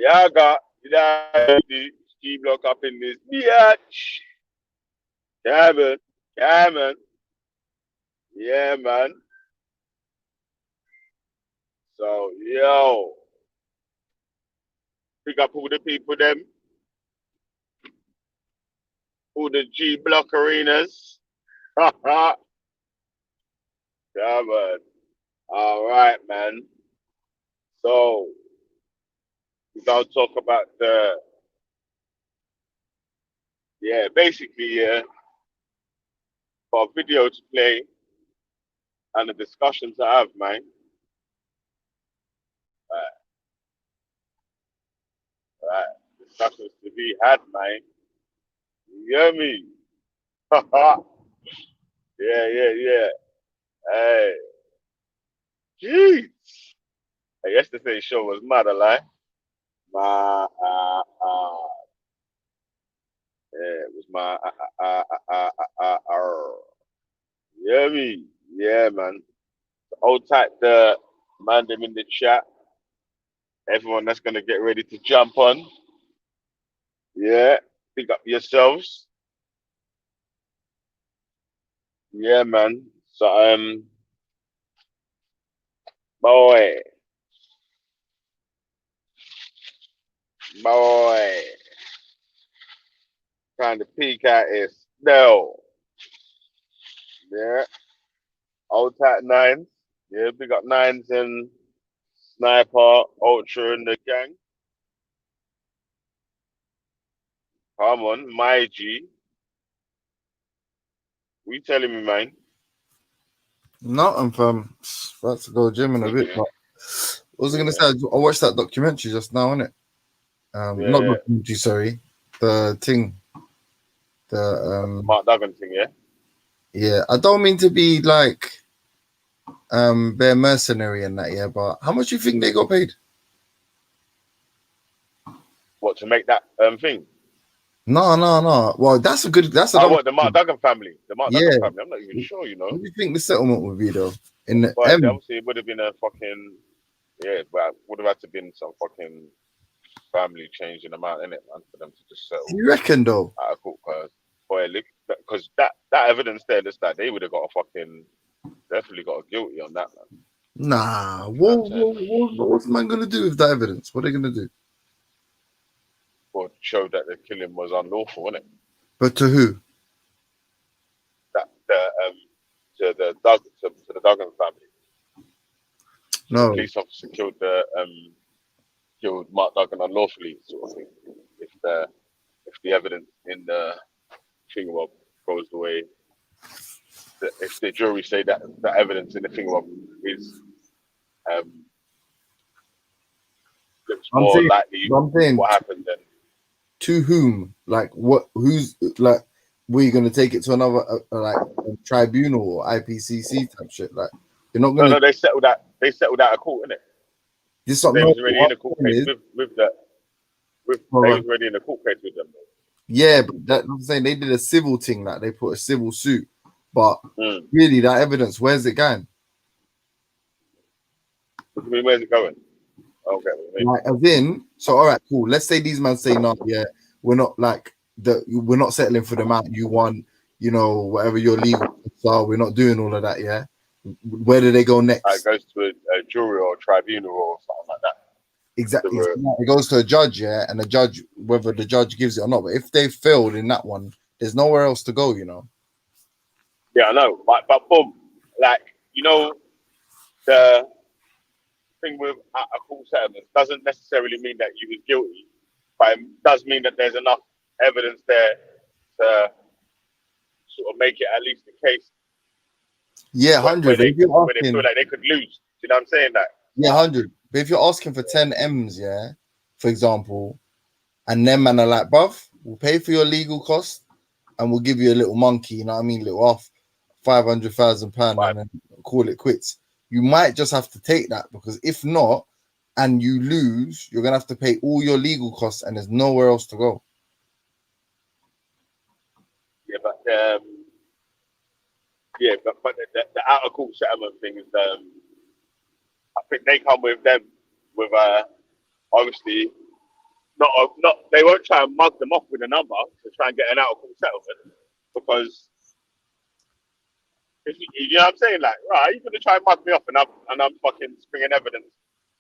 Yeah, I got the ski block up in this bitch. Yeah, man. Yeah, man. Yeah, man. So, yo, pick up all the people, them, all the G block arenas. Yeah, man. All right, man. So, we're going to talk about basically, for a video to play and a discussion to have, man. Right, right. Discussions to be had, man. You hear me? Yeah, yeah, yeah. Hey, jeez. Hey, yesterday's show was mad, a lie. My, yeah, it was my, you hear me? Yeah, man. Hold tight, the man, them in the chat. Everyone that's gonna get ready to jump on. Yeah, pick up yourselves. Yeah, man. So, boy, boy, trying to peek at is no. Yeah, old tight nines. Yeah, big up nines and sniper, ultra, and the gang. Come on, my G. We telling me, man. Nothing, fam. About to go gym in a bit. But what was I gonna say? I watched that documentary just now, innit? Not Yeah, documentary, sorry. The thing. The Mark Duggan thing, yeah. yeah. I don't mean to be like bare mercenary and that, yeah. But how much do you think they got paid? What to make that thing? No, no, no. Well, that's a good. That's Oh, another. what the Mark Duggan family? The Mark Yeah. Duggan family. I'm not even sure, you know. What do you think the settlement would be though? In the But M? obviously, it would have been a fucking but would have had to been some fucking family change in amount in it, man, for them to just settle You reckon though? out of court because that evidence there, just that they would have got a fucking definitely got a guilty on that, man. Nah. You know what I'm saying? What's the man gonna do with that evidence? What are they gonna do? Or show that the killing was unlawful, innit? But to who? That to the Duggan family. So the No. police officer killed Mark Duggan unlawfully, sort of thing. If the evidence in the thingamabob goes the way, if the jury say that the evidence in the thingamabob is looks I'm more saying. likely I'm saying. what happened, then To whom? Like what? Who's like? Were you gonna take it to another like a tribunal or IPCC type shit? Like you're not gonna. no, they settled that. They settled out of court, innit? This They something. was already in a court case with that. They was already in a court case with them. Yeah, but that, I'm saying they did a civil thing. Like they put a civil suit, but really that evidence, where's it going? What do you mean, where's it going? Okay. Like as in, so all right, cool. Let's say these men say no, yeah, we're not like we're not settling for the amount you want, you know, whatever your legal are, we're not doing all of that, yeah. Where do they go next? It goes to a jury or a tribunal or something like that. Exactly. It goes to a judge, yeah, and the judge, whether the judge gives it or not. But if they failed in that one, there's nowhere else to go, you know. Yeah, I know. But boom, like, you know, the thing with a court settlement doesn't necessarily mean that you was guilty, but it does mean that there's enough evidence there to sort of make it at least the case. Yeah, where 100. they feel like they could lose. You know what I'm saying? That yeah, 100. But if you're asking for 10 M's, yeah, for example, and them man are like, bruv, we'll pay for your legal cost and we'll give you a little monkey, you know what I mean? Little off £500,000 and then call it quits. You might just have to take that because if not, and you lose, you're gonna have to pay all your legal costs and there's nowhere else to go. Yeah, but the out of court settlement thing is I think they come with them with obviously not they won't try and mug them off with a number to try and get an out of court settlement because if you know what I'm saying, like, right, you're gonna try and mug me off, and I'm fucking bringing evidence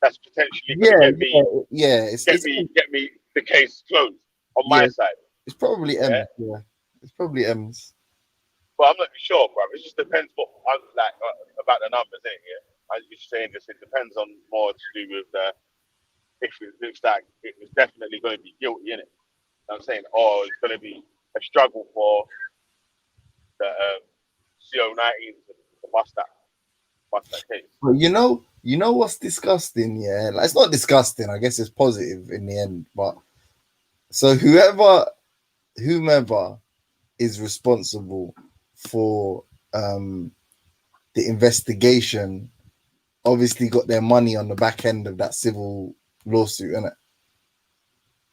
that's potentially gonna get me the case closed on my side. It's probably M's. Yeah, it's probably M's. But I'm not sure, bro. It just depends what about the numbers, ain't it? As you're saying this, it depends on more to do with if it looks like it was definitely going to be guilty, innit? You know what I'm saying, or it's going to be a struggle for the CO19 to bust that case. But you know what's disgusting? Yeah, like, it's not disgusting. I guess it's positive in the end. But so whomever is responsible for the investigation obviously got their money on the back end of that civil lawsuit, innit?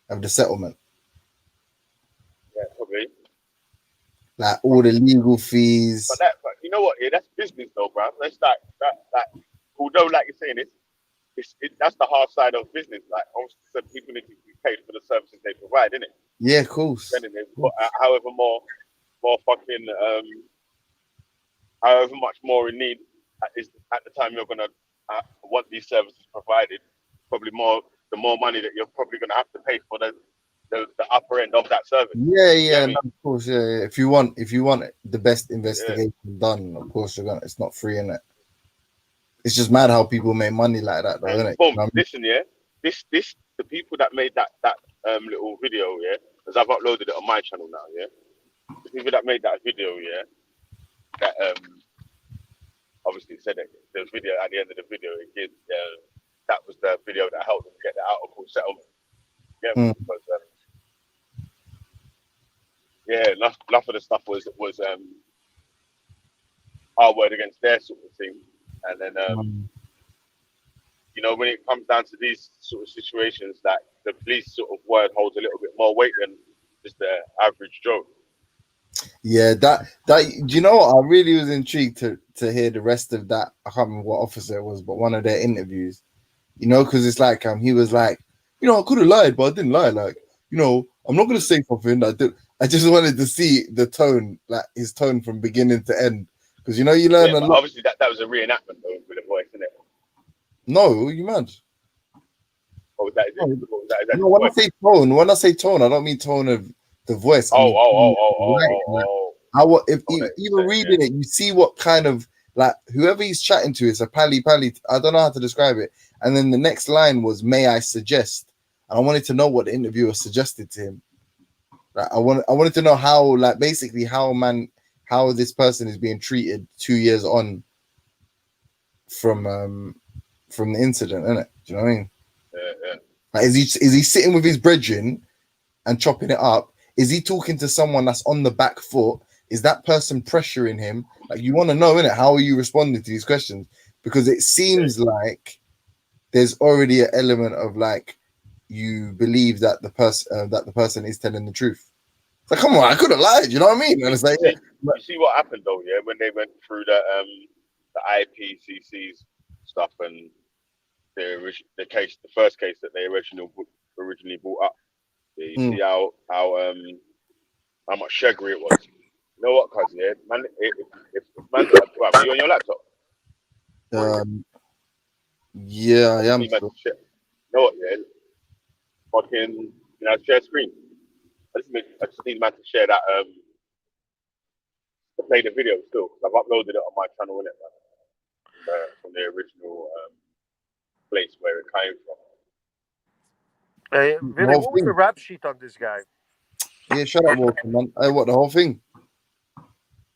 Of the settlement. Yeah, probably. Like all the legal fees. But you know what? Yeah, that's business though, bro. That's that. Although, like you're saying, that's the hard side of business. Like, obviously, people need to be paid for the services they provide, innit? Yeah, of course. However however much more in need at the time you're gonna want these services provided, probably the more money that you're probably gonna have to pay for the upper end of that service. Yeah, you know of course, yeah. If you want the best investigation done, of course it's not free, innit? It's just mad how people make money like that, though, isn't it? Boom. Listen, yeah. This the people that made that little video, yeah, because I've uploaded it on my channel now, yeah. The people that made that video, yeah, that obviously said that the video at the end of the video, that was the video that helped them get the out of court settlement. Yeah, because enough of the stuff was our word against their sort of thing, and then you know, when it comes down to these sort of situations, that the police sort of word holds a little bit more weight than just the average Joe. Yeah, that do you know what? I really was intrigued to hear the rest of that. I can't remember what officer it was, but one of their interviews, you know, because it's like he was like, you know, I could have lied, but I didn't lie. Like, you know, I'm not gonna say something that I just wanted to see the tone, like his tone from beginning to end, because you know you learn a lot. Obviously, that was a reenactment though, with the voice, isn't it? No, you mad? Or was that? No, when I say tone, I don't mean tone of the voice. Even reading it, you see what kind of, like, whoever he's chatting to is a pally. I don't know how to describe it. And then the next line was, "May I suggest?" And I wanted to know what the interviewer suggested to him. Like, I wanted to know how, like, basically how this person is being treated 2 years on from the incident, innit? Do you know what I mean? Yeah. Like, is he sitting with his brethren and chopping it up? Is he talking to someone that's on the back foot? Is that person pressuring him? Like, you want to know, innit? How are you responding to these questions? Because it seems like there's already an element of, like, you believe that the person is telling the truth. It's like, come on, I could have lied. You know what I mean? And it's like, you see what happened though, yeah, when they went through the IPCC's stuff and the first case that they originally brought up. Yeah, you see how much sugary it was. You know what, cuz, yeah, man, if man, are you on your laptop? Yeah, I am. You know what, yeah, fucking, share screen. I just need man to share that to play the video still, because I've uploaded it on my channel, innit, from the original place where it came from. Hey, Vinny, what was the rap sheet on this guy? Yeah, shut up, Walter, man. What, the whole thing?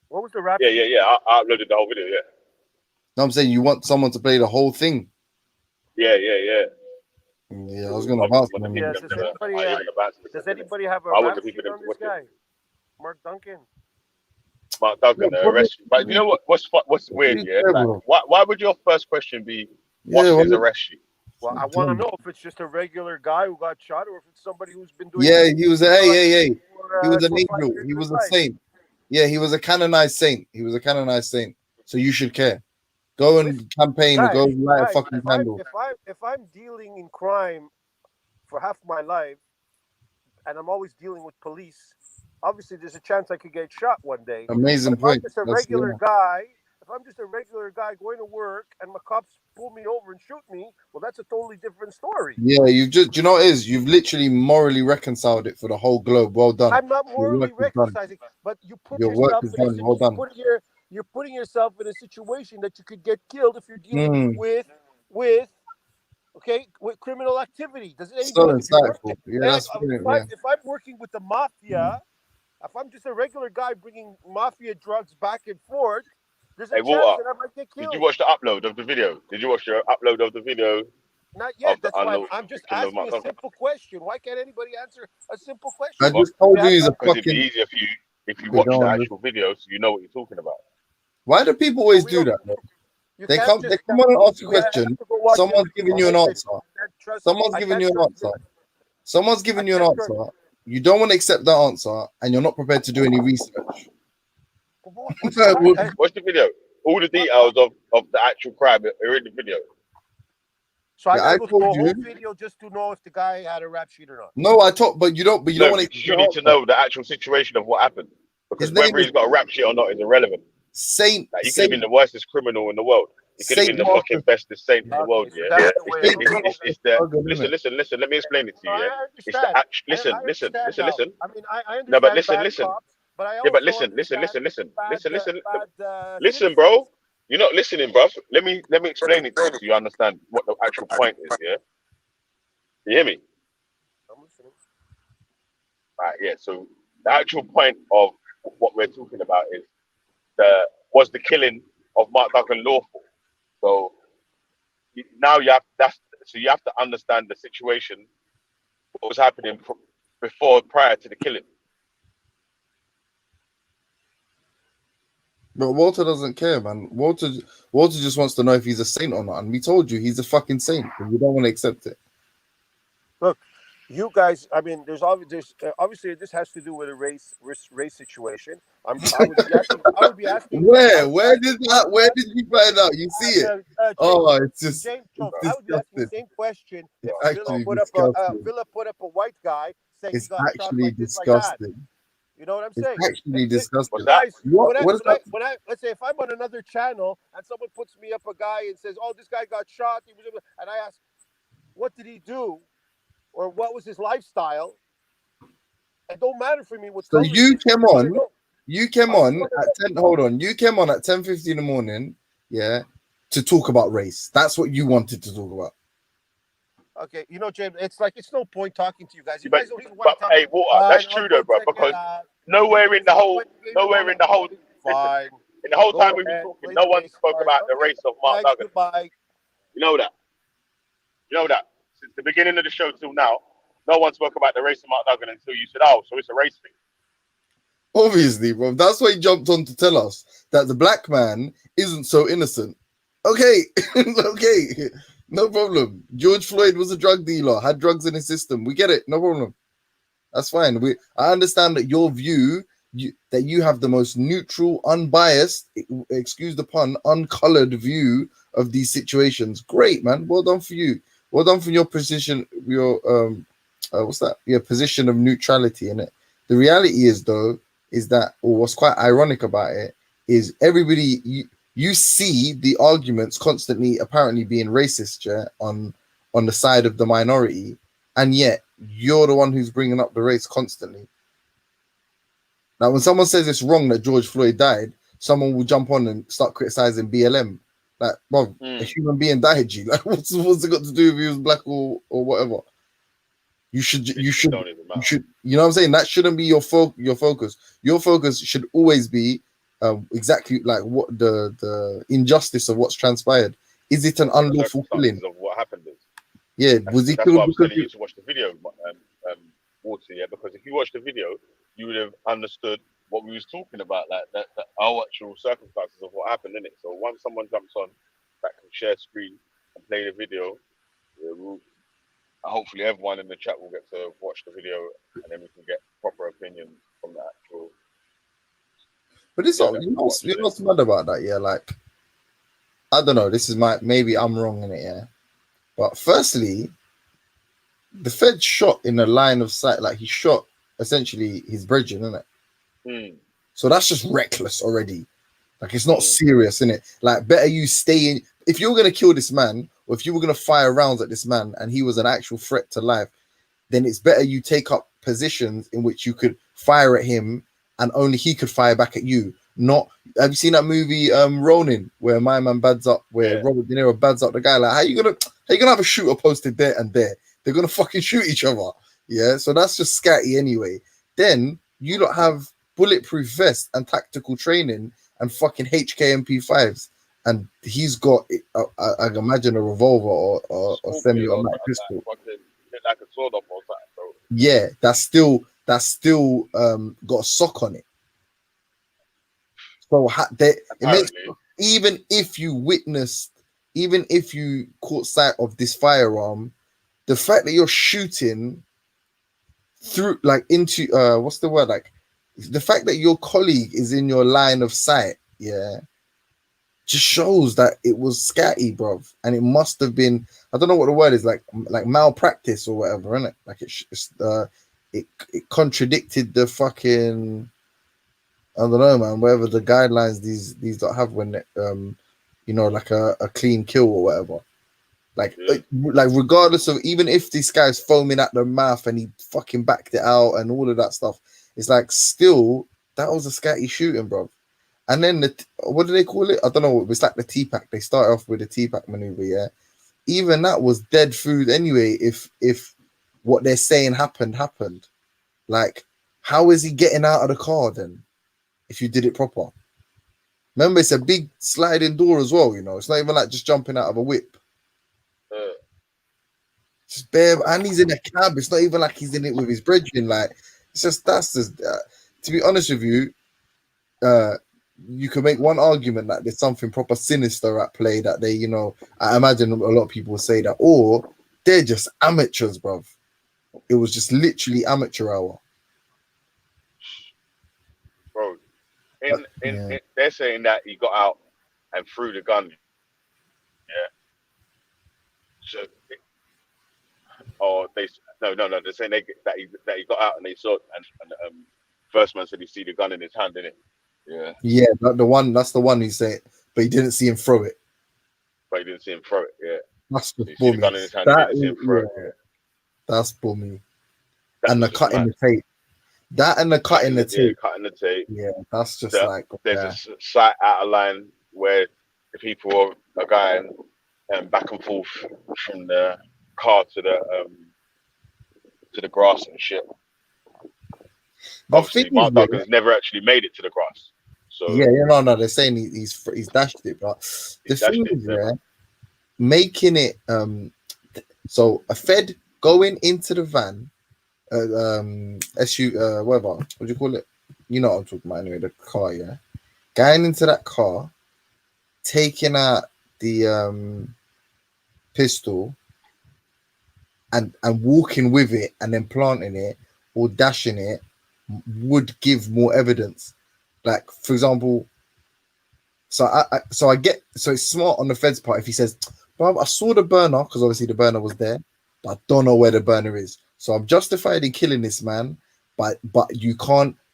What was the rap sheet? Yeah. I uploaded the whole video, yeah. No, I'm saying you want someone to play the whole thing. Yeah. Yeah, I was going to ask him. Yeah, does anybody have a rap sheet on this guy? Mark Duggan, arrest you. But you know what's weird, yeah? Like, why would your first question be, what's his arrest sheet? Well, I want to know if it's just a regular guy who got shot or if it's somebody who's been doing. Yeah, he was he was an angel. He was a saint. Yeah, he was a canonized saint. So you should care. Go and campaign and go light a fucking candle. If I'm dealing in crime for half my life, and I'm always dealing with police, obviously there's a chance I could get shot one day. Amazing But if I'm point. just a That's, regular yeah. guy, if I'm just a regular guy going to work and my cops pull me over and shoot me, well, that's a totally different story. Yeah, you've just, you know what it is? You've literally morally reconciled it for the whole globe. Well done. I'm not Your morally work is done. recognizing, but you put Your work yourself is in a done. Well done. you're putting yourself in a situation that you could get killed if you're dealing Mm. with with criminal activity. Does So anybody if you're working insightful. Yeah, that's brilliant. Yeah. if I'm working with the mafia, if I'm just a regular guy bringing mafia drugs back and forth, there's a Hey, chance Walter, that I might get did you killed. watch the upload of the video? Did you watch the upload of the video Not of yet. the That's why unlawful I'm just killing of asking Mark a Duggan? simple question. Why can't anybody answer a simple I question? just told you That's he's a not- Because it'd be fucking. easier for you if you They watch the don't. actual video, so you know what you're talking about. Why do people but always we do don't. that? Though? You They can't come. They just. come on and ask a I have question. to go watch the Someone's video. giving you an I answer. can't trust. Someone's I giving can't you an trust. answer. Someone's I giving you an can't trust. answer. You don't want to accept that answer, and you're not prepared to do any research. What's Watch the video. All the details of the actual crime are in the video. So I Yeah, gotta I go through a told whole you. video just to know if the guy had a rap sheet or not. No, I talk, but you don't. But you don't No, want to because accept you the need to answer. know the actual situation of what happened. Because His name whether is he's got a rap sheet or not is irrelevant. Saint. Like, he could have been Saint. the worstest criminal in the world. He could have Saint been the fucking Marcus. bestest saint in the world. Okay, so Yeah. that's the way. Saint Okay. Marcus It's the Duggan, listen, innit? listen. Let me explain it to No, you. Yeah. I It's the understand. act. I Listen. understand now. Listen. I mean, I No, but understand bad cops, but I Yeah, but also understand bad listen, citizens. bro. You're not listening, bro. Let me explain it to you so you understand what the actual point is. Yeah. You hear me? I'm listening. Right. Yeah. So the actual point of what we're talking about is was the killing of Mark Duggan lawful? So now you have to understand the situation, what was happening prior to the killing. But Walter doesn't care, man. Walter just wants to know if he's a saint or not. And we told you he's a fucking saint, but you don't want to accept it. Look, you guys. I mean, obviously this has to do with a race situation. I would be asking. Where did you find out? You see it? Oh, it's just James Jones. it's I would be asking the disgusting. same question if It's actually disgusting. Villa put up a white guy saying he It's got shot actually like this, like that. disgusting. You know what I'm It's saying? actually disgusting. What's that? Guys, What is that? when I let's say if I'm on another channel and someone puts me up a guy and says, "Oh, this guy got shot," and I ask, "What did he do?" or "What was his lifestyle?" It don't matter for me what So color you came on. You came I just on wanna at 10. Hold on. You came on at 10:50 in the morning, yeah, to talk about race. That's what you wanted to talk about. Okay, you know, James, it's like it's no point talking to you guys. You But, guys don't even want to talk. hey, Walter, that's true though, bro. Because nowhere in the whole fine. in the whole Go time we've been ahead, talking, play no the one bass spoke part. about the race of Mark Duggan. Goodbye. You know that. You know that. Since the beginning of the show till now, no one spoke about the race of Mark Duggan until you said, "Oh, so it's a race thing." Obviously, bro. That's why he jumped on to tell us that the black man isn't so innocent. Okay, okay, no problem. George Floyd was a drug dealer, had drugs in his system. We get it, no problem. That's fine. I understand that your view, that you have the most neutral, unbiased, excuse the pun, uncolored view of these situations. Great, man. Well done for you. Well done for your position. Your what's that? Your position of neutrality in it. The reality is, though, is that, or what's quite ironic about it, is everybody you see the arguments constantly apparently being racist, yeah, on the side of the minority, and yet you're the one who's bringing up the race constantly. Now, when someone says it's wrong that George Floyd died, someone will jump on and start criticizing BLM. Like, well, a human being died, G. Like, what's it got to do if he was black or whatever? You should, you know what I'm saying? That shouldn't be your focus. Your focus should always be exactly like what the injustice of what's transpired. Is it an unlawful killing? Of what happened is. Yeah, was he That's killed why I was because telling you to watch the video, Water. Yeah, because if you watch the video, you would have understood what we was talking about, like that our actual circumstances of what happened in it. So once someone jumps on that can share screen and play the video, hopefully everyone in the chat will get to watch the video, and then we can get proper opinions from the actual. But it's not, you know what's mad about that, yeah? Like, I don't know, this is maybe I'm wrong in it, yeah. But firstly, the Fed shot in a line of sight, like he shot essentially his brethren, isn't it? Mm. So that's just reckless already. Like it's not Mm. serious, innit? Like better you stay in. If you were gonna kill this man, or if you were gonna fire rounds at this man, and he was an actual threat to life, then it's better you take up positions in which you could fire at him, and only he could fire back at you. Not have you seen that movie Ronin, where my man bads up, where Yeah. Robert De Niro bads up the guy? Like how you gonna have a shooter posted there and there? They're gonna fucking shoot each other. Yeah, so that's just scatty anyway. Then you don't have bulletproof vest and tactical training and fucking HKMP5s, and he's got I imagine a revolver or Scorpion semi-automatic or pistol. like a sword off or something, bro. Yeah, that's still got a sock on it. So it makes, Apparently. even if you caught sight of this firearm, the fact that you're shooting through like into what's the word, like the fact that your colleague is in your line of sight, yeah, just shows that it was scatty, bruv, and it must have been, I don't know what the word is, like malpractice or whatever, isn't it? Like it contradicted the fucking, I don't know, man, whatever the guidelines these don't have when like a clean kill or whatever. Like regardless of, even if this guy's foaming at the mouth and he fucking backed it out and all of that stuff, it's like still that was a scatty shooting, bro. And then what do they call it? I don't know. It's like the T-pack. They start off with the T-pack maneuver, yeah. Even that was dead food anyway. If what they're saying happened, like how is he getting out of the car then? If you did it proper, remember it's a big sliding door as well. You know, it's not even like just jumping out of a whip. Just bare, and he's in a cab. It's not even like he's in it with his brethren. Like it's just to be honest with you, you can make one argument that there's something proper sinister at play, that they, I imagine a lot of people will say that, or they're just amateurs, bruv. It was just literally amateur hour. Bro, they're saying that he got out and threw the gun. Yeah. So, or they're saying that he got out and they saw it, and first man said he see the gun in his hand, innit? Yeah. Yeah, that's the one who said, but he didn't see him throw it. But he didn't see him throw it, yeah. That's just he see the gun in his hand, he didn't see him throw it, yeah. That's bummy. And the cut in the tape. That and the cut in the tape. Yeah, cutting the tape. Yeah, that's just like... There's a sight out of line where the people are going back and forth from the car to the grass and shit. Obviously, Mark Duggan's never actually made it to the grass. So no, they're saying he's dashed it, but the thing is, making it so a Fed going into the van, whatever, what do you call it? You know what I'm talking about anyway, the car, yeah. Going into that car, taking out the pistol and walking with it and then planting it or dashing it would give more evidence. Like, for example, so I get, so it's smart on the Fed's part if he says, "Bruv, I saw the burner," because obviously the burner was there, but I don't know where the burner is. So I'm justified in killing this man, but you're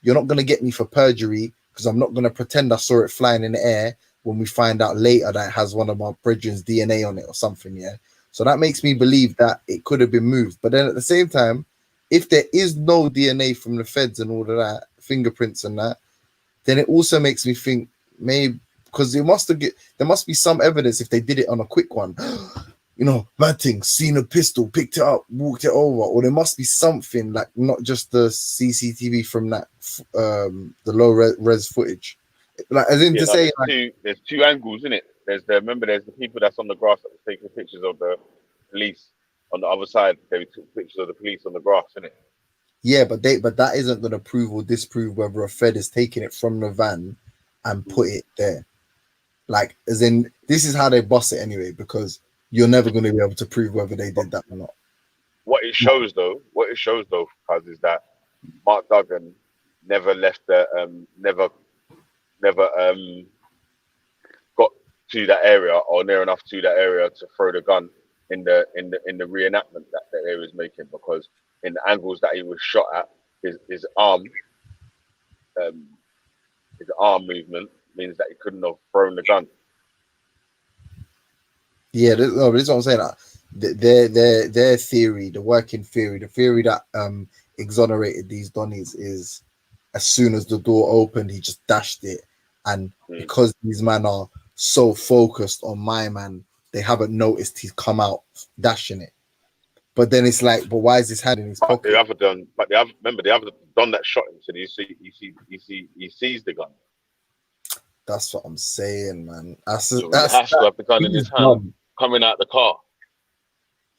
not gonna get me for perjury, because I'm not gonna pretend I saw it flying in the air when we find out later that it has one of my brethren's DNA on it or something, yeah. So that makes me believe that it could have been moved. But then at the same time, if there is no DNA from the Feds and all of that, fingerprints and that, then it also makes me think maybe, because there must be some evidence if they did it on a quick one. Bad thing, seen a pistol, picked it up, walked it over, or there must be something, like not just the CCTV from that the low res footage. Like, as in to say, there's two angles in it. There's the people that's on the grass that was taking pictures of the police. On the other side, they took pictures of the police on the grass, innit? Yeah, but that isn't going to prove or disprove whether a Fed is taking it from the van and put it there. Like, as in, this is how they bust it anyway, because you're never going to be able to prove whether they did that or not. What it shows though, cuz, is that Mark Duggan never left never got to that area or near enough to that area to throw the gun in the reenactment that they was making, because in the angles that he was shot at, his um, arm movement means that he couldn't have thrown the gun. Yeah, this is what I'm saying. Their theory, the working theory, the theory that exonerated these Donnies is, as soon as the door opened, he just dashed it, and because these men are so focused on my man, they haven't noticed he's come out dashing it. But then it's like, but why is his hand in his pocket? Remember the other Don that shot him said he sees the gun. That's what I'm saying, man. He has to have the gun in his hand coming out the car.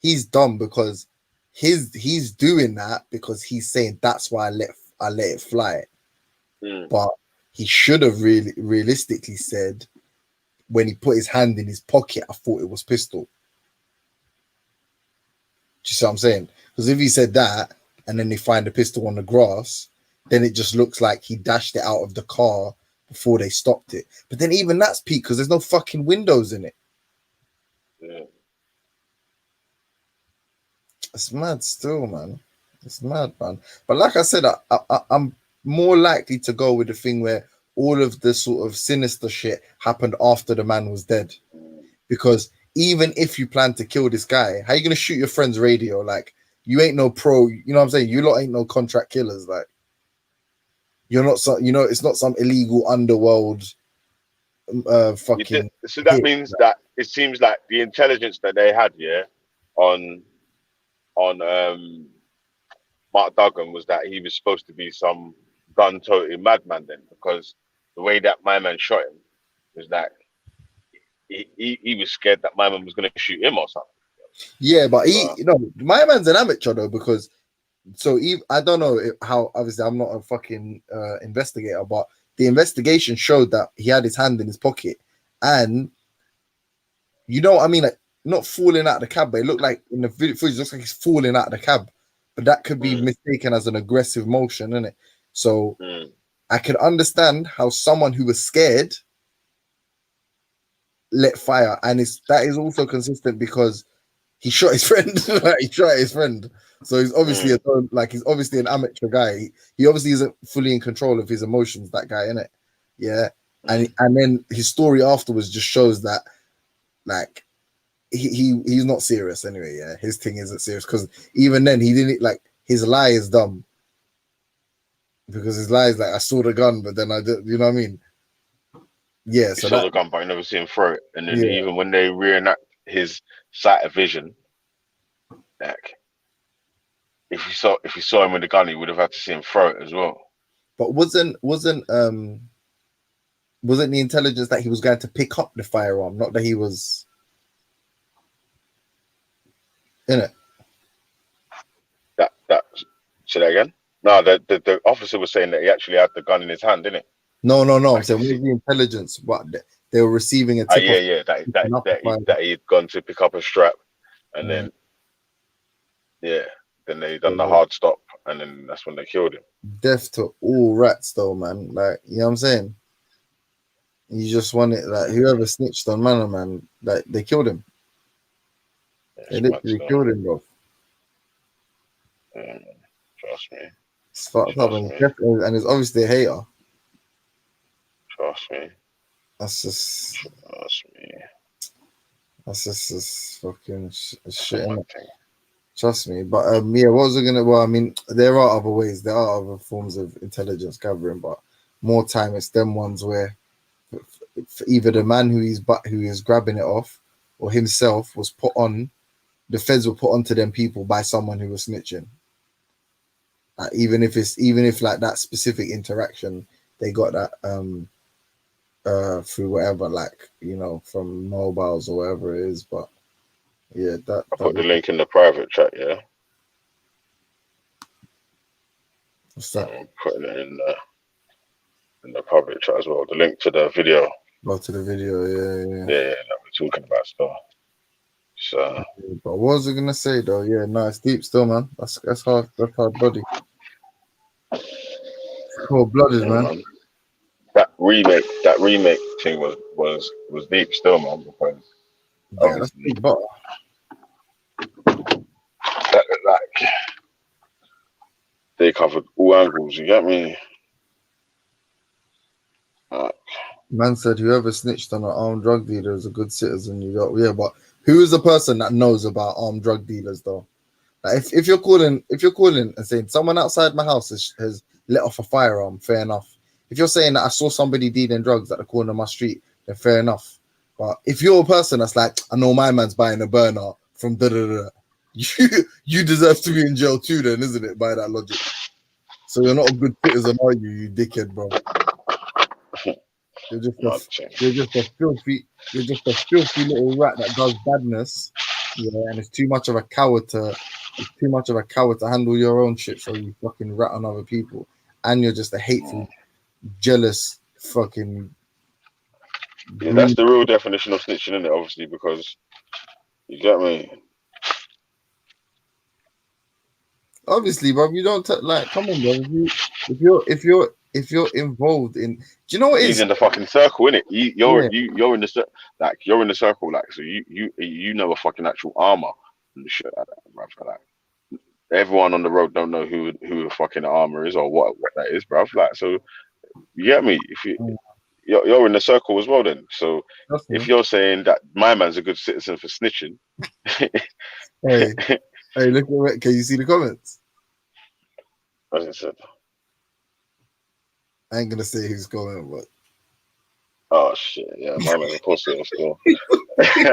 He's dumb because he's doing that because he's saying that's why I let it fly. But he should have realistically said, when he put his hand in his pocket, I thought it was pistol. Do you see what I'm saying? Because if he said that and then they find the pistol on the grass, then it just looks like he dashed it out of the car before they stopped it. But then even that's peak because there's no fucking windows in it. Yeah. It's mad still, man. It's mad, man. But like I said, I'm more likely to go with the thing where all of the sort of sinister shit happened after the man was dead. Because even if you plan to kill this guy, how you gonna shoot your friend's radio? Like, you ain't no pro, you know what I'm saying? You lot ain't no contract killers. Like, you're not so, you know, it's not some illegal underworld fucking. So that means that it seems like the intelligence that they had, on Mark Duggan was that he was supposed to be some gun-toting madman then, because the way that my man shot him was that he was scared that my man was going to shoot him or something. Yeah, but my man's an amateur though, because I don't know how, obviously I'm not a fucking investigator, but the investigation showed that he had his hand in his pocket, and you know what I mean, like, not falling out of the cab, but it looked like in the footage, it looks like he's falling out of the cab, but that could be mistaken as an aggressive motion, isn't it? So I could understand how someone who was scared let fire, and that is also consistent because he shot his friend. He shot his friend, so he's obviously he's obviously an amateur guy. He obviously isn't fully in control of his emotions. That guy, innit? Yeah, and then his story afterwards just shows that, like, he's not serious anyway. Yeah, his thing isn't serious, because even then he didn't, like, his lie is dumb, because his lie is like, I saw the gun, but then I did, you know what I mean? Yeah, so saw the gun, but I never seen him throw it. And then even when they reenact his sight of vision, like, if you saw him with the gun, you would have had to see him throw it as well. But wasn't the intelligence that he was going to pick up the firearm, not that he was in it? That say that again? No, the officer was saying that he actually had the gun in his hand, didn't it? No. I'm saying, what was the intelligence? What they were receiving a tip? That he'd gone to pick up a strap, and then then they done the hard stop, and then that's when they killed him. Death to all rats, though, man. Like, you know what I'm saying? You just want it, like, whoever snitched on man, like, they killed him. They literally killed him, bro. Trust me. It's fucked up, and it's obviously a hater. Trust me. That's just. Trust me. That's just fucking shit. Innit? Trust me. But what was I gonna? Well, I mean, there are other ways. There are other forms of intelligence gathering, but more time it's them ones where either the man who is grabbing it off or himself was put on. The feds were put onto them people by someone who was snitching. Even if like that specific interaction, they got that through whatever, like, you know, from mobiles or whatever it is. But yeah, I put the link in the private chat. Yeah. What's that? I'm putting it in the public chat as well. The link to the video. Oh, to the video, yeah. Yeah, that we're talking about stuff. So, but what was I gonna say though? Yeah, no, it's deep still, man. That's hard. That's hard body. Cold blooded, man. That remake thing was deep still, man. Because yeah, that's big butter. they covered all angles. You get me? Man said whoever snitched on an armed drug dealer is a good citizen. You got yeah, but who is the person that knows about armed drug dealers though? Like if you're calling and saying someone outside my house has let off a firearm, fair enough. If you're saying that I saw somebody dealing drugs at the corner of my street, then fair enough. But if you're a person that's like, I know my man's buying a burner from da da da, you deserve to be in jail too, then, isn't it? By that logic. So you're not a good citizen, are you? You dickhead, bro. You're just a filthy little rat that does badness. Yeah, and it's too much of a coward to handle your own shit, so you fucking rat on other people. And you're just a hateful, jealous fucking Yeah, that's the real definition of snitching, isn't it? Obviously, because you get me. Obviously, bro, you don't like. Come on, bro. If you're involved in, do you know what it is? He's in the fucking circle, innit? You're in the you're in the circle, like, so you know a fucking actual armor and shit like that, bruv. Like, everyone on the road don't know who the fucking armor is or what that is, bruv. Like, so you get me? If you're in the circle as well, then. So if you're saying that my man's a good citizen for snitching, hey, look at it. Can you see the comments? As I said. I ain't gonna say who's going, but oh shit, yeah, my man's a pussy still. Hey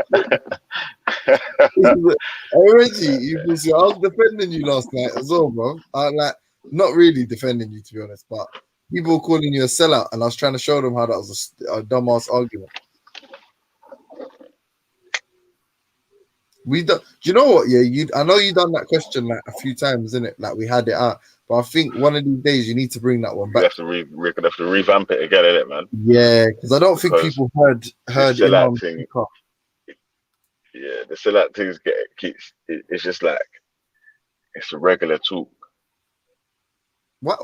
Reggie, you pussy. I was defending you last night as well, bro. I like not really defending you to be honest, but people were calling you a sellout, and I was trying to show them how that was a dumbass argument. Do you know what? Yeah, I know you done that question like a few times, isn't it? Like we had it out. But I think one of these days you need to bring that one back. We have to revamp it again, innit, man? Yeah, because I don't think people heard the thing. Yeah, the sellout things it's just like it's a regular talk. What?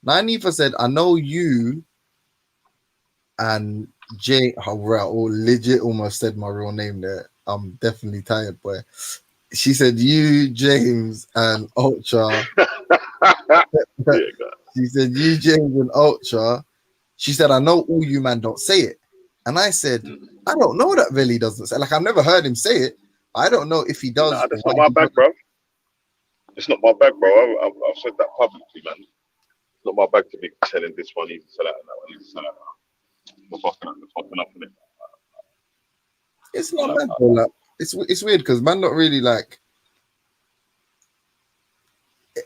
Nanifa said, I know you and Jay. Legit almost said my real name there. I'm definitely tired, boy. She said you, James, and Ultra. She said you, James, and Ultra. She said, I know all you man don't say it. And I said, I don't know that Veli doesn't say. Like, I've never heard him say it. I don't know if he does. Nah, that's not my bag, bro. It's not my bag, bro. I've said that publicly, man. It's not my bag to be telling this one needs to sell out and that one needs to sell out. We're fucking up in it. It's not bad, bro. Like, it's weird because man not really like.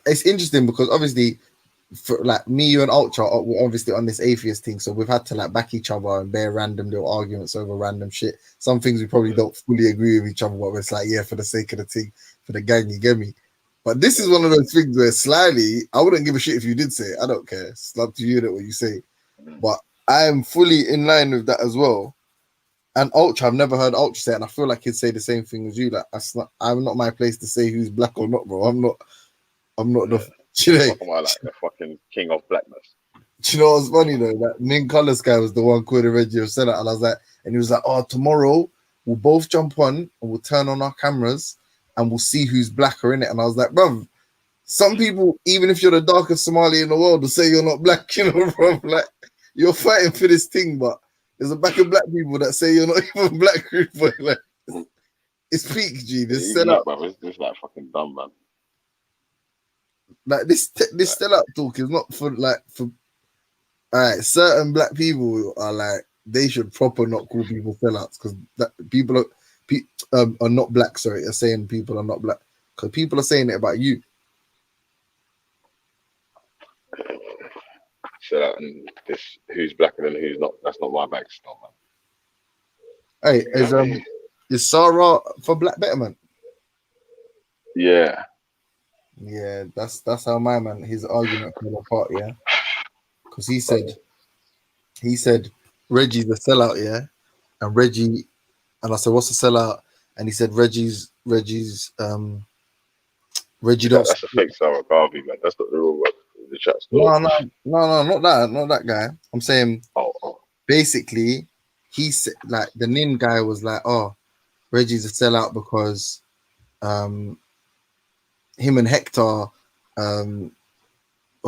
It's interesting because obviously, for like me, you and Ultra, we're obviously on this atheist thing, so we've had to like back each other and bear random little arguments over random shit. Some things we probably don't fully agree with each other, but it's like, yeah, for the sake of the thing, for the gang, you get me. But this is one of those things where slyly, I wouldn't give a shit if you did say it. I don't care. It's up to you that what you say. But I am fully in line with that as well. And Ultra, I've never heard Ultra say it, and I feel like he'd say the same thing as you. Like, I'm not my place to say who's black or not, bro. I'm not the. You know, like the fucking king of blackness. Do you know what's funny though? That Ning Colors guy was the one calling Reggie of Senate, and I was like, and he was like, oh, tomorrow we'll both jump on and we'll turn on our cameras and we'll see who's blacker in it. And I was like, bro, some people, even if you're the darkest Somali in the world, will say you're not black, you know, bro. Like, you're fighting for this thing, but there's a back of black people that say you're not even black, boy. Like, it's peak, G. This setup, it's like fucking dumb, man. Like this sellout talk is not for all right, certain black people are like they should proper not call people sellouts because people are not black. Sorry, are saying people are not black because people are saying it about you. Sellout and this who's blacker than who's not. That's not my bag stuff, man. Hey, is Sarah for Black Betterment? Yeah. Yeah, that's how my man his argument fell apart, yeah. Because he said Reggie's a sellout, yeah. And I said, what's a sellout? And he said Reggie don't. That's a fake Sarah Garvey, man. That's not the real word. The chat store. No, not that guy. I'm saying basically he said like the Nin guy was like, oh, Reggie's a sellout because him and Hector, or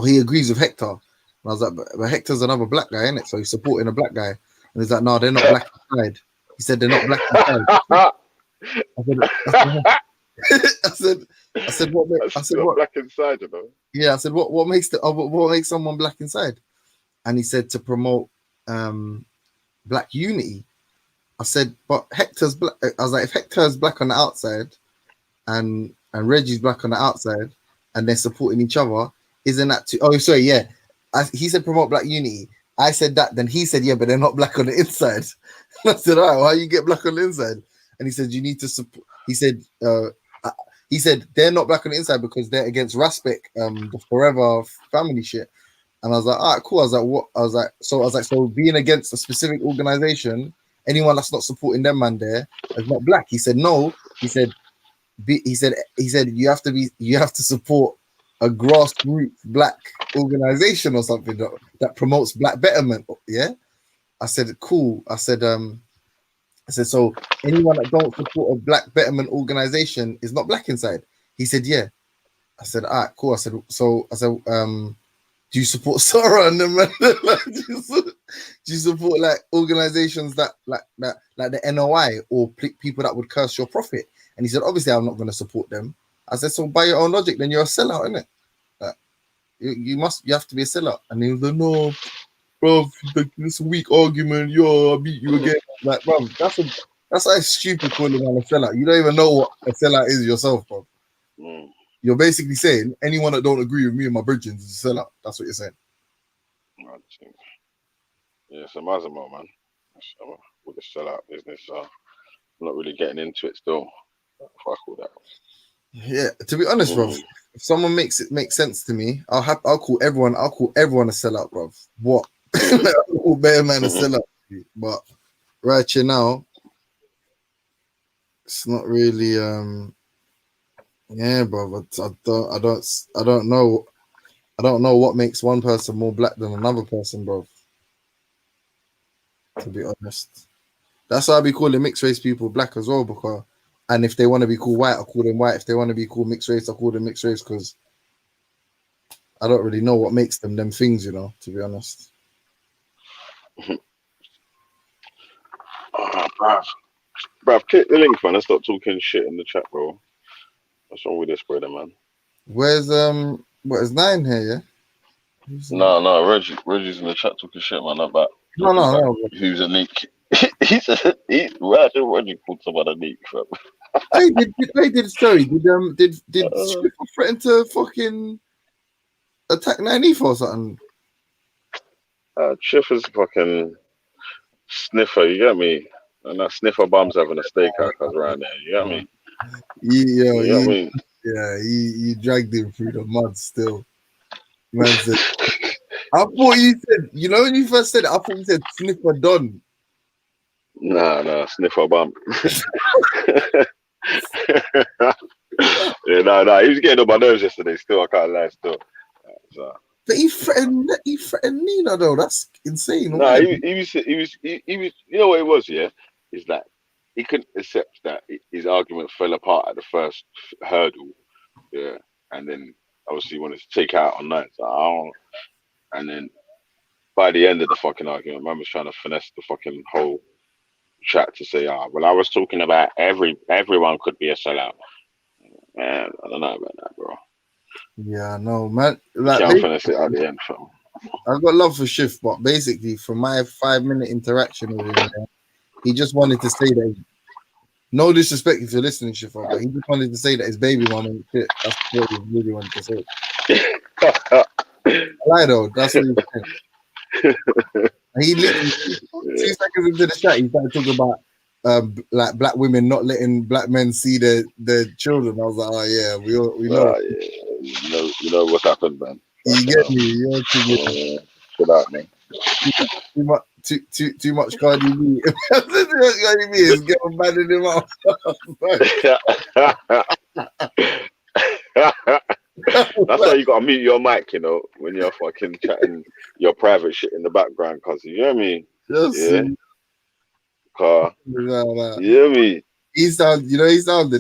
he agrees with Hector. And I was like, but Hector's another black guy, isn't it? So he's supporting a black guy. And he's like, no, they're not black inside. He said they're not black inside. I said, what? I said, what? Black inside, you know. Yeah, I said, what makes what makes someone black inside? And he said to promote black unity. I said, but Hector's black. I was like, if Hector's black on the outside, and Reggie's black on the outside, and they're supporting each other, isn't that too? Oh, sorry, yeah. He said promote black unity. I said that. Then he said, yeah, but they're not black on the inside. I said, all right, why you get black on the inside? And he said, you need to support. He said they're not black on the inside because they're against Raspek, the Forever family shit. And I was like, all right, cool. I was like, what? I was like, so being against a specific organization, anyone that's not supporting them man there is not black. He said, no. He said you have to support a grassroots black organization or something that promotes black betterment. Yeah. I said, cool. I said, so anyone that don't support a black betterment organization is not black inside. He said, yeah. I said, all right, cool. I said, do you support Sarah and them? Do you support like organizations that like the NOI or people that would curse your prophet? And he said, obviously, I'm not going to support them. I said, so by your own logic, then you're a sellout, isn't it? Like, you have to be a sellout. And he was like, no, bro, this a weak argument. Yo, I'll beat you again. Like, bro, that's like stupid calling on a sellout. You don't even know what a sellout is yourself, bro. Mm. You're basically saying anyone that don't agree with me and my bridgings is a sellout. That's what you're saying. Yeah, it's a mazamo, man. With the sellout business, I'm not really getting into it still. Fuck all that. Yeah, to be honest, bro, if someone makes it make sense to me, I'll call everyone a sellout, bro. What? I'll call Bear Man a sellout. But right here now, it's not really yeah, bro. But I don't know what makes one person more black than another person, bro. To be honest, that's why I be calling mixed race people black as well. Because, and if they want to be called white, I call them white. If they want to be called mixed race, I call them mixed race. Because I don't really know what makes them things, you know. To be honest. Bruv, click the link, man. Let's stop talking shit in the chat, bro. What's wrong with this brother, man? Where's what is 9 here? Yeah. No, Reggie's in the chat talking shit, man. About no. Who's a neek? Why did Reggie call someone a neek, fam? Did Swift threaten to fucking attack 9 or something? Chiff is fucking sniffer, you get me? And that sniffer bum's having a steakhouse around there, you get me? You get me? Yeah, you dragged him through the mud still. Man said, I thought you said, you know, when you first said it, I thought you said sniffer Don. Nah, sniffer bum. Yeah, he was getting on my nerves yesterday still, I can't lie still. So. But he threatened Nina though. That's insane. No, he was. You know what it was? Yeah, is that he couldn't accept that his argument fell apart at the first hurdle. Yeah, and then obviously he wanted to take out on that. So and then by the end of the fucking argument, man was trying to finesse the fucking whole chat to say, well, I was talking about everyone could be a sellout. Man, I don't know about that, bro. Yeah, no, man. Like, can't finesse it at the end, fam. I've got love for Shift, but basically, from my 5-minute interaction with him, he just wanted to say that. No disrespect if you're listening, Shift, but he just wanted to say that his baby mom and shit. That's what he really wanted to say. I lie though. That's what he was saying. He literally 2 seconds into the chat, he started talking about like black women not letting black men see their children. I was like, oh yeah, we know. Yeah. You know what's happened, man. You get me? You're too good out, man. Too much Cardi B. Too much Cardi B is getting mad in him out. That's why you gotta mute your mic, you know, when you're fucking chatting your private shit in the background, cause you hear me? Just yeah. Car. You hear me? he sounded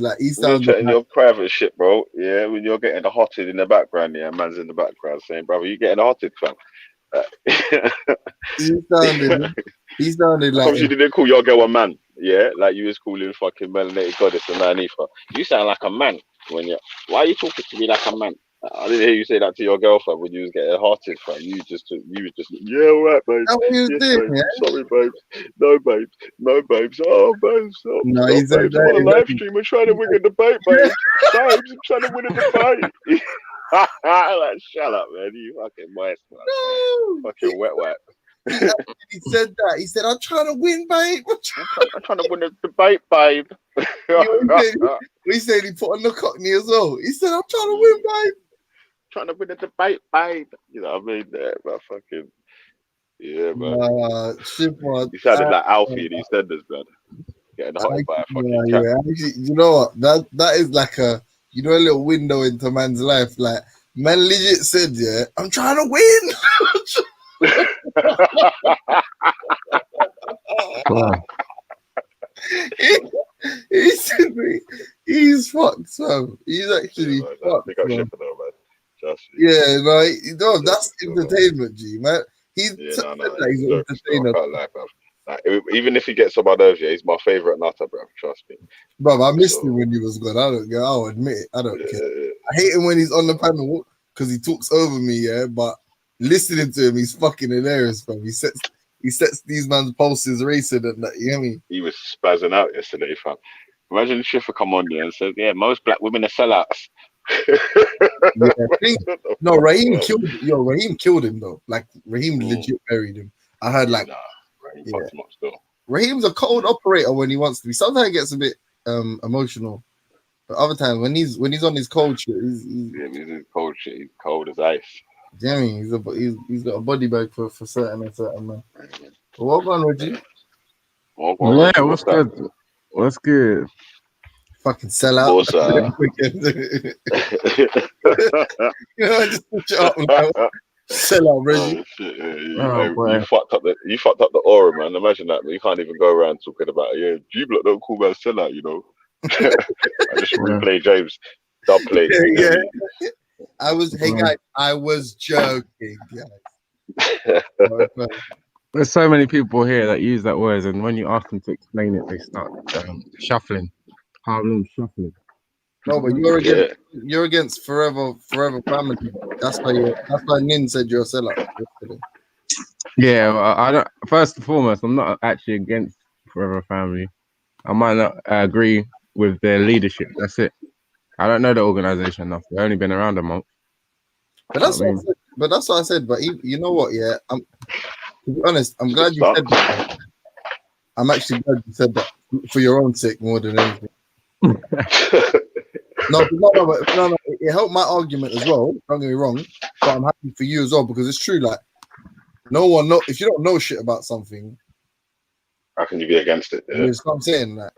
like When you're chatting your private shit, bro. Yeah, when you're getting hotted in the background, yeah, man's in the background saying, "Brother, you getting hotted, fam." he sounded How come like you didn't call your girl a man? Yeah, like you was calling fucking melanated goddess underneath her. You sound like a man when you. Why are you talking to me like a man? I didn't hear you say that to your girlfriend when you was getting hearted, fam. You was just, yeah, all right, babe. that's what he was Yes, doing, babe. yeah? Sorry, babes. No, babes. No, babes. Oh, babes. Oh, No, no, he said babes. I'm on a that. live stream. I'm trying to win a debate, babes. Babes, I'm trying to win a debate. Like, shut up, man. You fucking mice, man. No. Fucking wet wipe. He said that. He said, "I'm trying to win, babe." I'm trying to win a debate, babe. He said he put on the cockney as well. He said, "I'm trying to win, babe." Trying to win a debate, babe. You know what I mean? Yeah, but fucking, yeah, man. Shit, man. He sounded like Alfie in EastEnders, man. Getting hotted by a fucking cat. Yeah. Actually, you know what? That is like a little window into man's life. Like, man legit said, yeah, "I'm trying to win." he said, he's fucked, so he's actually fucked. They got shit for them, man. Just, No, that's entertainment, G, man. He's he's an jokes, entertainer. I can't lie, bro. Like, even if he gets some others, yeah, he's my favorite nutter, bro. Trust me. Bro, I missed him when he was gone. I'll admit it. I don't care. I hate him when he's on the panel because he talks over me, yeah. But listening to him, he's fucking hilarious, bro. He sets these man's pulses racing and that. You know what I mean? He was spazzing out yesterday, fam. Imagine if Schiffer come on there and says, "Yeah, most black women are sellouts." No, Raheem killed him though. Like Raheem legit buried him. I heard like Raheem fucked him up still. Raheem's a cold operator when he wants to be. Sometimes he gets a bit emotional, but other times when he's on his cold shit, he's his cold shit. He's cold as ice. Yeah, I mean, he's got a body bag for certain man. But what on, Reggie? Yeah, what's good? What's good? Fucking sell out. Just put it up now. Sell out, Reggie. Oh, shit, yeah. You fucked up the aura, man. Imagine that, man. You can't even go around talking about it. Yeah, G-Block don't call man sell out, you know. I just replay James dub play. Yeah. Hey guys, I was joking, guys. There's so many people here that use that word, and when you ask them to explain it, they start shuffling. Harlem shuffling. No, but you're against forever family. That's why Nin said you're a sellout yesterday. Yeah, well, I don't. First and foremost, I'm not actually against Forever Family. I might not agree with their leadership. That's it. I don't know the organization enough. They've only been around a month. But that's what I said. But you know what? Yeah, to be honest, I'm glad you said that. I'm actually glad you said that for your own sake more than anything. No, it helped my argument as well. Don't get me wrong, but I'm happy for you as well because it's true. Like, if you don't know shit about something, how can you be against it? Yeah. That's what I'm saying. Like,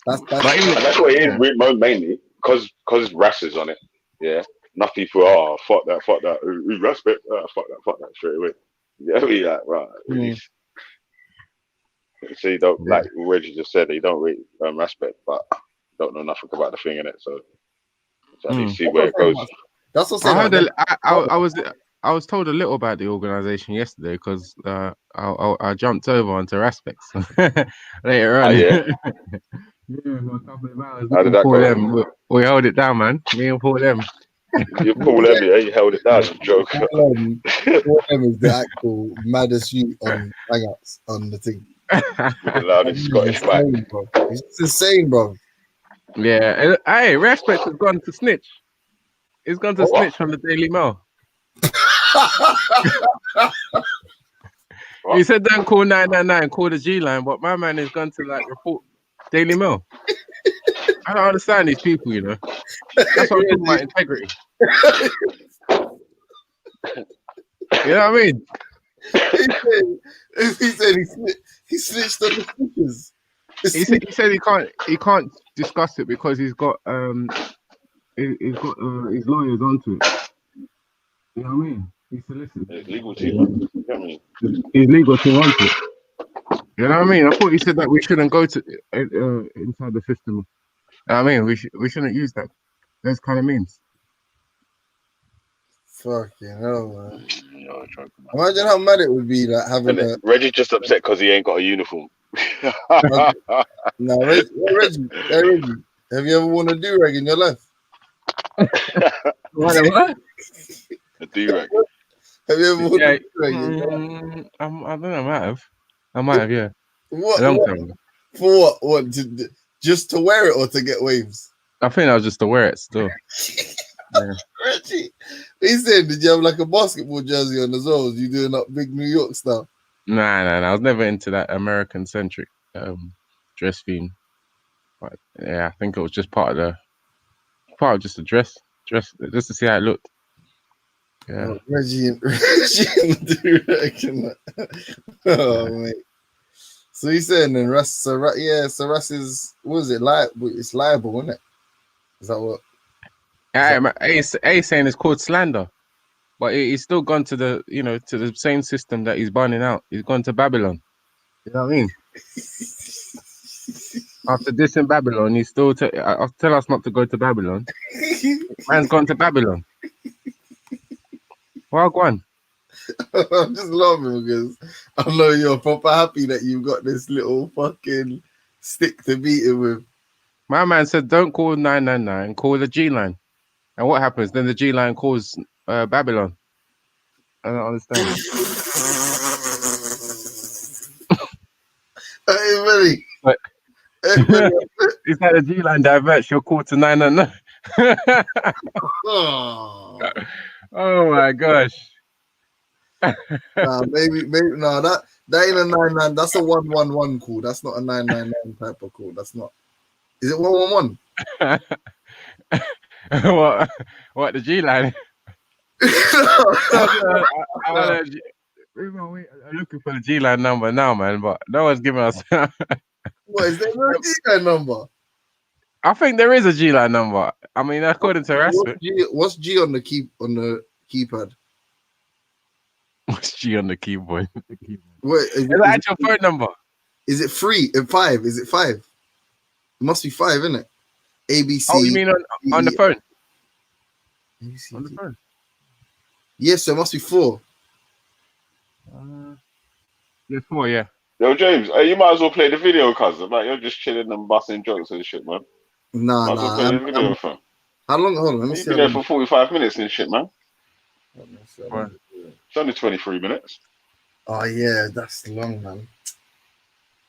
that's what it is mainly because Ras is on it. Yeah, enough people fuck that. Who respect? Fuck that straight away. Yeah, we like right. So you don't like Reggie just said that you don't really respect, but don't know nothing about the thing in it. So at least see where it goes. That's what I'm saying. I was told a little about the organization yesterday because I jumped over onto aspects later on. Yeah. Yeah, for a couple of hours. How did that go? We held it down, man. Me and Paul M. You Paul M, yeah, you held it down. Joke. Paul M is the actual maddest you on Hangouts on the thing. Scottish man. It's insane, bro. Yeah. Hey, Respect has gone to snitch. He's gone to snitch from the Daily Mail. He said don't call 999, call the G line, but my man is gone to report Daily Mail. I don't understand these people, you know. That's what I'm talking about integrity. You know what I mean? He said he snitched on the snitches. He said he can't discuss it because he's got his lawyers onto it. You know what I mean? He's solicited. His legal team. His legal team onto it. You You know what I mean? I thought you said that we shouldn't go to inside the system. I mean, we shouldn't use those kind of means. Fucking hell, man. No, joke, man. Imagine how mad it would be like having And a. Reggie's just upset because he ain't got a uniform. No, Reggie, hey, Reggie, have you ever worn a do-rag in your life? What? A do-rag. Have you ever worn Yeah, a do-rag in your life? I don't know. I might have. Yeah, a What? long What? time ago. For what? What? Just to wear it or to get waves? I think I was just to wear it still. Yeah. Reggie, he said, did you have like a basketball jersey on as well? Was you doing up big New York stuff? Nah. I was never into that American centric dress theme. But yeah, I think it was just part of just the dress just to see how it looked. Yeah. Oh, Reggie and do-rag and that. Oh, mate. So he's saying then Russ, so Russ is, what is it? It's liable, isn't it? Is that what? He's saying it's called slander, but he's still gone to the same system that he's burning out. He's gone to Babylon. You know what I mean? After this in Babylon, he's still tell us not to go to Babylon. Man's gone to Babylon. Well, go on. I'm just laughing because I know you're proper happy that you've got this little fucking stick to beat it with. My man said, "Don't call 999. Call the G line." And what happens? Then the G line calls Babylon. I don't understand. Hey, buddy. But- Hey, buddy. Is that a G line diverts your call to 999? Oh. Oh my gosh. Nah, maybe no, that ain't a 99. That's a 111 call. That's not a 999 type of call. That's not. Is it 111? What the G line? I'm looking for the G line number now, man, but no one's giving us. What is there no G-line number? I think there is a G line number. I mean, according to Raspberry. What's G on the keypad? What's G on the keyboard? Wait, Is that actual phone number? Is it 3 and 5? Is it 5? It must be 5, isn't it? ABC. Oh, you mean on the phone? ABC. On the phone. Yes, so it must be 4. Yes, 4, yeah. Yo, James, you might as well play the video, cousin. Like, you're just chilling and busting jokes and shit, man. Nah. Might as well play the video, fam. How long? Hold on, let me You've see. been there for 45 minutes and shit, man. Right. It's only 23 minutes. Oh yeah, that's long, man.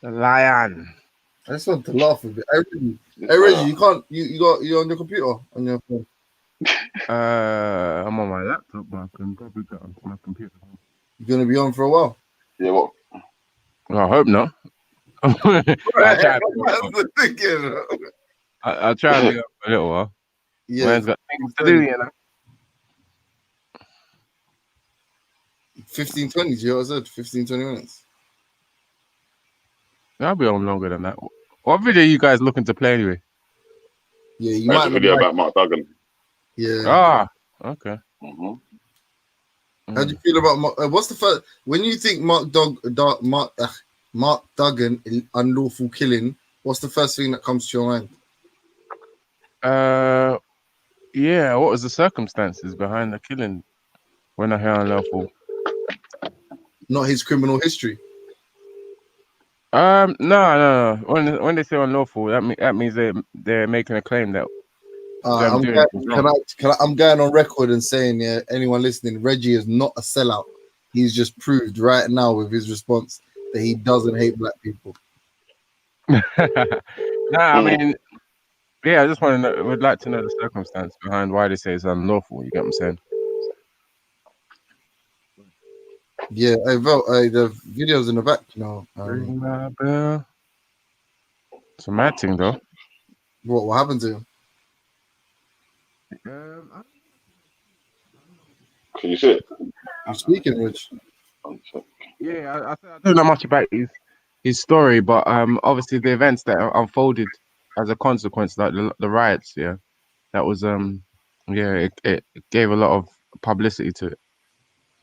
The lion. I just want to laugh a bit. Hey, Reggie, you can't. You're on your computer on your phone. I'm on my laptop, but I can probably get onto my computer. You're gonna be on for a while. Yeah, what? Well, I hope not. I'll try the thing, you know. I'll try and be up for a little while. Yeah, Man's got things to do, you know. 15, 20. You know what I said? 15, 20 minutes. I'll be on longer than that. What video are you guys looking to play anyway? Yeah, you There's might a video about Mark Duggan. Yeah. Ah, okay. Mm-hmm. How do you feel about what's the first when you think Mark Duggan unlawful killing? What's the first thing that comes to your mind? Yeah. What was the circumstances behind the killing? When I hear unlawful. Not his criminal history. No. When they say unlawful, that means they're making a claim that. I'm going on record and saying, yeah, anyone listening, Reggie is not a sellout. He's just proved right now with his response that he doesn't hate black people. I mean, yeah, I just would like to know the circumstance behind why they say it's unlawful. You get what I'm saying? Yeah, the videos in the back, you know. Ring my bell. It's a mad thing, though. What happened to him? Can you see it? You speaking, Rich? Yeah, I don't know much about his story, but obviously the events that unfolded as a consequence, like the riots, yeah, that was it gave a lot of publicity to it.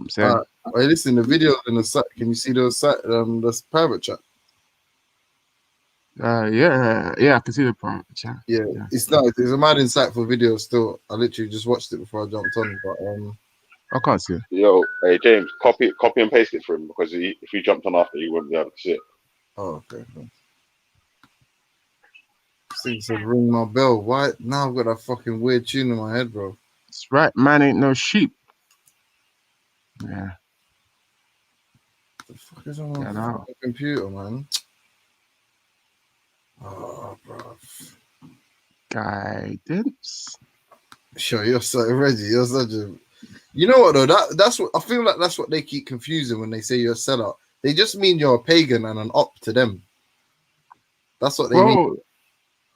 I'm saying, Hey, listen, the video in the site. Can you see the site? The private chat. Yeah, I can see the private chat. Yeah, Yeah. it's nice. It's a mad insightful video still. I literally just watched it before I jumped on, but I can't see it. Yo, hey James, copy and paste it for him because if he jumped on after, he wouldn't be able to see it. oh, okay. Cool. This thing said ring my bell. Why now? I've got that fucking weird tune in my head, bro. That's right, man. Ain't no sheep. Yeah. The fuck is on my Yeah, no. fucking computer, man? Oh, bro. Guidance. Sure, you're so Reggie. You're such a. You know what though? That's what I feel like. That's what they keep confusing when they say you're a sellout. They just mean you're a pagan and an op to them. That's what they mean. Well,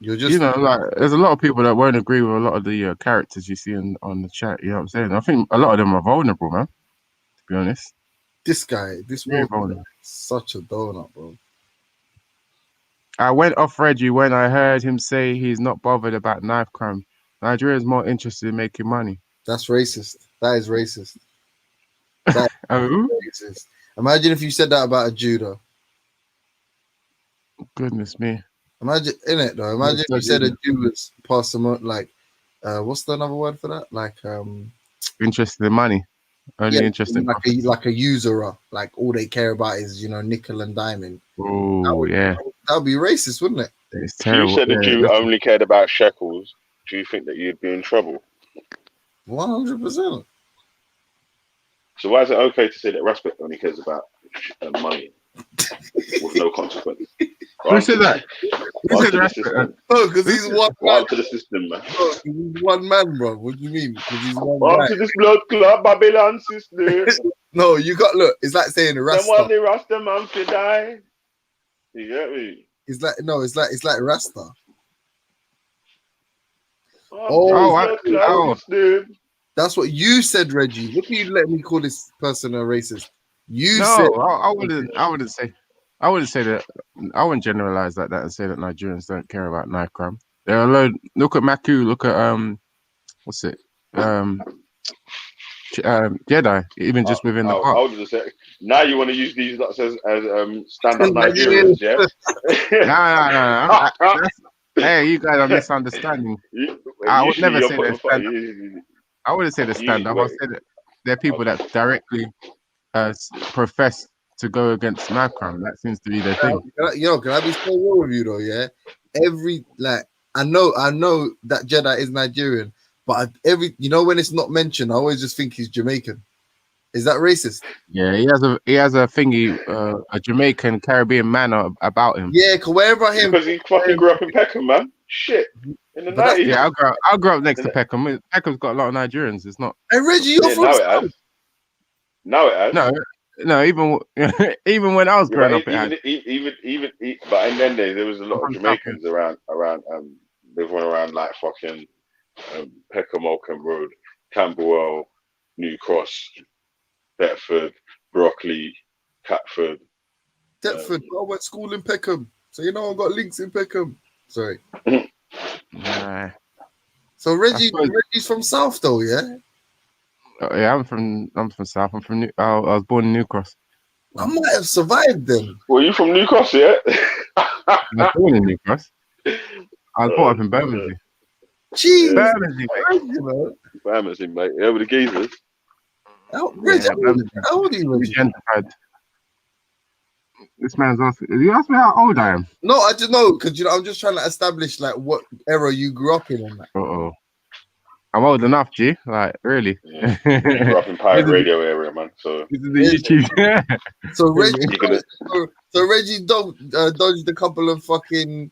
You're just, you know, like there's a lot of people that won't agree with a lot of the characters you see on the chat. You know what I'm saying? I think a lot of them are vulnerable, man. To be honest, this guy, this very one, vulnerable. such a donut, bro. I went off Reggie when I heard him say he's not bothered about knife crime. Nigeria's more interested in making money. That's racist. That is racist. That Oh, is racist. Imagine if you said that about a Jew, though. goodness me. Imagine in it though. Imagine if you said a Jew was past some like, what's the another word for that? Like, Interested in money. Only yeah, interested in like a usurer. Like all they care about is nickel and diamond. Oh, yeah. That would be racist, wouldn't it? It's If you terrible. said the Yeah, Jew that's- only cared about shekels, do you think that you'd be in trouble? 100%. So why is it okay to say that Respect only cares about money with no consequence? Who said that? Who Answer said the that? system. Oh, because he's one man. Answer the system, man. Bro, 'cause he's one man, bro. What do you mean? Because he's one guy. Answer this blood clot Babylon system. No, you got look. It's like saying Then while Rasta. the Rasta man to die. You get me? It's like no. It's like Rasta. Blood clot system. That's what you said, Reggie. Look at you let me call this person a racist. You No, said I wouldn't say that. I wouldn't generalize like that and say that Nigerians don't care about knife crime. There are a load. Look at Maku. Look at what's it? Jedi. Even just within the I park. was just say, now you want to use these lots as stand-up Nigerians, yeah? No. Hey, you guys are misunderstanding. I would never say they're stand-up. I wouldn't say they're stand-up. I'll say that they're people that directly profess to go against knife crime. That seems to be their thing. Can I be so real with you though? Yeah, I know that Jedi is Nigerian, but when it's not mentioned, I always just think he's Jamaican. Is that racist? Yeah, he has a thingy, a Jamaican Caribbean manner about him. Yeah, cause wherever him, because he fucking grew up in Peckham, man. Shit, in the But 90s. Yeah, I grew up next to Peckham. Peckham's got a lot of Nigerians. It's not. Hey Reggie, you're Yeah, from now it South. has. Now it has. No. Even when I was growing up, it had. Even but in them days there was a lot of Jamaicans around living around like fucking Peckham, Oakham Road, Camberwell, New Cross, Bedford, Brockley, Catford. Deptford. I went to school in Peckham, so I've got links in Peckham. Sorry. Nah. So Reggie's from South though, yeah. Yeah, I'm from South. I was born in New Cross. I might have survived then. Were you from New Cross, yeah? I was born in New Cross. I was brought up in Bermondsey. Jeez, Bermondsey, mate. Bermondsey, mate. Yeah, with the geezers. Reggie, how old are you, Reggie? Gentrified. This man's asking. You asked me how old I am. No, I just know because I'm just trying to establish like what era you grew up in and that. Uh-oh. I'm old enough, G. Like, really. Yeah. You grew up in pirate radio area, man. So This is the YouTube. So Reggie dodged a couple of fucking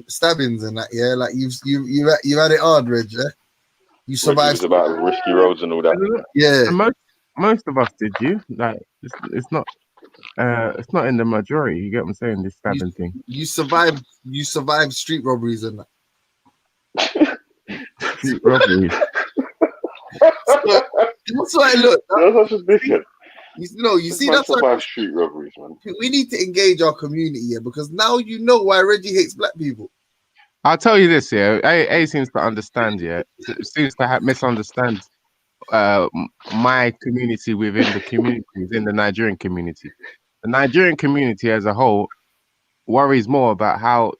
stabbings and that, yeah. Like you had it hard, Reg. Yeah? You survived. It was about risky roads and all that. Yeah. And most of us did, you like. It's not in the majority. You get what I'm saying? This stabbing thing. You survived street robberies and that. Street robbery. That's why look. That's such a dickhead. You see that's why street robberies, man. we need to engage our community here because now you know why Reggie hates black people. I'll tell you this, yeah. A seems to understand, yeah. Seems to misunderstand my community within the Nigerian community. The Nigerian community as a whole worries more about how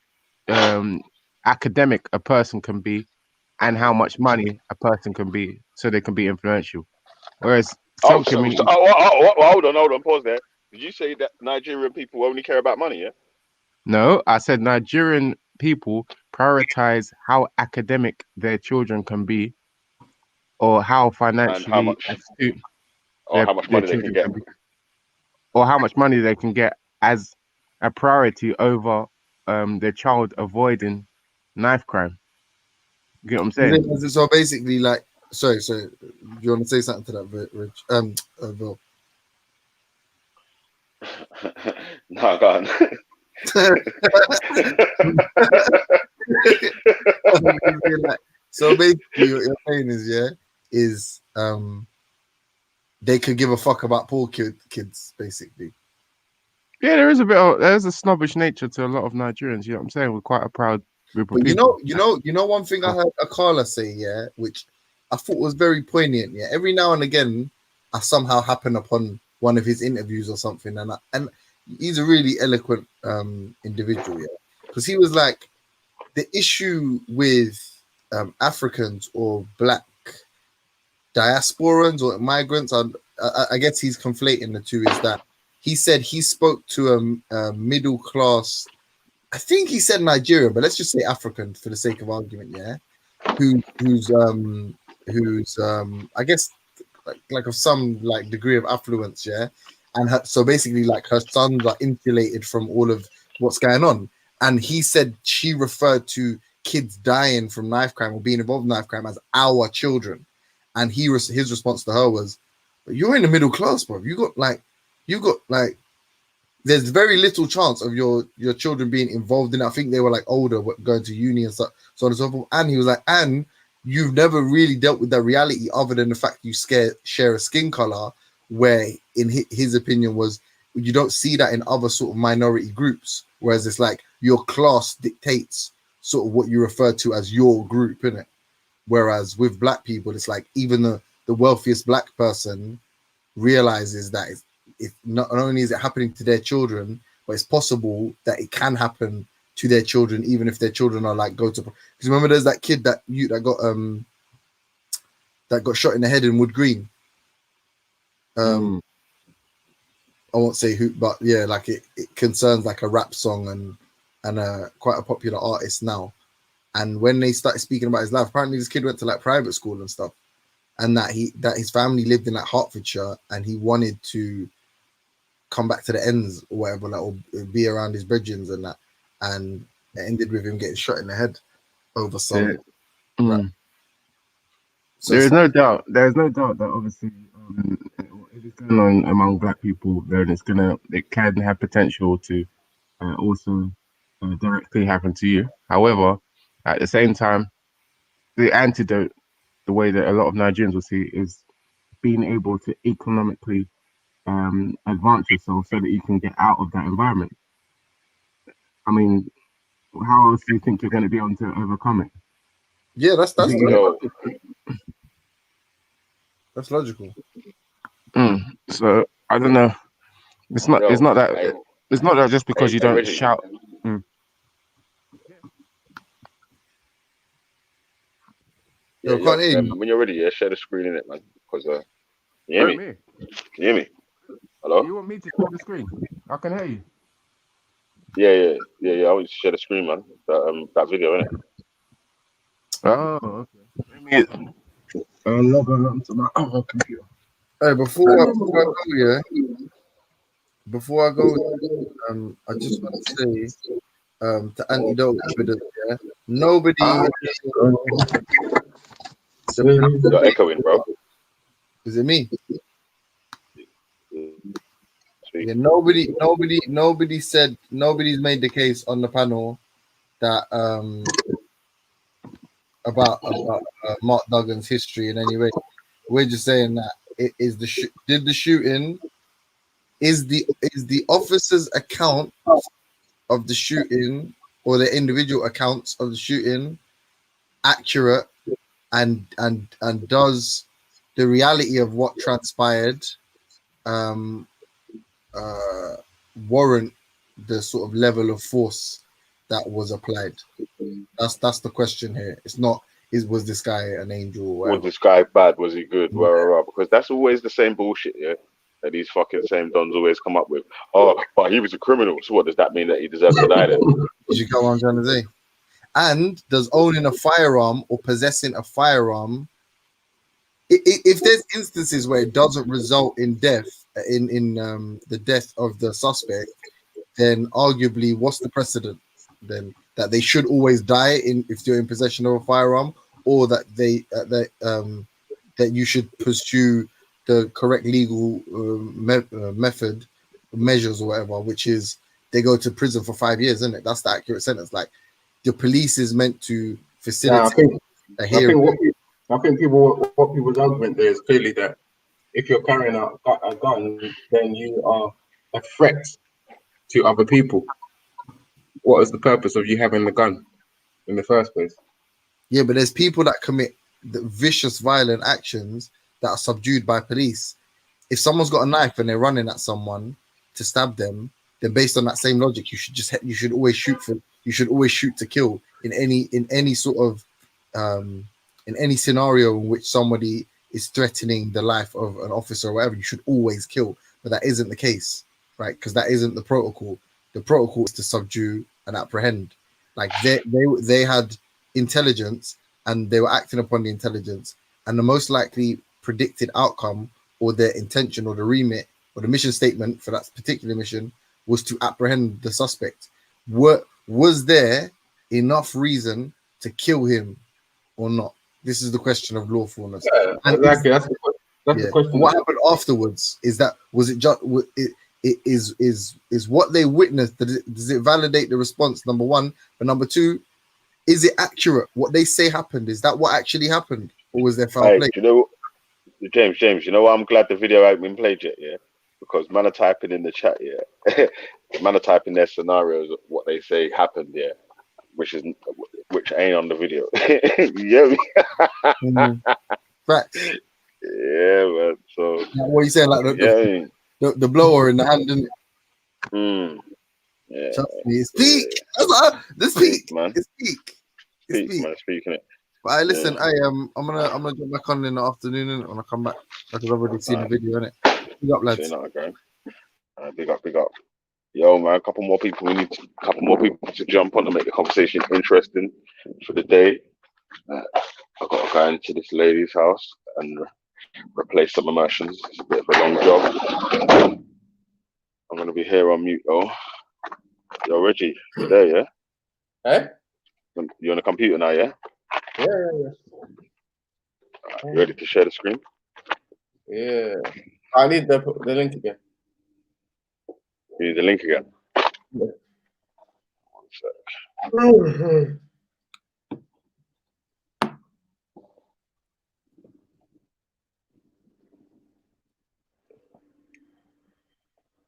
academic a person can be and how much money a person can be, so they can be influential. Whereas Oh, some communities, hold on, pause there. Did you say that Nigerian people only care about money? Yeah. no, I said Nigerian people prioritize how academic their children can be, or how And how financially much, astute or how much their money they can children get? can be, or how much money they can get as a priority over their child avoiding knife crime. You get what I'm saying? So basically, like, sorry, do you want to say something to that, Rich? Bill. No, go on. So basically, what you're saying is, they could give a fuck about poor kids, basically. Yeah, there's a snobbish nature to a lot of Nigerians. You know what I'm saying? We're quite a proud group of But people. one thing I heard Akala say, yeah, which I thought was very poignant. Yeah, every now and again, I somehow happen upon one of his interviews or something, and he's a really eloquent individual, yeah, because he was like, the issue with Africans or black diasporans or migrants, I guess he's conflating the two, is that he said he spoke to a middle class, I think he said Nigerian, but let's just say African for the sake of argument, yeah, who's I guess like of some like degree of affluence, yeah, and so basically like her sons are insulated from all of what's going on, and he said she referred to kids dying from knife crime or being involved in knife crime as our children, and his response to her was, "You're in the middle class, bro. You got like there's very little chance of your children being involved in it." I think they were like older, going to uni and so on and so forth. And he was like, and you've never really dealt with that reality other than the fact you share a skin color, where in his opinion was, you don't see that in other sort of minority groups, whereas it's like your class dictates sort of what you refer to as your group, innit? Whereas with black people, it's like even the wealthiest black person realizes that it's not only is it happening to their children, but it's possible that it can happen to their children, even if their children are like because remember there's that kid that got shot in the head in Wood Green. I won't say who, but yeah, like it concerns like a rap song and quite a popular artist now. And when they started speaking about his life, apparently this kid went to like private school and stuff, and that his family lived in like Hertfordshire, and he wanted to come back to the ends or whatever, like, or be around his brethren and that, and it ended with him getting shot in the head over some. Yeah. So There is no doubt. There is no doubt that obviously, if it's going on among black people, then it can have potential to also directly happen to you. However, at the same time, the antidote, the way that a lot of Nigerians will see, is being able to economically advance yourself so that you can get out of that environment. I mean, how else do you think you're going to be able to overcome it? Yeah, that's Yo, logical. So I don't know. It's not. It's not that. hey, It's not that just because you don't Reggie. shout. Yeah, Yo, can't hear you. when you're ready, yeah, share the screen in it, man. Because you hear me? Me. You hear me? Hello? You want me to share the screen? I can hear you. Yeah. I want you to share the screen, man. That video, innit? Oh, okay. Let me log on onto my other computer. Hey, before I go, I just want to say, to antidote evidence, yeah, nobody. You're echoing, bro. Is it me? Speak. Yeah, nobody said, nobody's made the case on the panel that about Mark Duggan's history in any way. We're just saying that it is did the shooting, is the officer's account of the shooting or the individual accounts of the shooting accurate, and does the reality of what transpired warrant the sort of level of force that was applied. That's the question here. It's not was this guy an angel or Was whatever. this guy bad? Was he good? Yeah. Because that's always the same bullshit, yeah. That these fucking same dons always come up with. Oh, but he was a criminal. So what does that mean that he deserves to die then? Did you get what I'm trying to say? And does owning a firearm or possessing a firearm, if there's instances where it doesn't result in death, in the death of the suspect, then arguably, what's the precedent then? That they should always die if they're in possession of a firearm, or that that you should pursue the correct legal measures or whatever, which is they go to prison for 5 years, isn't it? That's the accurate sentence. Like the police is meant to facilitate a hearing. I think what people's argument there is clearly that if you're carrying out a gun, then you are a threat to other people. What is the purpose of you having the gun in the first place? Yeah, but there's people that commit the vicious, violent actions that are subdued by police. If someone's got a knife and they're running at someone to stab them, then based on that same logic, you should always shoot to kill in any sort of in any scenario in which somebody is threatening the life of an officer or whatever. You should always kill, but that isn't the case, right? Because that isn't the protocol. The protocol is to subdue and apprehend. Like they had intelligence and they were acting upon the intelligence, and the most likely predicted outcome or their intention or the remit or the mission statement for that particular mission was to apprehend the suspect. Was there enough reason to kill him or not? This is the question of lawfulness. Exactly. That's the question. What happened afterwards? Was it just is what they witnessed? Does it validate the response? Number one, but number two, is it accurate? What they say happened, is that what actually happened, or was there foul play? You know, James, you know what? I'm glad the video hasn't been played yet, yeah, because man are typing in the chat, yeah, man are typing their scenarios of what they say happened, yeah, which ain't on the video. Yeah, Facts. Yeah, man. So what are you saying? Like the blower in the hand, didn't it? Yeah, it's peak. This peak, man. It's peak. It's peak, man. Speaking it. But listen, I'm gonna get back on in the afternoon when I come back because I've already seen the video, innit? Big up, lads. Big up. Yo, man, a couple more people to jump on to make the conversation interesting for the day. I've got to go into this lady's house and replace some immersions. It's a bit of a long job. I'm gonna be here on mute though. Yo, Reggie, you there, yeah? Hey? You on the computer now, yeah? Yeah. You ready to share the screen? Yeah. I need the link again. You need the link again? Yeah. 1 sec.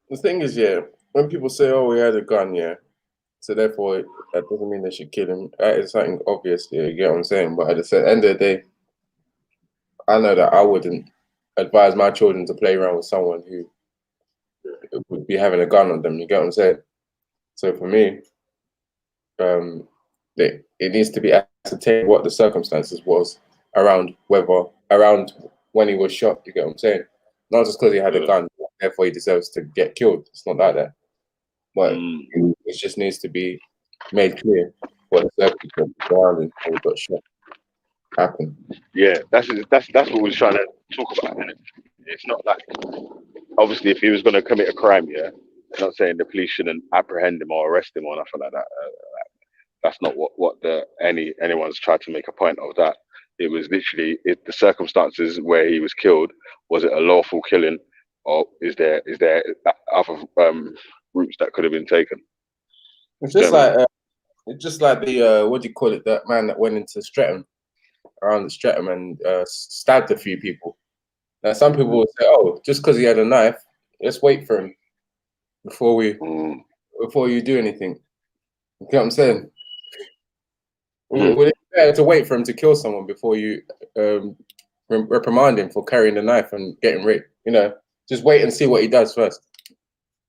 The thing is, yeah, when people say, "Oh, we had a gun," yeah, so therefore that doesn't mean they should kill him. That is something obvious, yeah, you get what I'm saying? But at the end of the day, I know that I wouldn't advise my children to play around with someone who would be having a gun on them. You get what I'm saying? So for me, it needs to be ascertained what the circumstances was around when he was shot. You get what I'm saying? Not just because he had a gun, therefore he deserves to get killed. It's not like that. But it just needs to be made clear what the circumstances surrounding how he got shot happened. Yeah, that's what we're trying to talk about. It's not like, obviously, if he was going to commit a crime, yeah, I'm not saying the police shouldn't apprehend him or arrest him or nothing like that. That's not what anyone's tried to make a point of that. It was literally the circumstances where he was killed. Was it a lawful killing, or is there other routes that could have been taken? It's just like the what do you call it? That man that went into around Streatham and stabbed a few people. Now some people would say, "Oh, just because he had a knife, let's wait for him before you do anything." You get what I'm saying? Would it be better to wait for him to kill someone before you reprimand him for carrying the knife and getting raped? You know, just wait and see what he does first.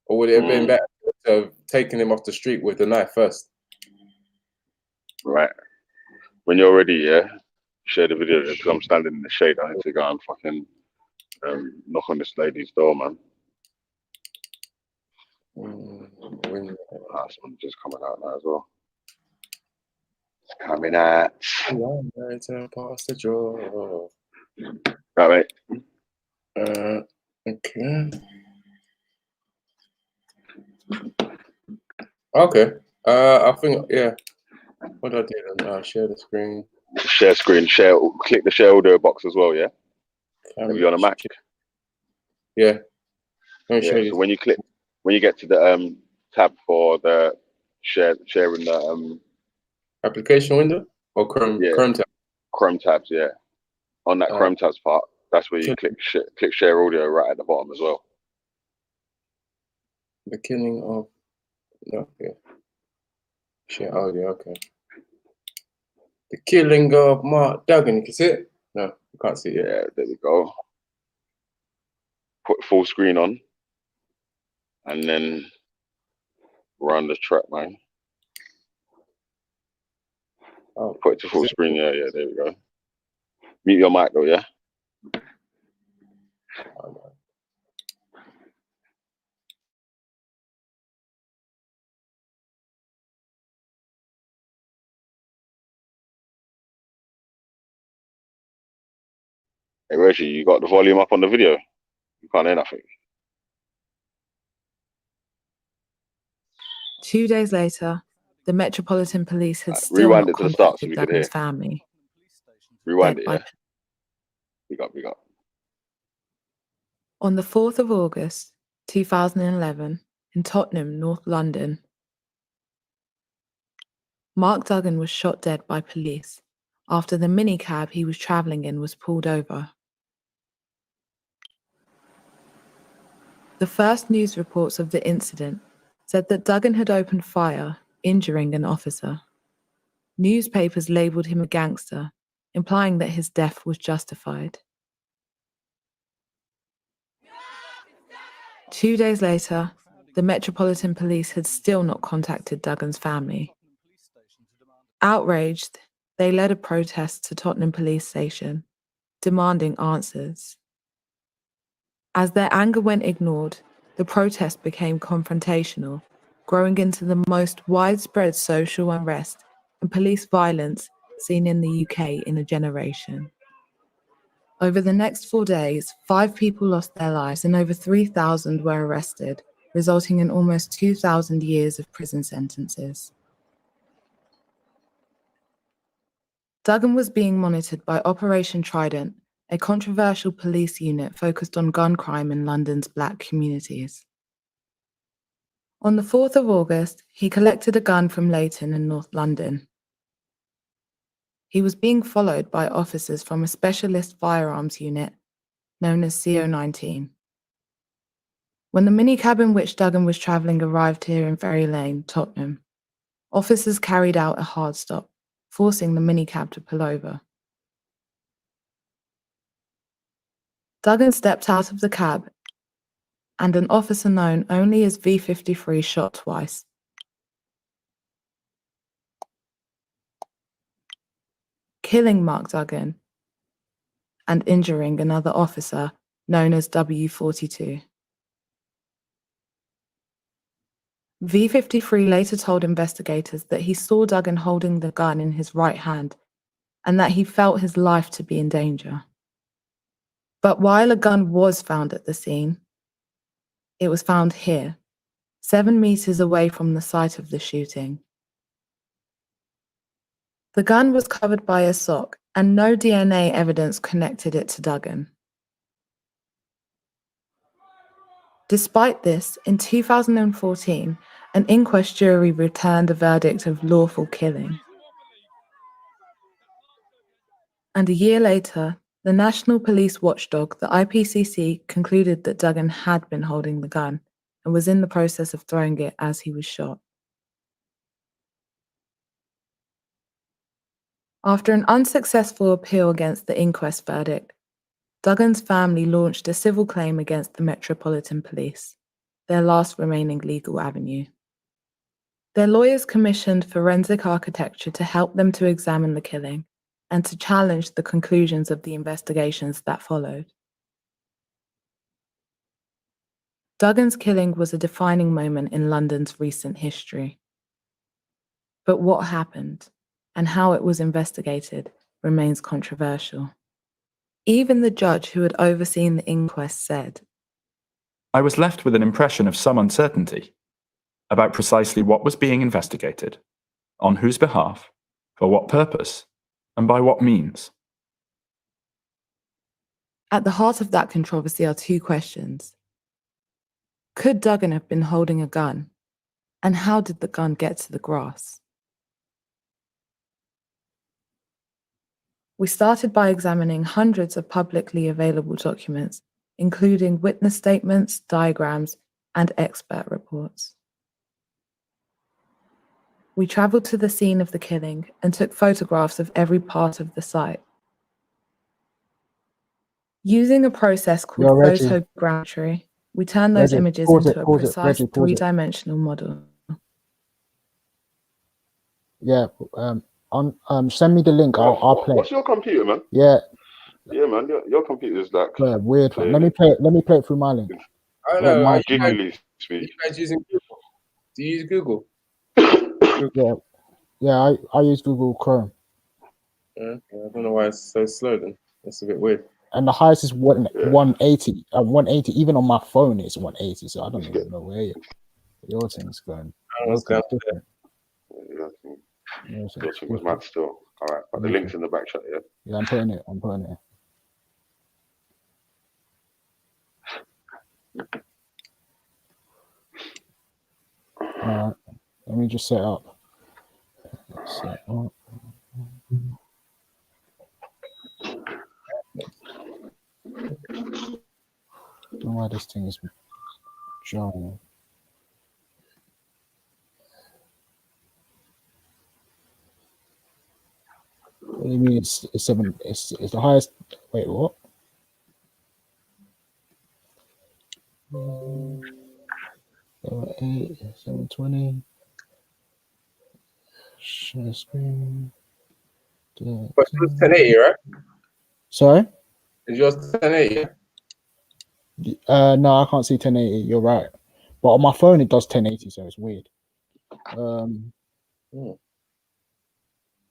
Or would it have been better have taken him off the street with the knife first. Right. When you're ready, yeah, share the video because I'm standing in the shade. I need to go and fucking knock on this lady's door, man. Someone just coming out now as well. It's coming out. Past the draw. Right, mate. Okay. Okay. I think, yeah. What do I do then? Share the screen. Share screen. Share. Click the share audio box as well. Yeah. Have you on a Mac? Yeah. Yeah. So when you get to the tab for the sharing the application window or Chrome. Yeah. Chrome tab. Chrome tabs. Yeah. On that Chrome tabs part, that's where you click share audio right at the bottom as well. The killing of share audio. Okay. The killing of Mark Duggan. You can see it? No, you can't see it. Yeah, there we go. Put full screen on, and then run the track, man. Oh, put it to full screen. Yeah, there we go. Mute your mic though, yeah. Hey Reggie, you got the volume up on the video? You can't hear nothing. 2 days later, the Metropolitan Police had still Rewind not it to the start so contacted we could Duggan's hear. family. Rewind it, yeah. We got. On the 4th of August, 2011, in Tottenham, North London, Mark Duggan was shot dead by police after the minicab he was travelling in was pulled over. The first news reports of the incident said that Duggan had opened fire, injuring an officer. Newspapers labelled him a gangster, implying that his death was justified. 2 days later, the Metropolitan Police had still not contacted Duggan's family. Outraged, they led a protest to Tottenham Police Station, demanding answers. As their anger went ignored, the protest became confrontational, growing into the most widespread social unrest and police violence seen in the UK in a generation. Over the next 4 days, 5 people lost their lives and over 3,000 were arrested, resulting in almost 2,000 years of prison sentences. Duggan was being monitored by Operation Trident, a controversial police unit focused on gun crime in London's black communities. On the 4th of August, he collected a gun from Leighton in North London. He was being followed by officers from a specialist firearms unit known as CO19. When the minicab in which Duggan was travelling arrived here in Ferry Lane, Tottenham, officers carried out a hard stop, forcing the minicab to pull over. Duggan stepped out of the cab, and an officer known only as V53 shot twice. Killing Mark Duggan and injuring another officer known as W42. V53 later told investigators that he saw Duggan holding the gun in his right hand and that he felt his life to be in danger. But while a gun was found at the scene, it was found here, 7 meters away from the site of the shooting. The gun was covered by a sock and no DNA evidence connected it to Duggan. Despite this, in 2014, an inquest jury returned a verdict of lawful killing. And a year later, the national police watchdog, the IPCC, concluded that Duggan had been holding the gun and was in the process of throwing it as he was shot. After an unsuccessful appeal against the inquest verdict, Duggan's family launched a civil claim against the Metropolitan Police. their last remaining legal avenue. Their lawyers commissioned forensic architecture to help them to examine the killing and to challenge the conclusions of the investigations that followed. Duggan's killing was a defining moment in London's recent history. But what happened and how it was investigated remains controversial. Even the judge who had overseen the inquest said, "I was left with an impression of some uncertainty about precisely what was being investigated, on whose behalf, for what purpose, and by what means." At the heart of that controversy are two questions. Could Duggan have been holding a gun? And how did the gun get to the grass? We started by examining hundreds of publicly available documents, including witness statements, diagrams, and expert reports. We traveled to the scene of the killing and took photographs of every part of the site. Using a process called photogrammetry, we turned those images into a precise three-dimensional model. Yeah, send me the link. I'll play. What's your computer, man? Yeah. Yeah, man. Your computer's like weird. Let me play it through my link. I don't know. Are giggly you speak. guys using Google? Do you use Google? Yeah. I use Google Chrome. I don't know why it's so slow then. That's a bit weird. And the highest is 180. 180. Even on my phone, it's 180. So I don't even know where your thing's going. Different. Your thing was mad still. All right, but the link's in the back chat, yeah? Yeah, I'm putting it. All right, let me just set up. I don't know why this thing is jarring. What do you mean it's 7? It's the highest. Wait, what? 8, 720. Share screen. But it's 1080, right? Sorry? Is yours 1080? No, I can't see 1080. You're right, but on my phone it does 1080, so it's weird.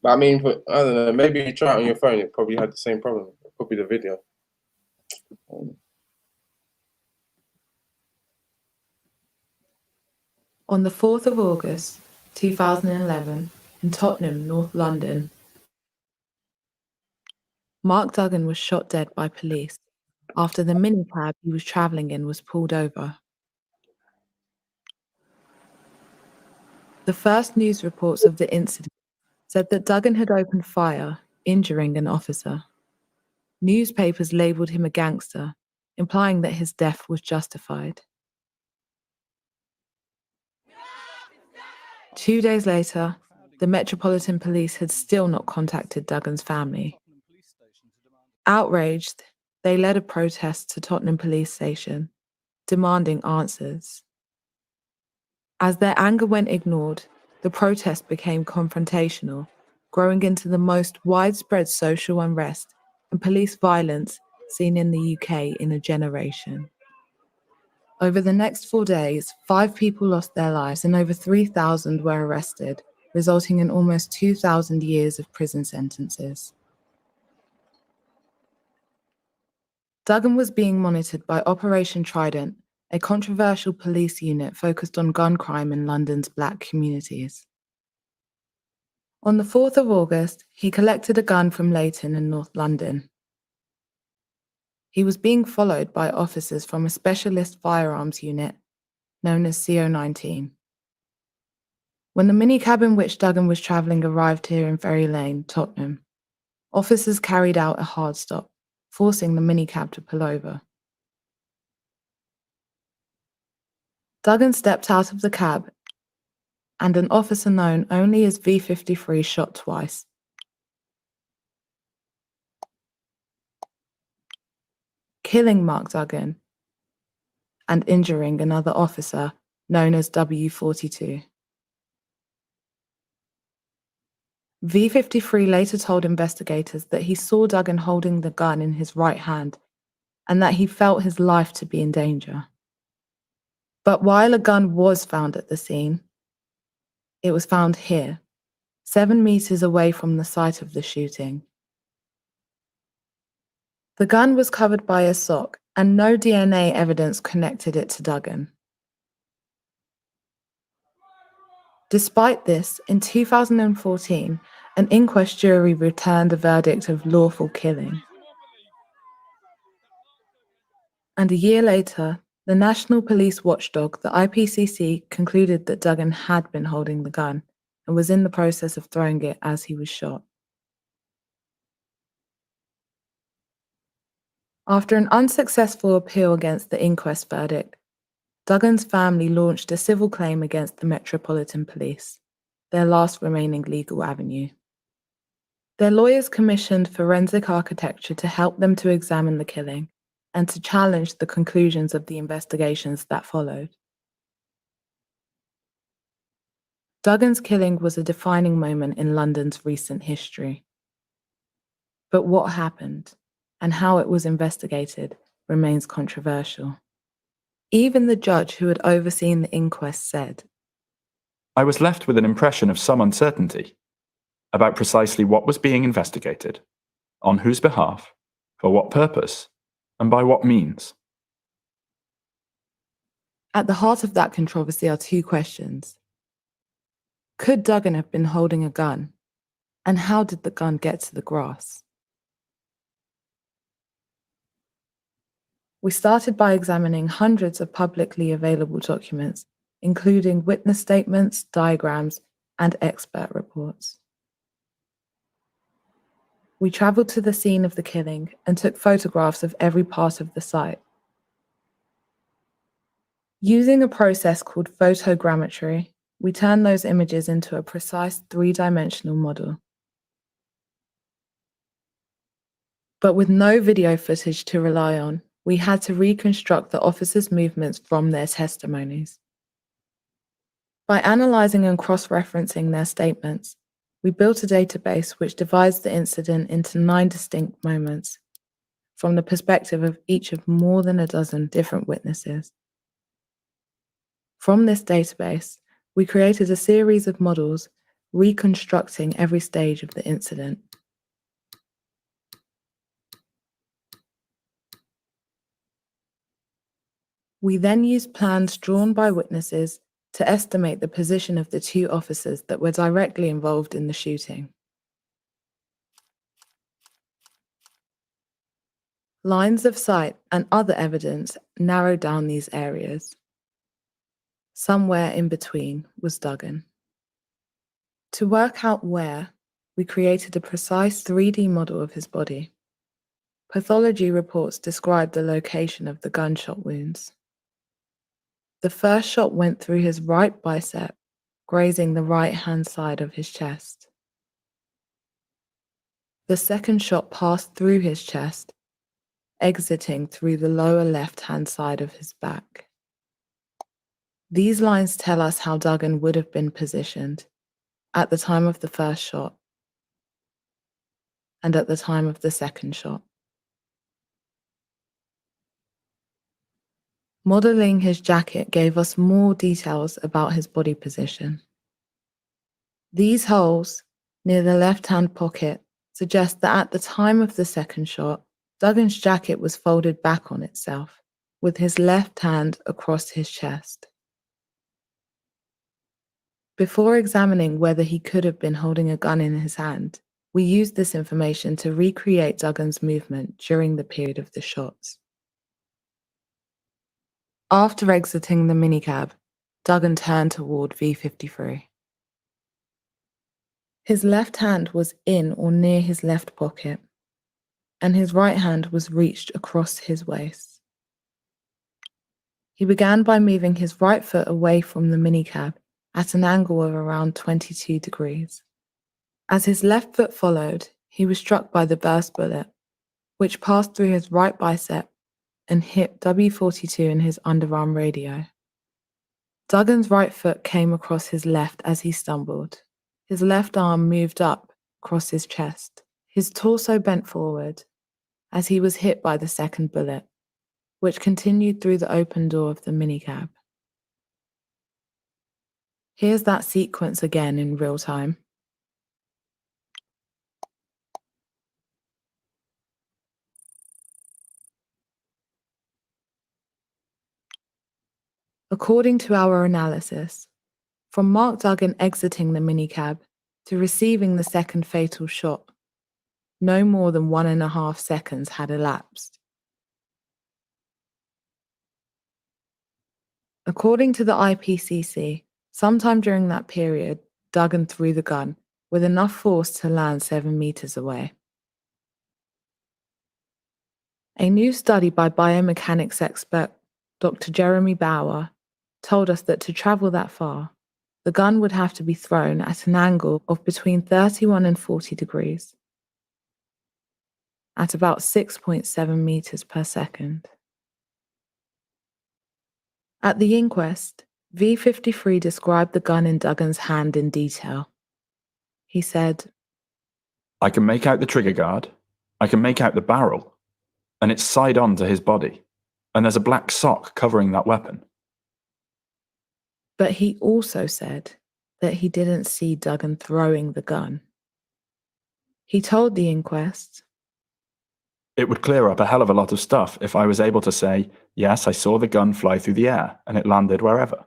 But I mean, I don't know. Maybe you try it on your phone. It probably had the same problem. It could be the video. On the 4th of August, 2011, in Tottenham, North London, Mark Duggan was shot dead by police after the minicab he was travelling in was pulled over. The first news reports of the incident said that Duggan had opened fire, injuring an officer. Newspapers labelled him a gangster, implying that his death was justified. 2 days later, the Metropolitan Police had still not contacted Duggan's family. Outraged, they led a protest to Tottenham Police Station, demanding answers. As their anger went ignored, the protest became confrontational, growing into the most widespread social unrest and police violence seen in the UK in a generation. Over the next 4 days, 5 people lost their lives and over 3,000 were arrested, resulting in almost 2,000 years of prison sentences. Duggan was being monitored by Operation Trident, a controversial police unit focused on gun crime in London's black communities. On the 4th of August, he collected a gun from Leighton in North London. He was being followed by officers from a specialist firearms unit known as CO19. When the minicab in which Duggan was travelling arrived here in Ferry Lane, Tottenham, officers carried out a hard stop, forcing the minicab to pull over. Duggan stepped out of the cab, and an officer known only as V53 shot twice. Killing Mark Duggan. and injuring another officer known as W42. V53 later told investigators that he saw Duggan holding the gun in his right hand and that he felt his life to be in danger. But while a gun was found at the scene, it was found here, 7 meters away from the site of the shooting. The gun was covered by a sock, and no DNA evidence connected it to Duggan. Despite this, in 2014, an inquest jury returned a verdict of lawful killing. And a year later, the national police watchdog, the IPCC, concluded that Duggan had been holding the gun and was in the process of throwing it as he was shot. After an unsuccessful appeal against the inquest verdict, Duggan's family launched a civil claim against the Metropolitan Police, their last remaining legal avenue. Their lawyers commissioned forensic architecture to help them to examine the killing and to challenge the conclusions of the investigations that followed. Duggan's killing was a defining moment in London's recent history. But what happened and how it was investigated remains controversial. Even the judge who had overseen the inquest said, I was left with an impression of some uncertainty about precisely what was being investigated, on whose behalf, for what purpose, and by what means. At the heart of that controversy are 2 questions. Could Duggan have been holding a gun? And how did the gun get to the grass? We started by examining hundreds of publicly available documents, including witness statements, diagrams, and expert reports. We traveled to the scene of the killing and took photographs of every part of the site. Using a process called photogrammetry, we turned those images into a precise 3-dimensional model. But with no video footage to rely on, we had to reconstruct the officers' movements from their testimonies. By analysing and cross-referencing their statements, we built a database which divides the incident into 9 distinct moments, from the perspective of each of more than a dozen different witnesses. From this database, we created a series of models reconstructing every stage of the incident. We then used plans drawn by witnesses to estimate the position of the 2 officers that were directly involved in the shooting. Lines of sight and other evidence narrowed down these areas. Somewhere in between was Duggan. To work out where, we created a precise 3D model of his body. Pathology reports described the location of the gunshot wounds. The first shot went through his right bicep, grazing the right-hand side of his chest. The second shot passed through his chest, exiting through the lower left-hand side of his back. These lines tell us how Duggan would have been positioned at the time of the first shot and at the time of the second shot. Modeling his jacket gave us more details about his body position. These holes near the left-hand pocket suggest that at the time of the second shot, Duggan's jacket was folded back on itself, with his left hand across his chest. Before examining whether he could have been holding a gun in his hand, we used this information to recreate Duggan's movement during the period of the shots. After exiting the minicab, Duggan turned toward V53. His left hand was in or near his left pocket, and his right hand was reached across his waist. He began by moving his right foot away from the minicab at an angle of around 22 degrees. As his left foot followed, he was struck by the burst bullet, which passed through his right bicep, and hit W42 in his underarm radio. Duggan's right foot came across his left as he stumbled. His left arm moved up across his chest. His torso bent forward as he was hit by the second bullet, which continued through the open door of the minicab. Here's that sequence again in real time. According to our analysis, from Mark Duggan exiting the minicab to receiving the second fatal shot, no more than 1.5 seconds had elapsed. According to the IPCC, sometime during that period, Duggan threw the gun with enough force to land 7 meters away. A new study by biomechanics expert Dr. Jeremy Bauer told us that to travel that far, the gun would have to be thrown at an angle of between 31 and 40 degrees, at about 6.7 meters per second. At the inquest, V53 described the gun in Duggan's hand in detail. He said, I can make out the trigger guard, I can make out the barrel, and it's side on to his body, and there's a black sock covering that weapon. but he also said that he didn't see Duggan throwing the gun. He told the inquest, It would clear up a hell of a lot of stuff if I was able to say, yes, I saw the gun fly through the air and it landed wherever,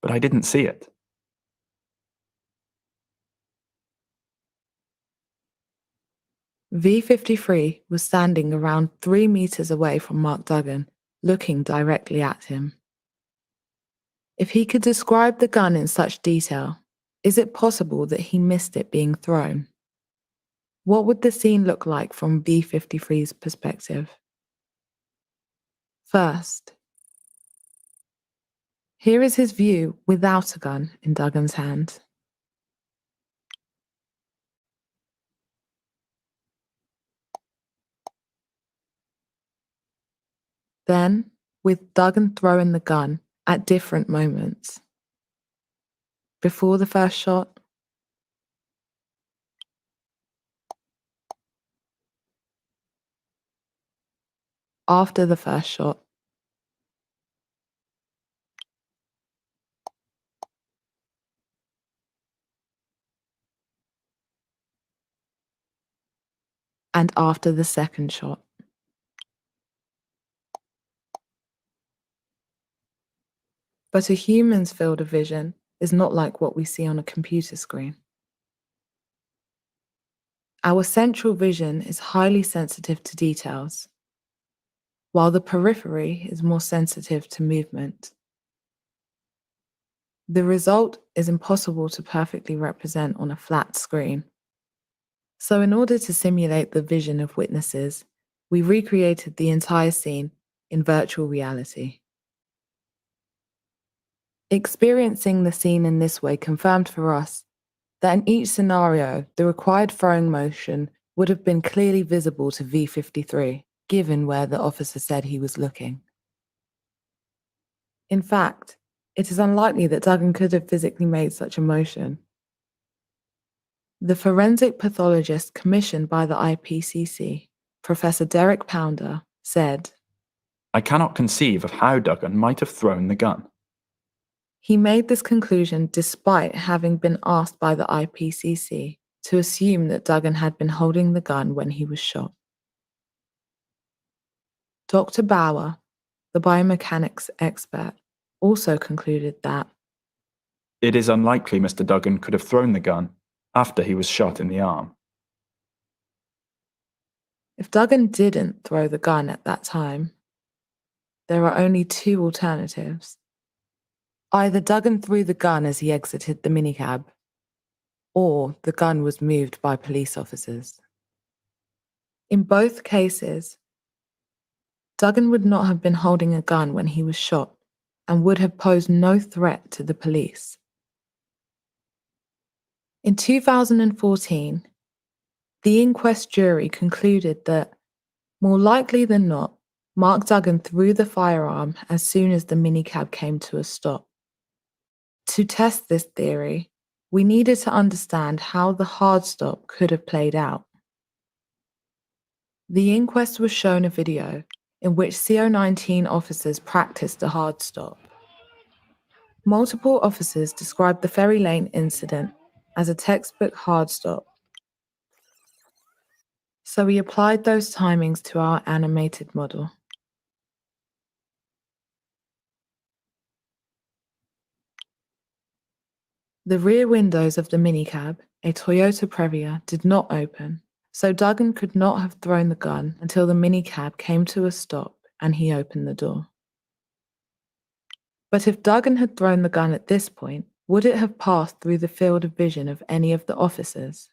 but I didn't see it. V53 was standing around 3 meters away from Mark Duggan, looking directly at him. If he could describe the gun in such detail, is it possible that he missed it being thrown? What would the scene look like from V53's perspective? First, here is his view without a gun in Duggan's hand. Then, with Duggan throwing the gun at different moments. Before the first shot, after the first shot, and after the second shot. But a human's field of vision is not like what we see on a computer screen. Our central vision is highly sensitive to details, while the periphery is more sensitive to movement. The result is impossible to perfectly represent on a flat screen. So in order to simulate the vision of witnesses, we recreated the entire scene in virtual reality. Experiencing the scene in this way confirmed for us that in each scenario, the required throwing motion would have been clearly visible to V53, given where the officer said he was looking. In fact, it is unlikely that Duggan could have physically made such a motion. The forensic pathologist commissioned by the IPCC, Professor Derek Pounder, said, I cannot conceive of how Duggan might have thrown the gun. He made this conclusion despite having been asked by the IPCC to assume that Duggan had been holding the gun when he was shot. Dr. Bauer, the biomechanics expert, also concluded that it is unlikely Mr. Duggan could have thrown the gun after he was shot in the arm. if Duggan didn't throw the gun at that time, there are only two alternatives. Either Duggan threw the gun as he exited the minicab, or the gun was moved by police officers. In both cases, Duggan would not have been holding a gun when he was shot and would have posed no threat to the police. In 2014, the inquest jury concluded that, more likely than not, Mark Duggan threw the firearm as soon as the minicab came to a stop. To test this theory, we needed to understand how the hard stop could have played out. The inquest was shown a video in which CO19 officers practiced a hard stop. Multiple officers described the Ferry Lane incident as a textbook hard stop. So we applied those timings to our animated model. The rear windows of the minicab, a Toyota Previa, did not open, so Duggan could not have thrown the gun until the minicab came to a stop and he opened the door. But if Duggan had thrown the gun at this point, would it have passed through the field of vision of any of the officers?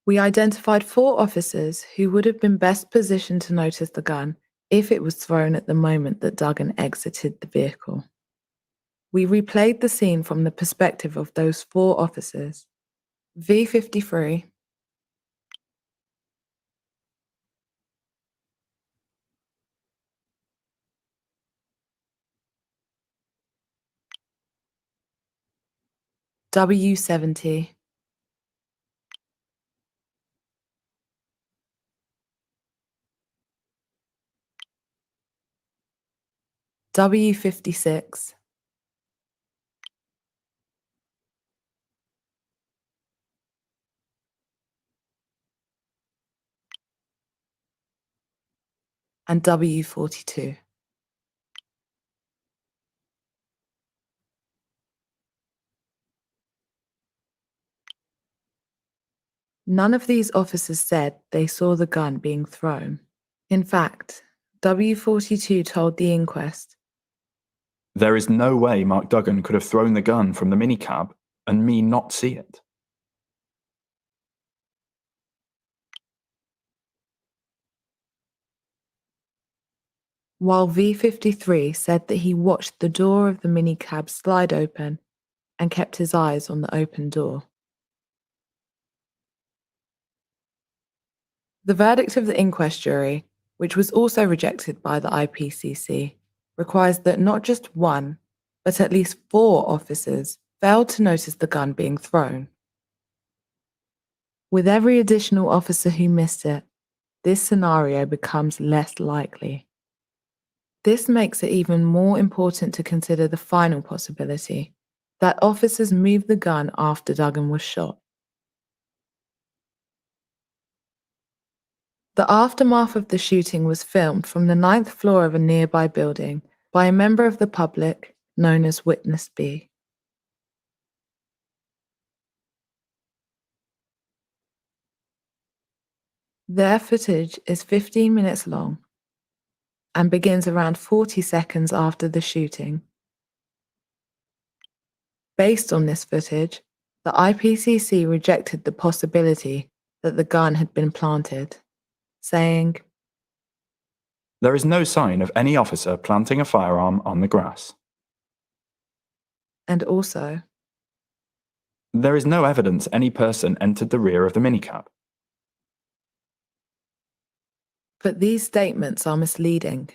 We identified 4 officers who would have been best positioned to notice the gun if it was thrown at the moment that Duggan exited the vehicle. We replayed the scene from the perspective of those 4 officers. V53, W70, W56, and W42. None of these officers said they saw the gun being thrown. In fact, W42 told the inquest, There is no way Mark Duggan could have thrown the gun from the minicab and me not see it. while V53 said that he watched the door of the minicab slide open and kept his eyes on the open door. The verdict of the inquest jury, which was also rejected by the IPCC, requires that not just 1, but at least 4 officers failed to notice the gun being thrown. With every additional officer who missed it, this scenario becomes less likely. This makes it even more important to consider the final possibility, that officers moved the gun after Duggan was shot. The aftermath of the shooting was filmed from the 9th floor of a nearby building by a member of the public known as Witness B. Their footage is 15 minutes long and begins around 40 seconds after the shooting. Based on this footage, the IPCC rejected the possibility that the gun had been planted, saying, There is no sign of any officer planting a firearm on the grass. and also, There is no evidence any person entered the rear of the minicab. but these statements are misleading.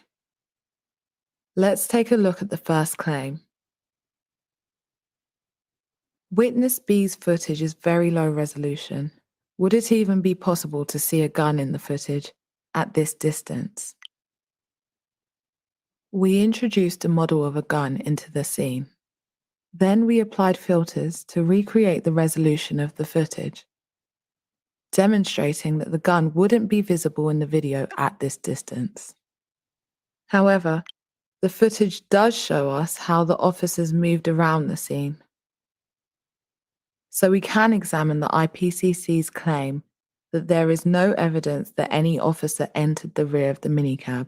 Let's take a look at the first claim. Witness B's footage is very low resolution. Would it even be possible to see a gun in the footage at this distance? We introduced a model of a gun into the scene. Then we applied filters to recreate the resolution of the footage, demonstrating that the gun wouldn't be visible in the video at this distance. However, the footage does show us how the officers moved around the scene. So we can examine the IPCC's claim that there is no evidence that any officer entered the rear of the minicab.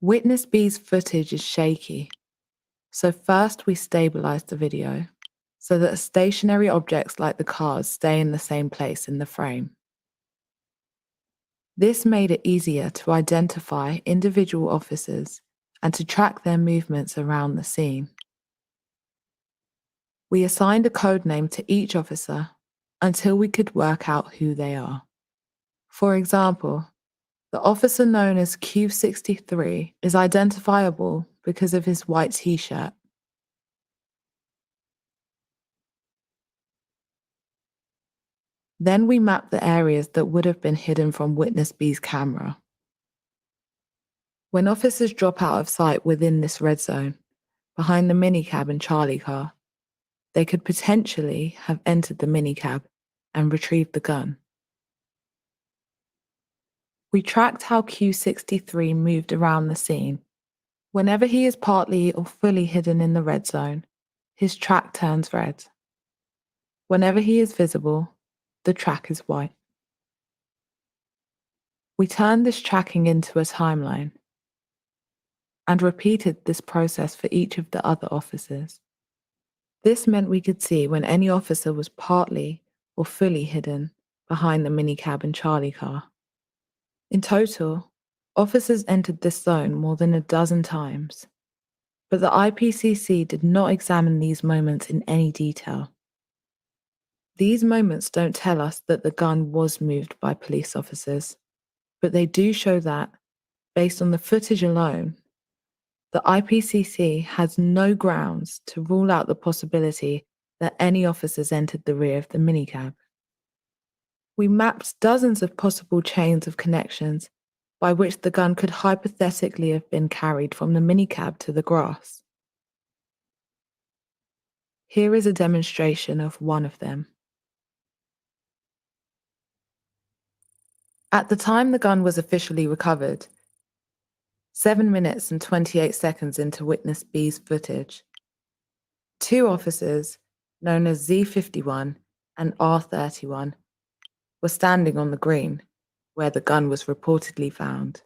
Witness B's footage is shaky, so first we stabilize the video so that stationary objects like the cars stay in the same place in the frame. This made it easier to identify individual officers and to track their movements around the scene. We assigned a code name to each officer until we could work out who they are. For example, the officer known as Q63 is identifiable because of his white t-shirt. Then we map the areas that would have been hidden from Witness B's camera. When officers drop out of sight within this red zone, behind the minicab and Charlie car, they could potentially have entered the minicab and retrieved the gun. We tracked how Q63 moved around the scene. Whenever he is partly or fully hidden in the red zone, his track turns red. Whenever he is visible, the track is white. We turned this tracking into a timeline and repeated this process for each of the other officers. This meant we could see when any officer was partly or fully hidden behind the minicab and Charlie car. In total, officers entered this zone more than a dozen times, but the IPCC did not examine these moments in any detail. These moments don't tell us that the gun was moved by police officers, but they do show that, based on the footage alone, the IPCC has no grounds to rule out the possibility that any officers entered the rear of the minicab. We mapped dozens of possible chains of connections by which the gun could hypothetically have been carried from the minicab to the grass. Here is a demonstration of one of them. At the time the gun was officially recovered, 7 minutes and 28 seconds into Witness B's footage, two officers, known as Z51 and R31, were standing on the green, where the gun was reportedly found.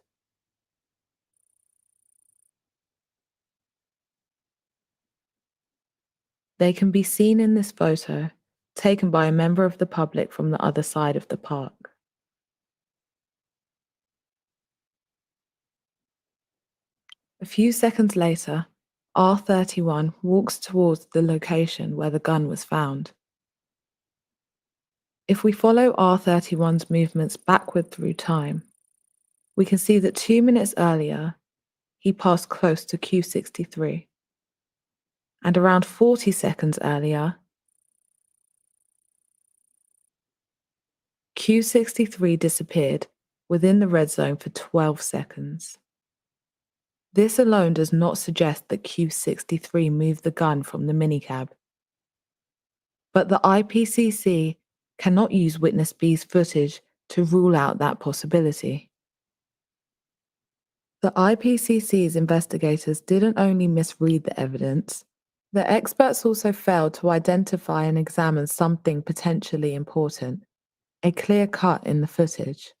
They can be seen in this photo, taken by a member of the public from the other side of the park. A few seconds later, R31 walks towards the location where the gun was found. If we follow R31's movements backward through time, we can see that 2 minutes earlier, he passed close to Q63. And around 40 seconds earlier, Q63 disappeared within the red zone for 12 seconds. This alone does not suggest that Q63 moved the gun from the minicab. But the IPCC cannot use Witness B's footage to rule out that possibility. The IPCC's investigators didn't only misread the evidence, the experts also failed to identify and examine something potentially important, a clear cut in the footage.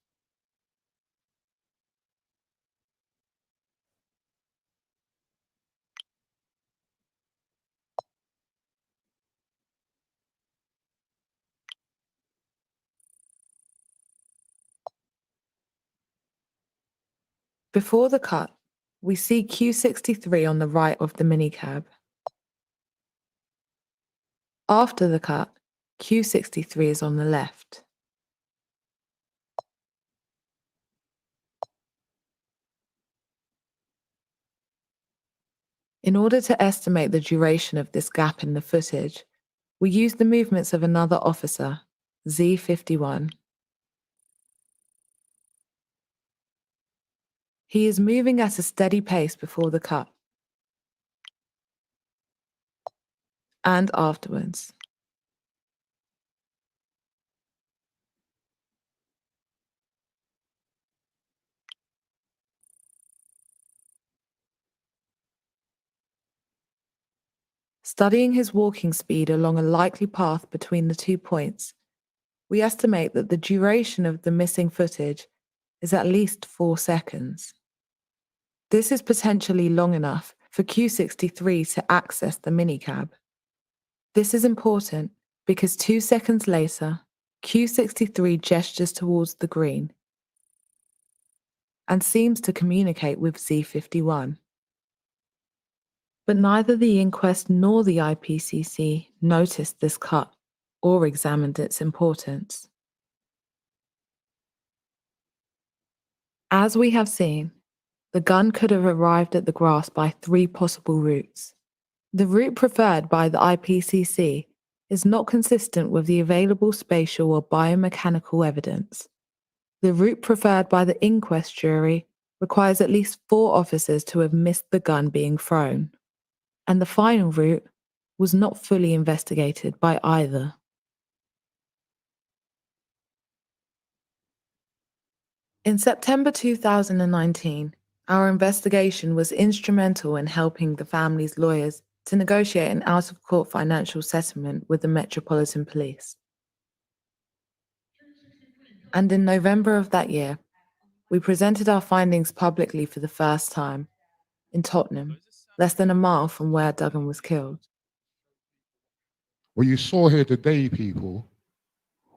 Before the cut, we see Q63 on the right of the minicab. After the cut, Q63 is on the left. In order to estimate the duration of this gap in the footage, we use the movements of another officer, Z51. He is moving at a steady pace before the cut and afterwards. Studying his walking speed along a likely path between the 2 points, we estimate that the duration of the missing footage is at least 4 seconds. This is potentially long enough for Q63 to access the minicab. This is important because 2 seconds later, Q63 gestures towards the green and seems to communicate with Z51. But neither the inquest nor the IPCC noticed this cut or examined its importance. As we have seen, the gun could have arrived at the grass by 3 possible routes. The route preferred by the IPCC is not consistent with the available spatial or biomechanical evidence. The route preferred by the inquest jury requires at least 4 officers to have missed the gun being thrown. And the final route was not fully investigated by either. In September 2019, our investigation was instrumental in helping the family's lawyers to negotiate an out-of-court financial settlement with the Metropolitan Police. And in November of that year, we presented our findings publicly for the first time in Tottenham, less than a mile from where Duggan was killed. What you saw here today, people,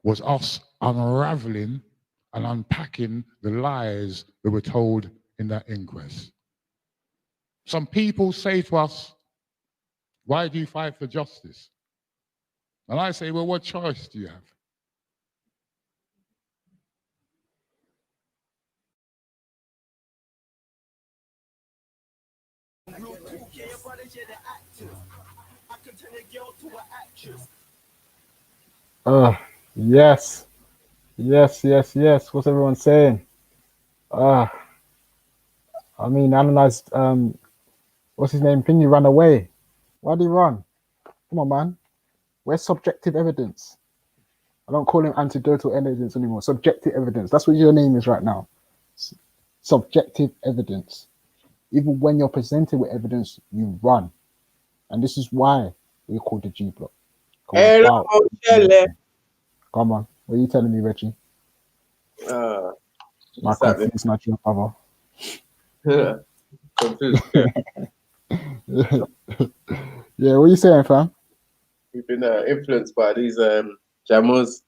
was us unraveling and unpacking the lies that were told in that inquest. Some people say to us, why do you fight for justice? And I say, well, what choice do you have? Yes. Yes. What's everyone saying? I mean, analyzed, what's his name? Thingy ran away. Why did he run? Come on, man. Where's subjective evidence? I don't call him anecdotal evidence anymore. Subjective evidence. That's what your name is right now. Subjective evidence. Even when you're presented with evidence, you run. And this is why we're called the G Block. Hello, Shelley. Come on. What are you telling me, Reggie? My confused Nigerian brother. Yeah. Confused. Yeah, what are you saying, fam? We've been influenced by these jammers.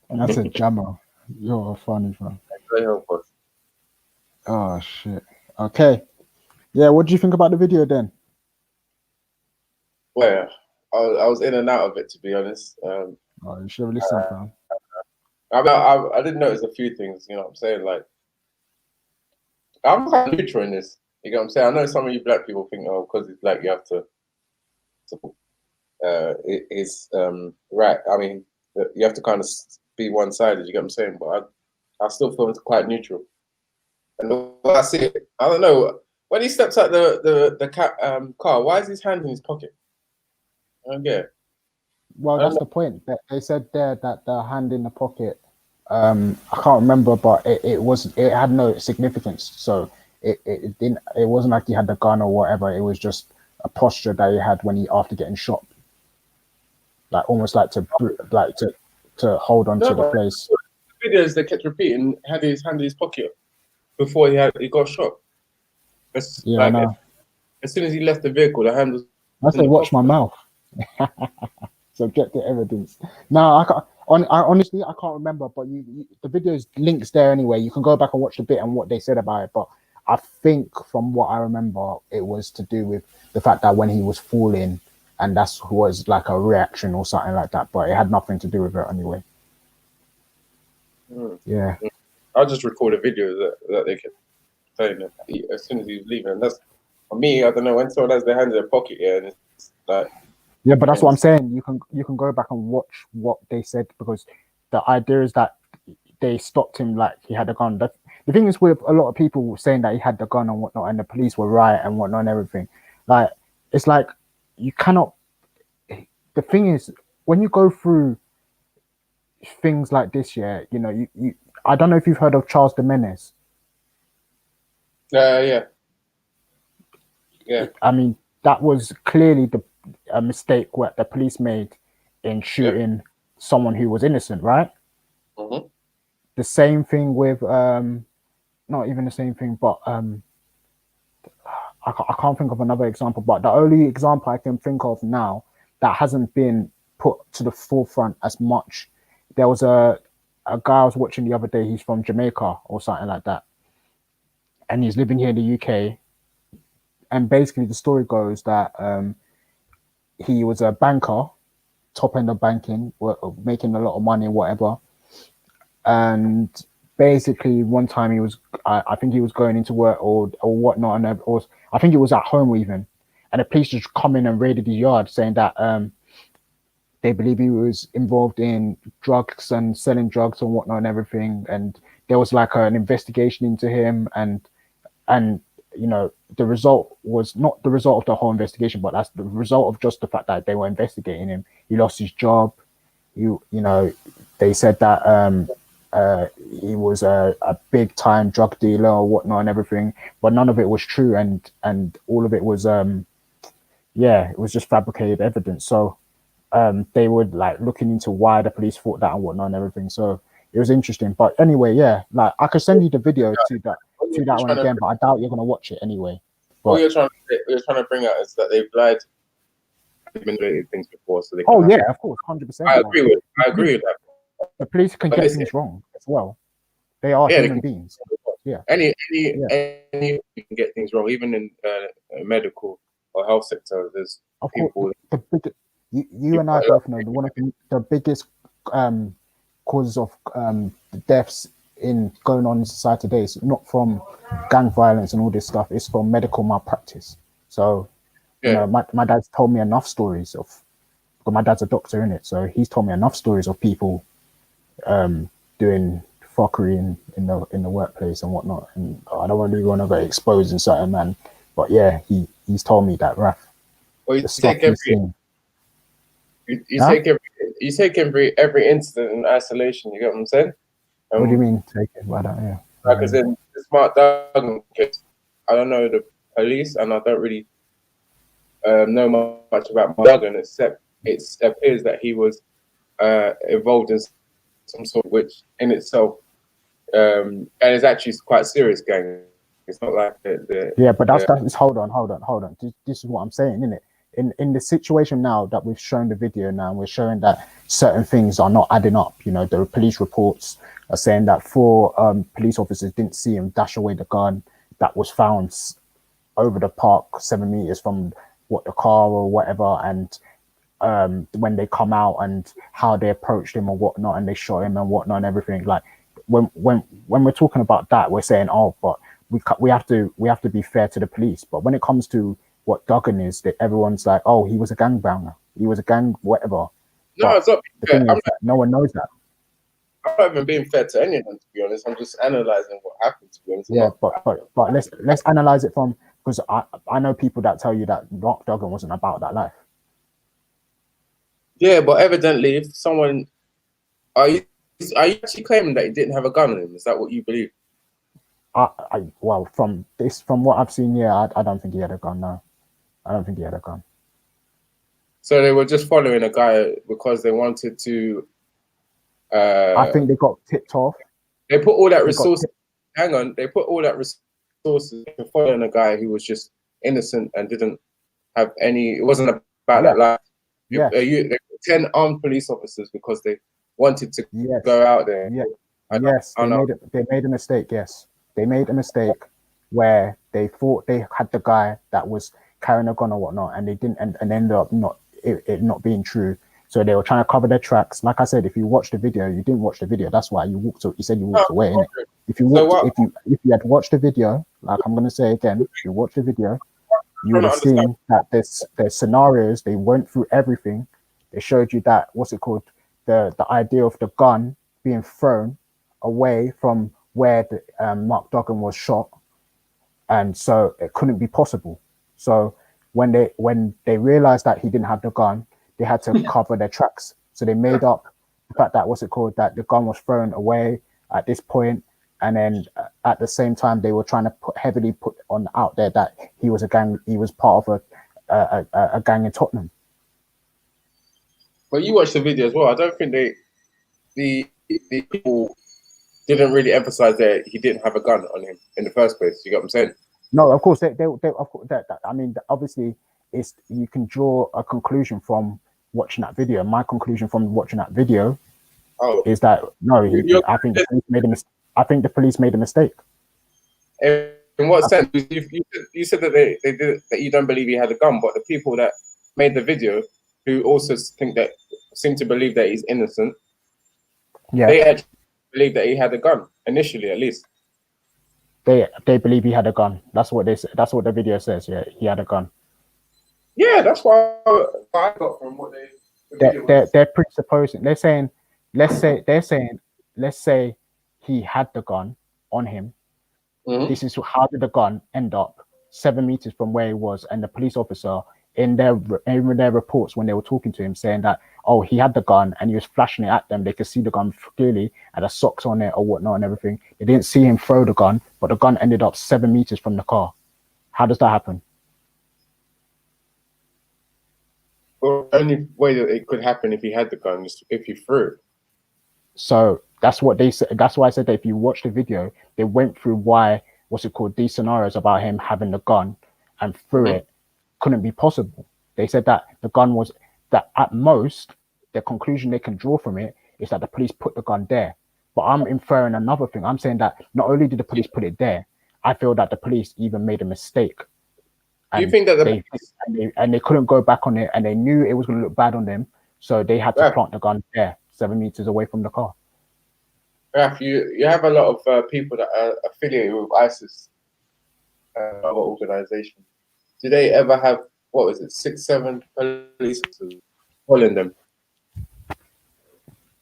And I said, Jammer, you're funny, fam. They help us. Oh, shit. Okay. Yeah, what do you think about the video then? Well, I was in and out of it, to be honest. Oh, you should have listened, fam. I did notice a few things, you know what I'm saying? Like, I'm kind of neutral in this. You know what I'm saying? I know some of you black people think, oh, because it's black, you have to it's right. I mean, you have to kind of be one-sided, you get what I'm saying? But I still feel it's quite neutral. And when I see it, I don't know. When he steps out the car, why is his hand in his pocket? I don't get it. Well, that's the point. They said there that the hand in the pocket, I can't remember, but it had no significance. So it wasn't like he had the gun or whatever. It was just a posture that he had when after getting shot, like almost like to hold on to the place. The videos they kept repeating had his hand in his pocket before he got shot. Yeah, I know. As soon as he left the vehicle, the hand was. I say, watch my mouth. Subjective evidence. No, I can't. Honestly, I can't remember. But the video's links there anyway. You can go back and watch the bit and what they said about it. But I think from what I remember, it was to do with the fact that when he was falling, and that was like a reaction or something like that. But it had nothing to do with it anyway. Yeah. I'll just record a video that they kept saying that as soon as he was leaving. And that's for me. I don't know, when someone has their hand in their pocket, yeah, and it's like. Yeah, but that's what I'm saying. You can go back and watch what they said, because the idea is that they stopped him like he had a gun. The thing is with a lot of people saying that he had the gun and whatnot, and the police were right and whatnot and everything. Like, it's like you cannot. The thing is, when you go through things like this, yeah, you know, you I don't know if you've heard of Charles de Menace. Yeah. I mean, that was clearly a mistake what the police made in shooting someone who was innocent, right? Mm-hmm. The same thing with not even the same thing, but I can't think of another example. But the only example I can think of now that hasn't been put to the forefront as much, there was a guy I was watching the other day. He's from Jamaica or something like that, and he's living here in the UK. And basically, the story goes that he was a banker, top end of banking, making a lot of money, whatever. And basically one time he was, I think he was going into work or whatnot, and or I think it was at home even, and the police just come in and raided his yard, saying that they believe he was involved in drugs and selling drugs and whatnot and everything, and there was like an investigation into him, and you know, the result was not the result of the whole investigation, but that's the result of just the fact that they were investigating him. He lost his job. You know, they said that he was a big time drug dealer or whatnot and everything, but none of it was true, and all of it was yeah, it was just fabricated evidence. So they were like looking into why the police thought that and whatnot and everything. So it was interesting. But anyway, yeah, like I could send you the video to that one again, but I doubt you're gonna watch it anyway. But What you're trying to bring out is that they've lied, manipulated things before, so they. Oh yeah, of course, 100%. I agree with that. The police can get things wrong as well. They are human beings. Yeah. Any you can get things wrong, even in medical or health sector. There's of people. Course, you and I both know that one of the biggest causes of deaths in going on in society today is not from gang violence and all this stuff. It's from medical malpractice. So, you know, my dad's told me enough stories of. But my dad's a doctor in it, so he's told me enough stories of people doing fuckery in the workplace and whatnot. And I don't want to go on about exposing certain man, but yeah, he's told me that, Raf. Well, you take every incident in isolation. You get what I'm saying? What do you mean take it? Why don't you? Like as in the Smart Duggan case, I don't know the police, and I don't really know much about Duggan, except it appears that he was involved in some sort, which in itself, and it's actually quite serious gang. It's not like yeah, but that's hold on. This is what I'm saying, isn't it? In the situation now that we've shown the video now, we're showing that certain things are not adding up. You know, the police reports are saying that 4 police officers didn't see him dash away the gun that was found over the park 7 meters from the car or whatever, and when they come out and how they approached him or whatnot, and they shot him and whatnot and everything. Like when we're talking about that, we're saying, oh, but we have to be fair to the police. But when it comes to what Duggan is, that everyone's like, oh, he was a gangbanger, he was a gang whatever. No, but it's not. The thing is that no one knows that. I'm not even being fair to anyone, to be honest. I'm just analyzing what happened, to be honest. Yeah, but let's analyze it from, because I know people that tell you that Mark Duggan wasn't about that life. Yeah, but evidently, if someone, are you actually claiming that he didn't have a gun on him? Is that what you believe? Well, from what I've seen, yeah, I don't think he had a gun. No, I don't think he had a gun. So they were just following a guy because they wanted to. I think they got tipped off. They put all that resources. Hang on, they put all that resources to following a guy who was just innocent and didn't have any. It wasn't about that life. Yeah. They put 10 armed police officers because they wanted to go out there. Yeah. Yes, they made a mistake. Yes, they made a mistake where they thought they had the guy that was carrying a gun or whatnot, and they didn't, and ended up it not being true. So they were trying to cover their tracks. Like I said, if you watch the video, you didn't watch the video. That's why you walked. You said you walked away. Innit? If you had watched the video, like I'm gonna say again, if you watched the video, you would have seen that there's scenarios. They went through everything. They showed you that the idea of the gun being thrown away from where Mark Duggan was shot, and so it couldn't be possible. So when they realized that he didn't have the gun, they had to cover their tracks. So they made up the fact that that the gun was thrown away at this point, and then at the same time they were trying to put out there that he was part of a gang in Tottenham. But you watched the video as well. I don't think the people didn't really emphasize that he didn't have a gun on him in the first place. You get what I'm saying? No, of course they of course I mean, obviously you can draw a conclusion from watching that video. My conclusion from watching that video is that no, I think the police made a mistake. In what sense? You said that they did, that you don't believe he had a gun, but the people that made the video, who also seem to believe that he's innocent, they actually believe that he had a gun, initially, at least. They believe he had a gun. That's what they say. That's what the video says. Yeah, he had a gun. Yeah, that's what I got from what They're presupposing. They're saying, let's say he had the gun on him. Mhm. This is how did the gun end up 7 meters from where he was, and the police officer in their reports when they were talking to him saying that, oh, he had the gun and he was flashing it at them. They could see the gun clearly and the socks on it or whatnot and everything. They didn't see him throw the gun, but the gun ended up 7 meters from the car. How does that happen? Well, the only way that it could happen if he had the gun is if he threw it. So that's what they said. That's why I said that if you watch the video, they went through these scenarios about him having the gun and threw it couldn't be possible. They said that the gun was that at most the conclusion they can draw from it is that the police put the gun there. But I'm inferring another thing. I'm saying that not only did the police put it there, I feel that the police even made a mistake. Do you think that they couldn't go back on it, and they knew it was going to look bad on them, so they had to plant the gun there, 7 meters away from the car. Raf, you have a lot of people that are affiliated with ISIS, other organizations. Do they ever have, 6, 7 police officers following them?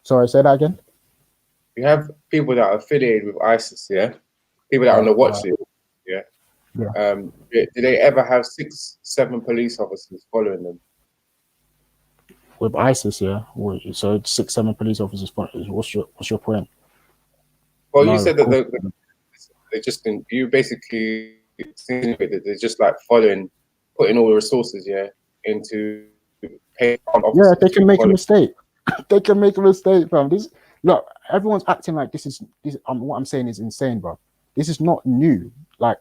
Sorry, say that again. You have people that are affiliated with ISIS, yeah? People that are on the watch list, yeah? Yeah. Do they ever have 6, 7 police officers following them? With ISIS, yeah. So 6, 7 police officers. What's your point? Well, you said that they just didn't. You basically insinuated they're just like putting all the resources, into paying officers. Yeah, they can make a mistake. They can make a mistake, fam. Look, everyone's acting like this. What I'm saying is insane, bro. This is not new. Like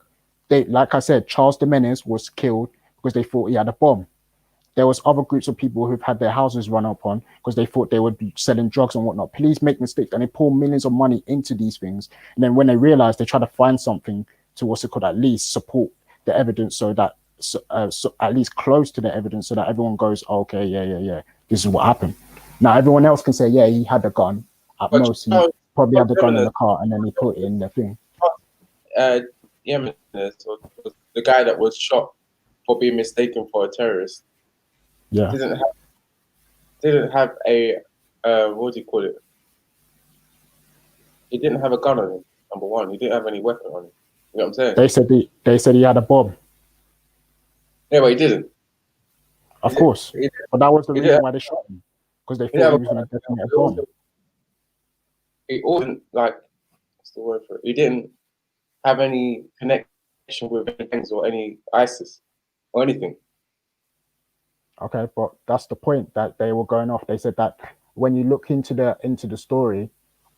I said, Charles de Menace was killed because they thought he had a bomb. There was other groups of people who've had their houses run up on because they thought they would be selling drugs and whatnot. Police make mistakes and they pour millions of money into these things. And then when they realize, they try to find something to at least support the evidence so that at least close to the evidence so that everyone goes, oh, okay, yeah. This is what happened. Now everyone else can say, yeah, he had a gun. At most, he probably had the gun in the car and then he put it in the thing. The guy that was shot for being mistaken for a terrorist. Yeah. Didn't have a what do you call it? He didn't have a gun on him. Number one, he didn't have any weapon on him. You know what I'm saying? They said he had a bomb. Yeah, but he didn't. Of course, but that was the reason why they shot him, because they thought he was going to detonate a bomb. He wasn't what's the word for it? He didn't have any connection with any gangs or any ISIS or anything. Okay, but that's the point that they were going off. They said that when you look into the story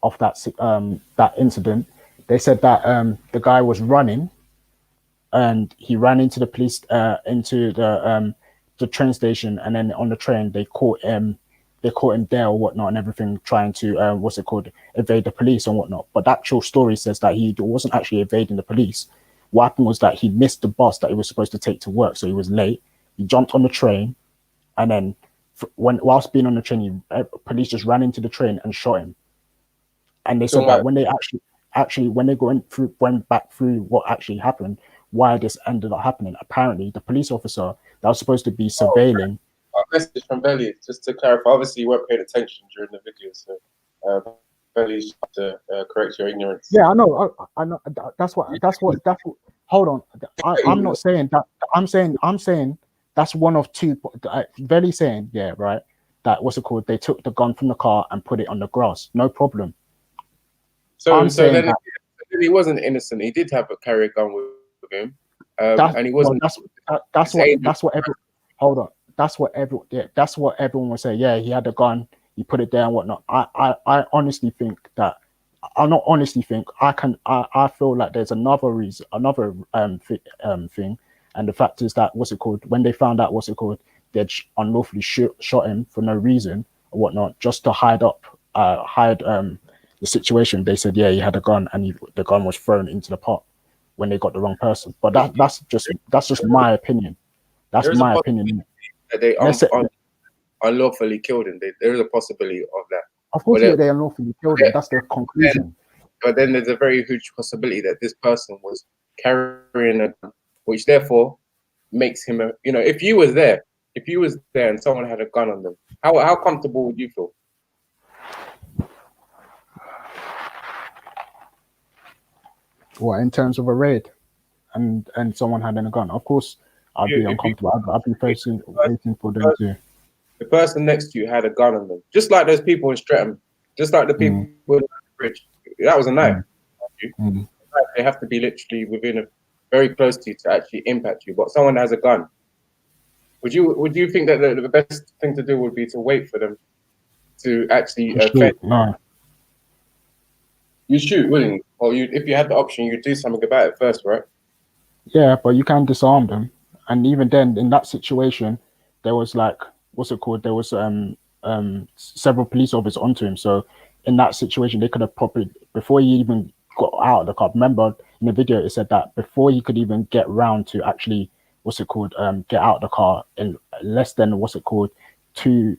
of that incident, they said that the guy was running, and he ran into the police into the train station, and then on the train they caught him there or whatnot and everything, trying to evade the police and whatnot. But the actual story says that he wasn't actually evading the police. What happened was that he missed the bus that he was supposed to take to work, so he was late. He jumped on the train. And then, whilst being on the train, police just ran into the train and shot him. And they said that when they when they went back through what actually happened, why this ended up happening. Apparently, the police officer that was supposed to be surveilling. A message from Belly, just to clarify. Obviously, you weren't paying attention during the video, so Belly's to correct your ignorance. Yeah, I know. That's what. Hold on. I'm not saying that. I'm saying. That's one of two. Very saying, yeah, right. That they took the gun from the car and put it on the grass. No problem. So then he wasn't innocent. He did have a carry a gun with him, and he wasn't. That's what hold on. That's what everyone will say. Yeah, he had a gun. He put it there and whatnot. I honestly think that. I feel like there's another reason, thing. And the fact is that when they found out they'd unlawfully shot him for no reason or whatnot, just to hide the situation. They said, yeah, he had a gun, and the gun was thrown into the pot when they got the wrong person. But that's just my opinion. That's my opinion. That they unlawfully killed him. There is a possibility of that. Of course, they unlawfully killed him. That's the conclusion. but then there's a very huge possibility that this person was carrying a gun, which therefore makes him a, you know, if you was there and someone had a gun on them, how comfortable would you feel? What, in terms of a raid and someone had a gun? Of course, I'd be uncomfortable. I'd be waiting for them to. The person next to you had a gun on them, just like those people in Streatham, just like the people in the bridge. That was a knife. They have to be literally within very close to you to actually impact you. But someone that has a gun, would you think that the best thing to do would be to wait for them to actually affect? No. You shoot, wouldn't you? Or if you had the option, you'd do something about it first, right? Yeah, but you can disarm them, and even then, in that situation, there was like, what's it called? There was several police officers onto him. So in that situation, they could have probably, before he even got out of the car. Remember in the video, it said that before he could even get round to actually, get out of the car, in less than in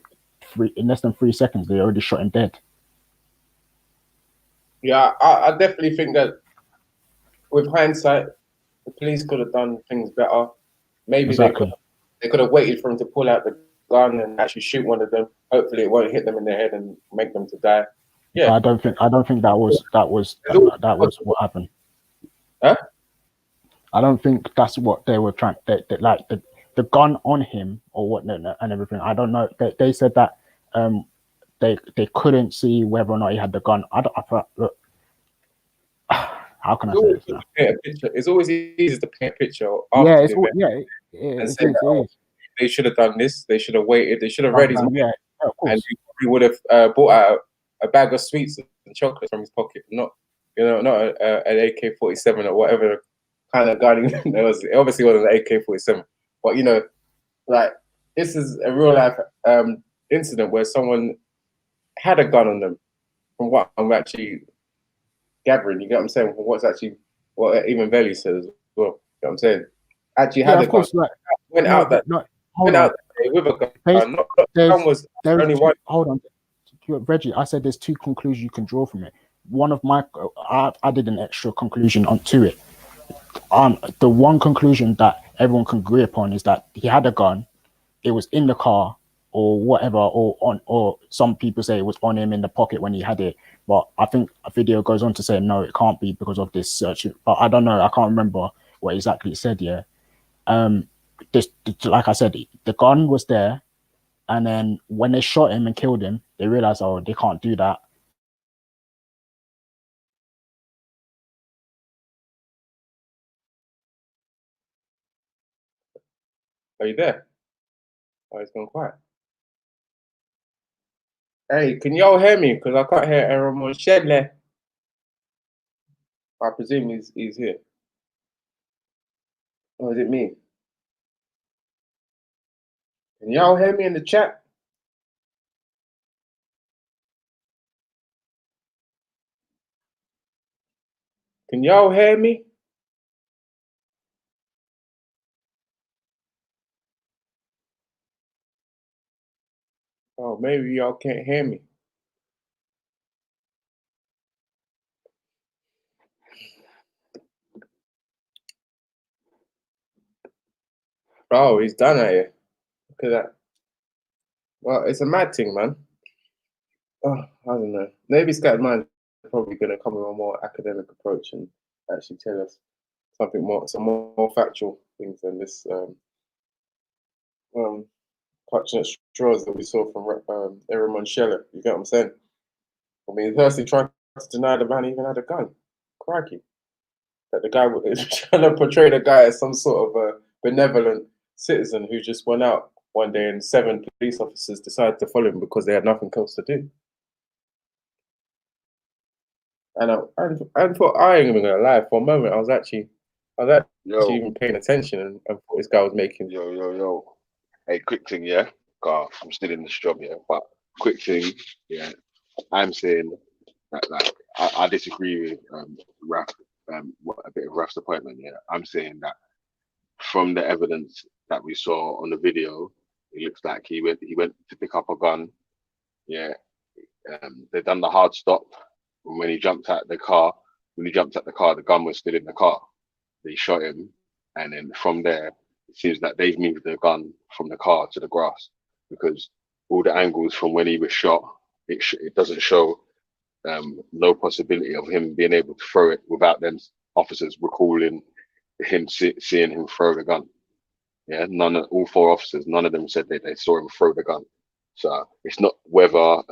less than 3 seconds, they already shot him dead. Yeah, I definitely think that with hindsight, the police could have done things better. Maybe they could have waited for him to pull out the gun and actually shoot one of them. Hopefully, it won't hit them in the head and make them to die. Yeah, I don't think that was what happened. Huh? I don't think that's what they were trying. Like the gun on him or what and everything. I don't know. They said that they couldn't see whether or not he had the gun. I thought, look, how can I say this now? It's always easy to paint a picture. Yeah, They should have done this. They should have waited. They should have read his mind. Yeah, of course. And he would have bought out a bag of sweets and chocolates from his pocket, not an AK-47 or whatever kind of gun it was. It obviously wasn't an AK-47, but like this is a real life incident where someone had a gun on them. From what I'm actually gathering, you get what I'm saying? From what even Veli said as well. You know what I'm saying? Actually had a gun. Went out there with a gun. Was only one. Hold on, Reggie. I said there's two conclusions you can draw from it. One of my, I did an extra conclusion onto it. The one conclusion that everyone can agree upon is that he had a gun. It was in the car or whatever, or some people say it was on him in the pocket when he had it. But I think a video goes on to say no, it can't be because of this search. But I don't know. I can't remember what exactly it said. Yeah. Like I said, the gun was there, and then when they shot him and killed him, they realized, oh, they can't do that. Are you there? Oh, it's gone quiet. Hey, can y'all hear me? Because I can't hear Aaron Shedley. I presume he's here. Or is it me? Can y'all hear me in the chat? Can y'all hear me? Oh, maybe y'all can't hear me. Oh, he's done at it. Look at that. Well, it's a mad thing, man. Oh, I don't know. Maybe Scattered Mind is probably going to come with a more academic approach and actually tell us some more factual things than this clutching at straws that we saw from Aaron Scheller. You get what I'm saying? I mean, firstly trying to deny the man even had a gun. Crikey. That the guy was trying to portray the guy as some sort of a benevolent citizen who just went out one day and 7 police officers decided to follow him because they had nothing else to do. And I thought, I ain't even gonna lie, for a moment I was actually even paying attention and thought this guy was making. Yo. Hey, quick thing, yeah. I'm still in this job, yeah. But quick thing, yeah. I'm saying that, like, I disagree with Raf, a bit of Raf's appointment. Yeah, I'm saying that from the evidence that we saw on the video, it looks like he went to pick up a gun. Yeah, they done the hard stop. when he jumped out the car, the gun was still in the car. They shot him, and then from there, it seems that they've moved the gun from the car to the grass, because all the angles from when he was shot, it doesn't show no possibility of him being able to throw it without them officers recalling him seeing him throw the gun. Yeah, all four officers, none of them said they saw him throw the gun. So it's not whether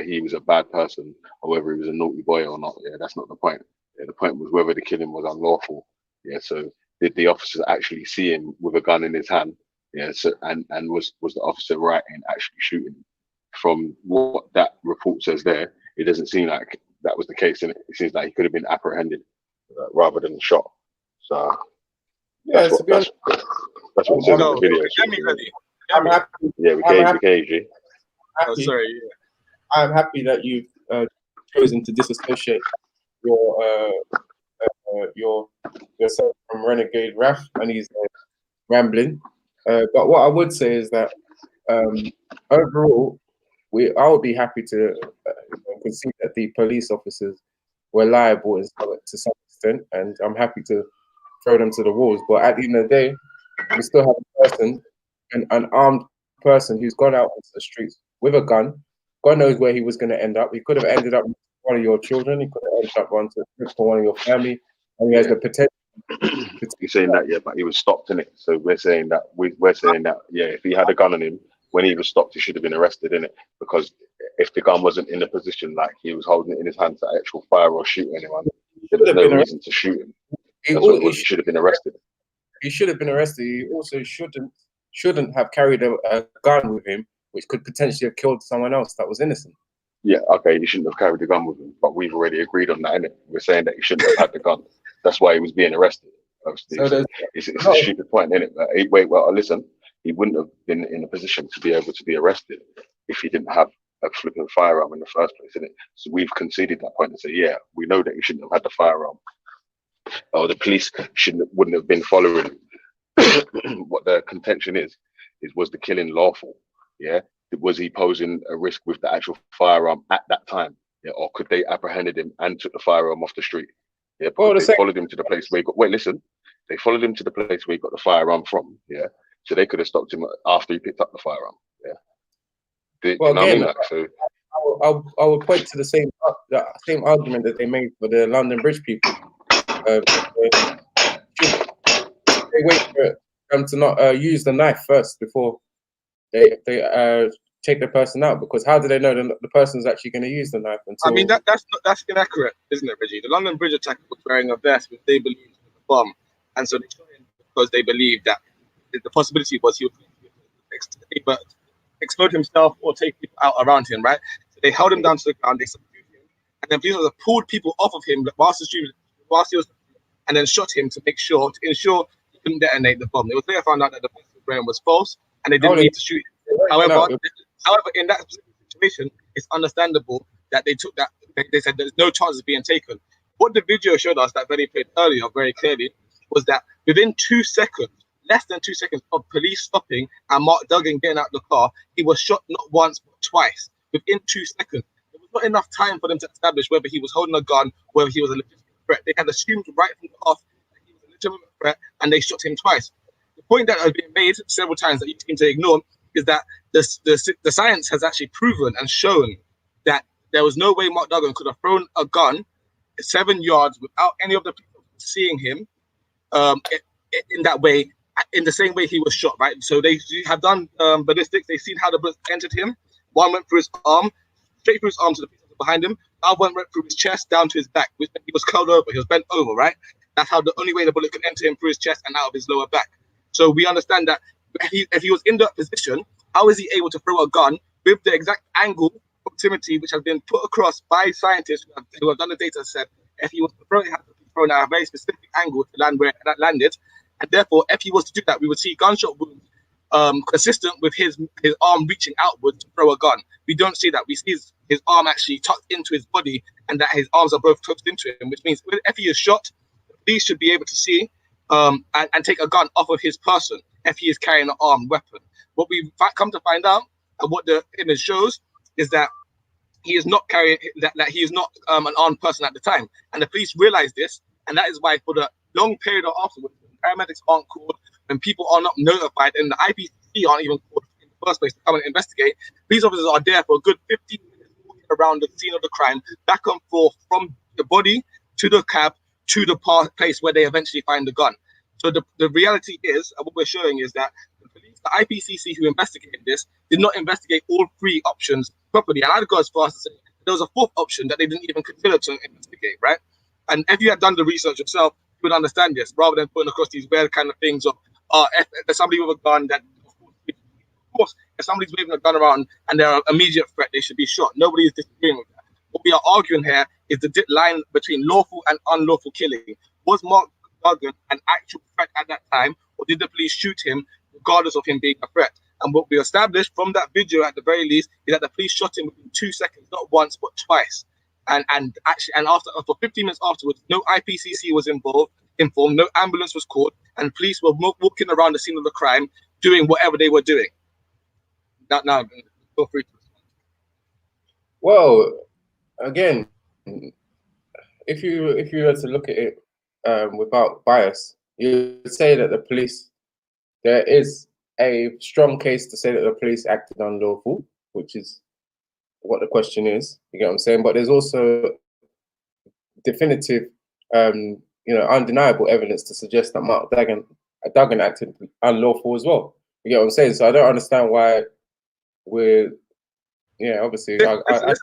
he was a bad person or whether he was a naughty boy or not. Yeah, that's not the point. Yeah, the point was whether the killing was unlawful. Yeah, so did the officers actually see him with a gun in his hand? Yeah, so and was the officer right in actually shooting him? From what that report says there, it doesn't seem like that was the case, and it seems like he could have been apprehended rather than shot. So Yeah, that's to be honest, what it says in the video. Get me ready. I'm happy. Yeah, we I'm caged you. Oh, sorry. Yeah. I'm happy that you've chosen to disassociate yourself from Renegade Raf and his rambling. But what I would say is that overall, I would be happy to concede that the police officers were liable to some extent, and I'm happy to throw them to the wolves. But at the end of the day, we still have a person, an armed person who's gone out onto the streets with a gun. God knows where he was going to end up. He could have ended up with one of your children. He could have ended up for one of your family, and he has the potential. You're saying that, yeah, but he was stopped in it. So we're saying that yeah, if he had a gun on him when he was stopped, he should have been arrested in it, because if the gun wasn't in a position like he was holding it in his hand to actual fire or shoot anyone, there was no reason to shoot him. He should have been arrested. He should have been arrested. He also shouldn't have carried a gun with him, which could potentially have killed someone else that was innocent. Yeah, okay, he shouldn't have carried the gun with him, but we've already agreed on that, innit? We're saying that he shouldn't have had the gun. That's why he was being arrested. Obviously, so it's a stupid point, innit? Listen, he wouldn't have been in a position to be able to be arrested if he didn't have a flipping firearm in the first place, innit? So we've conceded that point and say, yeah, we know that he shouldn't have had the firearm, or the police wouldn't have been following. What the contention is was the killing lawful? Yeah, was he posing a risk with the actual firearm at that time? Yeah, or could they apprehended him and took the firearm off the street? Yeah, because they followed him to the place where he got. They followed him to the place where he got the firearm from. Yeah, so they could have stopped him after he picked up the firearm. Yeah. You know what I mean? Like, so I would point to the same argument that they made for the London Bridge people. They wait for them to not use the knife first before they take the person out, because how do they know the person's actually going to use the knife? Until... I mean, that's inaccurate, isn't it, Reggie? The London Bridge attacker was wearing a vest which they believed was a bomb, and so they shot him because they believed that the possibility was he would explode himself or take people out around him, right? So they held him down to the ground, they subdued him, and then police pulled people off of him whilst he was, and then shot him to ensure he couldn't detonate the bomb. It was later found out that the vest wearing was false, and they didn't need to shoot him. However, in that situation, it's understandable that they took that. They said there's no chances being taken. What the video showed us that Benny played earlier very clearly was that within 2 seconds, less than 2 seconds of police stopping and Mark Duggan getting out the car, he was shot not once but twice within 2 seconds. There was not enough time for them to establish whether he was holding a gun, whether he was a legitimate threat. They had assumed right from the off that he was a legitimate threat, and they shot him twice. The point that has been made several times that you seem to ignore is that the science has actually proven and shown that there was no way Mark Duggan could have thrown a gun 7 yards without any of the people seeing him in that way, in the same way he was shot, right? So they have done ballistics. They've seen how the bullet entered him. One went through his arm, straight through his arm to the people behind him. The other one went through his chest down to his back, which he was curled over. He was bent over, right? That's how the only way the bullet could enter him through his chest and out of his lower back. So we understand that if he was in that position, how is he able to throw a gun with the exact angle, proximity, which has been put across by scientists who have done the data set? If he was to throw it, had to be thrown at a very specific angle to land where that landed. And therefore, if he was to do that, we would see gunshot wounds consistent with his arm reaching outward to throw a gun. We don't see that. We see his arm actually tucked into his body, and that his arms are both tucked into him, which means if he is shot, the police should be able to see and take a gun off of his person if he is carrying an armed weapon. What we've come to find out, and what the image shows, is that he is not carrying that he is not an armed person at the time, and the police realize this, and that is why for the long period afterwards, when paramedics aren't called, when people are not notified, and the IPCC aren't even called in the first place to come and investigate, police officers are there for a good 15 minutes walking around the scene of the crime, back and forth from the body to the cab to the place where they eventually find the gun. So the reality is, and what we're showing is that the police, the IPCC who investigated this, did not investigate all three options properly. And I'd go as far as to say there was a fourth option that they didn't even consider to investigate, right? And if you had done the research yourself, you would understand this, rather than putting across these weird kind of things of, if there's somebody with a gun that, of course, if somebody's waving a gun around and they're an immediate threat, they should be shot. Nobody is disagreeing with that. What we are arguing here is the line between lawful and unlawful killing. Was Mark Duggan an actual threat at that time, or did the police shoot him regardless of him being a threat? And what we established from that video, at the very least, is that the police shot him within 2 seconds, not once but twice. And after for 15 minutes afterwards, no IPCC was informed, no ambulance was called, and police were walking around the scene of the crime, doing whatever they were doing. Now, feel free to respond. Well, again, if you were to look at it without bias, you would say that the police, there is a strong case to say that the police acted unlawful, which is what the question is. You get what I'm saying? But there's also definitive, undeniable evidence to suggest that Mark Duggan acted unlawful as well. You get what I'm saying? So I don't understand why we're, obviously. Listen,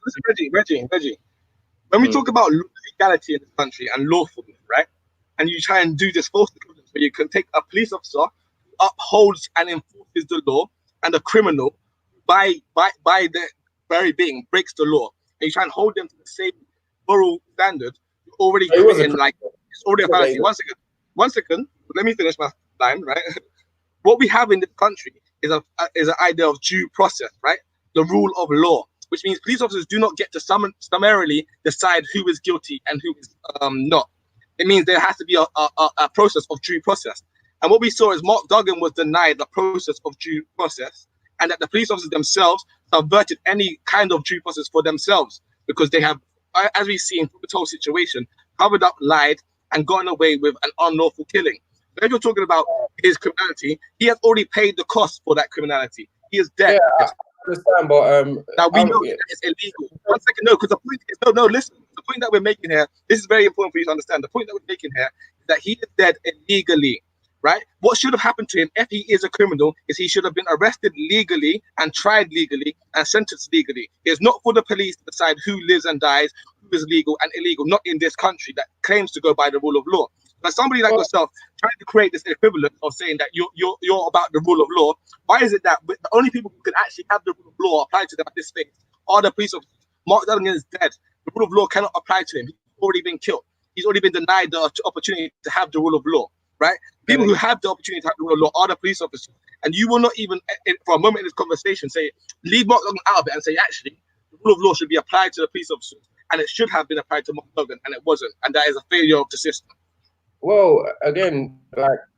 Reggie. When we talk about legality in this country and lawfulness, right? And you try and do this false equivalence where you can take a police officer who upholds and enforces the law, and a criminal by the very being breaks the law, and you try and hold them to the same moral standard, you're already creating, like, it's already a fallacy. One second, let me finish my line, right? What we have in this country is an idea of due process, right? The rule of law, which means police officers do not get to summarily decide who is guilty and who is not. It means there has to be a process of due process. And what we saw is Mark Duggan was denied the process of due process, and that the police officers themselves subverted any kind of due process for themselves, because they have, as we've seen from this whole situation, covered up, lied, and gotten away with an unlawful killing. So if you're talking about his criminality, he has already paid the cost for that criminality. He is dead. Yeah, I understand, but now we know that it's illegal. One second, no, because the point is, no, listen. The point that we're making here, this is very important for you to understand. The point that we're making here is that he is dead illegally, right? What should have happened to him if he is a criminal is he should have been arrested legally and tried legally and sentenced legally. It's not for the police to decide who lives and dies, who is legal and illegal, not in this country that claims to go by the rule of law. But somebody like yourself trying to create this equivalent of saying that you're about the rule of law, why is it that the only people who can actually have the rule of law applied to them at this stage are the police officers? Mark Duggan is dead. The rule of law cannot apply to him. He's already been killed. He's already been denied the opportunity to have the rule of law, right? People who have the opportunity to have the rule of law are the police officers. And you will not even, for a moment in this conversation, leave Mark Duggan out of it and say, actually, the rule of law should be applied to the police officers, and it should have been applied to Mark Duggan, and it wasn't. And that is a failure of the system. Well, again,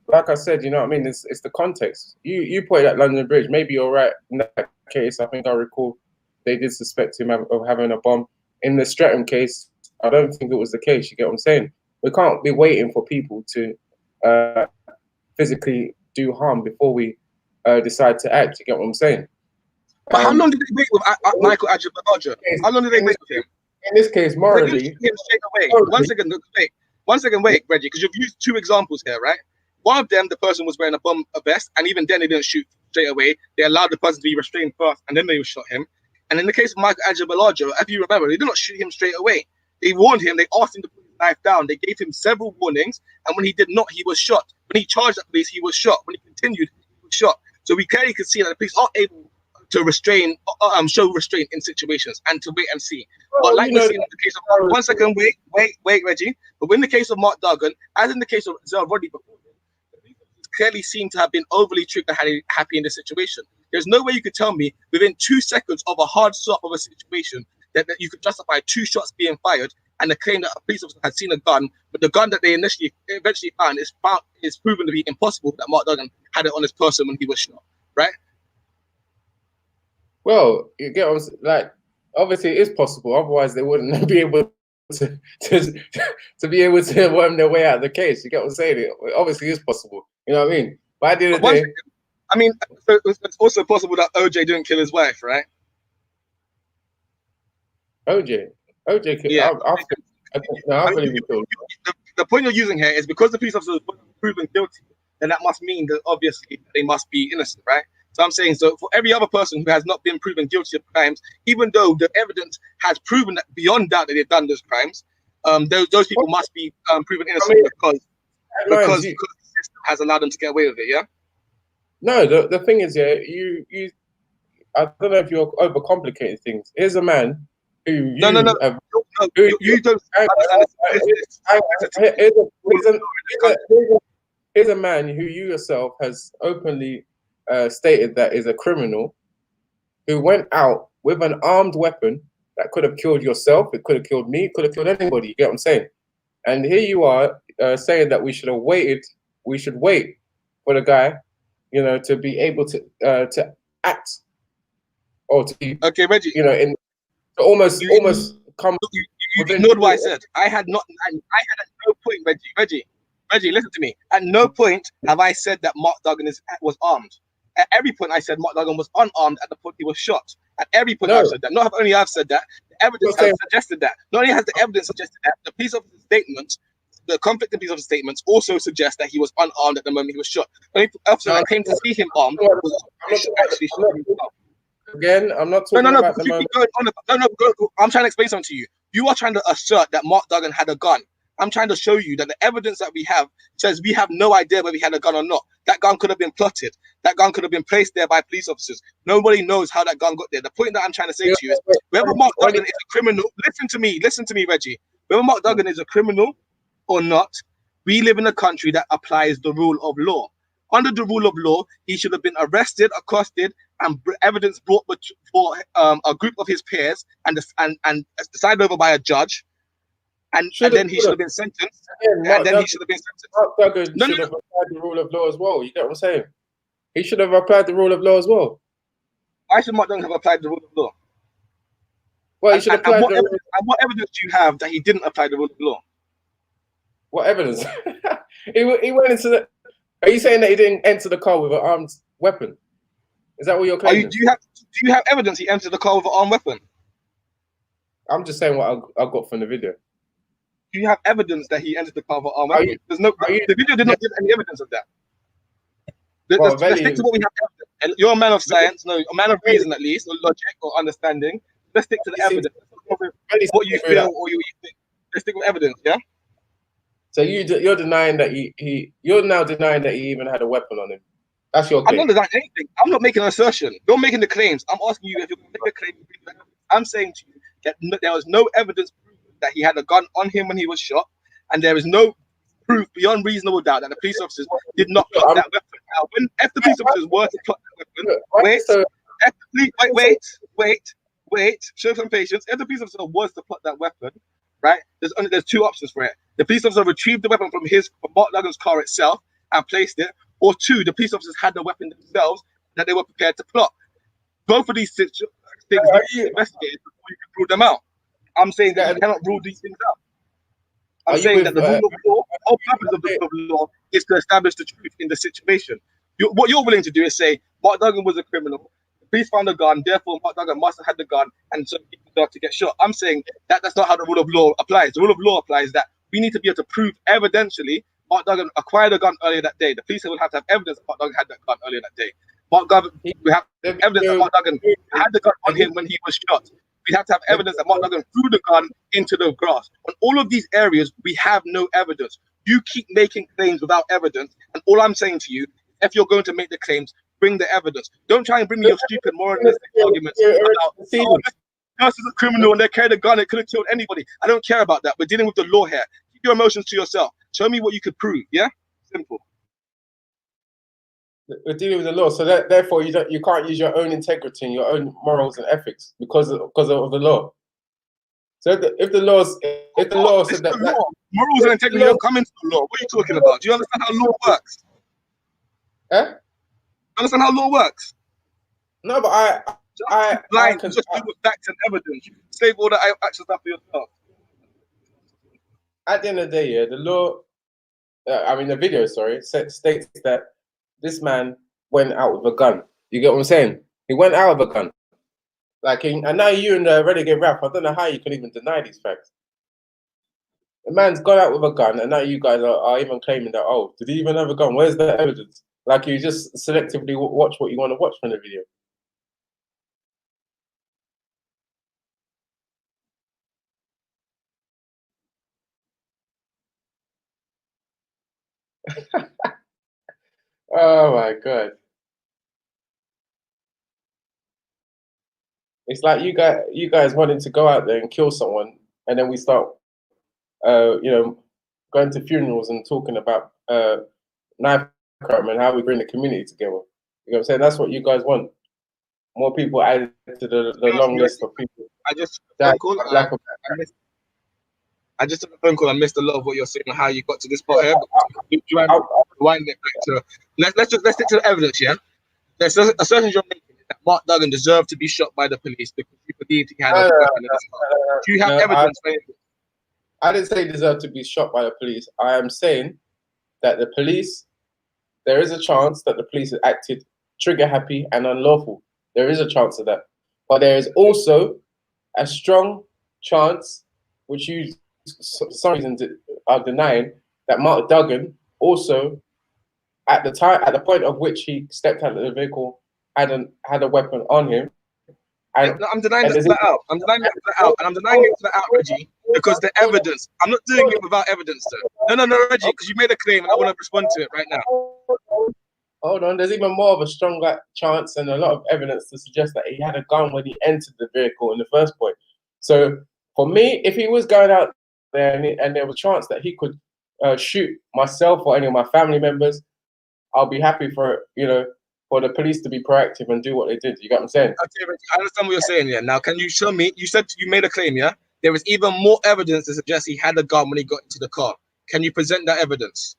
like I said, you know what I mean? It's the context. You pointed at London Bridge. Maybe you're right in that case. I think I recall they did suspect him of having a bomb. In the Streatham case, I don't think it was the case. You get what I'm saying? We can't be waiting for people to physically do harm before we decide to act. You get what I'm saying? But how long did they wait with Michael Adjibalaja? How long did they wait with him? In this case, morally, they didn't shoot him straight away. One second, wait, Reggie, because you've used two examples here, right? One of them, the person was wearing a vest, and even then they didn't shoot straight away. They allowed the person to be restrained first, and then they shot him. And in the case of Michael Adjibalaja, if you remember, they did not shoot him straight away. They warned him, they asked him to put his knife down. They gave him several warnings, and when he did not, he was shot. When he charged the police, he was shot. When he continued, he was shot. So we clearly could see that the police are able to restrain, show restraint in situations and to wait and see. But like we see in the case of, one second, wait, Reggie. But in the case of Mark Duggan, as in the case of Zell Roddy before him, the police clearly seem to have been overly trigger happy in this situation. There's no way you could tell me within 2 seconds of a hard stop of a situation that you could justify 2 shots being fired and the claim that a police officer had seen a gun, but the gun that they eventually found is proven to be impossible, that Mark Duggan had it on his person when he was shot, right? Well, you get like obviously it is possible. Otherwise, they wouldn't be able to be able to worm their way out of the case. You get what I'm saying? It obviously is possible. You know what I mean? But at the end of the day, I mean, it's also possible that OJ didn't kill his wife, right? OJ, Yeah. I believe he killed. The point you're using here is because the police officer was proven guilty, then that must mean that obviously they must be innocent, right? So I'm saying, so for every other person who has not been proven guilty of crimes, even though the evidence has proven that beyond doubt that they've done those crimes, those people must be proven innocent because the system has allowed them to get away with it. Yeah. No, the thing is, yeah, you I don't know if you're overcomplicating things. Here's a man who you don't understand. Here's a man who you yourself has openly stated that is a criminal who went out with an armed weapon that could have killed yourself, it could have killed me, it could have killed anybody. You get what I'm saying? And here you are saying that we should wait for the guy, you know, to be able to act or to be, okay, Reggie, you know, in to almost come. You ignored what I said. I had at no point, Reggie, listen to me. At no point have I said that Mark Duggan was armed. At every point I said Mark Duggan was unarmed at the point he was shot. At every point I've said that. Not only I've said that, the evidence has suggested that. Not only has the evidence suggested that, the police officer's statements, the conflicting police officer's statements also suggest that he was unarmed at the moment he was shot. The only officer that came to see him armed was actually shot himself. Again, I'm not talking about the moment. I'm trying to explain something to you. You are trying to assert that Mark Duggan had a gun. I'm trying to show you that the evidence that we have says we have no idea whether he had a gun or not. That gun could have been plotted. That gun could have been placed there by police officers. Nobody knows how that gun got there. The point that I'm trying to say to you is whether Mark Duggan is a criminal, listen to me, Reggie. Whether Mark Duggan is a criminal or not, we live in a country that applies the rule of law. Under the rule of law, he should have been arrested, accosted, and evidence brought for a group of his peers and decided over by a judge. And then he should have been sentenced. Mark Duggan should have applied the rule of law as well. You get what I'm saying? He should have applied the rule of law as well. Why should Mark Duggan have applied the rule of law? Well, he should apply what evidence do you have that he didn't apply the rule of law? What evidence? he went into the. Are you saying that he didn't enter the car with an armed weapon? Is that what you're claiming? Do you have evidence he entered the car with an armed weapon? I'm just saying what I got from the video. Do you have evidence that he entered the car with an armed weapon? The video did not give any evidence of that. Let's stick to what we have evidence. And you're a man of science, a man of reason at least, or logic or understanding. Let's stick to the evidence. What you feel or you think. Let's stick with evidence, yeah? So you're denying that you're now denying that he even had a weapon on him. That's your claim. I'm not denying anything. I'm not making an assertion. You're making the claims. I'm asking you if you're going to make a claim. I'm saying to you that there was no evidence that he had a gun on him when he was shot, and there is no proof beyond reasonable doubt that the police officers did not plot that weapon. Now, if the police officers were to plot that weapon, wait, show some patience. If the police officer was to plot that weapon, right, there's two options for it. The police officer retrieved the weapon from Mark Duggan's car itself and placed it, or two, the police officers had the weapon themselves that they were prepared to plot. Both of these things investigated before you can rule them out. I'm saying that you cannot rule these things out. I'm saying that the rule of law, the whole purpose of the rule of law is to establish the truth in the situation. What you're willing to do is say Mark Duggan was a criminal. The police found a gun, therefore Mark Duggan must have had the gun, and so he deserved to get shot. I'm saying that's not how the rule of law applies. The rule of law applies that we need to be able to prove evidentially Mark Duggan acquired a gun earlier that day. The police will have to have evidence that Mark Duggan had that gun earlier that day. We have evidence that Mark Duggan had the gun on him when he was shot. We have to have evidence that Mark Duggan threw the gun into the grass. On all of these areas, we have no evidence. You keep making claims without evidence, and all I'm saying to you, if you're going to make the claims, bring the evidence. Don't try and bring me your stupid moralistic arguments about this person's a criminal and they carried a gun, it could have killed anybody. I don't care about that. We're dealing with the law here. Keep your emotions to yourself. Show me what you could prove. Yeah, simple. We're dealing with the law, so therefore you can't use your own integrity and your own morals and ethics because of the law. So if the law said that morals and integrity don't come into the law, what are you talking about? Do you understand how law works? Eh? Understand how law works? No, but blind, just do with facts and evidence. You save all the actual stuff for yourself. At the end of the day, yeah, the law, the video, sorry, states that this man went out with a gun. You get what I'm saying? He went out with a gun. And now you and the Renegade Rap, I don't know how you can even deny these facts. The man's gone out with a gun, and now you guys are even claiming that, oh, did he even have a gun? Where's the evidence? Like, you just selectively watch what you want to watch from the video. Oh my God. It's like you guys wanting to go out there and kill someone, and then we start, going to funerals and talking about knife crime and how we bring the community together. You know what I'm saying? That's what you guys want. More people added to the long list of people. I just took a phone call. I missed a lot of what you're saying and how you got to this spot here. Do you want to wind it back to? Let's stick to the evidence. Yeah, there's assertions you're making that Mark Duggan deserved to be shot by the police because you believed he had a gun in his car. Do you have evidence? I didn't say he deserved to be shot by the police. I am saying that the police, there is a chance that the police have acted trigger happy and unlawful. There is a chance of that. But there is also a strong chance, which you for some reason are denying, that Mark Duggan also, at the point of which he stepped out of the vehicle, had a weapon on him. And I'm denying that flat out. I'm denying that flat out, and I'm denying it flat out, Reggie, because the evidence. I'm not doing it without evidence, sir. No, Reggie, because you made a claim, and I want to respond to it right now. Hold on, there's even more of a stronger chance and a lot of evidence to suggest that he had a gun when he entered the vehicle in the first point. So for me, if he was going out there and there was a chance that he could shoot myself or any of my family members, I'll be happy for the police to be proactive and do what they did. You get what I'm saying? Okay, Reggie, I understand what you're saying. Yeah. Now, can you show me? You said you made a claim. Yeah. There is even more evidence to suggest he had a gun when he got into the car. Can you present that evidence?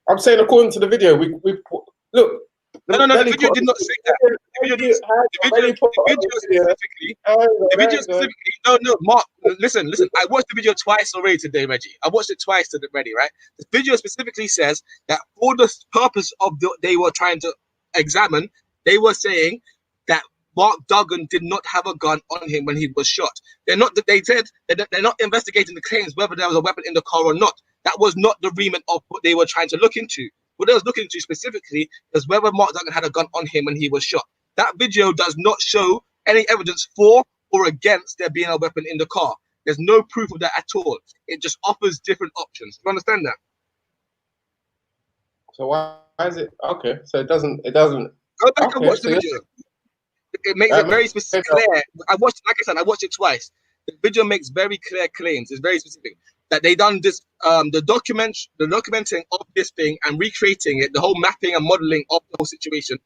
I'm saying according to the video, we look. No, the video did not say that. The video specifically, no, Mark, listen. I watched the video twice already today, Reggie. I watched it twice already, right? The video specifically says that for the purpose of they were trying to examine, they were saying that Mark Duggan did not have a gun on him when he was shot. They said that they're not investigating the claims whether there was a weapon in the car or not. That was not the remit of what they were trying to look into. What they was looking into specifically is whether Mark Duggan had a gun on him when he was shot. That video does not show any evidence for or against there being a weapon in the car. There's no proof of that at all. It just offers different options. Do you understand that? So why is it okay? So it doesn't. Go back and watch the video. It makes it very specific, clear. I watched it twice. The video makes very clear claims. It's very specific that they done this. The documenting of this thing and recreating it, the whole mapping and modeling of the whole situation,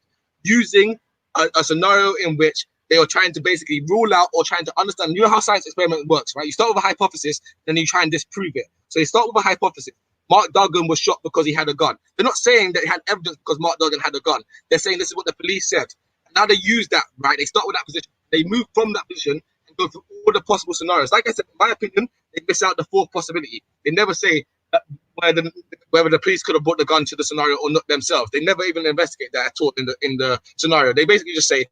using a scenario in which they are trying to basically rule out or trying to understand. You know how science experiment works, right? You start with a hypothesis, then you try and disprove it. So you start with a hypothesis. Mark Duggan was shot because he had a gun. They're not saying that he had evidence because Mark Duggan had a gun. They're saying this is what the police said. And now they use that, right? They start with that position. They move from that position and go through all the possible scenarios. Like I said, in my opinion, they miss out the fourth possibility. They never say that whether the police could have brought the gun to the scenario or not themselves. They never even investigate that at all in the scenario. They basically just say,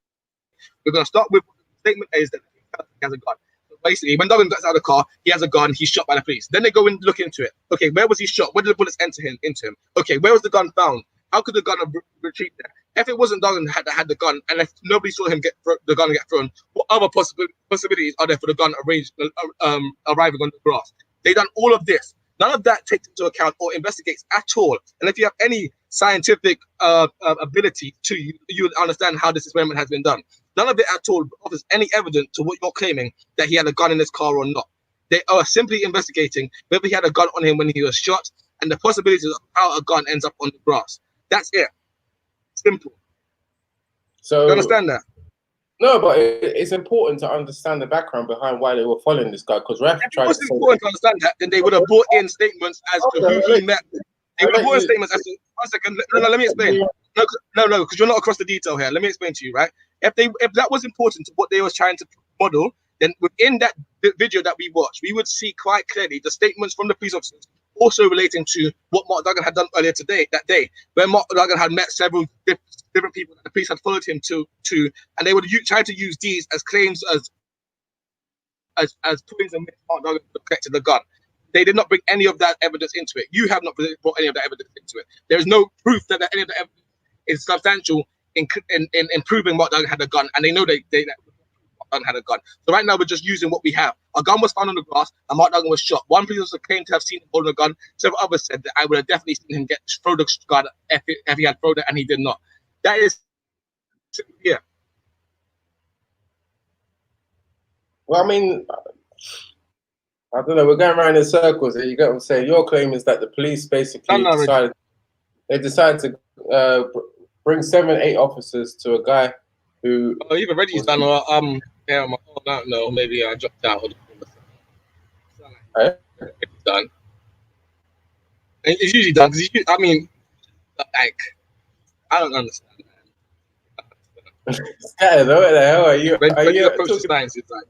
we're going to start with the statement is that he has a gun. So basically, when Duggan gets out of the car, he has a gun, he's shot by the police. Then they go and look into it. Okay, where was he shot? Where did the bullets enter into him? Okay, where was the gun found? How could the gun have retrieved there? If it wasn't Duggan that had the gun, and if nobody saw him get the gun get thrown, what other possibilities are there for the gun arriving on the grass? They done all of this. None of that takes into account or investigates at all. And if you have any scientific ability to you would understand how this experiment has been done. None of it at all offers any evidence to what you're claiming that he had a gun in his car or not. They are simply investigating whether he had a gun on him when he was shot and the possibilities of how a gun ends up on the grass. That's it. Simple. So you understand that? No, but it's important to understand the background behind why they were following this guy. Because Raf tried to say, important to understand that, then they would have brought in statements as to who he met. They would have brought in statements as to. 1 second. No, let me explain. No, because you're not across the detail here. Let me explain to you, right? if that was important to what they was trying to model, then within that video that we watched, we would see quite clearly the statements from the police officers also relating to what Mark Duggan had done earlier that day, where Mark Duggan had met several different people that the police had followed him to, and they would try to use these as claims as points and Mark Duggan collected the gun. They did not bring any of that evidence into it. You have not brought any of that evidence into it. There is no proof that any of the evidence is substantial in proving Mark Duggan had a gun, and they know that Mark Duggan had a gun. So right now we're just using what we have. A gun was found on the grass, and Mark Duggan was shot. One police officer claimed to have seen him holding a gun. Several others said that I would have definitely seen him throw the gun if he had thrown it, and he did not. That is, yeah. Well, I mean, I don't know. We're going around in circles. You get what I'm saying? Your claim is that the police basically decided to bring 7, 8 officers to a guy who. Oh, even Reggie's done. Yeah, my phone out. No, maybe I dropped out. It's done. It's usually done because I mean, like, I don't understand. Scattered, what the hell are you? Are you approach the science? It's like,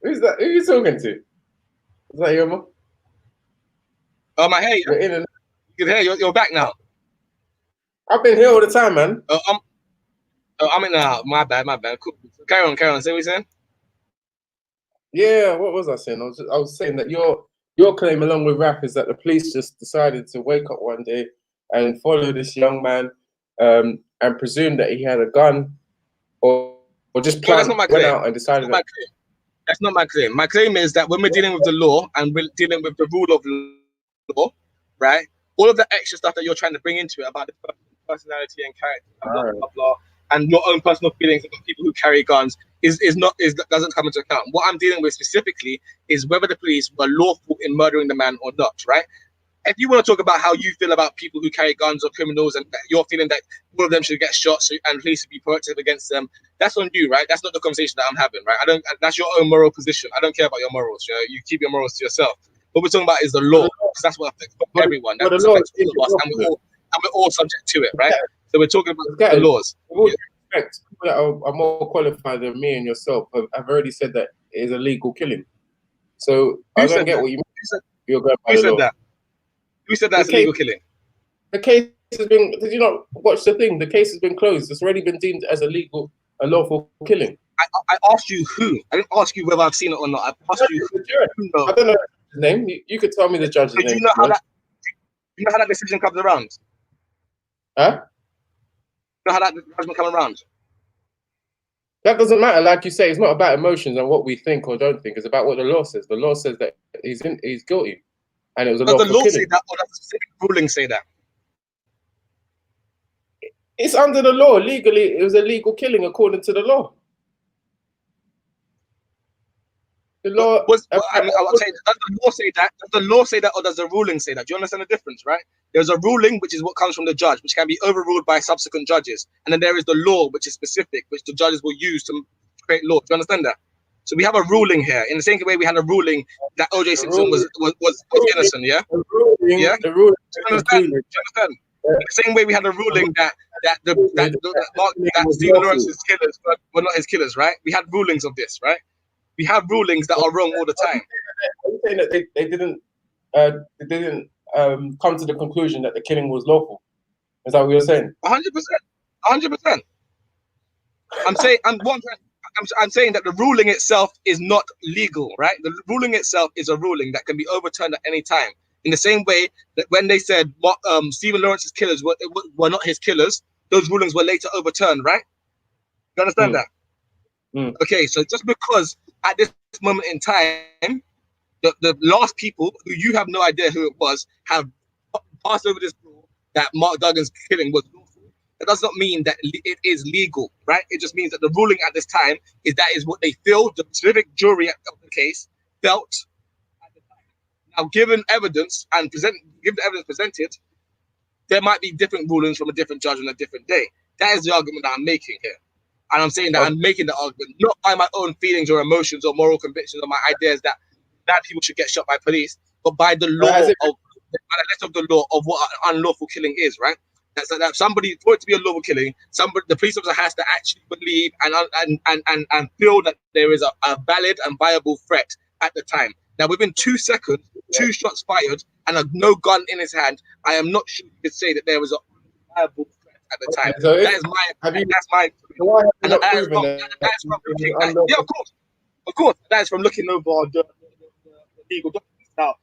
who's that? Who are you talking to? Is that your mom? Oh, my hair. You can hear. You're back now. I've been here all the time, man. I'm in now. My bad. Cool. Carry on. Say what you're saying. Yeah, what was I saying? I was saying that your claim, along with Rap, is that the police just decided to wake up one day and follow this young man, and presume that he had a gun, or just went out and decided. That's not my claim. My claim is that when we're dealing with the law and we're dealing with the rule of law, right? All of the extra stuff that you're trying to bring into it about the personality and character, blah, blah, blah, and your own personal feelings about people who carry guns doesn't come into account. What I'm dealing with specifically is whether the police were lawful in murdering the man or not, right? If you want to talk about how you feel about people who carry guns or criminals, and you're feeling that all of them should get shot, and police should be proactive against them, that's on you, right? That's not the conversation that I'm having, right? That's your own moral position. I don't care about your morals. You keep your morals to yourself. What we're talking about is the law, because that's what affects everyone. That affects all of us, and we're all subject to it, right? So we're talking about the laws. With all due respect, people that are more qualified than me and yourself have already said that it is a legal killing. So I don't get what you mean. You're going by the law. Who said that's illegal killing? The case has been. Did you not watch the thing? The case has been closed. It's already been deemed as a lawful killing. I asked you who. I didn't ask you whether I've seen it or not. I asked you who. I don't know his name. You could tell me the judge's name. Do you know how that decision comes around? Huh? You know how that judgment comes around? That doesn't matter. Like you say, it's not about emotions and what we think or don't think. It's about what the law says. The law says that he's guilty. And it was a lawful killing. Does the law say that, or does the specific ruling say that? It's under the law. Legally, it was a legal killing according to the law. The law. I was saying, does the law say that? Does the law say that, or does the ruling say that? Do you understand the difference, right? There's a ruling, which is what comes from the judge, which can be overruled by subsequent judges, and then there is the law, which is specific, which the judges will use to create law. Do you understand that? So we have a ruling here. In the same way, we had a ruling that O.J. Simpson was innocent. Yeah. The ruling. Do you understand? In the same way, we had a ruling that Stephen Lawrence's killers were not his killers, right? We had rulings of this, right? We have rulings that are wrong all the time. Are you saying that they didn't come to the conclusion that the killing was lawful? Is that what you're saying? 100%. I'm saying that the ruling itself is not legal, right? The ruling itself is a ruling that can be overturned at any time. In the same way that when they said Stephen Lawrence's killers were not his killers, those rulings were later overturned, right? You understand that? Okay, so just because at this moment in time, the last people who you have no idea who it was have passed over this rule that Mark Duggan's killing was lawful, that does not mean that it is legal, right? It just means that the ruling at this time is that is what they feel, the specific jury of the case felt at the time. Now, given evidence presented, there might be different rulings from a different judge on a different day. That is the argument that I'm making here. And I'm saying that I'm making the argument not by my own feelings or emotions or moral convictions or my ideas that bad people should get shot by police, but by the law by the letter of the law of what an unlawful killing is, right? that somebody, for it to be a lawful killing, the police officer has to actually believe and feel that there is a valid and viable threat at the time. Now, within 2 seconds, 2 shots fired and no gun in his hand, I am not sure you could say that there was a viable threat at the time. So that is my. That's my. Why have you And not that is proven from, that? that is from looking at, yeah, of course, that is from looking over the legal documents. Now,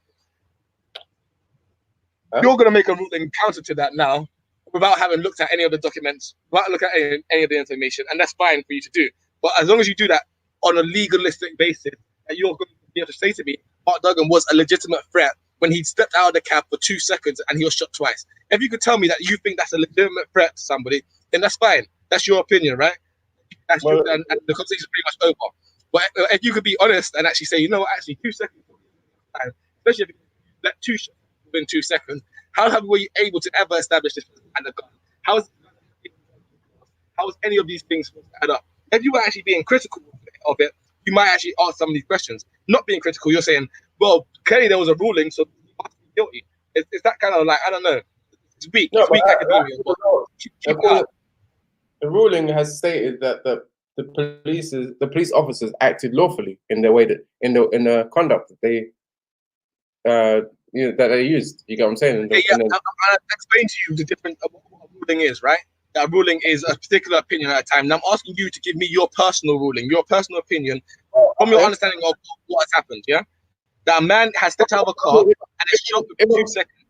you're going to make a ruling counter to that now, without having looked at any of the documents, without looking at any of the information, and that's fine for you to do. But as long as you do that on a legalistic basis, and you're going to be able to say to me, Mark Duggan was a legitimate threat when he stepped out of the cab for 2 seconds and he was shot twice. If you could tell me that you think that's a legitimate threat to somebody, then that's fine. That's your opinion, right? That's true, and the conversation is pretty much over. But if you could be honest and actually say, you know what, actually 2 seconds, especially if you let 2 shots within 2 seconds, how were you able to ever establish this and the gun? How is any of these things supposed to add up? If you were actually being critical of it, you might actually ask some of these questions. Not being critical, you're saying, well, clearly there was a ruling, so he must be guilty. It's that kind of like, I don't know. It's weak. No, it's weak academia. The ruling has stated that the police officers acted lawfully in their way that in the conduct that they that they used. You get what I'm saying? I'll explain to you the different what a ruling is, right? That ruling is a particular opinion at a time. And I'm asking you to give me your personal ruling, your personal opinion, from your understanding of what has happened, yeah? That a man has stepped out of a car and is shot within 2 seconds.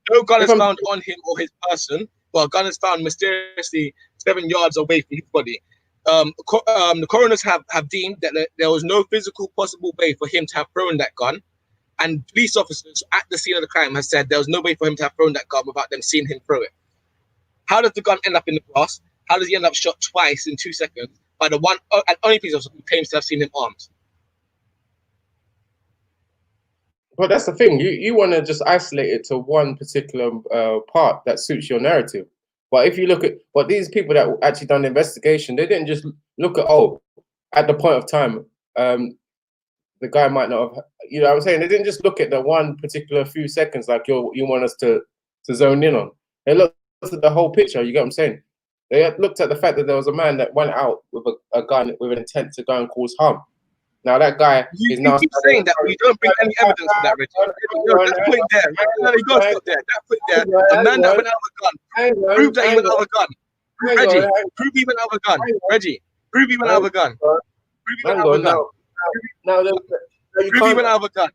No gun is found on him or his person, but a gun is found mysteriously 7 yards away from his body. The coroners have deemed that there was no physical possible way for him to have thrown that gun. And police officers at the scene of the crime have said there was no way for him to have thrown that gun without them seeing him throw it. How does the gun end up in the grass? How does he end up shot twice in 2 seconds by the one and only police officer who claims to have seen him armed? Well, that's the thing. You want to just isolate it to one particular part that suits your narrative. But if you look at what these people that actually done the investigation, they didn't just look at, at the point of time, the guy might not have, you know what I'm saying? They didn't just look at the one particular few seconds like you want us to zone in on. They looked at the whole picture, you get what I'm saying? They looked at the fact that there was a man that went out with a gun with an intent to go and cause harm. Now that guy is now... You keep saying that we don't bring any evidence for that, Richard. That point there, right? You gotta stop there. That point there, a man that went out with a gun, prove that he went out with a gun. Reggie, prove he went out with a gun. Reggie, prove he went out with a gun. Prove he went out with a gun. Prove he went out with a gun.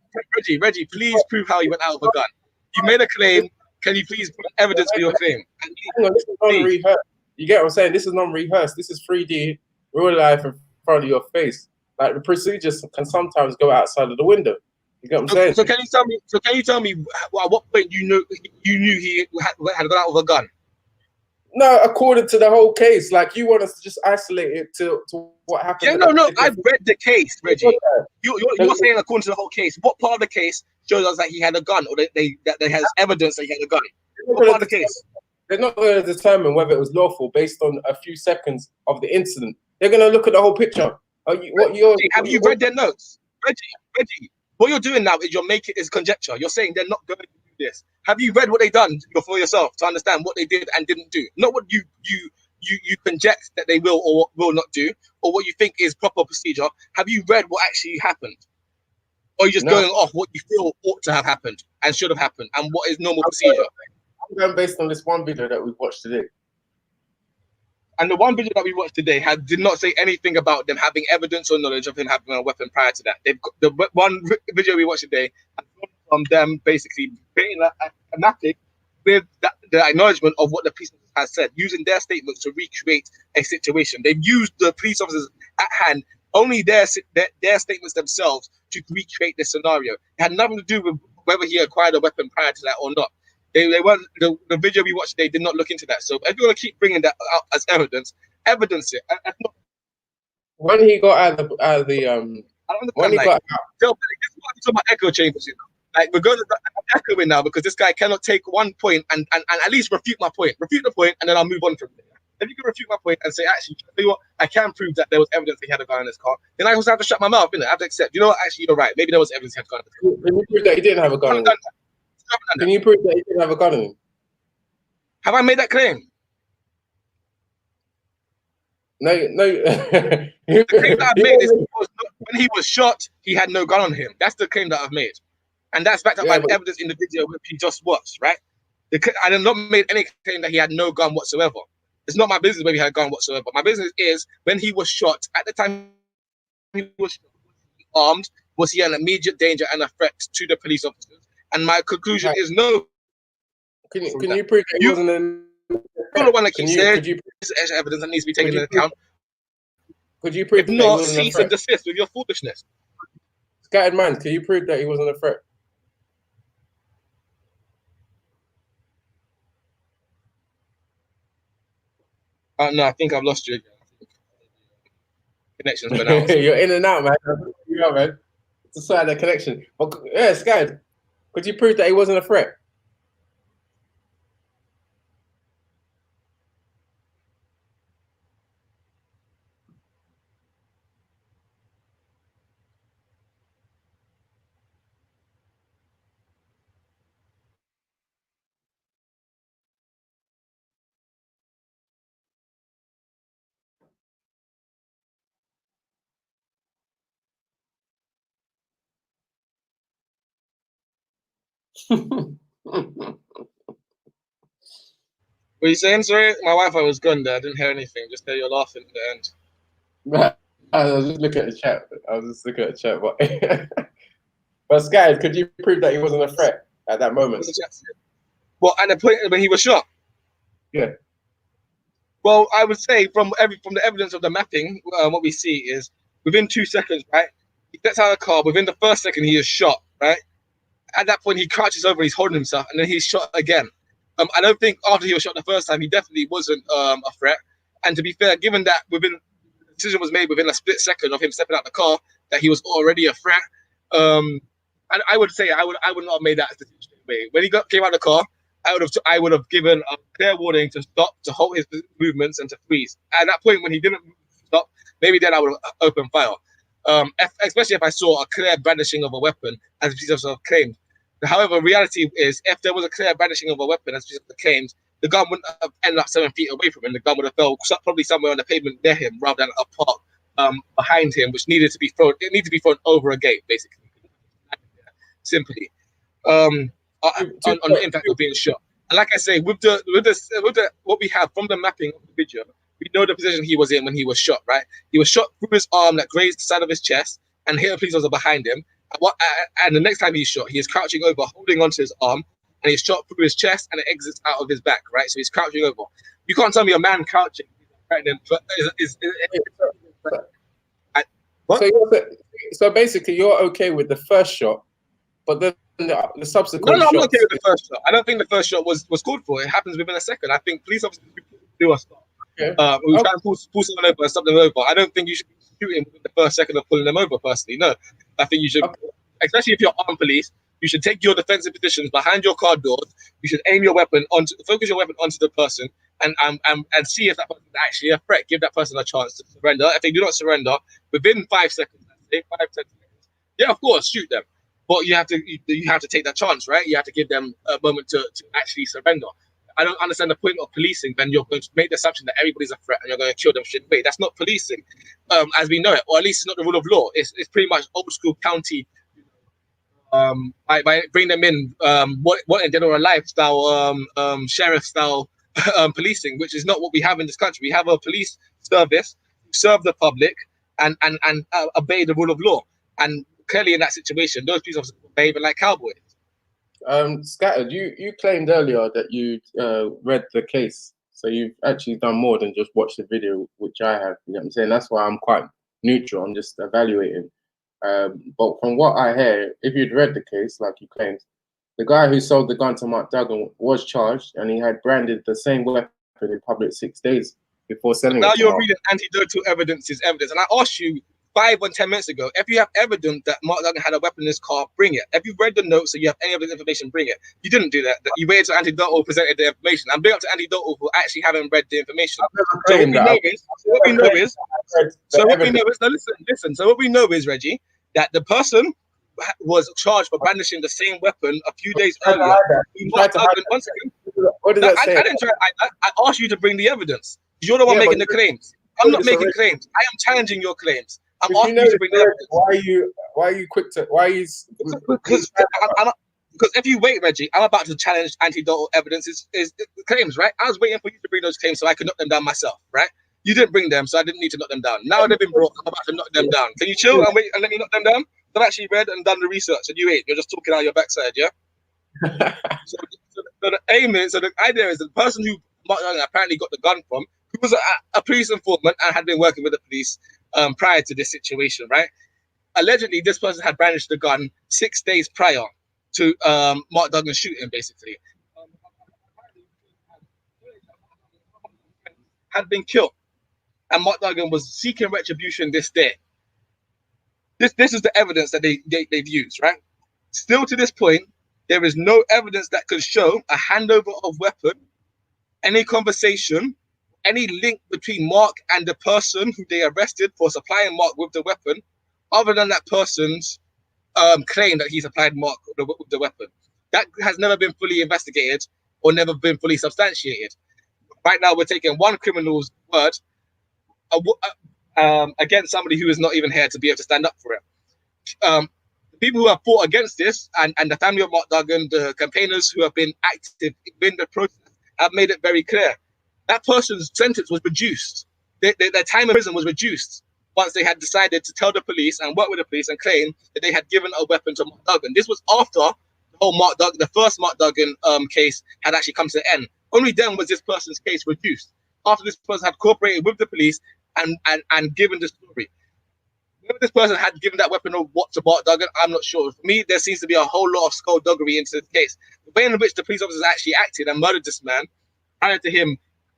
Reggie, please prove how he went out with a gun. You made a claim. Can you please put evidence for your claim? Hang on, this is non-rehearsed. You get what I'm saying? This is non-rehearsed. This is 3D, real life in front of your face. Like the procedures can sometimes go outside of the window. You get what I'm saying? So can you tell me at what point you knew he had gone out with a gun? No, according to the whole case, like you want us to just isolate it to what happened. Yeah, no, I've read the case, Reggie. You're saying according to the whole case. What part of the case shows us that he had a gun, or that there has evidence that he had a gun? What part of the case? They're not going to determine whether it was lawful based on a few seconds of the incident. They're going to look at the whole picture. Have you read their notes, Reggie? What you're doing now is you're making is conjecture. You're saying they're not going to do this. Have you read what they've done for yourself to understand what they did and didn't do? Not what you conject that they will or will not do, or what you think is proper procedure. Have you read what actually happened? Or are you just going off what you feel ought to have happened and should have happened and what is normal procedure? I'm going based on this one video that we've watched today. And the one video that we watched today did not say anything about them having evidence or knowledge of him having a weapon prior to that. The one video we watched today from them basically creating a mapping with the acknowledgement of what the police officers has said, using their statements to recreate a situation. They've used the police officers at hand, only their statements themselves, to recreate this scenario. It had nothing to do with whether he acquired a weapon prior to that or not. They weren't, the video we watched today did not look into that. So if you want to keep bringing that out as evidence it. When he got out of the I don't when he got out, this is what I'm talking about echo chambers, you know. Like we're going to echoing now because this guy cannot take one point and at least refute my point. Refute the point and then I'll move on from there. If you can refute my point and say, actually, you know what, I can prove that there was evidence that he had a gun in his car, then I also have to shut my mouth, innit? I have to accept, you know what, actually, you're right. Maybe there was evidence he had a gun in his car. Can you prove that he didn't have a gun? Can you prove that he didn't have a gun in him? Have I made that claim? No. The claim that I've made is when he was shot, he had no gun on him. That's the claim that I've made. And that's backed up by evidence in the video which he just watched, right? I have not made any claim that he had no gun whatsoever. It's not my business whether he had a gun whatsoever. My business is when he was shot, at the time he was armed, was he an immediate danger and a threat to the police officers? And my conclusion is no. Can you prove that he wasn't in? You're the one that keeps saying there's evidence that needs to be taken into account. Could you prove if not, cease and desist with your foolishness? Scattered minds, can you prove that he wasn't a threat? No, I think I've lost you again. Connection's been out. You're in and out, man. Yeah, man. It's a side of the connection. But yeah, Scattered, could you prove that he wasn't a threat? What are you saying? Sorry, my Wi-Fi was gone there. I didn't hear anything. Just hear you laughing at the end. I was just looking at the chat. But Scattered, could you prove that he wasn't a threat at that moment? Well, at the point when he was shot. Yeah. Well, I would say from the evidence of the mapping, what we see is within 2 seconds, right? He gets out of the car. Within the first second, he is shot, right? At that point, he crouches over, he's holding himself, and then he's shot again. I don't think after he was shot the first time, he definitely wasn't a threat. And to be fair, given that the decision was made within a split second of him stepping out the car, that he was already a threat, and I would say I would not have made that decision straight away. When he came out of the car, I would have given a clear warning to stop, to halt his movements, and to freeze. At that point, when he didn't stop, maybe then I would have opened fire. Especially if I saw a clear brandishing of a weapon, as police officer claimed. However, reality is, if there was a clear brandishing of a weapon, as police officer claimed, the gun wouldn't have ended up 7 feet away from him. The gun would have fell probably somewhere on the pavement near him, rather than apart behind him, which needed to be thrown. It needed to be thrown over a gate, basically. Simply, on the impact of being shot. And like I say, with the what we have from the mapping of the video, we know the position he was in when he was shot. Right, he was shot through his arm that grazed the side of his chest, and hit a police officer behind him. And the next time he's shot, he is crouching over, holding onto his arm, and he's shot through his chest, and it exits out of his back. Right, so he's crouching over. You can't tell me a man crouching what? So basically, you're okay with the first shot, but then the subsequent. No, I'm not okay with the first shot. I don't think the first shot was called for. It happens within a second. I think police officers do a stop. Okay. We try and pull someone over and stop them over. I don't think you should be shooting within the first second of pulling them over. Personally, no. I think you should, especially if you're armed police, you should take your defensive positions behind your car doors. You should aim your weapon focus your weapon onto the person, and see if that person is actually a threat. Give that person a chance to surrender. If they do not surrender within 5 seconds, let's say 5-10 seconds, yeah, of course, shoot them. But you have to take that chance, right? You have to give them a moment to actually surrender. I don't understand the point of policing when you're going to make the assumption that everybody's a threat and you're going to kill them straight away. That's not policing, as we know it, or at least it's not the rule of law. It's pretty much old school county. By bringing them in, what in general lifestyle, sheriff style policing, which is not what we have in this country. We have a police service who serve the public and obey the rule of law. And clearly, in that situation, those police officers were behaving like cowboys. Scattered, you claimed earlier that you read the case, so you've actually done more than just watch the video, which I have. You know what I'm saying? That's why I'm quite neutral. I'm just evaluating. But from what I hear, if you'd read the case, like you claimed, the guy who sold the gun to Mark Duggan was charged, and he had branded the same weapon in public 6 days before selling it. Now you're reading anecdotal evidence is evidence, and I asked you 5 or 10 minutes ago, if you have evidence that Mark Duggan had a weapon in his car, bring it. If you read the notes, so you have any of this information, bring it. You didn't do that. You waited till anecdotal presented the information. I'm big up to anecdotal for actually having read the information. So what we know is, Reggie, that the person was charged for brandishing the same weapon a few days tried to earlier. hide that. You tried to hide that. Once again, What does no, that I say? didn't try. I asked you to bring the evidence. You're the one Yeah, making but the claims. I'm not this making already. claims. I am challenging your claims. I'm If you asking know you to this bring the already, evidence. why are you quick to? Why are you? Because if you wait, Reggie, I'm about to challenge anecdotal evidence is claims, right? I was waiting for you to bring those claims so I could knock them down myself, right? You didn't bring them, so I didn't need to knock them down. Now they've been brought, I'm about to knock them down. Can you chill and wait and let me knock them down? I've actually read and done the research, and you ain't. You're just talking out your backside, yeah? So the aim is, so the idea is the person who Mark Duggan apparently got the gun from, who was a police informant and had been working with the police prior to this situation, right? Allegedly, this person had brandished the gun 6 days prior to Mark Duggan's shooting, basically. Had been killed, and Mark Duggan was seeking retribution this day. This is the evidence that they've used, right? Still to this point, there is no evidence that could show a handover of weapon, any conversation, any link between Mark and the person who they arrested for supplying Mark with the weapon, other than that person's claim that he supplied Mark with the weapon. That has never been fully investigated or never been fully substantiated. Right now, we're taking one criminal's word against somebody who is not even here to be able to stand up for it. The people who have fought against this and the family of Mark Duggan, the campaigners who have been active in the process, have made it very clear. That person's sentence was reduced. Their time in prison was reduced once they had decided to tell the police and work with the police and claim that they had given a weapon to Mark Duggan. This was after the first Mark Duggan case had actually come to an end. Only then was this person's case reduced, after this person had cooperated with the police and given the story. Whether this person had given that weapon or what to Mark Duggan, I'm not sure. For me, there seems to be a whole lot of skullduggery into this case. The way in which the police officers actually acted and murdered this man, prior to him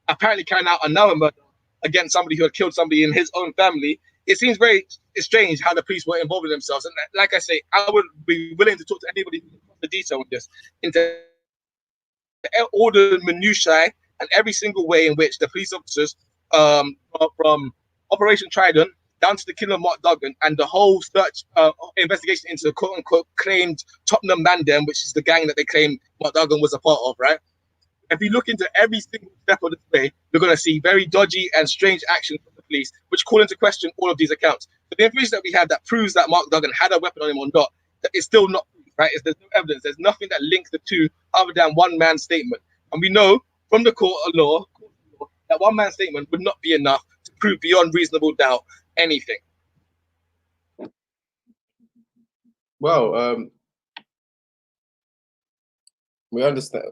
apparently carrying out another murder against somebody who had killed somebody in his own family, it seems very strange how the police were involved in themselves. And like I say, I would be willing to talk to anybody who knows the detail of this, into all the minutiae and every single way in which the police officers, from Operation Trident down to the killing of Mark Duggan and the whole search investigation into the quote-unquote claimed Tottenham Mandem, which is the gang that they claim Mark Duggan was a part of, right? If you look into every single step of this way, you're going to see very dodgy and strange actions from the police, which call into question all of these accounts. But the information that we have that proves that Mark Duggan had a weapon on him or not, that is still not proof, right? There's no evidence. There's nothing that links the two other than one man's statement. And we know from the court of law that one man's statement would not be enough to prove beyond reasonable doubt anything. Well, we understand.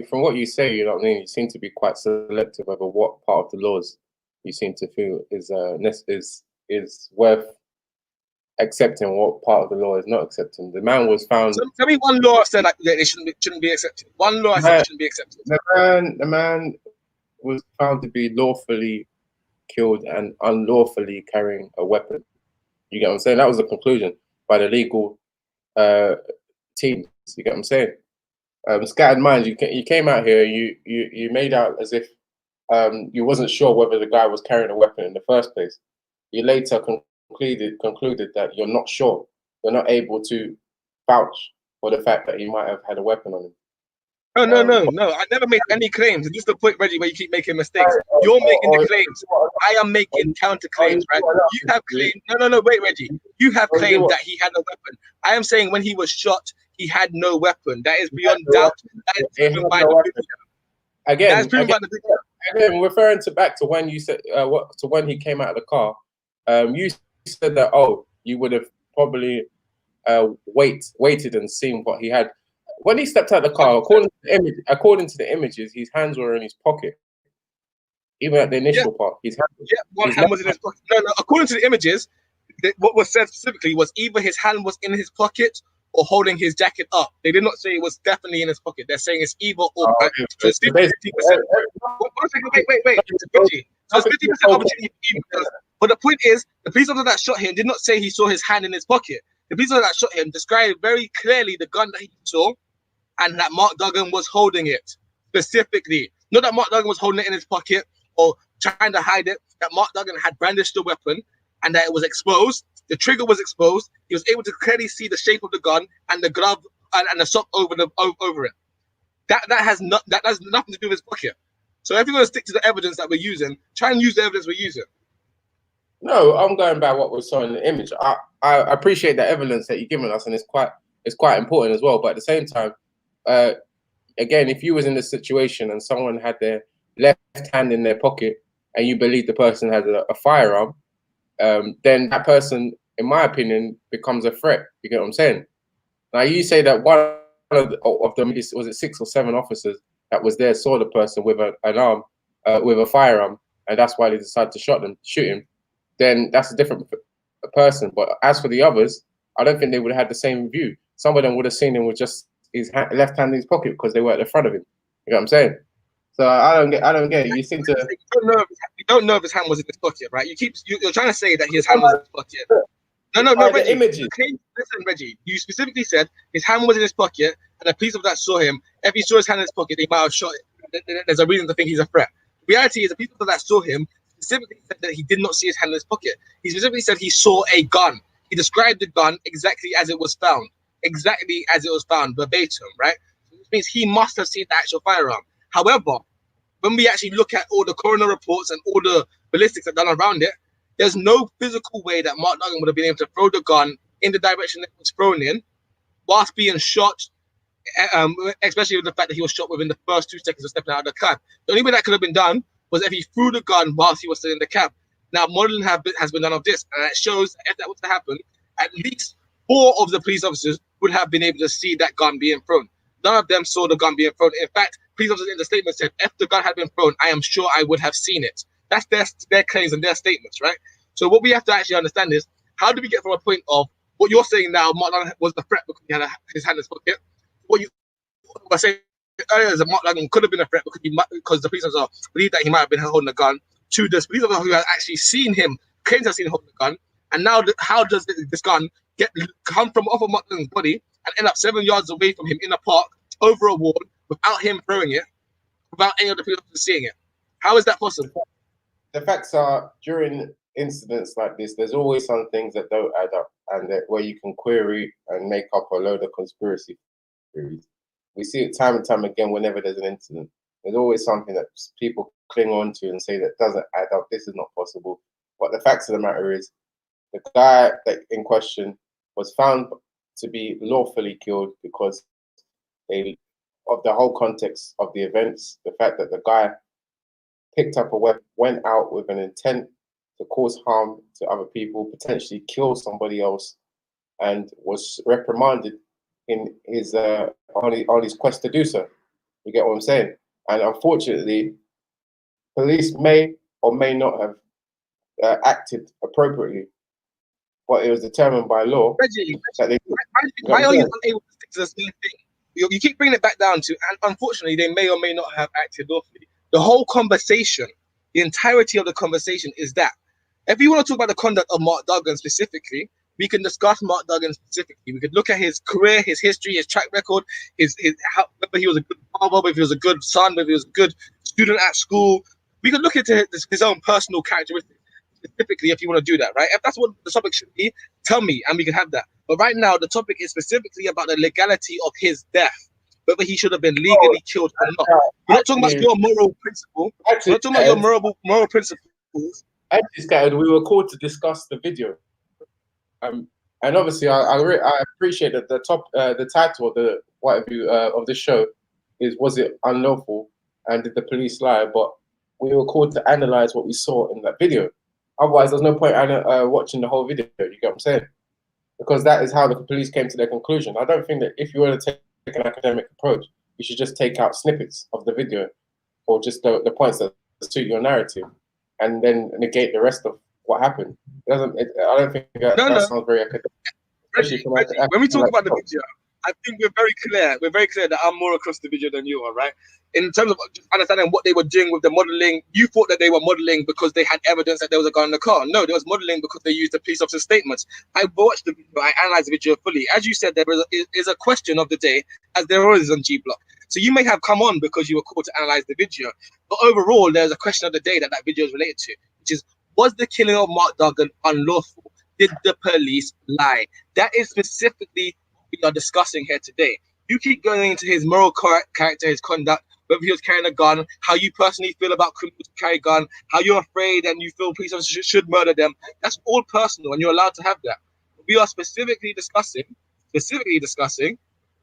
From what you say, you know what I mean. You seem to be quite selective over what part of the laws you seem to feel is worth accepting, what part of the law is not accepting. The man was found. So tell me one law said that they shouldn't be accepted. One law said shouldn't be accepted. The man was found to be lawfully killed and unlawfully carrying a weapon. You get what I'm saying? That was the conclusion by the legal teams. You get what I'm saying? Scattered minds. You came out here. You made out as if you wasn't sure whether the guy was carrying a weapon in the first place. You later concluded that you're not sure. You're not able to vouch for the fact that he might have had a weapon on him. No. I never made any claims. This is the point, Reggie, where you keep making mistakes. You're making the claims. I am making counter claims, right? You have claimed. No. Wait, Reggie. You have claimed that he had a weapon. I am saying when he was shot, he had no weapon. That is beyond doubt. That is proven by the video. Again, referring back to when you said to when he came out of the car, you said that you would have probably waited and seen what he had. When he stepped out of the car, according to the images, his hands were in his pocket. Even at the initial part, his hand was in his pocket. No. According to the images, what was said specifically was either his hand was in his pocket or holding his jacket up. They did not say it was definitely in his pocket. They're saying it's either or. So it's 50%. One second, wait. Reggie. So it's 50% opportunity. But the point is, the police officer that shot him did not say he saw his hand in his pocket. The police officer that shot him described very clearly the gun that he saw and that Mark Duggan was holding it specifically. Not that Mark Duggan was holding it in his pocket or trying to hide it, that Mark Duggan had brandished the weapon and that it was exposed The trigger was exposed. He was able to clearly see the shape of the gun and the glove and the sock over it. That has nothing to do with his pocket. So if you're going to stick to the evidence that we're using, try and use the evidence we're using. No, I'm going by what we saw in the image. I appreciate the evidence that you're giving us, and it's quite important as well. But at the same time, again, if you was in this situation and someone had their left hand in their pocket and you believe the person has a firearm, then that person, in my opinion, becomes a threat. You get what I'm saying? Now, you say that one of them, was it 6 or 7 officers that was there, saw the person with an arm, with a firearm, and that's why they decided to shoot him, then that's a different person. But as for the others, I don't think they would have had the same view. Some of them would have seen him with just his left hand in his pocket because they were at the front of him. You know what I'm saying? So I don't get it. You seem to. You don't know if his hand was in his pocket, right? You're trying to say that his hand was in his pocket. No, Reggie. Images. Listen, Reggie. You specifically said his hand was in his pocket, and the police officer saw him. If he saw his hand in his pocket, they might have shot him. There's a reason to think he's a threat. The reality is, the police officer that saw him specifically said that he did not see his hand in his pocket. He specifically said he saw a gun. He described the gun exactly as it was found, verbatim, right? Which means he must have seen the actual firearm. However, when we actually look at all the coroner reports and all the ballistics that are done around it, there's no physical way that Mark Duggan would have been able to throw the gun in the direction that it was thrown in whilst being shot, especially with the fact that he was shot within the first 2 seconds of stepping out of the cab. The only way that could have been done was if he threw the gun whilst he was still in the cab. Now, modeling has been done of this, and it shows that if that was to happen, at least 4 of the police officers would have been able to see that gun being thrown. None of them saw the gun being thrown. In fact, police officers in the statement said, if the gun had been thrown, I am sure I would have seen it. That's their claims and their statements, right? So what we have to actually understand is, how do we get from a point of what you're saying now, Mark Duggan was the threat because he had his hand in his pocket? What you were saying earlier is that Mark Duggan could have been a threat because the police officer believed that he might have been holding a gun, to the police officer who has actually seen him, claims to have seen him holding a gun. And now, how does this gun come from off of Mark Duggan's body and end up 7 yards away from him in a park over a wall without him throwing it, without any of the police officers seeing it? How is that possible? The facts are, during incidents like this, there's always some things that don't add up, and where you can query and make up a load of conspiracy theories. We see it time and time again whenever there's an incident. There's always something that people cling on to and say that doesn't add up, this is not possible. But the facts of the matter is, the guy that in question was found to be lawfully killed because of the whole context of the events, the fact that the guy picked up a weapon, went out with an intent to cause harm to other people, potentially kill somebody else, and was reprimanded in his on his quest to do so. You get what I'm saying? And unfortunately, police may or may not have acted appropriately, but it was determined by law. Reggie, that they, why are you unable to stick to the same thing? You keep bringing it back down to, and unfortunately, they may or may not have acted lawfully. The whole conversation, the entirety of the conversation is that if you want to talk about the conduct of Mark Duggan specifically, we can discuss Mark Duggan specifically. We could look at his career, his history, his track record, whether he was a good father, whether he was a good son, whether he was a good student at school. We could look into his own personal characteristics specifically if you want to do that, right? If that's what the topic should be, tell me and we can have that. But right now, the topic is specifically about the legality of his death, whether he should have been legally killed or not. We're not talking about your moral principle. We're not talking about your moral principles. Actually, Scattered, we were called to discuss the video. And obviously, I appreciate that the title of the show is "Was it unlawful?" and did the police lie? But we were called to analyze what we saw in that video. Otherwise, there's no point watching the whole video. You get what I'm saying? Because that is how the police came to their conclusion. I don't think that if you were to take an academic approach, you should just take out snippets of the video or just the points that suit your narrative, and then negate the rest of what happened. I don't think that sounds very academic. Reggie, when we talk about the video, I think we're very clear. We're very clear that I'm more across the video than you are, right? In terms of just understanding what they were doing with the modeling, you thought that they were modeling because they had evidence that there was a gun in the car. No, they was modeling because they used the police officer's statements. I watched the video, I analyzed the video fully. As you said, there is a question of the day, as there always is on G Block. So you may have come on because you were called to analyze the video, but overall, there's a question of the day that video is related to, which is, was the killing of Mark Duggan unlawful? did the police lie? That is specifically what we are discussing here today. You keep going into his moral character, his conduct, whether he was carrying a gun, how you personally feel about criminals who carry a gun, how you're afraid and you feel police officers should murder them. That's all personal, and you're allowed to have that. We are specifically discussing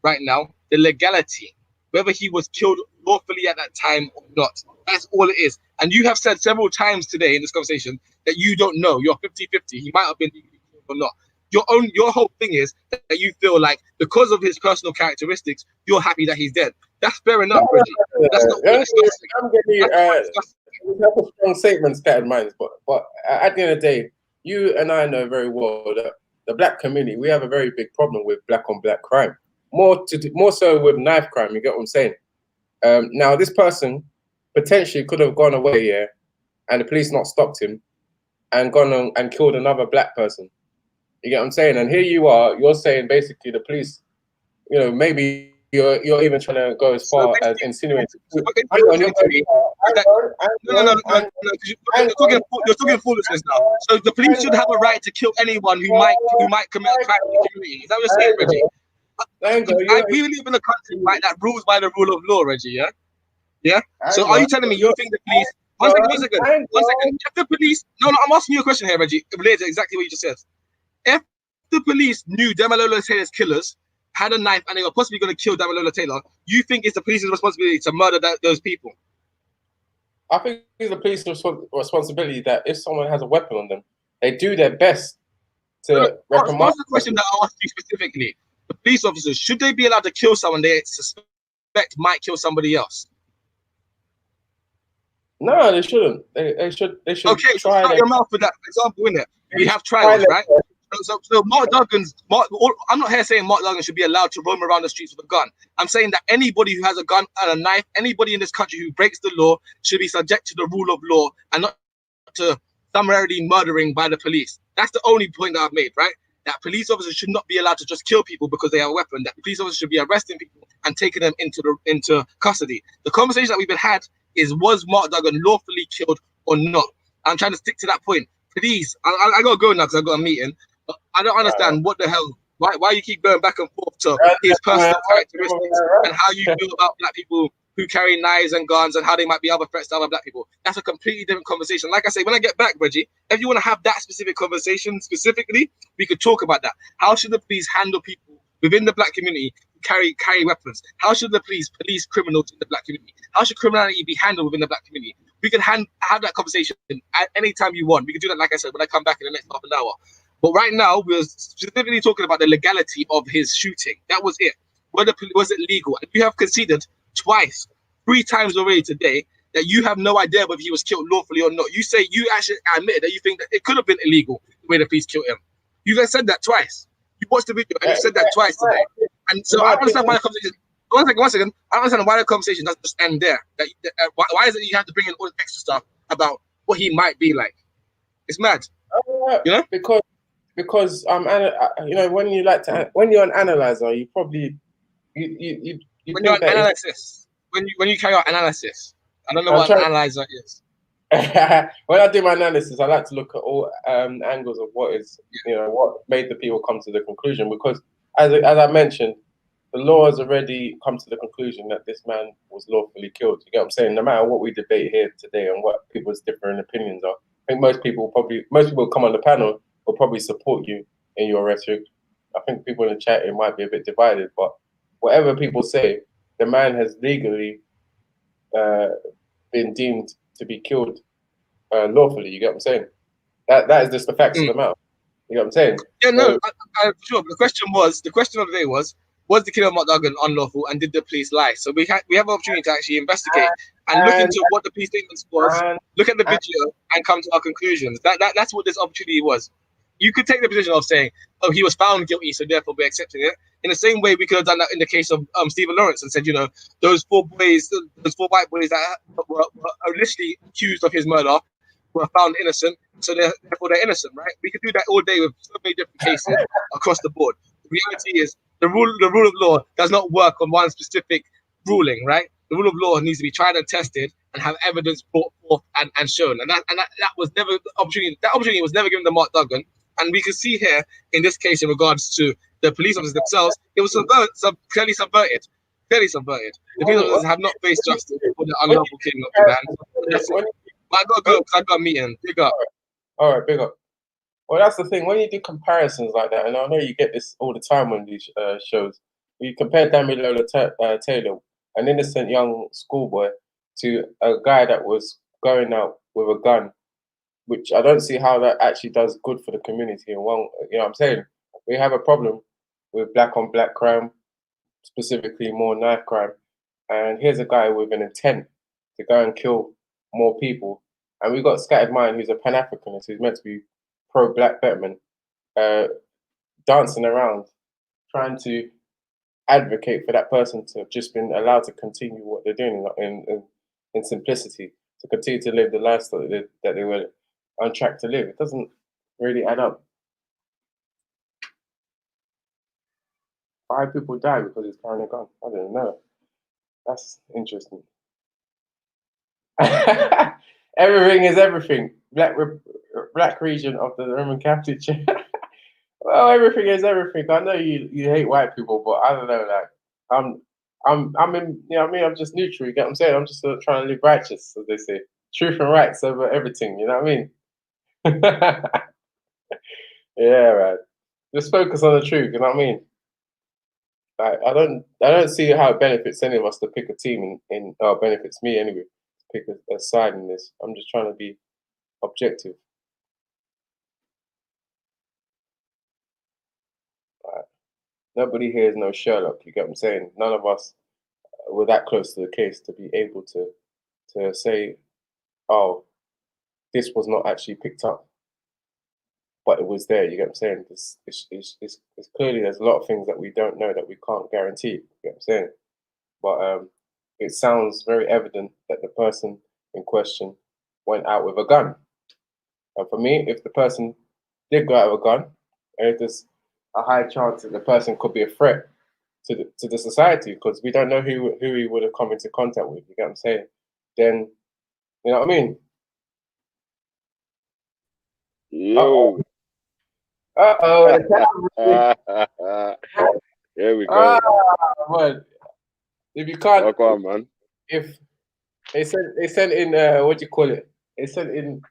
right now the legality, whether he was killed lawfully at that time or not. That's all it is. And you have said several times today in this conversation that you don't know. You're 50-50. He might have been killed or not. Your whole thing is that you feel like because of his personal characteristics, you're happy that he's dead. That's fair enough, Reggie. That's not what we're discussing. I'm getting that's a strong statement, scattered minds, but at the end of the day, you and I know very well that the black community, we have a very big problem with black on black crime. More so with knife crime. You get what I'm saying? Now this person potentially could have gone away, yeah, and the police not stopped him and gone on and killed another black person. You get what I'm saying? And here you are, you're saying basically the police, you know, maybe you're even trying to go as far as insinuating. You're talking foolishness now. So the police should have a right to kill anyone who might commit a crime in the community. Is that what you're saying, Reggie? We live in a country, right, that rules by the rule of law, Reggie. Yeah, yeah. So are you telling me you think the police? One second. If the police, no, I'm asking you a question here, Reggie, related to exactly what you just said. If the police knew Damalola Taylor's killers had a knife and they were possibly going to kill Damalola Taylor, you think it's the police's responsibility to murder those people? I think it's the police's responsibility that if someone has a weapon on them, they do their best to reprimand. That's the question that I asked you specifically. The police officers, should they be allowed to kill someone they suspect might kill somebody else? No, they shouldn't. They should. Okay, so shut your mouth for that example, innit? We have trials, right? So Mark Duggan's. I'm not here saying Mark Duggan should be allowed to roam around the streets with a gun. I'm saying that anybody who has a gun and a knife, anybody in this country who breaks the law, should be subject to the rule of law and not to summarily murdering by the police. That's the only point that I've made, right? That police officers should not be allowed to just kill people because they have a weapon. That police officers should be arresting people and taking them into custody. The conversation that we've been had is, was Mark Duggan lawfully killed or not? I'm trying to stick to that point. Please, I gotta go now because I've got a meeting. But I don't understand what the hell, why you keep going back and forth to his personal characteristics and how you feel about black people who carry knives and guns and how they might be other threats to other black people. That's a completely different conversation. Like I say, when I get back, Reggie, if you want to have that specific conversation specifically, we could talk about that. How should the police handle people within the black community who carry weapons? How should the police police criminals in the black community? How should criminality be handled within the black community? We can have that conversation at any time you want. We can do that, like I said, when I come back in the next half an hour. But right now, we're specifically talking about the legality of his shooting. That was it. Was it legal? And you have conceded twice, 3 times already today, that you have no idea whether he was killed lawfully or not. You say you actually admitted that you think that it could have been illegal the way the police killed him. You guys said that twice. You watched the video and you said that twice today. And so I understand why the conversation. One second. I understand why the conversation doesn't just end there. Why is it you have to bring in all the extra stuff about what he might be like? It's mad. You know? Because you know, when you're an analyzer, you probably you when you're an analysis, when you carry out analysis, I don't know what an analyzer is. When I do my analysis, I like to look at all angles of what is, you know, what made the people come to the conclusion. Because as I mentioned, the law has already come to the conclusion that this man was lawfully killed. You get what I'm saying? No matter what we debate here today and what people's different opinions are, I think most people who come on the panel will probably support you in your rhetoric. I think people in the chat, it might be a bit divided, but whatever people say, the man has legally been deemed to be killed lawfully. You get what I'm saying? That is just the facts of the matter. You know what I'm saying? Yeah, no, sure. The question of the day was the killing of Mark Duggan unlawful, and did the police lie? So we have an opportunity to actually investigate and look into what the police statements was, look at the video, and come to our conclusions. That's what this opportunity was. You could take the position of saying, oh, he was found guilty, so therefore we're accepting it. In the same way we could have done that in the case of Stephen Lawrence and said, you know, those 4 white boys that were initially accused of his murder were found innocent, so therefore they're innocent, right? We could do that all day with so many different cases across the board. The reality is the rule of law does not work on one specific ruling, right? The rule of law needs to be tried and tested and have evidence brought forth and shown. And that was never the opportunity. That opportunity was never given to Mark Duggan. And we can see here in this case, in regards to the police officers themselves, it was clearly subverted. Clearly subverted. The police officers have not faced justice for the unlawful killing of the man. That's it. But I got to go because I got a meeting. Big up. All right, big up. Well, that's the thing. When you do comparisons like that, and I know you get this all the time on these shows, you compare Damilola Taylor, an innocent young schoolboy, to a guy that was going out with a gun, which I don't see how that actually does good for the community. And one, you know what I'm saying? We have a problem with black on black crime, specifically more knife crime. And here's a guy with an intent to go and kill more people. And we've got Scattered Mind, who's a Pan-Africanist, who's meant to be pro-black betterment, dancing around, trying to advocate for that person to have just been allowed to continue what they're doing in simplicity, to continue to live the lifestyle that they were on track to live. It doesn't really add up. 5 people died because he's carrying a gun. I didn't know. That's interesting. Everything is everything. Black region of the Roman Catholic Church. Well, everything is everything. I know you hate white people, but I don't know. Like I'm in. You know what I mean? I'm just neutral. You get what I'm saying? I'm just trying to live righteous, as they say. Truth and rights over everything. You know what I mean? Yeah, right. Just focus on the truth. You know what I mean? Like, I don't see how it benefits any of us to pick a team or benefits me anyway to pick a side in this. I'm just trying to be objective. Nobody here is no Sherlock. You get what I'm saying? None of us were that close to the case to be able to say, oh, this was not actually picked up, but it was there. You get what I'm saying? It's clearly there's a lot of things that we don't know that we can't guarantee. You get what I'm saying? But it sounds very evident that the person in question went out with a gun. And for me, if the person did go out with a gun, and if there's a high chance that the person could be a threat to the society, because we don't know who he would have come into contact with. You get what I'm saying? Then, you know what I mean? Yo. Here we go. Man. If you can't, oh, go on, man. If they sent in what do you call it? They sent in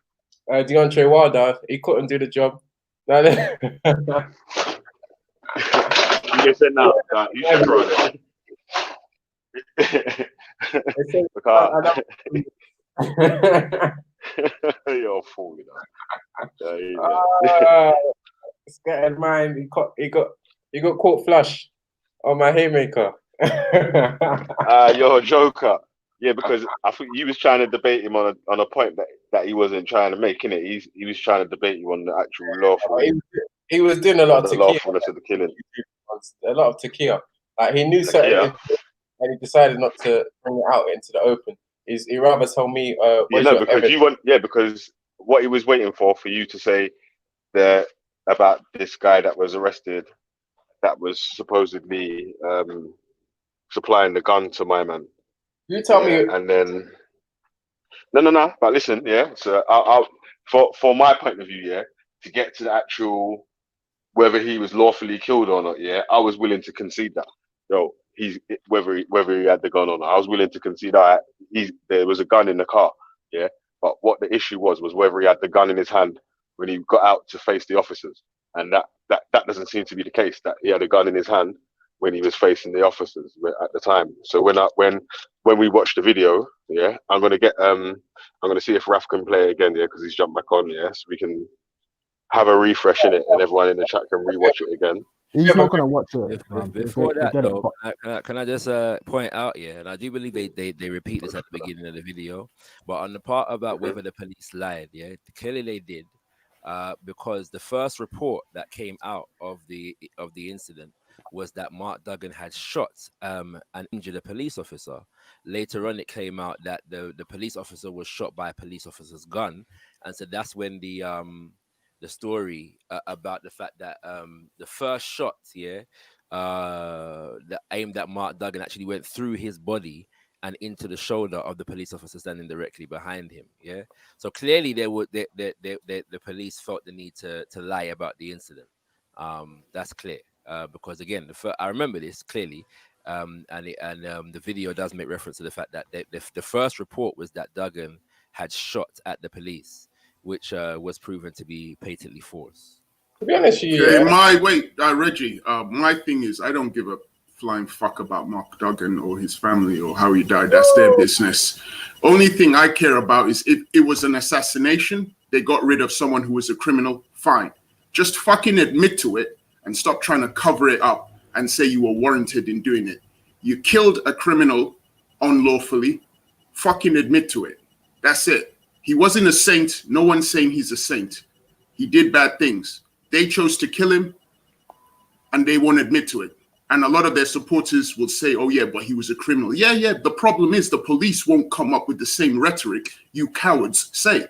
Deontay Wilder. He couldn't do the job. You said no. You should try it. You're a fool, you know. Scattered Mind. He got caught flush on my haymaker. You're a joker. Yeah, because I think you was trying to debate him on a point that he wasn't trying to make, innit? He was trying to debate you on the actual lawful. He was doing a lot of tequila. Lawfulness of the killing. A lot of tequila. Like he knew certain, and he decided not to bring it out into the open. He rather told me. Because what he was waiting for you to say that about this guy that was arrested, that was supposedly supplying the gun to my man. You tell me, and then no. But listen, yeah. So I'll for my point of view, yeah, to get to the actual whether he was lawfully killed or not, yeah, I was willing to concede that. Yo, whether he had the gun or not, I was willing to concede that there was a gun in the car, yeah. But what the issue was whether he had the gun in his hand when he got out to face the officers, and that doesn't seem to be the case. That he had a gun in his hand when he was facing the officers at the time. So when we watch the video, yeah, I'm gonna see if Raf can play again, yeah, because he's jumped back on, yeah, so we can have a refresh in it, and everyone in the chat can rewatch it again. He's not gonna watch it. Before that, though, can I just point out, yeah, and I do believe they repeat this at the beginning of the video, but on the part about whether the police lied, yeah, clearly they did, because the first report that came out of the incident was that Mark Duggan had shot and injured a police officer. Later on, it came out that the police officer was shot by a police officer's gun, and so that's when the story about the fact that the first shot, yeah, that aimed at Mark Duggan actually went through his body and into the shoulder of the police officer standing directly behind him. Yeah. So clearly, the police felt the need to lie about the incident. That's clear. Because again, I remember this clearly. And the video does make reference to the fact that the first report was that Duggan had shot at the police, which was proven to be patently false. To be honest, Reggie. My thing is, I don't give a flying fuck about Mark Duggan or his family or how he died. That's their business. Only thing I care about is if it was an assassination, they got rid of someone who was a criminal. Fine, just fucking admit to it and stop trying to cover it up and say you were warranted in doing it. You killed a criminal unlawfully. Fucking admit to it. That's it. He wasn't a saint. No one's saying he's a saint. He did bad things. They chose to kill him, and they won't admit to it. And a lot of their supporters will say, oh, yeah, but he was a criminal. Yeah. The problem is the police won't come up with the same rhetoric you cowards say.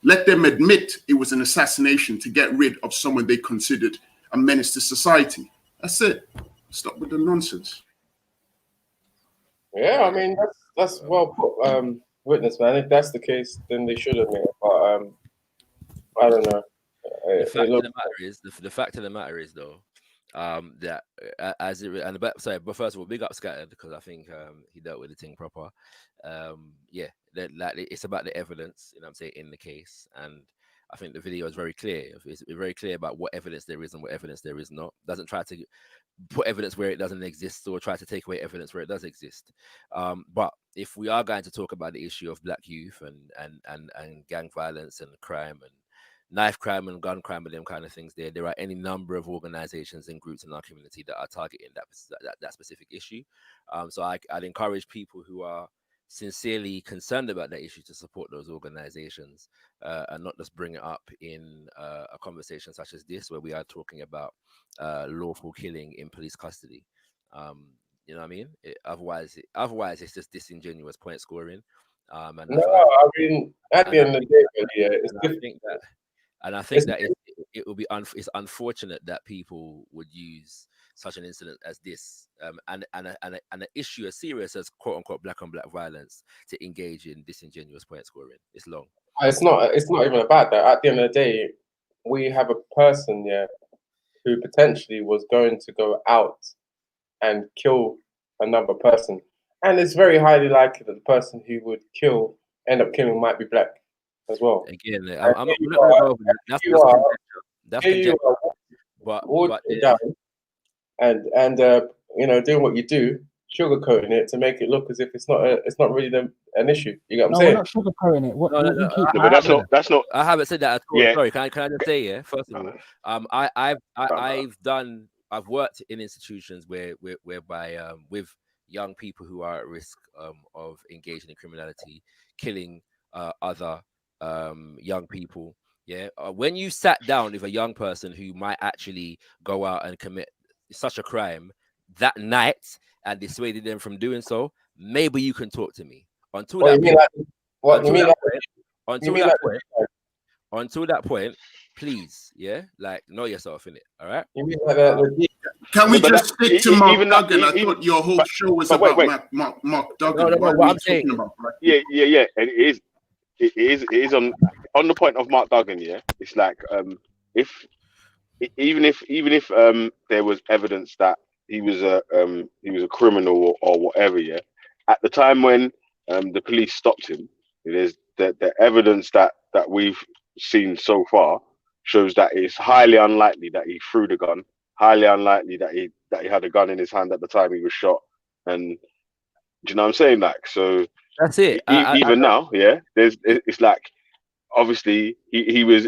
Let them admit it was an assassination to get rid of someone they considered a menace to society. That's it. Stop with the nonsense. Yeah, I mean, that's well put, witness, man. If that's the case, then they should admit it. But I don't know. The fact of the matter is, though, that as it and but first of all, big up Scattered, because I think he dealt with the thing proper. It's about the evidence, you know what I'm saying, in the case, and I think the video is very clear. It's very clear about what evidence there is and what evidence there is not. Doesn't try to put evidence where it doesn't exist or try to take away evidence where it does exist. But if we are going to talk about the issue of black youth and gang violence and crime and knife crime and gun crime and them kind of things, there are any number of organizations and groups in our community that are targeting that specific issue. So I'd encourage people who are sincerely concerned about that issue to support those organizations and not just bring it up in a conversation such as this, where we are talking about lawful killing in police custody. You know what I mean? Otherwise it's just disingenuous point scoring. At the end of the day, it's different. I think that it will be it's unfortunate that people would use such an incident as this and an issue as serious as quote unquote black on black violence to engage in disingenuous point scoring. It's long. It's not even about that. At the end of the day, we have a person who potentially was going to go out and kill another person, and it's very highly likely that the person who would end up killing might be black as well. Again, I'm not that's conjecture. But doing what you do, sugarcoating it to make it look as if it's not really an issue. You get what I'm saying? We're not sugarcoating it. But that's not. I haven't said that at all. Yeah. Sorry, can I just say, first of all, I've worked in institutions whereby with young people who are at risk of engaging in criminality, killing other young people. Yeah, when you sat down with a young person who might actually go out and commit such a crime that night and dissuaded them from doing so, maybe you can talk to me. Until that point, please, know yourself in it. All right. Can we just stick to Mark Duggan? I thought your whole show was about Mark Duggan. No, what I'm saying. Yeah, and it is on the point of Mark Duggan. Yeah, it's like even if there was evidence that he was a criminal or whatever. Yeah, at the time when the police stopped him, there's the evidence that we've seen so far shows that it's highly unlikely that he threw the gun, highly unlikely that he had a gun in his hand at the time he was shot. And do you know what I'm saying? Like, so that's it. Now, yeah, it's like obviously he was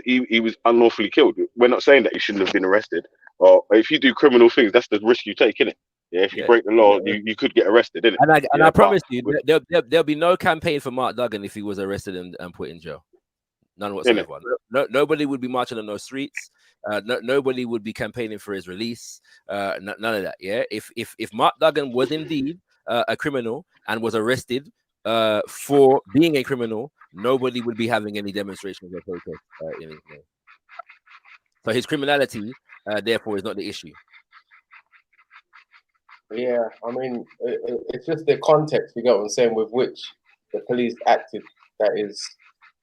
unlawfully killed. We're not saying that he shouldn't have been arrested, or if you do criminal things, that's the risk you take, innit? Yeah, if you break the law, you could get arrested, innit? And I promise you, there'll be no campaign for Mark Duggan if he was arrested and put in jail. None whatsoever. Nobody would be marching on those streets. Nobody would be campaigning for his release. None of that. Yeah. If Mark Duggan was indeed a criminal and was arrested for being a criminal, nobody would be having any demonstrations or protests. So his criminality, therefore, is not the issue. Yeah, I mean, it's just the context, you get what I'm saying, with which the police acted that is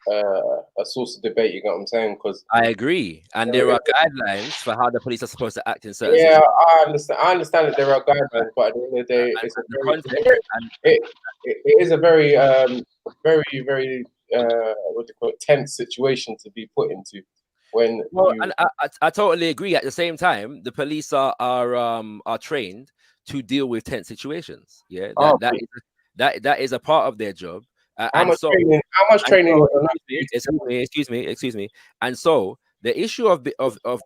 a source of debate, you get what I'm saying? Because I agree, and there are guidelines for how the police are supposed to act in certain yeah, situations. I understand. I understand that there are guidelines, but at the end of the day, And it's a the very, context, and it is a very, very, what do you call it, tense situation to be put into when well, you. and I totally agree. At the same time, the police are trained to deal with tense situations. Yeah, Oh, that is a part of their job. how And much so, training? How much training? excuse me. And so, the issue of the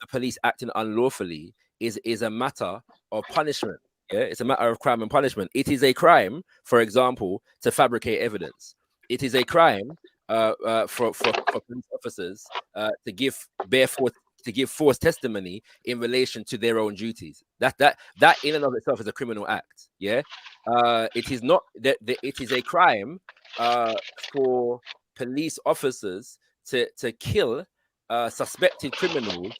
police acting unlawfully is a matter of punishment. Yeah, it's a matter of crime and punishment. It is a crime, for example, to fabricate evidence. It is a crime for police officers to give false testimony in relation to their own duties. That in and of itself is a criminal act. Yeah, it is not that it is a crime for police officers to kill suspected criminals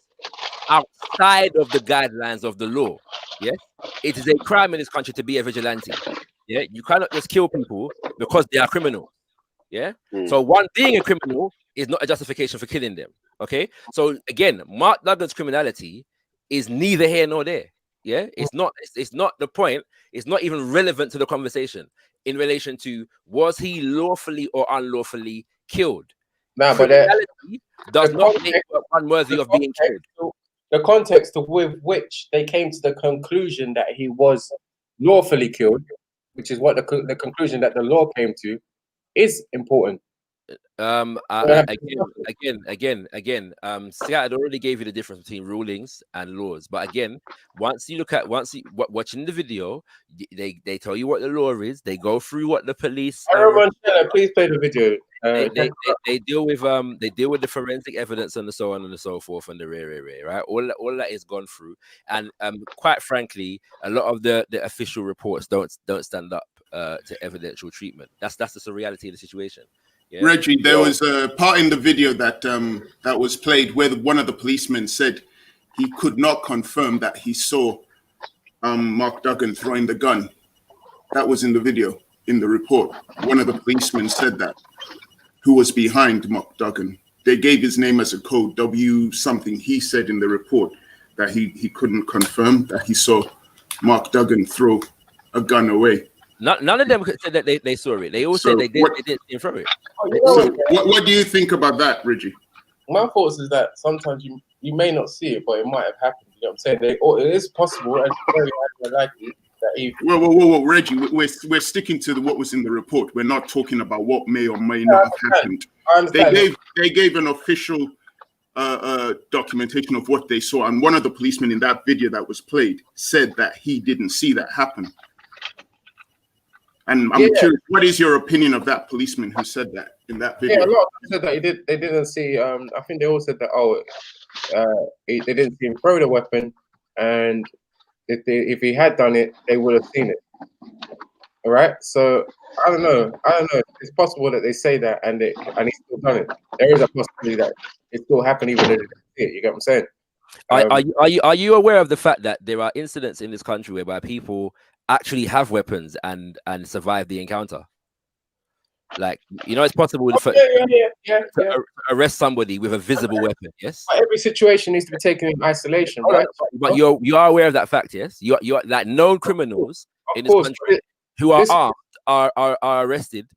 outside of the guidelines of the law. Yes, it is a crime in this country to be a vigilante. Yeah, you cannot just kill people because they are criminals. Yeah. So one being a criminal is not a justification for killing them. Okay. So again, Mark Duggan's criminality is neither here nor there. Yeah. It's not the point. It's not even relevant to the conversation in relation to was he lawfully or unlawfully killed. No, but criminality does not make one worthy of being killed. The context with which they came to the conclusion that he was lawfully killed, which is what the conclusion that the law came to, is important. Again, Seattle already gave you the difference between rulings and laws. But again, once you watching the video, they tell you what the law is. They go through what the police. Please play the video. They deal with the forensic evidence and so on and so forth and the rare, right? All that is gone through, and quite frankly, a lot of the official reports don't stand up to evidential treatment. That's just the reality of the situation. Yeah. Reggie, there was a part in the video that that was played where one of the policemen said he could not confirm that he saw Mark Duggan throwing the gun. That was in the video, in the report. One of the policemen said that, who was behind Mark Duggan. They gave his name as a code, W something. He said in the report that he couldn't confirm that he saw Mark Duggan throw a gun away. None of them said that they saw it. They all said they didn't see him throw it. So what do you think about that, Reggie? My thoughts is that sometimes you may not see it, but it might have happened. You know what I'm saying? It is possible, and very likely that he. Whoa, Reggie, we're sticking to what was in the report. We're not talking about what may or may not have happened. They gave an official documentation of what they saw, and one of the policemen in that video that was played said that he didn't see that happen. And I'm curious, what is your opinion of that policeman who said that in that video? Yeah, a lot of them said that they didn't see. I think they all said that. They didn't see him throw the weapon, and if he had done it, they would have seen it. All right. So I don't know. It's possible that they say that, and he's still done it. There is a possibility that it still happened even if they didn't see it. You get what I'm saying? Are you aware of the fact that there are incidents in this country whereby people actually have weapons and survive the encounter? Like, it's possible to arrest somebody with a visible weapon. Yes. But every situation needs to be taken in isolation, right? But you are aware of that fact, yes? You're like known criminals in this country who are armed are arrested,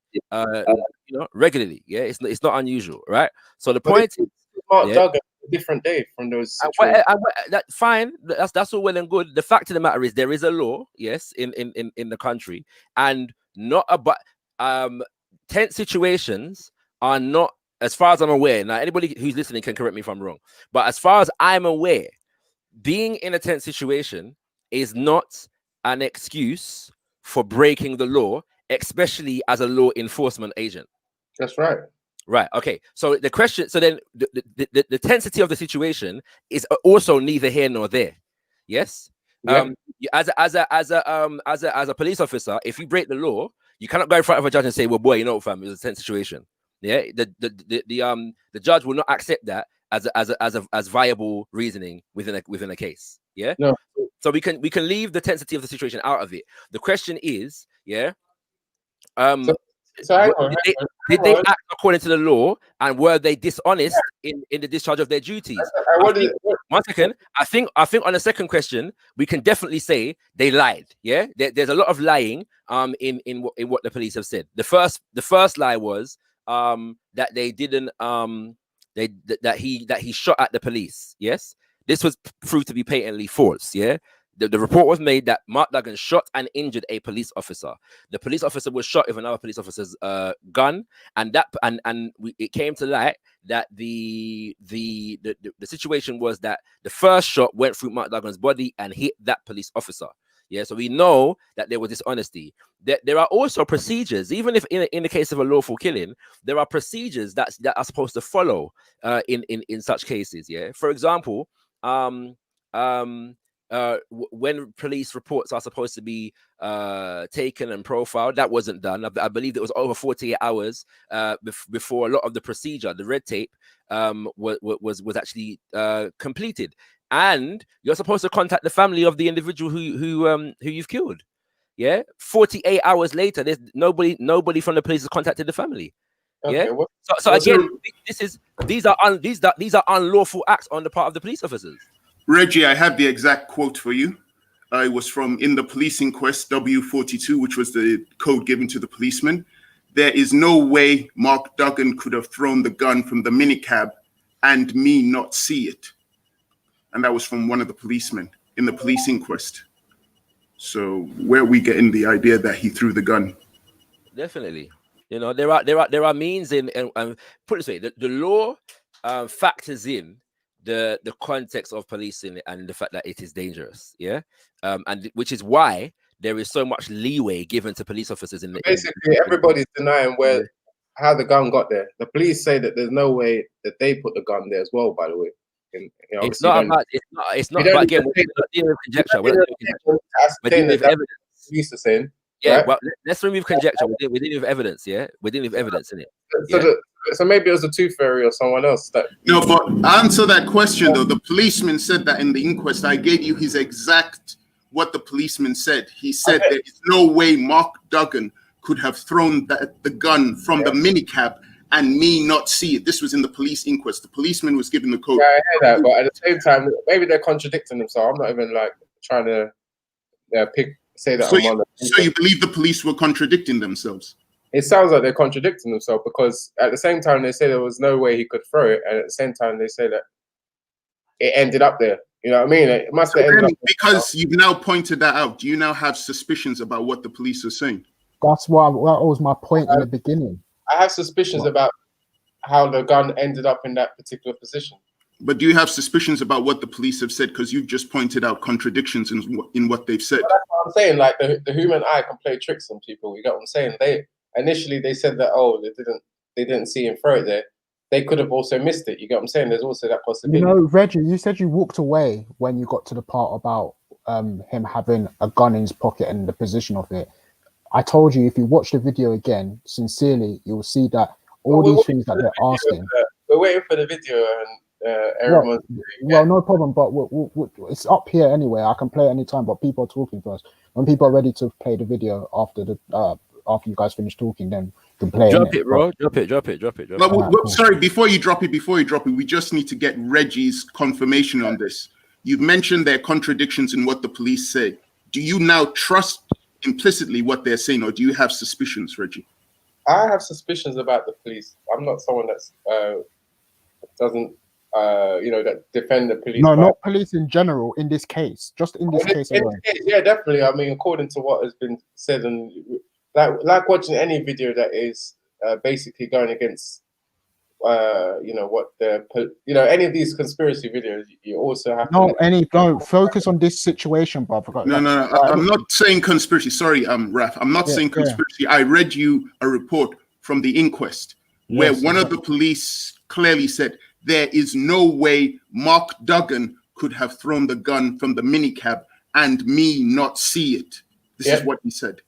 regularly. Yeah, it's not unusual, right? So the point is, Duggan, a different day from those situations. Fine. That's all well and good. The fact of the matter is there is a law, yes, in the country, and not about tense situations are not, as far as I'm aware. Now, anybody who's listening can correct me if I'm wrong, but as far as I'm aware, being in a tense situation is not an excuse for breaking the law, especially as a law enforcement agent. That's right. Right. Okay. So the question. So then, the tensity of the situation is also neither here nor there. Yes. Yeah. As a police officer, if you break the law, you cannot go in front of a judge and say, "Well, boy, fam, it was a tense situation." Yeah. The judge will not accept that as viable reasoning within a case. Yeah. No. So we can leave the intensity of the situation out of it. The question is, yeah, So hang on, did they act according to the law, and were they dishonest in the discharge of their duties? One second. I think on the second question, we can definitely say they lied. Yeah, there's a lot of lying in what the police have said. The first lie was that they didn't that he shot at the police. Yes, this was proved to be patently false. Yeah. The report was made that Mark Duggan shot and injured a police officer. The police officer was shot with another police officer's gun, and it came to light that the situation was that the first shot went through Mark Duggan's body and hit that police officer. Yeah, so we know that there was dishonesty. There are also procedures, even if in the case of a lawful killing, there are procedures that are supposed to follow in such cases. Yeah, for example, when police reports are supposed to be taken and profiled, that wasn't done. I believe it was over 48 hours before a lot of the procedure, the red tape, was actually completed. And you're supposed to contact the family of the individual who you've killed. Yeah, 48 hours later, there's nobody from the police has contacted the family. Okay, yeah. So again, these are unlawful acts on the part of the police officers. Reggie, I have the exact quote for you. It was from In the Police Inquest W42, which was the code given to the policeman. There is no way Mark Duggan could have thrown the gun from the minicab and me not see it. And that was from one of the policemen in the police inquest. So where are we getting the idea that he threw the gun? Definitely. You know, there are means in, and put it this way, the law factors in the context of policing and the fact that it is dangerous, yeah, and which is why there is so much leeway given to police officers in the basically everybody's denying how the gun got there. The police say that there's no way that they put the gun there as well. By the way, it's not about it's not. But again, we're not dealing with conjecture. We're dealing with evidence. Police are saying. Yeah, right? well, let's remove conjecture. We're dealing with evidence. Yeah, we're dealing with evidence in it. So maybe it was the Tooth Fairy or someone else that. No, but answer that question though. The policeman said that in the inquest. I gave you his exact what the policeman said. He said there is no way Mark Duggan could have thrown the gun from the minicab and me not see it. This was in the police inquest. The policeman was given the code. Yeah, I hear that, but at the same time, maybe they're contradicting themselves. I'm not even like trying to say that. So you believe the police were contradicting themselves? It sounds like they're contradicting themselves because at the same time they say there was no way he could throw it, and at the same time they say that it ended up there. You know what I mean? It must have ended up because you've now pointed that out. Do you now have suspicions about what the police are saying? That was my point in the beginning. I have suspicions about how the gun ended up in that particular position. But do you have suspicions about what the police have said? Because you've just pointed out contradictions in what they've said. Well, that's what I'm saying. Like the human eye can play tricks on people. You get what I'm saying? Initially they said that they didn't see him throw it there. They could have also missed it. You get what I'm saying? There's also that possibility. You know, Reggie, you said you walked away when you got to the part about him having a gun in his pocket and the position of it. I told you if you watch the video again, sincerely, you will see that these things that they're asking. We're waiting for the video and everyone. Well, no problem, but it's up here anyway. I can play it anytime, but people are talking first. When people are ready to play the video after you guys finish talking, then you can play it. Drop it, bro. Drop it. Cool. Sorry, before you drop it, we just need to get Reggie's confirmation on this. You've mentioned there are contradictions in what the police say. Do you now trust implicitly what they're saying, or do you have suspicions, Reggie? I have suspicions about the police. I'm not someone that's doesn't that defend the police. No, not police in general. In this case, just in this case alone. Yeah, definitely. I mean, according to what has been said, and like watching any video that is basically going against any of these conspiracy videos, you also have don't focus on this situation, brother. No. I'm not saying conspiracy. Sorry, Raf. I'm not saying conspiracy. I read you a report from the inquest where one of the police clearly said there is no way Mark Duggan could have thrown the gun from the minicab and me not see it. This is what he said.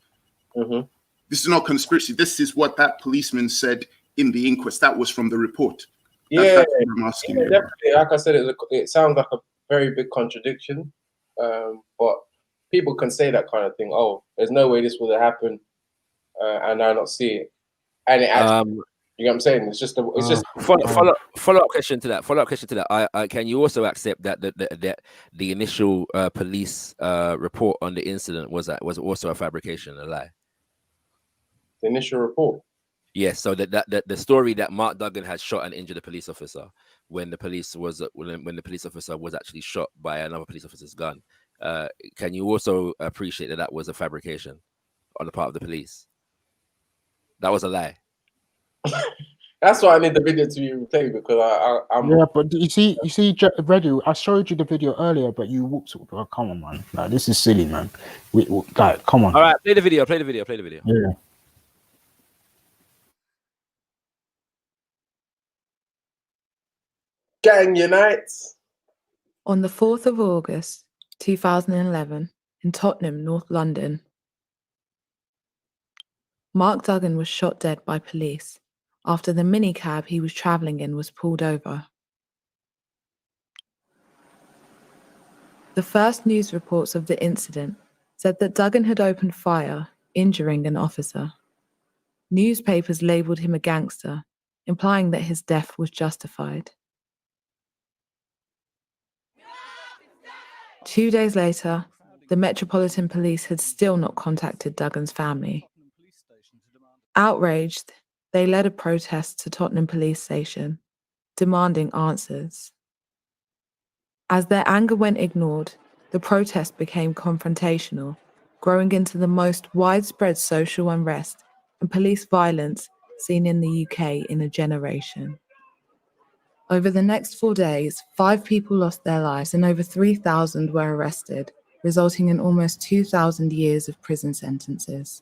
Mm-hmm. This is not conspiracy. This is what that policeman said in the inquest. That was from the report. That's what I'm asking you. Definitely. Like I said, it sounds like a very big contradiction. But people can say that kind of thing. Oh, there's no way this would have happened, and I not see it, and it actually. You know what I'm saying? It's just follow up question to that. Follow up question to that. I can you also accept that the initial police report on the incident was also a fabrication, a lie? The initial report. Yes. So that the story that Mark Duggan had shot and injured a police officer when the police officer was actually shot by another police officer's gun. Can you also appreciate that was a fabrication on the part of the police? That was a lie. That's why I need the video to be replayed, because I'm. Yeah, but you see, Reddy, I showed you the video earlier, but you walked. Oh, come on, man! Like, this is silly, man. Like, come on. All right, play the video. Yeah. Gang unites. On the 4th of August, 2011, in Tottenham, North London, Mark Duggan was shot dead by police after the minicab he was travelling in was pulled over. The first news reports of the incident said that Duggan had opened fire, injuring an officer. Newspapers labelled him a gangster, implying that his death was justified. 2 days later, the Metropolitan Police had still not contacted Duggan's family. Outraged, they led a protest to Tottenham Police Station, demanding answers. As their anger went ignored, the protest became confrontational, growing into the most widespread social unrest and police violence seen in the UK in a generation. Over the next 4 days, 5 people lost their lives and over 3,000 were arrested, resulting in almost 2,000 years of prison sentences.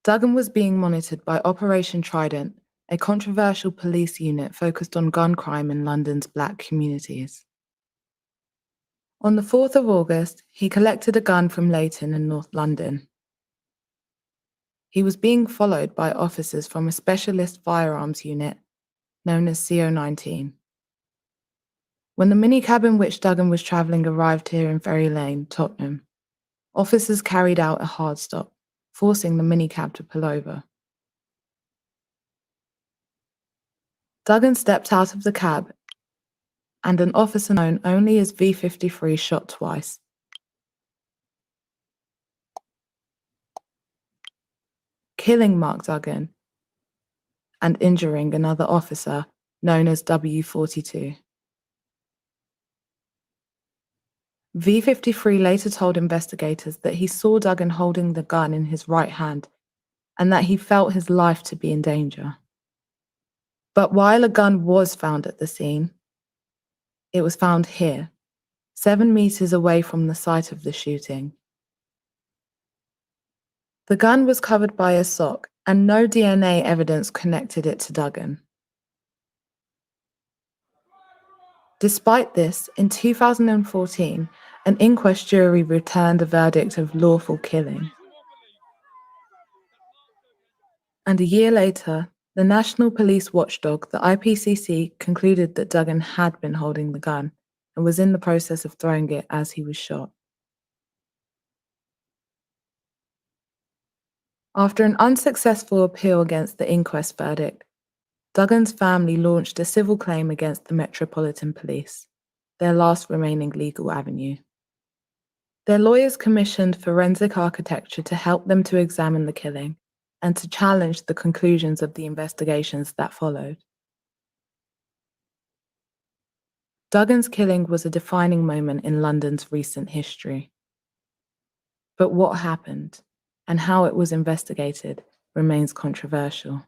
Duggan was being monitored by Operation Trident, a controversial police unit focused on gun crime in London's black communities. On the 4th of August, he collected a gun from Leighton in North London. He was being followed by officers from a specialist firearms unit known as CO19. When the minicab in which Duggan was travelling arrived here in Ferry Lane, Tottenham, officers carried out a hard stop, forcing the minicab to pull over. Duggan stepped out of the cab, and an officer known only as V53 shot twice. Killing Mark Duggan and injuring another officer known as W42. V53 later told investigators that he saw Duggan holding the gun in his right hand and that he felt his life to be in danger. But while a gun was found at the scene, it was found here, 7 meters away from the site of the shooting. The gun was covered by a sock, and no DNA evidence connected it to Duggan. Despite this, in 2014, an inquest jury returned a verdict of lawful killing. And a year later, the national police watchdog, the IPCC, concluded that Duggan had been holding the gun and was in the process of throwing it as he was shot. After an unsuccessful appeal against the inquest verdict, Duggan's family launched a civil claim against the Metropolitan Police, their last remaining legal avenue. Their lawyers commissioned forensic architecture to help them to examine the killing and to challenge the conclusions of the investigations that followed. Duggan's killing was a defining moment in London's recent history. But what happened and how it was investigated remains controversial.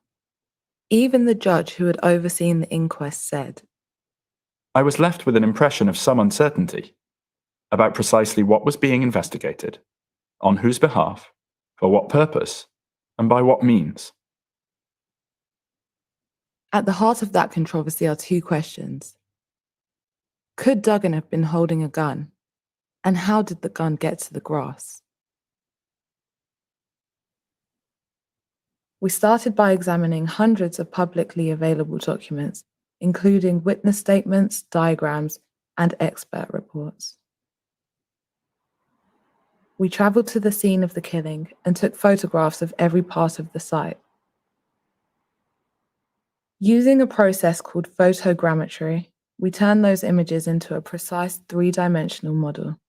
Even the judge who had overseen the inquest said, I was left with an impression of some uncertainty about precisely what was being investigated, on whose behalf, for what purpose, and by what means. At the heart of that controversy are 2 questions. Could Duggan have been holding a gun? And how did the gun get to the grass? We started by examining hundreds of publicly available documents, including witness statements, diagrams, and expert reports. We travelled to the scene of the killing and took photographs of every part of the site. Using a process called photogrammetry, we turned those images into a precise three-dimensional model.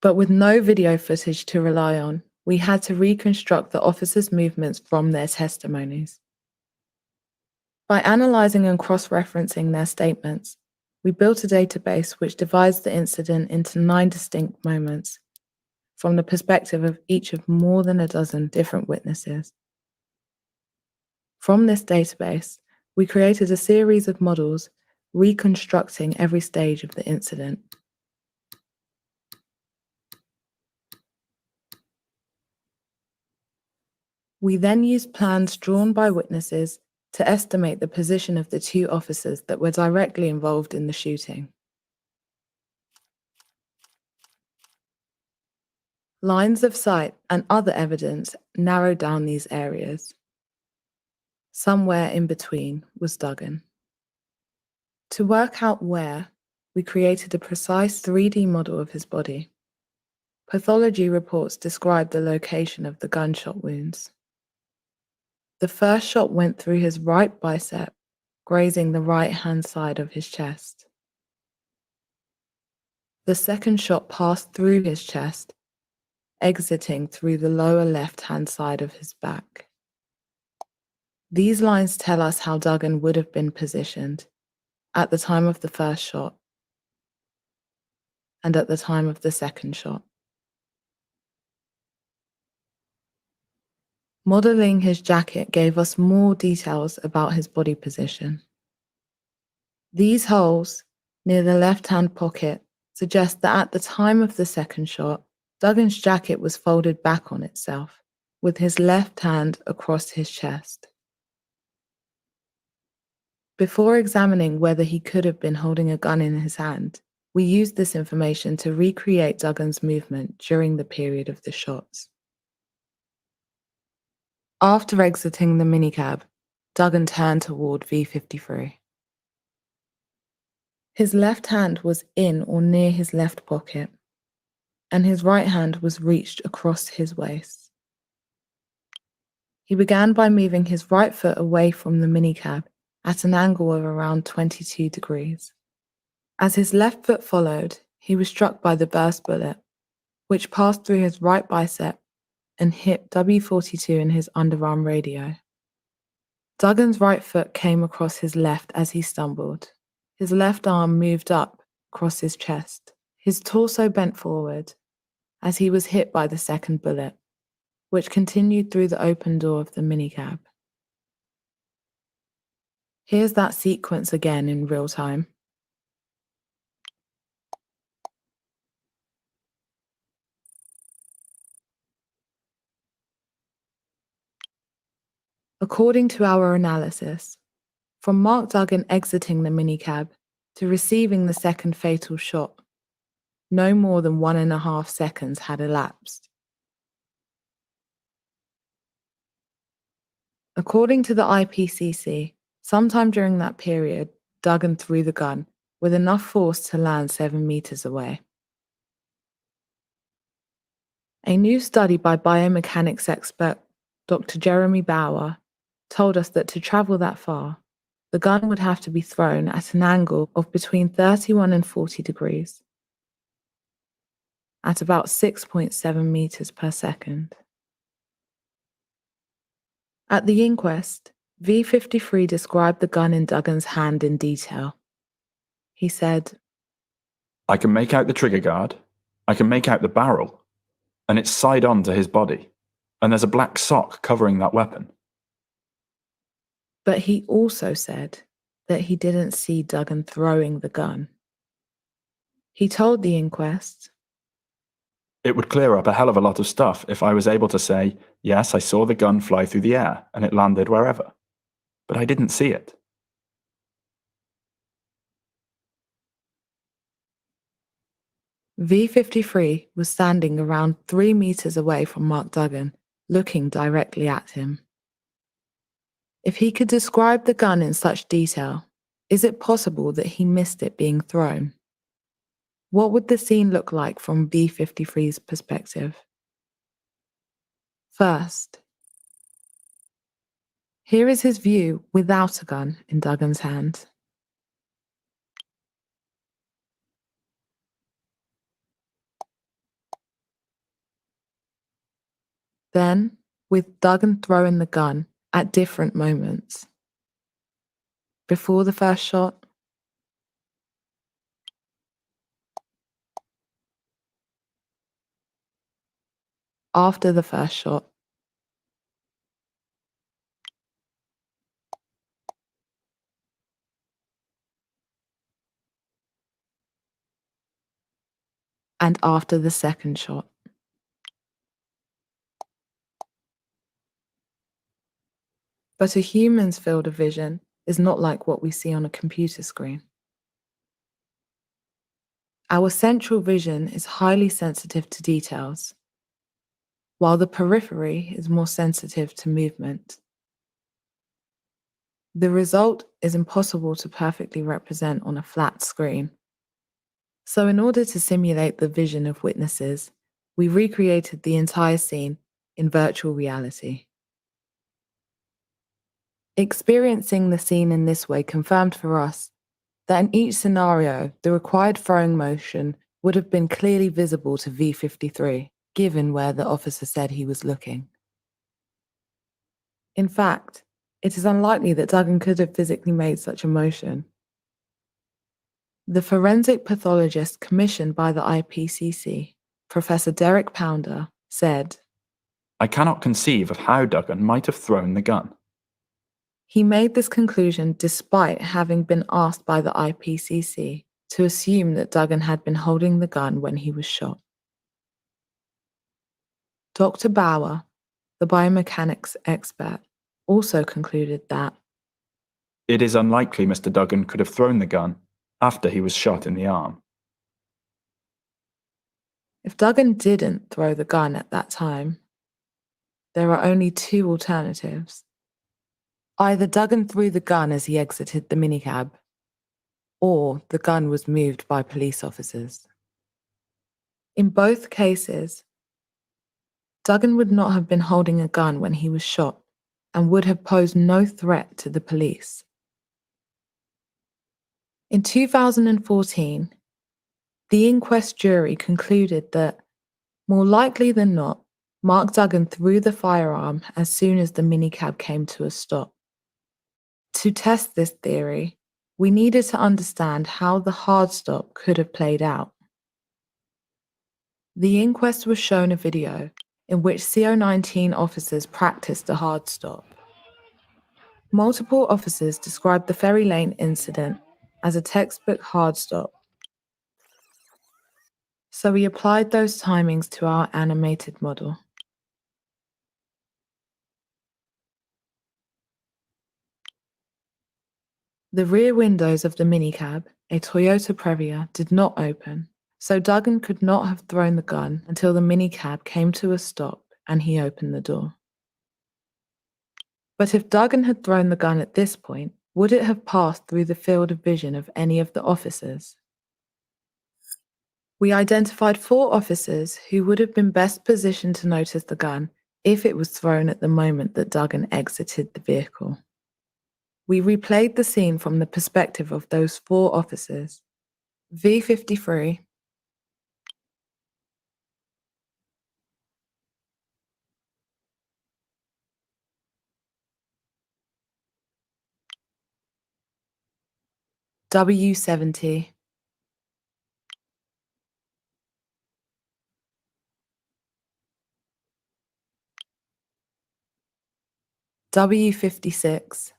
But with no video footage to rely on, we had to reconstruct the officers' movements from their testimonies. By analysing and cross-referencing their statements, we built a database which divides the incident into 9 distinct moments, from the perspective of each of more than a dozen different witnesses. From this database, we created a series of models reconstructing every stage of the incident. We then used plans drawn by witnesses to estimate the position of the 2 officers that were directly involved in the shooting. Lines of sight and other evidence narrowed down these areas. Somewhere in between was Duggan. To work out where, we created a precise 3D model of his body. Pathology reports describe the location of the gunshot wounds. The first shot went through his right bicep, grazing the right-hand side of his chest. The second shot passed through his chest, exiting through the lower left-hand side of his back. These lines tell us how Duggan would have been positioned at the time of the first shot and at the time of the second shot. Modelling his jacket gave us more details about his body position. These holes near the left-hand pocket suggest that at the time of the second shot, Duggan's jacket was folded back on itself, with his left hand across his chest. Before examining whether he could have been holding a gun in his hand, we used this information to recreate Duggan's movement during the period of the shots. After exiting the minicab, Duggan turned toward V53. His left hand was in or near his left pocket, and his right hand was reached across his waist. He began by moving his right foot away from the minicab at an angle of around 22 degrees. As his left foot followed, he was struck by the burst bullet, which passed through his right bicep and hit W42 in his underarm radio. Duggan's right foot came across his left as he stumbled. His left arm moved up across his chest. His torso bent forward as he was hit by the second bullet, which continued through the open door of the minicab. Here's that sequence again in real time. According to our analysis, from Mark Duggan exiting the minicab to receiving the second fatal shot, no more than 1.5 seconds had elapsed. According to the IPCC, sometime during that period, Duggan threw the gun with enough force to land 7 meters away. A new study by biomechanics expert Dr. Jeremy Bauer told us that to travel that far, the gun would have to be thrown at an angle of between 31 and 40 degrees, at about 6.7 meters per second. At the inquest, V53 described the gun in Duggan's hand in detail. He said, "I can make out the trigger guard, I can make out the barrel, and it's side on to his body, and there's a black sock covering that weapon." But he also said that he didn't see Duggan throwing the gun. He told the inquest, "It would clear up a hell of a lot of stuff if I was able to say, yes, I saw the gun fly through the air and it landed wherever, but I didn't see it." V53 was standing around 3 meters away from Mark Duggan, looking directly at him. If he could describe the gun in such detail, Is it possible that he missed it being thrown? What would the scene look like from V53's perspective? First, here is his view without a gun in Duggan's hand. Then, with Duggan throwing the gun at different moments. Before the first shot, after the first shot, and after the second shot. But a human's field of vision is not like what we see on a computer screen. Our central vision is highly sensitive to details, while the periphery is more sensitive to movement. The result is impossible to perfectly represent on a flat screen. So in order to simulate the vision of witnesses, we recreated the entire scene in virtual reality. Experiencing the scene in this way confirmed for us that in each scenario, the required throwing motion would have been clearly visible to V53, given where the officer said he was looking. In fact, it is unlikely that Duggan could have physically made such a motion. The forensic pathologist commissioned by the IPCC, Professor Derek Pounder, said, I cannot conceive of how Duggan might have thrown the gun. He made this conclusion despite having been asked by the IPCC to assume that Duggan had been holding the gun when he was shot. Dr. Bauer, the biomechanics expert, also concluded that it is unlikely Mr. Duggan could have thrown the gun after he was shot in the arm. If Duggan didn't throw the gun at that time, there are only two alternatives. Either Duggan threw the gun as he exited the minicab, or the gun was moved by police officers. In both cases, Duggan would not have been holding a gun when he was shot and would have posed no threat to the police. In 2014, the inquest jury concluded that, more likely than not, Mark Duggan threw the firearm as soon as the minicab came to a stop. To test this theory, we needed to understand how the hard stop could have played out. The inquest was shown a video in which CO19 officers practiced a hard stop. Multiple officers described the Ferry Lane incident as a textbook hard stop. So we applied those timings to our animated model. The rear windows of the minicab, a Toyota Previa, did not open, so Duggan could not have thrown the gun until the minicab came to a stop and he opened the door. But if Duggan had thrown the gun at this point, would it have passed through the field of vision of any of the officers? We identified 4 officers who would have been best positioned to notice the gun if it was thrown at the moment that Duggan exited the vehicle. We replayed the scene from the perspective of those 4 officers. V53, W70, W56,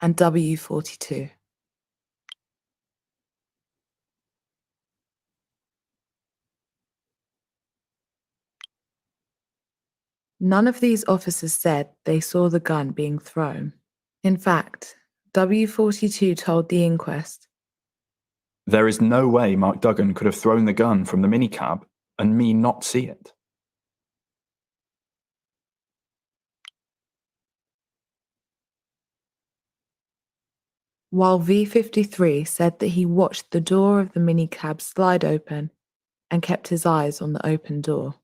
and W42. None of these officers said they saw the gun being thrown. In fact, W42 told the inquest, There is no way Mark Duggan could have thrown the gun from the minicab and me not see it. While V53 said that he watched the door of the minicab slide open and kept his eyes on the open door.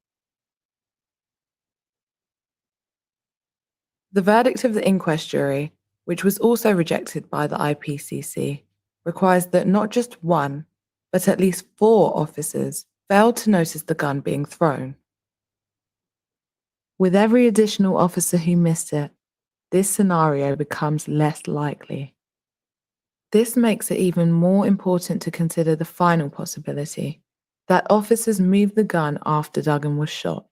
The verdict of the inquest jury, which was also rejected by the IPCC, requires that not just one, but at least 4 officers failed to notice the gun being thrown. With every additional officer who missed it, this scenario becomes less likely. This makes it even more important to consider the final possibility, that officers moved the gun after Duggan was shot.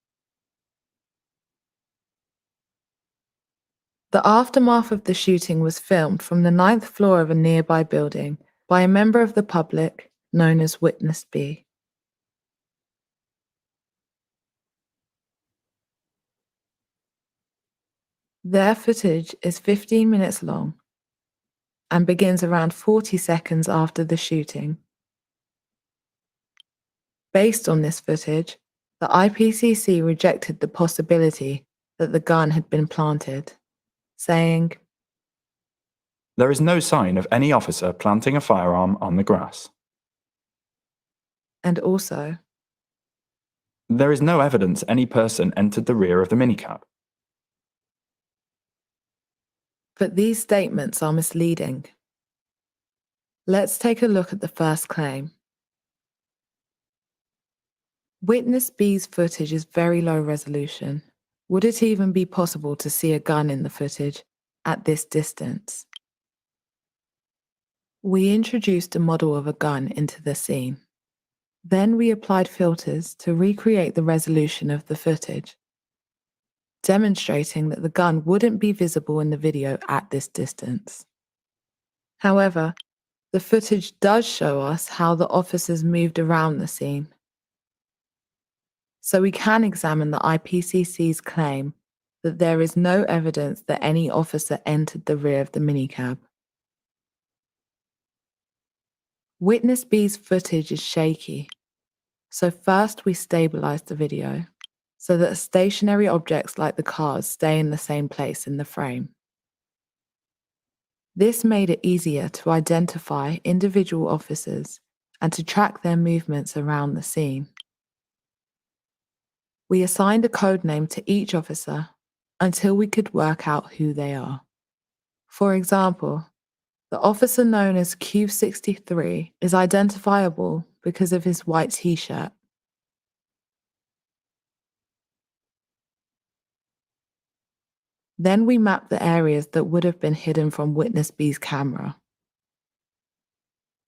The aftermath of the shooting was filmed from the 9th floor of a nearby building by a member of the public known as Witness B. Their footage is 15 minutes long and begins around 40 seconds after the shooting. Based on this footage, the IPCC rejected the possibility that the gun had been planted, saying, There is no sign of any officer planting a firearm on the grass. and also, There is no evidence any person entered the rear of the minicab. but these statements are misleading. Let's take a look at the first claim. Witness B's footage is very low resolution. Would it even be possible to see a gun in the footage at this distance? We introduced a model of a gun into the scene. Then we applied filters to recreate the resolution of the footage, demonstrating that the gun wouldn't be visible in the video at this distance. However, the footage does show us how the officers moved around the scene. So we can examine the IPCC's claim that there is no evidence that any officer entered the rear of the minicab. Witness B's footage is shaky, so first we stabilize the video so that stationary objects like the cars stay in the same place in the frame. This made it easier to identify individual officers and to track their movements around the scene. We assigned a code name to each officer until we could work out who they are. For example, the officer known as Q63 is identifiable because of his white t-shirt. Then we mapped the areas that would have been hidden from Witness B's camera.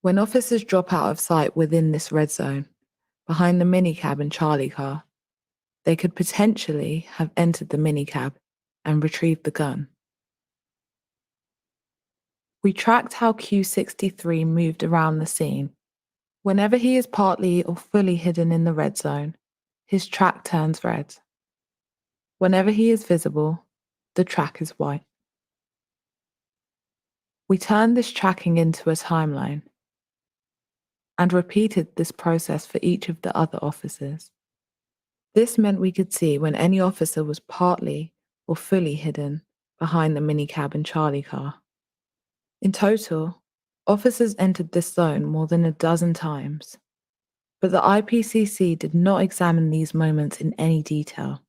When officers drop out of sight within this red zone, behind the minicab and Charlie car, they could potentially have entered the minicab and retrieved the gun. We tracked how Q63 moved around the scene. Whenever he is partly or fully hidden in the red zone, his track turns red. Whenever he is visible, the track is white. We turned this tracking into a timeline and repeated this process for each of the other officers. This meant we could see when any officer was partly or fully hidden behind the minicab and Charlie car. In total, officers entered this zone more than a dozen times, but the IPCC did not examine these moments in any detail.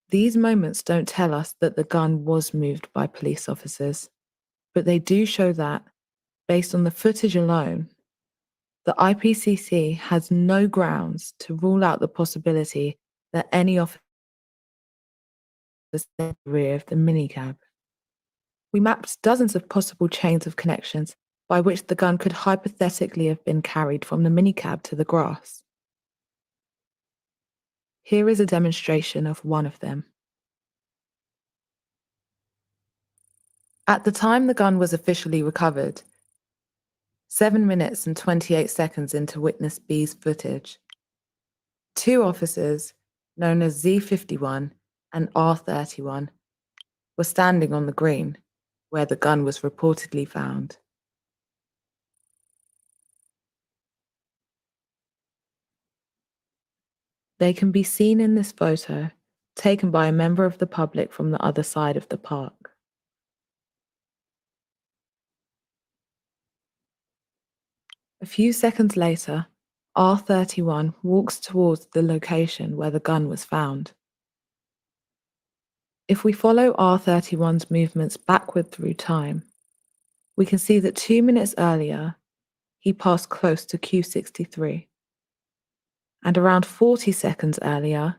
These moments don't tell us that the gun was moved by police officers, but they do show that, based on the footage alone, the IPCC has no grounds to rule out the possibility that any officer was in the rear of the minicab. We mapped dozens of possible chains of connections by which the gun could hypothetically have been carried from the minicab to the grass. Here is a demonstration of one of them. At the time the gun was officially recovered, 7 minutes and 28 seconds into Witness B's footage, 2 officers, known as Z51 and R31, were standing on the green, where the gun was reportedly found. They can be seen in this photo, taken by a member of the public from the other side of the park. A few seconds later, R31 walks towards the location where the gun was found. If we follow R31's movements backward through time, we can see that 2 minutes earlier, he passed close to Q63. And around 40 seconds earlier,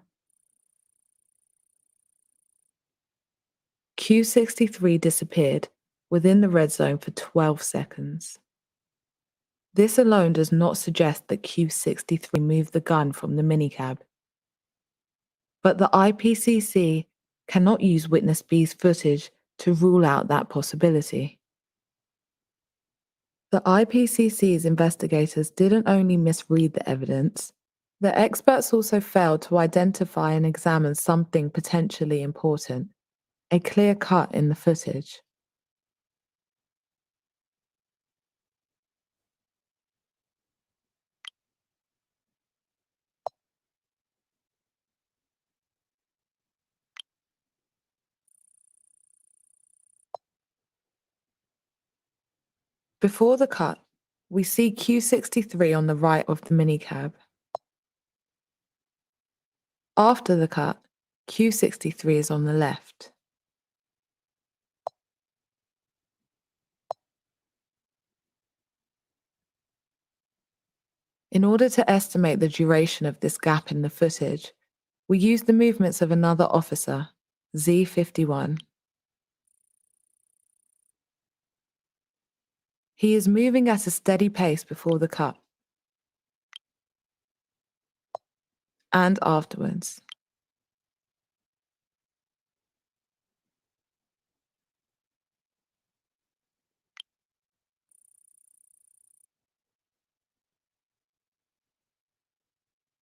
Q63 disappeared within the red zone for 12 seconds. This alone does not suggest that Q63 moved the gun from the minicab. But the IPCC cannot use Witness B's footage to rule out that possibility. The IPCC's investigators didn't only misread the evidence, the experts also failed to identify and examine something potentially important, a clear cut in the footage. Before the cut, we see Q63 on the right of the minicab. After the cut, Q63 is on the left. In order to estimate the duration of this gap in the footage, we use the movements of another officer, Z51. He is moving at a steady pace before the cut and afterwards.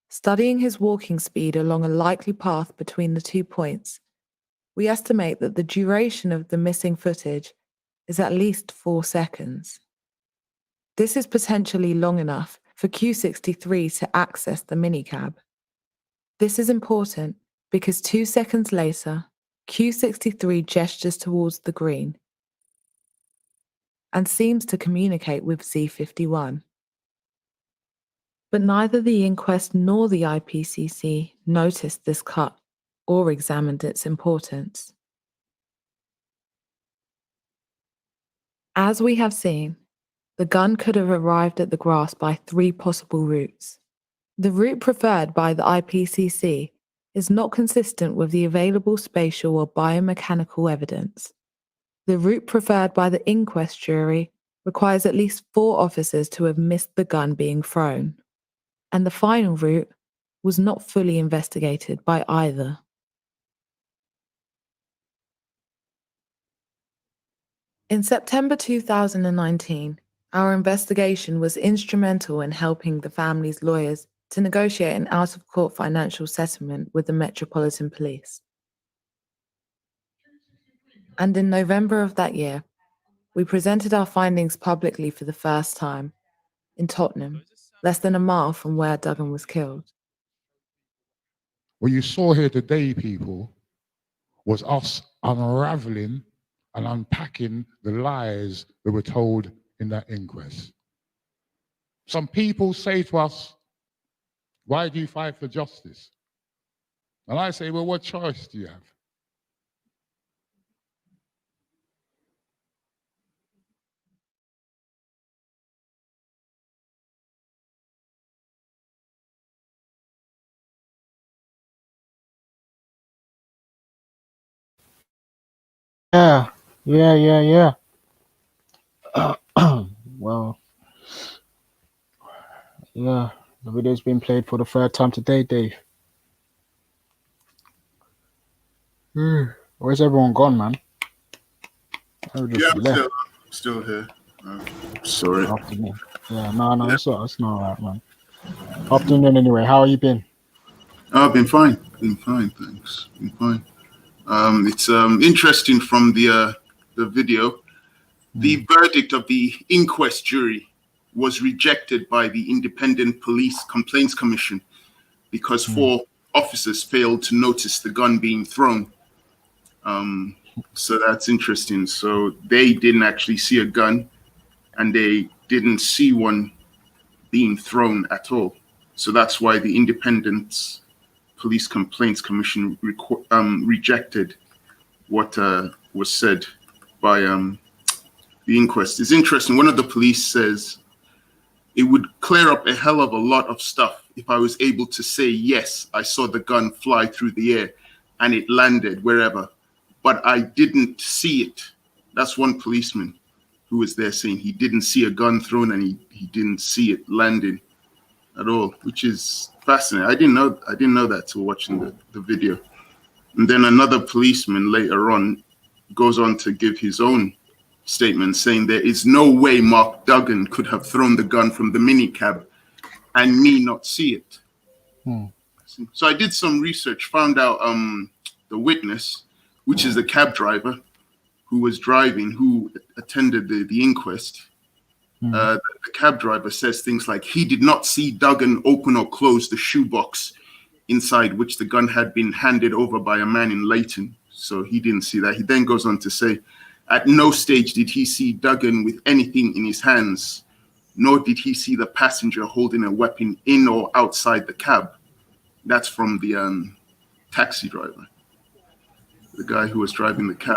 Studying his walking speed along a likely path between the 2 points, we estimate that the duration of the missing footage is at least 4 seconds. This is potentially long enough for Q63 to access the minicab. This is important because 2 seconds later, Q63 gestures towards the green and seems to communicate with Z51. But neither the inquest nor the IPCC noticed this cut or examined its importance. As we have seen, the gun could have arrived at the grass by 3 possible routes. The route preferred by the IPCC is not consistent with the available spatial or biomechanical evidence. The route preferred by the inquest jury requires at least 4 officers to have missed the gun being thrown. And the final route was not fully investigated by either. In September 2019, our investigation was instrumental in helping the family's lawyers to negotiate an out-of-court financial settlement with the Metropolitan Police. And in November of that year, we presented our findings publicly for the first time in Tottenham, less than a mile from where Duggan was killed. What you saw here today, people, was us unraveling and unpacking the lies that were told in that inquest. Some people say to us, why do you fight for justice? And I say, well, what choice do you have? Yeah. Well, yeah, the video's been played for the 3rd time today, Dave. Where's everyone gone, man? Yeah, I'm still here. Sorry. Afternoon. Yeah, no, it's not alright, man. Afternoon anyway. How have you been? I've been fine. Thanks. Been fine. It's interesting from the video. The verdict of the inquest jury was rejected by the Independent Police Complaints Commission because 4 officers failed to notice the gun being thrown. So that's interesting. So they didn't actually see a gun, and they didn't see one being thrown at all. So that's why the Independent Police Complaints Commission rejected what was said by the inquest. It's interesting. One of the police says, it would clear up a hell of a lot of stuff if I was able to say, yes, I saw the gun fly through the air and it landed wherever, but I didn't see it. That's one policeman who was there saying he didn't see a gun thrown and he didn't see it landing at all, which is fascinating. I didn't know that till watching the video. And then another policeman later on goes on to give his own statement saying there is no way Mark Duggan could have thrown the gun from the minicab and me not see it. So I did some research, found out the witness, which is the cab driver who was driving, who attended the inquest. The cab driver says things like he did not see Duggan open or close the shoebox inside which the gun had been handed over by a man in Leighton. So he didn't see that. He then goes on to say, at no stage did he see Duggan with anything in his hands, nor did he see the passenger holding a weapon in or outside the cab. That's from the taxi driver, the guy who was driving the cab.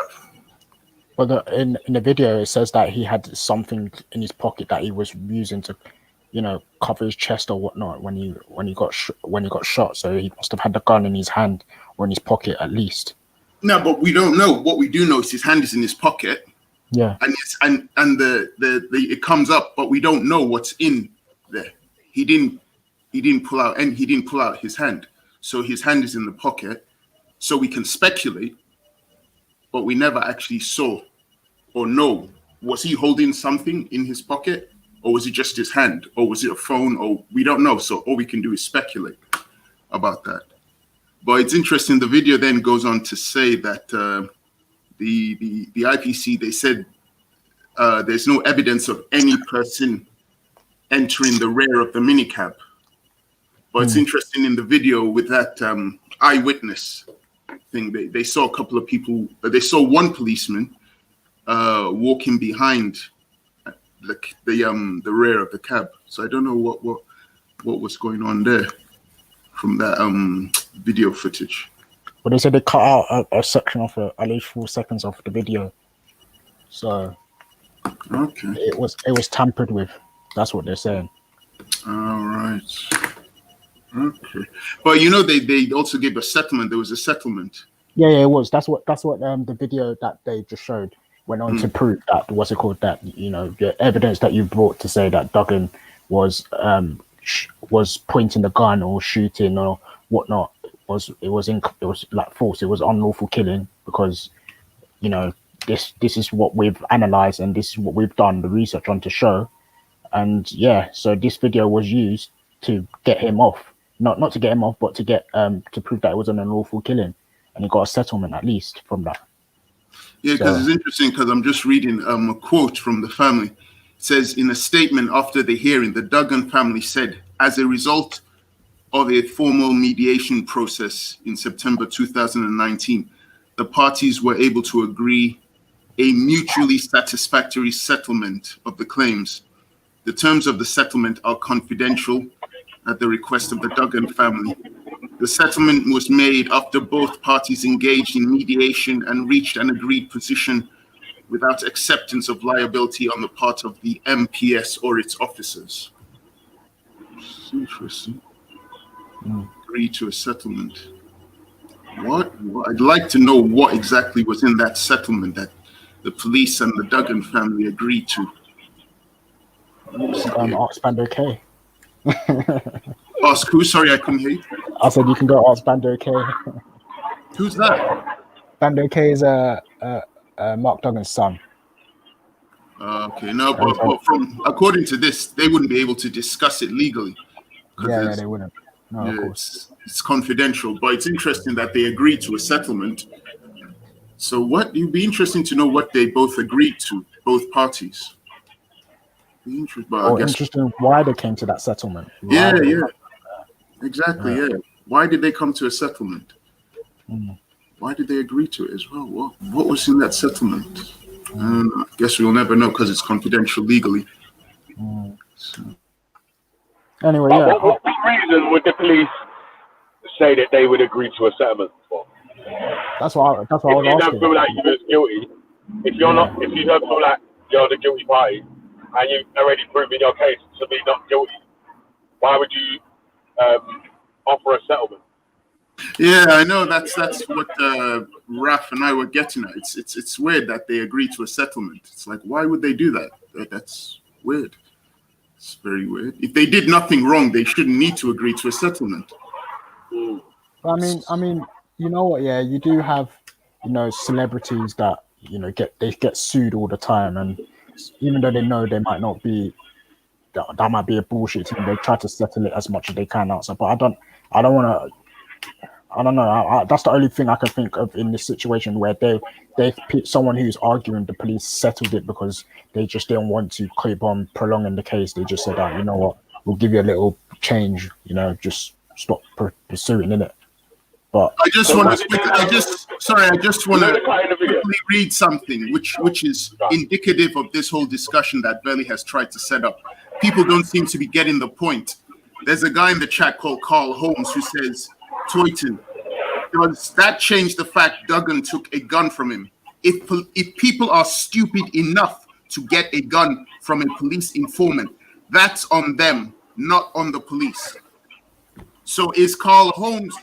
But in the video, it says that he had something in his pocket that he was using to, cover his chest or whatnot when he got shot. So he must have had the gun in his hand or in his pocket at least. No, but we don't know. What we do know is his hand is in his pocket. Yeah. And it comes up, but we don't know what's in there. He didn't pull out his hand. So his hand is in the pocket. So we can speculate, but we never actually saw or know. Was he holding something in his pocket, or was it just his hand, or was it a phone? Or we don't know. So all we can do is speculate about that. But it's interesting. The video then goes on to say that the IPC, they said there's no evidence of any person entering the rear of the minicab. But it's interesting in the video with that eyewitness thing. They saw a couple of people. They saw one policeman walking behind the rear of the cab. So I don't know what was going on there from that video footage. Well, they said they cut out a section of at least 4 seconds of the video. So okay, it was tampered with. That's what they're saying. All right. Okay. But they also gave a settlement. There was a settlement. Yeah, it was. That's what the video that they just showed went on to prove that the evidence that you brought to say that Duggan was pointing the gun or shooting or whatnot was like false. It was unlawful killing because this is what we've analyzed and this is what we've done the research on to show. And so this video was used to get him off. Not to get him off, but to get to prove that it was an unlawful killing, and he got a settlement at least from that. Yeah, because it's interesting because I'm just reading a quote from the family. It says, in a statement after the hearing, the Duggan family said, as a result of a formal mediation process in September 2019, the parties were able to agree a mutually satisfactory settlement of the claims. The terms of the settlement are confidential at the request of the Duggan family. The settlement was made after both parties engaged in mediation and reached an agreed position without acceptance of liability on the part of the MPS or its officers. It's interesting. Agreed to a settlement. What? I'd like to know what exactly was in that settlement that the police and the Duggan family agreed to. Ask Bando K. Ask who? Sorry, I couldn't hear you. I said you can go ask Bando K. Who's that? Bando K is Mark Duggan's son. Okay, no, but according to this, they wouldn't be able to discuss it legally. Yeah, they wouldn't. No, of course. It's confidential, but it's interesting that they agreed to a settlement. So it'd be interesting to know what they both agreed to, both parties. Interesting why they came to that settlement. Yeah, exactly, yeah. Why did they come to a settlement? Why did they agree to it as well? What was in that settlement? I guess we'll never know because it's confidential legally. Anyway, But yeah. what reason would the police say that they would agree to a settlement for? That's what I was If you don't asking. feel like you're guilty, if you don't feel like you're the guilty party, and you've already proven your case to be not guilty, why would you offer a settlement? Yeah, I know that's what Raf and I were getting at. It's weird that they agree to a settlement. It's like, why would they do that? That's weird. It's very weird. If they did nothing wrong, they shouldn't need to agree to a settlement. I mean, you know what? Yeah, you do have, celebrities that get sued all the time, and even though they know they might not be, that might be a bullshit thing, they try to settle it as much as they can outside. But I don't want to. I don't know. That's the only thing I can think of in this situation where they someone who's arguing the police settled it because they just didn't want to keep on prolonging the case. They just said, you know what, we'll give you a little change. Just stop pursuing it. But I just want to quickly read something which is indicative of this whole discussion that Belly has tried to set up. People don't seem to be getting the point. There's a guy in the chat called Carl Holmes who says, Toyton, does that change the fact Duggan took a gun from him? If people are stupid enough to get a gun from a police informant, that's on them, not on the police. So is Carl Holmes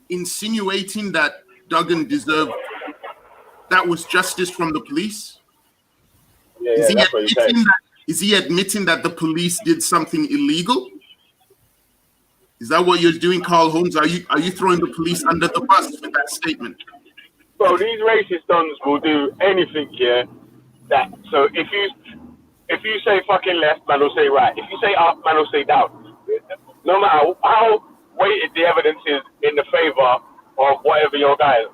insinuating that Duggan deserved, that was justice from the police? Is he admitting that the police did something illegal? Is that what you're doing, Carl Holmes? Are you throwing the police under the bus with that statement? Bro, these racist dons will do anything, yeah. So if you say fucking left, man will say right. If you say up, man will say down. No matter how weighted the evidence is in the favor of whatever your guy is,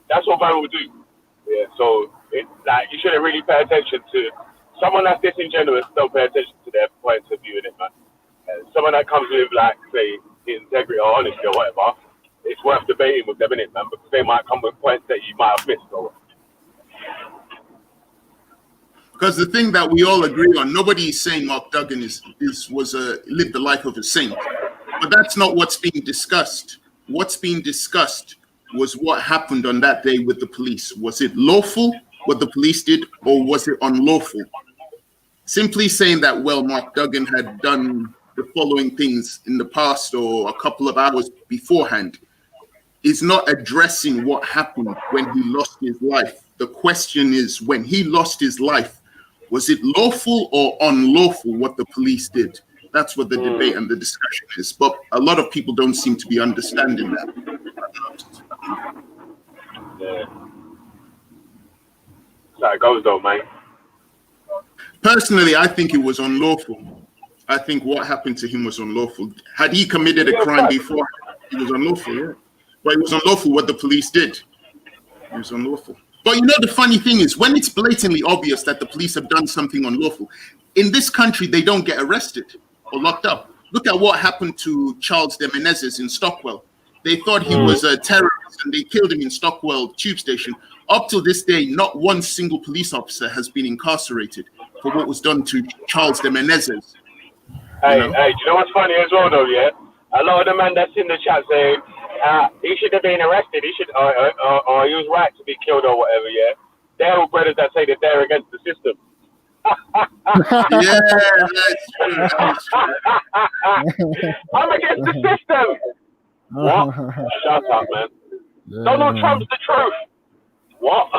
that's what man will do. Yeah. So you shouldn't really pay attention to someone that's disingenuous. Don't pay attention to their points of view in it, man. Someone that comes with, like, say, integrity or honesty or whatever, it's worth debating with them, innit, man, because they might come with points that you might have missed. Because the thing that we all agree on, nobody is saying Mark Duggan lived the life of a saint, but that's not what's being discussed. What's being discussed was what happened on that day with the police. Was it lawful what the police did, or was it unlawful? Simply saying that, well, Mark Duggan had done the following things in the past or a couple of hours beforehand is not addressing what happened when he lost his life. The question is, when he lost his life, was it lawful or unlawful what the police did? That's what the debate and the discussion is. But a lot of people don't seem to be understanding that. Yeah. That's how it goes, though, mate. Personally, I think it was unlawful. I think what happened to him was unlawful. Had he committed a crime before, it was unlawful, yeah. But it was unlawful what the police did. It was unlawful. But the funny thing is, when it's blatantly obvious that the police have done something unlawful, in this country, they don't get arrested or locked up. Look at what happened to Charles de Menezes in Stockwell. They thought he was a terrorist and they killed him in Stockwell tube station. Up till this day, not one single police officer has been incarcerated for what was done to Charles de Menezes. Hey, do you know what's funny as well, though, yeah? A lot of the man that's in the chat saying, he should have been arrested, or he was right to be killed or whatever, yeah? They're all brothers that say that they're against the system. Yeah, that's true. I'm against the system. What? Shut up, man. Yeah. Donald Trump's the truth. What?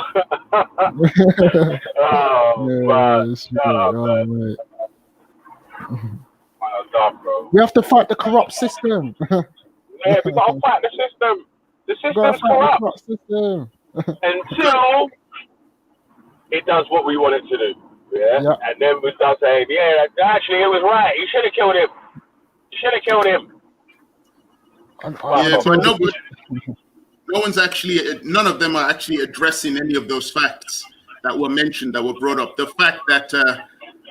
Mate. We have to fight the corrupt system. Yeah, we gotta fight the system. The system's corrupt. Until it does what we want it to do. Yeah? And then we start saying, yeah, actually it was right. You should have killed him. You should have killed him. Yeah, but none of them are actually addressing any of those facts that were mentioned, that were brought up. The fact that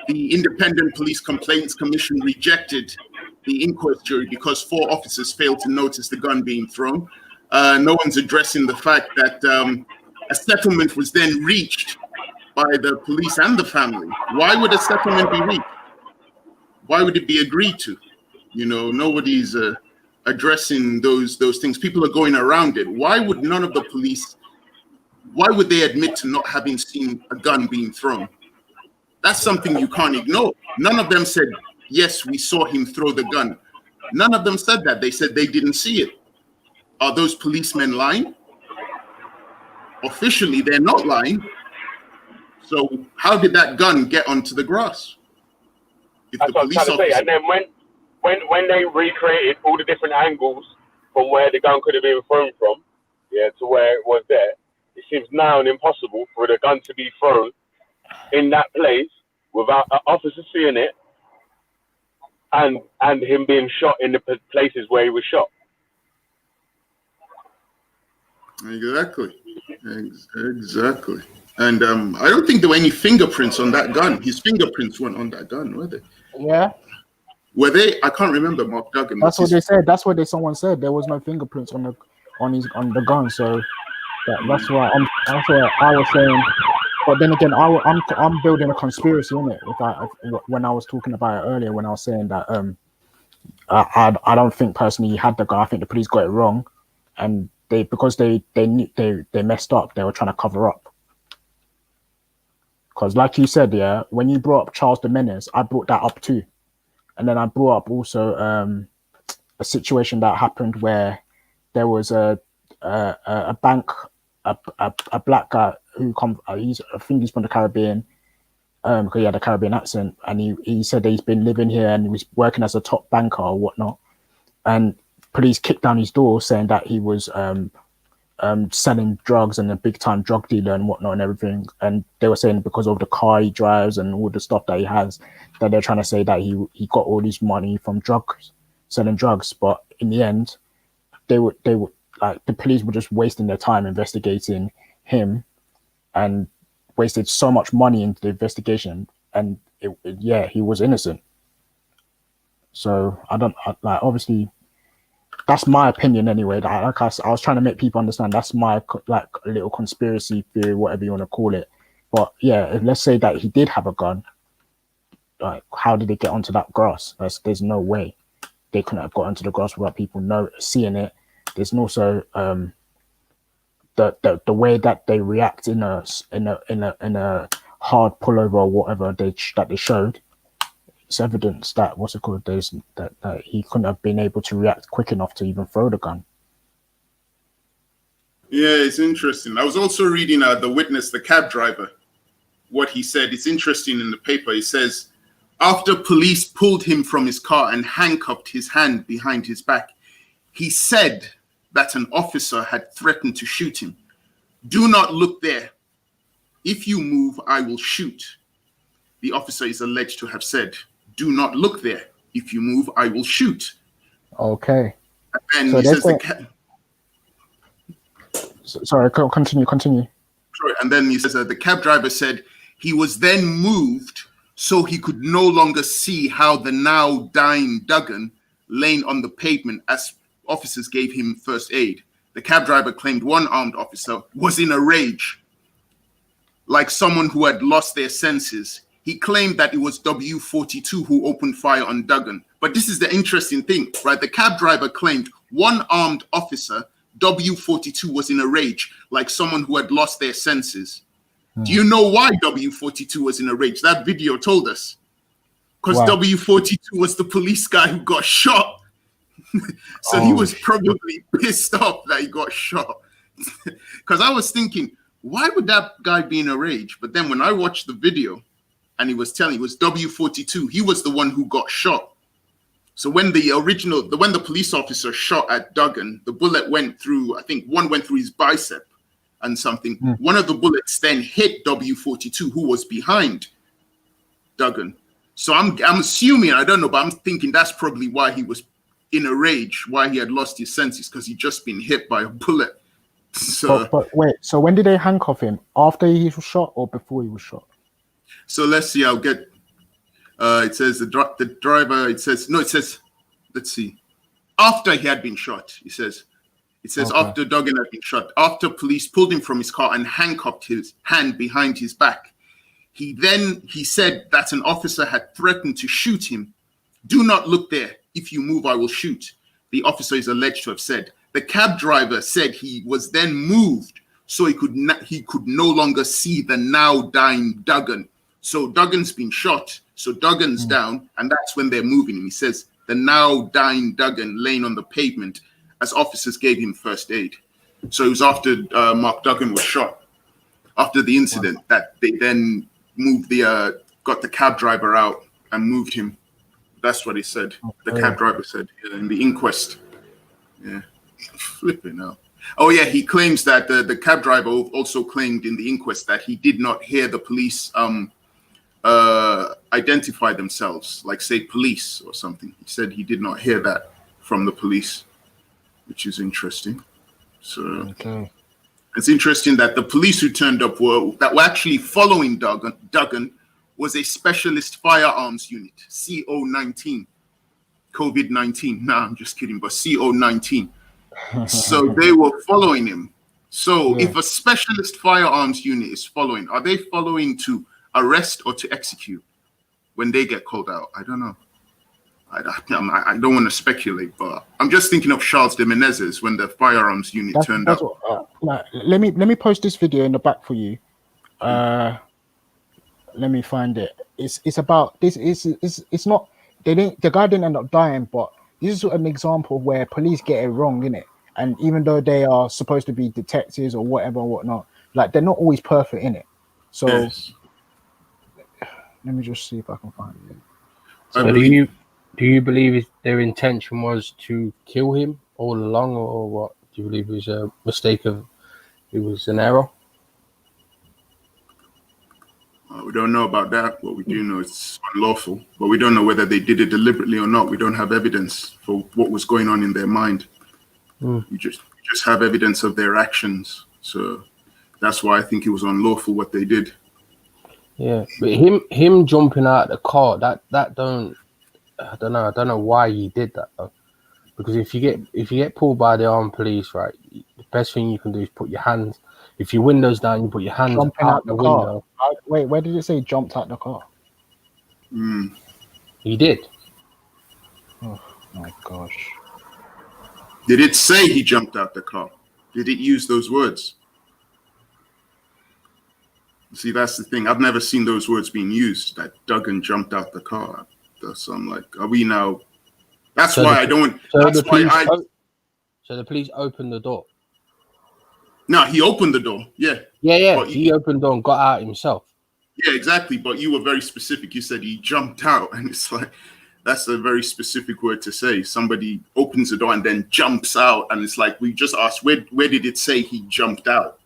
the Independent Police Complaints Commission rejected the inquest jury because 4 officers failed to notice the gun being thrown. No one's addressing the fact that a settlement was then reached by the police and the family. Why would a settlement be reached? Why would it be agreed to? You know, nobody's addressing those things. People are going around it. Why would none of the police? Why would they admit to not having seen a gun being thrown? That's something you can't ignore. None of them said, yes, we saw him throw the gun. None of them said that. They said they didn't see it. Are those policemen lying? Officially, they're not lying. So how did that gun get onto the grass? If That's the what I was trying to say. officer- And then when they recreated all the different angles from where the gun could have been thrown from, to where it was there, it seems now impossible for the gun to be thrown in that place without an officer seeing it and him being shot in the places where he was shot. Exactly. And I don't think there were any fingerprints on that gun. His fingerprints weren't on that gun, were they? Yeah. Were they? I can't remember. Mark Duggan. That's what they said. That's what someone said. There was no fingerprints on the gun. So that's why I was saying. But then again, I'm building a conspiracy in it. When I was talking about it earlier, when I was saying that I don't think personally he had the gun. I think the police got it wrong, and because they messed up, they were trying to cover up. Because like you said, when you brought up Charles the Menace, I brought that up too. And then I brought up also a situation that happened where there was a bank, a black guy who I think he's from the Caribbean, because he had a Caribbean accent, and he said that he's been living here and he was working as a top banker or whatnot. And police kicked down his door saying that he was selling drugs and a big time drug dealer and whatnot and everything. And they were saying because of the car he drives and all the stuff that he has, that they're trying to say that he got all this money from selling drugs. But in the end, they would like the police were just wasting their time investigating him and wasted so much money into the investigation. And he was innocent. So obviously, that's my opinion anyway. Like I was trying to make people understand that's my little conspiracy theory, whatever you want to call it. But yeah, let's say that he did have a gun. Like, how did it get onto that grass? There's no way they couldn't have got onto the grass without people seeing it. There's also the way that they react in a hard pullover or whatever that they showed. It's evidence that that he couldn't have been able to react quick enough to even throw the gun. Yeah, it's interesting. I was also reading the witness, the cab driver, what he said. It's interesting in the paper. He says, after police pulled him from his car and handcuffed his hand behind his back, he said that an officer had threatened to shoot him. Do not look there. If you move, I will shoot. The officer is alleged to have said, do not look there. If you move, I will shoot. Okay. And so he says sorry, continue. Sorry, and then he says the cab driver said he was then moved so he could no longer see how the now dying Duggan laying on the pavement as officers gave him first aid. The cab driver claimed one armed officer was in a rage, like someone who had lost their senses. He claimed that it was W42 who opened fire on Duggan. But this is the interesting thing, right? The cab driver claimed one armed officer, W42, was in a rage, like someone who had lost their senses. Do you know why W42 was in a rage? That video told us. Because W42 was the police guy who got shot. So he was probably pissed off that he got shot. Because I was thinking, why would that guy be in a rage? But then when I watched the video, and he was telling, it was W42. He was the one who got shot. So when the police officer shot at Duggan, the bullet went through, I think one went through his bicep and something. One of the bullets then hit W42, who was behind Duggan. So I'm assuming, I don't know, but I'm thinking that's probably why he was in a rage, why he had lost his senses, because he'd just been hit by a bullet. So, but wait, so when did they handcuff him? After he was shot or before he was shot? So let's see. I'll get. It says the driver. It says let's see. After he had been shot, it says Okay. after Duggan had been shot, after police pulled him from his car and handcuffed his hand behind his back, he said that an officer had threatened to shoot him. Do not look there. If you move, I will shoot. The officer is alleged to have said. The cab driver said he was then moved so he could no longer see the now dying Duggan. So Duggan's been shot. So Duggan's down, and that's when they're moving him. He says the now dying Duggan laying on the pavement as officers gave him first aid. So it was after Mark Duggan was shot, after the incident, that they then moved got the cab driver out and moved him. That's what he said. The cab driver said in the inquest. Yeah, flipping out. Oh yeah, he claims that the cab driver also claimed in the inquest that he did not hear the police identify themselves, like say police or something. He said he did not hear that from the police, which is interesting. So it's interesting that the police who turned up were actually following Duggan was a specialist firearms unit, CO-19, COVID-19. Nah, I'm just kidding, but CO-19. So they were following him. So if a specialist firearms unit is following, are they following to arrest or to execute when they get called out? I don't know. I don't want to speculate, but I'm just thinking of Charles de Menezes when the firearms unit turned up. Let me post this video in the back for you. Let me find it. It's about this. It's not. The guy didn't end up dying, but this is an example of where police get it wrong, innit? And even though they are supposed to be detectives or whatever or whatnot, like they're not always perfect in it. So let me just see if I can find it. So do you believe their intention was to kill him all along, or what? Do you believe it was a mistake it was an error? We don't know about that. What we do know it's unlawful, but we don't know whether they did it deliberately or not. We don't have evidence for what was going on in their mind. We just have evidence of their actions. So that's why I think it was unlawful what they did. Yeah, but him jumping out of the car, I don't know why he did that though. Because if you get pulled by the armed police, right, the best thing you can do is put your hands. If your window's down, you put your hands out the window. Wait, where did it say jumped out the car? He did. Oh my gosh. Did it say he jumped out the car? Did it use those words? See, that's the thing. I've never seen those words being used, that Duggan jumped out the car. So I'm like, are we now? That's why I don't. That's why So the police opened the door. No, he opened the door. Yeah. Yeah. He opened the door and got out himself. Yeah, exactly. But you were very specific. You said he jumped out, and it's like that's a very specific word to say. Somebody opens the door and then jumps out, and it's like we just asked, where did it say he jumped out?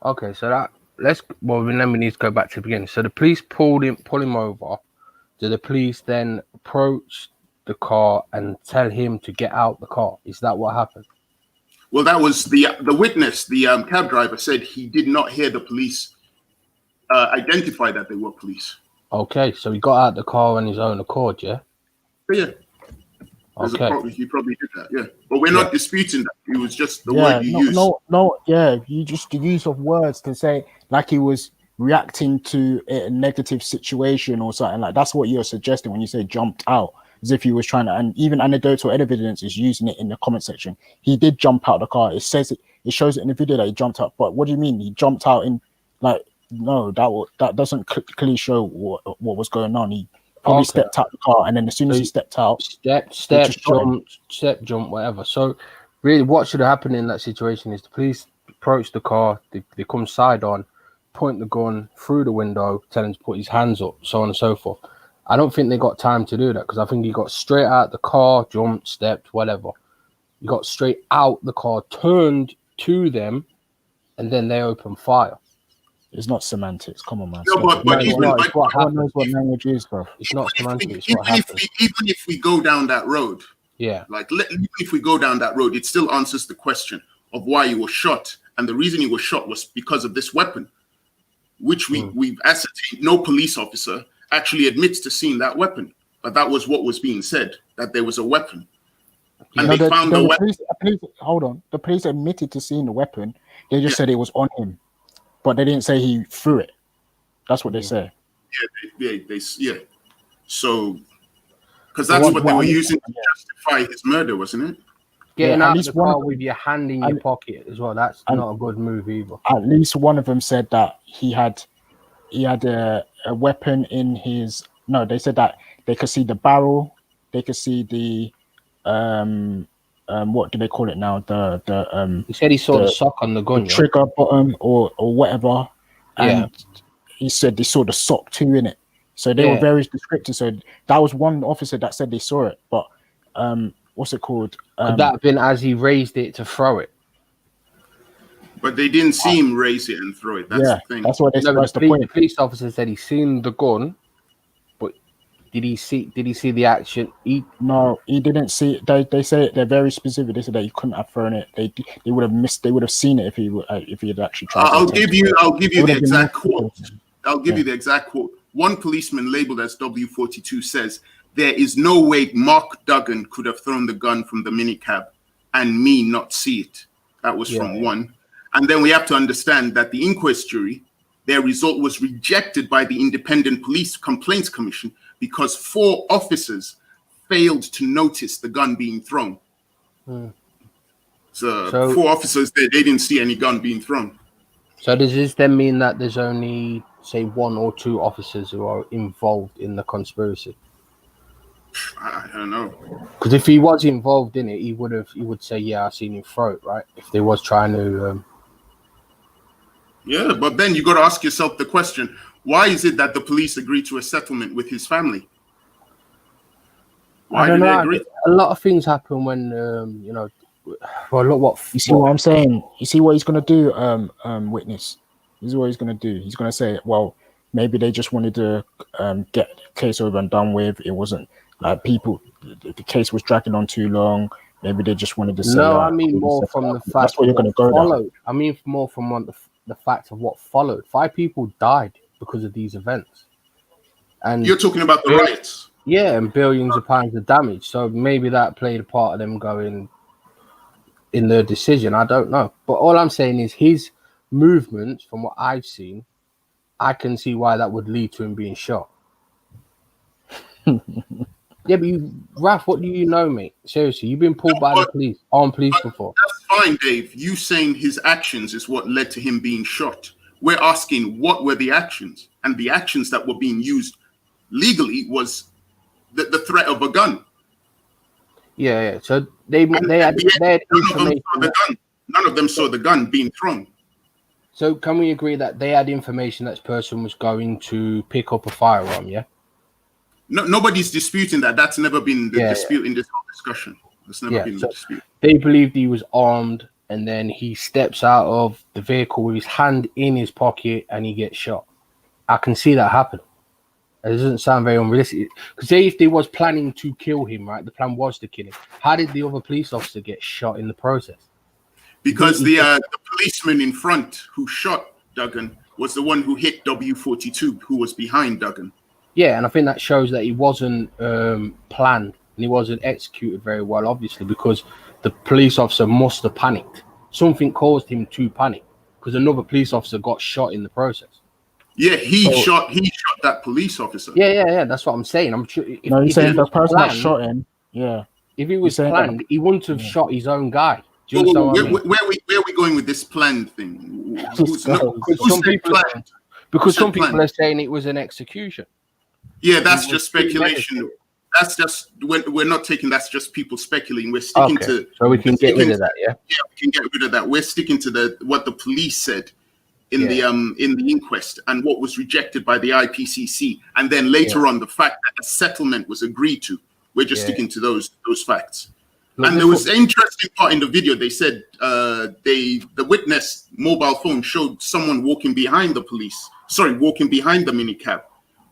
Okay, so then we need to go back to the beginning. So the police pull him over. Do the police then approach the car and tell him to get out the car? Is that what happened? Well, that was the witness. The cab driver said he did not hear the police identify that they were police. Okay, so he got out the car on his own accord, yeah? Yeah. Okay. He probably did that, yeah. But we're not disputing that. It was just the word you used. You just the use of words to say like he was reacting to a negative situation or something. Like that's what you're suggesting when you say jumped out, as if he was trying to, and even anecdotal evidence is using it in the comment section. He did jump out the car. It says it shows it in the video that he jumped out. But what do you mean he jumped out in like no, that doesn't clearly show what was going on. He probably stepped out the car, and then as soon as he stepped out, jump, whatever. So really what should have happened in that situation is the police approach the car, they come side on, point the gun through the window, tell him to put his hands up, so on and so forth. I don't think they got time to do that because I think he got straight out the car, jumped, stepped, whatever. He got straight out the car, turned to them, and then they opened fire. It's not semantics. Come on, man. No, but even knows what language is, bro. It's not semantics. Even if we go down that road, yeah, like even if we go down that road, it still answers the question of why he was shot, and the reason he was shot was because of this weapon, which we've ascertained. No police officer actually admits to seeing that weapon. but that was what was being said, that there was a weapon. And No, they found a weapon. police, hold on. The police admitted to seeing the weapon. They just said it was on him, but they didn't say he threw it. That's what they say. Yeah. So, because that's what they were using to justify his murder, wasn't it? Getting out of the car with your hand in your pocket as well. That's not a good move either. At least one of them said that he had a weapon in his. No, they said that they could see the barrel. They could see the what do they call it now? He said he saw the sock on the gun, the trigger bottom or whatever. And Yeah. he said they saw the sock too in it. So they were very descriptive. So that was one officer that said they saw it. But what's it called? Could that have been as he raised it to throw it? But they didn't see him raise it and throw it. That's the thing. That's what they said. The police officer said he seen the gun, but did he see the action? No, he didn't see it. They say they're very specific. They said that he couldn't have thrown it. They would have missed. They would have seen it if he had actually tried. I'll give you the exact quote. I'll give you the exact quote. One policeman labeled as W42 says, "There is no way Mark Duggan could have thrown the gun from the minicab and me not see it." That was from one. And then we have to understand that the inquest jury, their result was rejected by the Independent Police Complaints Commission because 4 officers failed to notice the gun being thrown. So 4 officers, they didn't see any gun being thrown. So does this then mean that there's only, say, 1 or 2 officers who are involved in the conspiracy? I don't know. Because if he was involved in it, he would say, "Yeah, I seen him throw it," right? If they was trying to. Yeah, but then you got to ask yourself the question: why is it that the police agreed to a settlement with his family? I don't know. A lot of things happen when Well, look what you see what I'm saying. You see what he's gonna do, witness. This is what he's gonna do. He's gonna say, well, maybe they just wanted to get the case over and done with. It wasn't like the case was dragging on too long. Maybe they just wanted to say. No, I mean more from the fact that's what you're gonna go followed. I mean more from the fact of what followed. 5 people died because of these events. And you're talking about the riots. Yeah, and billions of pounds of damage. So maybe that played a part of them going in their decision. I don't know. But all I'm saying is his movements, from what I've seen, I can see why that would lead to him being shot. Yeah, but Raf, what do you know, mate? Seriously, you've been pulled by the police, armed police before. That's fine, Dave. You saying his actions is what led to him being shot. We're asking what were the actions, and the actions that were being used legally was the threat of a gun. Yeah. So they had information. None of them saw the gun being thrown. So can we agree that they had information that this person was going to pick up a firearm? Yeah. No, nobody's disputing that. That's never been the dispute in this whole discussion. That's never been the dispute. They believed he was armed, and then he steps out of the vehicle with his hand in his pocket, and he gets shot. I can see that happen. It doesn't sound very unrealistic. Because if they was planning to kill him, right? The plan was to kill him. How did the other police officer get shot in the process? Because the policeman in front who shot Duggan was the one who hit W42, who was behind Duggan. Yeah, and I think that shows that he wasn't planned and he wasn't executed very well, obviously, because the police officer must have panicked. Something caused him to panic because another police officer got shot in the process. Yeah, he shot that police officer. Yeah. That's what I'm saying. I'm sure. You're saying the person that shot him. Yeah. If he was planned, he wouldn't have shot his own guy. Do you Where understand are we going with this planned thing? Because some people are saying it was an execution. Yeah, that's just speculation. That's just we're not taking. That's just people speculating. We're sticking to. So we can get rid of that. Yeah. Yeah, we can get rid of that. We're sticking to what the police said in the inquest and what was rejected by the IPCC, and then later on the fact that a settlement was agreed to. We're just sticking to those facts. And there was an interesting part in the video. They said the witness mobile phone showed someone walking behind the minicab,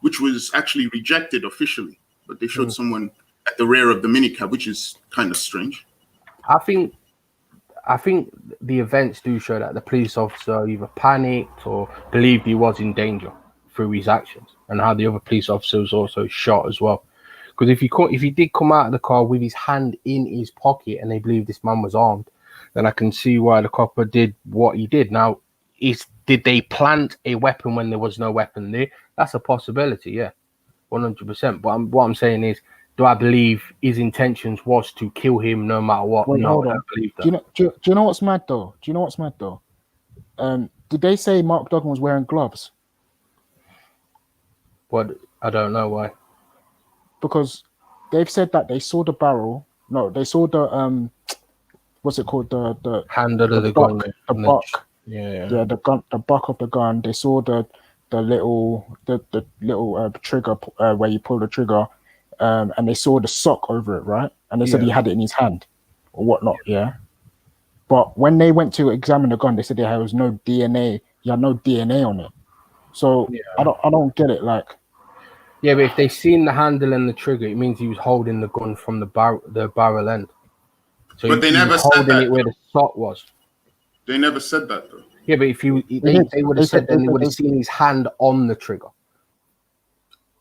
which was actually rejected officially. But they showed someone at the rear of the minicab, which is kind of strange. I think the events do show that the police officer either panicked or believed he was in danger through his actions, and how the other police officer was also shot as well. Because if he did come out of the car with his hand in his pocket and they believe this man was armed, then I can see why the copper did what he did. Now, did they plant a weapon when there was no weapon there? That's a possibility, yeah, 100%. But what I'm saying is, do I believe his intentions was to kill him no matter what? Wait, No, hold I on. don't believe that. Do you know what's mad though? Did they say Mark Duggan was wearing gloves? What? I don't know why. Because they've said that they saw the barrel. No, they saw the what's it called? The handle of the buck, gun. the buck. Yeah. The gun, the buck of the gun. They saw the little trigger where you pull the trigger, and they saw the sock over it, right? And they said he had it in his hand or whatnot. Yeah. But when they went to examine the gun, they said there was no DNA. He had no DNA on it. So I don't get it. Like, yeah, but if they seen the handle and the trigger, it means he was holding the gun from the barrel end. So but they never was said holding that. it where the shot was. They never said that though. Yeah, but if they would have said, then they would have seen his hand on the trigger.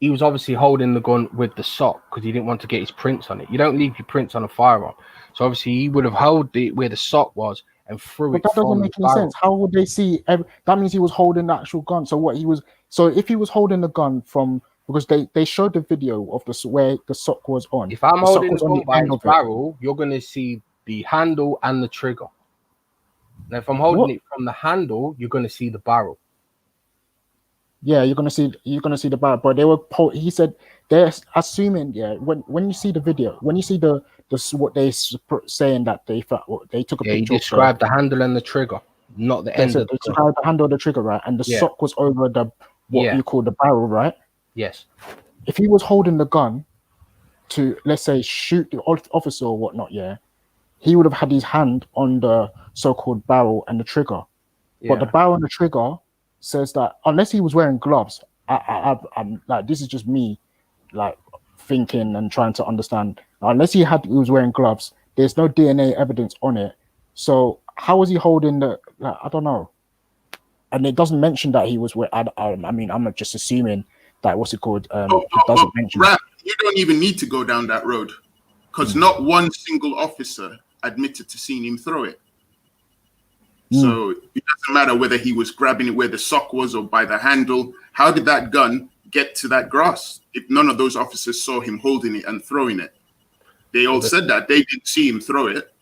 He was obviously holding the gun with the sock because he didn't want to get his prints on it. You don't leave your prints on a firearm. So obviously he would have held it where the sock was and threw it. But that doesn't make any sense. How would they see? That means he was holding the actual gun. So what he was? So if he was holding the gun from, because they showed the video of where the sock was on. If I'm holding the gun by its barrel, you're going to see the handle and the trigger. Now, if I'm holding it from the handle, you're going to see the barrel. Yeah, you're gonna see the barrel. But he said they're assuming, yeah. When you see the video, when you see the what they saying that they thought they took a picture. He described the handle and the trigger, not the end of the gun. The handle of the trigger, right? And the sock was over what you call the barrel, right? Yes. If he was holding the gun to, let's say, shoot the officer or whatnot, yeah, he would have had his hand on the so-called barrel and the trigger. But the barrel and the trigger says that unless he was wearing gloves, I'm like, this is just me, like, thinking and trying to understand. Unless he was wearing gloves, there's no DNA evidence on it. So how was he holding the? Like, I don't know. And it doesn't mention that he was wearing. I mean, I'm just assuming that what's it called? It doesn't mention. Rap, you don't even need to go down that road, because not one single officer admitted to seeing him throw it. So it doesn't matter whether he was grabbing it where the sock was or by the handle. How did that gun get to that grass if none of those officers saw him holding it and throwing it? They all said that they didn't see him throw it.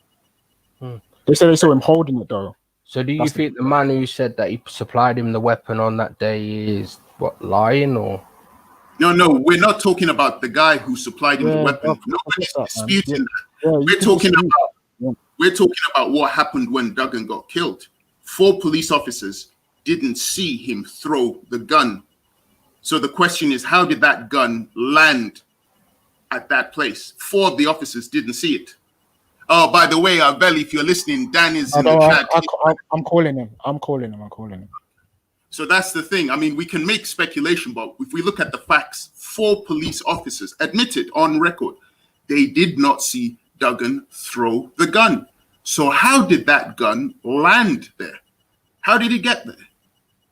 They said they saw him holding it though. So do you think the man who said that he supplied him the weapon on that day is lying or? No, we're not talking about the guy who supplied him the weapon. Nobody's disputing that. We're talking about what happened when Duggan got killed. 4 police officers didn't see him throw the gun. So the question is, how did that gun land at that place? 4 of the officers didn't see it. Oh, by the way, Belly, if you're listening, Dan is in the chat. I'm calling him. So that's the thing. I mean, we can make speculation, but if we look at the facts, 4 police officers admitted on record they did not see Duggan throw the gun. So how did that gun land there? How did it get there?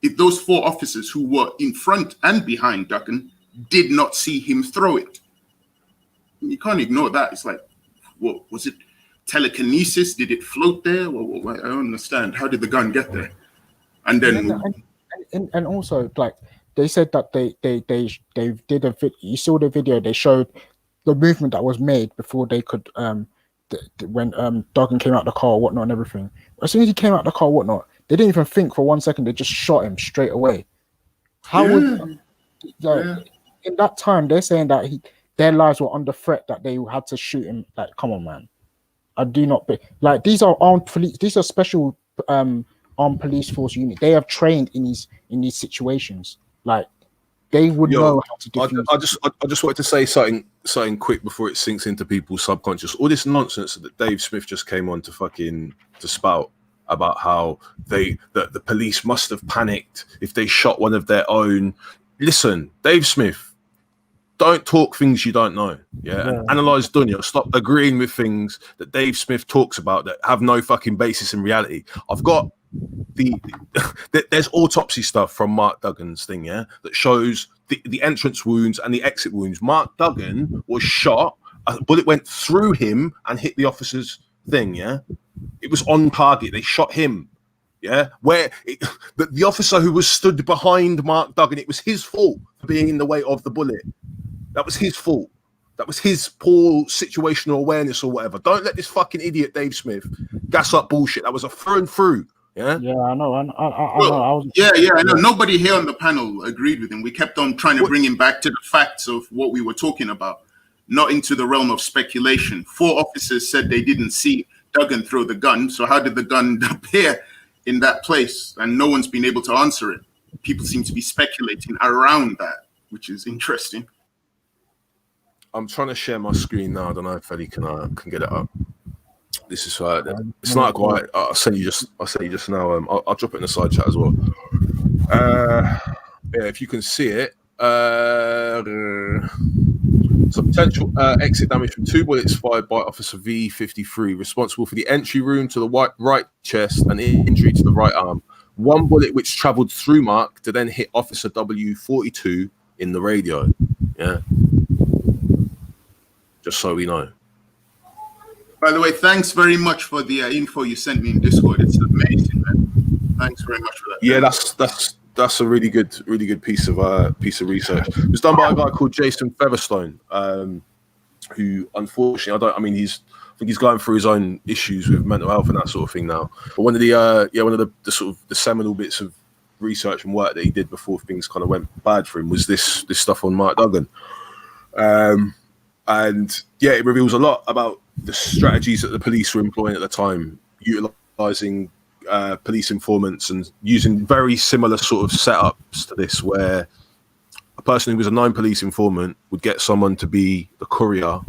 If those 4 officers who were in front and behind Duggan did not see him throw it, you can't ignore that. It's like, what was it? Telekinesis? Did it float there? Well, I don't understand. How did the gun get there? And then, and also, like, they said that they did a video. You saw the video. They showed the movement that was made before they could when Duggan came out the car, whatnot, and everything. As soon as he came out the car, whatnot, they didn't even think for 1 second. They just shot him straight away. How would in that time they're saying that their lives were under threat, that they had to shoot him? Like, come on, man. I do not be like, these are armed police. These are special armed police force unit. They have trained in these situations. Like, they would know how to do. I just wanted to say something quick before it sinks into people's subconscious. All this nonsense that Dave Smith just came on to spout about how the police must have panicked if they shot one of their own. Listen, Dave Smith, don't talk things you don't know. And analyze dunya. Stop agreeing with things that Dave Smith talks about that have no fucking basis in reality. I've got there's autopsy stuff from Mark Duggan's thing, that shows the entrance wounds and the exit wounds. Mark Duggan was shot. A bullet went through him and hit the officer's thing. Yeah, it was on target. They shot him. Yeah, the officer who was stood behind Mark Duggan, it was his fault for being in the way of the bullet. That was his fault. That was his poor situational awareness or whatever. Don't let this fucking idiot Dave Smith gas up bullshit. That was a through and through. Yeah. Yeah, I know. I know. I know. Nobody here on the panel agreed with him. We kept on trying to bring him back to the facts of what we were talking about, not into the realm of speculation. 4 officers said they didn't see Duggan throw the gun. So how did the gun appear in that place? And no one's been able to answer it. People seem to be speculating around that, which is interesting. I'm trying to share my screen now. I don't know if Eddie can get it up. This is it's not quite. I'll send you just now. I'll drop it in the side chat as well. Yeah, if you can see it. Some potential exit damage from 2 bullets fired by Officer V53, responsible for the entry wound to the right chest and injury to the right arm. 1 bullet which travelled through Mark to then hit Officer W42 in the radio. Yeah. Just so we know. By the way, thanks very much for the info you sent me in Discord. It's amazing, man. Thanks very much for that. Yeah, that's a really good piece of research. It was done by a guy called Jason Featherstone, who unfortunately I think he's going through his own issues with mental health and that sort of thing now. But one of the sort of the seminal bits of research and work that he did before things kind of went bad for him was this stuff on Mark Duggan. And yeah, it reveals a lot about the strategies that the police were employing at the time, utilizing police informants and using very similar sort of setups to this, where a person who was a known police informant would get someone to be the courier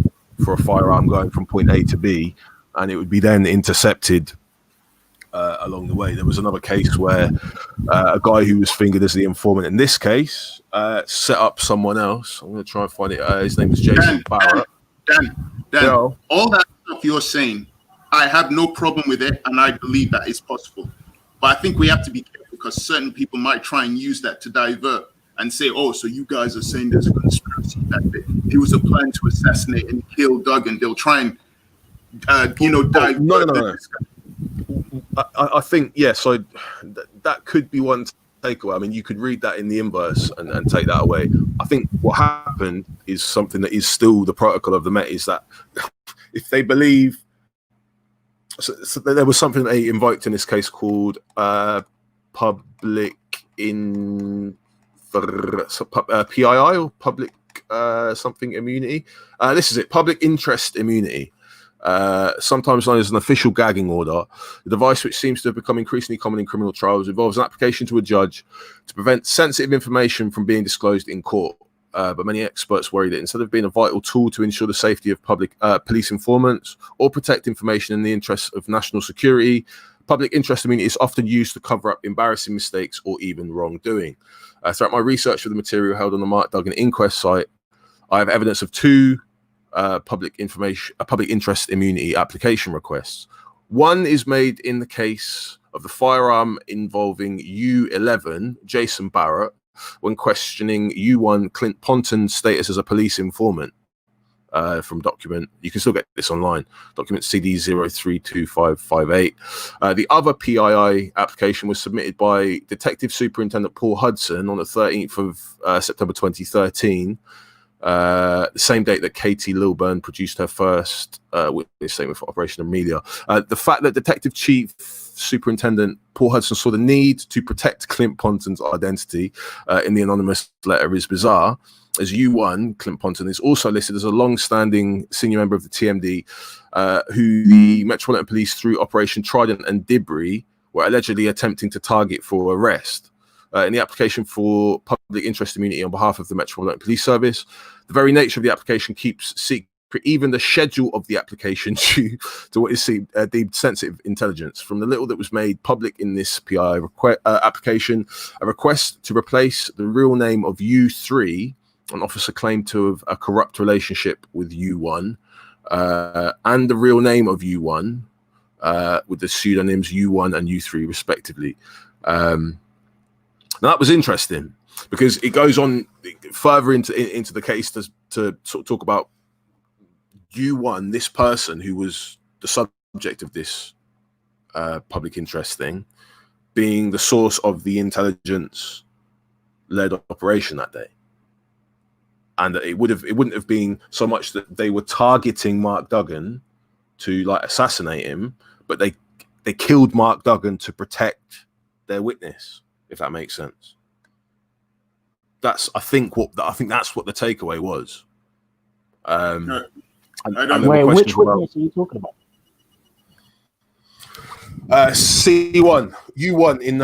for a firearm going from point A to B, and it would be then intercepted along the way. There was another case where a guy who was fingered as the informant in this case set up someone else. I'm going to try and find it. His name is Jason Barrett. Dan, all that stuff you're saying, I have no problem with it, and I believe that is possible. But I think we have to be careful because certain people might try and use that to divert and say, oh, so you guys are saying there's a conspiracy, that it was a plan to assassinate and kill Duggan. They'll try and, divert. No. I think, yeah, so that could be one takeaway. I mean, you could read that in the inverse and take that away. I think what happened is something that is still the protocol of the Met, is that if they believe, so there was something they invoked in this case called public PII or public something immunity. This is it, public interest immunity. Sometimes known as an official gagging order, the device which seems to have become increasingly common in criminal trials involves an application to a judge to prevent sensitive information from being disclosed in court. But many experts worry that instead of being a vital tool to ensure the safety of public police informants or protect information in the interests of national security, public interest immunity is often used to cover up embarrassing mistakes or even wrongdoing. Throughout my research for the material held on the Mark Duggan inquest site, I have evidence of 2 public interest immunity application requests. One is made in the case of the firearm involving U11 Jason Barrett when questioning U1 Clint Ponton's status as a police informant. From document, you can still get this online, document CD 032558. The other PII application was submitted by Detective Superintendent Paul Hudson on the 13th of September 2013, the same date that Katie Lilburn produced her first witness statement for Operation Amelia. The fact that Detective Chief Superintendent Paul Hudson saw the need to protect Clint Ponton's identity in the anonymous letter is bizarre, as U1 Clint Ponton is also listed as a long-standing senior member of the TMD, who the Metropolitan Police, through Operation Trident and Debris, were allegedly attempting to target for arrest. In the application for public interest immunity on behalf of the Metropolitan Police Service, the very nature of the application keeps secret even the schedule of the application due to what is deemed sensitive intelligence. From the little that was made public in this PI application, a request to replace the real name of U3, an officer claimed to have a corrupt relationship with U1, and the real name of U1, with the pseudonyms U1 and U3 respectively. Now that was interesting. because it goes on further into the case to sort of talk about U1, this person who was the subject of this public interest thing, being the source of the intelligence-led operation that day, and that it wouldn't have been so much that they were targeting Mark Duggan to like assassinate him, but they killed Mark Duggan to protect their witness, if that makes sense. I think that's what the takeaway was. Wait, which witness are you talking about? C1, U1 in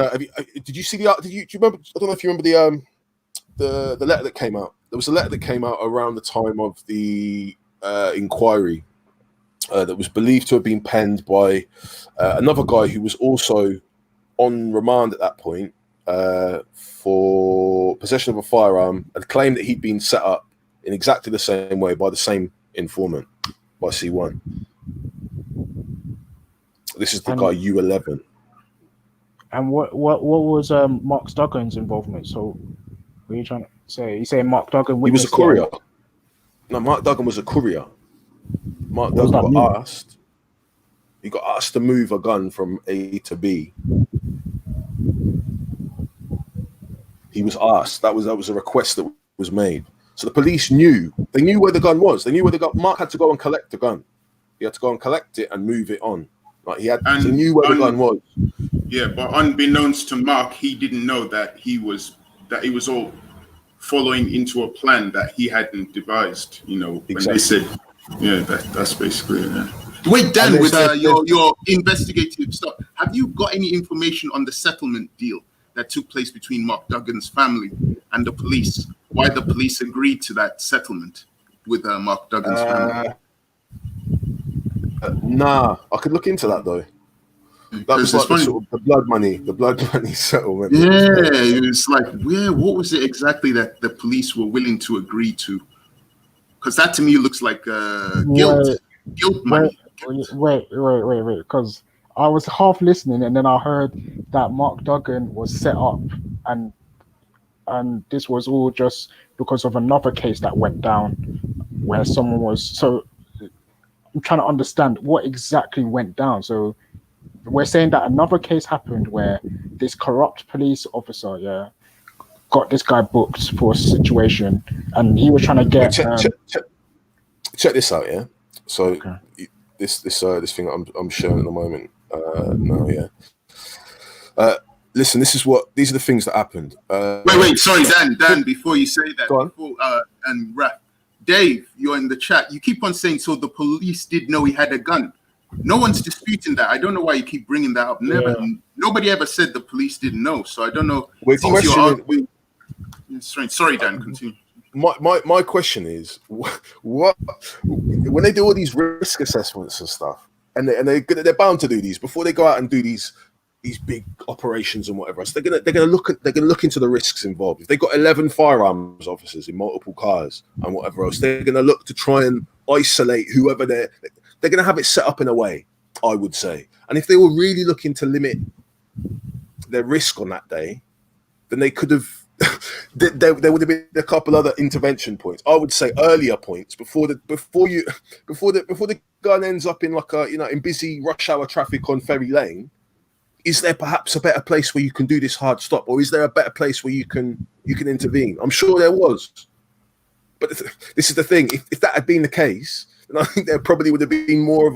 did you see do you remember? I don't know if you remember the letter that came out. There was a letter that came out around the time of the inquiry that was believed to have been penned by another guy who was also on remand at that point for possession of a firearm, and claimed that he'd been set up in exactly the same way by the same informant, by C1. This is the guy U11. And what was Mark Duggan's involvement? So, what are you trying to say? You saying Mark Duggan? He was a courier. No, Mark Duggan was a courier. Mark Duggan got asked. He got asked to move a gun from A to B. He was asked. That was a request that was made. So the police knew. They knew where the gun was. They knew where the gun. Mark had to go and collect the gun. He had to go and collect it and move it on. Like he knew where the gun was. Yeah, but unbeknownst to Mark, he didn't know that he was all following into a plan that he hadn't devised. You know, when they said, yeah, that's basically it. Wait, Dan, with your investigative stuff, have you got any information on the settlement deal that took place between Mark Duggan's family and the police? Why the police agreed to that settlement with Mark Duggan's family? Nah, I could look into that though. That was like the blood money settlement. Yeah, it was like, what was it exactly that the police were willing to agree to? Because that to me looks like guilt money. Wait, because I was half listening and then I heard that Mark Duggan was set up and this was all just because of another case that went down where someone was. So I'm trying to understand what exactly went down. So we're saying that another case happened where this corrupt police officer, got this guy booked for a situation, and he was trying to get. Check this out, yeah. So this thing I'm showing at the moment. Listen, these are the things that happened. Wait, sorry, Dan. Before you say that, and Raph, Dave, you're in the chat. You keep on saying so the police did know he had a gun. No one's disputing that. I don't know why you keep bringing that up. Nobody ever said the police didn't know. So I don't know. Sorry, Dan. Continue. My question is, what when they do all these risk assessments and stuff, and they're bound to do these before they go out and do these big operations and whatever else. They're gonna look into the risks involved. If they've got 11 firearms officers in multiple cars and whatever else, they're gonna look to try and isolate whoever they're going to have it set up in a way, I would say. And if they were really looking to limit their risk on that day, then they could have. There would have been a couple other intervention points. I would say earlier points before the gun ends up in in busy rush hour traffic on Ferry Lane. Is there perhaps a better place where you can do this hard stop, or is there a better place where you can intervene? I'm sure there was, but this is the thing. If that had been the case, then I think there probably would have been more of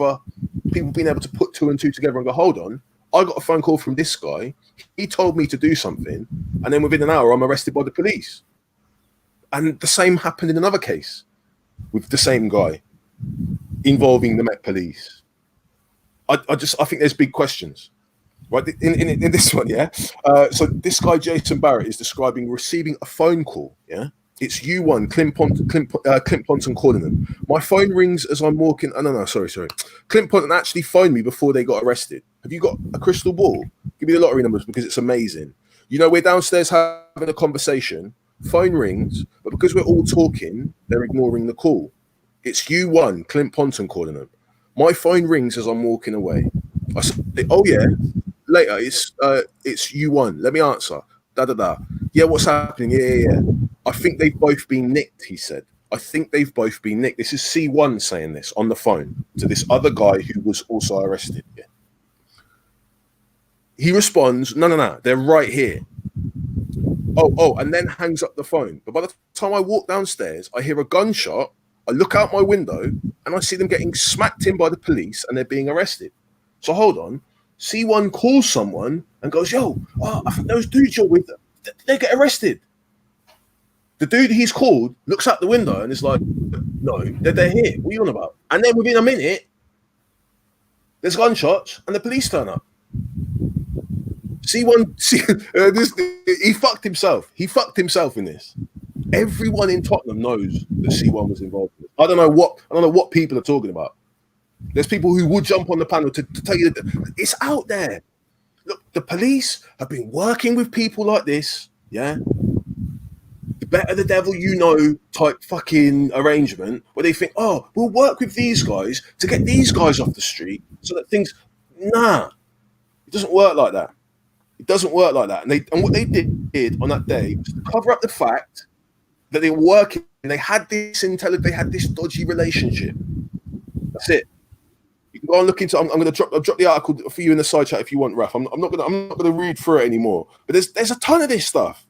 people being able to put two and two together and go, hold on, I got a phone call from this guy. He told me to do something, and then within an hour, I'm arrested by the police. And the same happened in another case with the same guy involving the Met Police. I think there's big questions. Right, in this one, so this guy, Jason Barrett, is describing receiving a phone call, It's U1, Clint Ponton calling them. My phone rings as I'm walking. Oh, no, sorry. Clint Ponton actually phoned me before they got arrested. Have you got a crystal ball? Give me the lottery numbers because it's amazing. We're downstairs having a conversation. Phone rings, but because we're all talking, they're ignoring the call. It's U1, Clint Ponton calling them. My phone rings as I'm walking away. I say, oh yeah. Later, it's U1. Let me answer. Yeah, what's happening? Yeah. I think they've both been nicked, he said. I think they've both been nicked. This is C1 saying this on the phone to this other guy who was also arrested. Yeah. He responds, no, they're right here. Oh, and then hangs up the phone. But by the time I walk downstairs, I hear a gunshot. I look out my window and I see them getting smacked in by the police and they're being arrested. So hold on. C1 calls someone and goes, yo, I think those dudes you're with, they get arrested. The dude he's called looks out the window and is like, no, they're here. What are you on about? And then within a minute, there's gunshots and the police turn up. He fucked himself. He fucked himself in this. Everyone in Tottenham knows that C1 was involved in this. I don't know what people are talking about. There's people who would jump on the panel to tell you that it's out there. Look, the police have been working with people like this, yeah? The better the devil you know type fucking arrangement where they think, oh, we'll work with these guys to get these guys off the street so that things... Nah, it doesn't work like that. It doesn't work like that. And what they did on that day was to cover up the fact that they were working and they had this dodgy relationship. That's it. You can go and look into. I'm going to drop the article for you in the side chat if you want, Raf. I'm not going to read through it anymore. But there's a ton of this stuff.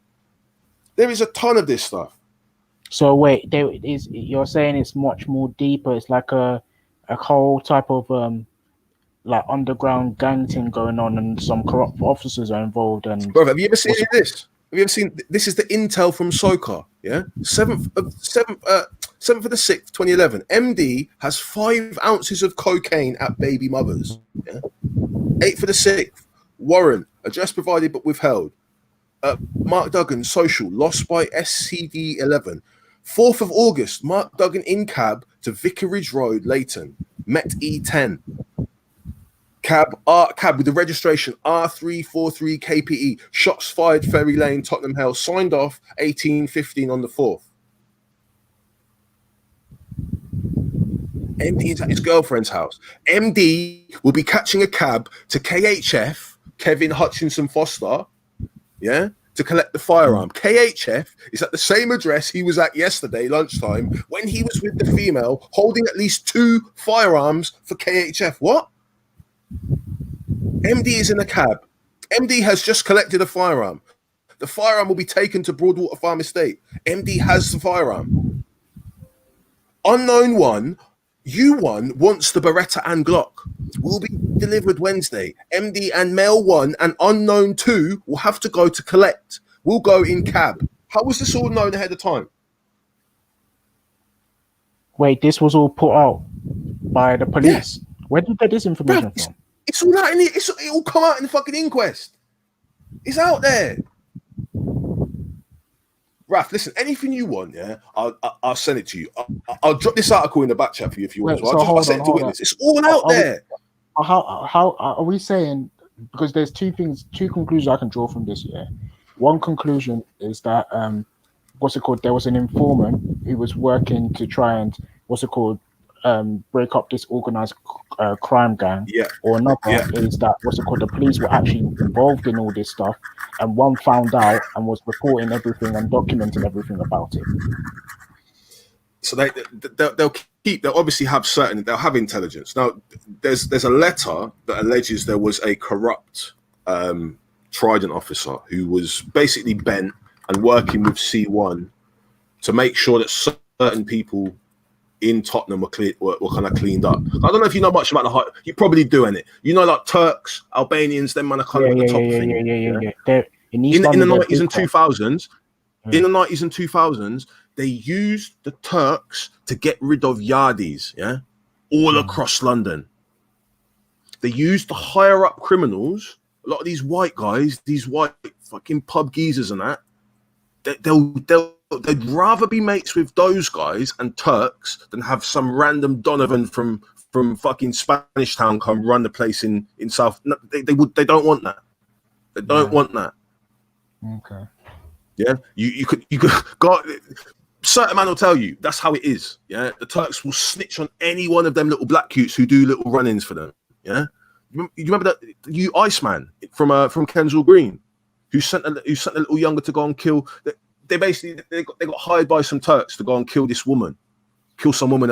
There is a ton of this stuff. So wait, you're saying it's much more deeper. It's like a whole type of like underground gang thing going on, and some corrupt officers are involved. And brother, have you ever seen this? Have you ever seen this? Is the intel from SOCA? Yeah, 7th of the 6th, 2011. MD has 5 ounces of cocaine at baby mothers. Yeah? 8th of the 6th. Warrant, address provided but withheld. Mark Duggan, social, lost by SCD 11. 4th of August, Mark Duggan in cab to Vicarage Road, Leighton. Met E10. Cab with the registration R343 KPE. Shots fired, Ferry Lane, Tottenham Hale. Signed off 1815 on the 4th. MD is at his girlfriend's house. MD will be catching a cab to KHF, Kevin Hutchinson Foster, yeah, to collect the firearm. KHF is at the same address he was at yesterday lunchtime when he was with the female holding at least 2 firearms for KHF. What? MD is in a cab. MD has just collected a firearm. The firearm will be taken to Broadwater Farm Estate. MD has the firearm. Unknown one, U1 wants the Beretta and Glock. Will be delivered Wednesday. MD and male 1 and unknown 2 will have to go to collect. We'll go in cab. How was this all known ahead of time? Wait, this was all put out by the police. Yes. Where did you get this information from? It's all out in it. It all come out in the fucking inquest. It's out there. Raf, listen, anything you want, yeah, I'll send it to you. I'll drop this article in the back chat for you if you want. Wait, so I'll send it to witness. It's all out there. How are we saying? Because there's two conclusions I can draw from this. Yeah, one conclusion is that there was an informant who was working to try and break up this organized crime gang. Yeah. Or another is that the police were actually involved in all this stuff, and one found out and was reporting everything and documenting everything about it. So they'll obviously they'll have intelligence. Now there's a letter that alleges there was a corrupt Trident officer who was basically bent and working with C1 to make sure that certain people in Tottenham were kind of cleaned up. I don't know if you know much about the you probably do, innit? You know, like Turks, Albanians, them man are kind of at the top thing. Yeah. In the 90s and 2000s, in the 90s and 2000s, they used the Turks to get rid of yardis, yeah, all across London. They used the higher up criminals, a lot of these white guys, these white fucking pub geezers and that. They'd rather be mates with those guys and Turks than have some random Donovan from fucking Spanish Town come run the place in South. No, they don't want that. They don't want that. Okay. Yeah, you could go. Certain man will tell you that's how it is. Yeah, the Turks will snitch on any one of them little black cutes who do little run-ins for them. Yeah, you remember that Iceman from Kensal Green? who sent a little younger to go and kill. They got hired by some Turks to go and kill this woman, kill some woman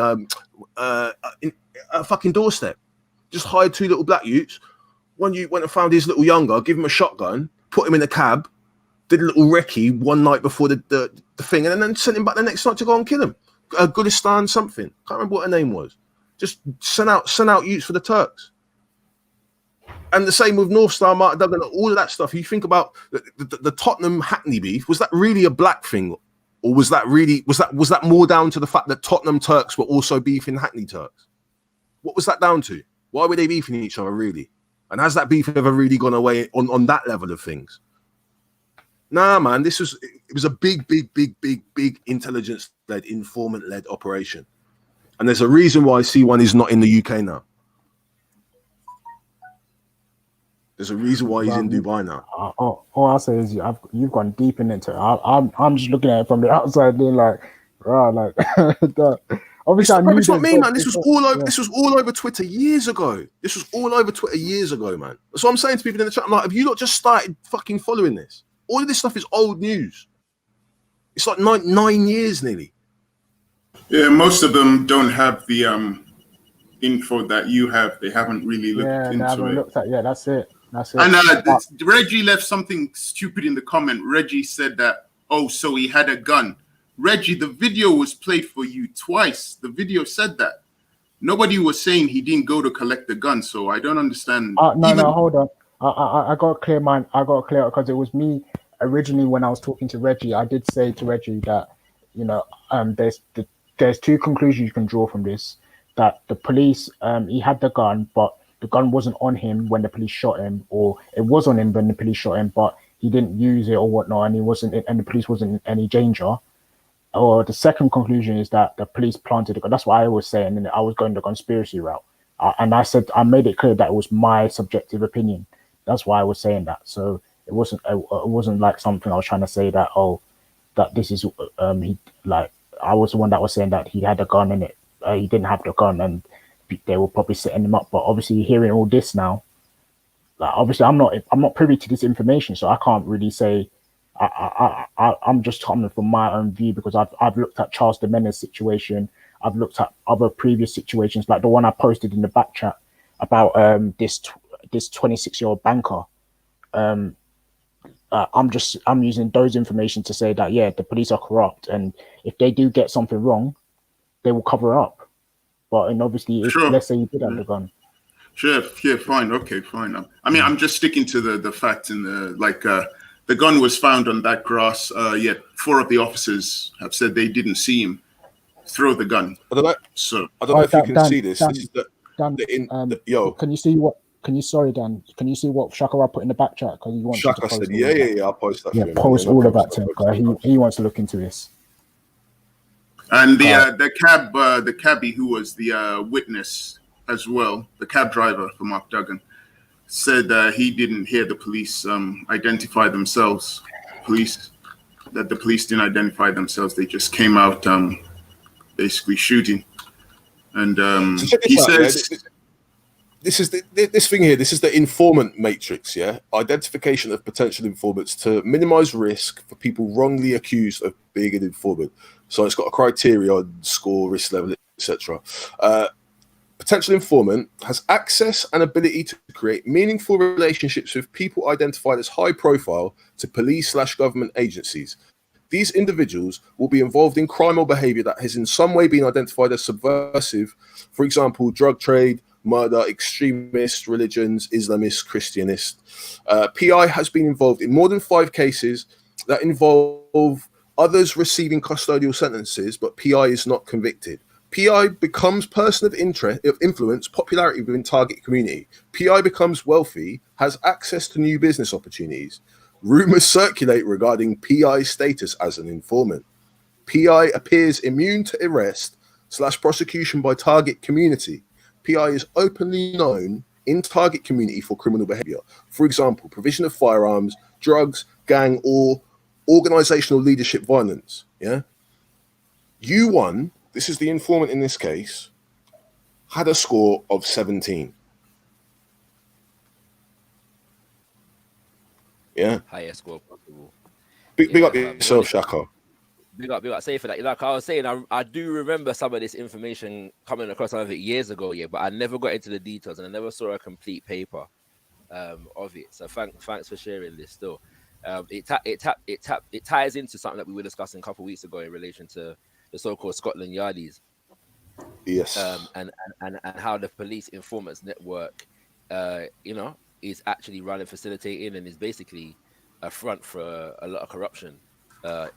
in a fucking doorstep. Just hired 2 little black youths. One youth went and found his little younger, give him a shotgun, put him in a cab, did a little recce one night before the thing, and then sent him back the next night to go and kill him. Gulistan something. Can't remember what her name was. Just sent out youths for the Turks. And the same with North Star, Mark Duggan, all of that stuff. You think about the Tottenham Hackney beef. Was that really a black thing, or was that more down to the fact that Tottenham Turks were also beefing Hackney Turks? What was that down to? Why were they beefing each other really? And has that beef ever really gone away on that level of things? Nah, man. It was a big intelligence-led, informant-led operation, and there's a reason why C1 is not in the UK now. There's a reason why he's in Dubai now. All I'll say is you've gone deep into it. I'm just looking at it from the outside, being like, right, like, obviously, It's not me, man. This was all over Twitter years ago. This was all over Twitter years ago, man. That's what I'm saying to people in the chat. I'm like, have you not just started fucking following this? All of this stuff is old news. It's like nine years nearly. Yeah, most of them don't have the info that you have. They haven't really looked into it. Yeah, that's it. And Reggie left something stupid in the comment. Reggie said that, oh, so he had a gun. Reggie, the video was played for you twice. The video said that. Nobody was saying he didn't go to collect the gun, so I don't understand. No, hold on. I got to clear mine. I got to clear it because it was me originally when I was talking to Reggie. I did say to Reggie that, there's 2 conclusions you can draw from this. That the police, he had the gun, but the gun wasn't on him when the police shot him, or it was on him when the police shot him, but he didn't use it or whatnot, and the police wasn't in any danger. Or the second conclusion is that the police planted the gun. That's what I was saying, and I was going the conspiracy route. And I said I made it clear that it was my subjective opinion. That's why I was saying that. So it wasn't like something I was trying to say that that this is I was the one that was saying that he had a gun in it. He didn't have the gun, and they were probably setting him up. But obviously, hearing all this now, obviously I'm not privy to this information, so I can't really say. I'm just coming from my own view because I've looked at Charles Domena's situation. I've looked at other previous situations, like the one I posted in the back chat about this 26-year-old banker. I'm using those information to say that the police are corrupt, and if they do get something wrong, they will cover up. But obviously, let's say you did have the gun. Sure, yeah, fine, okay, fine. I mean, I'm just sticking to the fact and the gun was found on that grass. Yet 4 of the officers have said they didn't see him throw the gun. I don't know if you can see this. Dan, can you see what? Can you see what Shakara put in the back chat? Because he wants Shaka said, yeah, I'll post that. Yeah, post all of that to him. He wants to look into this. And the cabbie who was the witness as well, the cab driver for Mark Duggan, said he didn't hear the police identify themselves. The police didn't identify themselves. They just came out basically shooting. And he says... This is this thing here. This is the informant matrix, yeah? Identification of potential informants to minimize risk for people wrongly accused of being an informant. So it's got a criteria, score, risk level, etc. Potential informant has access and ability to create meaningful relationships with people identified as high profile to police/government agencies. These individuals will be involved in crime or behavior that has in some way been identified as subversive, for example, drug trade, murder, extremist religions, Islamist, Christianist. PI has been involved in more than 5 cases that involve others receiving custodial sentences, but PI is not convicted. PI becomes person of influence, popularity within target community. PI becomes wealthy, has access to new business opportunities. Rumors circulate regarding PI status as an informant. PI appears immune to arrest/prosecution by target community. PI is openly known in target community for criminal behavior. For example, provision of firearms, drugs, gang, or organizational leadership violence. Yeah. U1, this is the informant in this case, had a score of 17. Yeah. highest score possible. Big up fam. yourself, Shaka. Big up. Say for that. Like I was saying, I do remember some of this information coming across some of it years ago, yeah, but I never got into the details and I never saw a complete paper of it. So thanks for sharing this still. It ties into something that we were discussing a couple of weeks ago in relation to the so-called Scotland Yardies. Yes. And how the police informants network, is actually running, facilitating, and is basically a front for a lot of corruption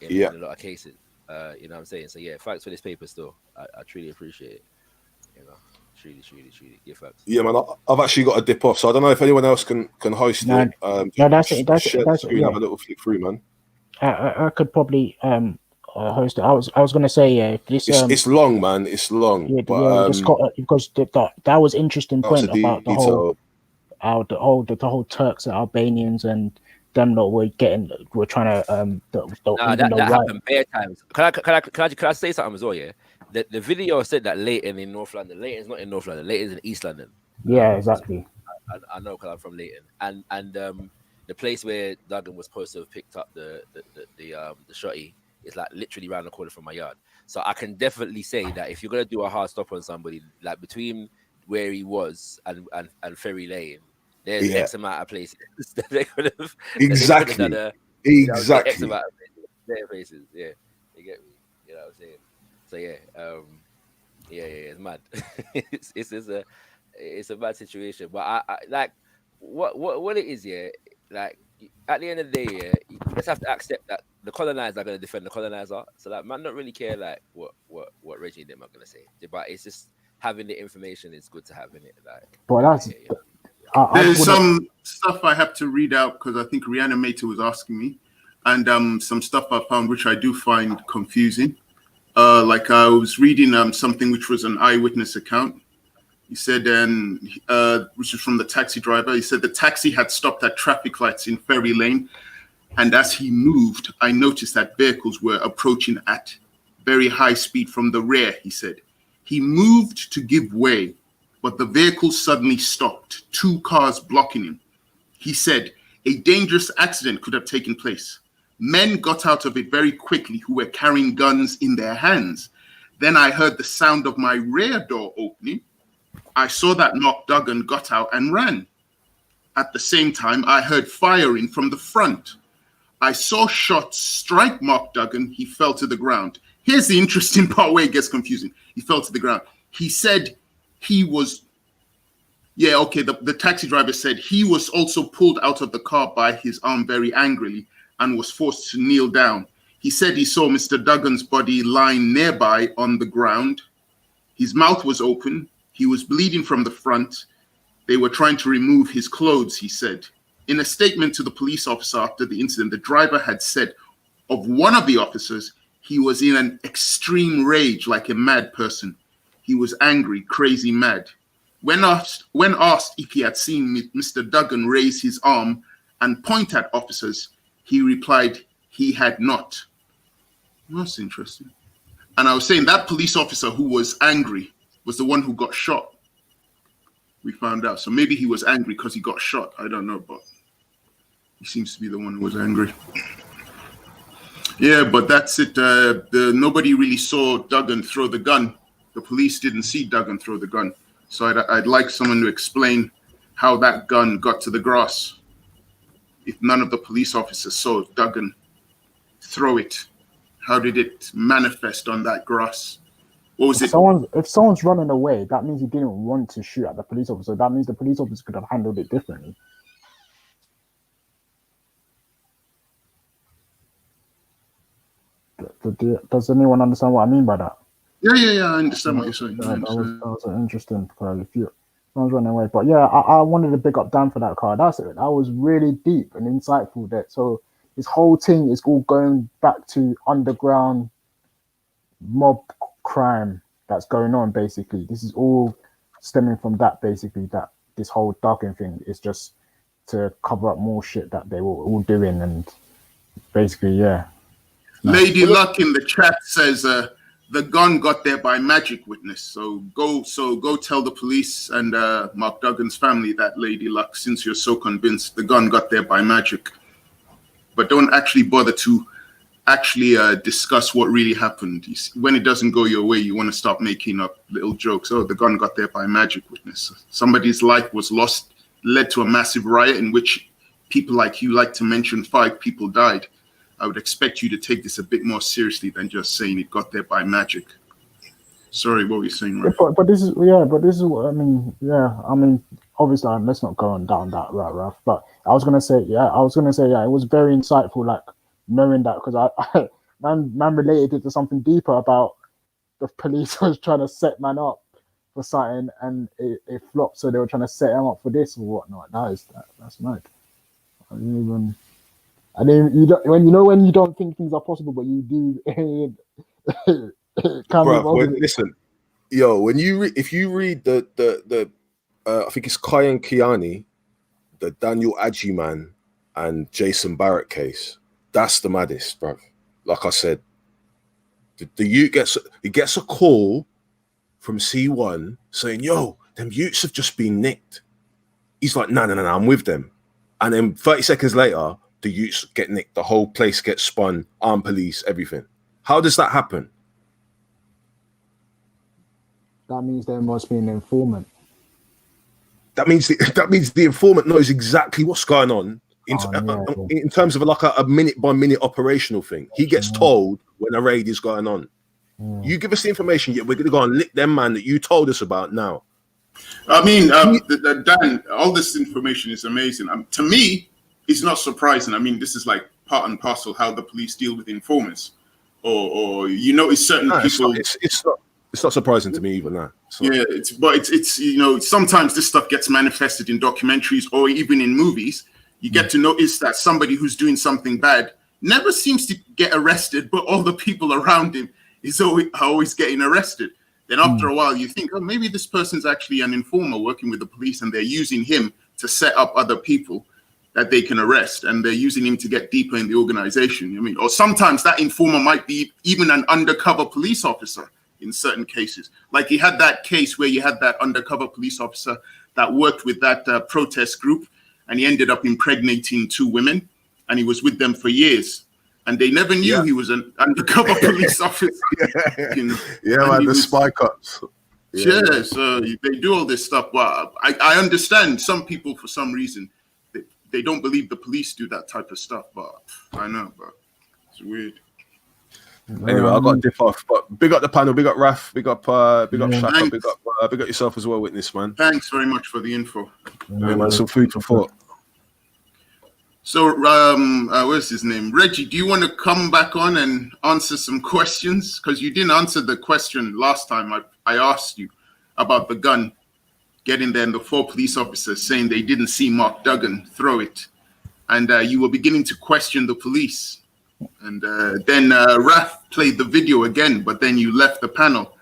in a lot of cases. You know what I'm saying? So yeah, thanks for this paper still. I truly appreciate it. Truly. Yeah, thanks. Yeah, man. I've actually got to dip off, so I don't know if anyone else can host No, it. no, that's share the that's screen, have a little flick through, man. I could probably host it. I was gonna say, yeah, if this It's long, man. It's long. yeah, but the Scott, because that was interesting lots point of about the detail. whole Turks and Albanians and them lot were trying to that happened bare times. Can I say something as well? Yeah, the video said that Leighton in North London. Leighton's not in North London. Leighton's in East London. Yeah, exactly. I know because I'm from Leighton, and the place where Duggan was supposed to have picked up the shotty is like literally around the corner from my yard. So I can definitely say that if you're gonna do a hard stop on somebody, like between where he was and Ferry Lane, there's X amount of places that they could have exactly X amount of places. Yeah, you get me. You know what I'm saying? So yeah, it's mad. it's a bad situation, but I like what it is. Yeah, like at the end of the day, yeah, you just have to accept that the colonizer are going to defend the colonizer. So that man don't really care like what Reggie and them are going to say, but it's just having the information is good to have in it. Like, but that's there's some stuff I have to read out because I think Reanimator was asking me, and some stuff I found which I do find confusing. Like I was reading something which was an eyewitness account. He said, which is from the taxi driver. He said the taxi had stopped at traffic lights in Ferry Lane, and as he moved, I noticed that vehicles were approaching at very high speed from the rear. He said he moved to give way, but the vehicles suddenly stopped. 2 cars blocking him. He said a dangerous accident could have taken place. Men got out of it very quickly who were carrying guns in their hands. Then I heard the sound of my rear door opening. I saw that Mark Duggan got out and ran. At the same time, I heard firing from the front. I saw shots strike Mark Duggan. He fell to the ground. Here's the interesting part where it gets confusing. He fell to the ground. He said he was, the taxi driver said he was also pulled out of the car by his arm very angrily and was forced to kneel down. He said he saw Mr. Duggan's body lying nearby on the ground. His mouth was open. He was bleeding from the front. They were trying to remove his clothes, he said. In a statement to the police officer after the incident, the driver had said of one of the officers, he was in an extreme rage like a mad person. He was angry, crazy, mad. When asked if he had seen Mr. Duggan raise his arm and point at officers, he replied he had not. That's interesting. And I was saying that police officer who was angry was the one who got shot. We found out. So maybe he was angry because he got shot. I don't know, but he seems to be the one who was angry. Yeah, but that's it. Nobody really saw Duggan throw the gun. The police didn't see Duggan throw the gun. So I'd like someone to explain how that gun got to the grass. If none of the police officers saw Duggan throw it, how did it manifest on that grass? What was it? If someone's running away, that means he didn't want to shoot at the police officer. That means the police officer could have handled it differently. Does anyone understand what I mean by that? Yeah. I understand what you're saying. That was an interesting because if someone's running away, but yeah, I wanted to big up Dan for that card. That was really deep and insightful. So this whole thing is all going back to underground mob crime that's going on. Basically, this is all stemming from that. Basically, that this whole Duggan thing is just to cover up more shit that they were all doing, and basically, yeah. Lady Luck in the chat says the gun got there by magic, witness. So go tell the police and Mark Duggan's family that, Lady Luck, since you're so convinced, the gun got there by magic. but don't actually bother to actually discuss what really happened. When it doesn't go your way, you want to start making up little jokes. Oh, the gun got there by magic witness. Somebody's life was lost, led to a massive riot in which people like you like to mention 5 people died. I would expect you to take this a bit more seriously than just saying it got there by magic. Sorry, what were you saying, Raf? But this is what I mean. Yeah, I mean, obviously, let's not go on down that route, Raf. But I was gonna say, yeah, it was very insightful, like knowing that, because I man related it to something deeper about the police was trying to set man up for something and it flopped, so they were trying to set him up for this or whatnot. That's mad. I didn't when you don't think things are possible, but you do. Bro, listen, yo, if you read the I think it's Kyan Kiani, the Daniel Adji man and Jason Barrett case, that's the maddest, bro. Like I said, the youth gets a call from C1 saying, yo, them youths have just been nicked. He's like, no, I'm with them. And then 30 seconds later, the youths get nicked. The whole place gets spun, armed police, everything. How does that happen? That means there must be an informant. That means the informant knows exactly what's going on in terms of like a minute by minute operational thing. He gets told when a raid is going on. You give us the information, we're going to go and lick them man that you told us about now. I mean, Dan, all this information is amazing. To me, it's not surprising. I mean, this is like part and parcel how the police deal with informants, or it's certain people. It's not surprising to me even now. Yeah, it's sometimes this stuff gets manifested in documentaries or even in movies. You get to notice that somebody who's doing something bad never seems to get arrested, but all the people around him is always getting arrested. Then after a while, you think, oh, maybe this person's actually an informer working with the police, and they're using him to set up other people that they can arrest, and they're using him to get deeper in the organization. I mean, or sometimes that informer might be even an undercover police officer in certain cases. Like you had that case where you had that undercover police officer that worked with that protest group, and he ended up impregnating 2 women, and he was with them for years. And they never knew he was an undercover police officer. The spy cops. So they do all this stuff. But I understand some people, for some reason, they don't believe the police do that type of stuff. But I know, but it's weird. Anyway, I got to dip off. But big up the panel, big up Raf, big up Shaka, big up yourself as well, witness man. Thanks very much for the info. Yeah, man, some food for thought. So, where's his name? Reggie, do you want to come back on and answer some questions? Because you didn't answer the question last time I asked you about the gun getting there and the 4 police officers saying they didn't see Mark Duggan throw it. And you were beginning to question the police. And then Raf played the video again, but then you left the panel.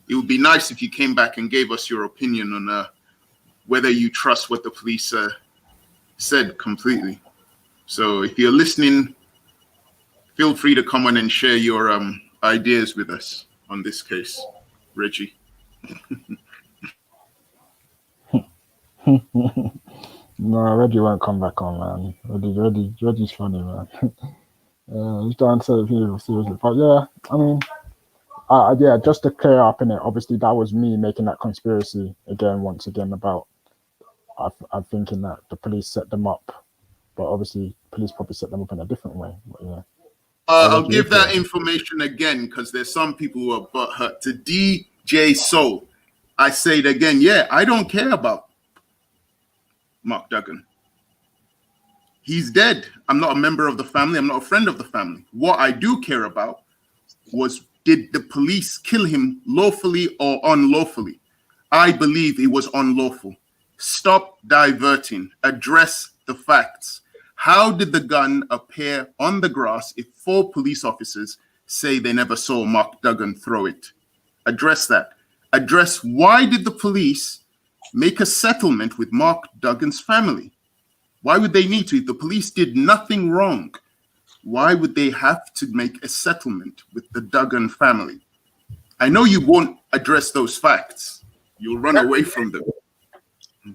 It would be nice if you came back and gave us your opinion on whether you trust what the police said completely. So if you're listening, feel free to come on and share your ideas with us on this case, Reggie. No, Reggie won't come back on, man. Reggie's funny, man. He's trying to say it seriously. But yeah, I mean, just to clear up in it, obviously that was me making that conspiracy once again about I'm thinking that the police set them up. But obviously, police probably set them up in a different way. But yeah. I'll give that information again because there's some people who are butthurt. To DJ Soul, I say it again. Yeah, I don't care about Mark Duggan. He's dead. I'm not a member of the family. I'm not a friend of the family. What I do care about was, did the police kill him lawfully or unlawfully? I believe it was unlawful. Stop diverting. Address the facts. How did the gun appear on the grass if 4 police officers say they never saw Mark Duggan throw it? Address that. Address why did the police make a settlement with Mark Duggan's family? Why would they need to? If the police did nothing wrong, why would they have to make a settlement with the Duggan family? I know you won't address those facts. You'll run away from them.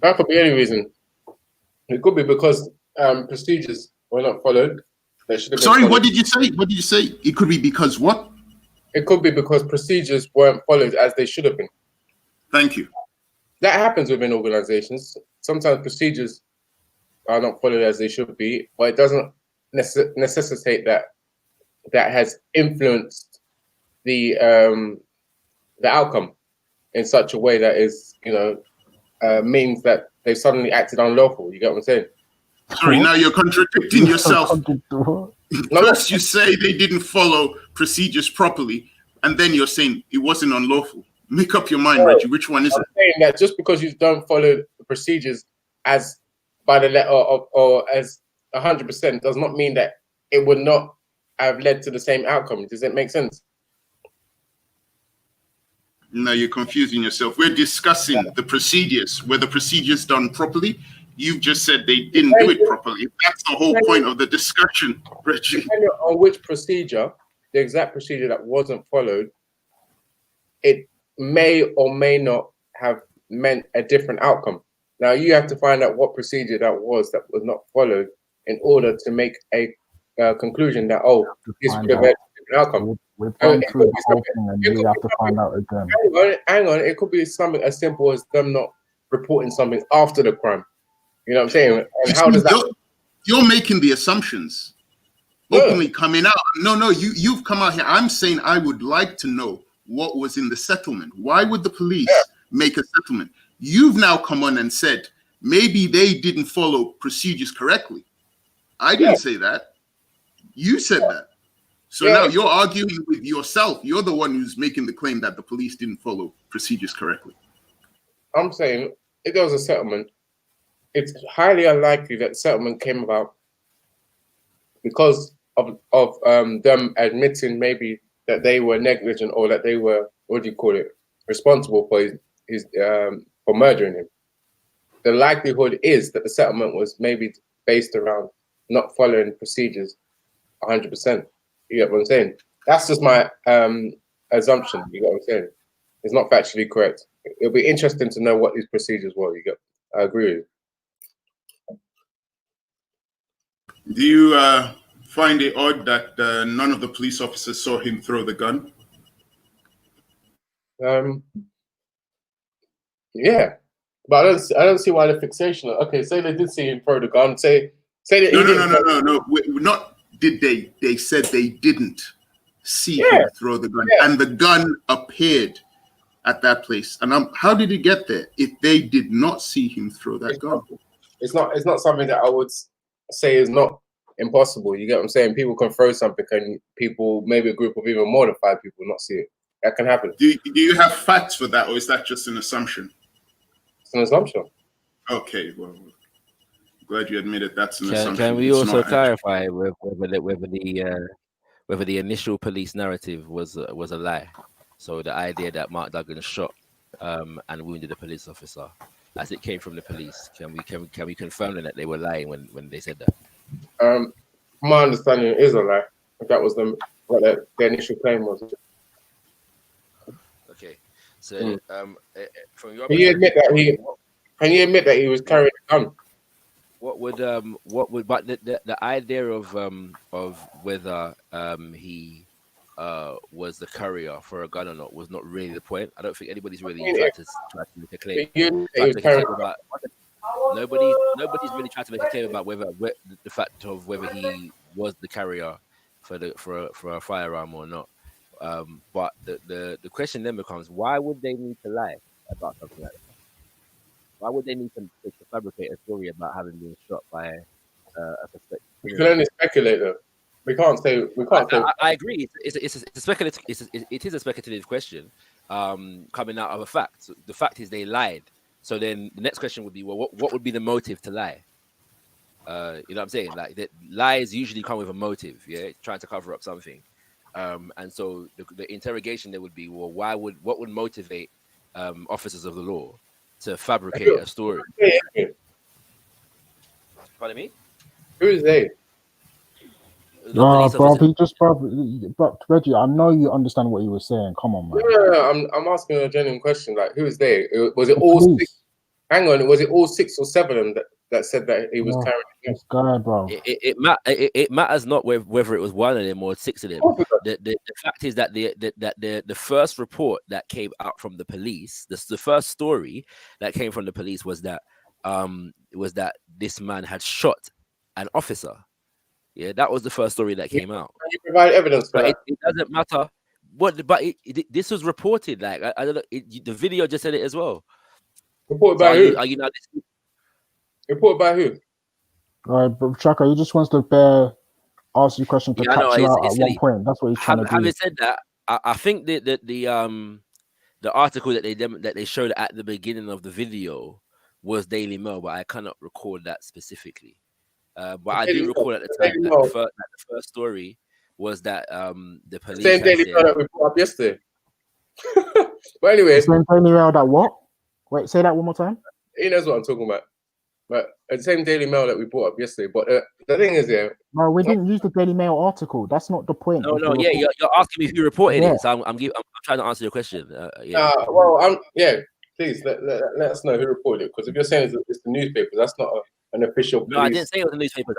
That could be any reason. It could be because procedures were not followed. That should have been Sorry, followed. what did you say? What did you say? It could be because what? It could be because procedures weren't followed as they should have been. Thank you. That happens within organizations. Sometimes procedures are not followed as they should be, but it doesn't necessitate that has influenced the outcome in such a way that is, means that they've suddenly acted unlawful. You get what I'm saying? Sorry, now you're contradicting yourself. First, you say they didn't follow procedures properly, and then you're saying it wasn't unlawful. Make up your mind, Reggie. Which one is it? I'm saying that just because you don't follow the procedures as by the letter or as 100% does not mean that it would not have led to the same outcome. Does that make sense? No, you're confusing yourself. We're discussing the procedures. Were the procedures done properly? You've just said they didn't do it properly. That's the whole point of the discussion, Reggie. Depending on which procedure, the exact procedure that wasn't followed, it may or may not have meant a different outcome. Now you have to find out what procedure that was not followed in order to make a conclusion that this would have had a different outcome. We've gone through the whole thing and we have to find out again. Hang on, it could be something as simple as them not reporting something after the crime. You know what I'm saying? And how does that? You're making the assumptions. Openly coming out. No, you've come out here. I'm saying I would like to know what was in the settlement. Why would the police make a settlement? You've now come on and said maybe they didn't follow procedures correctly. I didn't say that. You said that. So now you're arguing with yourself. You're the one who's making the claim that the police didn't follow procedures correctly. I'm saying if there was a settlement, it's highly unlikely that the settlement came about because of them admitting maybe that they were negligent or that they were, responsible for his for murdering him. The likelihood is that the settlement was maybe based around not following procedures 100%. You get what I'm saying? That's just my assumption. You get what I'm saying? It's not factually correct. It'll be interesting to know what these procedures were. I agree with you. Do you find it odd that none of the police officers saw him throw the gun? Yeah, but I don't see why the fixation. Okay, say they did see him throw the gun. Say that no. Not did they? They said they didn't see him throw the gun, and the gun appeared at that place. And how did it get there if they did not see him throw that gun? It's not something that I would say is not impossible. You get what I'm saying? People can throw something, and people, maybe a group of even more than 5 people, not see it. That can happen. Do you have facts for that, or is that just an assumption? It's an assumption. Okay, well, glad you admitted that's an assumption. Can we also clarify whether the initial police narrative was a lie? So the idea that Mark Duggan shot and wounded a police officer, as it came from the police, can we confirm that they were lying when they said that? My understanding is a lie. That was what their initial claim was. Okay, so from your can you admit that he was carrying a gun? What would but the idea of whether he was the carrier for a gun or not was not really the point. I don't think anybody's really tried to make a claim. Nobody's really tried to make a claim about whether the fact of whether he was the carrier for a firearm or not. But the question then becomes, why would they need to lie about something like that? Why would they need to fabricate a story about having been shot by a suspect? We can only speculate, though. We can't say. I agree. It is a speculative question coming out of a fact. The fact is they lied. So then the next question would be, well, what would be the motive to lie? You know what I'm saying? Like lies usually come with a motive, trying to cover up something. And so the interrogation there would be, well, what would motivate officers of the law to fabricate a story? Pardon me? Who is they? No, bro, Reggie, I know you understand what you were saying. Come on, man. No, I'm asking a genuine question. Like, who is they? Was it all 6? Hang on, was it all 6 or 7 of them that said that he was Oh, carrying a gun. this guy, bro. It matters not whether it was one of them or 6 of them. The fact is that the first report that came out from the police, the first story that came from the police was that this man had shot an officer. Yeah, that was the first story that came out. Can you provide evidence for But that? it doesn't matter. This was reported. Like I don't know. The video just said it as well. Reported So by who? are you not listening? Reported by who? All right, but Chaka, he just wants to ask you a question to Yeah, I know catch you out it's at one silly. point. That's what he's trying to do. Having said that, I think the article that they showed at the beginning of the video was Daily Mail, but I cannot recall that specifically. But I do recall at the time that the first story was that the police Same had Daily said, Mail that we put up yesterday. But anyway, The same Daily Mail that what? Wait, say that one more time. he knows what I'm talking about. But the same Daily Mail that we brought up yesterday. But the thing is, yeah, No, we didn't use the Daily Mail article. That's not the point. no, of the yeah, report. you're asking me who reported Yeah. it, so I'm trying to answer your question. Yeah. well, please let us know who reported it, because if you're saying it's the newspaper, that's not an official police. No, I didn't say it was the newspapers.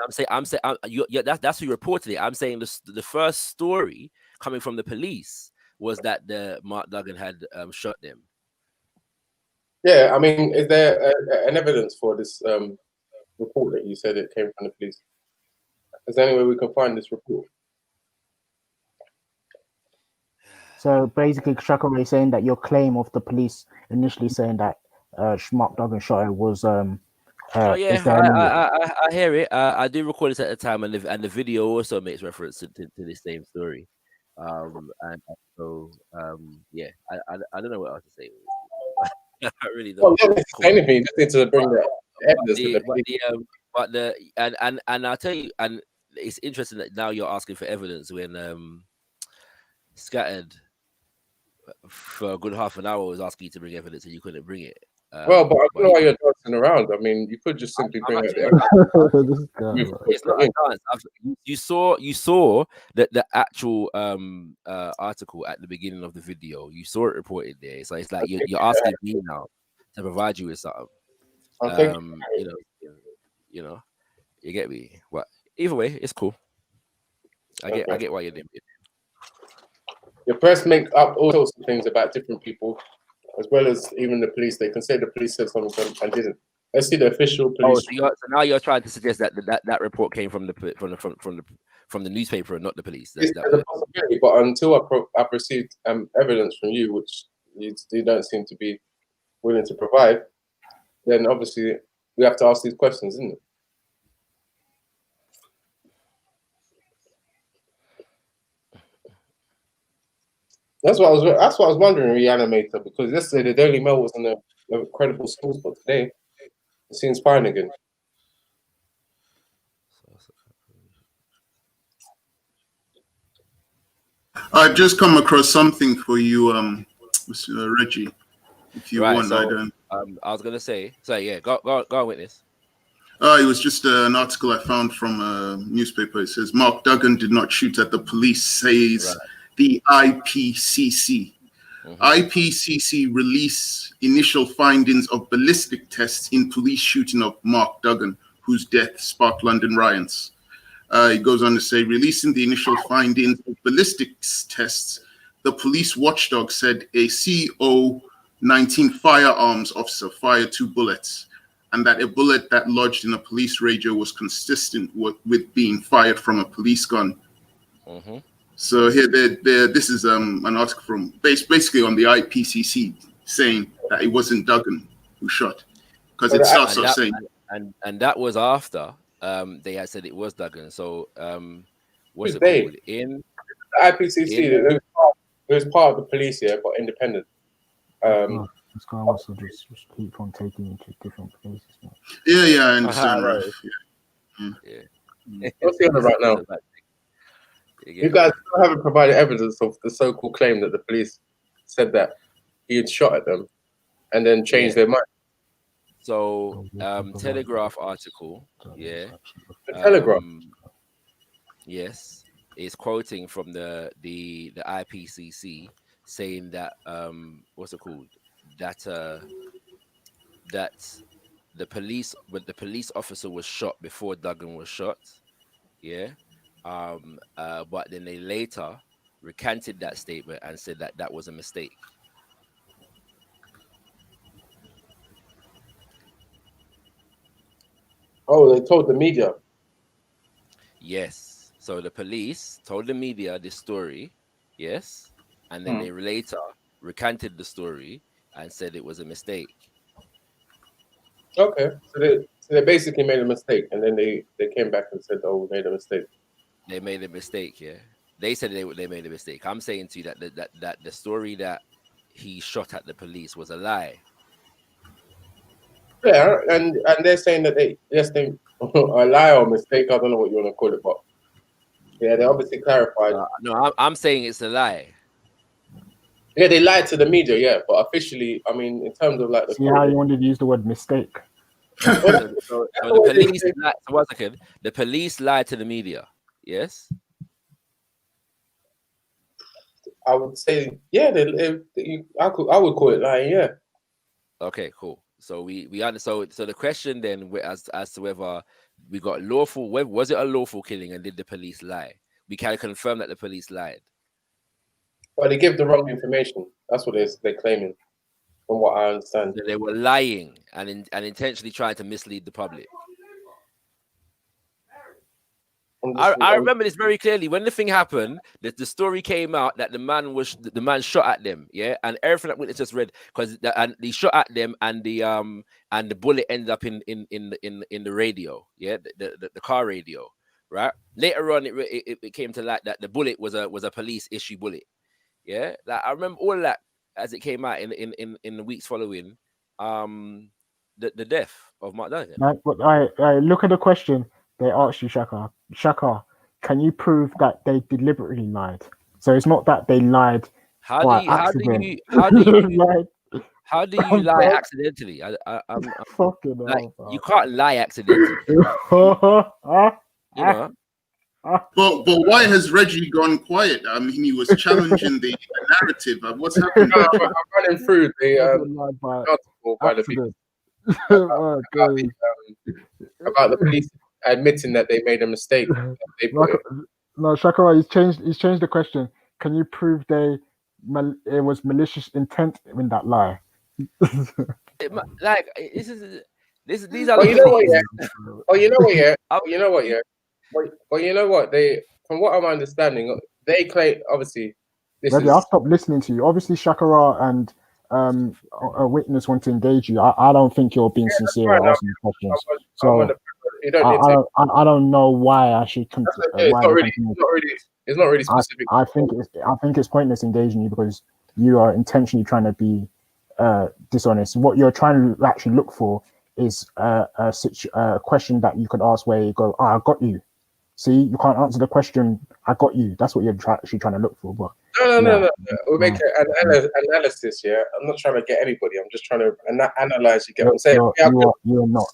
That's who reported it. I'm saying the first story coming from the police was that the Mark Duggan had shot them. Yeah, I mean, is there an evidence for this report that you said it came from the police? Is there any way we can find this report? So basically, Chaka is saying that your claim of the police initially saying that Mark Duggan shot it was Oh yeah, is there any... I hear it. I do record this at the time, and the video also makes reference to this same story. And so yeah, I don't know what else to say. I really don't. Well, you don't need to say anything. You just need to bring the evidence to the police. And I'll tell you, and it's interesting that now you're asking for evidence when Scattered for a good half an hour was asking you to bring evidence and you couldn't bring it. Well, but I don't know why you're dancing around. I mean, you could just simply bring out the evidence. It's not a dance. You saw that the actual article at the beginning of the video. You saw it reported there. So it's like you're asking me now to provide you with something. You know, you get me. But either way, it's cool. I get why you're doing it. Your press make up all sorts of things about different people, as well as even the police. They can say the police said something and didn't. Let's see the official police. So now you're trying to suggest that report came from the newspaper and not the police. There's a possibility, but until I've received evidence from you, which you don't seem to be willing to provide, then obviously we have to ask these questions, isn't it? That's what I was wondering, Reanimator, because yesterday the Daily Mail wasn't a credible source, but today it seems fine again. I've just come across something for you, Mr. Reggie. If you want, so, I was gonna say, so yeah, go on with this. It was just an article I found from a newspaper. It says Mark Duggan did not shoot at the police, says the IPCC. IPCC release initial findings of ballistic tests in police shooting of Mark Duggan, whose death sparked London riots. It goes on to say, releasing the initial findings of ballistics tests, the police watchdog said a CO-19 firearms officer fired 2 bullets, and that a bullet that lodged in a police radio was consistent with being fired from a police gun. So here, this is an article from basically on the IPCC saying that it wasn't Duggan who shot, because it starts off saying, and that was after they had said it was Duggan. So what's it they? called? In the IPCC, it was part of the police, yeah, but independent. This guy wants to just keep on taking you to different places. Yeah, I understand, right? What's the other right now? You guys still haven't provided evidence of the so-called claim that the police said that he had shot at them and then changed their mind. So, Telegraph article, The Telegraph. Yes, is quoting from the IPCC saying that what's it called? That the police officer was shot before Duggan was shot. Yeah. But then they later recanted that statement and said that that was a mistake. Oh, they told the media. Yes. So the police told the media this story. Yes. And then they later recanted the story and said it was a mistake. Okay, so they basically made a mistake, and then they came back and said, "Oh, we made a mistake." They made a mistake. Yeah. They said they made a mistake. I'm saying to you that the story that he shot at the police was a lie. Yeah, and they're saying that they a lie or mistake. I don't know what you want to call it, but yeah, they obviously clarified. No, I'm saying it's a lie. Yeah, they lied to the media. Yeah, but officially, I mean, in terms of like the See how you wanted to use the word mistake. So the police lied, so 1 second. The police lied to the media. Yes. I would say, yeah, I would call it lying. Yeah. Okay, cool. So we understand. So the question then, as to whether we got lawful, was it a lawful killing, and did the police lie? We can confirm that the police lied. Well, they give the wrong information. That's what they're claiming, from what I understand. So they were lying and intentionally trying to mislead the public. I remember this very clearly. When the thing happened, the story came out that the man shot at them, yeah, and everything that witness just read, because he shot at them, and the bullet ended up in the radio, yeah, the car radio, right? Later on, it came to light that the bullet was a police issue bullet, yeah. Like, I remember all of that as it came out in the weeks following the death of Mark Duggan. Right, but I look at the question they asked you, Shaka. Shaka, can you prove that they deliberately lied? So it's not that they lied by accident. How do you lie accidentally? I'm fucking like, hell, you can't lie accidentally. You know. But why has Reggie gone quiet? I mean, he was challenging the narrative. What's happening? I'm running through the article by the people about the police admitting that they made a mistake. No, Shakara, he's changed the question. Can you prove it was malicious intent in that lie? Like these are. Well, you know what? Yeah. Oh, you know what? Yeah. You know what? Yeah. Well, you know what? From what I'm understanding, they claim obviously. Reggie, I'll stop listening to you. Obviously, Shakara and a witness want to engage you. I don't think you're being sincere or asking questions. So I don't know why I should continue. It's not really specific. I think it's pointless engaging you because you are intentionally trying to be dishonest. What you're trying to actually look for is a question that you could ask where you go, I got you. See, you can't answer the question. I got you. That's what you're actually trying to look for. But no. We'll make an analysis. Yeah, I'm not trying to get anybody. I'm just trying to analyze. You get what I'm saying? You're not.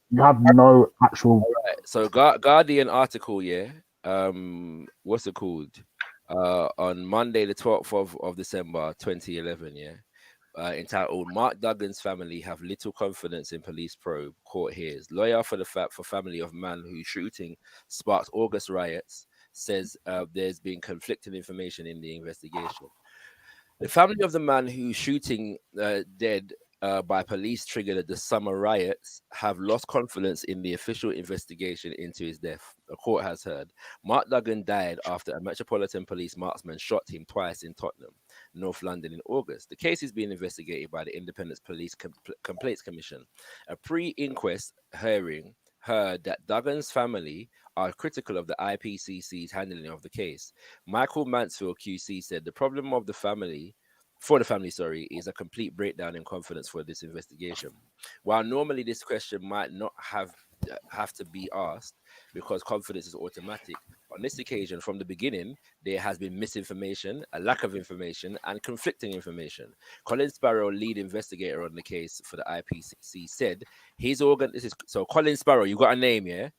You have no actual. Right. So Guardian article, yeah. What's it called? On Monday, the 12th of December, 2011, yeah. Entitled "Mark Duggan's family have little confidence in police probe. Court hears lawyer for family of man whose shooting sparked August riots says there's been conflicting information in the investigation. The family of the man whose shooting dead by police triggered the summer riots have lost confidence in the official investigation into his death. The court has heard Mark Duggan died after a Metropolitan Police marksman shot him twice in Tottenham, North London in August. The case is being investigated by the Independent Police Complaints Commission. A pre-inquest hearing heard that Duggan's family are critical of the IPCC's handling of the case. Michael Mansfield QC said the problem of the family is a complete breakdown in confidence for this investigation. While normally this question might not have to be asked because confidence is automatic, on this occasion, from the beginning, there has been misinformation, a lack of information, and conflicting information. Colin Sparrow, lead investigator on the case for the IPCC, said his organ. So Colin Sparrow, you got a name, yeah?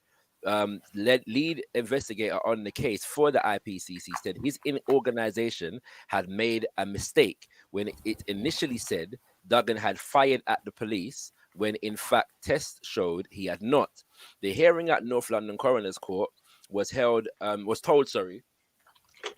Lead investigator on the case for the IPCC said his organization had made a mistake when it initially said Duggan had fired at the police when in fact tests showed he had not. The hearing at North London Coroner's Court was told,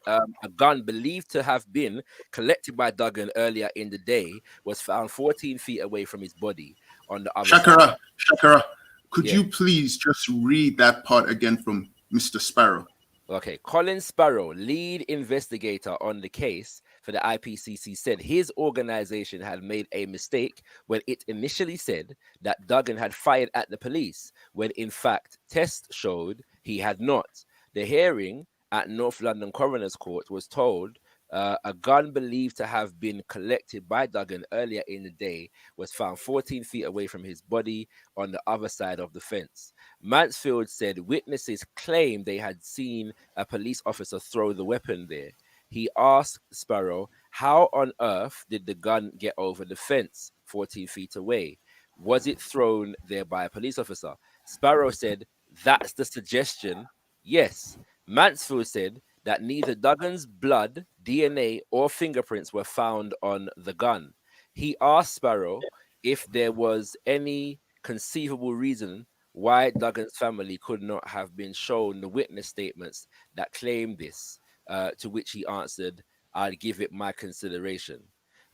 a gun believed to have been collected by Duggan earlier in the day was found 14 feet away from his body on the other side. Shakara, could Yeah. you please just read that part again from Mr. Sparrow? Okay, Colin Sparrow, lead investigator on the case for the IPCC, said his organization had made a mistake when it initially said that Duggan had fired at the police, when in fact tests showed he had not. The hearing at North London Coroner's Court was told a gun believed to have been collected by Duggan earlier in the day was found 14 feet away from his body on the other side of the fence. Mansfield said witnesses claimed they had seen a police officer throw the weapon there. He asked Sparrow, how on earth did the gun get over the fence 14 feet away? Was it thrown there by a police officer? Sparrow said, that's the suggestion. Yes. Mansfield said that neither Duggan's blood, DNA, or fingerprints were found on the gun. He asked Sparrow if there was any conceivable reason why Duggan's family could not have been shown the witness statements that claim this, to which he answered, I'd give it my consideration.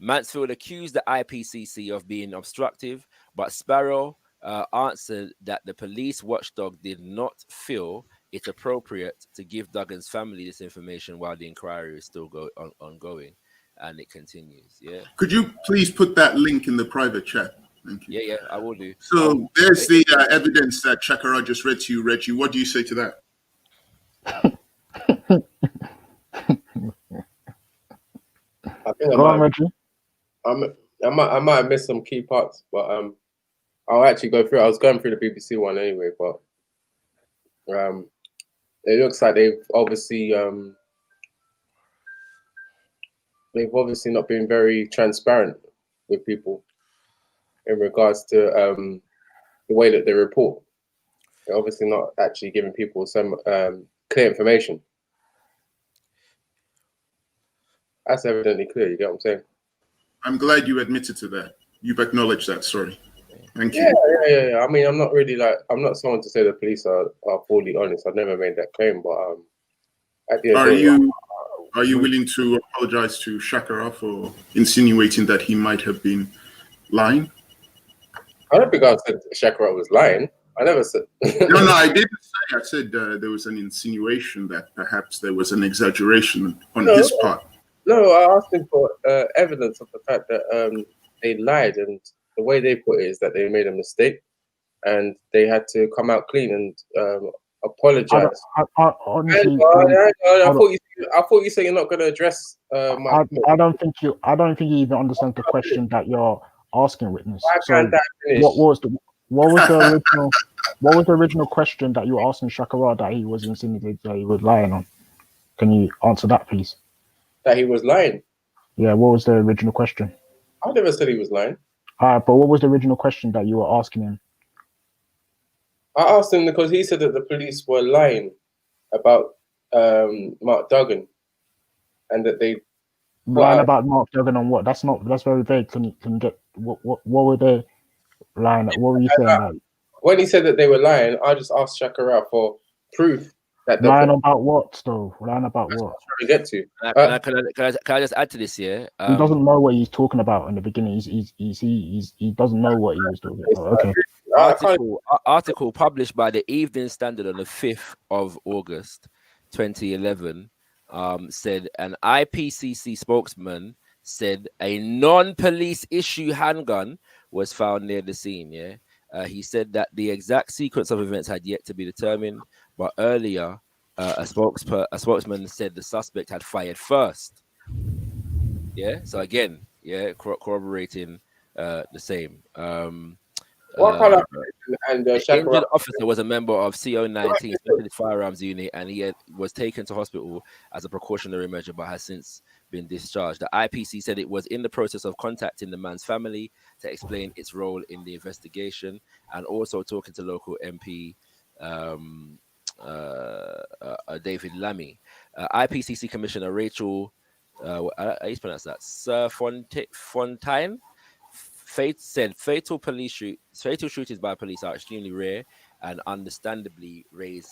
Mansfield accused the IPCC of being obstructive, but Sparrow answered that the police watchdog did not feel it appropriate to give Duggan's family this information while the inquiry is still ongoing, and it continues. Yeah. Could you please put that link in the private chat? Thank you. Yeah, I will do. So there's the evidence that Shakara just read to you, Reggie. What do you say to that? I think Go on, Reggie. I might have missed some key parts, but I'll actually go through. I was going through the BBC one anyway, but it looks like they've obviously not been very transparent with people in regards to the way that they report. They're obviously not actually giving people some clear information. That's evidently clear. You get what I'm saying? I'm glad you admitted to that. You've acknowledged that. Sorry. Thank you. Yeah. I mean, I'm not someone to say the police are fully honest. I've never made that claim, but at the end of the day, Are you willing to apologize to Shakara for insinuating that he might have been lying? I don't think I said Shakara was lying. I never said. No, I didn't say. I said there was an insinuation that perhaps there was an exaggeration on his part. No, I asked him for evidence of the fact that they lied, and the way they put it is that they made a mistake, and they had to come out clean and apologize. Honestly, I thought you said you're not going to address. I don't think you even understand the question that you're asking, witness. So what was the original question that you were asking Shakara that he was insinuating that he was lying on? Can you answer that, please? That he was lying. Yeah, what was the original question? I never said he was lying. But what was the original question that you were asking him? I asked him because he said that the police were lying about Mark Duggan, and that they lying about Mark Duggan on what? That's very vague. Can you get what were they lying? What were you saying? When he said that they were lying, I just asked Shakara for proof that lying about what, though? Lying about what? To get to. Can I just add to this? Yeah. He doesn't know what he's talking about in the beginning. He doesn't know what he was talking about. Okay. Article published by the Evening Standard on the 5th of August, 2011, said an IPCC spokesman said a non-police issue handgun was found near the scene. Yeah. He said that the exact sequence of events had yet to be determined, but earlier a spokesman said the suspect had fired first. Yeah. So again, corroborating the same. The injured officer was a member of CO19 Specialist Firearms Unit, and he was taken to hospital as a precautionary measure, but has since been discharged. The IPC said it was in the process of contacting the man's family to explain its role in the investigation, and also talking to local MP David Lammy. IPCC Commissioner Rachel, how you pronounce that? Sir Fontaine fatal shootings by police are extremely rare and understandably raise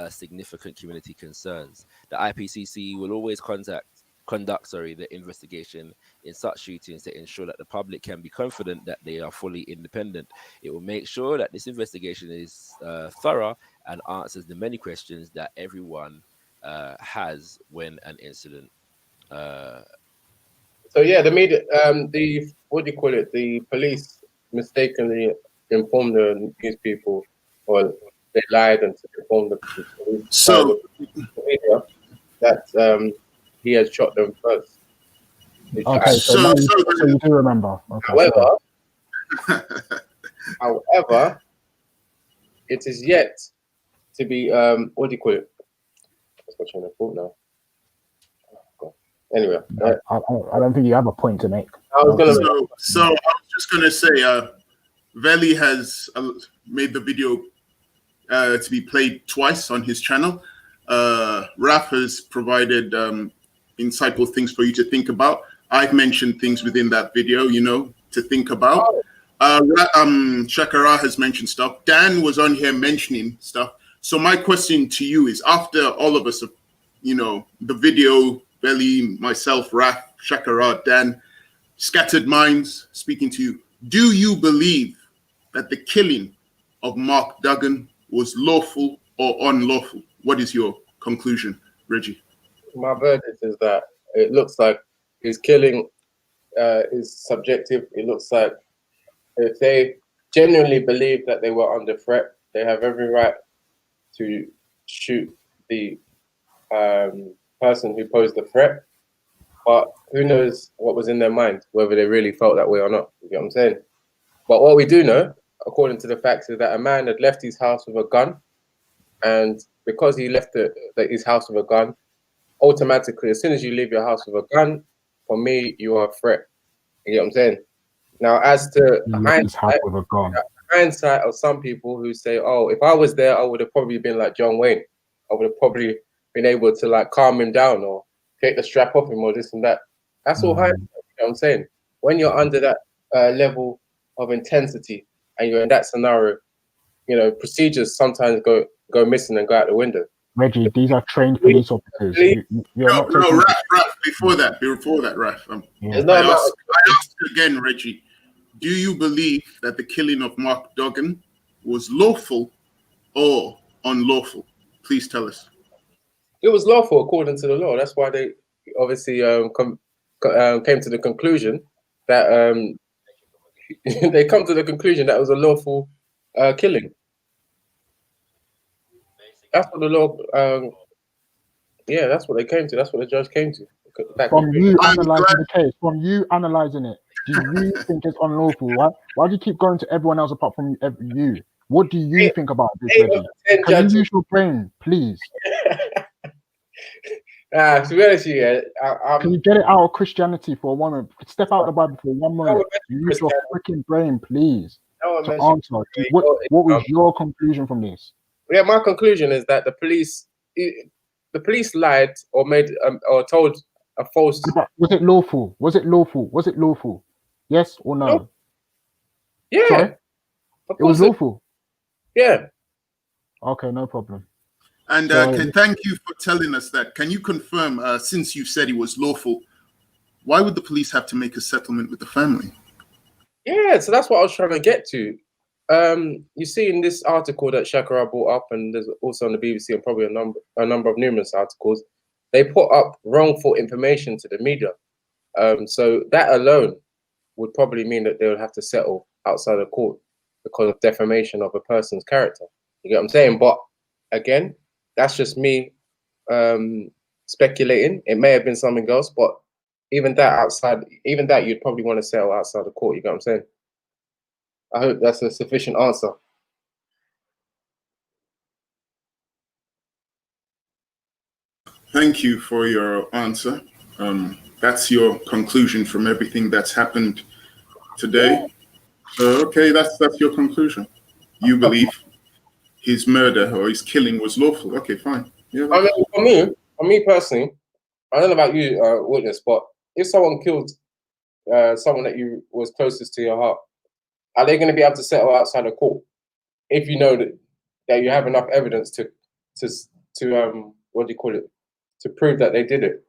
significant community concerns. The IPCC will always conduct the investigation in such shootings to ensure that the public can be confident that they are fully independent. It will make sure that this investigation is thorough and answers the many questions that everyone has when an incident. So yeah, the media, the what do you call it? The police mistakenly informed the news people, or they lied and informed the police, So, the media that he had shot them first. Okay, so you do remember. Okay, however, it is yet to be what do you call it? What's my train of thought now? Anyway, I don't think you have a point to make. I was just gonna say, Veli has made the video to be played twice on his channel. Raf has provided insightful things for you to think about. I've mentioned things within that video, to think about. Shakara has mentioned stuff. Dan was on here mentioning stuff. So my question to you is, after all of us have, the video, Veli, myself, Raf, Shakara, Dan, Scattered Minds, speaking to you, do you believe that the killing of Mark Duggan was lawful or unlawful? What is your conclusion, Reggie? My verdict is that it looks like his killing is subjective. It looks like if they genuinely believe that they were under threat, they have every right to shoot the person who posed the threat. But who knows what was in their mind, whether they really felt that way or not. You get what I'm saying? But what we do know, according to the facts, is that a man had left his house with a gun, and because he left his house with a gun, automatically, as soon as you leave your house with a gun, for me, you are a threat. You get what I'm saying? Now, as to hindsight of some people who say, "Oh, if I was there, I would have probably been like John Wayne. I would have probably been able to like calm him down or take the strap off him or this and that." That's all hindsight. You know what I'm saying? When you're under that level of intensity and you're in that scenario, procedures sometimes go missing and go out the window. Reggie, these are trained police officers. No, Raf, before that, Raf. I asked again, Reggie, do you believe that the killing of Mark Duggan was lawful or unlawful? Please tell us. It was lawful according to the law. That's why they obviously came to the conclusion that they come to the conclusion that it was a lawful killing. That's what the law. That's what they came to. That's what the judge came to. From you analyzing it, do you think it's unlawful? Why do you keep going to everyone else apart from you? What do you think about this, Reggie? Can you use your brain, please? To be honest with you, can you get it out of Christianity for a moment? Step out of the Bible for 1 moment. Use your freaking brain, please, to answer. What was your conclusion from this? Yeah, my conclusion is that the police lied or made or told a false. Was it lawful? Was it lawful? Was it lawful? Yes or no? Yeah. Sorry? It was lawful. Yeah. Okay, no problem. And thank you for telling us that. Can you confirm, since you said it was lawful, why would the police have to make a settlement with the family? Yeah, so that's what I was trying to get to. You see in this article that Shakara brought up, and there's also on the BBC and probably a number of numerous articles, they put up wrongful information to the media. So that alone would probably mean that they would have to settle outside of court because of defamation of a person's character. You get what I'm saying? But again, that's just me speculating. It may have been something else, but even that you'd probably want to settle outside the court. You get what I'm saying? I hope that's a sufficient answer. Thank you for your answer. That's your conclusion from everything that's happened today. So, okay, that's your conclusion. You believe his murder or his killing was lawful. Okay, fine. Yeah. I mean, for me personally, I don't know about you, witness, but if someone killed someone that you was closest to your heart, are they going to be able to settle outside of court if you know that you have enough evidence to what do you call it, to prove that they did it?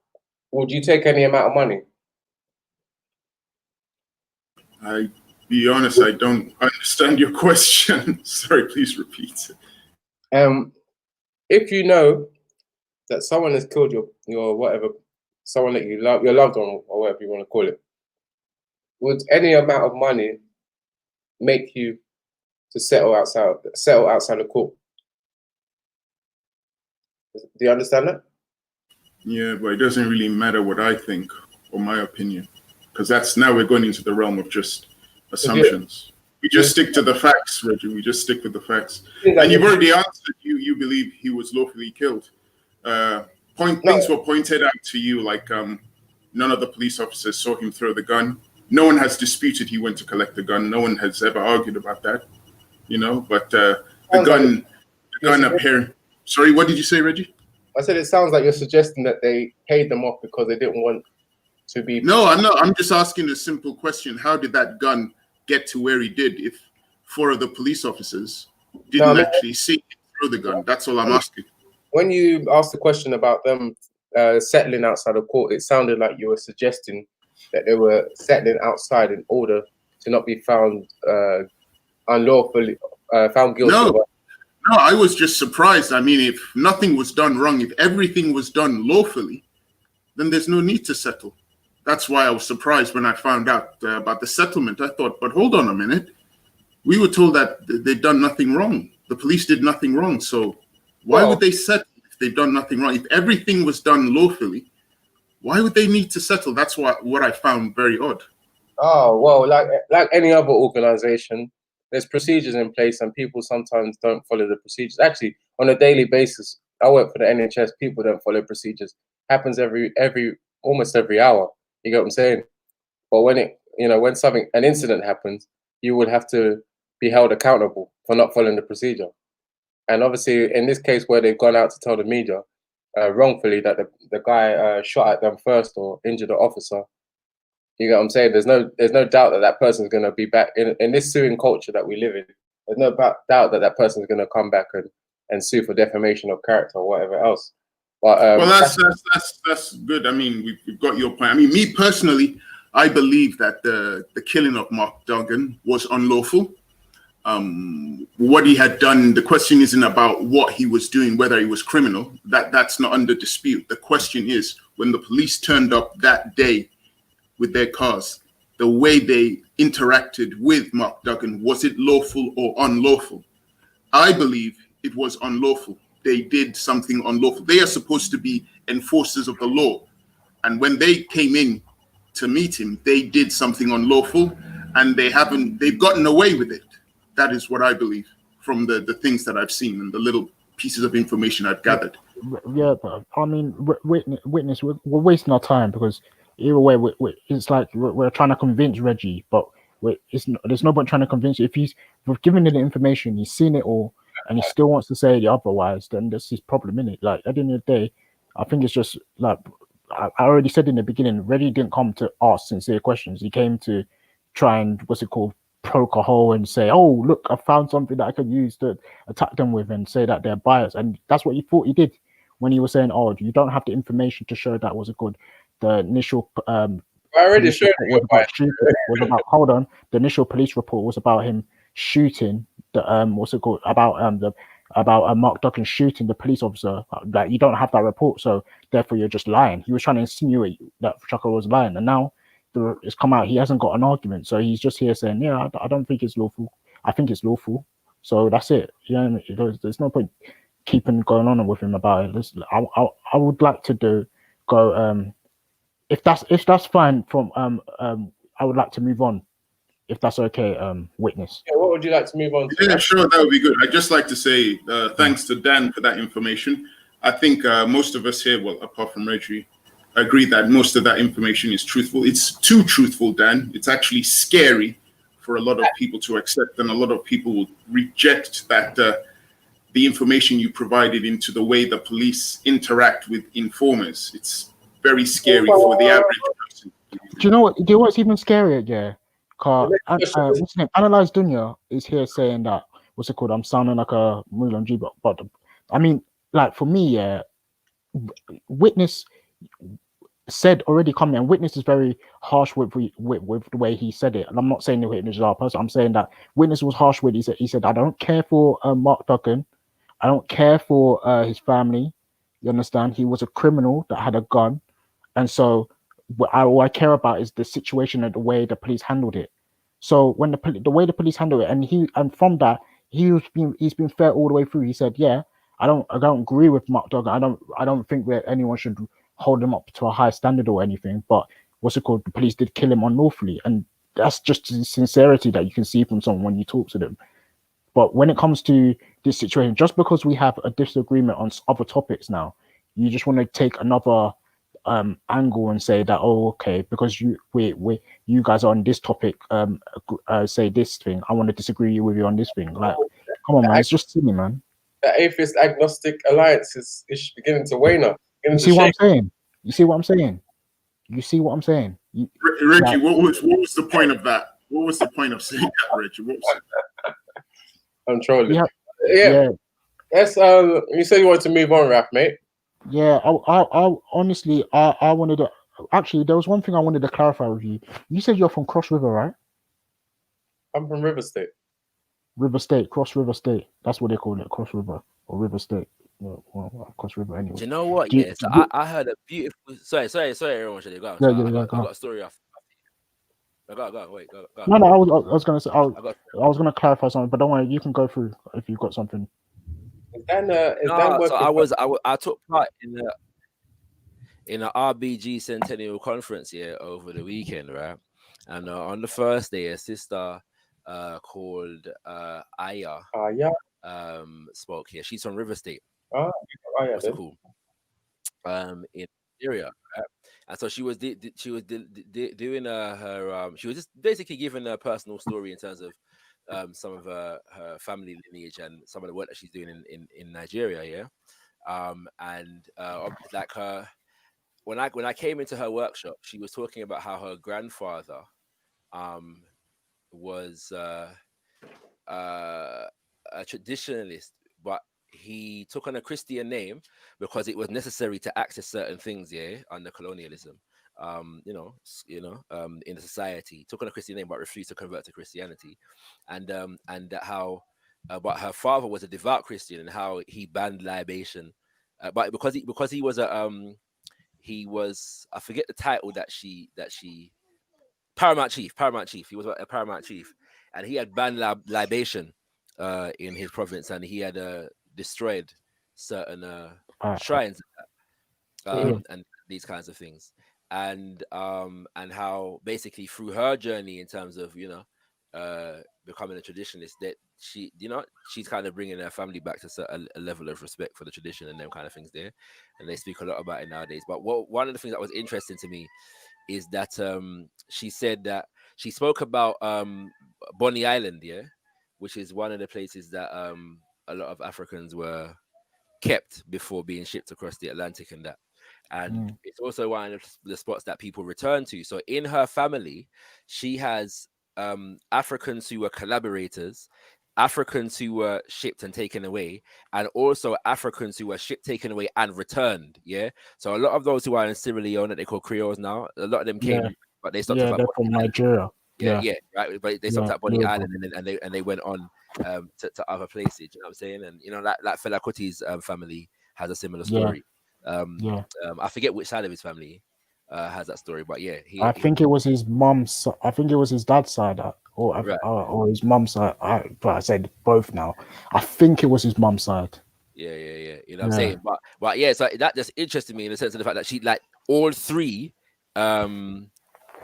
Would you take any amount of money? I be honest, I don't understand your question. Sorry, please repeat. If you know that someone has killed your whatever, someone that you love, your loved one, or whatever you want to call it, would any amount of money make you to settle outside of court? Do you understand that? Yeah, but it doesn't really matter what I think or my opinion, because that's now we're going into the realm of just assumptions. We just stick to the facts, Reggie. We just stick with the facts. And you've already answered. You believe he was lawfully killed. Things were pointed out to you, like none of the police officers saw him throw the gun. No one has disputed he went to collect the gun. No one has ever argued about that, you know. But the gun appeared. Sorry, what did you say, Reggie? I said it sounds like you're suggesting that they paid them off because they didn't want to be. No, I'm not. I'm just asking a simple question. How did that gun get to where he did if 4 of the police officers didn't actually see him throw the gun? That's all I'm asking. When you asked the question about them settling outside of court, it sounded like you were suggesting that they were settling outside in order to not be found unlawfully found guilty. No, I was just surprised. I mean, if nothing was done wrong, if everything was done lawfully, then there's no need to settle. That's why I was surprised when I found out about the settlement. I thought, but hold on a minute. We were told that they'd done nothing wrong. The police did nothing wrong. So why would they settle if they've done nothing wrong? If everything was done lawfully, why would they need to settle? That's what I found very odd. Oh, well, like any other organization, there's procedures in place and people sometimes don't follow the procedures. Actually, on a daily basis, I work for the NHS, people don't follow procedures. Happens almost every hour. You get what I'm saying? But when an incident happens, you would have to be held accountable for not following the procedure. And obviously, in this case where they've gone out to tell the media wrongfully that the guy shot at them first or injured the officer, you get what I'm saying? There's no doubt that person is going to be back in this suing culture that we live in. There's no doubt that person is going to come back and sue for defamation of character or whatever else. But well, that's good. I mean, we've got your point. I mean, me personally, I believe that the killing of Mark Duggan was unlawful. What he had done, the question isn't about what he was doing, whether he was criminal. That's not under dispute. The question is, when the police turned up that day with their cars, the way they interacted with Mark Duggan, was it lawful or unlawful? I believe it was unlawful. They did something unlawful. They are supposed to be enforcers of the law. And when they came in to meet him, they did something unlawful and they've gotten away with it. That is what I believe from the things that I've seen and the little pieces of information I've gathered. Yeah, but I mean, witness, we're wasting our time because either way, it's like we're trying to convince Reggie, but there's no point trying to convince you. If we've given him the information, he's seen it all, and he still wants to say otherwise, then that's his problem, innit? Like, at the end of the day, I think it's just like I already said in the beginning, Reggie didn't come to ask sincere questions. He came to try and poke a hole and say, oh, look, I found something that I could use to attack them with and say that they're biased. And that's what he thought he did when he was saying, oh, you don't have the information to show that the initial I already showed you hold on. The initial police report was about him shooting about Mark Duggan shooting the police officer. Like, you don't have that report, so therefore you're just lying. He was trying to insinuate that Chaka was lying, and now it's come out he hasn't got an argument, so he's just here saying, yeah, I don't think it's lawful. I think it's lawful. So that's it. You know what I mean? There's no point keeping going on with him about it. I would like to go if that's fine from I would like to move on, if that's okay, witness. Yeah, what would you like to move on to? Yeah, sure, that would be good. I'd just like to say thanks to Dan for that information. I think most of us here, well, apart from Reggie, agree that most of that information is truthful. It's too truthful, Dan. It's actually scary for a lot of people to accept, and a lot of people will reject that the information you provided into the way the police interact with informers. It's very scary for the average person. Do you know what? Do you know what's even scarier? Yeah, The next question is, what's his name? Analyze Dunya is here saying that what's it called? I'm sounding like a Mulan G, but I mean, like for me, yeah, Witness said already coming, and Witness is very harsh with the way he said it. And I'm not saying the Witness is our person. I'm saying that Witness was harsh with. He said I don't care for Mark Duggan. I don't care for his family. You understand? He was a criminal that had a gun, and so all I care about is the situation and the way the police handled it. So when the way the police handled it, and from that he's been fair all the way through. He said, yeah, I don't agree with Mark Duggan. I don't think that anyone should hold him up to a high standard or anything. But what's it called? The police did kill him unlawfully, and that's just the sincerity that you can see from someone when you talk to them. But when it comes to this situation, just because we have a disagreement on other topics now, you just want to take another angle and say that, oh, okay, because you guys are on this topic, say this thing, I want to disagree with you on this thing. Like, come on, man, it's just silly, man. the atheist agnostic alliance is beginning to wane up. You see what I'm saying? You see what I'm saying? You see what I'm saying? Reggie, what was the point of that? What was the point of saying that, Reggie? What was it? I'm trolling. Yeah. Yes. You said you wanted to move on, Raf, mate. Yeah. I honestly, I wanted to. Actually, there was one thing I wanted to clarify with you. You said you're from Cross River, right? I'm from River State. River State, Cross River State. That's what they call it, Cross River or River State. Well, Cross River anyway. Do you know what? Do you- I heard a beautiful. Sorry, everyone. Should go? Yeah, I go. got a story off. Go. Wait, go. No, I was gonna say I was gonna clarify something, but don't worry, you can go through if you've got something. I took part in a RBG Centennial Conference here over the weekend, right? And on the first day, a sister called Aya spoke here. She's from River State. What's it called? In Nigeria, right? And so she was doing her she was just basically giving her personal story in terms of some of her family lineage and some of the work that she's doing in Nigeria, yeah. Like her, when I came into her workshop, she was talking about how her grandfather was a traditionalist, but he took on a Christian name because it was necessary to access certain things, yeah, under colonialism. In the society, he took on a Christian name but refused to convert to Christianity, and but her father was a devout Christian, and how he banned libation, but because he was I forget the title that she paramount chief. He was a paramount chief, and he had banned libation in his province, and he had destroyed certain shrines and these kinds of things, and how basically through her journey in terms of becoming a traditionalist, that she's kind of bringing her family back to a level of respect for the tradition and them kind of things there, and they speak a lot about it nowadays. But one of the things that was interesting to me is that she said that she spoke about Bonny Island, yeah, which is one of the places that a lot of Africans were kept before being shipped across the Atlantic and that. And it's also one of the spots that people return to. So in her family, she has Africans who were collaborators, Africans who were shipped and taken away, and also Africans who were shipped, taken away, and returned. Yeah. So a lot of those who are in Sierra Leone that they call Creoles now, a lot of them came, but they stopped they're from Nigeria. Yeah, right. But they stopped at Bonny Island, and they went on to other places. You know what I'm saying? And like Fela Kuti's family has a similar story. I forget which side of his family has that story, but yeah, I think it was his mom's. I think it was his dad's side, or his mom's side. But I said both now. I think it was his mom's side. Yeah. You know what I'm saying? But yeah, so that just interested me in the sense of the fact that she like all three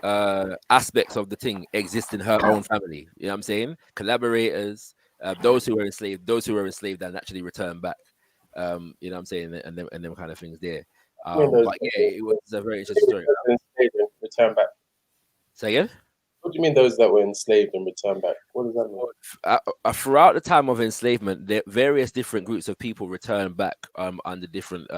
aspects of the thing exist in her own family. You know what I'm saying? Collaborators, those who were enslaved and actually returned back. You know what I'm saying? And them kind of things there. But yeah, it was a very interesting story. Return back. Say again? What do you mean those that were enslaved and returned back? What does that mean? Throughout the time of enslavement, various different groups of people returned back under different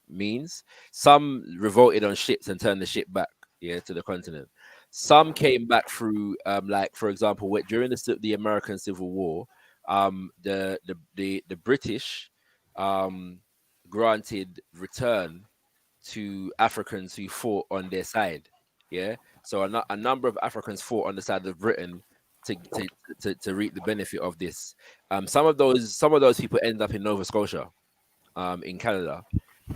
means. Some revolted on ships and turned the ship back yeah, to the continent. Some came back through, like for example, during the American Civil War, the British granted return to Africans who fought on their side. Yeah, so a number of Africans fought on the side of Britain to reap the benefit of this. Some of those people ended up in Nova Scotia, in Canada,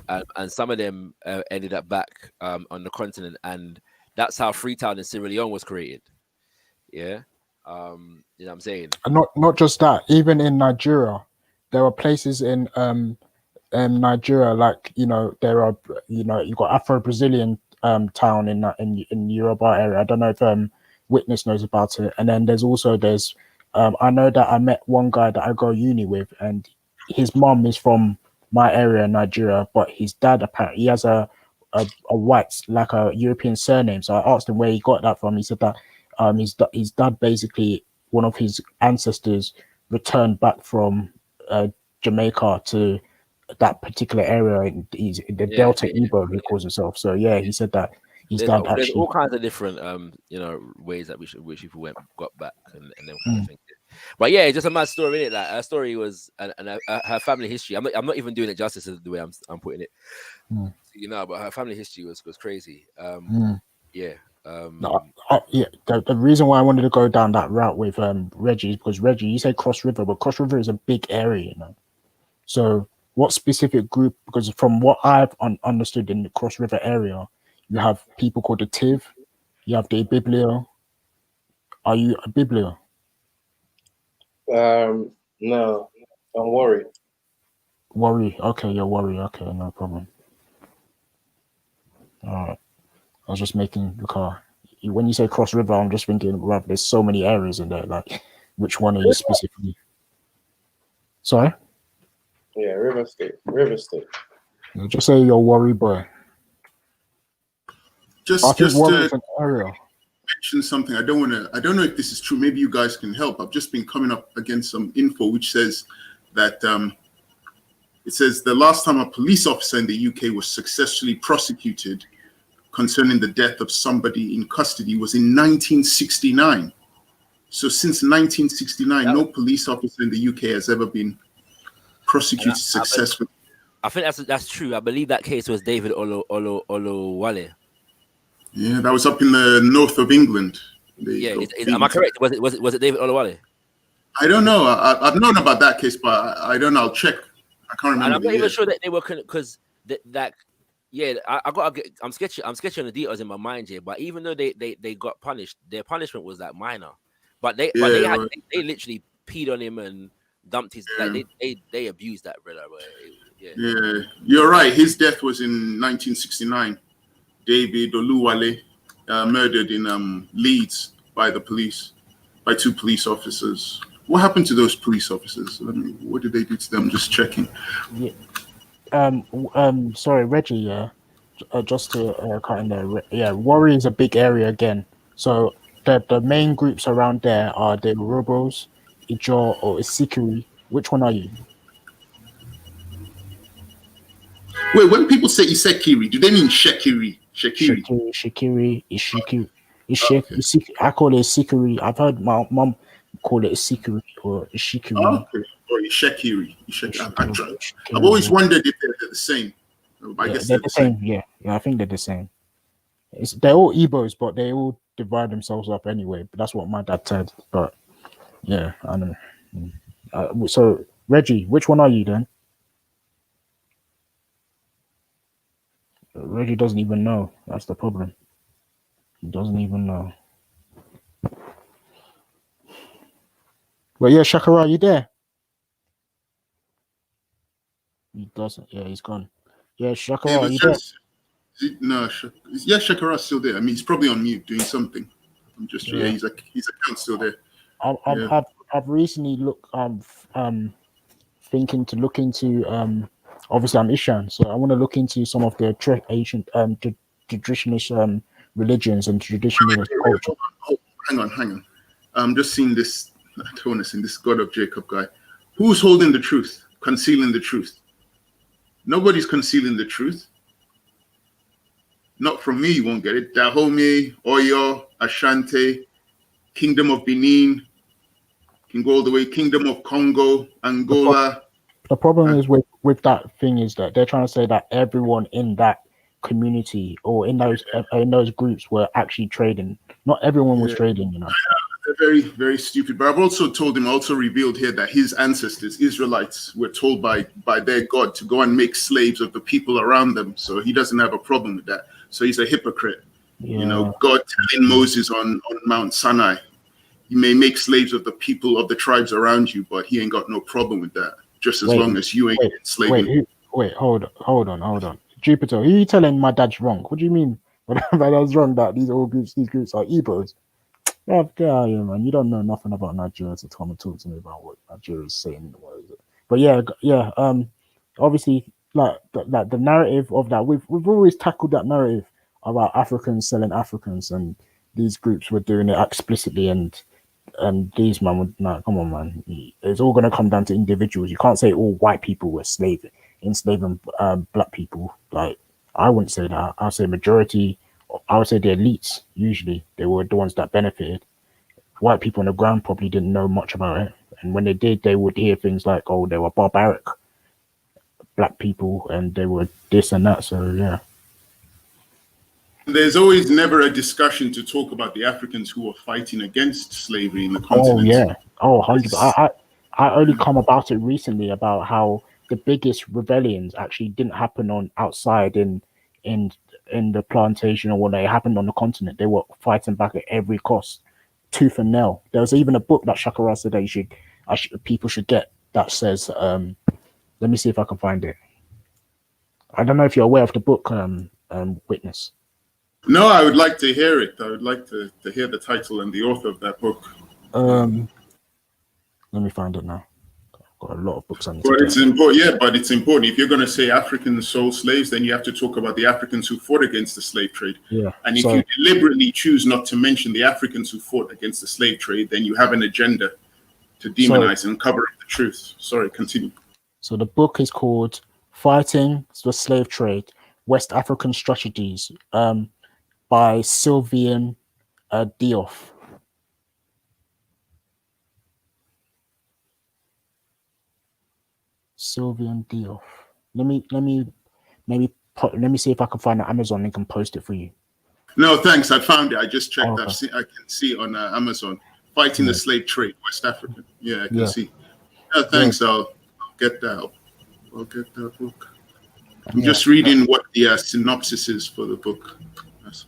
and some of them ended up back on the continent, and that's how Freetown in Sierra Leone was created. Yeah, you know what I'm saying? And not just that, even in Nigeria, there are places in Nigeria, like there are you got Afro-Brazilian town in Yoruba area. I don't know if Witness knows about it. And then there's I know that I met one guy that I go uni with, and his mom is from my area in Nigeria, but his dad apparently he has a white, like a European surname. So I asked him where he got that from. He said that his dad, basically one of his ancestors, returned back from Jamaica to that particular area. He's the Delta Igbo, he calls himself. So yeah, he said that his dad There's actually. all kinds of different ways that which people got back and them kind of things. But yeah, it's just a mad story, innit? Like her story was and her family history. I'm not even doing it justice the way I'm putting it. But her family history was crazy. Yeah. Yeah, the reason why I wanted to go down that route with Reggie is because Reggie, you say Cross River, but Cross River is a big area, So what specific group? Because from what I've understood in the Cross River area, you have people called the Tiv, you have the Biblio. Are you a Biblio? No, I'm worried. Worry. Okay, you're worried. Okay, no problem. All right. I was just making the car. When you say Cross River, I'm just thinking, right, there's so many areas in there. Like, which one are you specifically? Sorry? Yeah, River State. Just say you're worried, boy. Just worry is an area. Mention something. I don't know if this is true. Maybe you guys can help. I've just been coming up against some info which says that it says the last time a police officer in the UK was successfully prosecuted concerning the death of somebody in custody was in 1969. So since 1969, no police officer in the UK has ever been prosecuted successfully. I think that's true. I believe that case was David Olowale. Yeah, that was up in the north of England. Am I correct? Was it David Olowale? I don't know. I've known about that case, but I don't know. I'll check. I can't remember. And I'm not even sure that they were because that. Yeah, I'm sketching on the details in my mind here. But even though they got punished, their punishment was like minor. But they literally peed on him and dumped his they abused that brother. Yeah, you're right. His death was in 1969. David Oluwale murdered in Leeds by the police, by two police officers. What happened to those police officers? What did they do to them? Just checking. Yeah. Sorry, Reggie. Yeah, just to cut in there. Yeah, Warri is a big area again. So the main groups around there are the Urhobos, Ijaw, or Isikiri. Which one are you? Wait, when people say Isekiri, do they mean Shekiri? Shekiri, Ishikiri. I call it Isikiri. I've heard my mom call it Isikiri or Ishikiri. Oh, okay. Or Ishekiri. I've always wondered if they're the same. I guess they're the same. Yeah, I think they're the same. They're all Igbos, but they all divide themselves up anyway. But that's what my dad said. But yeah, I don't know. So Reggie, which one are you then? Reggie doesn't even know. That's the problem. He doesn't even know. Well, yeah, Shakara, are you there? He doesn't. Yeah, he's gone. Yeah, Shakara, are you there? Yeah, Shakara's still there. I mean, he's probably on mute doing something. I'm just his account's still there. I've recently thinking to look into obviously I'm Ishan, so I want to look into some of the ancient traditionalist religions and traditionalist culture. Hang on. I'm just seeing this. I don't want to see this God of Jacob guy. Who's holding the truth? Concealing the truth? Nobody's concealing the truth. Not from me, you won't get it. Dahomey, Oyo, Ashanti, Kingdom of Benin, can go all the way, Kingdom of Congo, Angola. The problem is with that thing is that they're trying to say that everyone in that community or in those groups were actually trading. Not everyone was trading, you know. They're very, very stupid. But I've also told him, also revealed here that his ancestors, Israelites, were told by their God to go and make slaves of the people around them. So he doesn't have a problem with that. So he's a hypocrite. Yeah. You know, God telling Moses on Mount Sinai, you may make slaves of the people of the tribes around you, but he ain't got no problem with that. Just as long as you ain't enslaving. Hold on. Jupiter, who are you telling my dad's wrong? What do you mean? My dad's wrong that these groups are Igbos. Yeah, get out of here, man. You don't know nothing about Nigeria to come and talk to me about what Nigeria is saying. But yeah. Obviously, like the narrative of that, we've always tackled that narrative about Africans selling Africans, and these groups were doing it explicitly, and these man would come on, man. It's all gonna come down to individuals. You can't say all white people were enslaving black people. Like, I wouldn't say that. I'll say majority. I would say the elites, usually, they were the ones that benefited. White people on the ground probably didn't know much about it. And when they did, they would hear things like, oh, they were barbaric black people and they were this and that. So, yeah. There's always never a discussion to talk about the Africans who were fighting against slavery in the continent. Oh, yeah. Oh, 100%. I only come about it recently about how the biggest rebellions actually didn't happen on outside in the plantation, or when they happened on the continent. They were fighting back at every cost, tooth and nail. There was even a book that Shakara said that people should get that says, let me see if I can find it. I don't know if you're aware of the book, Witness. No, I would like to hear it. I would like to hear the title and the author of that book. Let me find it now. I've got a lot of books on it. But it's important, yeah, but it's important. If you're going to say Africans sold slaves, then you have to talk about the Africans who fought against the slave trade. Yeah. And if you deliberately choose not to mention the Africans who fought against the slave trade, then you have an agenda to demonize and cover up the truth. Sorry, continue. So the book is called Fighting the Slave Trade, West African Strategies, by Sylvian Diouf. Sylvian Diouf. Let me see if I can find an Amazon link and post it for you. No, thanks. I found it. I just checked. I can see it on Amazon. Fighting the Slave Trade, West African. Yeah, I can see. No, thanks. I'll get that. I'll get that book. I'm just reading what the synopsis is for the book. That's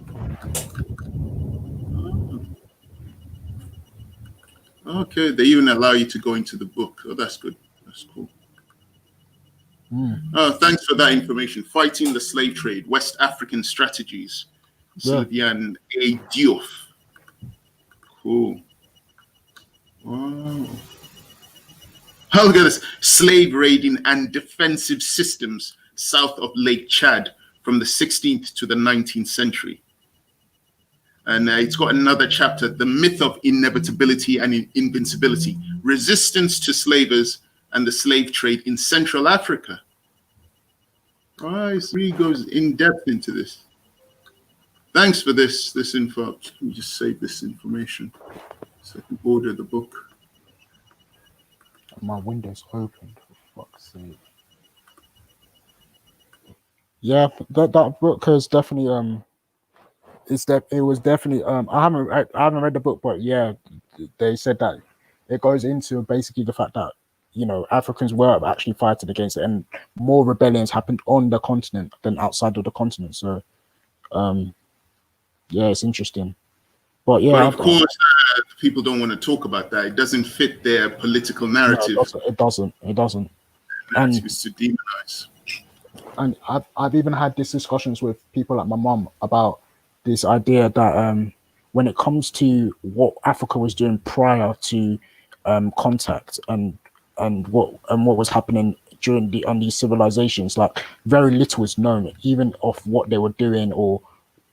all. Okay, they even allow you to go into the book. Oh, that's good. That's cool. Thanks for that information. Fighting the Slave Trade, West African Strategies. Sylvian A. Diouf. Cool. Wow. Oh, look at this. Slave raiding and defensive systems south of Lake Chad from the 16th to the 19th century. And it's got another chapter, The Myth of Inevitability and Invincibility, Resistance to Slavers and the Slave Trade in Central Africa. It really goes in depth into this. Thanks for this info. Let me just save this information so I can order the book. My window's open, for fuck's sake. Yeah, that book is definitely it was definitely I haven't read the book, but yeah, they said that it goes into basically the fact that, you know, Africans were actually fighting against it, and more rebellions happened on the continent than outside of the continent. So, yeah, it's interesting. But yeah, but of course, people don't want to talk about that. It doesn't fit their political narrative. No, it doesn't. And it's to demonize. And I've even had these discussions with people like my mom about this idea that when it comes to what Africa was doing prior to contact and what was happening during these civilizations, like very little is known, even of what they were doing or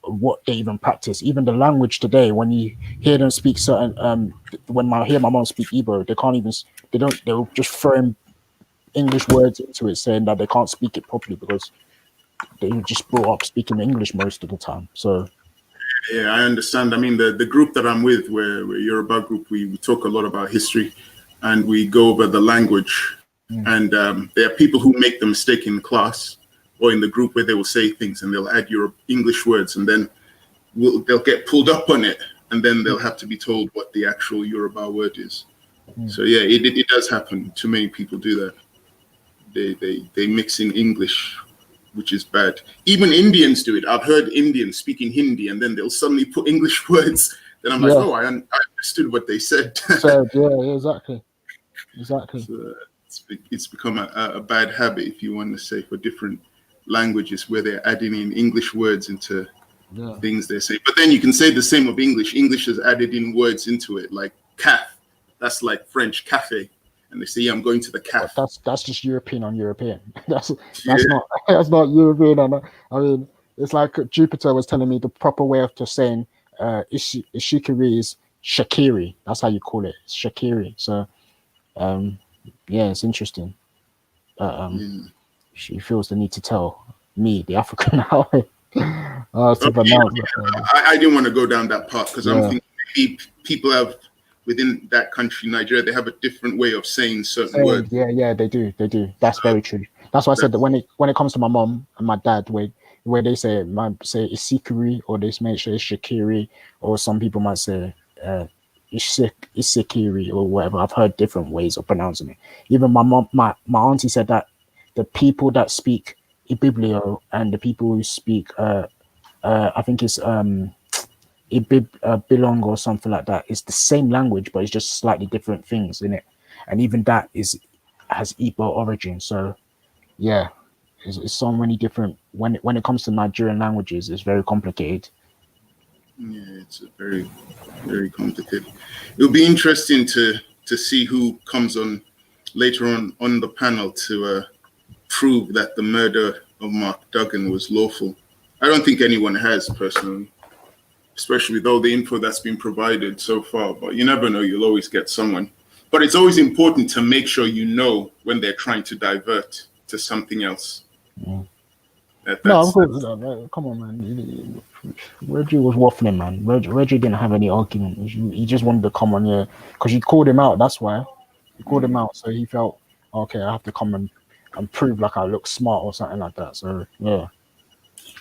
what they even practice. Even the language today, when you hear them speak certain when I hear my mom speak Igbo, they'll just throw in English words into it, saying that they can't speak it properly because they were just brought up speaking English most of the time. So Yeah, I understand. I mean, the group that I'm with, we're Yoruba group, we talk a lot about history, and we go over the language. And there are people who make the mistake in class or in the group where they will say things and they'll add your English words, and then they'll get pulled up on it, and then they'll have to be told what the actual Yoruba word is. So yeah, it does happen. Too many people do that. They mix in English, which is bad. Even Indians do it. I've heard Indians speaking Hindi, and then they'll suddenly put English words. Then I'm like, oh, I understood what they said. So yeah, exactly. So it's become a bad habit, if you want to say, for different languages, where they're adding in English words into things they say. But then you can say the same of English. English has added in words into it, like caf. That's like French cafe. And they say, yeah, I'm going to the caf. That's just European on European. that's not European. I mean, it's like Jupiter was telling me the proper way of just saying Ishikiri is Shakiri. That's how you call it. It's Shakiri. So yeah, it's interesting. She feels the need to tell me, the African, how to pronounce it. I didn't want to go down that path because I'm thinking maybe people have, within that country, Nigeria, they have a different way of saying certain words. Yeah, they do. That's very true. That's why I said that when it comes to my mom and my dad, where they say Isikiri, or they may say Shakiri, or some people might say Isikiri or whatever. I've heard different ways of pronouncing it. Even my mom, my auntie said that the people that speak Ibiblio and the people who speak I think it's Bilong or something like that, it's the same language, but it's just slightly different things in it. And even that has Igbo origin. So yeah, it's so many different. When it comes to Nigerian languages, it's very complicated. Yeah, it's very, very complicated. It'll be interesting to see who comes on later on the panel to prove that the murder of Mark Duggan was lawful. I don't think anyone has, personally, especially with all the info that's been provided so far. But you never know, you'll always get someone. But it's always important to make sure you know when they're trying to divert to something else. No, of course, come on, man. Reggie was waffling, man. Reggie didn't have any argument. He just wanted to come on here because you called him out. That's why you called him out. So he felt, okay, I have to come and prove like I look smart or something like that. So yeah,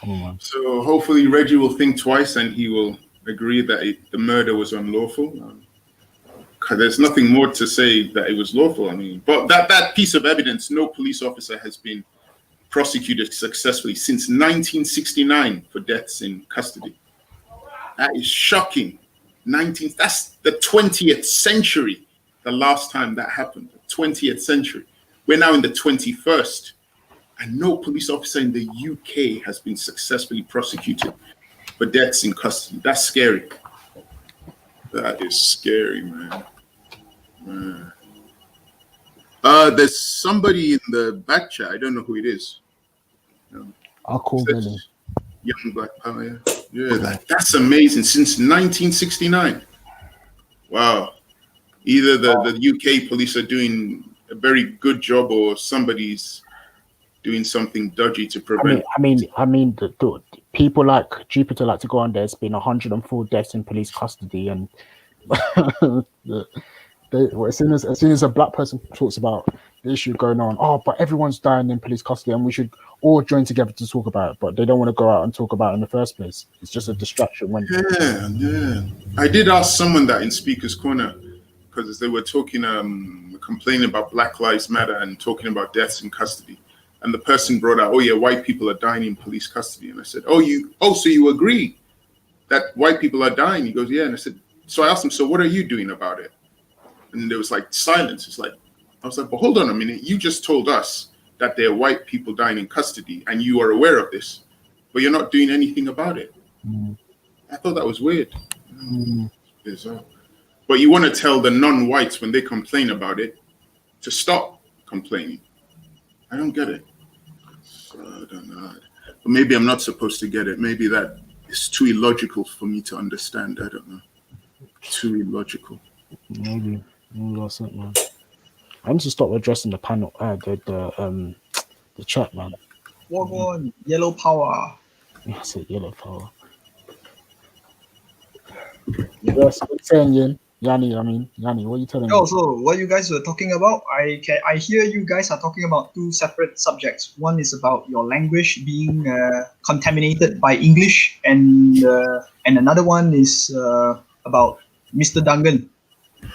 come on, man. So hopefully Reggie will think twice and he will agree that the murder was unlawful. Because there's nothing more to say that it was lawful. I mean, but that piece of evidence, no police officer has been prosecuted successfully since 1969 for deaths in custody. That is shocking. That's the 20th century, the last time that happened, the 20th century. We're now in the 21st, and no police officer in the UK has been successfully prosecuted for deaths in custody. That's scary. That is scary, man. There's somebody in the back chat. I don't know who it is. I'll call Billy. Young Black Power. Yeah, that's amazing. Since 1969. Wow. Either the UK police are doing a very good job, or somebody's doing something dodgy to prevent. I mean, the people like Jupiter like to go on there. It's been 104 deaths in police custody, and as soon as a black person talks about the issue going on, but everyone's dying in police custody, and we should all join together to talk about it. But they don't want to go out and talk about it in the first place. It's just a distraction. Yeah. I did ask someone that in Speaker's Corner, because they were talking, complaining about Black Lives Matter and talking about deaths in custody. And the person brought out, white people are dying in police custody. And I said, so you agree that white people are dying? He goes, yeah. And I said, so I asked him, so what are you doing about it? And there was like silence. I was like, but hold on a minute. You just told us that there are white people dying in custody and you are aware of this, but you're not doing anything about it. I thought that was weird. But you want to tell the non-whites when they complain about it to stop complaining. I don't get it. So I don't know. But maybe I'm not supposed to get it. Maybe that is too illogical for me to understand. I don't know. Too illogical. Maybe that's it, man. I need to stop addressing the panel, the chat, man. Walk on, yellow power. I said yellow power. Yes, what you saying, Yin? Yanni, what are you telling me? Oh, so what you guys were talking about? I hear you guys are talking about two separate subjects. One is about your language being contaminated by English, and another one is about Mr. Duggan.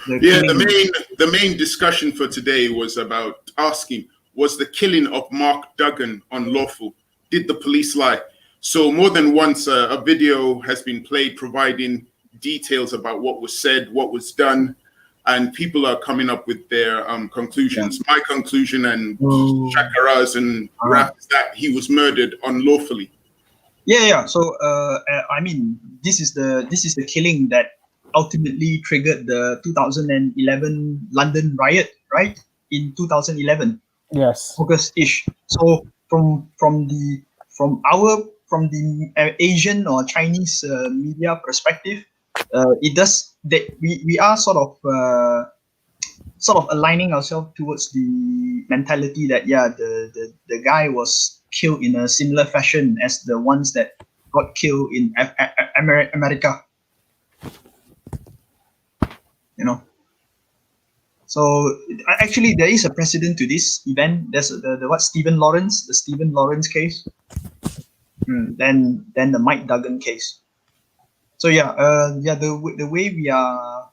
Yeah, the main discussion for today was about asking, was the killing of Mark Duggan unlawful? Did the police lie? So more than once, a video has been played providing details about what was said, what was done, and people are coming up with their conclusions. My conclusion and Shakara's and Raf is that he was murdered unlawfully. Yeah. So I mean, this is the killing that ultimately triggered the 2011 London riot, right? In 2011. Yes. August-ish. So from the Asian or Chinese media perspective, it does that we are sort of aligning ourselves towards the mentality that the guy was killed in a similar fashion as the ones that got killed in America. You know. So actually, there is a precedent to this event. There's the Stephen Lawrence case. Then the Mike Duggan case. So the way we are,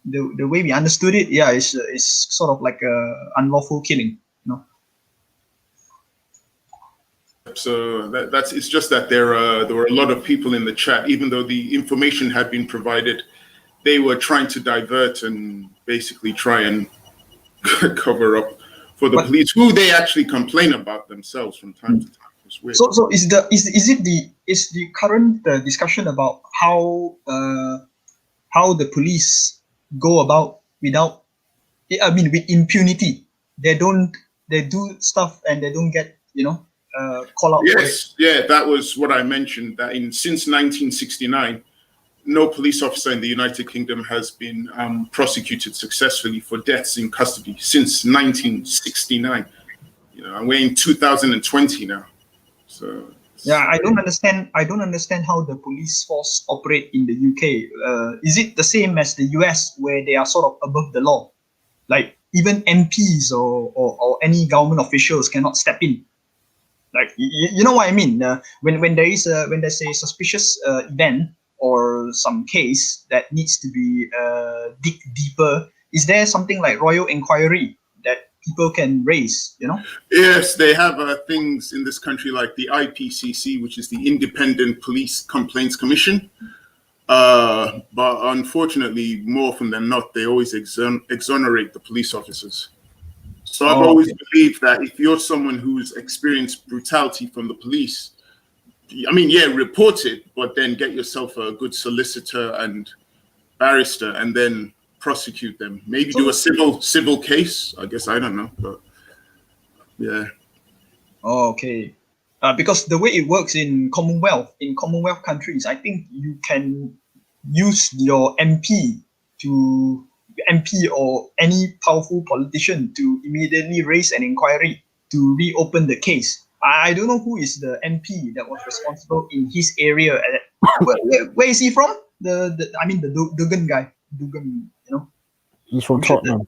the way we understood it, is sort of like a unlawful killing. You know. So that's it's just that there were a lot of people in the chat, even though the information had been provided, they were trying to divert and basically try and cover up for the police, who they actually complain about themselves from time to time. It's weird. So is the current discussion about how the police go about without, I mean, with impunity? They do stuff and they don't get call out. Yes, yeah, that was what I mentioned. That since 1969. No police officer in the United Kingdom has been prosecuted successfully for deaths in custody since 1969. And we're in 2020 now. So I don't understand how the police force operate in the UK. Is it the same as the US, where they are sort of above the law? Like even MPs or any government officials cannot step in. Like you know what I mean? When there's a suspicious event or some case that needs to be dig deeper, is there something like royal inquiry that people can raise? Yes, they have things in this country like the IPCC, which is the Independent Police Complaints Commission. But unfortunately, more often than not, they always exonerate the police officers. So I've always believed that if you're someone who's experienced brutality from the police, I mean, report it, but then get yourself a good solicitor and barrister and then prosecute them. Maybe do a civil case. I guess, I don't know, but yeah. Okay. Because the way it works in Commonwealth countries, I think you can use your MP or any powerful politician to immediately raise an inquiry to reopen the case. I don't know who is the MP that was responsible in his area. Where is he from? The Duggan guy. Duggan, He's from Tottenham.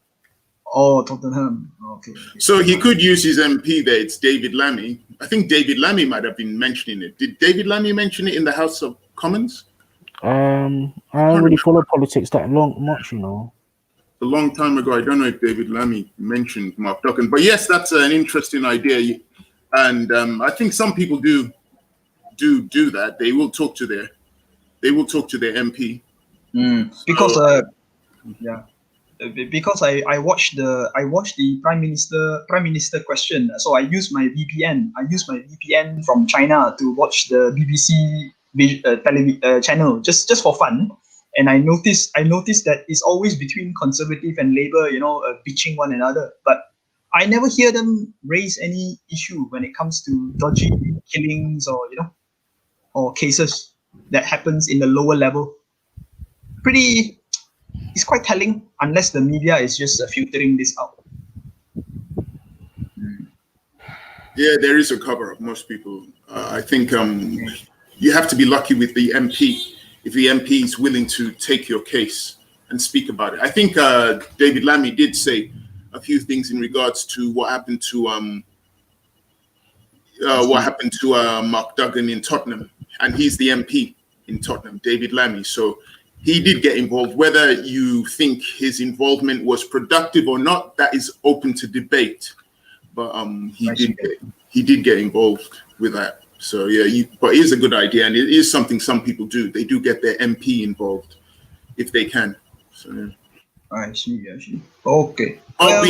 Oh, Tottenham. Okay. So he could use his MP there. It's David Lammy. I think David Lammy might have been mentioning it. Did David Lammy mention it in the House of Commons? I don't really follow politics that much, A long time ago, I don't know if David Lammy mentioned Mark Duggan, but yes, that's an interesting idea. And I think some people do that. They will talk to their MP. Because I watched the prime minister question. So I use my VPN from China to watch the BBC channel just for fun. And I noticed that it's always between Conservative and Labour, bitching one another. But I never hear them raise any issue when it comes to dodgy killings or cases that happens in the lower level. It's quite telling, unless the media is just filtering this out. Yeah, there is a cover up. Most people, I think, you have to be lucky with the MP if the MP is willing to take your case and speak about it. I think David Lammy did say a few things in regards to what happened to Mark Duggan in Tottenham, and he's the MP in Tottenham, David Lammy. So he did get involved. Whether you think his involvement was productive or not, that is open to debate. But he did get involved with that. So yeah, but it is a good idea, and it is something some people do. They do get their MP involved if they can. So yeah. I see. Okay. Well,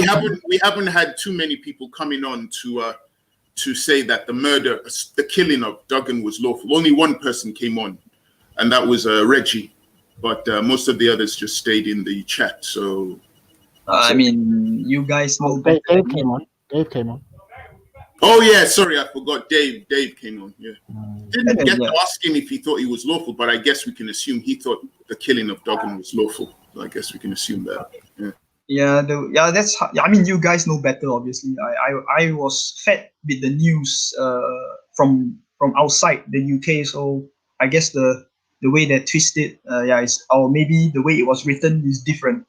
we haven't had too many people coming on to say that the killing of Duggan was lawful. Only one person came on, and that was Reggie. But most of the others just stayed in the chat. So, I mean, you guys know. Dave came on. Oh yeah, sorry, I forgot. Dave came on. Yeah, didn't get to ask him if he thought he was lawful, but I guess we can assume he thought the killing of Duggan was lawful. So I guess we can assume that. Yeah. That's. I mean, you guys know better. Obviously, I was fed with the news from outside the UK, so I guess the way they twist it, is, or maybe the way it was written is different.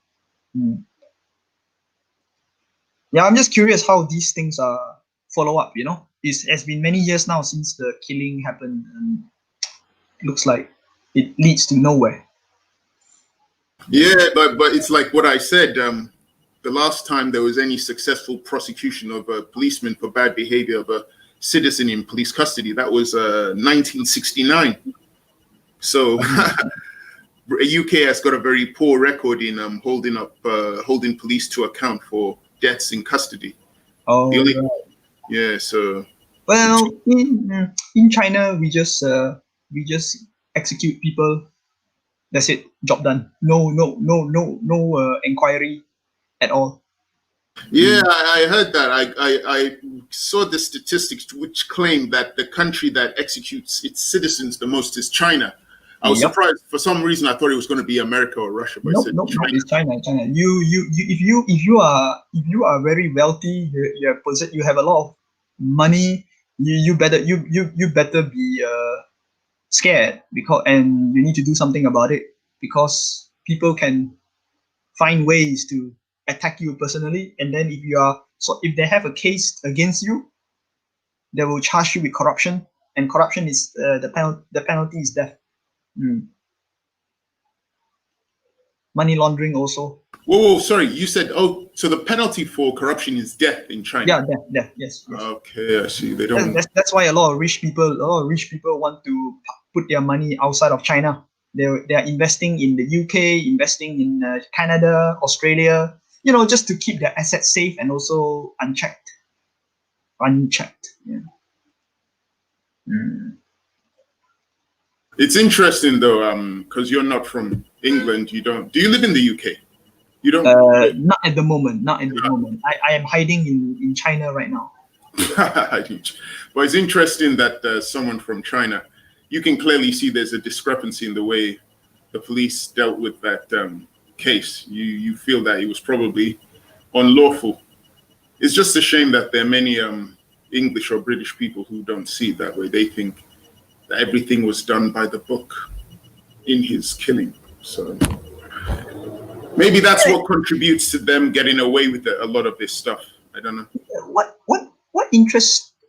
Yeah, I'm just curious how these things are follow up. It has been many years now since the killing happened, and it looks like it leads to nowhere. Yeah, but it's like what I said. The last time there was any successful prosecution of a policeman for bad behavior of a citizen in police custody, that was 1969. So UK has got a very poor record in holding police to account for deaths in custody. Yeah. So well, in China, we just execute people. That's it. Job done. No inquiry at all. Yeah, I heard that. I saw the statistics which claim that the country that executes its citizens the most is China. I was surprised. For some reason, I thought it was going to be America or Russia, but No, it's China. If you are very wealthy, you have a lot of money. You better be scared, and you need to do something about it, because people can find ways to attack you personally, and then if they have a case against you, they will charge you with corruption, and corruption is the penalty is death. Money laundering also. Whoa, sorry, you said, so the penalty for corruption is death in China? Yeah, death, yes. Okay, I see. They don't. That's why a lot of rich people want to put their money outside of China. They are investing in the UK, investing in Canada, Australia, just to keep their assets safe and also unchecked. Yeah. It's interesting though, because you're not from England. Do you live in the UK? You don't? Not at the moment. I am hiding in China right now. But it's interesting that someone from China, you can clearly see there's a discrepancy in the way the police dealt with that case. You feel that it was probably unlawful. It's just a shame that there are many English or British people who don't see it that way. They think that everything was done by the book in his killing. So maybe that's what contributes to them getting away with a lot of this stuff. I don't know.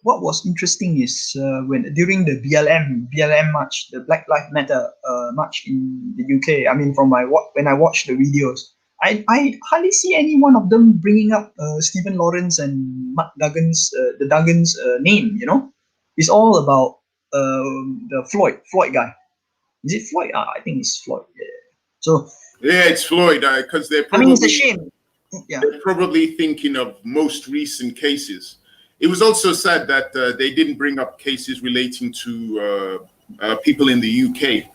What was interesting is when during the BLM march, the Black Lives Matter march in the UK. I mean, when I watched the videos, I hardly see any one of them bringing up Stephen Lawrence and Mark Duggan's name. It's all about the Floyd guy. Is it Floyd? I think it's Floyd. Yeah. So yeah, it's Floyd because they're probably. I mean, it's a shame. Yeah. They're probably thinking of most recent cases. It was also sad that they didn't bring up cases relating to people in the UK.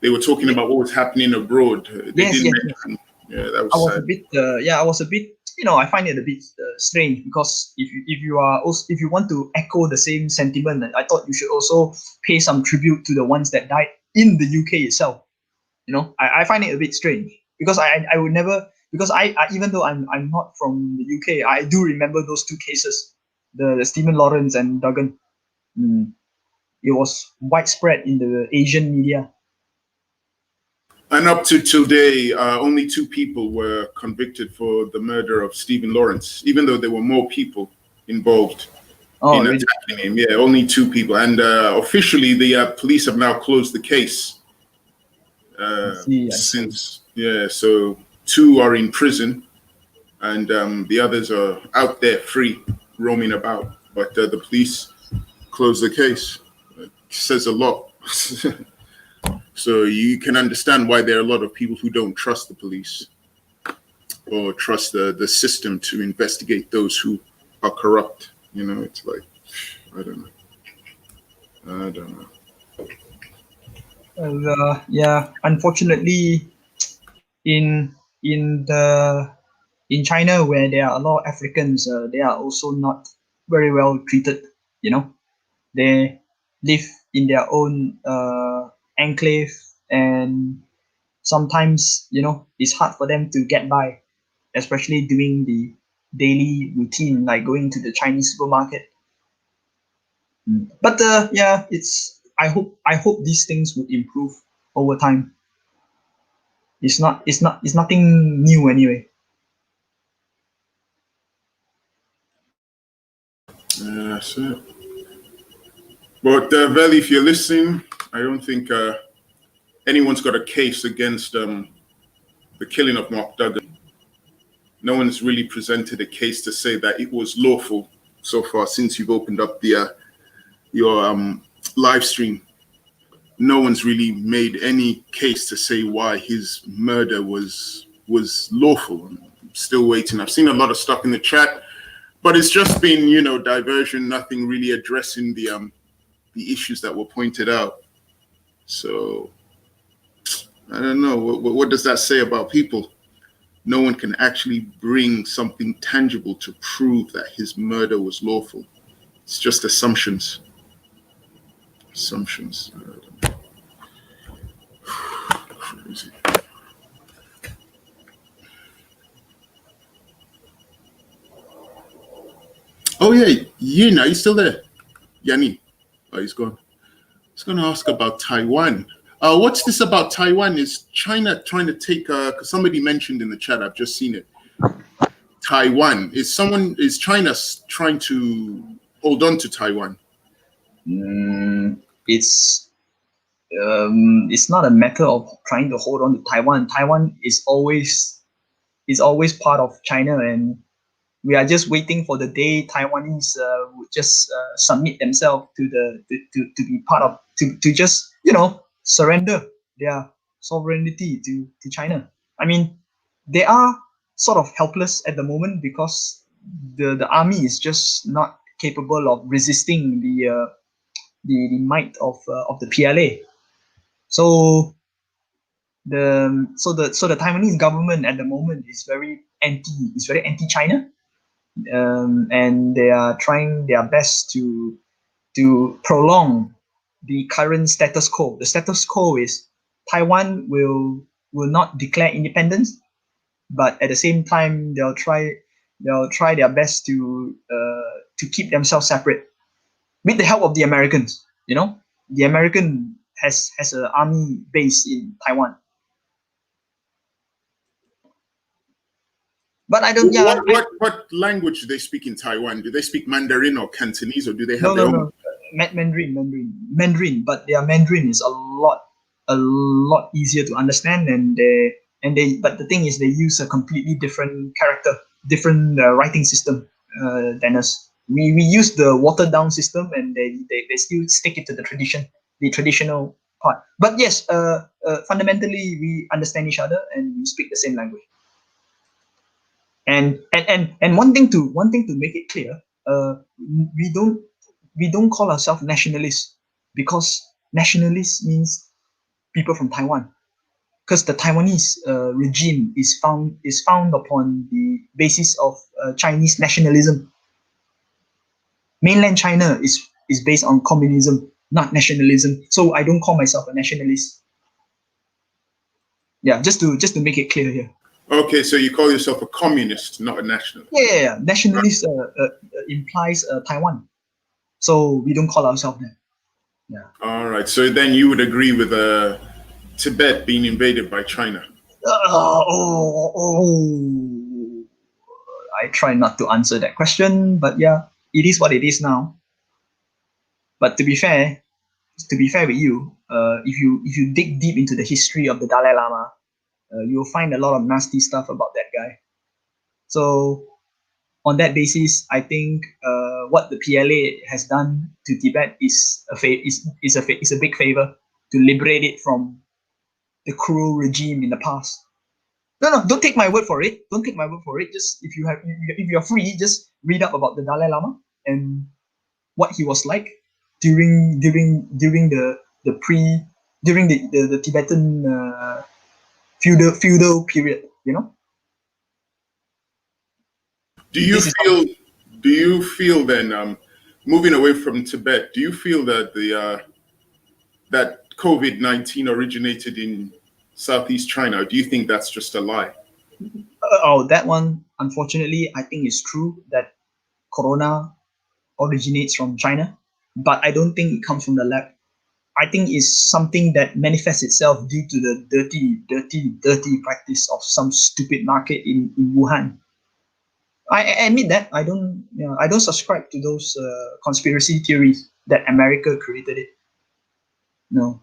They were talking about what was happening abroad. They didn't mention. Yeah, that was sad. I was a bit. I find it a bit strange, because if you want to echo the same sentiment, I thought you should also pay some tribute to the ones that died in the UK itself. I find it a bit strange, because I would never, because I even though I'm not from the UK, I do remember those two cases. the Stephen Lawrence and Duggan. It was widespread in the Asian media. And up to today, only 2 people were convicted for the murder of Stephen Lawrence, even though there were more people involved in really? attacking him. Yeah, only 2 people. And officially, the police have now closed the case. I see. Yeah, so 2 are in prison, and the others are out there free, roaming about. But the police closed the case. It says a lot. So you can understand why there are a lot of people who don't trust the police or trust the system to investigate those who are corrupt. You know, it's like, I don't know. Yeah, unfortunately, in China, where there are a lot of Africans, they are also not very well treated. You know, they live in their own enclave, and sometimes, you know, it's hard for them to get by, especially doing the daily routine, like going to the Chinese supermarket. But yeah, I hope these things would improve over time. It's nothing new anyway. Yeah, that's it. But Veli, if you're listening, I don't think anyone's got a case against the killing of Mark Duggan. No one's really presented a case to say that it was lawful so far since you've opened up the your live stream. No one's really made any case to say why his murder was lawful. I'm still waiting. I've seen a lot of stuff in the chat, but it's just been, you know, diversion, nothing really addressing the issues that were pointed out. So I don't know. What does that say about people? No one can actually bring something tangible to prove that his murder was lawful. It's just assumptions. Assumptions. Crazy. Oh yeah, Yin, are you still there? Yanni. Oh, he's gone. I was going to ask about Taiwan. What's this about Taiwan? Is China trying to take? Because somebody mentioned in the chat, I've just seen it. Taiwan. Is China trying to hold on to Taiwan? It's not a matter of trying to hold on to Taiwan. Taiwan is always part of China, and we are just waiting for the day Taiwanese would just submit themselves to be part of to just, you know, surrender their sovereignty to China. I mean, they are sort of helpless at the moment because the army is just not capable of resisting the might of the PLA. So the Taiwanese government at the moment is very anti-China, and they are trying their best to prolong the current status quo. The status quo is Taiwan will not declare independence, but at the same time they'll try their best to keep themselves separate with the help of the Americans. You know, the American has an army base in Taiwan. But I don't. Yeah. What language do they speak in Taiwan? Do they speak Mandarin or Cantonese, or do they have their own? No. Mandarin. But their Mandarin is a lot easier to understand, but the thing is, they use a completely different writing system than us. We use the watered down system, and they still stick it to the traditional part. But yes, fundamentally we understand each other and we speak the same language. And one thing to make it clear, we don't call ourselves nationalists, because nationalists means people from Taiwan, because the Taiwanese regime is found upon the basis of Chinese nationalism. Mainland China is based on communism, not nationalism. So I don't call myself a nationalist. Yeah, just to make it clear here. Okay, so you call yourself a communist, not a nationalist. Yeah. Nationalist implies Taiwan, so we don't call ourselves that. Yeah. All right, so then you would agree with Tibet being invaded by China. I try not to answer that question, but yeah, it is what it is now. But to be fair with you, if you dig deep into the history of the Dalai Lama, you'll find a lot of nasty stuff about that guy. So on that basis, I think what the PLA has done to Tibet is a big favor to liberate it from the cruel regime in the past. No, don't take my word for it. Don't take my word for it. Just if you're free, just read up about the Dalai Lama and what he was like during the Tibetan feudal period. You know. Do you feel then, moving away from Tibet, do you feel that that COVID-19 originated in Southeast China? Or do you think that's just a lie? That one, unfortunately, I think is true that Corona originates from China, but I don't think it comes from the lab. I think it's something that manifests itself due to the dirty practice of some stupid market in Wuhan. I admit that I don't subscribe to those conspiracy theories that America created it. No.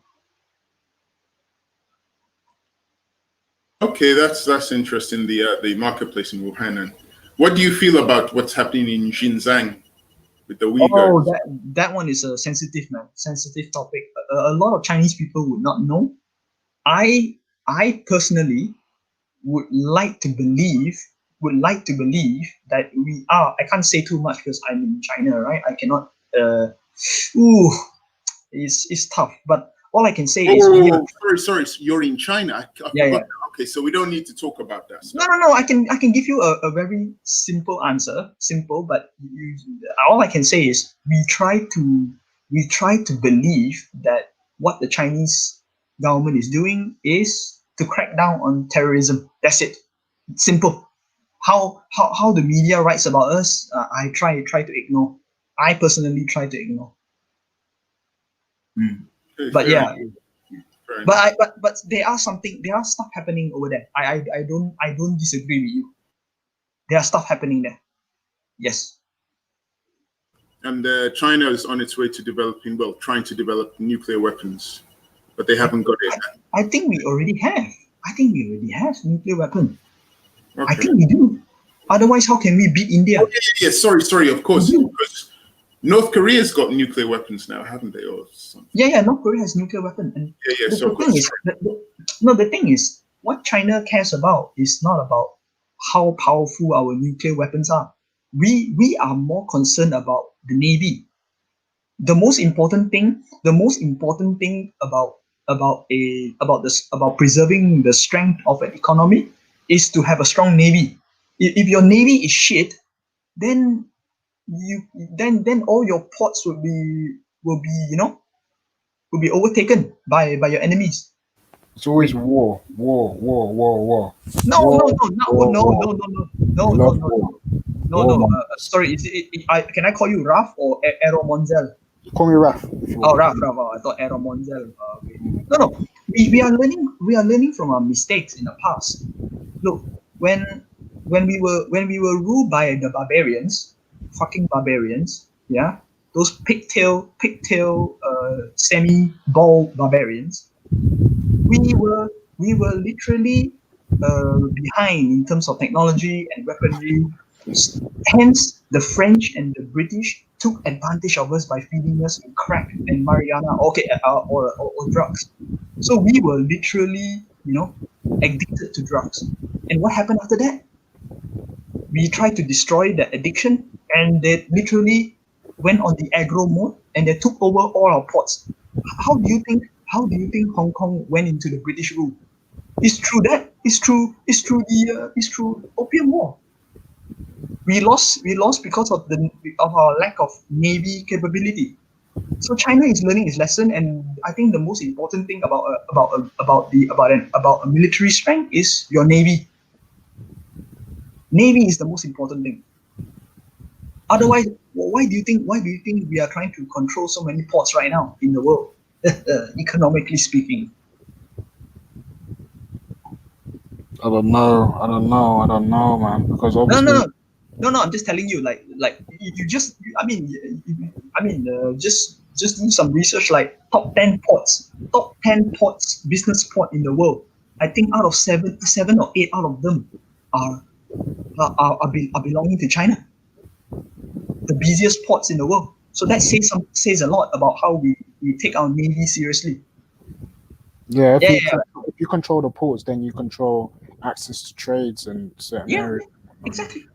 Okay, that's interesting. The marketplace in Wuhan. And what do you feel about what's happening in Xinjiang with the Uyghurs? Oh, that one is a sensitive topic. A lot of Chinese people would not know. I personally would like to believe that we are. I can't say too much because I'm in China, right? I cannot. It's tough. But all I can say is. Sorry. You're in China. I Yeah. Okay, so we don't need to talk about that. No. I can give you a very simple answer. Simple, but all I can say is we try to believe that what the Chinese government is doing is to crack down on terrorism. That's it. Simple. How the media writes about us, I try to ignore. I personally try to ignore. But yeah. But there are stuff happening over there. I don't disagree with you. There are stuff happening there. Yes. And China is on its way to trying to develop nuclear weapons, but they haven't got it. I think we already have. Nuclear weapon. Okay. I think we do. Otherwise, how can we beat India? Oh, yeah. Sorry. Of course, because North Korea's got nuclear weapons now, haven't they? Or something? Yeah. North Korea has nuclear weapon. And the thing is, what China cares about is not about how powerful our nuclear weapons are. We are more concerned about the Navy. The most important thing about preserving the strength of an economy is to have a strong Navy. If your Navy is shit, then all your ports will be overtaken by your enemies. It's always war. No. Sorry, can I call you Raf or Aero Monzel? Call me Raf. Oh, Raf. I thought Aero Monzel. Okay. No. We are learning from our mistakes in the past. Look, when we were ruled by the barbarians, fucking barbarians, yeah, those pigtail semi-bald barbarians, we were literally behind in terms of technology and weaponry. Hence, the French and the British took advantage of us by feeding us crack and marijuana, or drugs. So we were literally, addicted to drugs. And what happened after that? We tried to destroy the addiction, and they literally went on the aggro mode, and they took over all our ports. How do you think Hong Kong went into the British rule? It's through that. It's through the Opium War. We lost because of our lack of navy capability. So China is learning its lesson, and I think the most important thing about a military strength is your navy. Navy is the most important thing. Otherwise, why do you think we are trying to control so many ports right now in the world, economically speaking? I don't know, man. Because obviously, No. I'm just telling you, just do some research, like top 10 ports, business port in the world. I think out of seven or eight out of them are belonging to China. The busiest ports in the world. So that says a lot about how we take our Navy seriously. yeah, if you control the ports, then you control access to trades and certain areas. Exactly.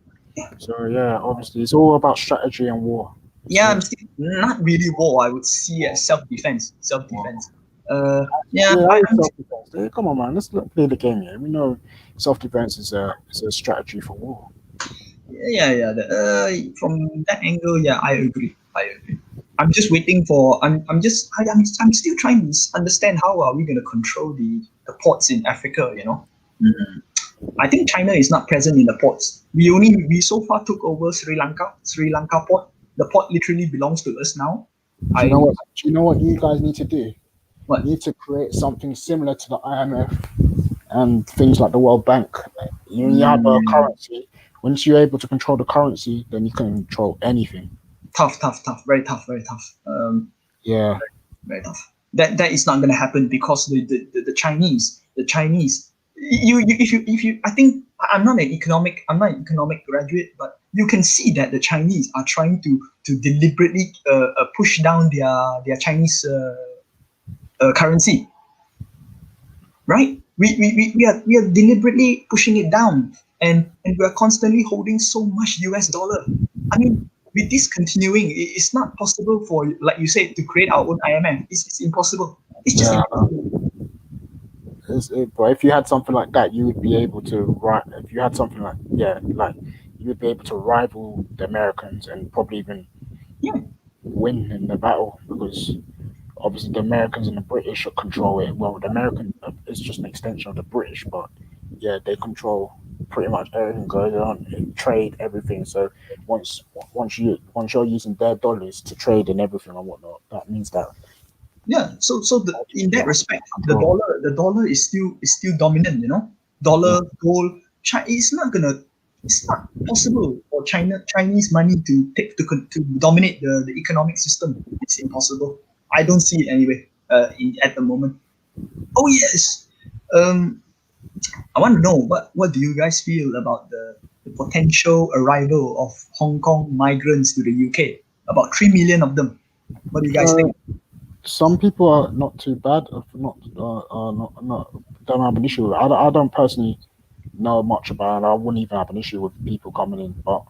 So yeah, obviously, it's all about strategy and war. I'm still not really war. I would see as self-defense. I'm self-defense. Come on, man. Let's play the game here. We know self-defense is a strategy for war. From that angle, I agree. I'm just waiting for. I'm still trying to understand how are we going to control the ports in Africa. I think China is not present in the ports. We so far took over Sri Lanka port. The port literally belongs to us now. Do you know what you guys need to do? You need to create something similar to the IMF and things like the World Bank. You have a currency. Once you're able to control the currency, then you can control anything. Tough, very tough. Very tough. That is not going to happen because the Chinese. If you, I think I'm not an economic graduate, but you can see that the Chinese are trying to deliberately push down their Chinese currency. Right? We are deliberately pushing it down, and we are constantly holding so much US dollar. I mean, with this continuing, it's not possible for, like you said, to create our own IMF. It's impossible. It's just impossible. But if you had something like that, you would be able to if you had something like you would be able to rival the Americans and probably even win in the battle, because obviously the Americans and the British should control it. Well, the American is just an extension of the British, but yeah, they control pretty much everything going on, trade, everything. So once you're using their dollars to trade and everything and whatnot, that means that. Yeah, in that respect, the dollar is still dominant. Dollar, gold. It's not possible for Chinese money to dominate the economic system. It's impossible. I don't see it anyway. At the moment. Oh yes. I want to know what do you guys feel about the potential arrival of Hong Kong migrants to the UK? About 3 million of them. What do you guys think? Some people are not too bad. Don't have an issue with it. I don't personally know much about it. I wouldn't even have an issue with people coming in. But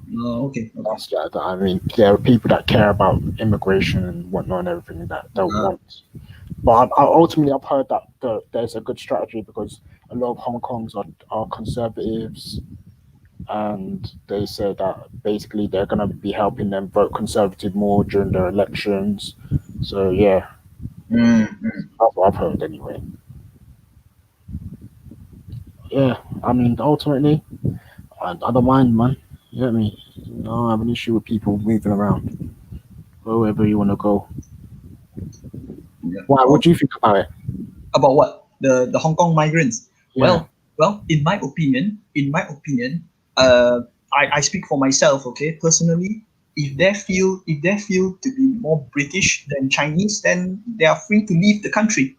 I mean, there are people that care about immigration and whatnot and everything that don't want. But ultimately, I've heard that there's a good strategy because a lot of Hong Kongs are conservatives, and they say that basically they're going to be helping them vote conservative more during their elections. So yeah. That's what I've heard anyway. Yeah, I mean, ultimately, I don't mind, man. You get me? I don't have an issue with people moving around. Go wherever you want to go. Yeah. Why? What do you think about it? About what? The Hong Kong migrants? Yeah. Well, in my opinion, I speak for myself. Okay, personally, if they feel to be more British than Chinese, then they are free to leave the country.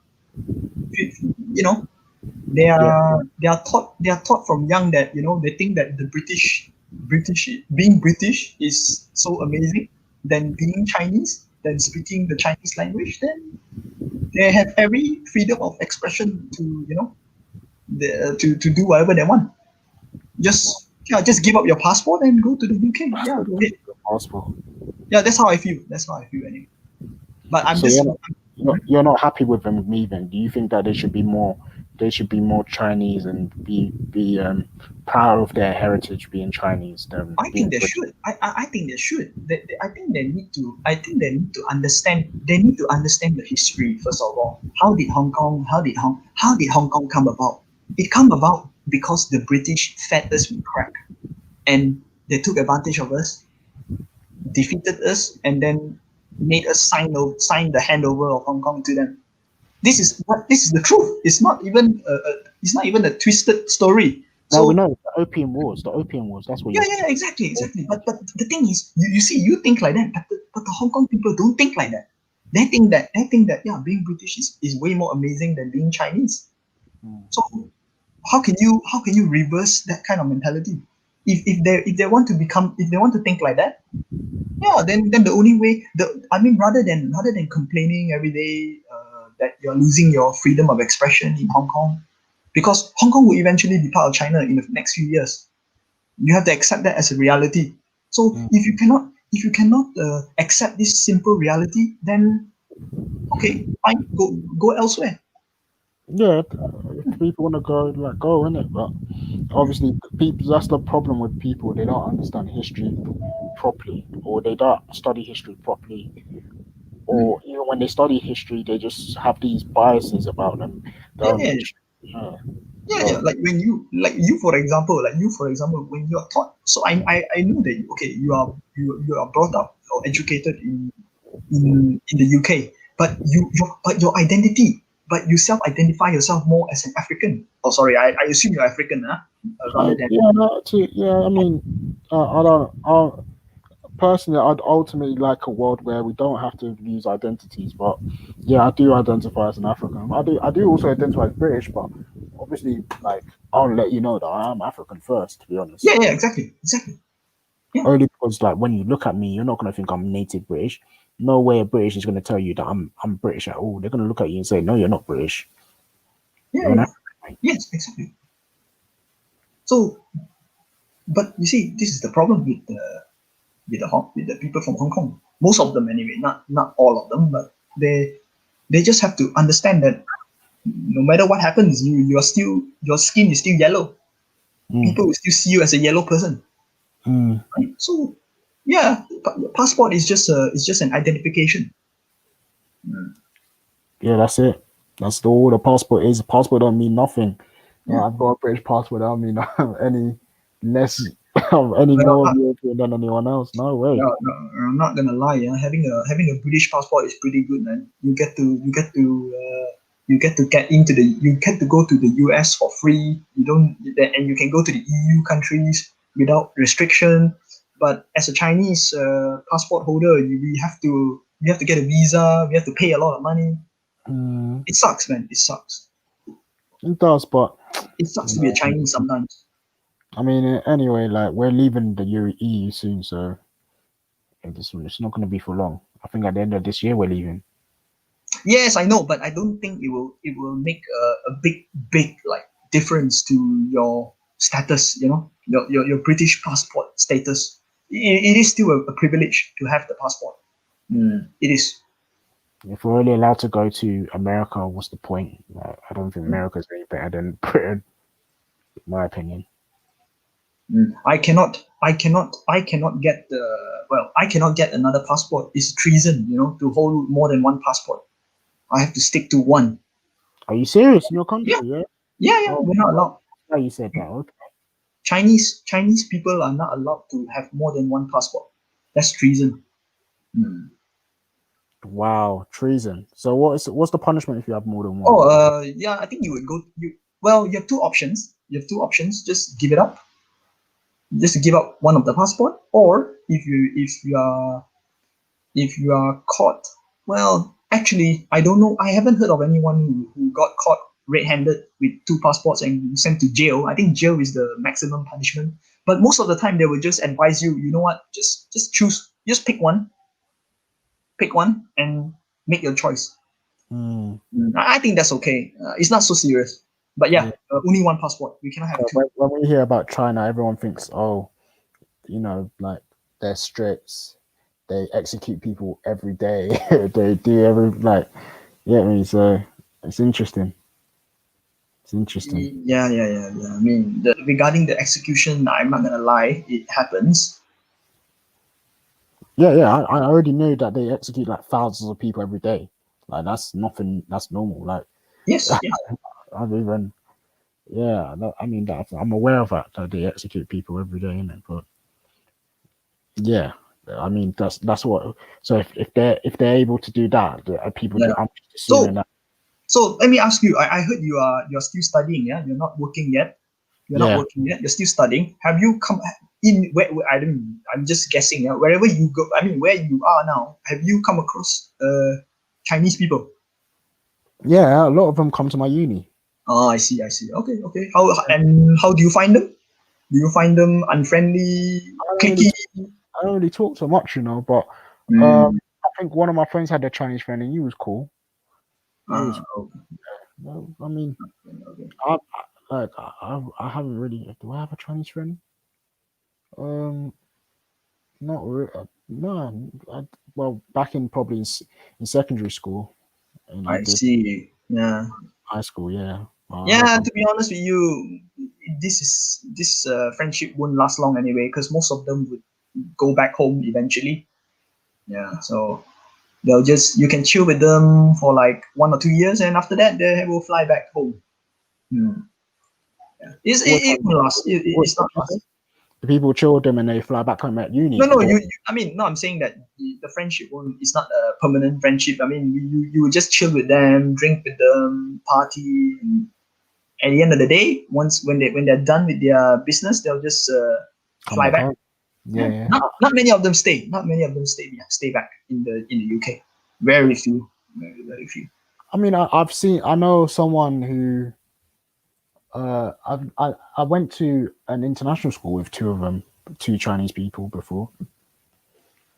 They are taught from young that they think that the being British is so amazing than being Chinese, than speaking the Chinese language. Then they have every freedom of expression to to do whatever they want. Just give up your passport and go to the UK. Yeah, go ahead. Passport. Yeah, that's how I feel. Anyway. But you're not happy with them leaving. Do you think that they should be more Chinese and be proud of their heritage being Chinese? I think they should. I think they should. I think they need to understand. They need to understand the history first of all. How did Hong Kong come about? It come about because the British fed us with crack. and they took advantage of us, defeated us, and then made us sign the handover of Hong Kong to them. This is the truth. It's not even a twisted story. Now we So know the Opium Wars. The Opium Wars. That's what yeah, you're. exactly. But the thing is, you see, you think like that, but the Hong Kong people don't think like that. They think that yeah, being British is way more amazing than being Chinese. So how can you reverse that kind of mentality? If they want to think like that, yeah, then the only way, rather than complaining every day that you're losing your freedom of expression in Hong Kong, because Hong Kong will eventually be part of China in the next few years. You have to accept that as a reality. So if you cannot accept this simple reality, then okay, fine, go elsewhere. Yeah, if people want to go in it, but obviously, people. That's the problem with people. They don't understand history properly, or they don't study history properly, or even when they study history, they just have these biases about them. Their own Yeah, history. yeah. Like you for example, when you are taught. So I know that okay, you are brought up or educated in the UK, but your identity, but you self-identify yourself more as an African. Oh, sorry, I assume you're African, rather than Yeah, no, I mean, I don't. Personally, I'd ultimately like a world where we don't have to use identities. But yeah, I do identify as an African. I do also identify as British, but obviously, like, I'll let you know that I am African first. To be honest. yeah, exactly. Only because, like, when you look at me, you're not gonna think I'm native British. No way a British is gonna tell you that I'm British at all. They're gonna look at you and say, "No, you're not British. You're an African." Yes, exactly. So, but you see, this is the problem with the people from Hong Kong. Most of them, anyway. Not all of them, but they just have to understand that no matter what happens, your skin is still yellow. People will still see you as a yellow person. Right? So, yeah, passport is just an identification. Yeah, that's it. That's all the passport is. A passport don't mean nothing. I've got a British passport. That don't mean any less any more European than anyone else. No way. No, I'm not gonna lie. Yeah, having a British passport is pretty good, man. You get to get to go to the US for free. And you can go to the EU countries without restriction. But as a Chinese passport holder, we have to get a visa. We have to pay a lot of money. It sucks, man. It sucks. It does, but It sucks to be a Chinese sometimes. I mean, anyway, like, we're leaving the EU soon, so it's not going to be for long. I think at the end of this year we're leaving. Yes, I know, but I don't think it will make a big like difference to your status. You know, your British passport status. It is still a privilege to have the passport. It is. If we're only allowed to go to America, what's the point? Like, I don't think America's any better than Britain, in my opinion. I cannot get I cannot get another passport. It's treason, to hold more than one passport. I have to stick to one. Are you serious? In your country? Yeah. Oh, We're not allowed. how you said that? Okay. Chinese people are not allowed to have more than one passport. That's treason. Wow, treason. So what's the punishment if you have more than one? Yeah, I think you would go. You have two options. Just give it up. Just give up one of the passport, or if you are caught. Well, actually, I don't know. I haven't heard of anyone who got caught red-handed with two passports and sent to jail. I think jail is the maximum punishment. But most of the time, they will just advise you. You know what? Just choose. Just pick one. Pick one and make your choice. I think that's okay. It's not so serious. But yeah, only one passport. We cannot have two. When we hear about China, everyone thinks, like, they're strict. They execute people every day. They do so it's interesting. It's interesting. Yeah. I mean, regarding the execution, I'm not gonna lie, it happens. Yeah. I already knew that they execute like thousands of people every day. Like, that's nothing. That's normal. Like, yes. I've even Yeah, I mean I'm aware of that they execute people every day, innit? But yeah, I mean that's what. So if they're able to do that, people do. Yeah. I'm just assuming that. So let me ask you. I heard you're still studying. Yeah, you're not working yet. You're not Yeah. working yet. You're still studying. Have you come in? Where I don't. I'm just guessing. Yeah, wherever you go. I mean, where you are now. Have you come across Chinese people? Yeah, a lot of them come to my uni. Oh, I see. I see. Okay. Okay. How do you find them? Do you find them unfriendly, cliquey? I don't really talk so much, but Mm. I think one of my friends had a Chinese friend and he was cool. He was cool. Okay. No, I mean, Okay. I haven't really. Do I have a Chinese friend? Not really. No. Well, back in probably in secondary school, and I I did see. Yeah. high school. Yeah. Yeah. To be honest with you, this friendship won't last long anyway, because most of them would go back home eventually. Yeah. So you can chill with them for like 1 or 2 years, and after that they will fly back home. Hmm. Yeah. It will last. It's not last. The people chill with them and they fly back home at uni. No, I mean, no, I'm saying that the friendship won't. It's not a permanent friendship. I mean, you will just chill with them, drink with them, party. And at the end of the day, when they're done with their business, they'll just Come fly back back. home. Yeah. Not many of them stay. Not many of them stay back in the UK. Very few. Very few. I mean, I know someone who. I went to an international school with two of them, two Chinese people before.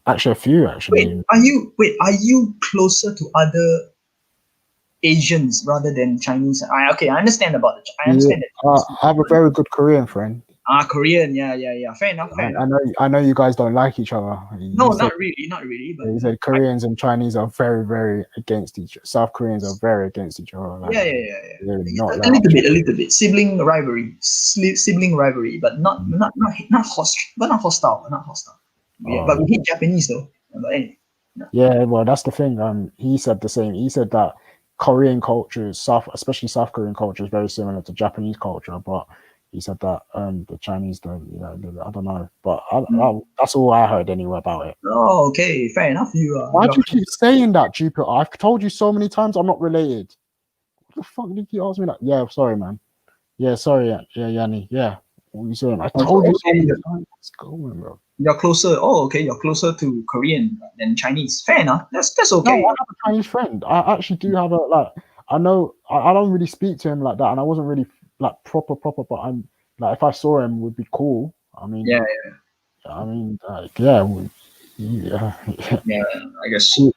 Actually, a few actually. Are you closer to other Asians rather than Chinese? I understand about it. I understand that. I have a very good Korean friend. Korean. Yeah. Fair enough. I know you guys don't like each other. No, not really. But he said Koreans and Chinese are very, very against each other. South Koreans are very against each other. Like, yeah. They're not A little bit. Sibling rivalry, but not hostile. Yeah, but we hate Japanese though. But anyway. Yeah, well, that's the thing. He said the same. He said that Korean culture, especially South Korean culture, is very similar to Japanese culture. But he said that the Chinese don't. I don't know. But that's all I heard anyway about it. Oh, okay, fair enough. Why do you keep saying that, Jupiter? I've told you so many times I'm not related. What the fuck did you keep asking me that? Yeah, sorry, man. Yeah, sorry. Yeah, Yanni. Yeah, what are you saying? I told you so many times. What's going, bro? You're closer. Oh, okay. You're closer to Korean than Chinese. Fair enough. That's okay. No, I have a Chinese friend. I actually do have I know I don't really speak to him like that, and I wasn't really like proper. But I'm like, if I saw him, would be cool. I mean, yeah. I mean, Yeah. I guess he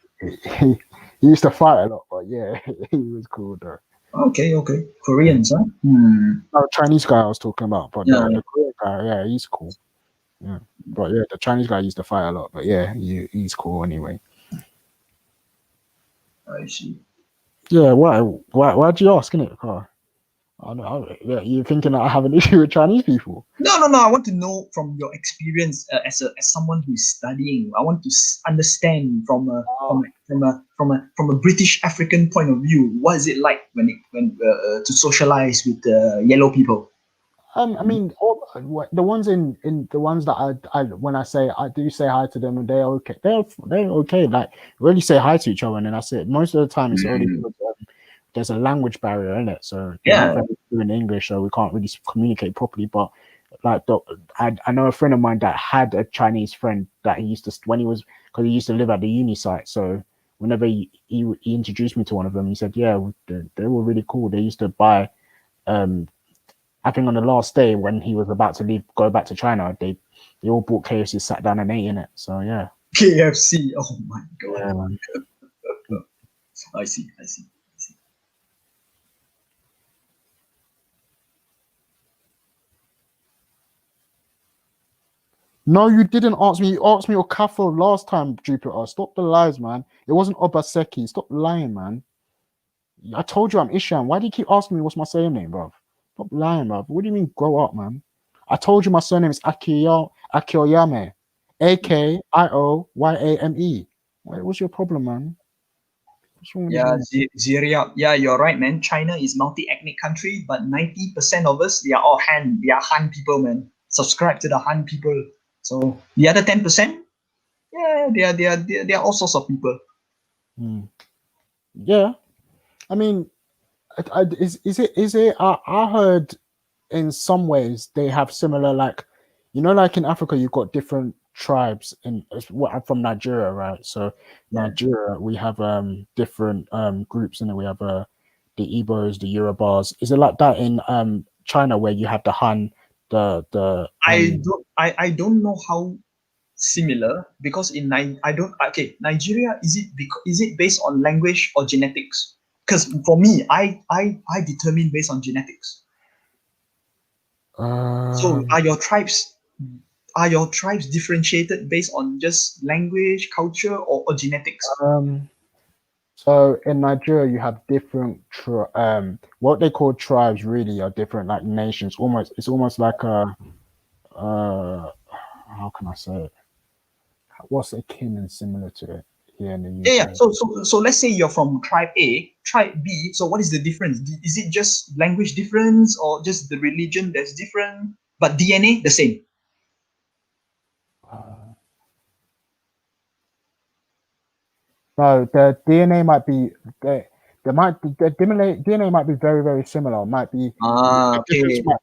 used to fight a lot, but yeah, he was cool though. Okay. Koreans, huh? No, Chinese guy I was talking about, but the Korean guy, yeah, he's cool. Yeah, but yeah, the Chinese guy used to fight a lot, but yeah, he's cool anyway. I see. Yeah, why'd you ask, innit, Carl? Yeah, you're thinking that I have an issue with Chinese people? No. I want to know from your experience as someone who is studying. I want to understand from a British African point of view. What is it like when to socialize with yellow people? I mean, the ones the ones that I when I do say hi to them, and they're okay. They're okay. Like, really say hi to each other, and then that's it. Most of the time, it's only because there's a language barrier in it, so they're not very fluent in English, so we can't really communicate properly. But like, I know a friend of mine that had a Chinese friend that he used to because he used to live at the uni site. So whenever he introduced me to one of them, he said, yeah, they were really cool. They used to buy. I think on the last day when he was about to go back to China, they all bought KFC, sat down and ate in it. So yeah. KFC. Oh my god. Yeah, man. I see. No, you didn't ask me. You asked me Okafo last time, Jupiter. Stop the lies, man. It wasn't Obaseki. Stop lying, man. I told you I'm Isham. Why do you keep asking me what's my surname, bro? Stop lying, bro. What do you mean grow up, man? I told you my surname is Akioyame. Akioyame. What's your problem, man? Yeah, Ziria. Yeah, you're right, man. China is multi-ethnic country, but 90% of us, they are all Han. They are Han people, man. Subscribe to the Han people. So the other 10%, yeah, they are all sorts of people. Yeah, I mean, is it? I heard in some ways they have similar, like, like in Africa you've got different tribes in what I'm from Nigeria, right? So Nigeria, we have different groups in it. We have the Igbos, the Yorubas. Is it like that in China where you have the Han, the I don't know how similar, because Nigeria, is it based on language or genetics? Because for me, I determine based on genetics. So are your tribes differentiated based on just language, culture, or genetics? So in Nigeria, you have different what they call tribes really are different, like nations. It's almost like a how can I say it? What's akin and similar to it here in the UK? Yeah. So let's say you're from tribe A, tribe B. So what is the difference? Is it just language difference, or just the religion that's different, but DNA the same? No, the DNA might be the DNA might be very, very similar. It might be the difference Okay. might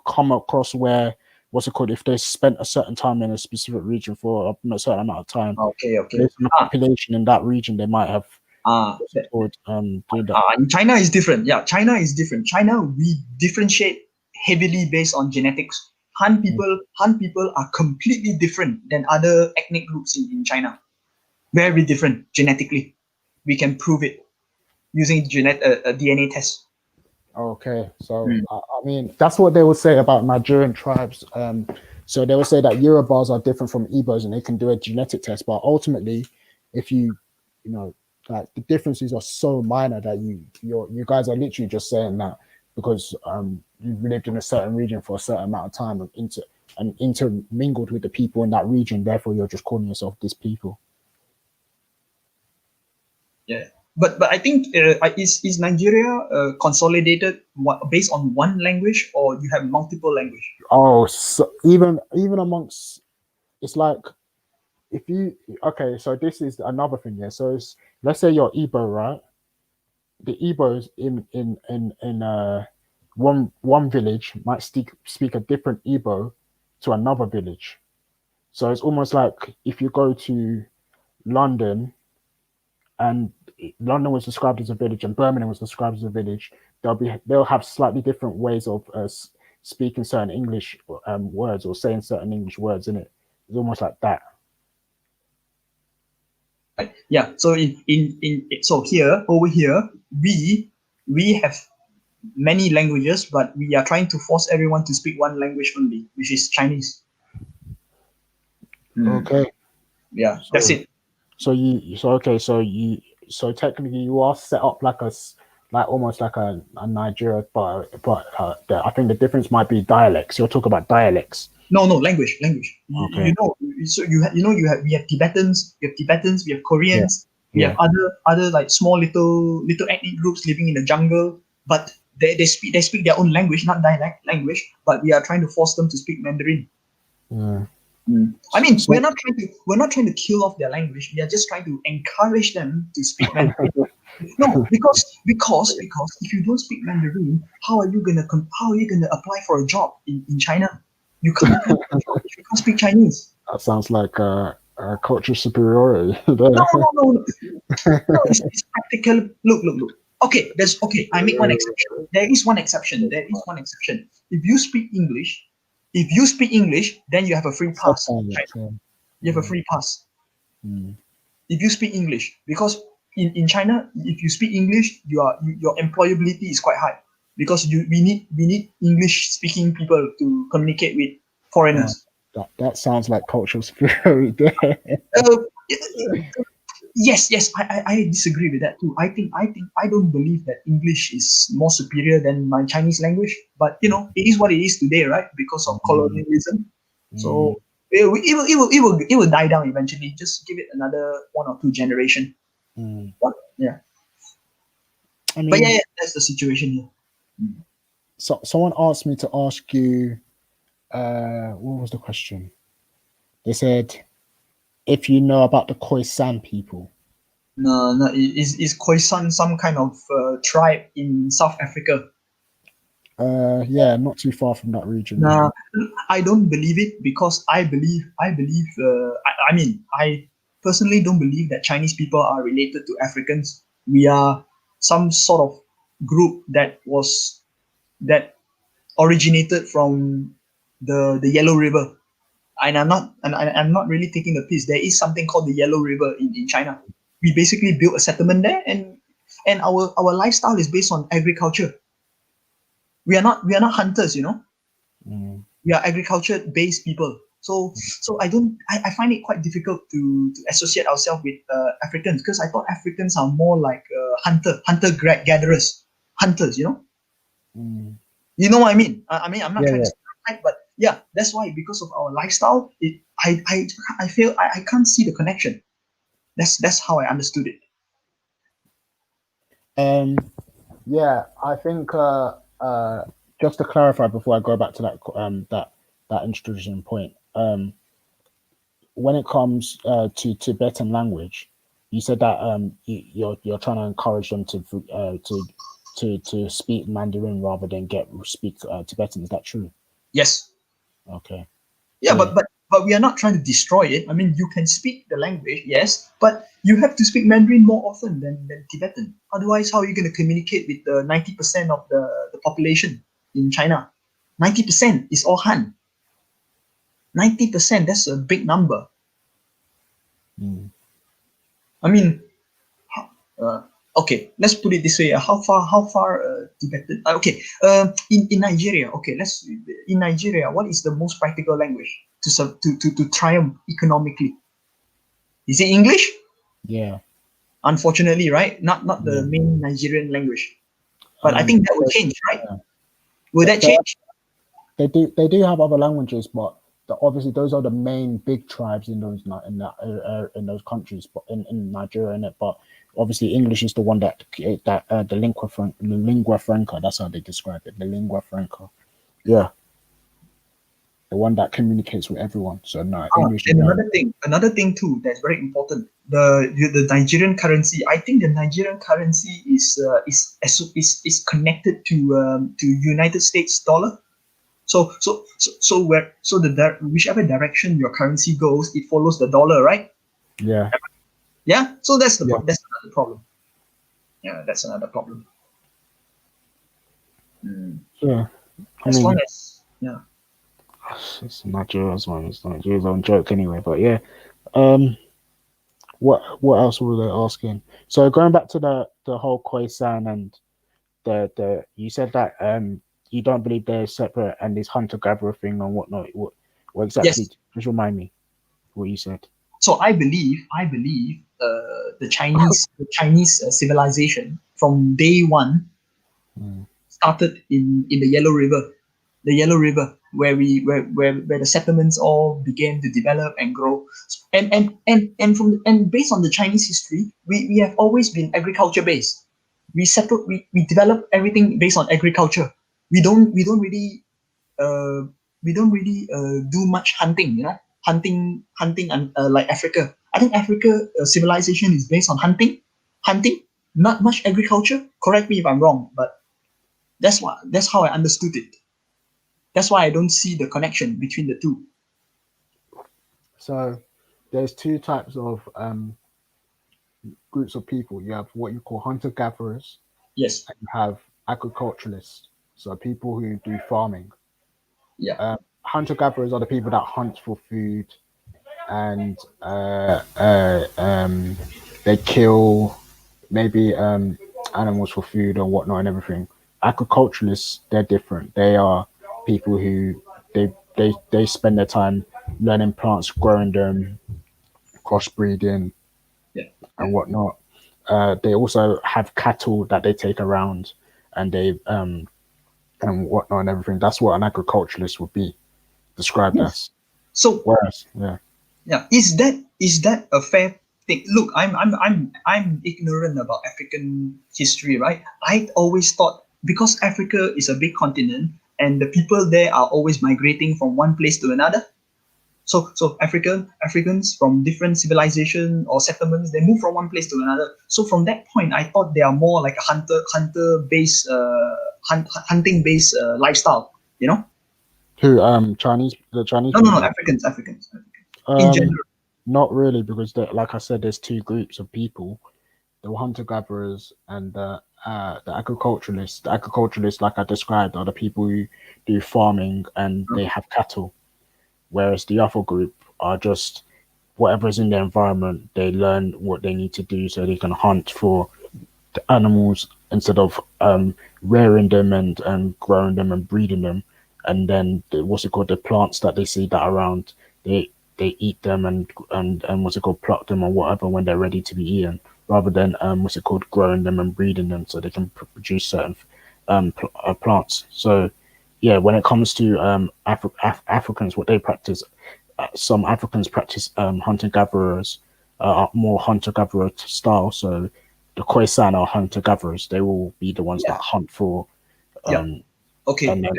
come across where, what's it called, if they spent a certain time in a specific region for a certain amount of time. Okay. Based on the population in that region, they might have doing that. In China is different. Yeah, China is different. China, we differentiate heavily based on genetics. Han people are completely different than other ethnic groups in China. Very different genetically. We can prove it using a DNA test. Okay, so I mean that's what they would say about Nigerian tribes. So they would say that Yorubas are different from Igbos, and they can do a genetic test. But ultimately, if you like, the differences are so minor that you guys are literally just saying that because you've lived in a certain region for a certain amount of time and intermingled with the people in that region. Therefore, you're just calling yourself this people. Yeah, but I think is Nigeria consolidated based on one language, or you have multiple language? Oh, so even amongst, it's like if you so this is another thing. Yeah, so let's say you're Igbo, right? The Igbos in one village might speak a different Igbo to another village. So it's almost like if you go to London, and London was described as a village and Birmingham was described as a village, they'll have slightly different ways of speaking certain English words or saying certain English words in it. It's almost like that. Yeah. So over here we have many languages, but we are trying to force everyone to speak one language only, which is Chinese. Okay. Yeah, that's it. So technically you are set up like almost like a Nigeria, but I think the difference might be dialects. You're talking about dialects. No, language. Okay. We have Tibetans, we have Koreans, we have other like small little ethnic groups living in the jungle, but they speak their own language, not dialect language, but we are trying to force them to speak Mandarin. Yeah. I mean, we're not trying to kill off their language. We are just trying to encourage them to speak Mandarin. No, because if you don't speak Mandarin, how are you gonna apply for a job in China? You can't apply for a job if you can't speak Chinese. That sounds like cultural superiority. No. It's practical. Look. Okay, I make one exception. There is one exception. If you speak English, then you have a free pass. You have a free pass. If you speak English, because in China, if you speak English, your employability is quite high, because we need English speaking people to communicate with foreigners. That sounds like cultural superiority. Yes, I disagree with that too. I don't believe that English is more superior than my Chinese language, but it is what it is today, right? Because of colonialism. So it will die down eventually. Just give it another 1 or 2 generation. Yeah. I mean, But yeah, that's the situation here. so someone asked me to ask you, what was the question? They said if you know about the Khoisan people. No, is Khoisan some kind of tribe in South Africa? Yeah, not too far from that region. No, I don't believe it because I mean, I personally don't believe that Chinese people are related to Africans. We are some sort of group that originated from the Yellow River. And I'm not really taking the piss. There is something called the Yellow River in China. We basically built a settlement there, and our lifestyle is based on agriculture. We are not hunters, you know. We are agriculture based people. So I find it quite difficult to associate ourselves with Africans, because I thought Africans are more like hunter gatherers, hunters, you know. You know what I mean? I mean, I'm not trying to stereotype, but yeah, that's why, because of our lifestyle, I feel I can't see the connection. That's how I understood it. Yeah, I think just to clarify before I go back to that introduction point, when it comes to Tibetan language, you said that you're trying to encourage them to speak Mandarin rather than speak Tibetan. Is that true? Yes. Okay. Yeah, but we are not trying to destroy it. I mean, you can speak the language, yes, but you have to speak Mandarin more often than Tibetan. Otherwise, how are you going to communicate with the 90% of the population in China? 90% is all Han. 90%, that's a big number. I mean, okay, let's put it this way. How far Tibetan? Okay, in Nigeria. Okay, in Nigeria, what is the most practical language to triumph economically? Is it English? Yeah. Unfortunately, right? Not the main Nigerian language. But I think that will change, right? Will that change? They do have other languages, but obviously those are the main big tribes in those countries, but in Nigeria, in it. But obviously English is the one that the lingua franca. That's how they describe it. The lingua franca. Yeah. The one that communicates with everyone. So no, English. And another thing too that's very important. The Nigerian currency. I think the Nigerian currency is connected to United States dollar. So whichever direction your currency goes, it follows the dollar, right? Yeah. Yeah. So that's another problem. Yeah, that's another problem. Yeah. Long as it's Nigeria's one. It's Nigeria's own joke anyway. But yeah. What else were they asking? So going back to the whole Khoisan and the you said that you don't believe they're separate and this hunter gatherer thing and whatnot. What exactly? Yes. Just remind me what you said. So I believe the Chinese civilization from day one started in the Yellow River, where the settlements all began to develop and grow, and based on the Chinese history, we have always been agriculture based. We develop everything based on agriculture. We don't really do much hunting, you know, hunting and like Africa. I think Africa civilization is based on hunting, not much agriculture. Correct me if I'm wrong, but that's how I understood it. That's why I don't see the connection between the two. So there's two types of groups of people. You have what you call hunter gatherers. Yes. And you have agriculturalists. So people who do farming. Yeah. Hunter gatherers are the people that hunt for food, and they kill maybe animals for food or whatnot and everything. Agriculturalists, they're different. They are people who they spend their time learning plants, growing them, crossbreeding, and whatnot. They also have cattle that they take around, and they and whatnot and everything. That's what an agriculturalist would be described as. So whereas, is that a fair Look, I'm ignorant about African history, right? I always thought because Africa is a big continent and the people there are always migrating from one place to another. So Africans from different civilization or settlements, they move from one place to another. So from that point, I thought they are more like a hunting based lifestyle. You know? Who Chinese, the Chinese No, people? Africans. In general. Not really, because like I said, there's two groups of people: the hunter gatherers and the agriculturalists. The agriculturalists, like I described, are the people who do farming and they have cattle, whereas the other group are just whatever's in their environment. They learn what they need to do so they can hunt for the animals instead of rearing them and growing them and breeding them. And then what's it called? The plants that they see that are around, they eat them and what's it called? Pluck them or whatever when they're ready to be eaten, rather than what's it called? Growing them and breeding them so they can produce certain plants. So yeah, when it comes to Africans, what they practice, some Africans practice hunter gatherers, more hunter gatherer style. So the Khoisan are hunter gatherers. They will be the ones that hunt for. Okay, and then-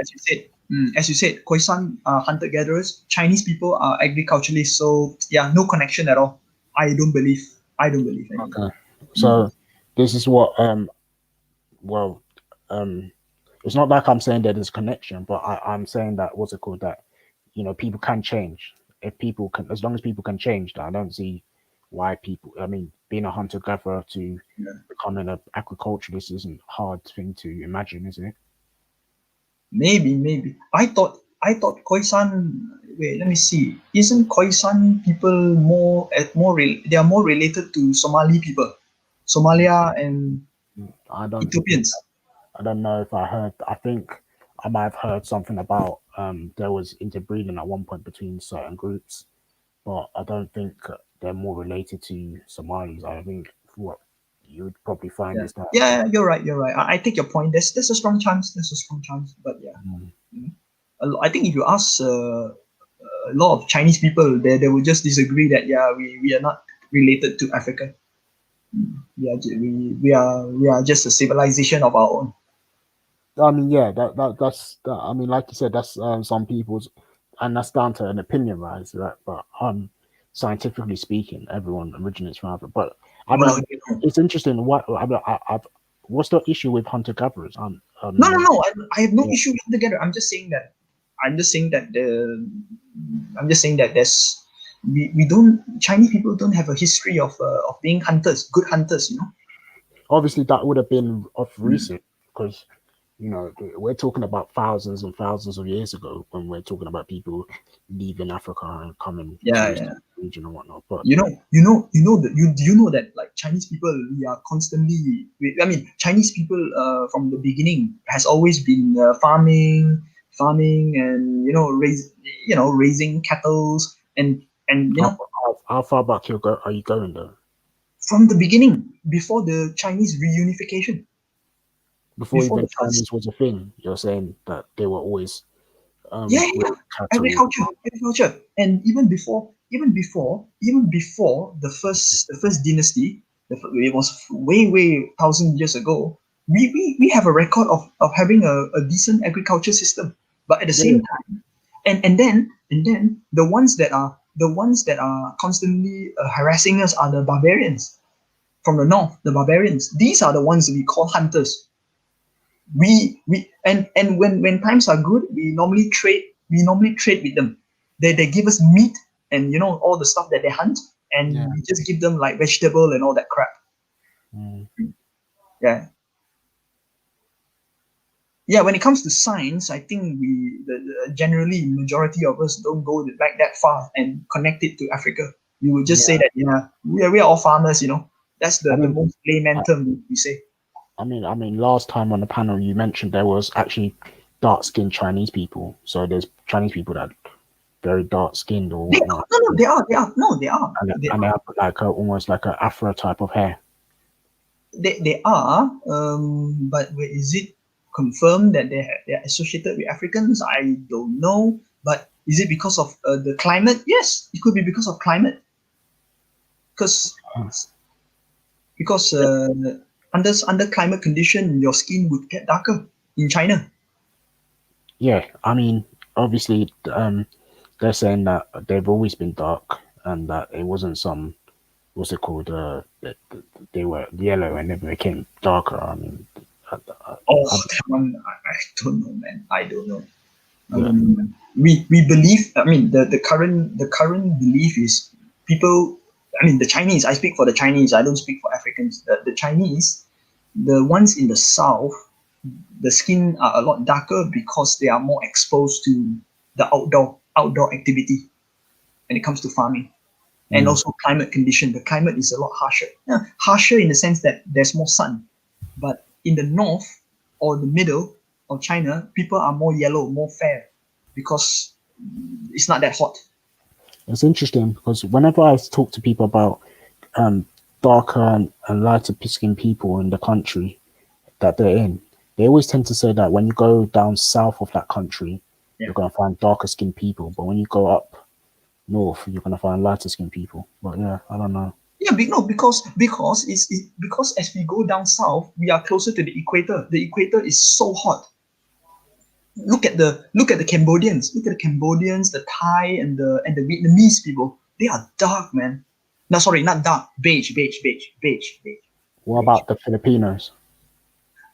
as you said, Khoisan are hunter gatherers. Chinese people are agriculturalists. So yeah, no connection at all. I don't believe. Anymore. Okay, so this is what it's not like I'm saying that there's connection, but I'm saying that what's it called, that people can change. If people can, as long as people can change, I don't see why people. I mean, being a hunter gatherer to becoming an agriculturalist isn't a hard thing to imagine, is it? Maybe. I thought Khoisan. Wait, let me see. Isn't Khoisan people they are more related to Somali people, Somalia and Ethiopians? I don't know if I heard. I think I might have heard something about there was interbreeding at one point between certain groups, but I don't think they're more related to Somalis. I think what you would probably find is that. Yeah, you're right. I take your point. There's a strong chance. But yeah, I think if you ask a lot of Chinese people, they will just disagree that we are not related to Africa. We are just a civilization of our own. I mean, yeah, that's that. I mean, like you said, that's some people's, and that's down to an opinion, right? But scientifically speaking, everyone originates from Africa. But I mean, it's interesting. What's the issue with hunter gatherers? No. I have no issue with hunter gatherers. I'm just saying that there's we don't, Chinese people don't have a history of being hunters, good hunters. Obviously, that would have been of recent because. We're talking about thousands and thousands of years ago when we're talking about people leaving Africa and coming to the region and whatnot. But you know that like Chinese people, we are constantly. Chinese people from the beginning has always been farming and raising cattle and how far back are you going though? From the beginning, before the Chinese reunification. Before even Chinese was a thing, you're saying that they were always agriculture, and even before the first dynasty, it was way 1,000 years ago. We have a record of having a decent agriculture system, but at the same time, and then the ones that are constantly harassing us are the barbarians from the north. The barbarians, these are the ones that we call hunters. We when times are good, we normally trade with them. They give us meat and all the stuff that they hunt, and we just give them like vegetable and all that crap. When it comes to science, I think generally majority of us don't go back that far and connect it to Africa. We would just say that we are all farmers. That's the most layman term we say. I mean, last time on the panel you mentioned there was actually dark-skinned Chinese people. So there's Chinese people that are very dark-skinned or whatnot. They are. And they have like almost like an afro type of hair. They are, but is it confirmed that they're associated with Africans? I don't know. But is it because of the climate? Yes, it could be because of climate. because under climate condition, your skin would get darker in China. Yeah, I mean, obviously, they're saying that they've always been dark and that it wasn't some, what's it called? They were yellow and then became darker. I mean, That one I don't know, man. I don't know. Yeah. We believe. I mean, the current belief is people. I mean, the Chinese. I speak for the Chinese. I don't speak for Africans. The Chinese, the ones in the south, the skin are a lot darker because they are more exposed to the outdoor activity when it comes to farming, and also climate condition. The climate is a lot harsher. Yeah, harsher in the sense that there's more sun, but in the north or the middle of China, people are more yellow, more fair, because it's not that hot. It's interesting because whenever I talk to people about darker and lighter skinned people in the country that they're in, they always tend to say that when you go down south of that country, you're going to find darker skinned people, but when you go up north, you're going to find lighter skinned people. But yeah, I don't know. Yeah, because as we go down south, we are closer to the equator. The equator is so hot. Look at the Cambodians. Look at the Cambodians, the Thai, and the Vietnamese people. They are dark, man. No, sorry, not dark. Beige. What about the Filipinos?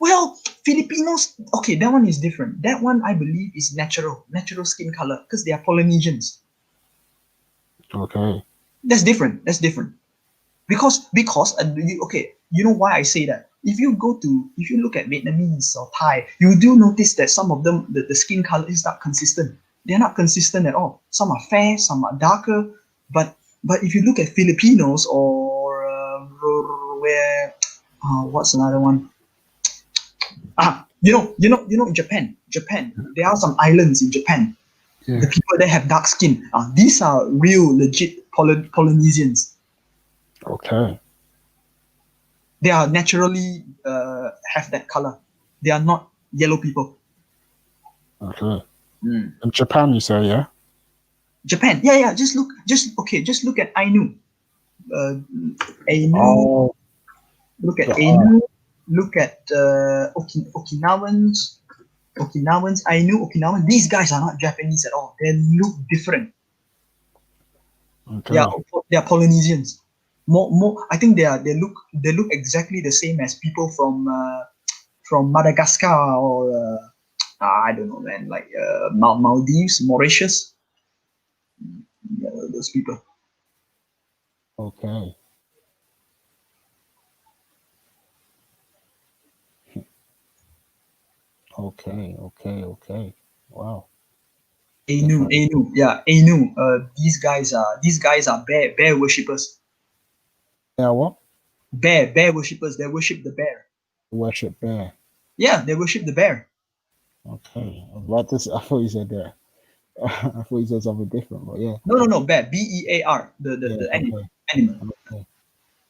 Well, Filipinos. Okay, that one is different. That one I believe is natural skin color because they are Polynesians. Okay. That's different. Because you know why I say that? If you look at Vietnamese or Thai, you do notice that some of them the skin color is not consistent. They're not consistent at all. Some are fair, some are darker. But if you look at Filipinos or what's another one? In Japan, there are some islands in Japan. Yeah. The people that have dark skin, these are real legit Polynesians. Okay. They are naturally have that color. They are not yellow people. Okay. In Japan, you say, yeah? Japan, yeah. Just look at Ainu. Ainu. Oh. Look at Ainu. Look at Okinawans. Ainu, Okinawan. These guys are not Japanese at all. They look different. Okay. They are Polynesians. More. I think they look exactly the same as people from Madagascar or I don't know, man, like Maldives, Mauritius. Yeah, those people. Okay. Okay. Wow. Ainu. These guys are bear worshippers. Yeah, what? Bear worshippers. They worship the bear. Worship bear. Yeah, they worship the bear. Okay. About this, I thought you said that. I thought you said something different, but yeah. No, bear. BEAR. The animal. Okay.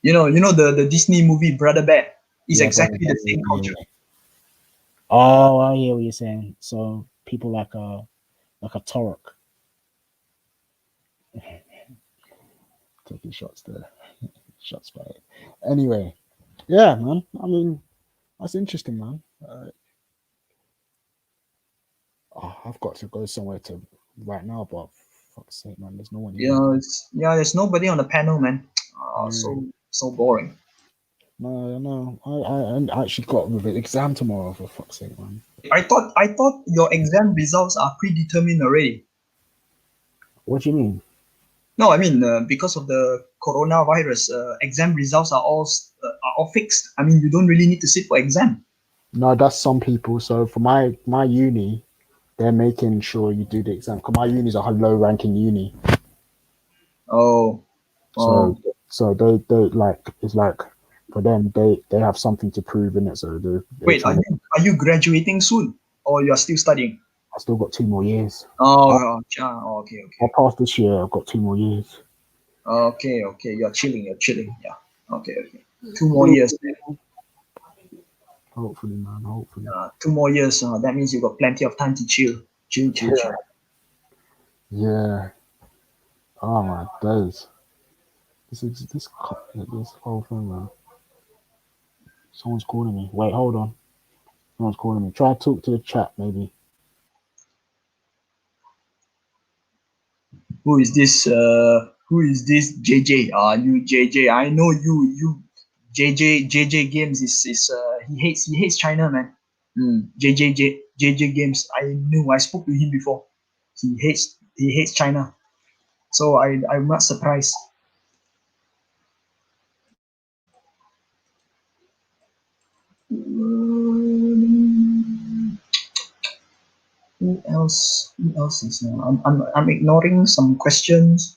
You know the Disney movie Brother Bear is Yeah, exactly Brother the same Bear, culture. yeah. Oh, I hear what you're saying. So people like a Torok. Taking shots there. Shots fired. Anyway, yeah, man. I mean, that's interesting, man. I've got to go somewhere to right now, but fuck's sake, man, there's no one here. There's nobody on the panel, man. So boring. No. I actually got an exam tomorrow, for fuck's sake, man. I thought your exam results are predetermined already. What do you mean? No, I mean because of the coronavirus, exam results are all fixed. I mean, you don't really need to sit for exam. No, that's some people. So for my uni, they're making sure you do the exam. Because my uni is a low-ranking uni. Oh. So they like, it's like for them they have something to prove in it. So they wait, are you graduating soon, or you are still studying? I still got 2 more years. Okay. I'll pass this year. I've got 2 more years. Okay. You're chilling. Yeah. Okay. 2 more years. Hopefully, man. Hopefully. 2 more years. That means you got plenty of time to chill. Chill. Yeah. Oh my days. This whole thing, man. Someone's calling me. Wait, hold on. Someone's calling me. Try to talk to the chat, maybe. Who is this? Who is this? JJ. You JJ. I know you. JJ Games is he hates China, man. JJ Games. I knew. I spoke to him before. He hates China. So I'm not surprised. Who else? Who else is now? I'm ignoring some questions.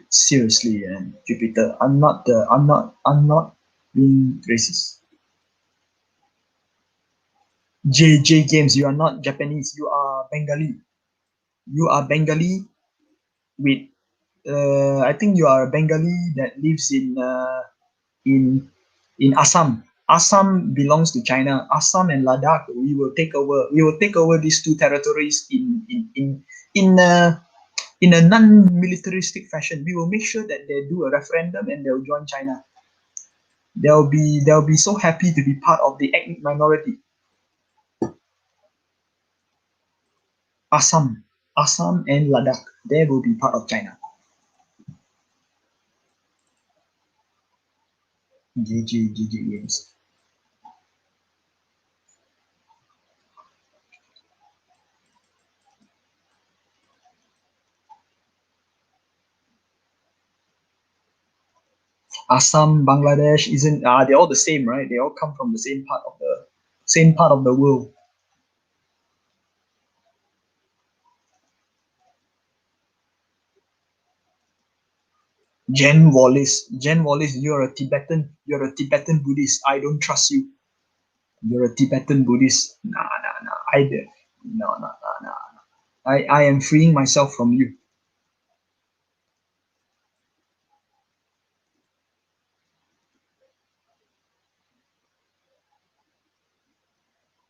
Seriously, Jupiter. I'm not being racist. JJ Games, you are not Japanese. You are Bengali. You are Bengali with I think you are a Bengali that lives in Assam. Assam belongs to China. Assam and Ladakh, we will take over. We will take over these two territories in a non-militaristic fashion. We will make sure that they do a referendum and they'll join China. They'll be so happy to be part of the ethnic minority. Assam and Ladakh, they will be part of China. GG Games. Assam, Bangladesh isn't they're all the same, right? They all come from the same part of the world. Jen Wallace, you're a Tibetan Buddhist. I don't trust you. You're a Tibetan Buddhist. Nah. No. I am freeing myself from you.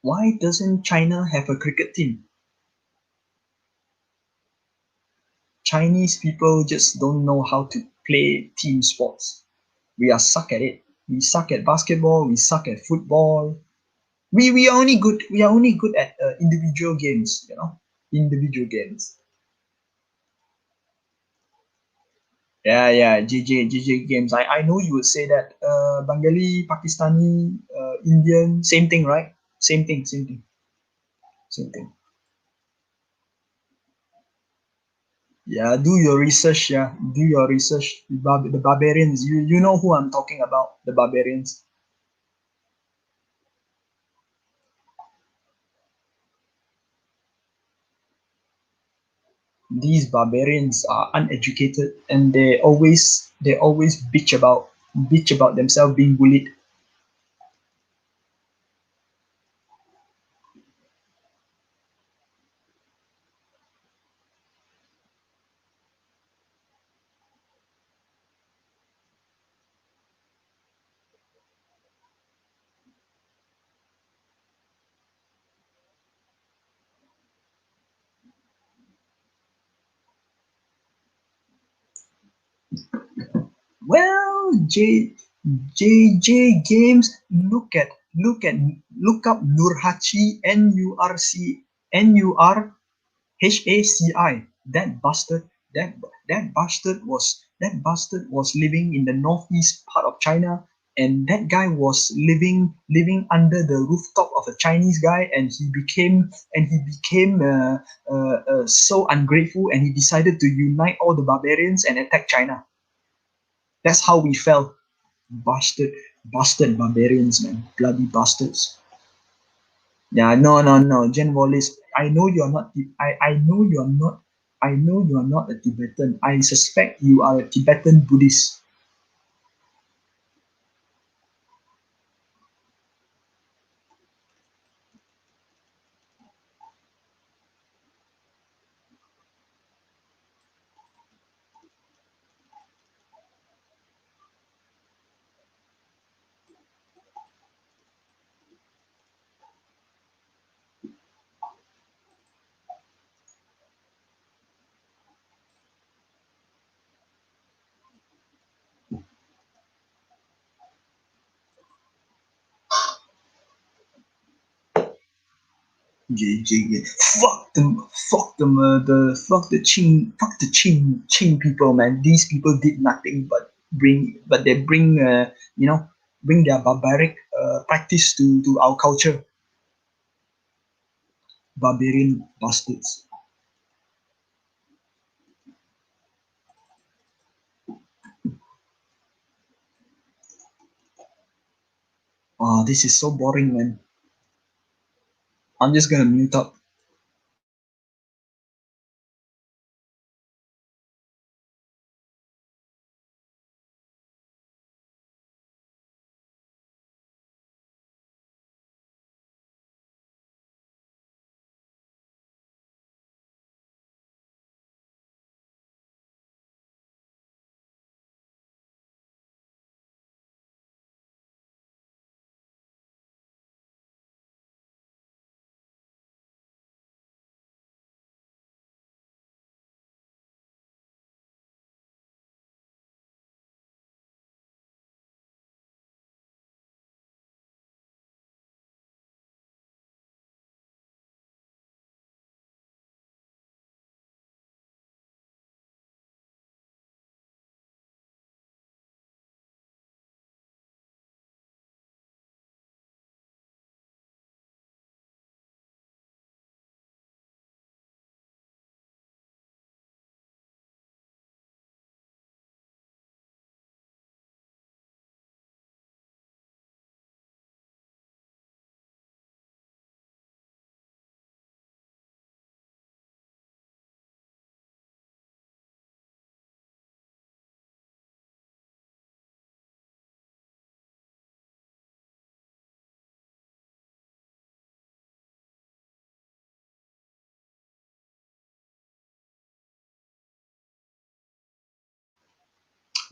Why doesn't China have a cricket team? Chinese people just don't know how to play team sports. We are suck at it. We suck at basketball. We suck at football. We are only good. We are only good at individual games. Individual games. Yeah. JJ Games. I know you would say that. Bengali, Pakistani, Indian, same thing, right? Same thing. Yeah, do your research. Yeah, do your research. The barbarians. You know who I'm talking about. The barbarians. These barbarians are uneducated and they always bitch about themselves being bullied. Well, JJ Games, look up Nurhaci, Nurhaci. That bastard was living in the northeast part of China, and that guy was living under the rooftop of a Chinese guy, and he became so ungrateful, and he decided to unite all the barbarians and attack China. That's how we fell. Bastard barbarians, man. Bloody bastards. Yeah, no. Jen Wallace, I know you're not. I know you're not. I know you are not a Tibetan. I suspect you are a Tibetan Buddhist. JJ, fuck the Qing people, man. These people did nothing but they bring bring their barbaric practice to our culture. Barbarian bastards. Oh, this is so boring, man. I'm just gonna mute up.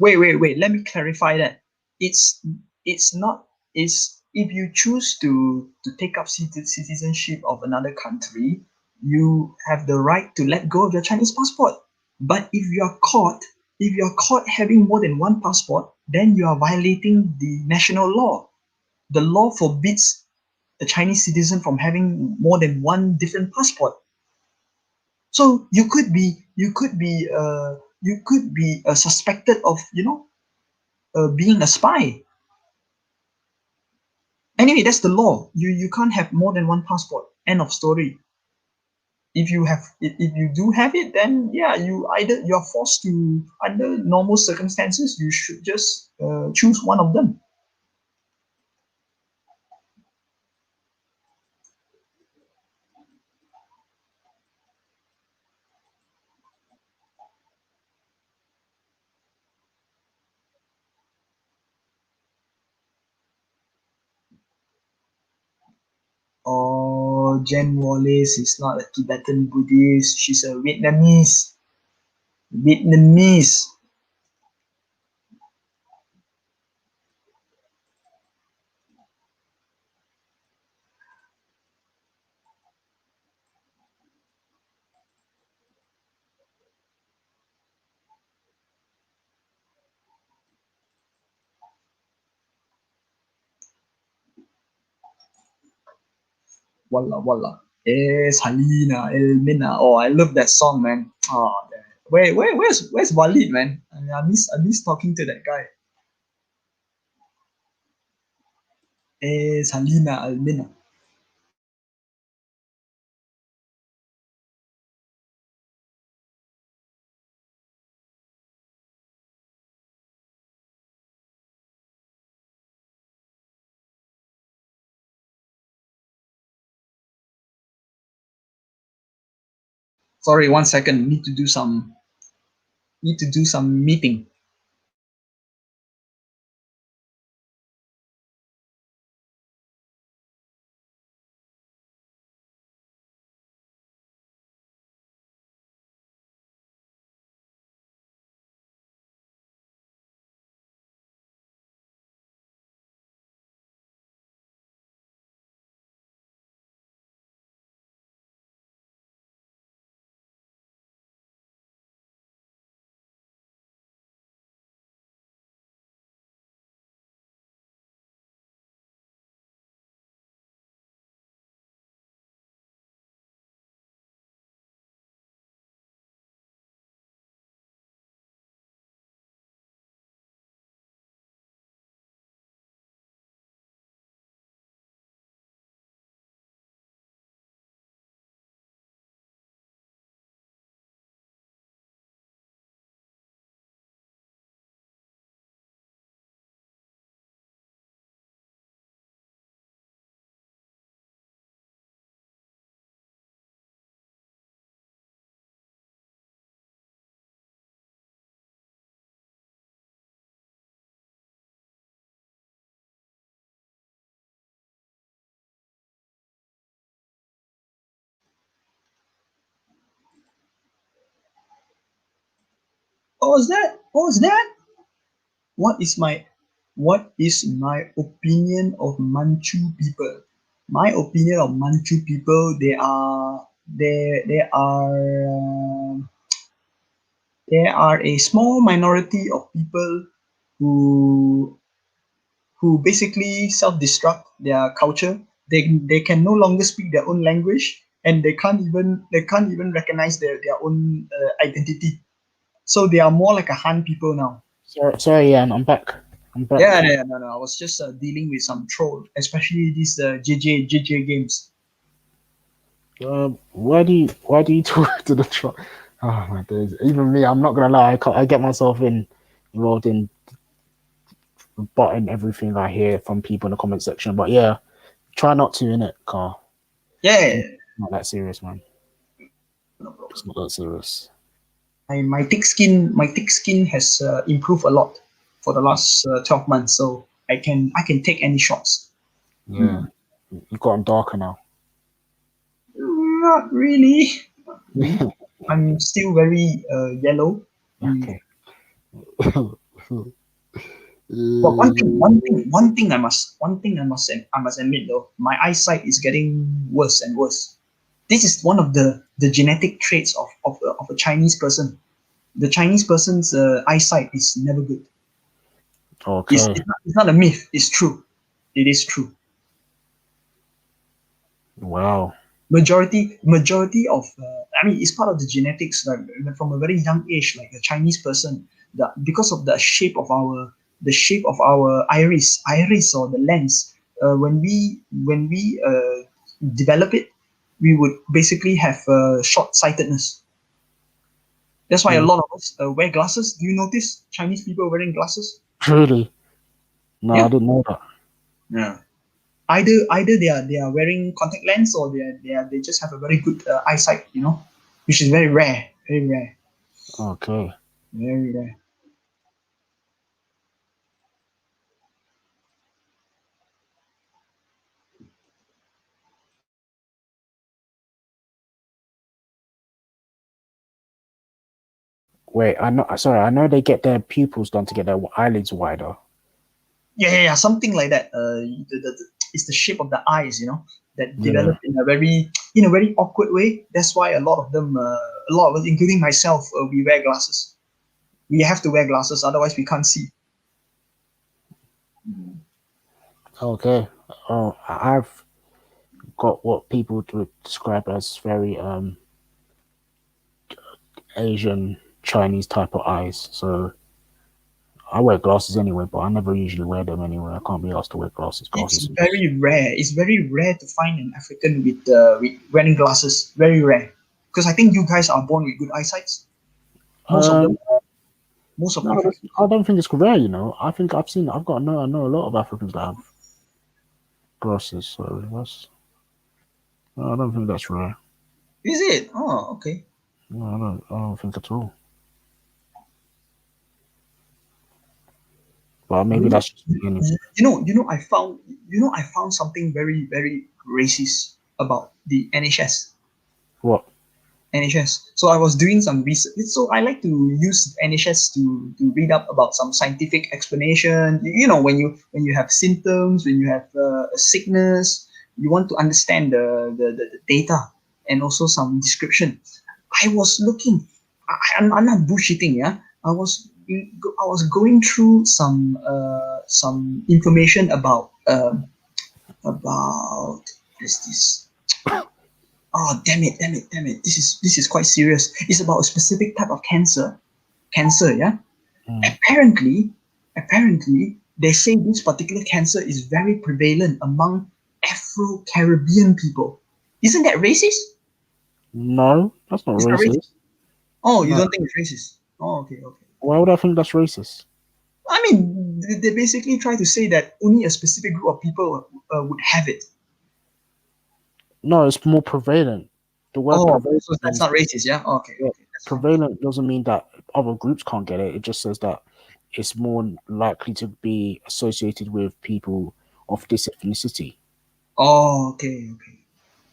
Wait. Let me clarify that. It's not. It's if you choose to take up citizenship of another country, you have the right to let go of your Chinese passport. But if you're caught having more than one passport, then you are violating the national law. The law forbids a Chinese citizen from having more than one different passport. So you could be suspected of being a spy. Anyway, that's the law. You can't have more than one passport. End of story. If you do have it, then yeah, you're forced to, under normal circumstances, you should just choose one of them. Oh, Jen Wallace is not a Tibetan Buddhist. She's a Vietnamese. Vietnamese. Walla walla. Es Halina El Mina. Oh, I love that song, man. Oh, where's Walid, man? I miss talking to that guy. Es Halina El Mina. Sorry, 1 second. Need to do some meeting. What was that? What was that? What is my opinion of Manchu people? My opinion of Manchu people, they are a small minority of people who basically self-destruct their culture. They can no longer speak their own language, and they can't even recognize their own identity. So they are more like a Han people now. Sorry, Ian, I'm back. Yeah, no. I was just dealing with some troll, especially these JJ games. Why do you talk to the troll? Oh my days! Even me, I'm not gonna lie. I get myself involved in botting everything I hear from people in the comment section. But yeah, try not to, innit, Carl? Yeah. Not that serious, man. It's not that serious. My thick skin has improved a lot for the last 12 months, so I can take any shots. Yeah, you've gotten darker now. Not really. I'm still very yellow. Okay. But one thing I must admit though, my eyesight is getting worse and worse. This is one of the genetic traits of a Chinese person. The Chinese person's eyesight is never good. Okay. It's not a myth. It's true. It is true. Wow. Majority of it's part of the genetics. Like from a very young age, like a Chinese person, because of the shape of our iris or the lens, when we develop it, we would basically have short-sightedness. That's why a lot of us wear glasses. Do you notice Chinese people wearing glasses? Really? No, Yeah. I didn't know that. Yeah. Either they are wearing contact lens, or they just have a very good eyesight, which is very rare. Very rare. Okay. Very rare. Wait, I know. Sorry, I know they get their pupils done to get their eyelids wider. Yeah, something like that. It's the shape of the eyes, that develop in a very awkward way. That's why a lot of them, a lot of us, including myself, we wear glasses. We have to wear glasses, otherwise we can't see. Okay. Oh, I've got what people would describe as very Asian Chinese type of eyes. So I wear glasses anyway, but I never usually wear them anyway. I can't be asked to wear glasses. It's very rare. It's very rare to find an African with wearing glasses. Very rare. Because I think you guys are born with good eyesight. Most of them. Most of no, Africans. I don't think it's rare. I think I know a lot of Africans that have glasses. So I don't think that's rare. Is it? Oh, okay. No, I don't think at all. Well, maybe that's just I found something very, very racist about the NHS. What? NHS. So I was doing some research. So I like to use NHS to read up about some scientific explanation. When you have symptoms, when you have a sickness, you want to understand the data and also some description. I was looking. I'm not bullshitting. Yeah, I was going through some information about this. Oh, damn it. This is quite serious. It's about a specific type of cancer, yeah? Apparently, they say this particular cancer is very prevalent among Afro-Caribbean people. Isn't that racist? No, that's not racist. Oh, you don't think it's racist? Oh, okay. Why would I think that's racist? I mean, they basically try to say that only a specific group of people would have it. No, it's more prevalent. The word prevalent. So that's not racist, yeah? Okay. Prevalent doesn't mean that other groups can't get it. It just says that it's more likely to be associated with people of this ethnicity. Oh, okay.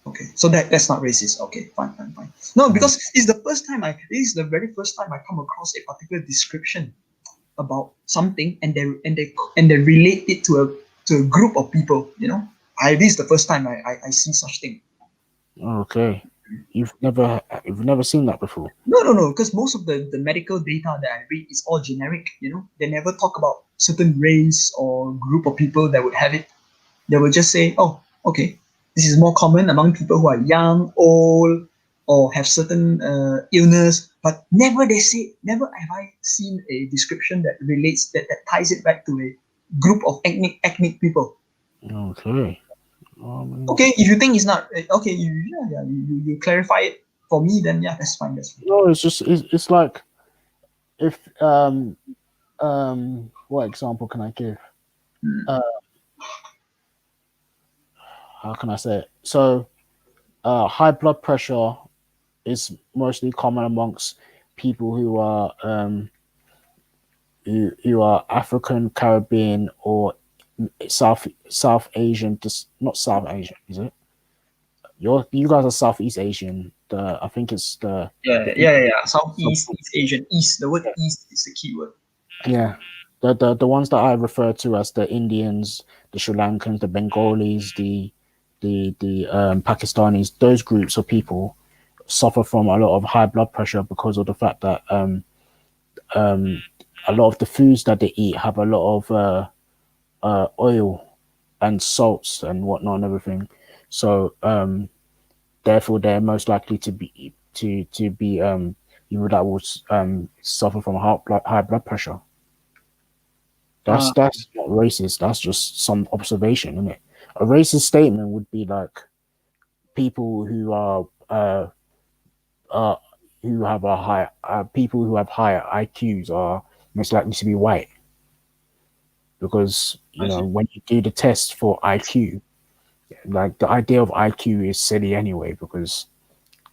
Okay, so that's not racist. Okay, fine. No, because it's the first time this is the very first time I come across a particular description about something, and they relate it to a group of people. This is the first time I see such thing. Okay, you've never seen that before. No, because most of the medical data that I read is all generic. They never talk about certain race or group of people that would have it. They will just say, oh, okay, this is more common among people who are young, old, or have certain illness. But never have I seen a description that relates that ties it back to a group of ethnic people. Okay. Okay, if you think it's not okay, you clarify it for me, then yeah, that's fine. No, it's like if what example can I give? How can I say it? So high blood pressure is mostly common amongst people who are who are African, Caribbean, or South Asian. Just not South Asian, is it? You guys are Southeast Asian. I think it's the Southeast, East Asian, East. The word East is the key word. Yeah, the ones that I refer to as the Indians, the Sri Lankans, the Bengalis, the Pakistanis. Those groups of people suffer from a lot of high blood pressure because of the fact that a lot of the foods that they eat have a lot of oil and salts and whatnot and everything. So therefore, they're most likely to be people that will suffer from high blood pressure. That's not racist. That's just some observation, isn't it? A racist statement would be like people who have a high people who have higher IQs are most likely to be white, because when you do the test for IQ, like the idea of IQ is silly anyway, because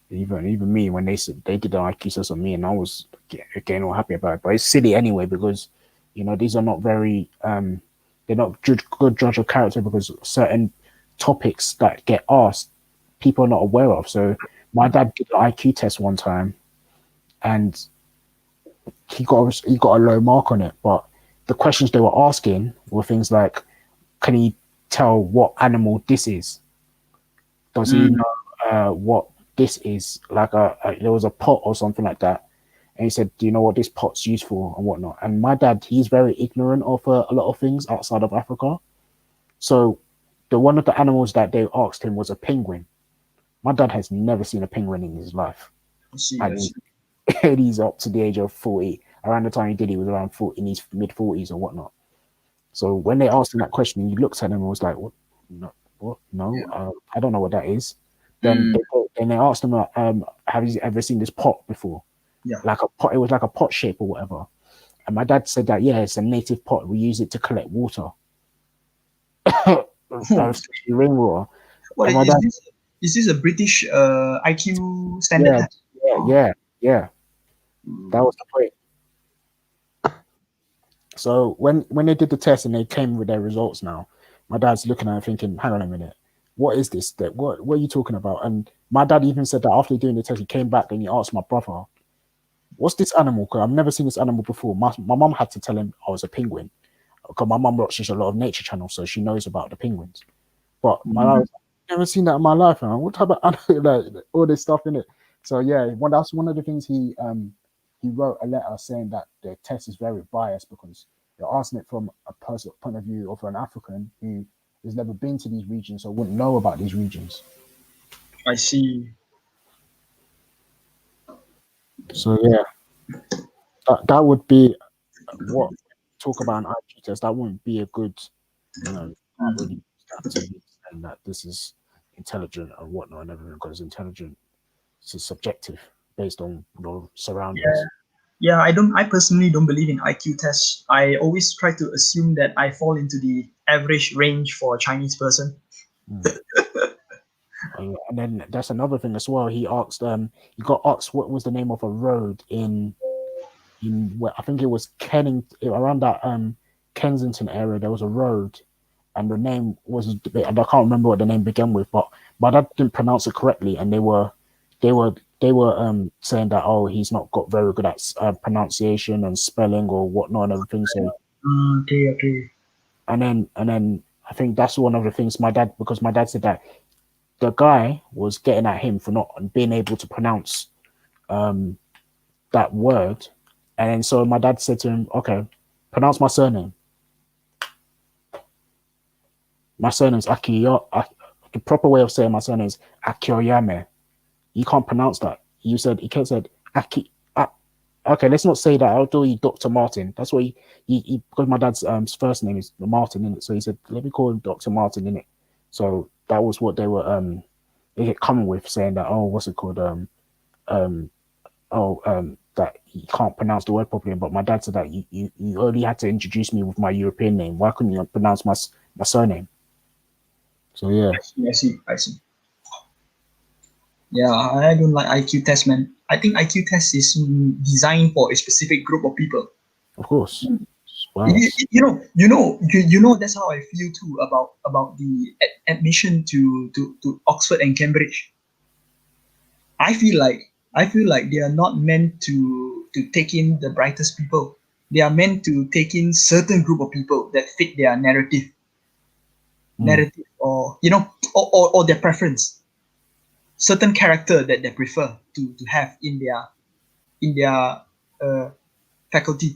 even me, when they did the IQ test on me, and I was again all happy about it, but it's silly anyway, because these are not very they're not good judge of character, because certain topics that get asked people are not aware of. So my dad did an IQ test one time, and he got a low mark on it, but the questions they were asking were things like, can he tell what animal this is? Does he know what this is? Like there was a pot or something like that, and he said, do you know what this pot's used for and whatnot? And my dad, he's very ignorant of a lot of things outside of Africa. So one of the animals that they asked him was a penguin. My dad has never seen a penguin in his life. And he's up to the age of 40. Around the time he did, he was around 40, in his mid-40s or whatnot. So when they asked him that question, he looked at him and was like, what? No, I don't know what that is. Then they asked him, have you ever seen this pot before? Yeah. Like a pot, it was like a pot shape or whatever. And my dad said that, yeah, it's a native pot. We use it to collect water. Rainwater. What, is this a British IQ standard? Yeah. That was the point. So when they did the test and they came with their results now, my dad's looking at it thinking, hang on a minute, what is this? What are you talking about? And my dad even said that after doing the test, he came back and he asked my brother, what's this animal? Because I've never seen this animal before. My mom had to tell him I was a penguin, because my mom watches a lot of nature channels, so she knows about the penguins. But my dad was like, I've never seen that in my life, man. What type of animal, like, all this stuff in it? So yeah, that's one of the things he wrote a letter saying that the test is very biased, because they're asking it from a personal point of view of an African who has never been to these regions or wouldn't know about these regions. I see. So yeah, that would be what talk about an IQ test. That wouldn't be a good, can't really use that to be saying that this is intelligent and whatnot and everything, because intelligent is subjective based on your surroundings. Yeah, I personally don't believe in IQ tests. I always try to assume that I fall into the average range for a Chinese person. And then that's another thing as well. He asked, he got asked what was the name of a road in where I think it was around that Kensington area. There was a road, and the name was, I can't remember what the name began with, but my dad didn't pronounce it correctly, and they were saying that, oh, he's not got very good at pronunciation and spelling or whatnot and everything. So Okay. and then I think that's one of the things because my dad said that the guy was getting at him for not being able to pronounce that word, and then so my dad said to him, okay, pronounce my surname. My surname's Akiyo. The proper way of saying my surname is Akioyame. You can't pronounce that. He kept said Aki. Okay, let's not say that. I'll do you Dr. Martin. That's what he because my dad's first name is Martin in it. So he said, let me call him Dr. Martin in it. So that was what they were coming with, saying that, oh, what's it called? That he can't pronounce the word properly. But my dad said that you only had to introduce me with my European name. Why couldn't you pronounce my surname? So yeah. I see. Yeah, I don't like IQ test, man. I think IQ test is designed for a specific group of people. Of course. Wow. You know. That's how I feel too about the admission to Oxford and Cambridge. I feel like they are not meant to take in the brightest people. They are meant to take in certain group of people that fit their narrative, or or their preference. Certain character that they prefer to have in their faculty.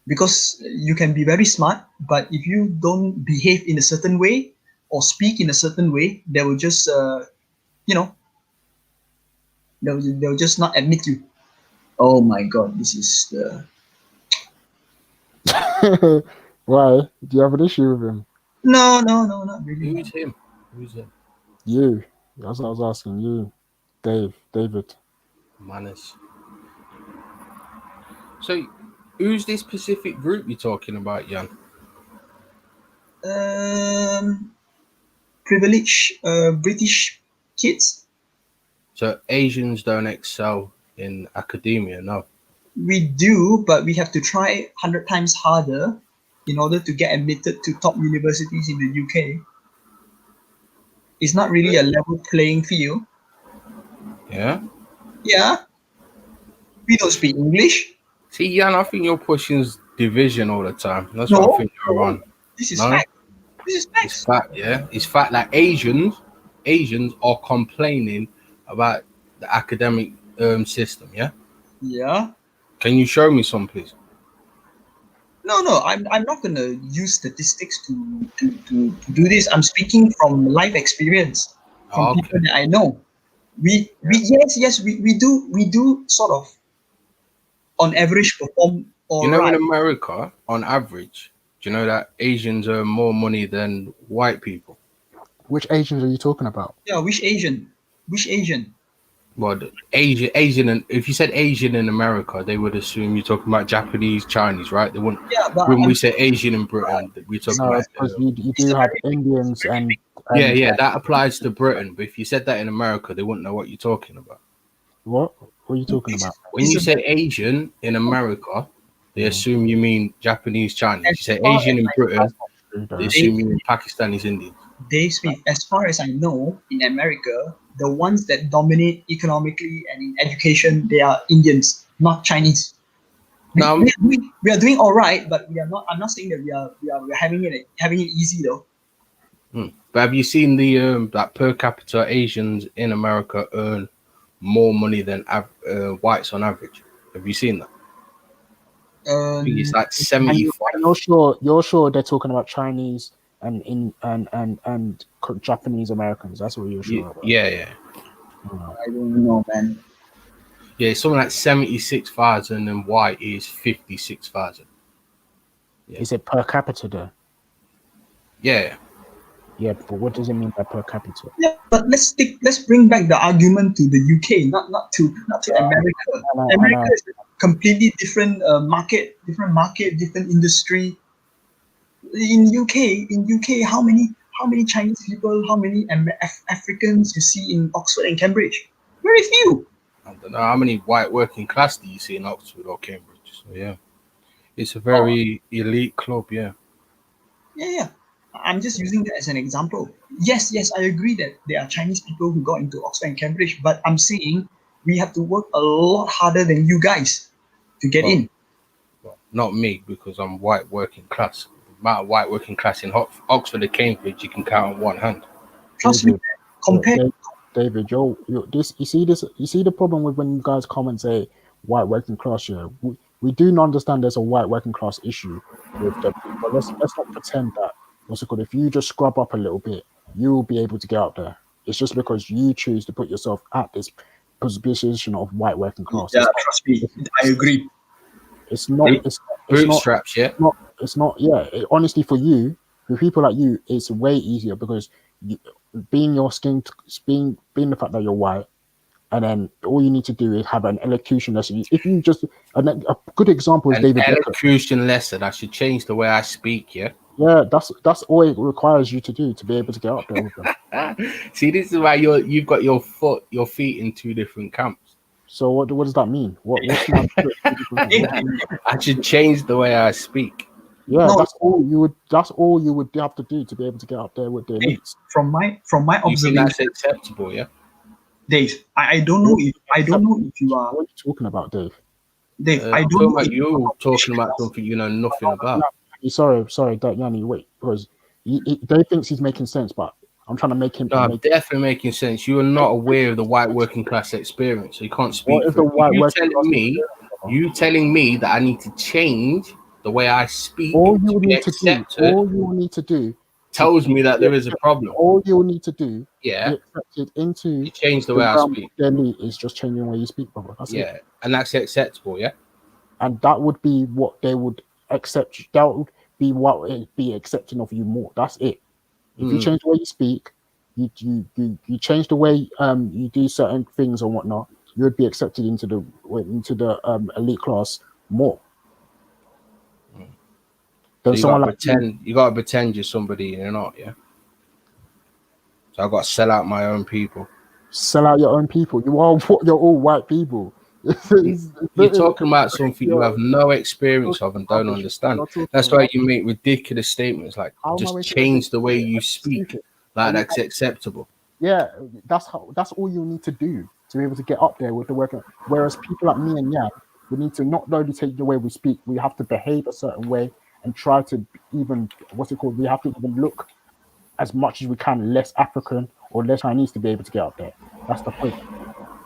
Because you can be very smart, but if you don't behave in a certain way or speak in a certain way, they will just they'll just not admit you. Oh my God, this is the. Why? Do you have an issue with him? No, not really. Who's him? You. That's what I was asking you, David. Manners. So, who's this specific group you're talking about, Jan? Privileged British kids. So Asians don't excel in academia, no? We do, but we have to try 100 times harder in order to get admitted to top universities in the UK. It's not really a level playing field. Yeah? Yeah. We don't speak English. See, Jan, I think you're pushing division all the time. That's what I think you're on. This is fact. This is facts. It's fact, yeah? It's fact. Like Asians are complaining about the academic system, yeah? Yeah. Can you show me some, please? No, I'm not gonna use statistics to do this. I'm speaking from life experience from people that I know. We do sort of on average perform all you know, right. in America, on average, do you know that Asians earn more money than white people? Which Asians are you talking about? Yeah, which Asian? Well, Asian, and if you said Asian in America, they would assume you're talking about Japanese, Chinese, right? They wouldn't. Yeah, but when we say Asian in Britain, we're talking about. Because you do have Indians and yeah, that applies to Britain. But if you said that in America, they wouldn't know what you're talking about. What are you talking about? When you say Asian in America, they assume you mean Japanese, Chinese. If you say Asian in Britain, they assume you mean Pakistanis, Indians. Dave Smith, as far as I know, in America, the ones that dominate economically and in education, they are Indians, not Chinese. We are doing all right, but we are not. I'm not saying that we are having it easy though. But have you seen the that per capita Asians in America earn more money than whites on average? Have you seen that? I think it's like 75. You're sure they're talking about Chinese and Japanese Americans. That's what you're sure about. Yeah. I don't know, man. Yeah, it's something like 76,000 and white is 56,000. Yeah. Is it per capita though? Yeah. Yeah, but what does it mean by per capita? Yeah, but let's bring back the argument to the UK, not to America. America is a completely different market, different industry. In UK, how many Chinese people, how many Africans you see in Oxford and Cambridge? Very few. I don't know how many white working class do you see in Oxford or Cambridge. So yeah. It's a very elite club, yeah. Yeah. I'm just using that as an example. Yes, I agree that there are Chinese people who got into Oxford and Cambridge, but I'm saying we have to work a lot harder than you guys to get in. Well, not me, because I'm white working class. The amount of white working class in Oxford and Cambridge, you can count on one hand. Trust me, compared. David, you see the problem with when you guys come and say white working class here. We do understand there's a white working class issue with the, but let's not pretend that what's it called? If you just scrub up a little bit, you will be able to get out there. It's just because you choose to put yourself at this position of white working class. Yeah, trust me, I agree. It's not. It's bootstraps, yeah. It's not. Yeah. Honestly, for you, for people like you, it's way easier because being your skin, being the fact that you're white, and then all you need to do is have an elocution lesson. If you just a good example is David. An elocution lesson. I should change the way I speak. Yeah. Yeah, that's all it requires you to do to be able to get up there with them. See, this is why you've got your feet in two different camps. So what does that mean? What's I should change the way I speak. Yeah, no, that's all you would have to do to be able to get up there with the elites. From my observation, that's acceptable, yeah. Dave, I don't know if you are. What are you talking about, Dave? Dave, I don't know. You're talking about something you know nothing about. Sorry, Yanni, wait, because Dave thinks he's making sense, but I'm trying to make him. No, I'm definitely making sense. You are not aware of the white working class experience, so you can't speak. What is the white working class? You telling me that I need to change the way I speak. All you need to do tells me that there is a problem. All you need to do, yeah, accepted into you change the way I speak. Then is just changing the way you speak, brother. That's it. And that's acceptable, yeah. And that would be what they would accept. That would be what it'd be accepting of you more. That's it. If you change the way you speak, you change the way you do certain things or whatnot, you would be accepted into the elite class more. So you gotta pretend you're somebody you're not, yeah. So I gotta sell out my own people. Sell out your own people. You're all white people. You're talking about something you have no experience of and don't understand. That's why you make ridiculous statements like just change the way you speak. Like that's acceptable. Yeah, that's all you need to do to be able to get up there with the work. Whereas people like me and Yan, we need to not only take the way we speak, we have to behave a certain way and try to even we have to even look as much as we can less African or less Chinese to be able to get up there. That's the point.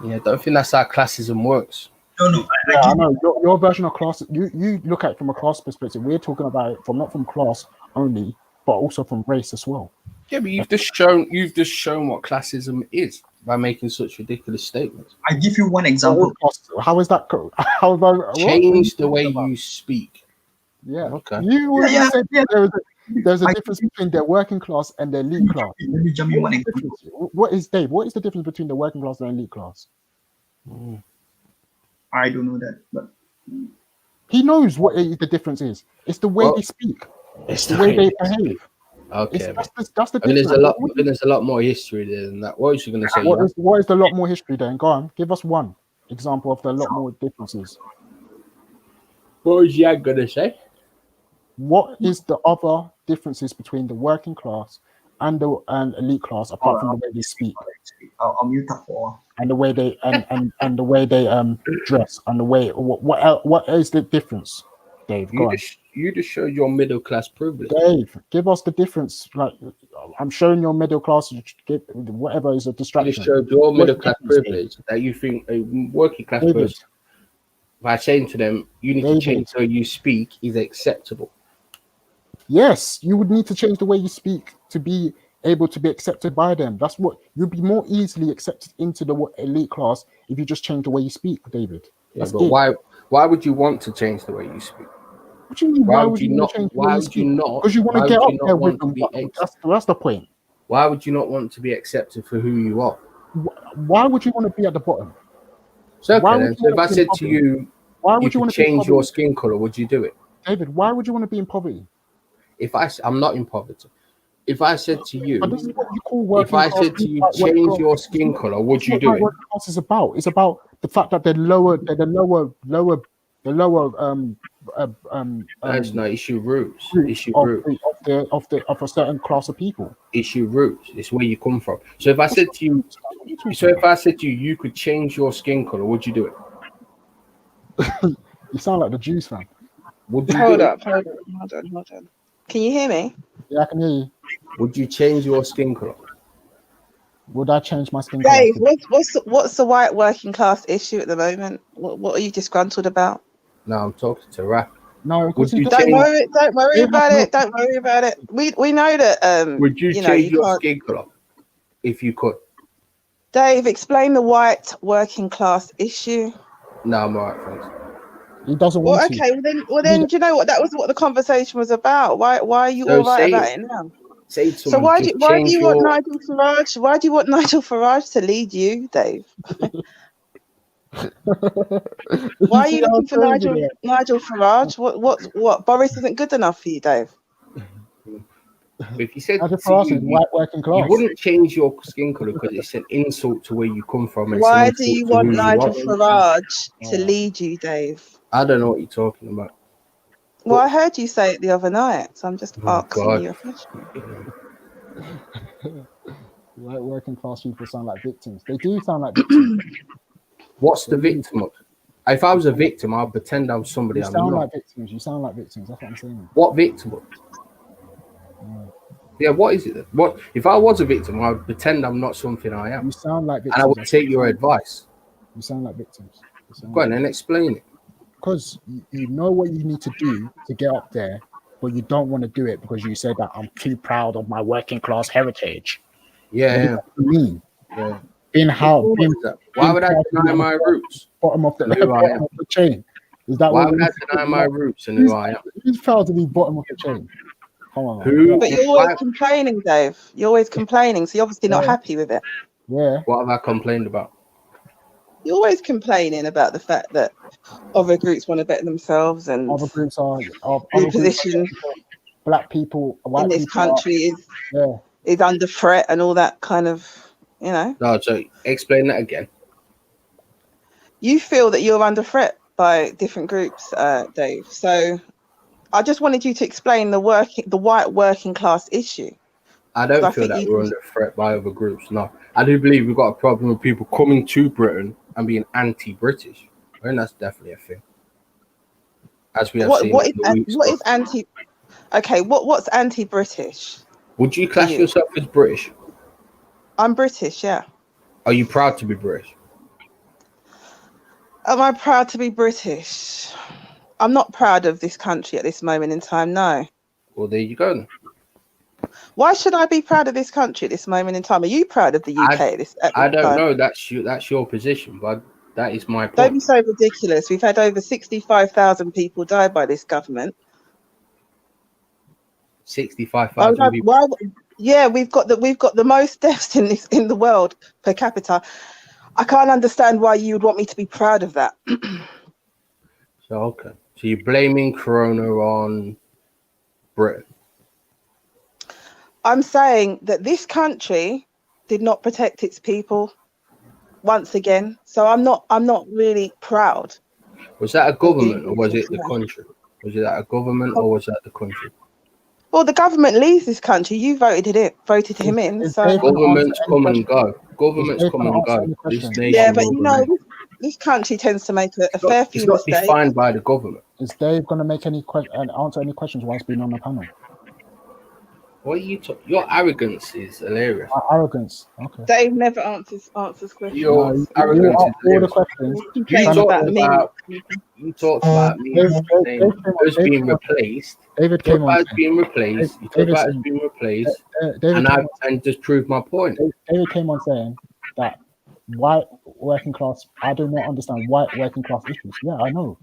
Yeah, I don't think that's how classism works. No. I know your version of class. You look at it from a class perspective. We're talking about it from not from class only, but also from race as well. Yeah, but you've just shown what classism is by making such ridiculous statements. I give you one example. How is that? Change the way you speak. Yeah. Okay. You already said there's a difference between the working class and the elite class. Let me jump in one example. What is Dave? What is the difference between the working class and the elite class? I don't know that, but he knows what the difference is. It's the way they speak. It's the way they behave. Okay. That's the difference. There's a lot more history there than that. What was you going to say? What is the lot more history then? Go on, give us one example of the lot more differences. What was you going to say? What is the other differences between the working class and the elite class apart from the way they speak? I'll mute up for and the way they and the way they dress and the way what is the difference, Dave? You just showed your middle class privilege. Dave, give us the difference. Like I'm showing your middle class, whatever is a distraction. You just showed your middle class privilege that you think a working class person, by saying to them, you need to change the way you speak, is acceptable. Yes, you would need to change the way you speak to be able to be accepted by them. That's what you'd be more easily accepted into the elite class if you just change the way you speak, David. That's but why would you want to change the way you speak? What do you mean? Why would you not? Because you want to get up there with them. That's the point. Why would you not want to be accepted for who you are? Why would you want to be at the bottom? So, okay, so if I said to you, why would you want to change your skin color? Would you do it, David? Why would you want to be in poverty? I'm not in poverty. If I said to you, but this is what you call working class. If I said to you, change your skin color, would you do it? What class is about? It's about the fact that they're lower That's not issue roots. Issue of, roots. of a certain class of people. Issue roots. It's where you come from. So if I said to you, you could change your skin color, would you do it? You sound like the Jews, fam. Would you Hold do up, hold on. Can you hear me? Yeah, I can hear you. it? Would you change your skin color? Would I change my skin color? Dave, what's the white working class issue at the moment? What are you disgruntled about? No, I'm talking to Rap. No, would you Don't change? worry about it. Don't worry about it. We know that. Would you know, change you your can't. skin color if you could? Dave, explain the white working class issue. No, I'm alright, thanks. He doesn't Well, want okay. to. Well, then, do you know what? That was what the conversation was about. Why are you So all right say about it. it now? Say to So someone, why do just change you want your. Nigel Farage? Why do you want Nigel Farage to lead you, Dave? Why are you looking for Nigel Farage? What? Boris isn't good enough for you, Dave? If you said Nigel to Farage you, is white working class. you wouldn't change your skin color because it's an insult to where you come from. And Why it's do an you insult to want who you Nigel are. Farage to lead you, Dave? I don't know what you're talking about. Well, I heard you say it the other night, so I'm just asking God. you a question. White working class people sound like victims. They do sound like victims. What's the victim of? If I was a victim, I'd pretend I'm somebody You I'm sound not. like victims. You sound like victims. That's what I'm saying. What victim of? Yeah, what is it then? What if I was a victim? I would pretend I'm not something I am. You sound like victims. And I would take your advice. You sound like victims. Go on and explain it. Because you know what you need to do to get up there, but you don't want to do it because you said that I'm too proud of my working class heritage. Yeah. What does that mean? Yeah. Why would I deny my roots? Bottom of the And who I bottom am? of the chain. Is that Why what would it I is? deny my roots and who I am? Who's proud to be bottom of the chain? Come on, man. Who? But you're always complaining, Dave. You're always complaining, so you're obviously not happy with it. Yeah. What have I complained about? You're always complaining about the fact that other groups want to better themselves and Other groups are your position black people, white in this people country is under threat and all that kind of, you know. No, so explain that again. You feel that you're under threat by different groups, Dave. So I just wanted you to explain the white working class issue. I don't feel that we're under threat by other groups. No, I do believe we've got a problem with people coming to Britain and being anti-British. I think that's definitely a thing. As we have seen. What is anti? Okay, what's anti-British? Would you class yourself as British? I'm British, yeah. Are you proud to be British? Am I proud to be British? I'm not proud of this country at this moment in time, no. Well, there you go then. Why should I be proud of this country at this moment in time? Are you proud of the UK at this time? I don't know. That's your position, but that is my point. Don't be so ridiculous. We've had over 65,000 people die by this government. 65,000 people. Yeah, we've got the most deaths in the world per capita. I can't understand why you would want me to be proud of that. So okay. So you're blaming Corona on Britain. I'm saying that this country did not protect its people once again. So I'm not really proud. Was that a government or was it the country? Was it that a government or was that the country? Well, the government leaves this country. You voted him in. So governments come and go. Governments come and go. This nation yeah, but will remain. this country tends to make a fair few It's not mistakes. defined by the government. Is Dave going to make any answer any questions whilst being on the panel? What are you talking? Your arrogance is hilarious. Arrogance. Okay. Dave never answers questions. Your arrogance is hilarious. You talk about me. Us being replaced. David came on. Being replaced. You talk about us being replaced. And just prove my point. David came on saying that white working class. I do not understand white working class issues. Yeah, I know.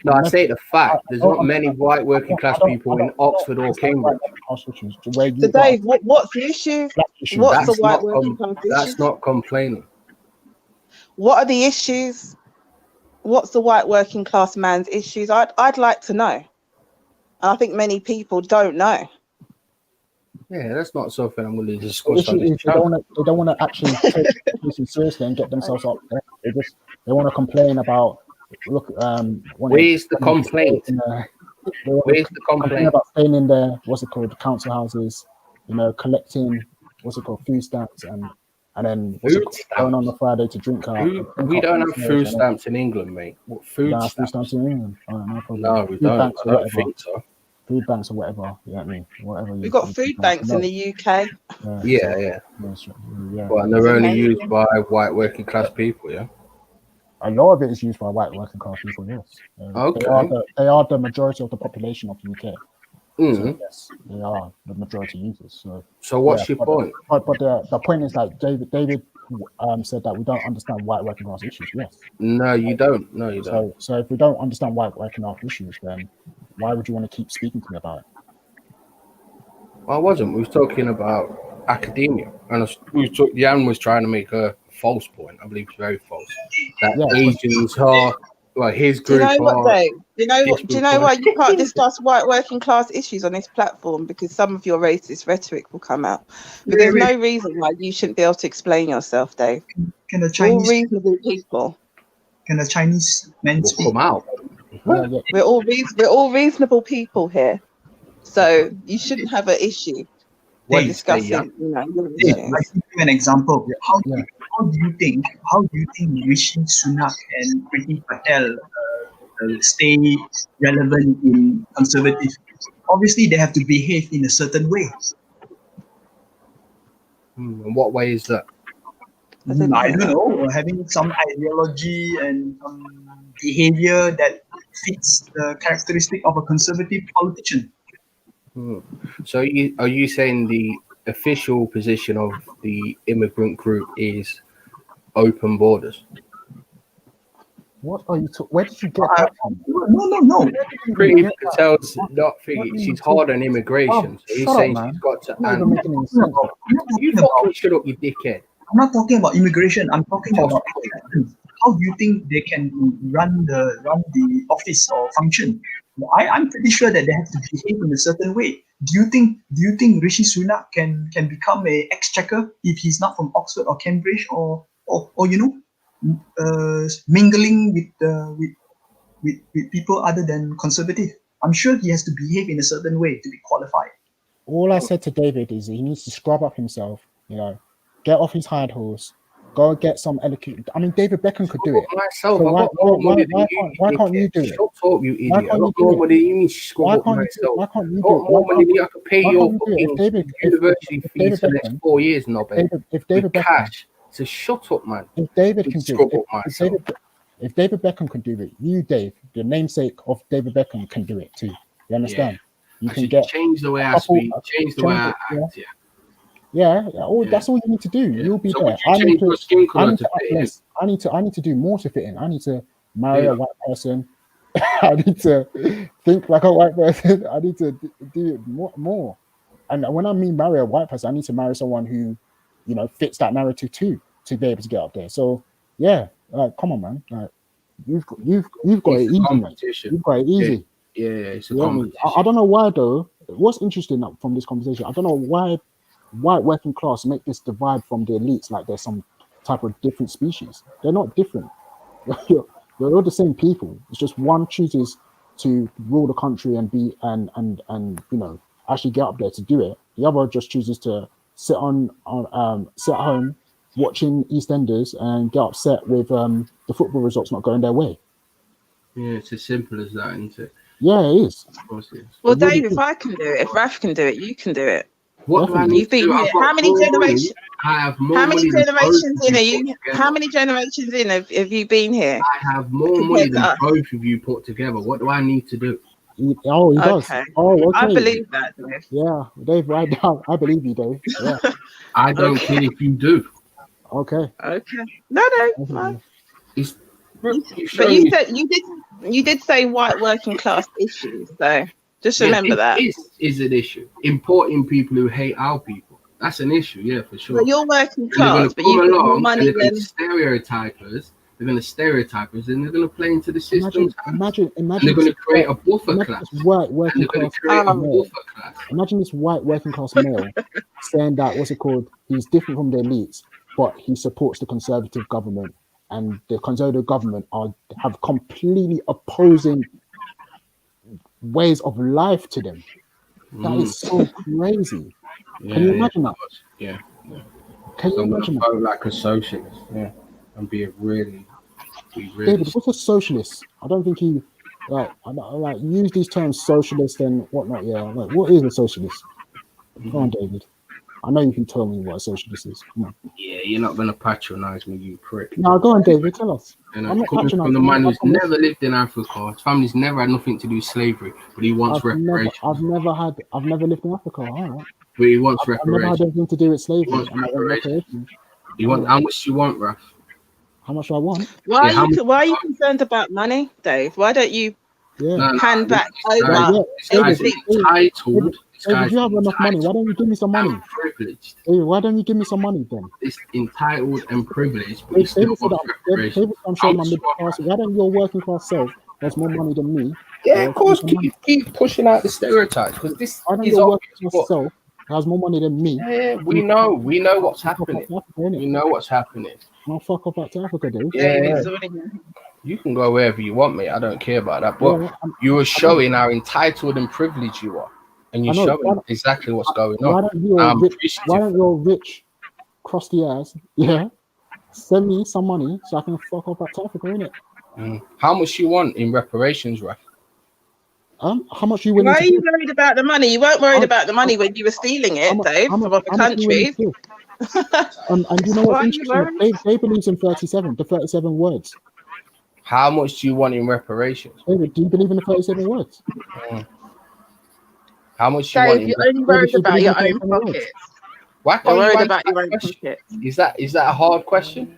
No, I say the fact. There's not many white working class people in Oxford or Cambridge. So Dave, what's the issue? What's the white working class issue? That's not complaining. What are the issues? What's the white working class man's issues? I'd like to know. And I think many people don't know. Yeah, that's not something I'm willing to discuss on this they don't want to actually take this seriously and get themselves up there. They want to complain about look, Where's the complaint? Where's the complaint about staying in there? What's it called? Council houses, collecting what's it called? Food stamps and then what's it called? Going on the Friday to drink out. We don't have food stamps in England, mate. What food stamps? Food stamps in England? All right, no problem. No, we food don't. Banks I or don't whatever. think so. Food banks or whatever. You know what I mean? Whatever. We've got food banks in the UK. Yeah. Well, and they're only used by white working class people, yeah? A lot of it is used by white working class people, yes. Okay. They are the majority of the population of the UK. Mm-hmm. So, yes, they are the majority users. So what's your point? But the point is like David said that we don't understand white working class issues. Yes. No, you don't. No, you don't. So if we don't understand white working class issues, then why would you want to keep speaking to me about it? I wasn't. We was talking about academia, and Jan was trying to make a false point. I believe it's very false. That Asians are his group. Do you know what, Dave? Do you know why you can't discuss discuss white working class issues on this platform? Because some of your racist rhetoric will come out. But there's no reason why you shouldn't be able to explain yourself, Dave. Can the Chinese all reasonable people? Can the Chinese men speak? Come out? We're all reasonable people here, so you shouldn't have an issue discussing. Your I issues. give you an example. How do you think Rishi Sunak and Priti Patel stay relevant in conservative? Obviously, they have to behave in a certain way. And what way is that? I don't know. Having some ideology and some behavior that fits the characteristic of a conservative politician. So are you saying the official position of the immigrant group is open borders? What are you talking? Where did you get that from? No. Priti Patel's not thinking she's hard on immigration. So he's saying she's got to. You fucking shut up, you dickhead. I'm not talking about immigration. I'm talking about acceptance. How do you think they can run the office or function? I'm pretty sure that they have to behave in a certain way. Do you think Rishi Sunak can become a exchequer if he's not from Oxford or Cambridge or mingling with people other than conservative? I'm sure he has to behave in a certain way to be qualified. All I said to David is he needs to scrub up himself, get off his high horse, go get some eloquent. I mean, David Beckham could do it. Myself, So why can't you do it? Shut up, you idiot. Why I can't got you do more it? money than you mean scrub Why up can't myself. why can't you Got do it? more money than you. I could pay why your can't you do it? fucking university fees for the next 4 years, Nobby. If David Beckham, cash. So shut up, man. if David can do Scrub it, up myself. if David Beckham can do it, you, Dave, the namesake of David Beckham, can do it too. You understand? You I can should get change the way I couple- speak, change the way I act. Yeah. That's all you need to do. You'll be So there. would you change your skin colour to fit in? I need to do more to fit in. I need to marry a white person. I need to think like a white person. I need to do it more. And when I mean marry a white person, I need to marry someone who, fits that narrative too, to be able to get up there. So come on, man. Like you've got it easy, mate. You've got it easy. Yeah, it's a You know what I mean? competition. I don't know why though. What's interesting from this conversation, I don't know why white working class make this divide from the elites like they're some type of different species. They're not different. They're all the same people. It's just one chooses to rule the country and be and actually get up there to do it. The other just chooses to sit at home watching EastEnders and get upset with the football results not going their way. Yeah, it's as simple as that, isn't it? Yeah, it is. Of course it is. Well, It really Dave, if I can do it, if Raf can do it, you can do it. What do I need You've to been do? here. I've got How many more money. generations? I have more How many money than generations both in of are you you? put together. How many generations in have you been here? I have more money than both of you put together. What do I need to do? He does. Okay. Oh, okay. I believe that, Dave. Yeah, Dave, right down. I believe you, Dave. Yeah. I don't care if you do. Okay. Okay. No. It's, But you said you did say white working class issues, so just remember that. It is an issue. Importing people who hate our people. That's an issue, yeah, for sure. But you're working And they're gonna class, but come you've got more along and money they're going than. to stereotype us. They're going to stereotype us, and they're going to play into the system. Imagine. And they're going to create a buffer class. White working And they're going class to create a male. buffer class. Imagine this white working class male saying that he's different from the elites, but he supports the conservative government and the Conservative government have completely opposing ways of life to them. That is so crazy. Can you imagine that? Yeah. Can you I'm gonna imagine that? vote like a socialist, and be really David, what's a socialist? I don't think he like use these terms socialist and whatnot. Yeah, like what is a socialist? Come on, David. I know you can tell me what a socialist is. Come on. Yeah, you're not gonna patronize me, you prick. No, go on, David. Tell us. You know, I'm not coming from patronising the you, man I who's promise. never lived in Africa, his family's never had nothing to do with slavery, but he wants reparations. I've never lived in Africa. All right. But he wants I've never had reparations. anything to do with He slavery. wants And I want reparations. reparations. You want how much do you want, Raf? How much do I want? Why Yeah, why are you concerned about money, Dave? Why don't you hand back this guy's, over this guy's everything? entitled. This David, guy's you have enough money. Why don't you give me some money? privileged. David, why don't you give me some money then? It's entitled and privileged, but he still David said wants that. reparations. David, I'm showing my middle class. Why don't your working class self has more money than me? Yeah, of course. Keep pushing out the stereotypes because this Why don't is your obvious. working class self has more money than me? Yeah, we know what's happening. We know what's happening. I'll fuck off back to Africa, Dave. Yeah. You can go wherever you want, mate. I don't care about that. But you are showing how entitled and privileged you are, and you're showing exactly what's going on. Why don't your rich, crusty ass, send me some money so I can fuck off back to Africa, innit? How much you want in reparations, Raf? How much you willing Why to are you give? worried about the money? You weren't worried about the money when you were stealing it, Dave, from other countries. And you know Why are what's you interesting? Dave believes in 37, the 37 words. How much do you want in reparations? David, do you believe in the 37 words? How much do you want Dave, in you're only worried about your own pockets. words? Why You're can't you worried answer about that your own question? pockets. Is that a hard question?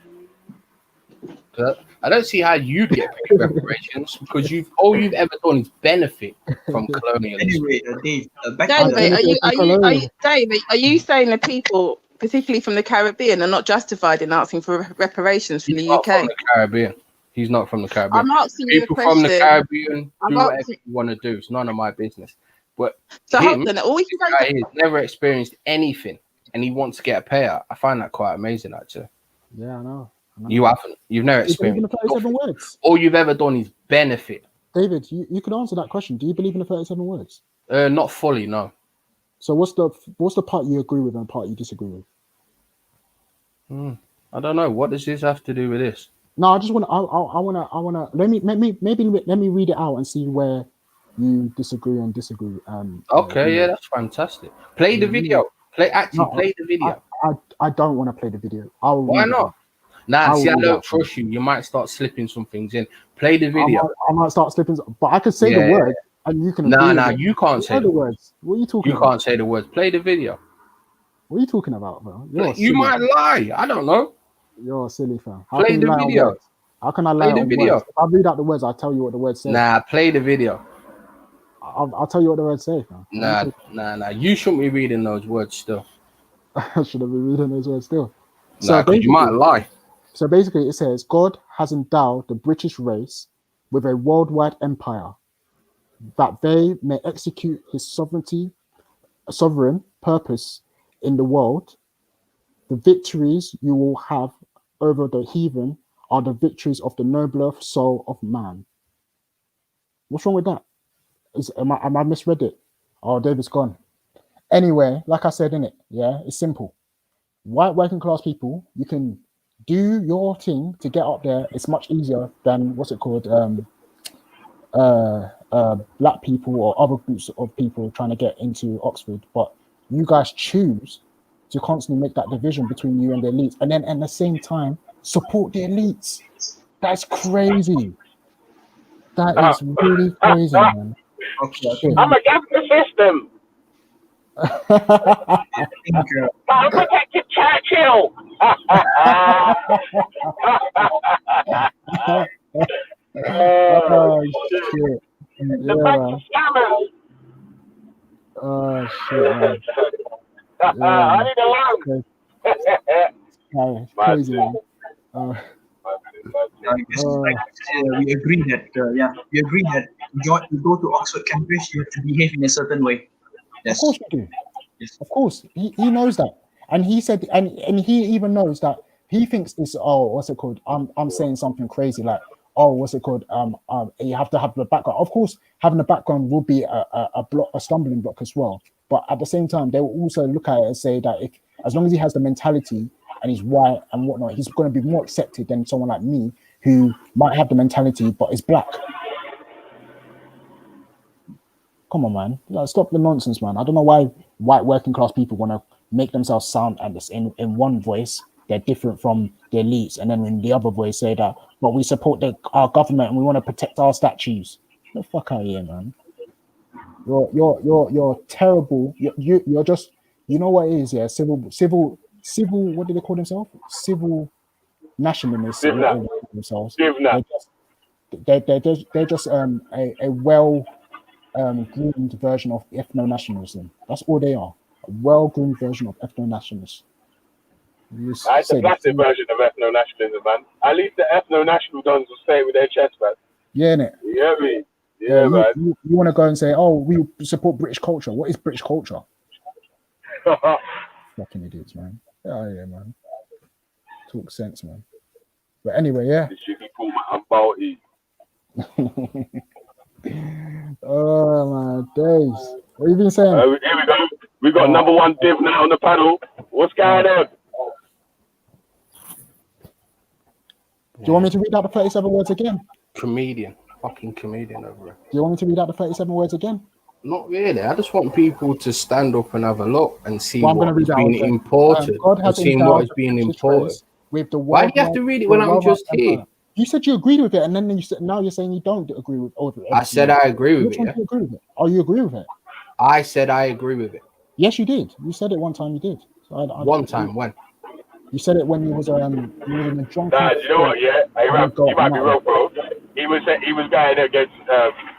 'Cause I don't see how you'd get paid reparations because all you've ever done is benefit from colonialism. Anyway, Dave, back Dave, to Dave, are you saying that people, particularly from the Caribbean, are not justified in asking for reparations from the Not UK? from the Caribbean. He's not from the Caribbean. I'm asking you a People from the question. Caribbean I'm do whatever asking- you want to do. It's none of my business. But So him, hold on, all you this guys- guy has never experienced anything, and he wants to get a payout. I find that quite amazing, actually. Yeah, I know. You haven't. You've never Do you believe in experienced. the 37 words? All you've ever done is benefit. David, you could answer that question. Do you believe in the 37 words? Not fully, no. So what's the part you agree with and the part you disagree with? I don't know. What does this have to do with this? No, I just want to. I want to. Let me read it out and see where you disagree and disagree. Okay, yeah, that's fantastic. Play the video. Play the video. I don't want to play the video. Why not? Nah, see, I don't trust you. You might start slipping some things in. Play the video. I might start slipping, but I could say the word and you can. Nah, you can't say the words. What are you talking about? You can't say the words. Play the video. What are you talking about, bro? You might lie. I don't know. You're a silly fan. Play the video. How can I lie Play the on video. words? If I read out the words, I'll tell you what the words say. Nah, play the video. I'll tell you what the words say, man. Nah. You shouldn't be reading those words still. I should have been reading those words still. Nah, because you might lie. So basically, it says God has endowed the British race with a worldwide empire, that they may execute His sovereign purpose in the world. The victories you will have over the heathen are the victories of the nobler soul of man. What's wrong with that? Am I misread it? Oh, David's gone. Anyway, like I said in it, it's simple. White working class people, you can do your thing to get up there. It's much easier than black people or other groups of people trying to get into Oxford. But you guys choose to constantly make that division between you and the elites, and then at the same time support the elites. That's crazy. That is really crazy, man. I'm against the system. I'm protecting Churchill. Oh shit! The bunch of scammers. Oh shit, man. I need a loan. It's crazy, man. We agree that you go to Oxford, Cambridge, you have to behave in a certain way. Yes. Of course you do. Yes. Of course, he knows that, and he said, and he even knows that he thinks it's, oh, what's it called? I'm saying something crazy like, oh, what's it called? You have to have the background. Of course, having a background will be a stumbling block as well. But at the same time, they will also look at it and say that if, as long as he has the mentality and he's white and whatnot, he's going to be more accepted than someone like me who might have the mentality but is black. Come on, man. Like, stop the nonsense, man. I don't know why white working class people want to make themselves sound at this in one voice. They're different from the elites, and then in the other voice say that, but we support our government and we want to protect our statues. Get the fuck out of here, man. You're terrible. You're just, you know what it is, yeah. Civil. What do they call themselves? Civil nationalists. They're just a well groomed version of ethno-nationalism. That's all they are. A well-groomed version of ethno-nationalists. That's a classic version of ethno-nationalism, man. At least the ethno-national dons will stay with their chest, man. Yeah, innit? You hear me? Yeah, man. You want to go and say, oh, we support British culture. What is British culture? Fucking idiots, man. Yeah, man. Talk sense, man. But anyway, yeah. This should be called my unbolty. Oh my days. What have you been saying? Here we go. We got number one div now on the panel. What's going on? Do you want me to read out the 37 words again? Comedian. Fucking comedian over there. Do you want me to read out the 37 words again? Not really. I just want people to stand up and have a look and see Well, what is being imported. God has Seeing what is being imported. With the Why do you have to read it when I'm just here? You said you agreed with it, and then you said now you're saying you don't agree with all of it. I said I agree with it. Which one do you agree with it? Oh, you agree with it? I said I agree with it. Yes, you did. You said it one time. You did. So one time when? You said it when you was in a drunk. Nah, you know what? Yeah, hey, Ralph, you might be wrong, bro. He was going against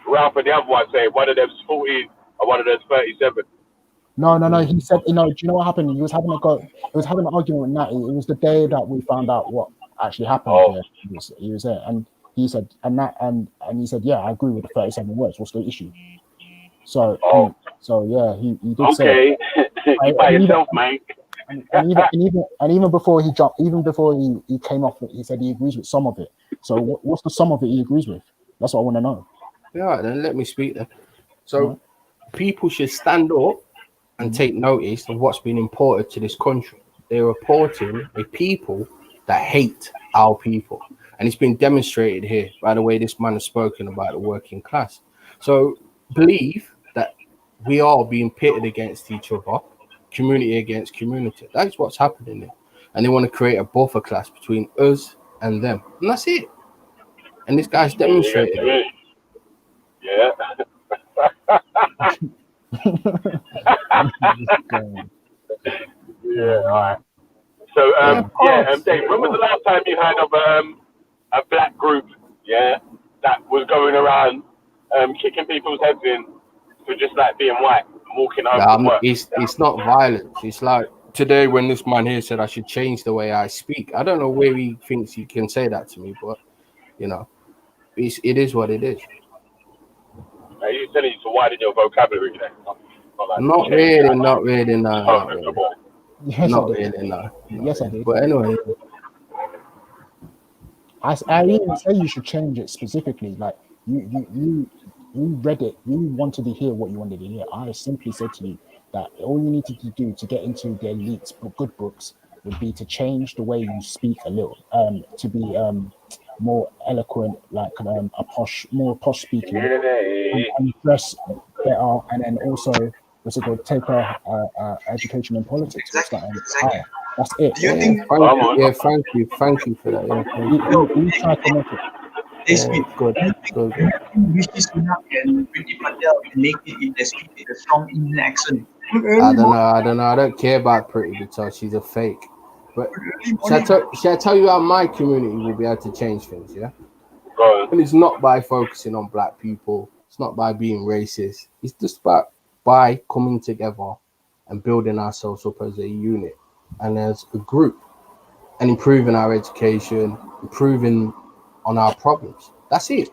Ralph and the other one, saying one of them's 14 and one of them's 37. No. He said, do you know what happened? He was having an argument with Natty. It was the day that we found out what actually happened. Oh. He was there, and he said, and he said, yeah, I agree with the 37 words. What's the issue? So, yeah, he did say. Okay, you by yourself, mate. And even before he jumped, even before he came off, he said he agrees with some of it. So, what's the sum of it he agrees with? That's what I want to know. Yeah, then let me speak then. So, people should stand up and take notice of what's been imported to this country. They're reporting a people that hate our people. And it's been demonstrated here by the way this man has spoken about the working class. So believe that we are being pitted against each other, community against community. That's what's happening there. And they want to create a buffer class between us and them. And that's it. And this guy's demonstrated it. Yeah. Yeah, all right. So, Dave, when was the last time you heard of a black group, that was going around kicking people's heads in for just like being white and walking over work? It's not violence. It's like today when this man here said I should change the way I speak. I don't know where he thinks he can say that to me, but it is what it is. Are you telling you to widen your vocabulary then? Not really, no. Yes, Not I did. really, no. Yes, I did. But anyway, I didn't say you should change it specifically. Like you read it. You wanted to hear what you wanted to hear. I simply said to you that all you needed to do to get into the elites good books would be to change the way you speak a little, to be more eloquent, like more posh speaking, and dress better, and then also what's it called? Take education in politics. Higher. That's it. Thank you for that. You try to make it. Good. Rishi Sunak and Priti Patel can make it if they speak with a strong Indian accent. I don't know. I don't care about Priti Patel. She's a fake. But shall I tell you how my community will be able to change things? Yeah. And it's not by focusing on black people. It's not by being racist. It's just by coming together and building ourselves up as a unit and as a group and improving our education, improving on our problems. That's it.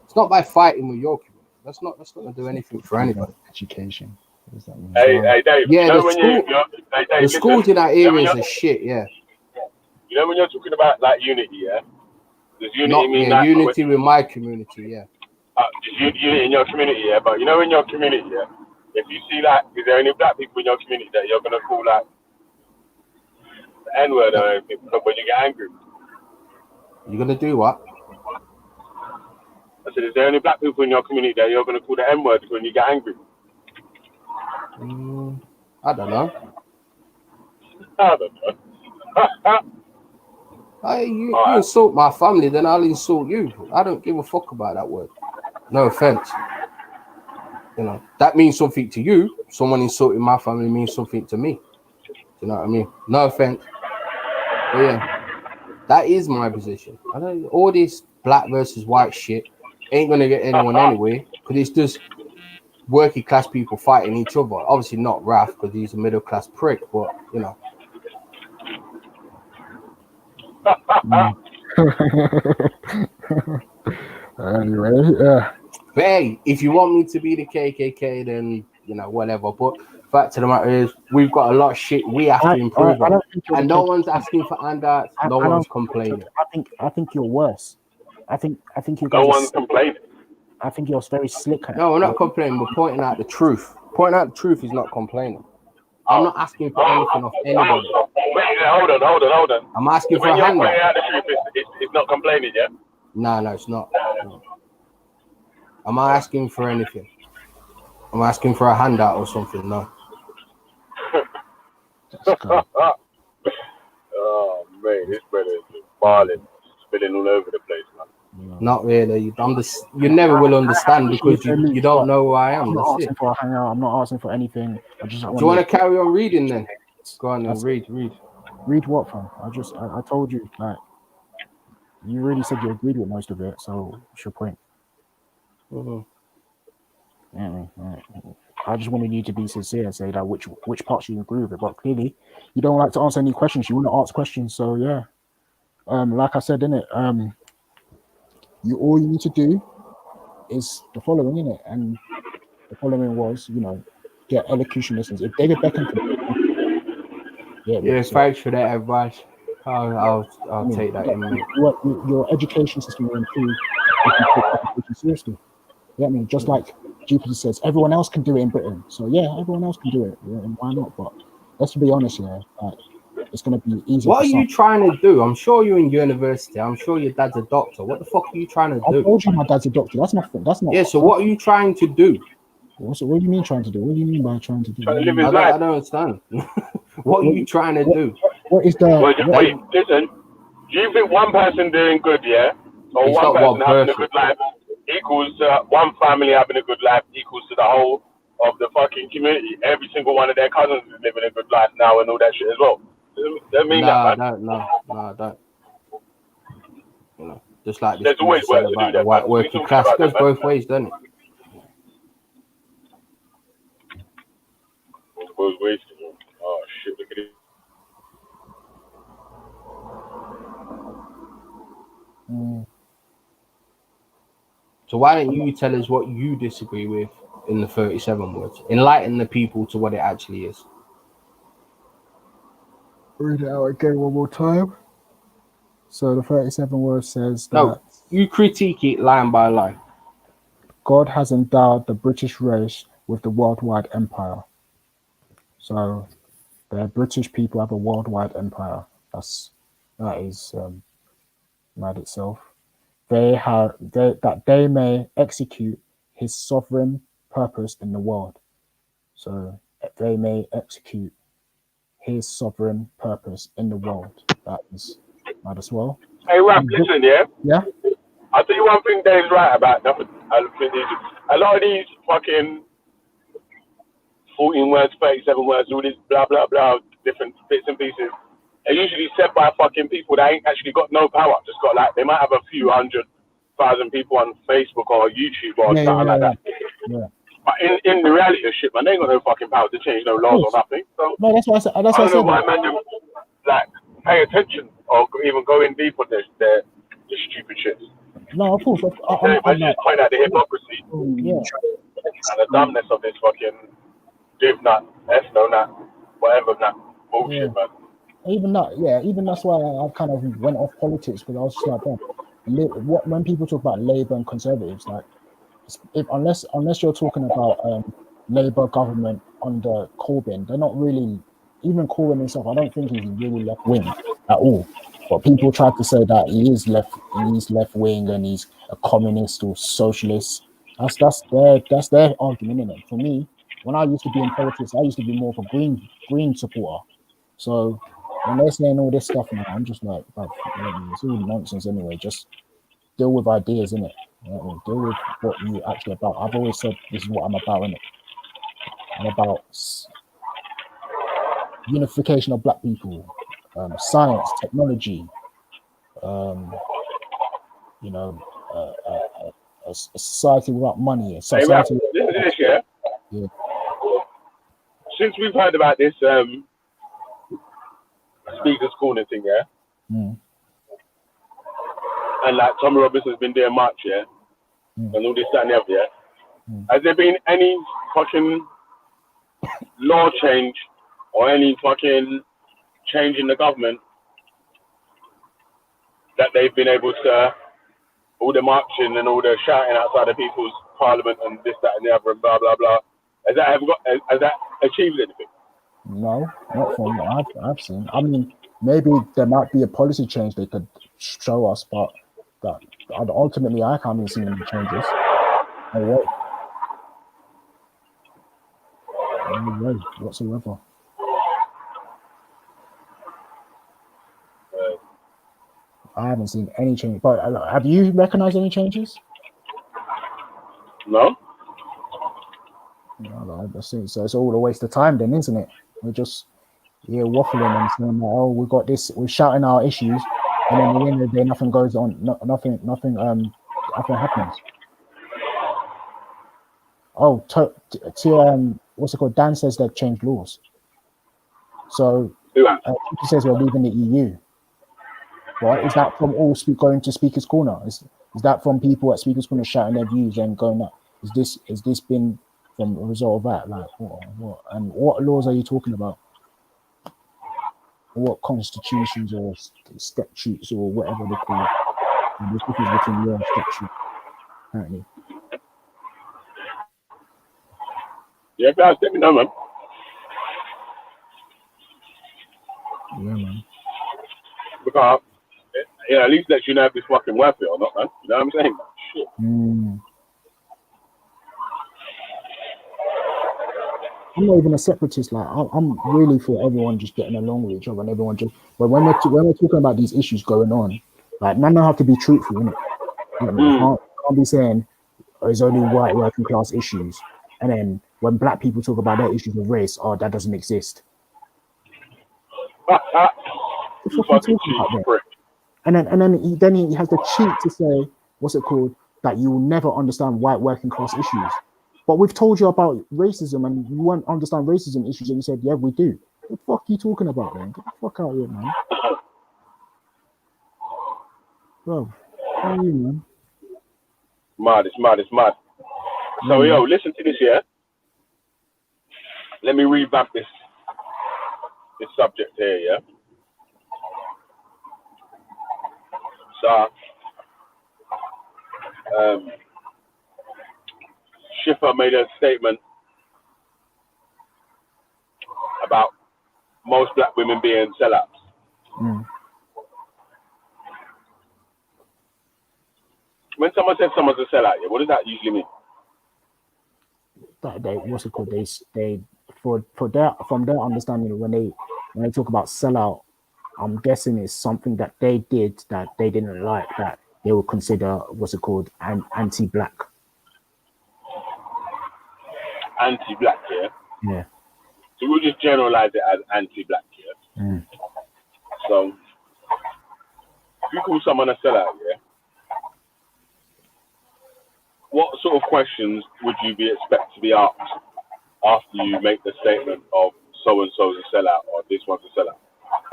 It's not by fighting with your community. That's not going to do anything for anybody. Education. What does that mean? Hey, Dave. Yeah, the schools in that area is a shit. Yeah. You know when you're talking about like unity, yeah. Does unity Not mean yeah, that unity with my community, yeah. unity in your community, yeah? But you know in your community, yeah. If you see like, is there any black people in your community that you're gonna call like the N-word or anything when you get angry? You're gonna do what? I said, is there any black people in your community that you're gonna call the N-word when you get angry? I don't know. I don't know. You insult my family, then I'll insult you. I don't give a fuck about that word. No offense. You know, that means something to you. Someone insulting my family means something to me. Do you know what I mean? No offense. But yeah, that is my position. I don't. All this black versus white shit ain't gonna get anyone anyway, because it's just working class people fighting each other. Obviously not Raf, because he's a middle class prick, but you know. Anyway, yeah. But hey, if you want me to be the KKK, then you know whatever. But fact of the matter is, we've got a lot of shit we have to improve on, and no one's asking for handouts. No one's complaining. I think you're worse. I think you No guys. one's complaining. I think you're very slick. No, we're not complaining. We're pointing out the truth. Pointing out the truth is not complaining. I'm not asking for anything of anybody. Hold on. I'm asking for when a you're handout. pointing out the truth, it's not complaining, yeah? No, it's not. No. I'm not asking for anything. I'm asking for a handout or something. No. Oh man, this brother is just balling, spilling all over the place, man. Not really. You never will understand because you don't know who I am. I'm not That's asking it. for a hangout. I'm not asking for anything. I just. Do you want to carry on reading then? Go on and read. Read what from? I told you, like, you really said you agreed with most of it. So what's your point? I just wanted you to be sincere and say that which parts you agree with it. But clearly, you don't like to answer any questions. You want to ask questions. So yeah, like I said, innit, all you need to do is the following, innit, and the following was, get elocution lessons. If David Beckham can, Yeah, thanks for that advice. I'll take that in, mate. Your education system will improve if you take education seriously. Yeah, I mean, just like Jupiter says, everyone else can do it in Britain. So yeah, everyone else can do it. Yeah, and why not? But let's be honest, it's going to be easier. What are you trying to do? I'm sure you're in university. I'm sure your dad's a doctor. What the fuck are you trying to do? I told you my dad's a doctor. That's not. Yeah. So what are you trying to do? What do you mean trying to do? What do you mean by trying to do? Trying to live his life. I don't understand. What are you trying to do? What is the? Wait, listen. Do you think one person doing good, yeah, or It's one not person one having a person. good life equals one family having a good life equals to the whole of the fucking community? Every single one of their cousins is living a good life now and all that shit as well. Doesn't mean that, man. No, I don't. You know, just like this There's always said work to about do the there, white man. working We class. talking Goes about that, both ways, doesn't it? Both ways. Oh shit! Look at it. So why don't you tell us what you disagree with in the 37 words? Enlighten the people to what it actually is. Read it out again one more time. So the 37 words says that No, you critique it line by line. God has endowed the British race with the worldwide empire. So the British people have a worldwide empire. That is mad itself. That they may execute his sovereign purpose in the world. So they may execute his sovereign purpose in the world. That is mad as well. Hey, Rap, listen, yeah? Yeah? I'll tell you one thing Dave's right about. A lot of these fucking 14 words, 37 words, all this blah, blah, blah, different bits and pieces, are usually said by fucking people that ain't actually got no power. Just got like, they might have a few 100,000 people on Facebook or YouTube or something like that. Yeah. But in the reality of shit, man, they ain't got no fucking power to change no laws or nothing. So No, that's what I said. That's I what I don't know said. why man don't, like, pay attention or even go in deep on this stupid shit. No, of course. Let's just point out the hypocrisy Yeah. and the dumbness of this fucking div nut, ethno nut, whatever nut bullshit, man. even that, yeah, even that's why I kind of went off politics, because I was just like, when people talk about Labour and Conservatives, like, unless you're talking about Labour government under Corbyn, they're not really, even Corbyn himself, I don't think he's really left wing at all. But people try to say that he's left wing and he's a communist or socialist. That's their argument, isn't it? For me, when I used to be in politics, I used to be more of a green supporter. So when they're saying all this stuff now, I'm just like, it's all nonsense anyway. Just deal with ideas, innit? You know what I mean? Deal with what you actually about. I've always said this is what I'm about, innit? I'm about unification of black people, science, technology, you know, a society without money, a Hey, Ralph, society. listen to this, yeah? Yeah. Since we've heard about this speakers corner thing, yeah, Mm. and like Tommy Robinson's been doing much, yeah, and all this, that, and the other, yeah. Has there been any fucking law change or any fucking change in the government that they've been able to, all the marching and all the shouting outside of people's parliament and this, that, and the other, and blah, blah, blah? Has that achieved anything? No, not from what I've seen. I mean, maybe there might be a policy change they could show us, but that ultimately I haven't seen any changes. No way. No way whatsoever. I haven't seen any change. But have you recognized any changes? No. No, I see. So it's all a waste of time then, isn't it? We're just waffling and saying that, oh, we got this, we're shouting our issues, and then at the end of the day nothing goes on, nothing happens. Oh, what's it called? Dan says they've changed laws. So he says we're leaving the EU. Right? Is that from all going to Speaker's Corner? Is that from people at Speaker's Corner shouting their views and going up? Is this been from a result of that? Like what? And what laws are you talking about? What constitutions or statutes or whatever they call it? And there's difference between law and statute, apparently. Yeah, guys, let me know, man. Yeah, man. Because at least lets you know if it's fucking worth it or not, man. You know what I'm saying? Shit. I'm not even a separatist. Like I'm really for everyone just getting along with each other and everyone just. But when we're talking about these issues going on, like man, I have to be truthful, innit? You know, can't be saying it's only white working class issues, and then when black people talk about their issues of race, that doesn't exist. You fucking cheeky prick. And then he has the cheek to say, what's it called, that you will never understand white working class issues. But we've told you about racism and you won't understand racism issues, and you said, yeah, we do. What the fuck are you talking about, man? Get the fuck out of here, man. Bro, how are you, man? It's mad. So, yo, listen to this here. Let me revamp this subject here, yeah? So, Schiffer made a statement about most black women being sellouts. When someone says someone's a sellout, what does that usually mean? That what's it called? They from their understanding, when they talk about sellout, I'm guessing it's something that they did that they didn't like, that they would consider what's it called, anti-black. Anti-black, yeah? Yeah. So we'll just generalize it as anti-black, yeah? So if you call someone a sellout, yeah, what sort of questions would you be expect to be asked after you make the statement of so and so's a sellout or this one's a sellout?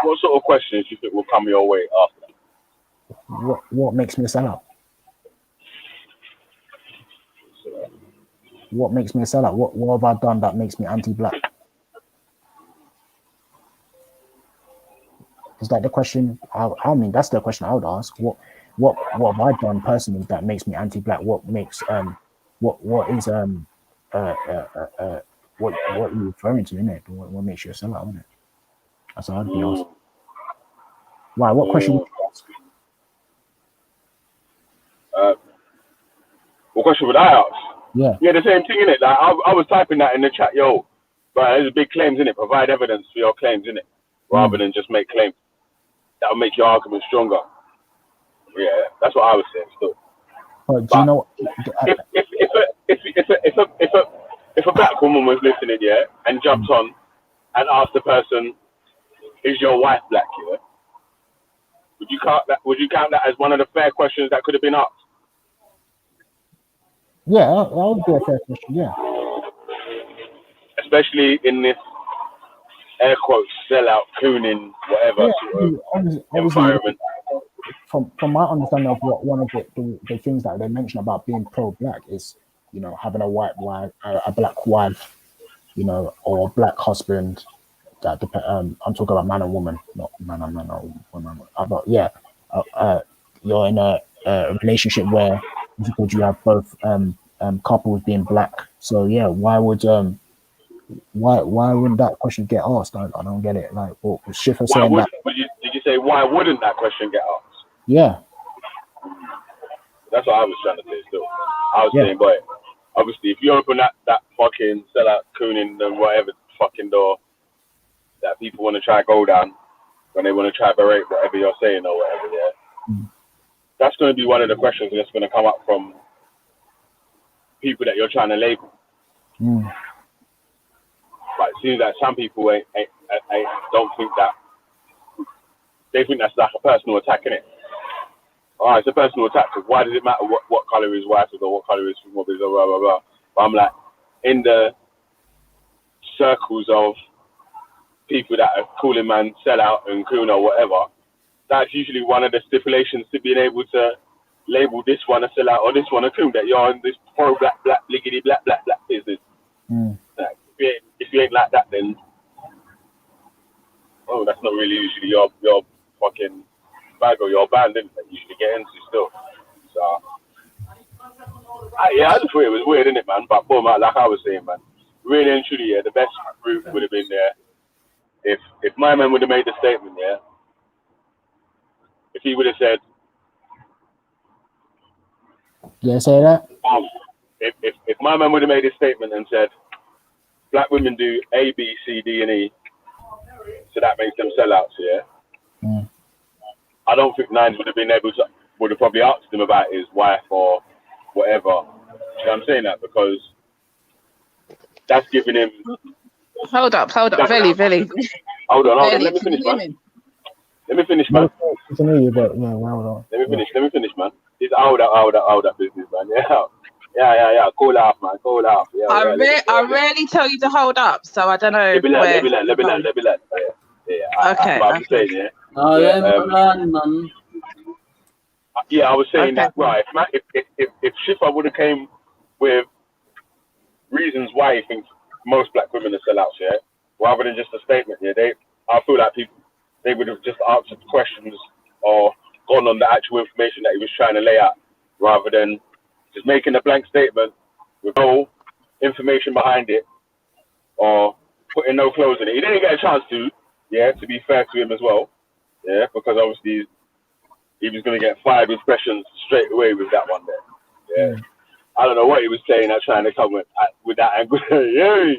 What sort of questions do you think will come your way after that? What makes me a sellout? What makes me a sellout? What have I done that makes me anti-black? Is that the question? I mean, that's the question I would ask. What have I done personally that makes me anti-black? What makes what is what are you referring to in it? What makes you a sellout in it? That's what I'd be asking. Why? What question would you ask? What question would I ask? Yeah. Yeah, the same thing in it. Like I was typing that in the chat, yo. But there's big claims in it. Provide evidence for your claims in it, rather than just make claims. That'll make your argument stronger. Yeah, that's what I was saying still. But do you know? If a black woman was listening, yeah, and jumped on and asked the person, "Is your wife black?" Yeah, would you count that? Would you count that as one of the fair questions that could have been asked? Yeah, that would be a fair question. Yeah. Especially in this air quotes sellout, cooning, whatever sort of Obviously, environment. From my understanding of what one of the things that they mention about being pro-black is, you know, having a white wife, a black wife, you know, or a black husband. That I'm talking about man and woman, not man or woman. But yeah, you're in a relationship where you have both couples being black. So yeah, why wouldn't that question get asked? I don't get it. Like, what was Schiffer saying that? Did you say why wouldn't that question get asked? Yeah. That's what I was trying to say still. I was saying, boy, obviously, if you open that fucking sellout, cooning, and whatever fucking door that people want to try go down when they want to try berate whatever you're saying or whatever, yeah, that's going to be one of the questions that's going to come up from people that you're trying to label. But it seems that some people don't think that. They think that's like a personal attack, innit? Alright, it's a personal attack, because why does it matter what colour his wife is or what colour his football is or blah, blah, blah. But I'm like, in the circles of people that are calling man sellout and coon or whatever, that's usually one of the stipulations to being able to label this one a sellout or this one a coon, that you're in this pro-black, bliggity, black business. Like, if you ain't like that, then that's not really usually your fucking bag or your band, isn't it, that you usually get into still. So, I just thought it was weird, innit, man? But boom, like I was saying, man, really and truly, yeah, the best route would have been there if my man would have made the statement, yeah. If he would have said, yeah, say that. If my man would have made a statement and said, black women do A, B, C, D, and E, so that makes them sellouts, yeah. I don't think Nines would have probably asked him about his wife or whatever. You know what I'm saying that? Because that's giving him. Hold up, Veli. Hold on. Veli, Let me can you finish, hear man. me? Let me finish, man. I can hear you, but yeah, hold on. Let me finish, man. It's hold up business, man. Yeah. Cool off, man. Cool off. Yeah. I rarely tell you to hold up, so I don't know. Let me learn. Yeah. Okay. I'm saying, yeah. Yeah, I was saying that, right, if Schiffer would have came with reasons why he thinks most black women are sellouts, yeah, rather than just a statement, yeah, I feel like they would have just answered questions or gone on the actual information that he was trying to lay out, rather than just making a blank statement with no information behind it or putting no clothes in it. He didn't get a chance to, yeah, to be fair to him as well, yeah, because obviously he was going to get 5 impressions straight away with that one there. Yeah. I don't know what he was saying, trying to come with that angle. Yeah.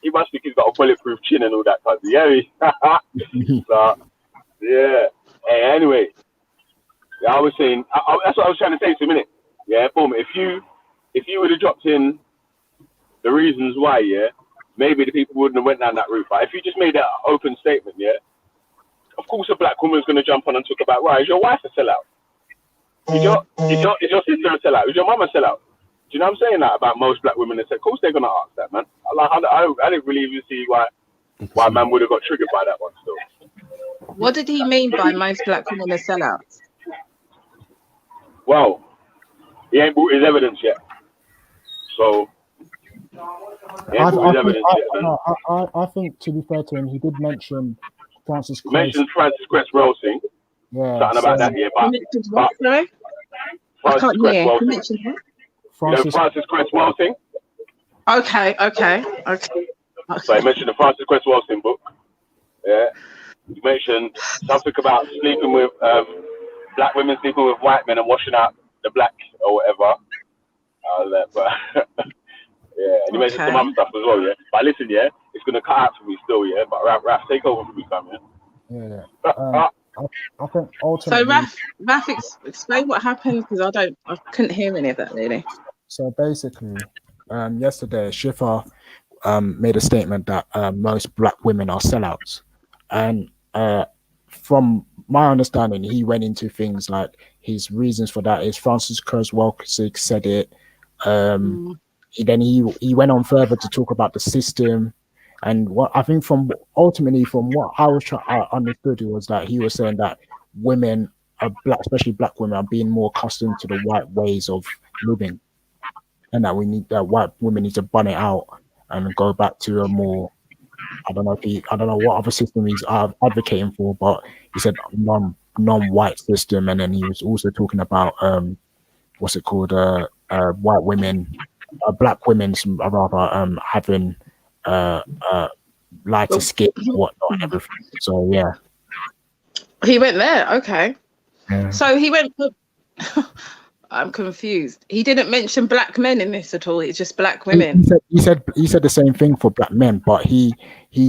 He must think he's got a bulletproof chin and all that kind of thing. Yeah. So, yeah. Hey, anyway, yeah, I was saying, that's what I was trying to say to a minute. Yeah, boom. If you would have dropped in the reasons why, yeah, maybe the people wouldn't have went down that route. But if you just made that open statement, yeah, of course a black woman's going to jump on and talk about, right, is your wife a sellout? Is your sister a sellout? Is your mum a sellout? Do you know what I'm saying that about most black women? Of course they're going to ask that, man. I didn't really even see why man would have got triggered by that one still. What did he mean by most black women are sellouts? Well, he ain't brought his evidence yet. So, I think, to be fair to him, he did mention Francis You Cress. mentioned Francis Cress Welsing, Yeah. something about that, yeah. But Sorry? I Francis can't Cress hear. You Welsing. mentioned what? You know Francis Cress Welsing? Okay. So I mentioned the Francis Cress Welsing book. Yeah. You mentioned something about sleeping with black women sleeping with white men and washing out the black or whatever. But yeah, and you mentioned some other stuff as well, yeah. But listen, yeah, it's gonna cut out for me still, yeah. But Raf, take over for me, fam, yeah. Yeah. I think So ultimately. Raf, explain what happened because I couldn't hear any of that really. So basically, yesterday Schiffer made a statement that most black women are sellouts, and from my understanding, he went into things like his reasons for that is Francis Kurzweil said it. He went on further to talk about the system, and what I think from what I understood was that he was saying that women are black, especially black women, are being more accustomed to the white ways of living, and that white women need to bun it out and go back to a more I don't know what other system he's advocating for, but he said non-white system, and then he was also talking about what's it called white women, black women rather having lighter skin, whatnot, and everything. So yeah, he went there. Okay, yeah. so he went. I'm confused. He didn't mention black men in this at all. It's just black women. He said the same thing for black men, but he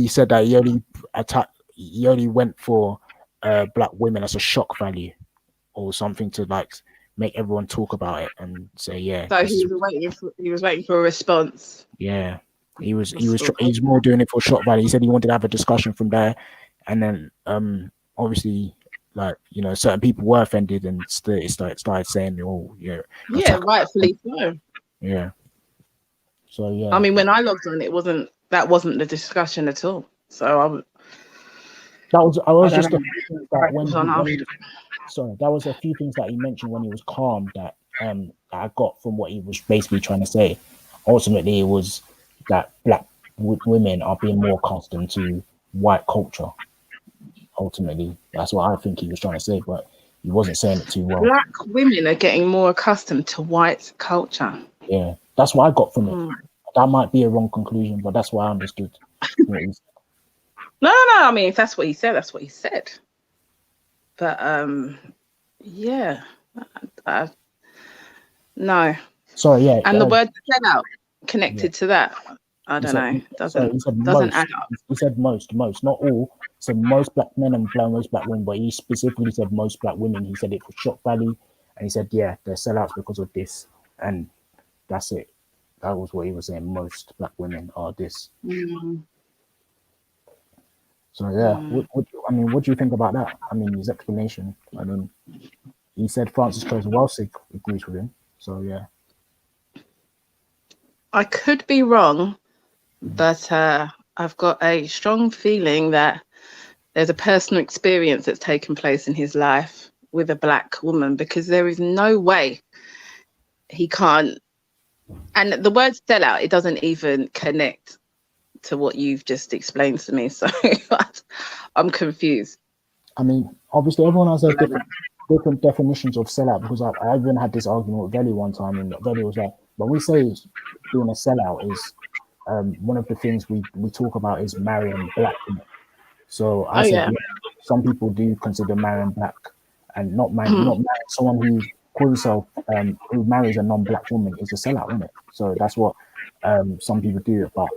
said that he only went for black women as a shock value or something to like make everyone talk about it and say yeah. So he was waiting for a response. Yeah, he's more doing it for shock value. He said he wanted to have a discussion from there, and then obviously. Like certain people were offended and started saying, "Oh, yeah, rightfully so." Yeah. So yeah. I mean, when I logged on, that wasn't the discussion at all. So that was just a few things that that was a few things that he mentioned when he was calm that I got from what he was basically trying to say. Ultimately, it was that black women are being more accustomed to white culture. Ultimately, that's what I think he was trying to say, but he wasn't saying it too well. Black women are getting more accustomed to white culture. Yeah, that's what I got from it. That might be a wrong conclusion, but that's what I understood. What he said. No. I mean, if that's what he said, that's what he said. But yeah, no. Sorry, yeah. And the word "sellout" connected to that. I don't know. Doesn't add up. He said most, not all. He said most black men and most black women, but he specifically said most black women. He said it for shock value, and he said, yeah, they're sellouts because of this, and that's it. That was what he was saying. Most black women are this. So yeah, what do you think about that? I mean, his explanation. I mean, he said Francis Kurzweil agrees with him. So yeah. I could be wrong, but I've got a strong feeling that there's a personal experience that's taken place in his life with a black woman, because there is no way he can't. And the word "sellout," it doesn't even connect to what you've just explained to me. So I'm confused. I mean, obviously everyone has their different definitions of sellout, because I even had this argument with Veli one time, and Veli was like, when we say being a sellout is one of the things we talk about is marrying black women. So I said, yeah, some people do consider marrying black and not marrying someone who calls himself who marries a non-black woman is a sellout, isn't it? So that's what some people do, but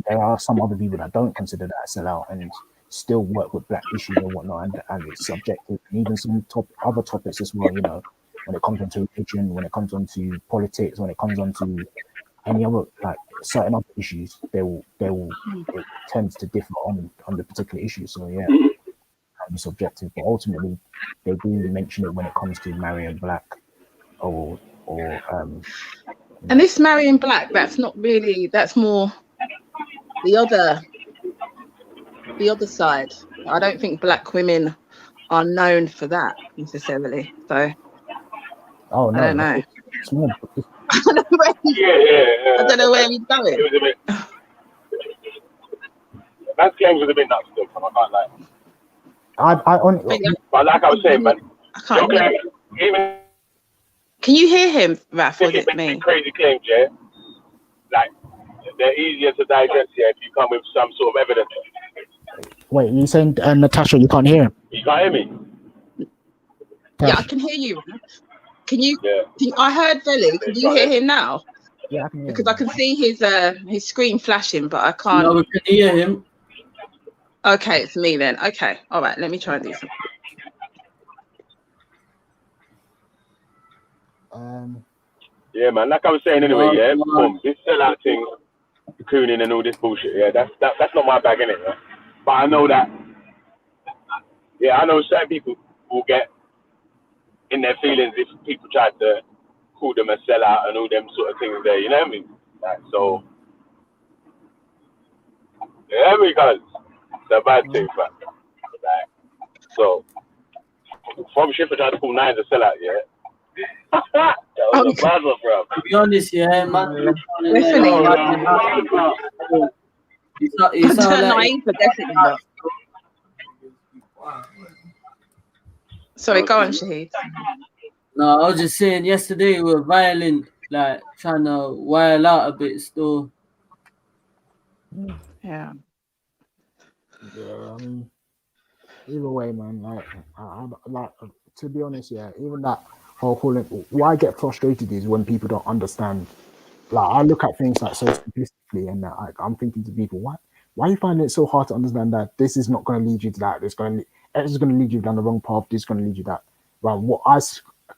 there are some other people that don't consider that a sellout and still work with black issues and whatnot, and it's subjective, and even some other topics as well. When it comes onto religion, when it comes onto politics, when it comes onto any other like certain other issues, it tends to differ on the particular issue. So yeah, can be subjective, but ultimately they do mention it when it comes to marrying black or and this marrying black, that's not really, that's more the other side. I don't think black women are known for that necessarily. So no, I don't know. Yeah. I don't know where he's going. It was a bit. That game was a bit nuts, though. I can't lie. But like I was saying, man, I can't hear. even Can you hear him, Raf, or is if it they make me? crazy claims, yeah, like they're easier to digest, yeah, if you come with some sort of evidence. Wait, you saying Natasha? You can't hear him. You can't hear me? Yeah, I Tash. can hear you. Can you? Yeah. I heard Veli. Can you hear him now? Yeah, I can hear Because him. I can see his screen flashing, but I can't. No, we can hear him. Okay, it's me then. Okay, all right. Let me try and do something. Yeah, man. Like I was saying anyway, yeah. Boom. This sellout thing, cooning and all this bullshit. Yeah, that's not my bag, innit? Yeah? But I know that. Yeah, I know certain people will get in their feelings if people try to call them a sellout and all them sort of things there. You know what I mean? Like, so, yeah, because it's a bad thing, but like, so from Schiffer trying to call Nines a sellout, yeah. That was a bad one, bro. To be honest, yeah, man. You sound like naive, but definitely not. Sorry, go on, Shahid. No, I was just saying yesterday we were violent, like trying to wild out a bit still. Yeah. Yeah, I mean, either way, man. Like, to be honest, yeah. Even that whole why I get frustrated is when people don't understand. Like, I look at things like so simplistically, and I'm thinking to people, why are you finding it so hard to understand that this is not going to lead you to that? It's going to lead you down the wrong path. This is going to lead you that. Well, what I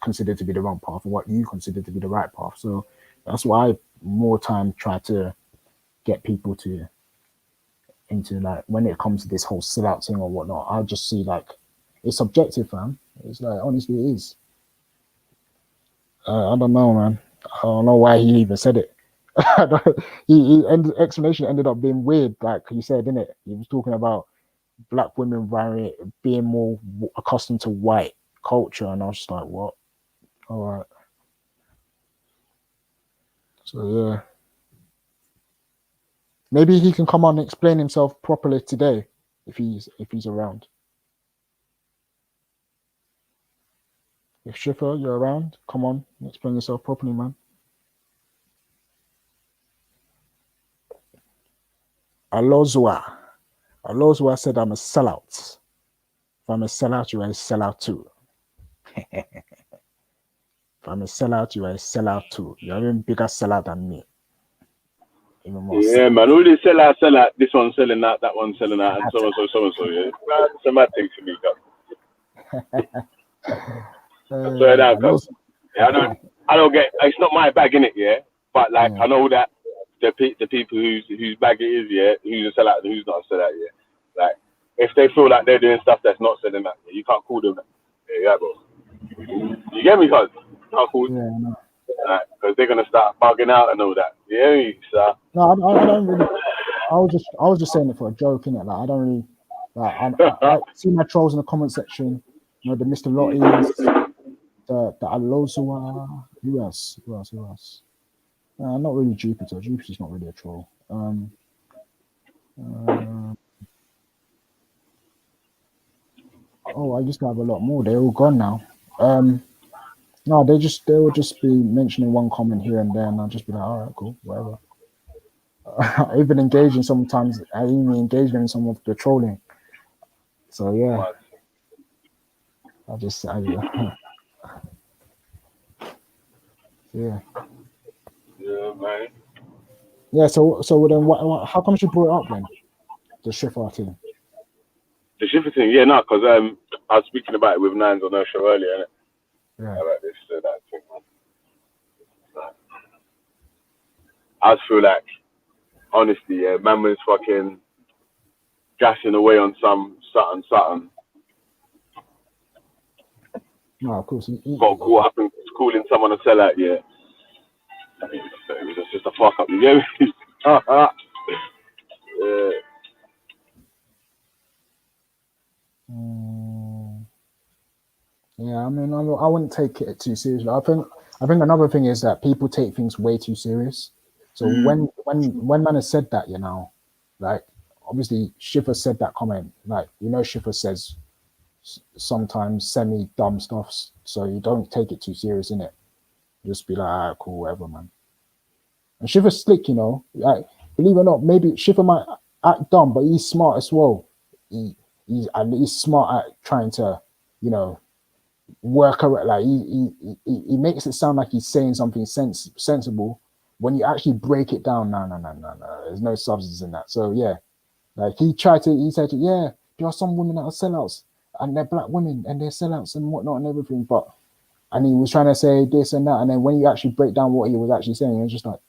consider to be the wrong path and what you consider to be the right path. So that's why I more time try to get people into like when it comes to this whole sellout thing or whatnot. I just see like it's subjective, fam. It's like honestly, it is. I don't know, man. I don't know why he even said it. The explanation ended up being weird, like you said, didn't it? He was talking about black women being more accustomed to white culture, and I was just like, what? All right. So yeah, maybe he can come on and explain himself properly today if he's around. If Schiffer, you're around, come on, explain yourself properly, man. Alozwa said I'm a sellout. If I'm a sellout, you are a sellout too. If I'm a sellout, you are a sellout too. You're even bigger sellout than me. Even more Yeah, man. All this sellout. This one's selling that, that one's selling that, and so and so. Yeah, it's a mad thing for me, guys. So that, cause yeah, I don't get. It's not my bag, innit, yeah. But like, I know that the people whose bag it is, yeah, who's a sellout and who's not a sellout, yeah. Like, if they feel like they're doing stuff that's not selling that, yeah, you can't call them that. Yeah, bro. You get me, cuz? You can't call them. Because they're gonna start bugging out and all that. Yeah, so. No, I don't really. I was just saying it for a joke, innit? Like I don't really. Like I see my trolls in the comment section. You know, the Mr. Lotties, the Alozua. Who else? Not really Jupiter. Jupiter's not really a troll. I used to have a lot more. They're all gone now. No, they will just be mentioning one comment here and there, and I'll just be like, all right, cool, whatever. I even engage in sometimes. I even engage in some of the trolling. So yeah, yeah. Yeah, man. Yeah. So then, what? How come you brought it up then? The Schiffer thing. The Schiffer thing, yeah, no, because I was speaking about it with Nines on her show earlier, innit? Yeah. About this, that thing, man. I just feel like, honestly, yeah, man was fucking gassing away on something. No, of course. Got caught up in calling someone a sellout, yeah. It was just a fuck up, you get me? Yeah, I mean, I wouldn't take it too seriously. I think another thing is that people take things way too serious. So when man has said that, you know, like obviously Schiffer said that comment, like Schiffer says sometimes semi-dumb stuff, so you don't take it too serious, innit? Just be like, alright, cool, whatever, man. And Shiver's slick, you know. Like, believe it or not, maybe Shiver might act dumb, but he's smart as well. He's smart at trying to, you know, work around. Like he makes it sound like he's saying something sensible. When you actually break it down, no, there's no substance in that. So yeah, like he said, yeah, there are some women that are sellouts, and they're black women, and they're sellouts and whatnot and everything. And he was trying to say this and that, and then when you actually break down what he was actually saying, it was just like,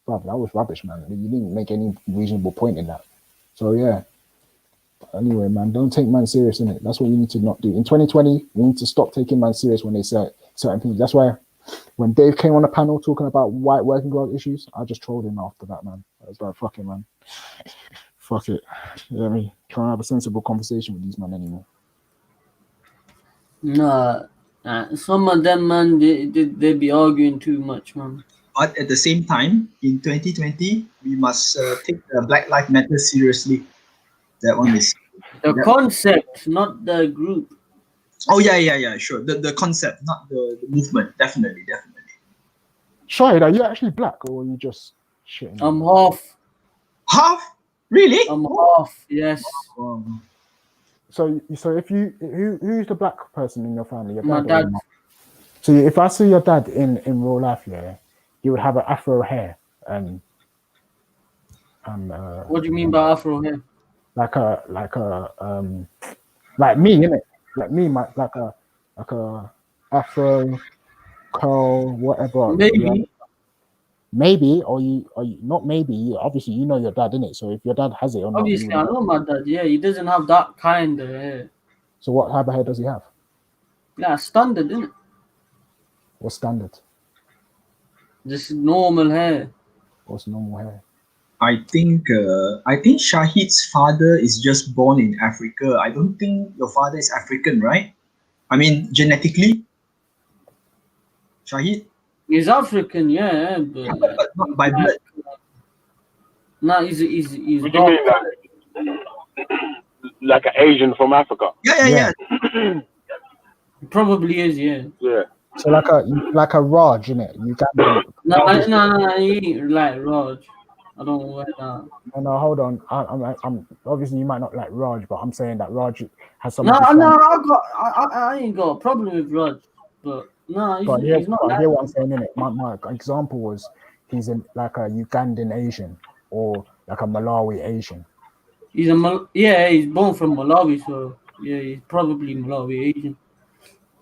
bro, that was rubbish, man. You didn't make any reasonable point in that. So yeah. Anyway, man, don't take man serious, innit? That's what you need to not do. In 2020, we need to stop taking man serious when they say certain things. That's why when Dave came on the panel talking about white working girl issues, I just trolled him after that, man. I was like, fuck it, man. Fuck it. You know what I mean? Try and have a sensible conversation with these men anymore. Nah, some of them, man, they be arguing too much, man. But at the same time, in 2020, we must take the Black Lives Matter seriously. That one is the concept, not the group. Oh yeah, sure. The concept, not the movement. Definitely. Shahid, are you actually black or are you just shitting? I'm half. Half? Really? I'm half. Yes. So if who's the black person in your family? Your My dad. dad. Or your so if I see your dad in real life, yeah, he would have an afro hair and What do you mean by afro hair? like me, innit? Like me, like a afro curl, whatever. Maybe, or you not maybe. Obviously, you know your dad, innit? So if your dad has it or not, Obviously, I know my dad. Yeah, he doesn't have that kind of hair. So what type of hair does he have? Yeah, standard, isn't it? What's standard? Just normal hair. What's normal hair? I think Shahid's father is just born in Africa. I don't think your father is African, right? I mean, genetically. Shahid? He's African, yeah, but not by blood. No, he's What do you mean, like an Asian from Africa? Yeah. Probably is, yeah. Yeah. So like a Raj, innit? You got No, he ain't like Raj. I don't like that. No, hold on. I'm obviously you might not like Raj, but I'm saying that Raj has some. No, I ain't got a problem with Raj, but no, he's not. I hear what I'm saying, innit? My example was he's like a Ugandan Asian or like a Malawi Asian. He's born from Malawi, so yeah, he's probably Malawi Asian.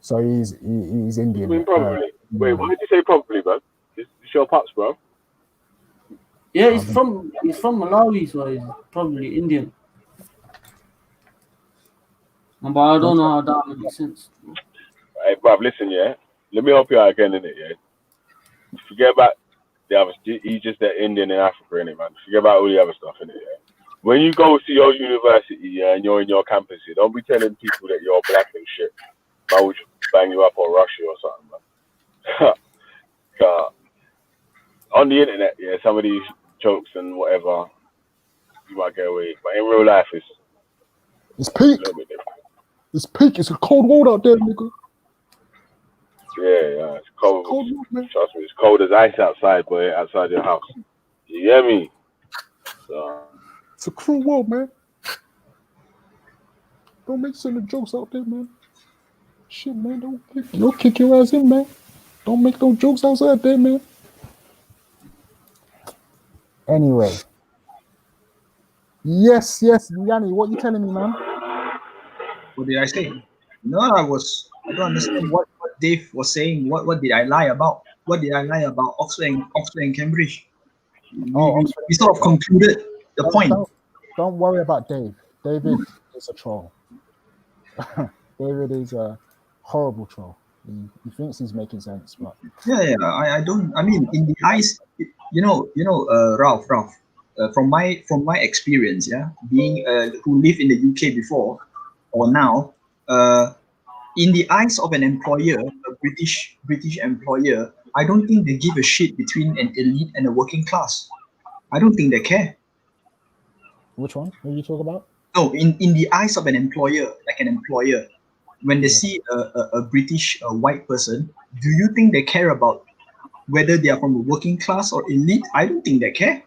So he's Indian. I mean, probably. Wait, why did you say probably, bro? It's your pops, bro. Yeah, he's from Malawi, so he's probably Indian. But I don't know how that makes sense. Hey, bruv, listen, yeah. Let me help you out again, innit, yeah. Forget about the other. He's just that Indian in Africa, innit, man. Forget about all the other stuff, innit, yeah. When you go to your university, yeah, and you're in your campus, yeah, don't be telling people that you're black and shit. Man would bang you up or rush you or something, man. On the internet, yeah, some of these jokes and whatever, you might get away. But in real life, it's peak. A little bit different. It's peak. It's a cold world out there, nigga. Yeah, it's cold. Trust me, it's cold as ice outside, boy, outside your house. You hear me? So, it's a cruel world, man. Don't make silly jokes out there, man. Shit, man, don't kick your ass in, man. Don't make no jokes outside there, man. Anyway. Yes, Yanni, what you telling me, man? What did I say? No, I don't understand what Dave was saying. What did I lie about? What did I lie about Oxford and Cambridge? We sort of concluded the point. Don't worry about Dave. David is a troll. David is a horrible troll. He thinks he's making sense, but I don't. I mean, in the eyes, Ralph. From my experience, being who lived in the UK before or now, in the eyes of an employer, a British employer, I don't think they give a shit between an elite and a working class. I don't think they care. Which one? What are you talking about? No, in the eyes of an employer, like an employer, when they see a British white person, do you think they care about whether they are from a working class or elite? I don't think they care.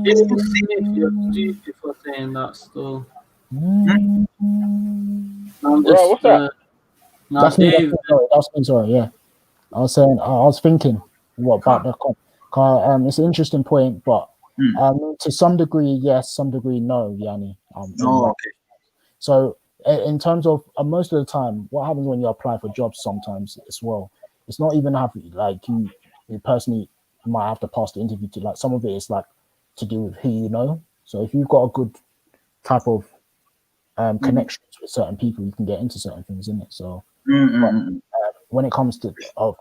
It's the same. You're stupid for saying that still. I'm Bro, just what's that? now That's me. Dave. That's me. Sorry. Yeah. I was saying. I was thinking. What about the? It's an interesting point, but to some degree, yes. Some degree, no. Yanni. Okay. So in terms of most of the time, what happens when you apply for jobs sometimes as well, it's not even like you personally might have to pass the interview to, like, some of it is like to do with who you know. So if you've got a good type of connections with certain people, you can get into certain things, isn't it? So when it comes to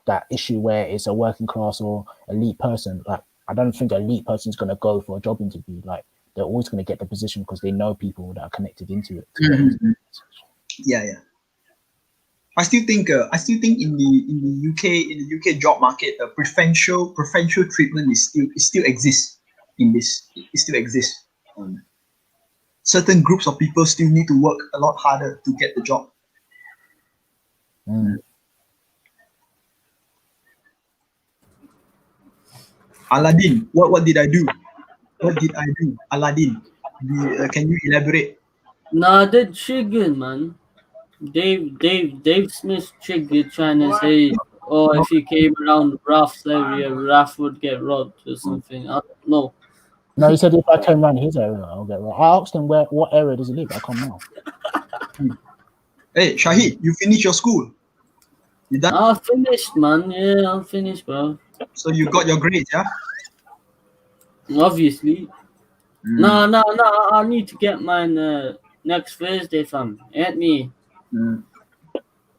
that issue where it's a working class or elite person, like, I don't think an elite person is going to go for a job interview. Like, they're always going to get the position because they know people that are connected into it. Yeah. I still think in the UK job market, preferential treatment is still exists in this. It still exists. Certain groups of people still need to work a lot harder to get the job. Aladdin, what did I do? What did I do, Aladdin? Can you elaborate? Nah, they triggered, man. Dave Smith triggered trying to say, oh, if he came around Raf's area, Raf would get robbed or something. I don't know. No, he said if I came around his area, I'll get robbed. I asked him what area does he live. I come now. Hey, Shahid, you finished your school? You done? I finished, man. Yeah, I'm finished, bro. So you got your grades, yeah? Obviously. No, I need to get mine next Thursday, fam. Ain't me? I'm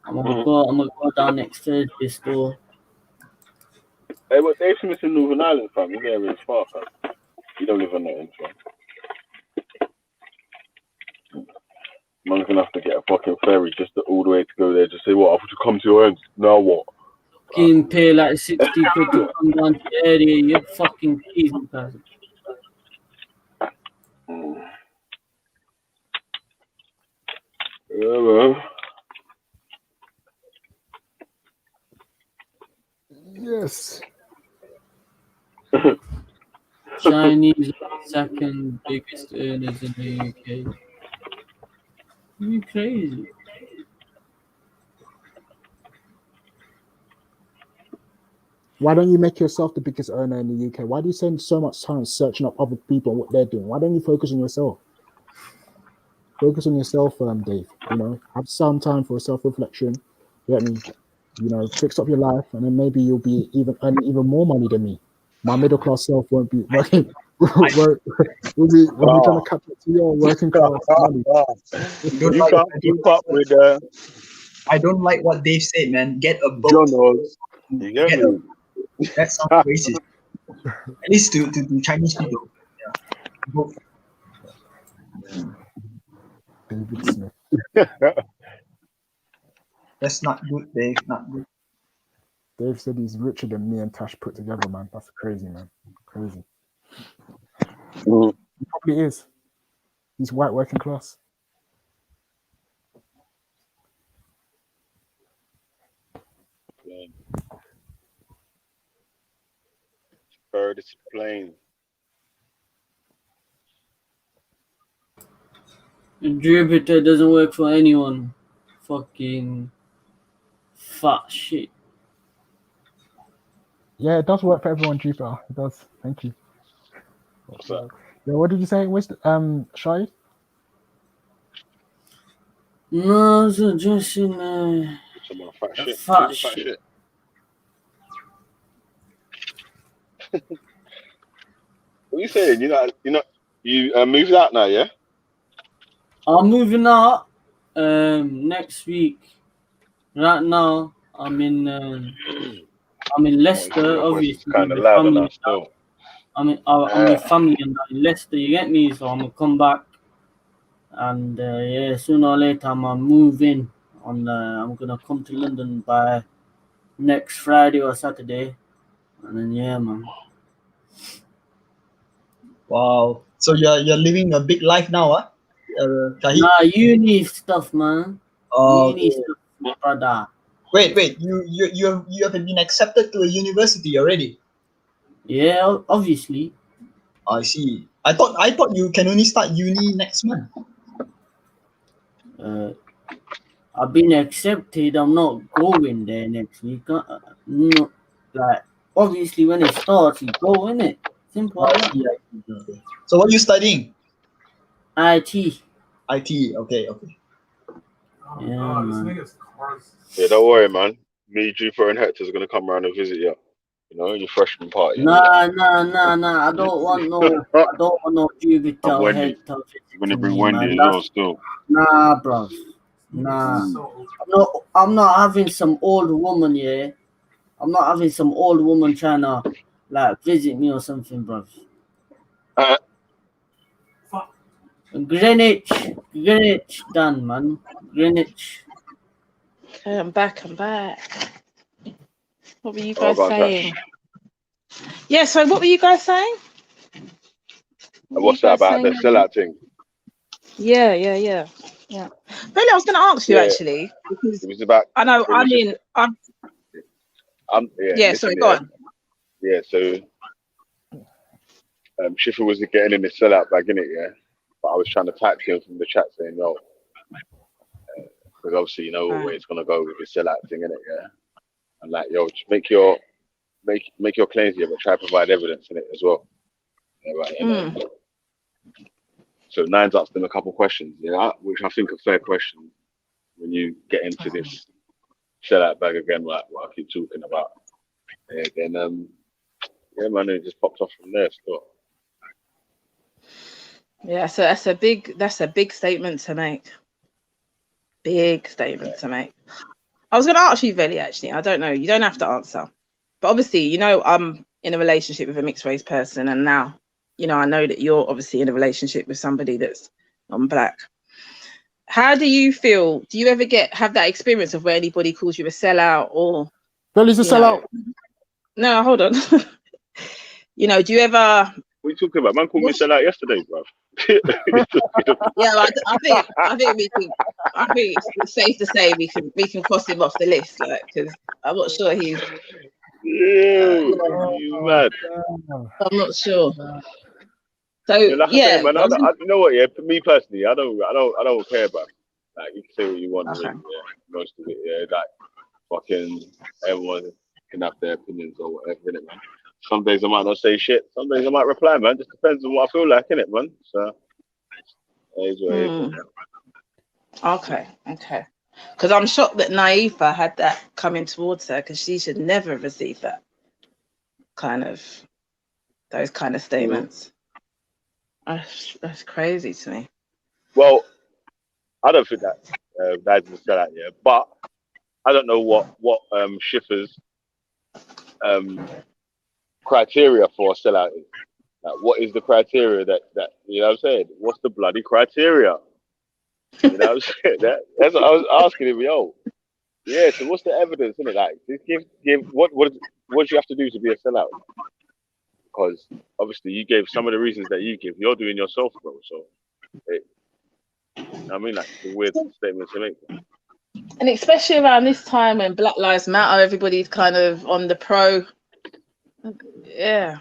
gonna go down next Thursday store. Hey, but Dave Smith's in Northern Ireland, fam. His area is far, fam. You don't live on that end, fam. Man's gonna have to get a fucking ferry just all the way to go there. Just say, what? I want to come to your end. Now what? Fucking pay like 60 quid to come down to the area. You're fucking teasing, person. Yeah, man. Yes. Chinese second biggest earners in the UK. You crazy? Why don't you make yourself the biggest earner in the UK? Why do you spend so much time searching up other people and what they're doing? Why don't you focus on yourself? Focus on yourself, Dave. You know, have some time for self-reflection. You know what I mean? You know, fix up your life, and then maybe you'll be earning even more money than me. My middle class self won't be working. We'll be trying to catch up to your working class money. You can't keep up with. I don't like what Dave said, man. Get a boat. John Oz. You get me? That sounds racist. At least to Chinese people. Yeah. Boat. David Smith. That's not good, Dave. Not good. Dave said he's richer than me and Tash put together, man. That's crazy, man. Crazy. He probably is. He's white working class. Bird is plain. Jupiter doesn't work for anyone. Fucking fat shit. Yeah, it does work for everyone, Jupiter. It does. Thank you. What's that? Yeah, what did you say? Where's Shai? No, it's just in Some more fat shit. fat Fat shit. shit. What are you saying? You moved out now, yeah? I'm moving out next week. Right now, I'm in Leicester, obviously. Kind of with loud family enough still. I'm with family in Leicester. You get me? So I'm gonna come back, and yeah, sooner or later I'm gonna move in. I'm gonna come to London by next Friday or Saturday, and then yeah, man. Wow. So you're living a big life now, huh? Tahir? Nah, uni stuff, man. Oh, Uni stuff, my brother. wait. You have been accepted to a university already. Yeah, obviously. I see. I thought you can only start uni next month. I've been accepted. I'm not going there next week. No, like obviously when it starts, you go, innit? Simple as that. Okay. So what are you studying? IT. IT. Okay. Yeah, man. Yeah, don't worry, man. Me, Jupiter, and Hector's gonna come around and visit you. You know, your freshman party. Nah. I don't want no Jupiter or Wendy. Hector You're gonna visiting bring me, Wendy man. as well, still. Nah, bro. Nah. I'm not having some old woman, yeah. I'm not having some old woman trying to like visit me or something, bro. Greenwich, done, man. Greenwich. Okay, I'm back. What were you Oh, guys God, saying? Yeah, so what were you guys saying? What's that about the sellout thing? Yeah. Really, I was going to ask you Yeah, actually because it was about. I know. It was just. Yeah. Yeah. Listen, Sorry, go on. Yeah. So, Schiffer was getting in the sellout bag, innit? Yeah. But I was trying to type to him from the chat saying, "Yo," because obviously you know where it's gonna go with the sellout thing, innit? Yeah. And like, yo, just make your claims here, but try to provide evidence in it as well. Yeah, right. And, so Nine's asked them a couple questions, which I think are fair questions when you get into this sellout bag again, like what I keep talking about. And then yeah, man, it just popped off from there still. Yeah, so that's a big statement to make. Big statement to make. I was going to ask you, Veli, actually. I don't know. You don't have to answer. But obviously, you know, I'm in a relationship with a mixed race person. And now, you know, I know that you're obviously in a relationship with somebody that's non-black. How do you feel? Do you ever have that experience of where anybody calls you a sellout or... Veli's a sellout. No, hold on. You know, do you ever... What are you talking about? Man called me sellout yesterday, bro. Yeah, I think it's safe to say we can cross him off the list, like, because I'm not sure he's. You mad? I'm not sure. So like I say, man, you know what? Yeah, for me personally, I don't care about. Like, you can say what you want. Okay. Yeah, most of it. Yeah, like fucking everyone can have their opinions or whatever, innit, man. Some days I might not say shit. Some days I might reply, man. Just depends on what I feel like, innit, man. So, that is what it is, man. Okay. Because I'm shocked that Naifa had that coming towards her, because she should never have received those kind of statements. That's crazy to me. Well, I don't think that that's a sellout, yeah. But I don't know what Schiffer's criteria for a sellout is. Like, what is the criteria that you know what I'm saying? What's the bloody criteria? You know what I'm saying? That's what I was asking him, yo. Yeah, so what's the evidence, isn't it? Like, give what do you have to do to be a sellout? Because obviously you gave some of the reasons that you give. You're doing yourself, bro. So, I mean, like, it's a weird statement to make. And especially around this time when Black Lives Matter, everybody's kind of on the pro. Yeah.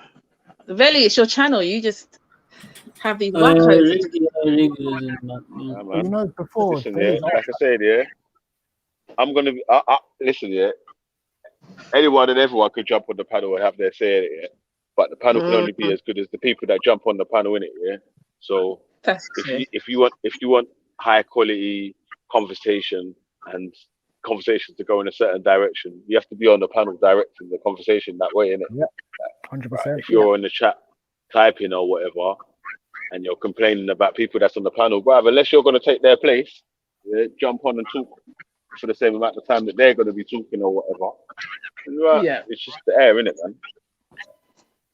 Veli, it's your channel. You just have these wackos. You know, before. Listen, yeah, like I said, yeah, I'm gonna be. Listen, yeah. Anyone and everyone could jump on the panel and have their say in it, yeah. But the panel can only be as good as the people that jump on the panel in it, yeah. So if you want high quality conversation and conversations to go in a certain direction, you have to be on the panel directing the conversation that way, innit? Yeah, 100%. If you're in the chat typing or whatever, and you're complaining about people that's on the panel, brother, unless you're going to take their place, yeah, jump on and talk for the same amount of time that they're going to be talking or whatever. Yeah. It's just the air, innit, man?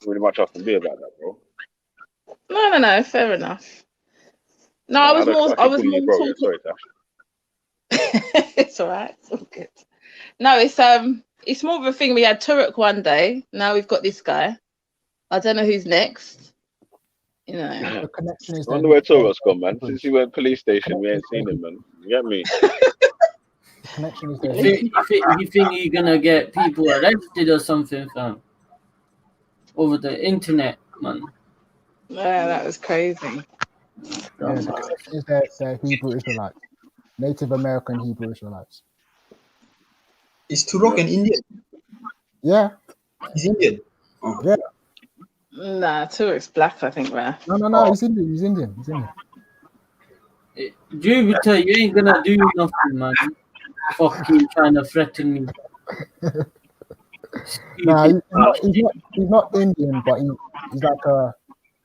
Really much I can be about that, bro. No, fair enough. No, I was more talking. Yeah, sorry, Tash. It's all right. It's all good. No, it's more of a thing. We had Turek one day. Now we've got this guy. I don't know who's next You know. The connection is I there. wonder where Torgo's gone, man. Since he went police station, we ain't seen him, man. You get me? The connection is there. You think you're gonna get people arrested or something, fam? Over the internet, man. Yeah, that was crazy. Yeah, the connection is there. They're Hebrew Israelites, Native American Hebrew Israelites. Is Turok an Indian? Yeah. He's Indian. Yeah. Nah, Turk's black, I think, man. No. He's Indian. He's Indian. He's Indian. Jupiter, you ain't gonna do nothing, man. Fucking trying to threaten me. Nah, he's not Indian, but he's like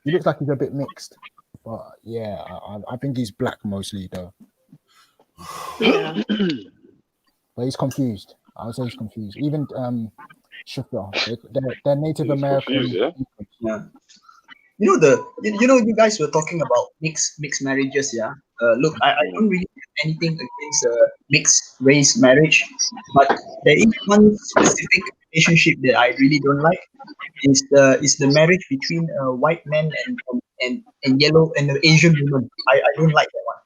he looks like he's a bit mixed. But yeah, I think he's black mostly though. Yeah. But he's confused. I would say he's confused. Even Shafir, they're Native American. Confused, yeah. You guys were talking about mixed marriages, yeah. Look, I don't really have anything against mixed race marriage, but there is one specific relationship that I really don't like. Is the marriage between a white man and yellow and an Asian woman. I don't like that one.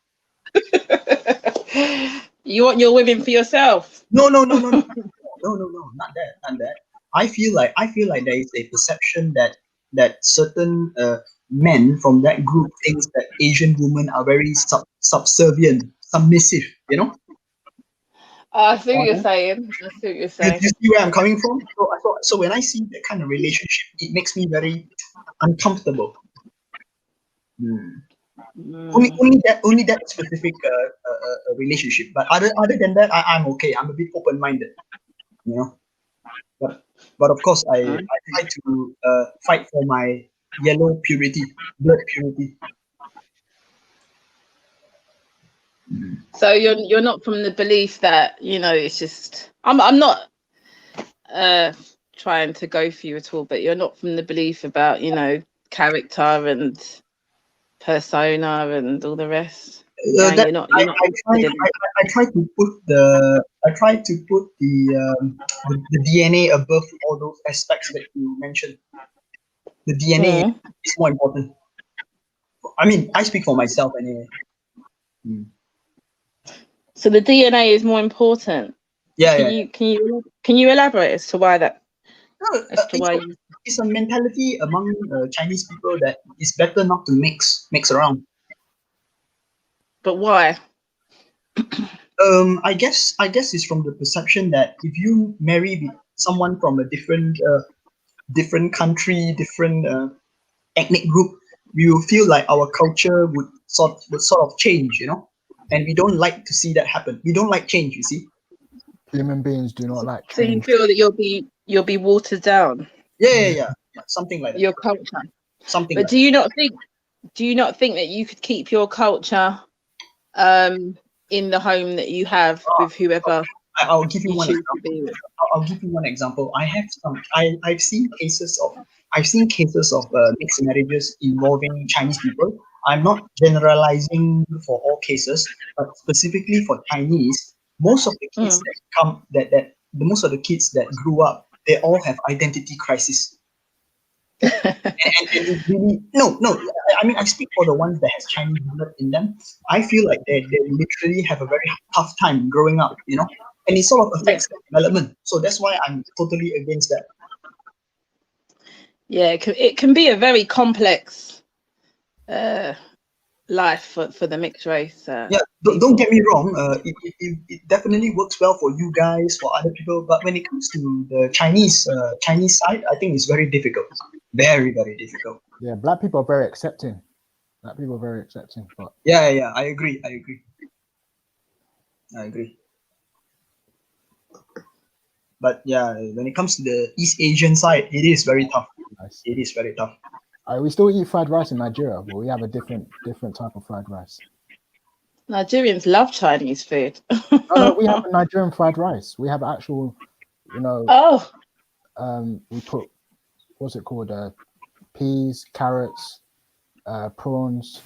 You want your women for yourself? No, not that. I feel like there is a perception that certain men from that group thinks that Asian women are very subservient, submissive, you know? I see what you're saying. You see where I'm coming from? So when I see that kind of relationship, it makes me very uncomfortable. Only that specific relationship. But other than that, I'm okay. I'm a bit open-minded, you know? But of course, I try to fight for my yellow purity, blood purity. So you're not from the belief that, you know, it's just I'm not trying to go for you at all, but you're not from the belief about, you know, character and persona and all the rest. I try to put the DNA above all those aspects that you mentioned. The DNA is more important. I mean, I speak for myself anyway. So the DNA is more important. Yeah. Can you elaborate as to why that? It's a mentality among Chinese people that it's better not to mix around. But why? I guess it's from the perception that if you marry someone from a different country, different ethnic group, we will feel like our culture would sort of change, you know, and we don't like to see that happen. We don't like change, you see. Human beings do not like change. So you feel that you'll be watered down. Yeah, something like that. Your culture. Something. But like do you not think that you could keep your culture in the home that you have with whoever? I'll give you one example. I'll give you one example. I've seen cases of mixed marriages involving Chinese people. I'm not generalizing for all cases, but specifically for Chinese, most of the kids most of the kids that grew up, they all have identity crisis. and really, no. I mean, I speak for the ones that has Chinese blood in them. I feel like they literally have a very tough time growing up, you know, and it sort of affects their development. So that's why I'm totally against that. Yeah, it can be a very complex life for the mixed race. Don't get me wrong. It definitely works well for you guys, for other people. But when it comes to the Chinese side, I think it's very difficult. Very, very difficult. Yeah, black people are very accepting. But Yeah, I agree. But yeah, when it comes to the East Asian side, it is very tough. It is very tough. We still eat fried rice in Nigeria, but we have a different type of fried rice. Nigerians love Chinese food. No, we have a Nigerian fried rice. We have actual, you know. We put, what's it called? Peas, carrots, prawns.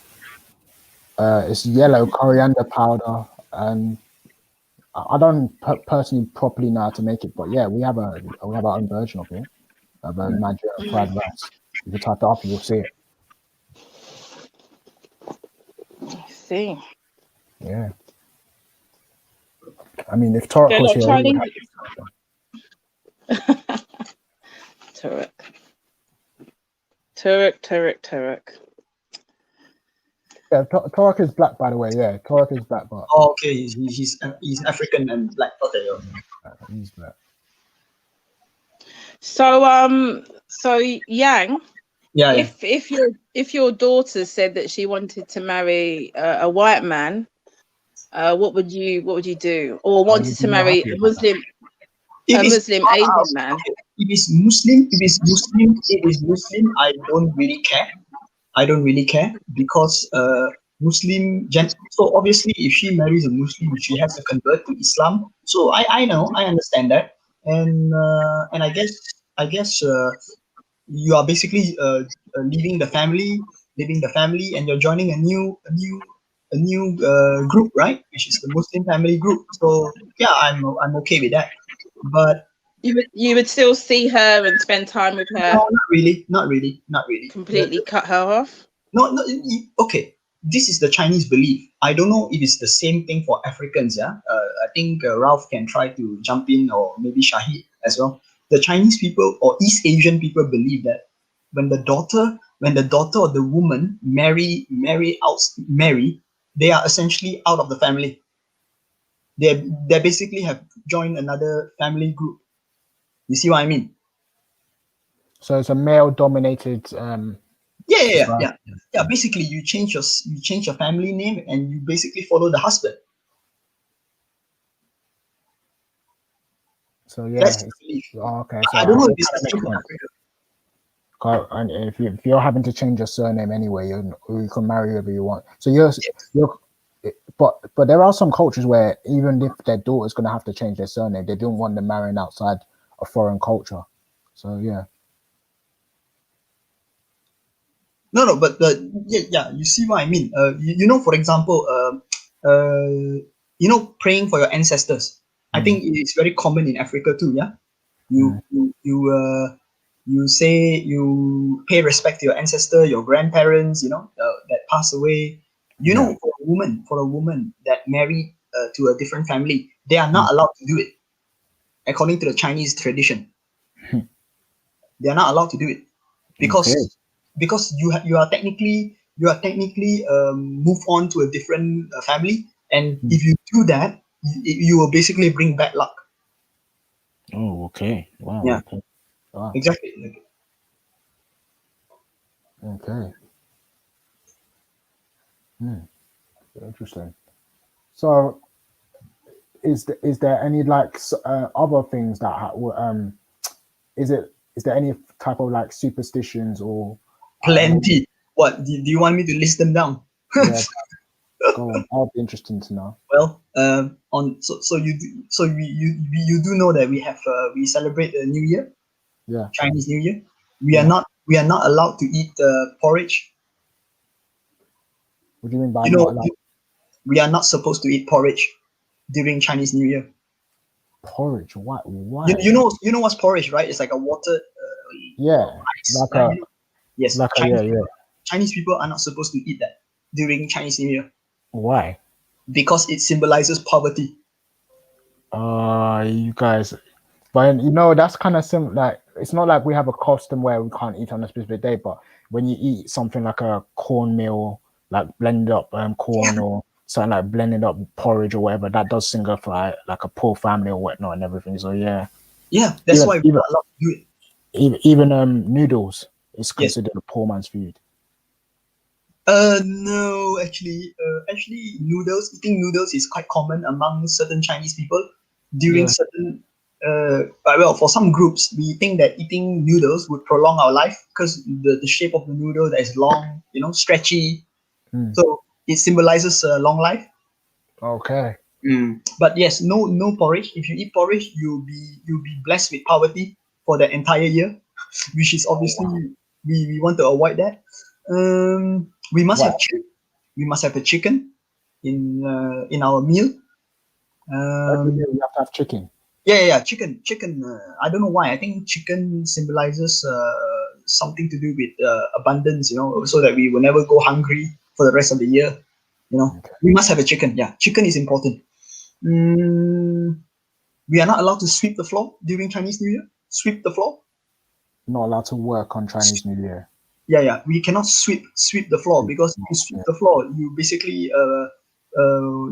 It's yellow coriander powder, and I don't personally properly know how to make it, but yeah, we have our own version of it, of a Nigerian fried rice. You can type it up and you'll see it. see. Yeah. I mean, if Tarek They're was not here, he would Chinese. have Turek. Yeah, Tarek is black, by the way. Yeah, Tarek is black, but Oh, okay, he's African and black. Okay, he's black. So Yang, Yeah. if your daughter said that she wanted to marry a white man, what would you do? Or wanted to marry a Muslim Asian man? If it's Muslim, I don't really care. Because Muslim so obviously if she marries a Muslim, she has to convert to Islam. So I understand that, and I guess you are basically leaving the family, and you're joining a new group, right? Which is the Muslim family group. So yeah, I'm okay with that. But you would still see her and spend time with her? No, not really. Completely cut her off? No, okay. This is the Chinese belief. I don't know if it's the same thing for Africans. Yeah, I think Ralph can try to jump in, or maybe Shahid as well. The Chinese people or East Asian people believe that when the daughter or the woman marry, they are essentially out of the family. They basically have joined another family group. You see what I mean? So it's a male-dominated. Yeah. Basically, you change your family name and you basically follow the husband. So yeah. That's the belief. Okay. So I don't know if it's it's the same in Africa. And if you're having to change your surname anyway, you can marry whoever you want. So you're but there are some cultures where even if their daughter's going to have to change their surname, they don't want them marrying outside a foreign culture. So yeah. No, but yeah, you see what I mean. For example, praying for your ancestors. I think it's very common in Africa too. Yeah, you say you pay respect to your ancestor, your grandparents. That passed away. For a woman that married to a different family, they are not allowed to do it. According to the Chinese tradition, they are not allowed to do it because you are technically move on to a different family, and if you do that, you will basically bring bad luck. Oh, okay. Wow. Yeah. Okay. Wow. Exactly. Okay. Interesting. So, is there any other things that is there any type of superstitions or plenty? What do you want me to list them down? Yeah, go on. That'll be interesting to know. Well, you do know that we celebrate the New Year, Yeah, Chinese New Year. We are not allowed to eat porridge. What do you mean by not allowed? We are not supposed to eat porridge during Chinese New Year. Porridge? Why? You know what's porridge, right? It's like a water. Yes. Chinese people are not supposed to eat that during Chinese New Year. Why? Because it symbolizes poverty. You guys, but that's kind of similar. Like, it's not like we have a custom where we can't eat on a specific day, but when you eat something like a cornmeal, like blended up corn or something like blended up porridge or whatever, that does signify like a poor family or whatnot and everything. So yeah, that's why we're not allowed to do it. Even noodles is considered a poor man's food. No, actually, eating noodles is quite common among certain Chinese people during certain. For some groups, we think that eating noodles would prolong our life because the shape of the noodle that is long, stretchy. So it symbolizes long life. Okay. But yes, no porridge. If you eat porridge, you'll be blessed with poverty for the entire year, which is obviously we want to avoid that. We must have a chicken in our meal. Every day we have to have chicken. Yeah, chicken. I don't know why. I think chicken symbolizes something to do with abundance, so that we will never go hungry for the rest of the year. You know, we must have a chicken. Yeah, chicken is important. We are not allowed to sweep the floor during Chinese New Year. Sweep the floor. Not allowed to work on Chinese New Year. Yeah. We cannot sweep the floor, because if you sweep the floor, you basically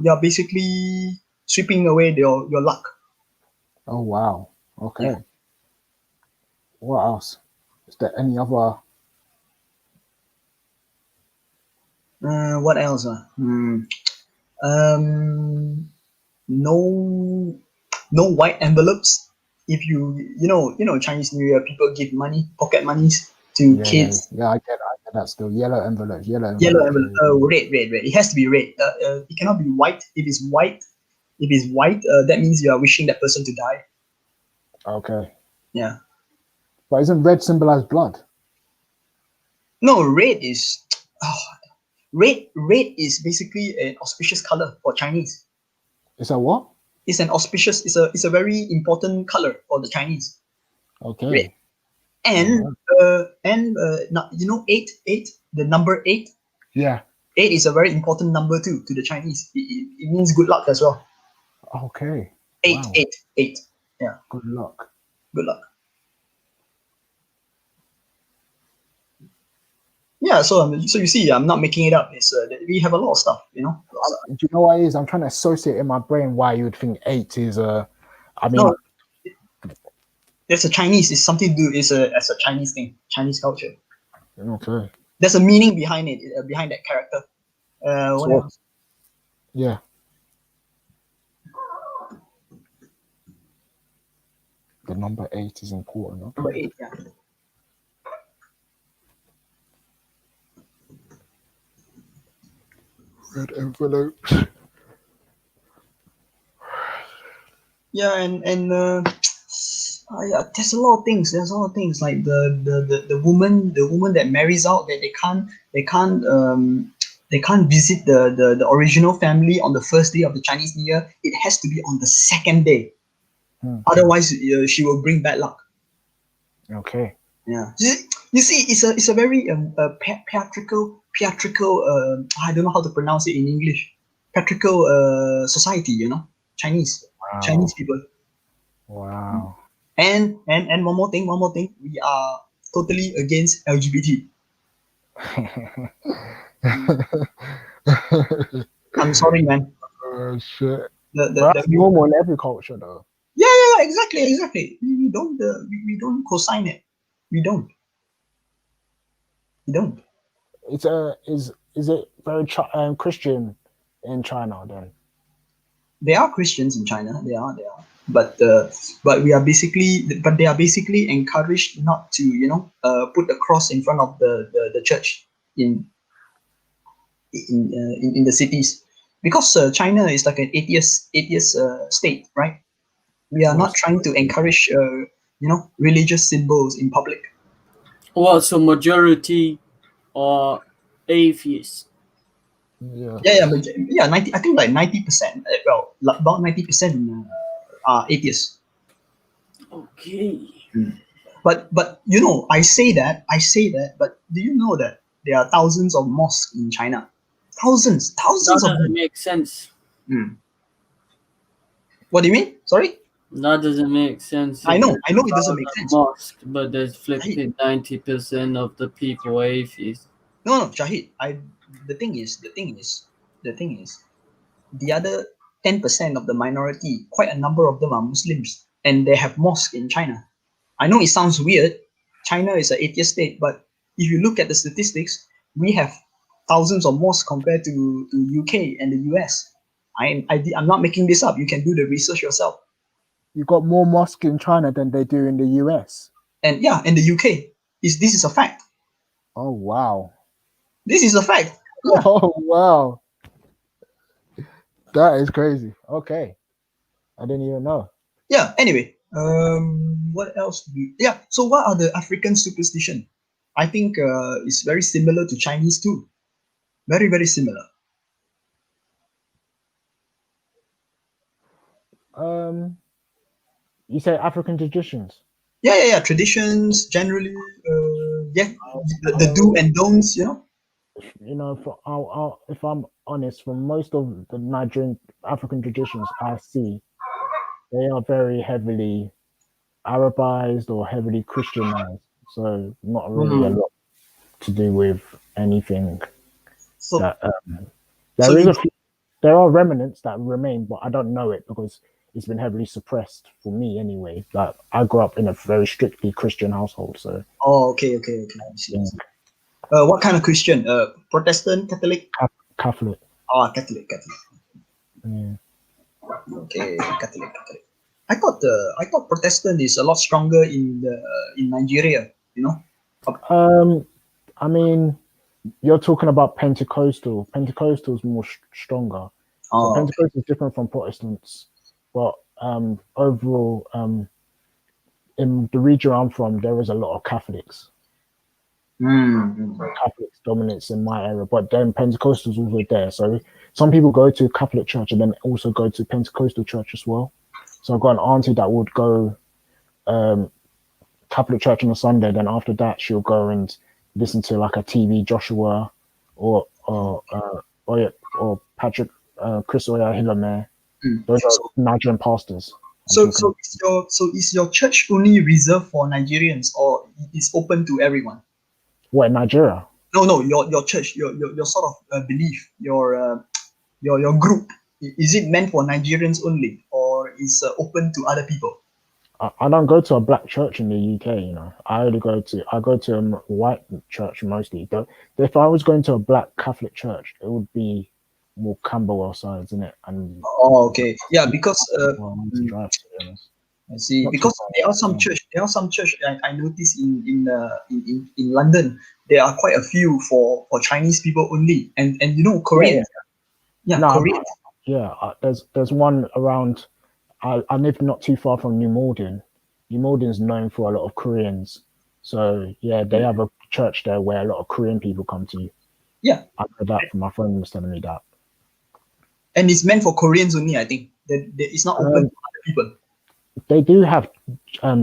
you're basically sweeping away your luck. Oh wow. Okay. Yeah. What else? Is there any other? What else? No white envelopes. If you know Chinese New Year, people give money, pocket monies to kids. Yeah, I get that still. Yellow envelopes. Yellow envelope. Red. It has to be red. It cannot be white. If it's white, that means you are wishing that person to die. Okay. Yeah. But isn't red symbolize blood? No, red is red is basically an auspicious color for Chinese. It's a what? It's an auspicious. It's a very important color for the Chinese. Okay. Red. And you know 8, the number 8. Yeah. 8 is a very important number too to the Chinese. It means good luck as well. Okay. 8, Wow. 8. Yeah. Good luck. Good luck. Yeah. So you see, I'm not making it up. It's we have a lot of stuff. You know. Do you know what it is? I'm trying to associate in my brain why you would think 8 is I mean. No, it's a Chinese. It's something to do. It's a Chinese thing. Chinese culture. Okay. There's a meaning behind it. Behind that character. What else? Yeah. The number 8 is important. Okay. Number 8. Yeah. Red envelopes. Yeah, and yeah, there's a lot of things. There's a lot of things like the woman that marries out, that they can't visit the original family on the first day of the Chinese New Year. It has to be on the second day. Otherwise, she will bring bad luck. Okay. Yeah. You see, it's a very patriarchal. I don't know how to pronounce it in English. Patriarchal society. You know, Chinese people. Wow. And one more thing. We are totally against LGBT. I'm sorry, man. Oh shit. That's normal in every culture, though. Yeah, exactly. We don't co-sign it. We don't. It's is it very Christian in China then? There are Christians in China. They are. But they are basically encouraged not to put the cross in front of the church in the cities, because China is like an atheist state, right? We are not trying to encourage religious symbols in public. What's a majority or atheists? Yeah. 90. I think like 90%. Well, about 90% are atheists. Okay. But I say that. But do you know that there are thousands of mosques in China? Thousands That of doesn't them. make sense. What do you mean? Sorry? That doesn't make sense. I know it doesn't make sense. Mosque, but there's flipping 90% of the people are atheists. No, Shahid. The thing is, the other 10% of the minority, quite a number of them are Muslims, and they have mosques in China. I know it sounds weird. China is an atheist state, but if you look at the statistics, we have thousands of mosques compared to UK and the US. I'm not making this up. You can do the research yourself. You got more mosques in China than they do in the US. And yeah, in the UK, this is a fact. Oh wow. This is a fact. Yeah. Oh wow. That is crazy. Okay. I didn't even know. Yeah, anyway. What else? So what are the African superstition? I think it's very similar to Chinese too. Very, very similar. You say African traditions? Yeah. Traditions generally. The do and don'ts. you know, if I'm honest, from most of the Nigerian African traditions I see, they are very heavily Arabized or heavily Christianized. So not really a lot to do with anything So, that so there is you a few, there are remnants that remain, but I don't know it because it's been heavily suppressed for me anyway. Like I grew up in a very strictly Christian household, so Oh, okay. I see. I see. What kind of Christian? Protestant, Catholic? Catholic. Oh, Catholic. Yeah. Okay, Catholic. I thought Protestant is a lot stronger in Nigeria. You know. I mean, you're talking about Pentecostal. Pentecostal is more stronger. So Oh, okay. Pentecostal is different from Protestants, but overall, in the region I'm from, there is a lot of Catholics. Catholics dominates in my area, but then Pentecostals also there. So some people go to Catholic church and then also go to Pentecostal church as well. So I've got an auntie that would go Catholic church on a Sunday, then after that she'll go and listen to like a TV Joshua or Patrick Chris Oya Hilame. Those are Nigerian pastors. So is your church only reserved for Nigerians or is open to everyone? What, in Nigeria? No, your church, your sort of belief, your group, is it meant for Nigerians only or is open to other people? I don't go to a black church in the UK, you know. I go to a white church mostly. But if I was going to a black Catholic church, it would be more Camberwell sides, isn't it? And okay, yeah, because to drive, to be honest. I see. Not too Because far. there are some church I noticed in London. There are quite a few for Chinese people only, and you know Koreans. Yeah, No, Koreans. there's one around. I live not too far from New Malden. New Malden's known for a lot of Koreans, so yeah, they have a church there where a lot of Korean people come to. Yeah, I heard that from my friend was telling me that. And it's meant for Koreans only. I think that it's not open to other people. They do have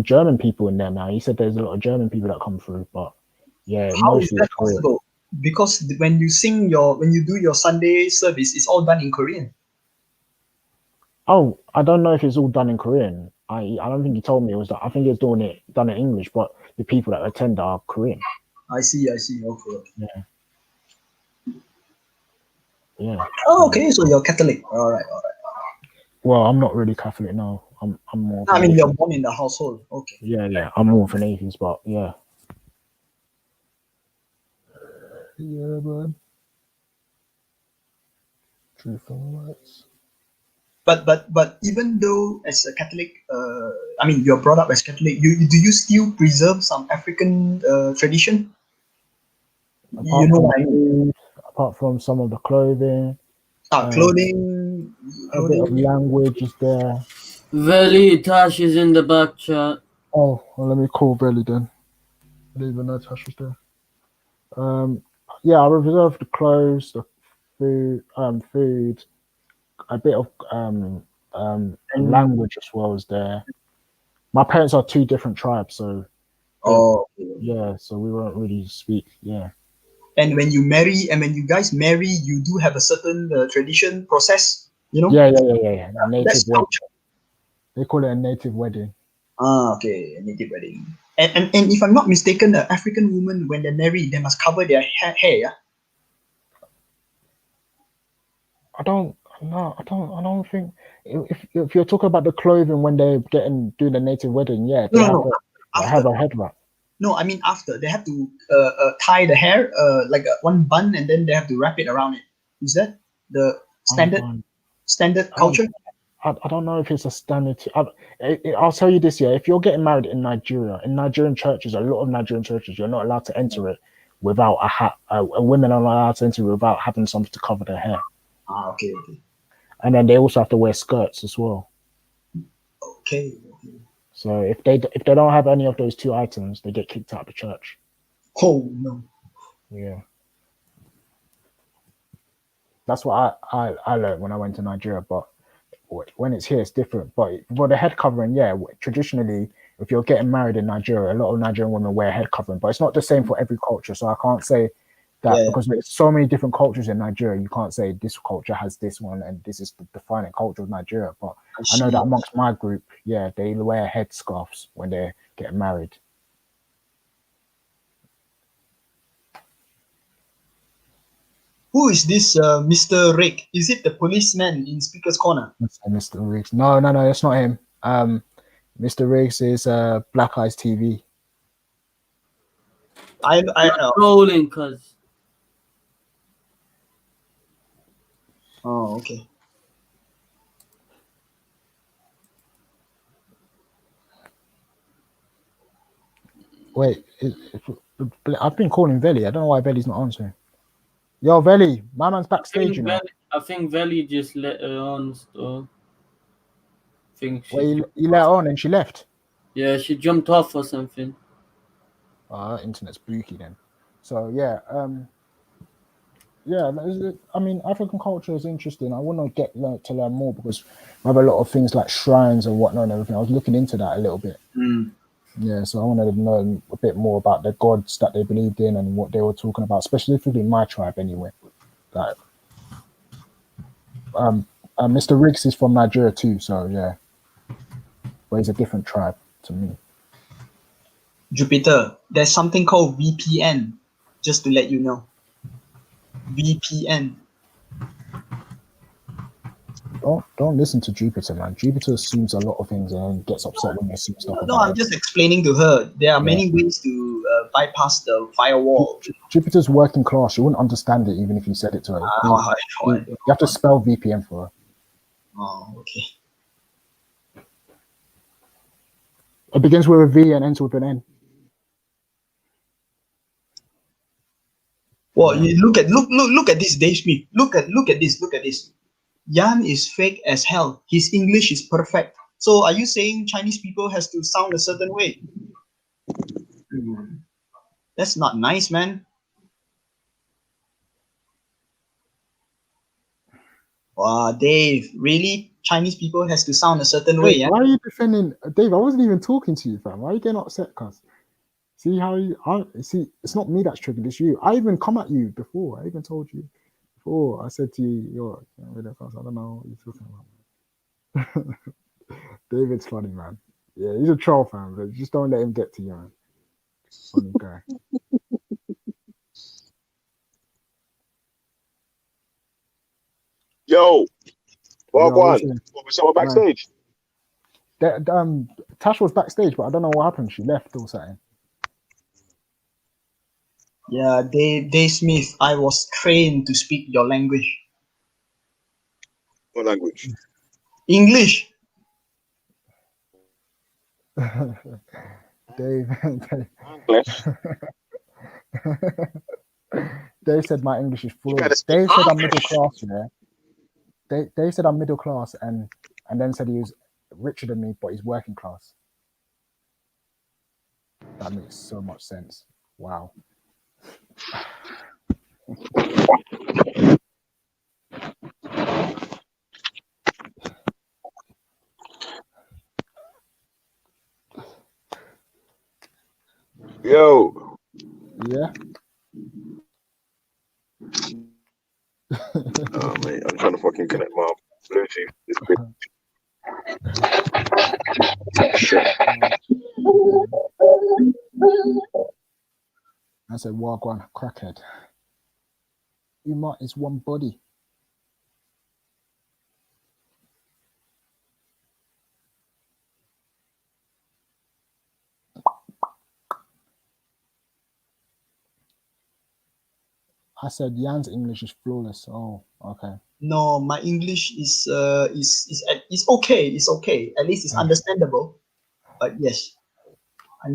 German people in there now. He said there's a lot of German people that come through, but yeah, How is mostly that it's Korean. possible? Because when you do your Sunday service, it's all done in Korean. Oh, I don't know if it's all done in Korean. I don't think he told me it was that. I think it's done in English, but the people that attend are Korean. I see. Okay. Yeah. Yeah. Oh, okay. So you're Catholic. All right. Well, I'm not really Catholic, no. I'm more. I mean, you're born in the household. Okay. Yeah. I'm more of an atheist, but yeah. Yeah, man. Truth and rights. But even though as a Catholic, I mean, you're brought up as Catholic. Do you still preserve some African tradition? Apart from some of the clothing. Clothing. A bit of language is there. Veli, Tash is in the back chat. Oh, well, let me call Veli then. I didn't even know Tash was there. Yeah, I reserve the clothes, the food, a bit of language as well as there. My parents are two different tribes, so yeah, so we won't really speak. Yeah. And when you marry, and when you guys marry, you do have a certain tradition process, you know? Yeah. Native wedding. Culture. They call it a native wedding. Ah, okay, a native wedding. And if I'm not mistaken, the African women when they marry, they must cover their hair. Yeah? I don't think if you're talking about the clothing when they're doing the native wedding, yeah, they have a head wrap. No, I mean after they have to tie the hair like one bun and then they have to wrap it around it. Is that the standard culture? I don't know if it's a standard. I'll tell you this, yeah. If you're getting married in Nigeria, in Nigerian churches, a lot of Nigerian churches, you're not allowed to enter it without a hat. Women are not allowed to enter it without having something to cover their hair. Ah, okay. And then they also have to wear skirts as well. Okay. So if they don't have any of those two items, they get kicked out of the church. Oh no. Yeah. That's what I learned when I went to Nigeria, but when it's here, it's different. But for the head covering, yeah, traditionally, if you're getting married in Nigeria, a lot of Nigerian women wear head covering, but it's not the same for every culture. So I can't say that Yeah. because there's so many different cultures in Nigeria, you can't say this culture has this one and this is the defining culture of Nigeria. But I know that amongst my group, yeah, they wear headscarves when they're getting married. Who is this Mr. Rick? Is it the policeman in Speaker's Corner? Mr. Riggs. No, that's not him. Mr. Riggs is Black Eyes TV. You're trolling, cuz. Oh, okay. Wait, I've been calling Veli. I don't know why Veli's not answering. Yo, Veli, my man's backstage, you know. I think Veli just let her on. So. Well, you let her on and she left. Yeah, she jumped off or something. Internet's spooky then. So yeah, I mean, African culture is interesting. I want to get to learn more because we have a lot of things like shrines and whatnot and everything. I was looking into that a little bit. Yeah, so I wanted to learn a bit more about the gods that they believed in and what they were talking about, specifically my tribe anyway. Like, Mr. Riggs is from Nigeria too, so yeah, but he's a different tribe to me. Jupiter, there's something called VPN, just to let you know. VPN. Don't listen to Jupiter, man. Jupiter assumes a lot of things and gets upset when you assume stuff No, about I'm just explaining to her. There are many ways to bypass the firewall. Jupiter's working class. She wouldn't understand it even if you said it to her. You have to spell VPN for her. Oh, okay. It begins with a V and ends with an N. Well, you look at this, Dave Smith. Look at this. Yan is fake as hell. His English is perfect. So are you saying Chinese people has to sound a certain way? That's not nice, man. Wow, Dave, really? Chinese people has to sound a certain way, yeah? Why are you defending Dave? I wasn't even talking to you, fam. Why are you getting upset, cuz? See how see, it's not me that's triggered, it's you. I even come at you before. I even told you before. I said to you, you're middle class. I don't know what you're talking about. David's funny, man. Yeah, he's a troll fan, but just don't let him get to you, man. Funny guy. Yo, What's Wagwan, what was someone backstage? Tash was backstage, but I don't know what happened. She left or something. Yeah, Dave Smith, I was trained to speak your language. What language? Dave, English. Dave said my English is fluent. Dave said I'm middle class, yeah. Dave said I'm middle class and then said he was richer than me, but he's working class. That makes so much sense. Wow. Yo. Yeah. Oh mate, I'm trying to fucking connect my Bluetooth. I said, Wagwan, crackhead. Uma is one body. I said Jan's English is flawless. Oh, okay. No, my English is okay. It's okay. At least it's understandable. But yes, I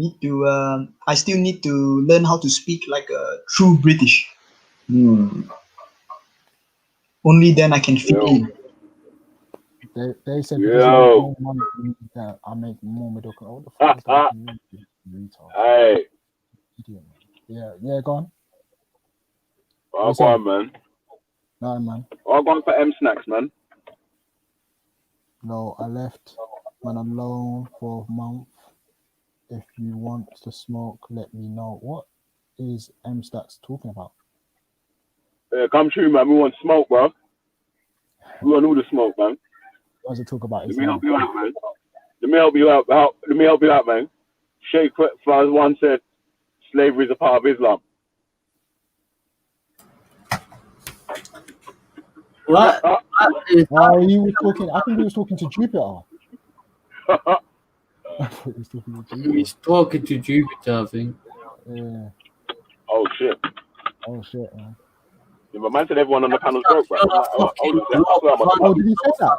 still need to learn how to speak like a true British. Only then I can fit in. They said because you make more money than me, that I make more middle class. What the fuck is that? Retard. Hey. Idiot, man. Yeah, go on. Well, go on, man. No, man. Well, go on for M Snacks, man. No, I left when I'm alone for a month. If you want to smoke, let me know. What is M Stacks talking about? Come true, man. We want smoke, bro. We want all the smoke, man. Why does it talk about Let me help Islam? you out, man. Let me help you out. Let me help you out, man. Sheikh Faz once said slavery is a part of Islam. What? Oh, he was talking. I think he was talking to Jupiter. I thought he was talking to Jupiter. He's talking to Jupiter, I think. Yeah. Oh shit. Oh shit, man. Yeah, but man said everyone on the panel's broke, bro. I'm like, Oh, did he say that?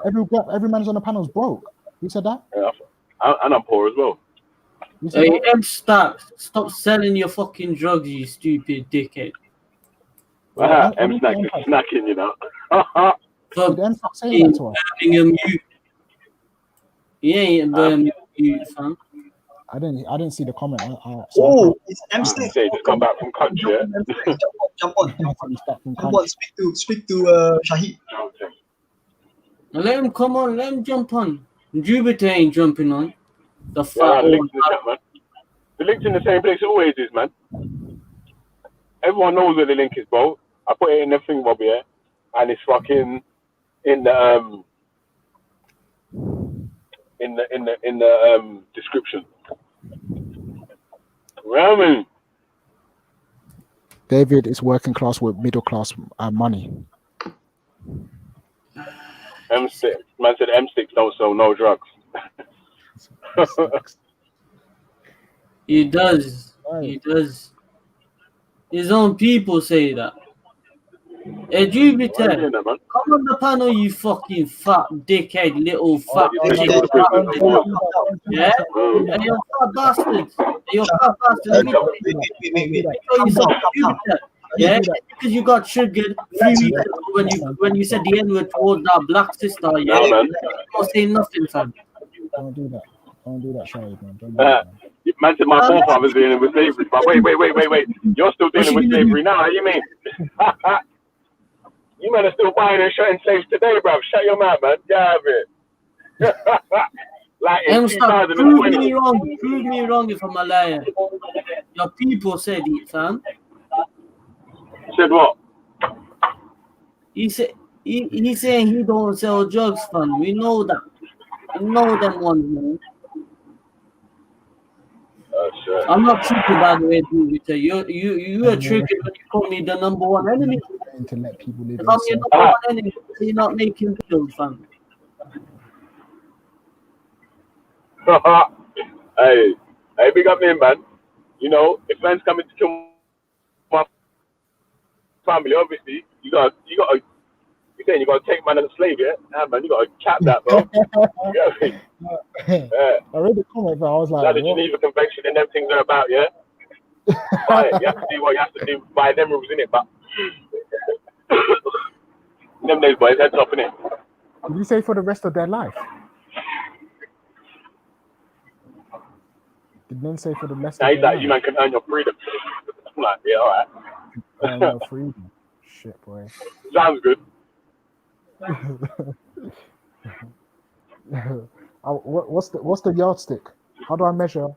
Every man's on the panel's broke. Who said that? Yeah, and I'm poor as well. Who said Hey, that? stop selling your fucking drugs, you stupid dickhead. M snacking, you know. Did M stop saying that to us? Birmingham youth. Yeah, Birmingham youth, fam. I didn't see the comment. Oh, it's M Snake. Say just come back from country. Yeah? Jump on. Speak to Shahid. Let him come on, let him jump on. Jupiter ain't jumping on. The Yeah, fat the old link's in the chat, man. The link's in the same place it always is, man. Everyone knows where the link is, bro. I put it in the thing, Bobby, yeah? And it's fucking in the description. Ramen. David is working class with middle class money. M6. Man said M6 don't sell no drugs. He does. He does. His own people say that. Hey, Jupiter, come on the panel, you fucking fat dickhead, little fat chicken. Yeah? Hey, you fat bastard. Hey, you fat bastard. Let me tell you something, Jupiter. Yeah, because you got triggered 3 weeks ago when you said the N-word towards that black sister. Yeah, you don't say nothing, fam. Don't do that. Don't do that, Shahid, man. Don't do that, man. Man said my forefathers dealing with slavery, but wait. You're still dealing with slavery now. How you mean? You men are still buying and shutting slaves today, bruv. Shut your mouth, man. Get out of it. Like in 2020. Prove me wrong if I'm a liar. Your people said it, fam. Said what? He said he's saying he don't sell drugs, fam. We know that. I know them ones, man. I'm not tricky, by the way, Jupiter. You are tricky when you call me the number one enemy. To let people live If I'm your number one enemy, you're not making videos, fam. Hey, big up me, man. You know, if man's coming to kill my family, obviously, you gotta you saying you gotta take man as a slave, yeah? Nah, man, you gotta cap that, bro. You know what I mean? Yeah. I read the comment, but I was like, the Geneva Convention and them things are about, yeah? Right, you have to do what you have to do by them rules, innit? But them days, boys, heads up, innit? Did you say for the rest of their life? Did men say for the rest of their life? You man can earn your freedom. I'm like, yeah, alright. Earn your freedom. Shit, boy. Sounds good. What's the yardstick? How do I measure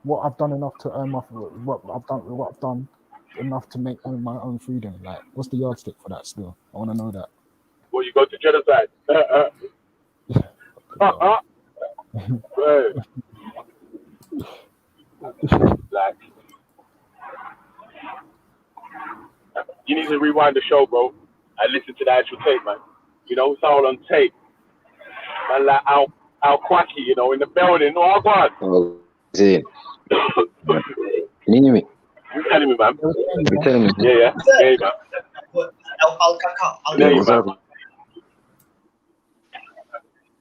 what I've done enough to earn what I've done enough to make my own freedom? Like, what's the yardstick for that? Still, I want to know that. Well, you go to genocide. Like, you need to rewind the show, bro, and listen to the actual tape, man. You know, it's all on tape. Man, like Al Quacky, you know, in the building. Oh, God. Oh, is it? Can you hear me? You telling me, man? You telling me? Yeah, man. Yeah, what's up?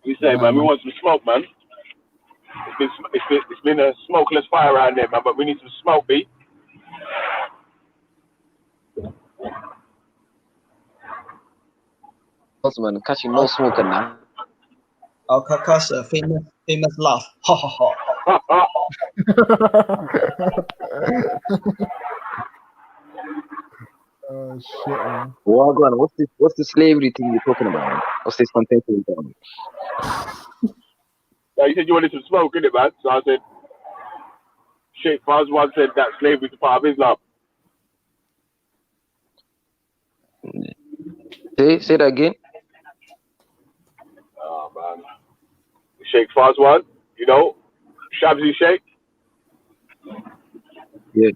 You say, man, we want some smoke, man. It's been a smokeless fire around there, man, but we need some smoke, B. Also, man, I'm catching no smoking now. Al-Kaka's famous laugh. Ha ha ha. Oh shit, man. Well, go on. What's the slavery thing you're talking about, man? What's this contemporary thing? Yeah, you said you wanted some smoke, innit, man? So I said, Sheikh Fazwan said that slavery is part of Islam. say that again. Oh man, Sheikh Fazwan, you know, Shabzi Sheikh. Yeah.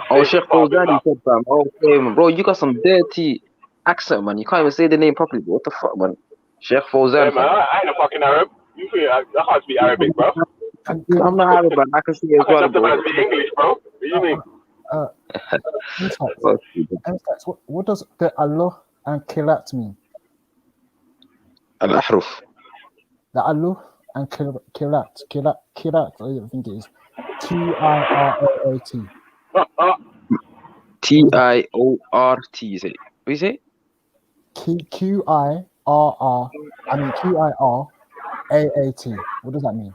Oh, Sheikh Fawzan, you said, fam. Okay, man. Bro, you got some dirty accent, man. You can't even say the name properly. What the fuck, man? Sheikh Hey Fawzan, man, fam. I ain't a fucking Arab. You think I can't speak Arabic, bro? I'm not Arab, man. I can see as I can well, justify bro. speak English, bro. What do you mean? What does the Allah and Kilat mean? Al-Ahruf. The Allah and Kilat, I think it is Tirat. Tiort, you say? What you say? Qiraat. What does that mean?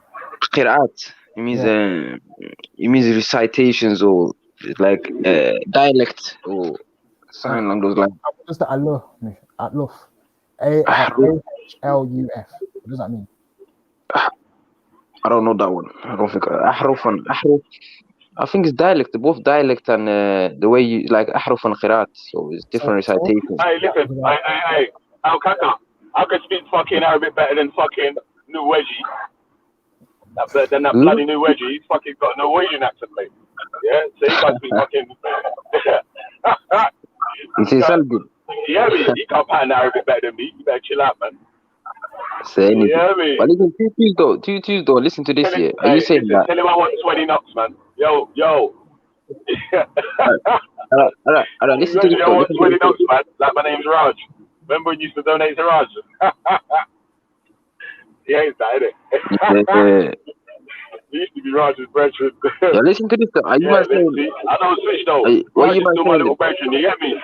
Qira'at. It means recitations or like dialect or something along those lines. What does the Allah mean? Ahluf. Ahluf. What does that mean? I don't know that one. I don't think Ahruf and Ahruf. I think it's dialect, both dialect and the way you like Ahruf and Qira'at. So it's different recitations. Hey, listen, hey, Al Kaka, I can speak fucking Arabic better than fucking Norwegian. Than that bloody Norwegian. He's fucking got a Norwegian accent, mate. Yeah, so he can't speak fucking. Yeah, he can't pattern Arabic better than me. You better chill out, man. Say anything. Yeah, me. But listen, two though. Listen to this here. Are you saying that? Tell him I want 20 knots, man. Yo. All right. Listen to this I though. want 20 knots, man. Like my name's Raj. Remember when you used to donate to Raj? He hates that, innit? He used to be Raj's brethren. Yeah, listen to this though. Are you Yeah, man saying? see, I know switch though. What Raj are you is man still my saying? little brethren, you get me?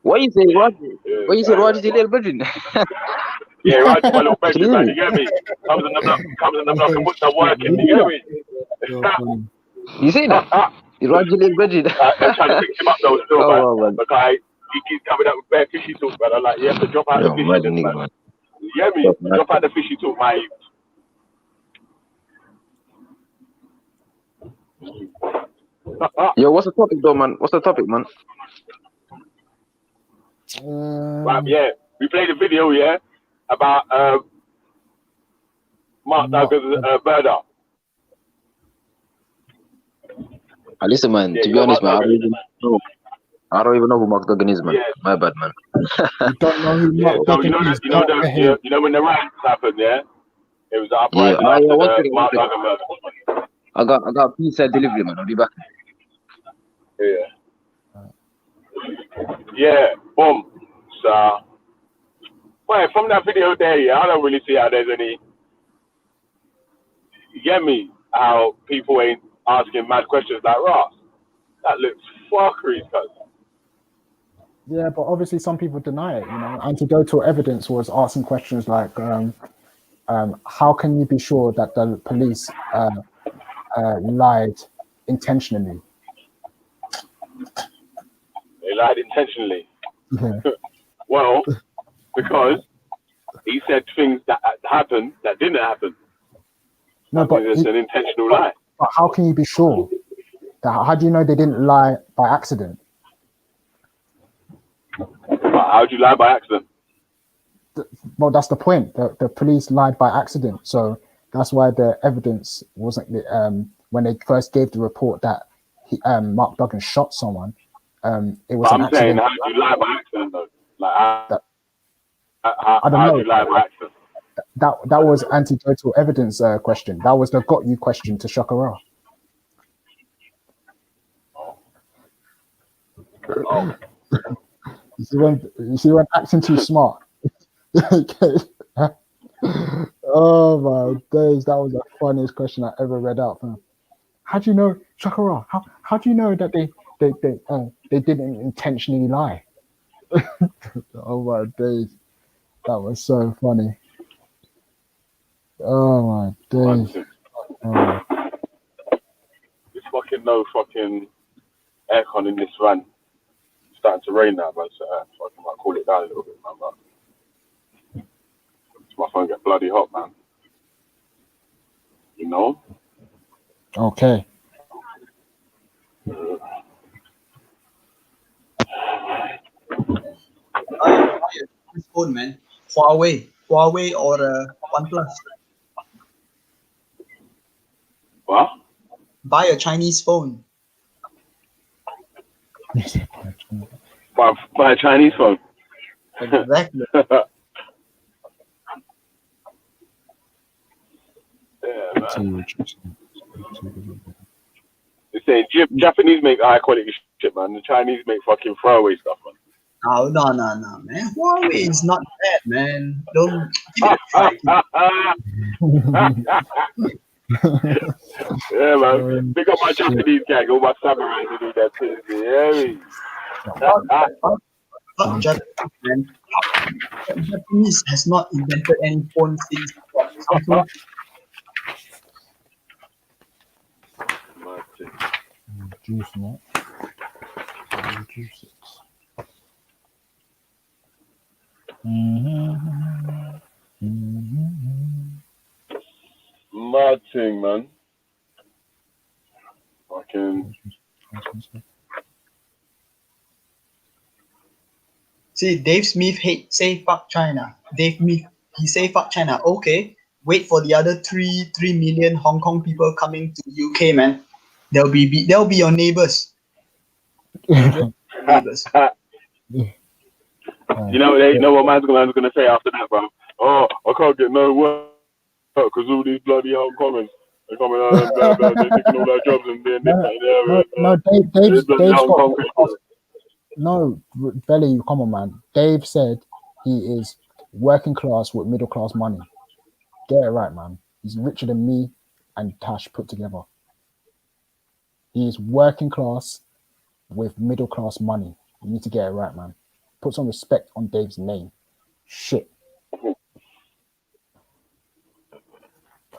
What you say, Roger? What you say, Roger? The little brethren. Yeah, Raj is my little brethren, man. You get me? Comes in the block and puts the work in. You get me? You say that? Roger, the little brethren. I'm trying to fix him up though, still, man. Oh, man. Because he keeps coming up with bad fishy talk, man. I'm like, you have to drop out the fishy talk, man. You get me? Drop out the fishy talk, man. Yo, what's the topic though, man? What's the topic, man? Right, yeah. We played a video, yeah, about Mark Duggan's murder. Listen, man, to be honest, man, I don't even know who Mark Duggan is, man. Yeah. My bad, man. You don't know who Mark So Duggan is? you know when the riots happened, yeah? It was uprising after the Mark Duggan murder. I got pizza delivery, man. I'll be back. Yeah, boom. So, well, from that video there, yeah, I don't really see how there's any. You get me? How people ain't asking mad questions like Ross. That looks fuckery, cuz. Yeah, but obviously some people deny it. Anecdotal evidence was asking questions like, how can you be sure that the police lied intentionally? They lied intentionally. Yeah. Well, because he said things that happened that didn't happen. No, but it's an intentional lie. But how can you be sure? How do you know they didn't lie by accident? How do you lie by accident? Well, that's the point. The police lied by accident, so that's why the evidence wasn't. When they first gave the report that Mark Duggan shot someone, it was But an I'm saying, accident. how do you lie by accident though? Like, I don't how know. do you lie by accident? That was anecdotal evidence question. That was the got you question to Shakara. Oh. You see when acting too smart. Okay. Oh my days, that was the funniest question I ever read out. How do you know, Shakara? How do you know that they didn't intentionally lie? Oh my days, that was so funny. Oh my days. Oh. There's fucking no fucking aircon in this van. It's starting to rain now, man. So I might cool it down a little bit, man. But my phone get bloody hot, man. You know? Okay. Chinese phone, man. Huawei or OnePlus. What? Buy a Chinese phone. Buy a Chinese phone. Exactly. Yeah, man. They're saying Japanese make high quality shit, man. The Chinese make fucking throwaway stuff, man. No, man. Huawei is not bad, man. Don't give it a try. Yeah, man. Pick up my Japanese gang, all my samurais to do that shit. Yeah, Not Japanese, man. Japanese has not invented any phone since Samsung. Juice, no? Juice it. mad thing, man. Fucking. See, Dave Smith say fuck China. Dave Smith, he say fuck China. Okay, wait for the other 3 million Hong Kong people coming to UK, man. They'll be your neighbors. Neighbors. You know what man's gonna say after that, bro? Oh, I can't get no work because all these bloody Hong Kongers are coming out and blah, blah, they're taking all our jobs and doing this and that. Dave's Hong got. Kong people. No, Belly, come on, man. Dave said he is working class with middle class money. Get it right, man. He's richer than me and Tash put together. He is working class with middle class money. You need to get it right, man. Put some respect on Dave's name. Shit.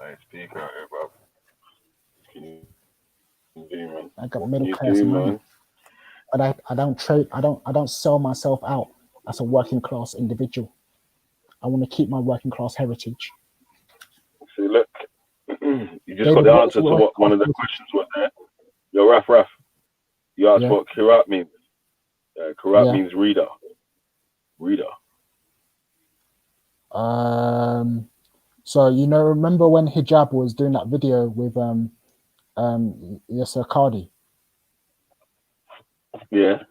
I speak out here, bro. Man. I got middle class money. Man. But I don't trade. I don't sell myself out as a working class individual. I want to keep my working class heritage. See, look, you just David, got the answer to what one of the questions was there. Yo, Raf. You asked what Kirat means. Kirat means reader. So remember when Hijab was doing that video with Yasser Qadi? Yeah.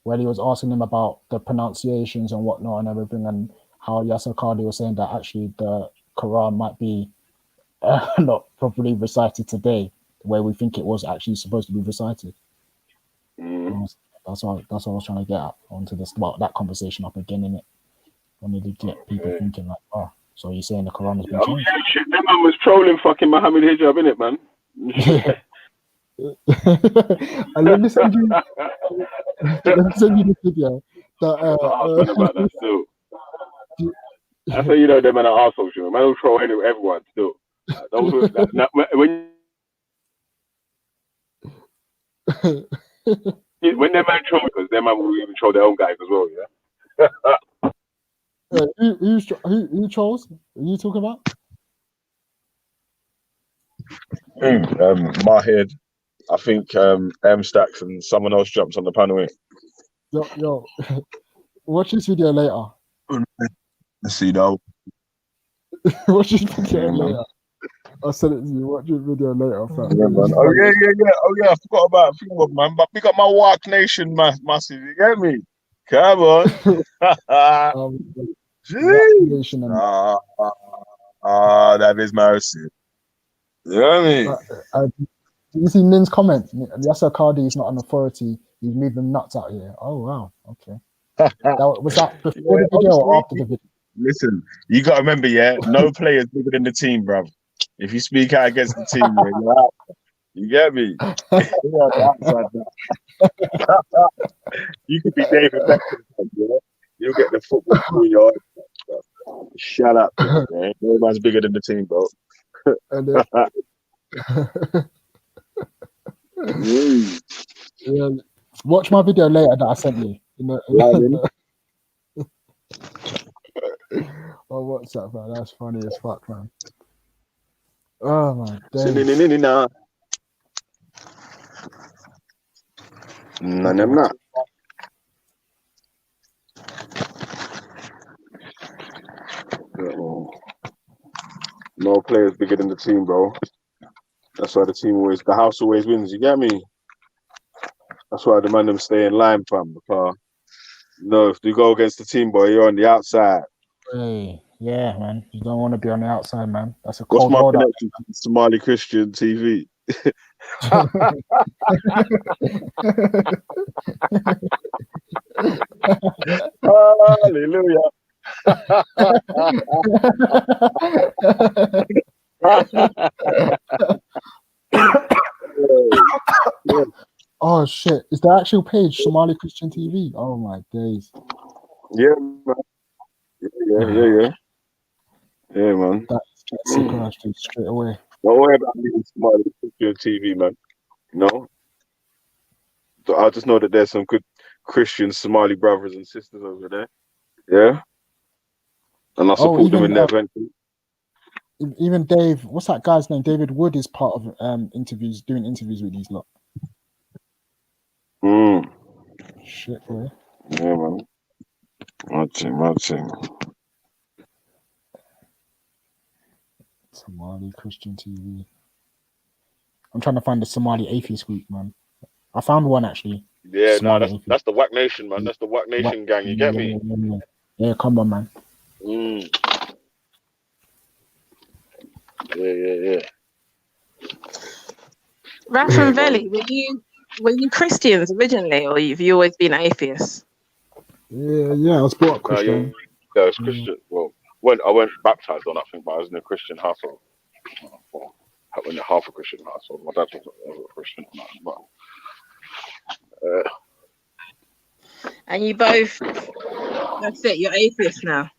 Where he was asking him about the pronunciations and whatnot and everything, and how Yasser Qadi was saying that actually the Quran might be not properly recited today, the way we think it was actually supposed to be recited. That's what I was trying to get at onto this about that conversation up again, innit? Wanted to get people thinking like, oh, so you're saying the Quran has been changed? Shit, that man was trolling fucking Muhammad Hijab, innit, man? And let me send you the video. About that still. That's how you know them man are arseholes, you know. Man will troll everyone still. When their man troll, because their man will even troll their own guys as well, yeah? Who trolls? Are you talking about? Mahid, I think M Stacks and someone else jumps on the panel. Yo, watch this video later. Let's see though. Watch this video later. I'll send it to you. Watch this video later, fam. Yeah, man. Oh yeah. I forgot about Fingal, man. But pick up my Walk Nation massive. You get me? Come on. Jeez. That is mercy. You know what I mean? Do you see Nin's comment? Yasser Qadi is not an authority. He's moving nuts out here. Oh wow. Okay. Was that before the video or after the video? Listen, you got to remember, no player is bigger than the team, bruv. If you speak out against the team, you're out. You get me? You could be David Beckham, you'll get the football through your eyes. Shut up, man. No man's bigger than the team, bro. Yeah. Watch my video later that I sent you. Oh, what's up, man? That's funny as fuck, man. Oh my days. No players bigger than the team, bro. That's why the house always wins. You get me? That's why the man them stay in line, fam. Because if you go against the team, boy, you're on the outside. Hey, yeah, man. You don't want to be on the outside, man. That's a What's cold my world out connection to Somali Christian TV? Hallelujah. Oh shit! Is the actual page Somali Christian TV? Oh my days! Yeah, man. Yeah, man. That's sick on straight away. Don't worry about me and Somali Christian TV, man. So I just know that there's some good Christian Somali brothers and sisters over there. Yeah. And I support them in their venture. Even Dave, what's that guy's name? David Wood is part of doing interviews with these lot. Shit, boy. Yeah, man. My team. Somali Christian TV. I'm trying to find the Somali atheist group, man. I found one actually. Yeah, Somali that's the Whack Nation, man. That's the Whack Nation gang. You get me? Yeah, come on, man. Yeah. Raf and Veli, were you Christians originally, or have you always been atheists? Yeah, I was brought up Christian. Yeah, I was Christian. Well, I went baptized on that thing, but I was in a Christian household. Well, in a half a Christian household. My dad was a Christian. But, and you both, that's it, you're atheists now.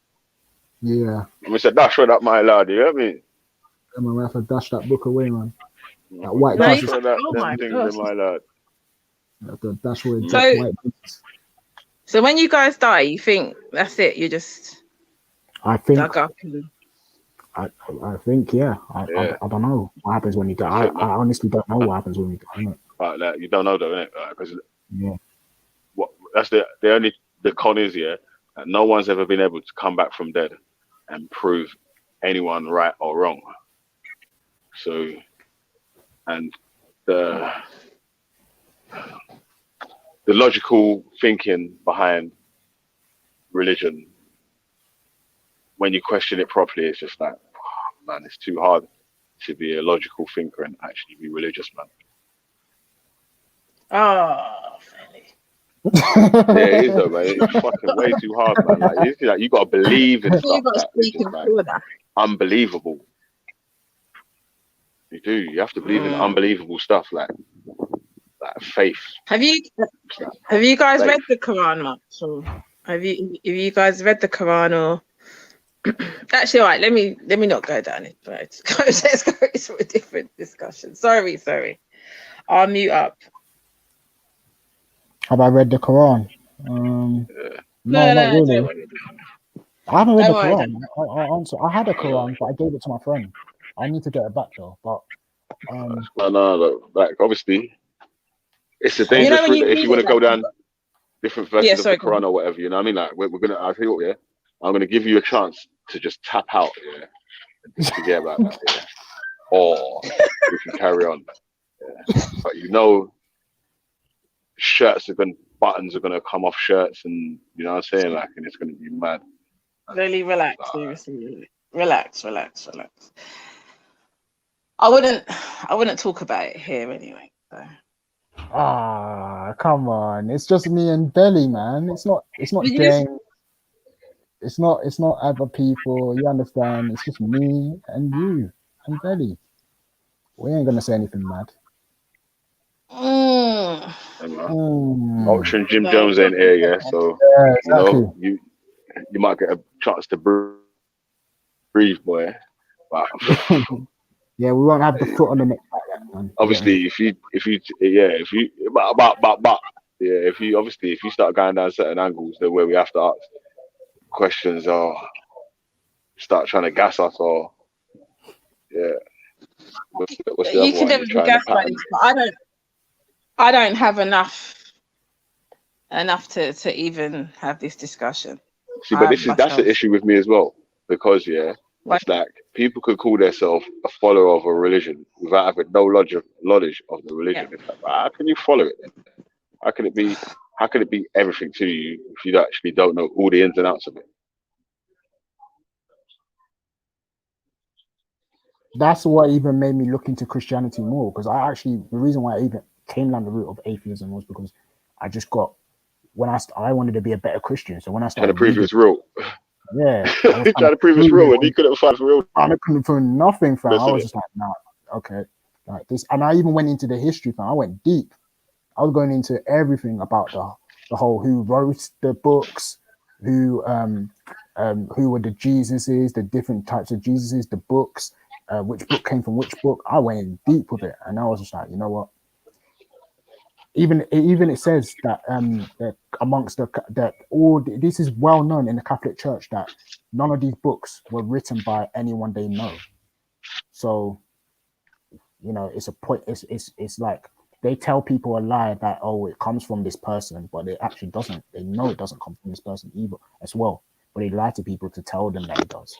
Yeah. I said, dash right up my lad, you get me? Yeah, man, we have to dash that book away, man. That white dash Jesus. Oh my things gosh. in my lad. We have to dash away So- that white Jesus. So when you guys die, you think that's it, you're just I think, dug up and... I think, yeah. I don't know what happens when you die. I honestly don't know what happens when you die. Innit? Right, like, you don't know though, innit? Because Yeah. that's the con is, yeah, that no one's ever been able to come back from dead and prove anyone right or wrong. So, and the logical thinking behind religion, when you question it properly, it's just like, oh, man, it's too hard to be a logical thinker and actually be religious, man. Oh, Yeah, it is though, man. It's fucking way too hard, man. Like you gotta believe in stuff that is just like unbelievable. You do. You have to believe in unbelievable stuff, like faith. Have you guys read the Quran much? Or have you guys read the Quran or? Actually, all right. Let me not go down it. Right, let's go to a different discussion. Sorry. I'll mute up. Have I read the Quran? No, not really. I haven't read the Quran. I'll answer. I had a Quran, but I gave it to my friend. I need to get it back though. But No, like obviously, it's a dangerous route if you want to go down different versions of the Quran or whatever. You know what I mean? Like we're gonna. I'll tell you what, yeah. I'm gonna give you a chance to just tap out, yeah, and forget about that, yeah. Or we can carry on. Yeah. But buttons are gonna come off shirts, and you know what I'm saying, like, and it's gonna be mad. Really relax, seriously. Relax. I wouldn't talk about it here anyway. So. come on! It's just me and Belly, man. It's not James. It's not other people. You understand? It's just me and you and Belly. We ain't gonna say anything mad. Ultra and Jim Jones ain't here, yeah. So exactly. You might get a chance to breathe, boy. But yeah, we won't have the foot on the neck like that, man. Obviously, if you start going down certain angles, then where we have to ask questions or start trying to gas us or what's the you can never be gassed by this, but I don't have enough to even have this discussion. See, but that's the issue with me as well. because it's like people could call themselves a follower of a religion without having no knowledge of the religion. It's like, how can you follow it then? How can it be everything to you if you actually don't know all the ins and outs of it? That's what even made me look into Christianity more, because the reason why I even came down the route of atheism was because I just got, I wanted to be a better Christian. So when I started trying to prove reading, it's real. Yeah, I was trying to prove it's real, and he couldn't find real. I couldn't find nothing, fam. I Listen was just like, nah, okay, like this. And I even went into the history, fam. I went deep. I was going into everything about the whole who wrote the books, who were the Jesuses, the different types of Jesuses, the books, which book came from which book. I went in deep with it, and I was just like, you know what? Even it says that that amongst that all this is well known in the Catholic Church that none of these books were written by anyone they know. So, you know, it's a point. It's like they tell people a lie that, oh, it comes from this person, but it actually doesn't. They know it doesn't come from this person either as well, but they lie to people to tell them that it does.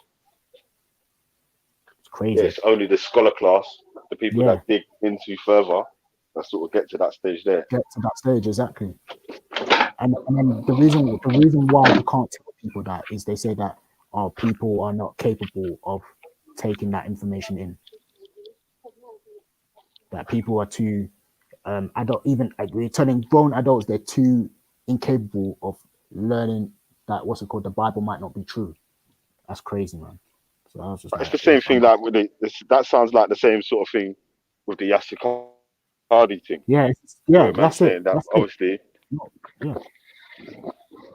It's crazy. Yeah, it's only the scholar class, the people that dig into further, that sort of get to that stage there. Get to that stage, exactly. And then the reason why you can't tell people that is they say that people are not capable of taking that information in. That people are too we're telling grown adults they're too incapable of learning that the Bible might not be true. That's crazy, man. So I was just it's the same thing like with that sounds like the same sort of thing with the Yasser Cardi thing. Yeah, that's saying that that's obviously yeah.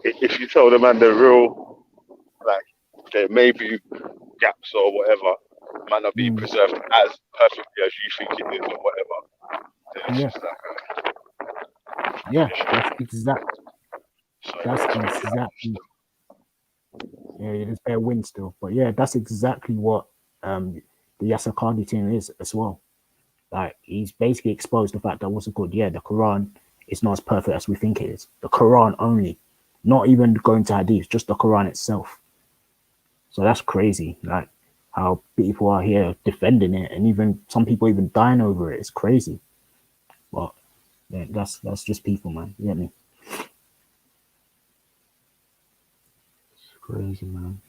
If you tell the man the real, like there may be gaps or whatever, might not be preserved as perfectly as you think it is or whatever. Then it's just that's exactly. Yeah, there's bare wind still, but yeah, that's exactly what the Yasser Cardi thing is as well. Like he's basically exposed the fact that the Quran is not as perfect as we think it is. The Quran only, not even going to Hadith, just the Quran itself. So that's crazy. Like how people are here defending it, and even some people even dying over it. It's crazy. But yeah, that's just people, man. You get me? It's crazy, man.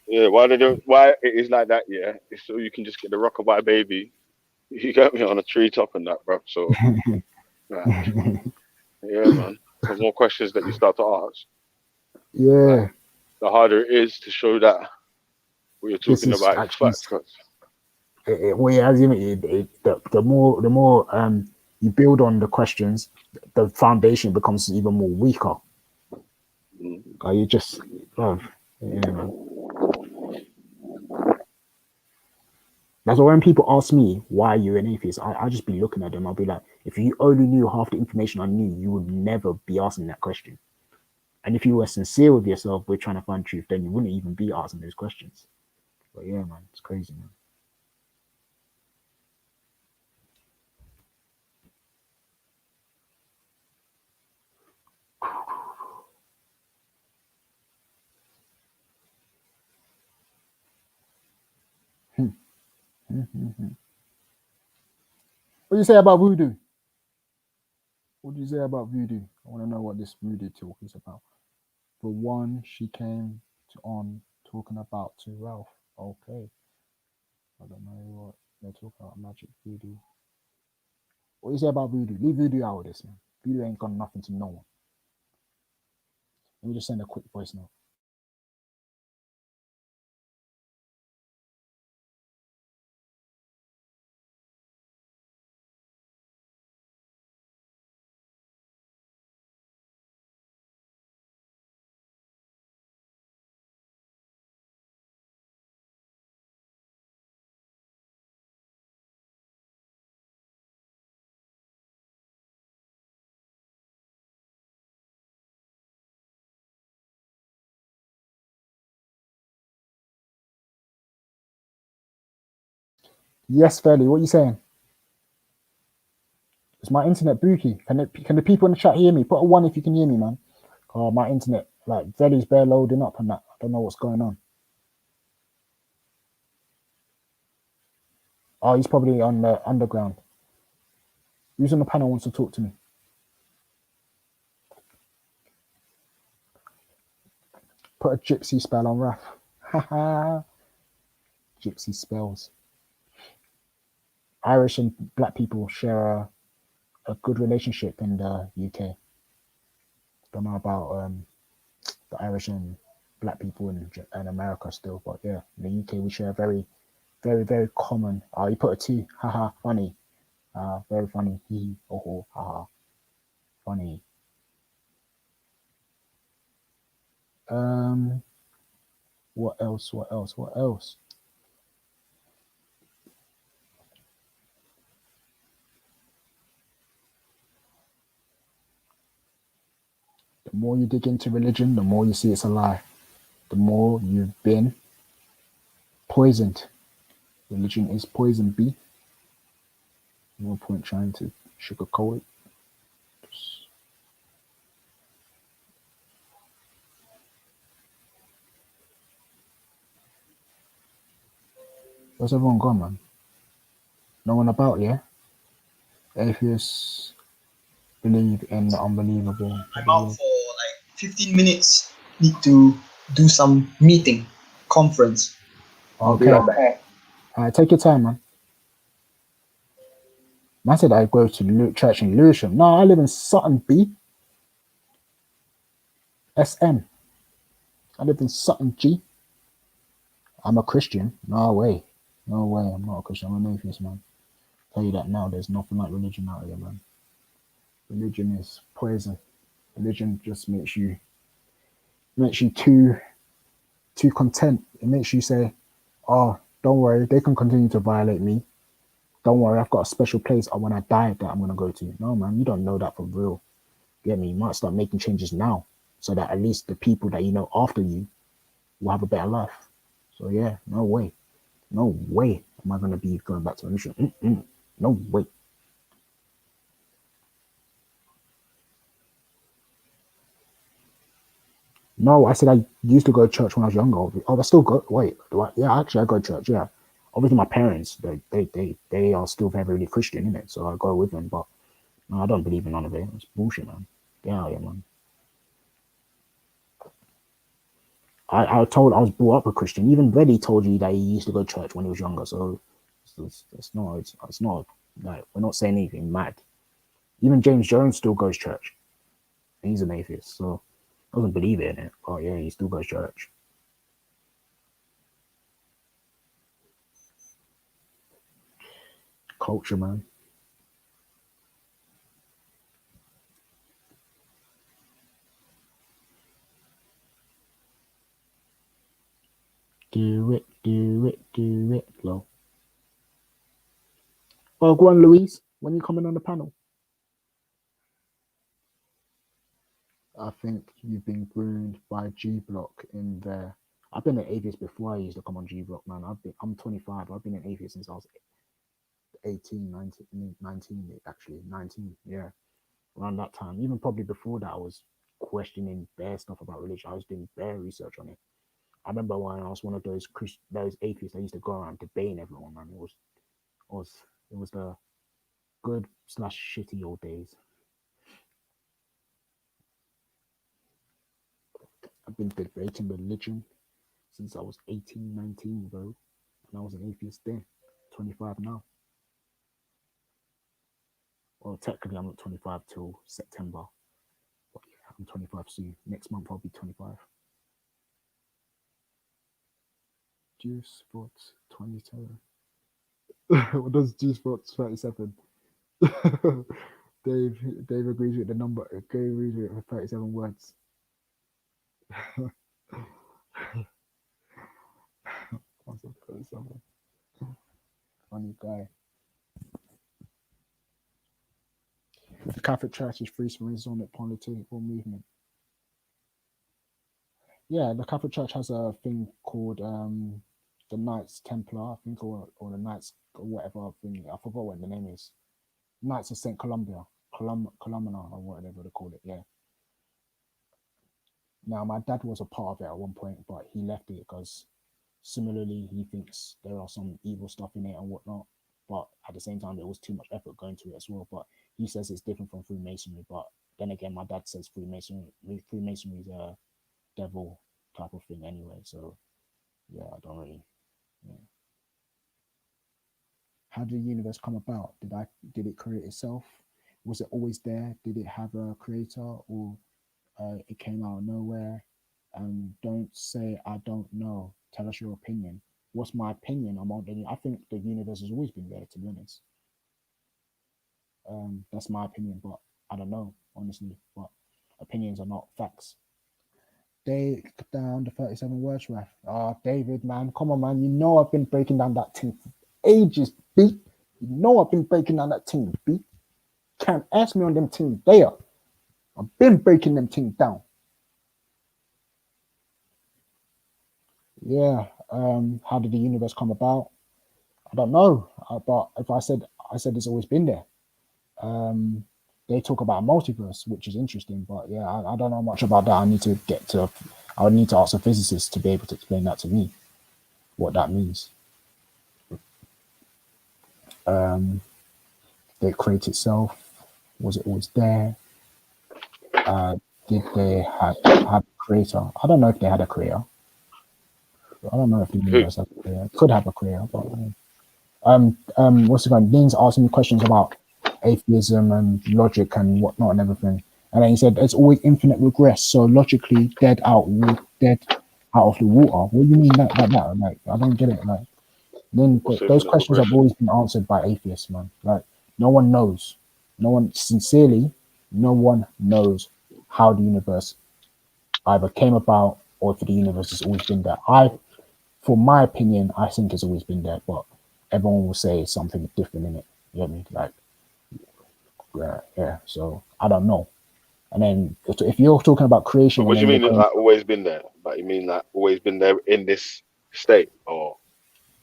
Yeah, why it is like that? Yeah, it's so you can just get the rockabye baby. You got me on a treetop and that, bro. So yeah, man. The more questions that you start to ask, yeah, the harder it is to show that what you're talking about is facts. The more you build on the questions, the foundation becomes even more weaker. You just, man. That's why when people ask me why you're an atheist, I just be looking at them. I'll be like, if you only knew half the information I knew, you would never be asking that question. And if you were sincere with yourself, we're trying to find truth, then you wouldn't even be asking those questions. But yeah, man, it's crazy, man. What do you say about voodoo? What do you say about voodoo? I want to know what this voodoo talk is about. For one, she came on talking about to Ralph. Okay. I don't know what they're talking about. Magic voodoo. What do you say about voodoo? Leave voodoo out of this, man. Voodoo ain't got nothing to no one. Let me just send a quick voice note. Yes, Fairly, what are you saying? Is my internet booky? Can the people in the chat hear me? Put a 1 if you can hear me, man. My internet, like, Fairly's bare loading up and that. I don't know what's going on. Oh, he's probably on the underground. Who's on the panel wants to talk to me? Put a gypsy spell on Raf. Haha. Gypsy spells. Irish and black people share a good relationship in the UK. Don't know about the Irish and black people in America still, but yeah, in the UK we share a very, very, very common. Oh, you put a T. Haha, funny. Very funny. Hee, ho, ho, haha. Funny. What else? What else? What else? The more you dig into religion, the more you see it's a lie. The more you've been poisoned. Religion is poison, B. No point trying to sugarcoat it. Where's everyone gone, man? No one about, yeah? Atheists believe in the unbelievable. I'm out for like 15 minutes. Need to do some meeting, conference. I'll be Okay. right back. Alright, take your time, man. Man said I go to church in Lewisham. No, I live in Sutton, B. SM. I live in Sutton, G. I'm a Christian. No way. No way. I'm not a Christian. I'm an atheist, man. Tell you that now. There's nothing like religion out here, man. Religion is poison. Religion just makes you too content. It makes you say, "Oh, don't worry. They can continue to violate me. Don't worry. I've got a special place when I die that I'm gonna go to." No, man. You don't know that for real. Get me? You might start making changes now, so that at least the people that you know after you will have a better life. So yeah, no way. No way am I going to be going back to religion. No way. No, I said I used to go to church when I was younger. Oh, I still go. Wait, yeah, actually, I go to church. Yeah, obviously, my parents they are still very, very Christian, innit? So I go with them. But no, I don't believe in none of it. It's bullshit, man. Get out of here, man. I was brought up a Christian. Even Reddy told you that he used to go to church when he was younger. So it's not like we're not saying anything mad. Even James Jones still goes to church. He's an atheist, so doesn't believe in it. But yeah, he still goes to church. Culture, man. Do it, Flo. Oh, go on, Louise. When you coming on the panel? I think you've been groomed by G Block in there. I've been an atheist before I used to come on G Block, man. I'm 25. I've been an atheist since I was 18, 19 actually. 19, yeah. Around that time. Even probably before that, I was questioning bare stuff about religion. I was doing bare research on it. I remember when I was one of those atheists that used to go around debating everyone, man. It was the good / shitty old days. I've been debating religion since I was 18, 19, bro. And I was an atheist then. 25 now. Well, technically, I'm not 25 till September. But yeah, I'm 25 soon. Next month, I'll be 25. Juice Sports 27. What does Juice Sports 37? Dave agrees with the number. Dave agrees with 37 words. Funny guy. The Catholic Church is free Masonic political movement. Yeah, the Catholic Church has a thing called the Knights Templar, I think, or the Knights or whatever thing. I forgot what the name is. Knights of St. Columba, Columna, or whatever they call it. Yeah. Now, my dad was a part of it at one point, but he left it because similarly he thinks there are some evil stuff in it and whatnot. but at the same time, there was too much effort going to it as well. But he says it's different from Freemasonry. But then again, my dad says Freemasonry is a devil type of thing anyway. So yeah, I don't really. Yeah. How did the universe come about? Did it create itself? Was it always there? Did it have a creator, or it came out of nowhere? Don't say I don't know. Tell us your opinion. What's my opinion? I think the universe has always been there, to be honest. That's my opinion, but I don't know, honestly. But opinions are not facts. They down the 37 words, Raf. David, man, come on, man. You know I've been breaking down that thing for ages, B. You know I've been breaking down that thing, B. Can't ask me on them things there. I've been breaking them things down. Yeah. How did the universe come about? I don't know. But if I said it's always been there. They talk about multiverse, which is interesting, but yeah, I don't know much about that. I would need to ask a physicist to be able to explain that to me, what that means. They create itself. Was it always there? Did they have a creator? I don't know if they had a creator. I don't know if the universe has a creator. Could have a creator, but what's it called? Dean's asking me questions about atheism and logic and whatnot and everything. And then he said it's always infinite regress. So logically dead out of the water. What do you mean like that? Like I don't get it. Like then those questions have always been answered by atheists, man. Like no one knows. No one knows how the universe either came about or if the universe has always been there. For my opinion, I think it's always been there, but everyone will say something different in it. You know what I mean? Like yeah, so I don't know. And then if you're talking about creation, but what do you mean like always been there? Like you mean like always been there in this state, or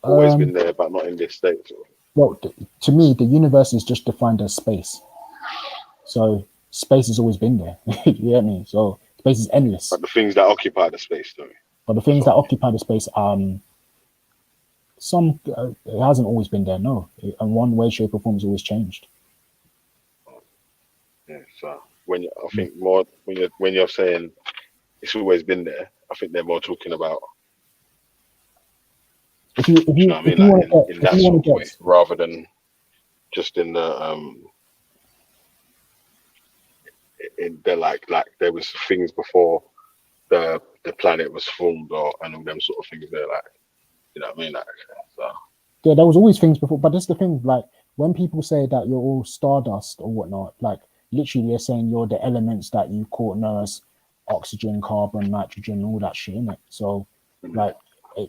always been there but not in this state? Well, to me, the universe is just defined as space. So space has always been there. You know what I mean? So space is endless. But the things that occupy the space, though. But the things that occupy the space, it hasn't always been there. No, in one way, shape, or form, has always changed. Yeah. So when you're saying it's always been there, I think they're more talking about. If you know what I mean? Like in that sort of way, rather than just in the in the like there was things before the planet was formed and all them sort of things there, like you know what I mean? Like so. Yeah, there was always things before, but that's the thing. Like when people say that you're all stardust or whatnot, like literally they're saying you're the elements that you know as oxygen, carbon, nitrogen, all that shit in it. So like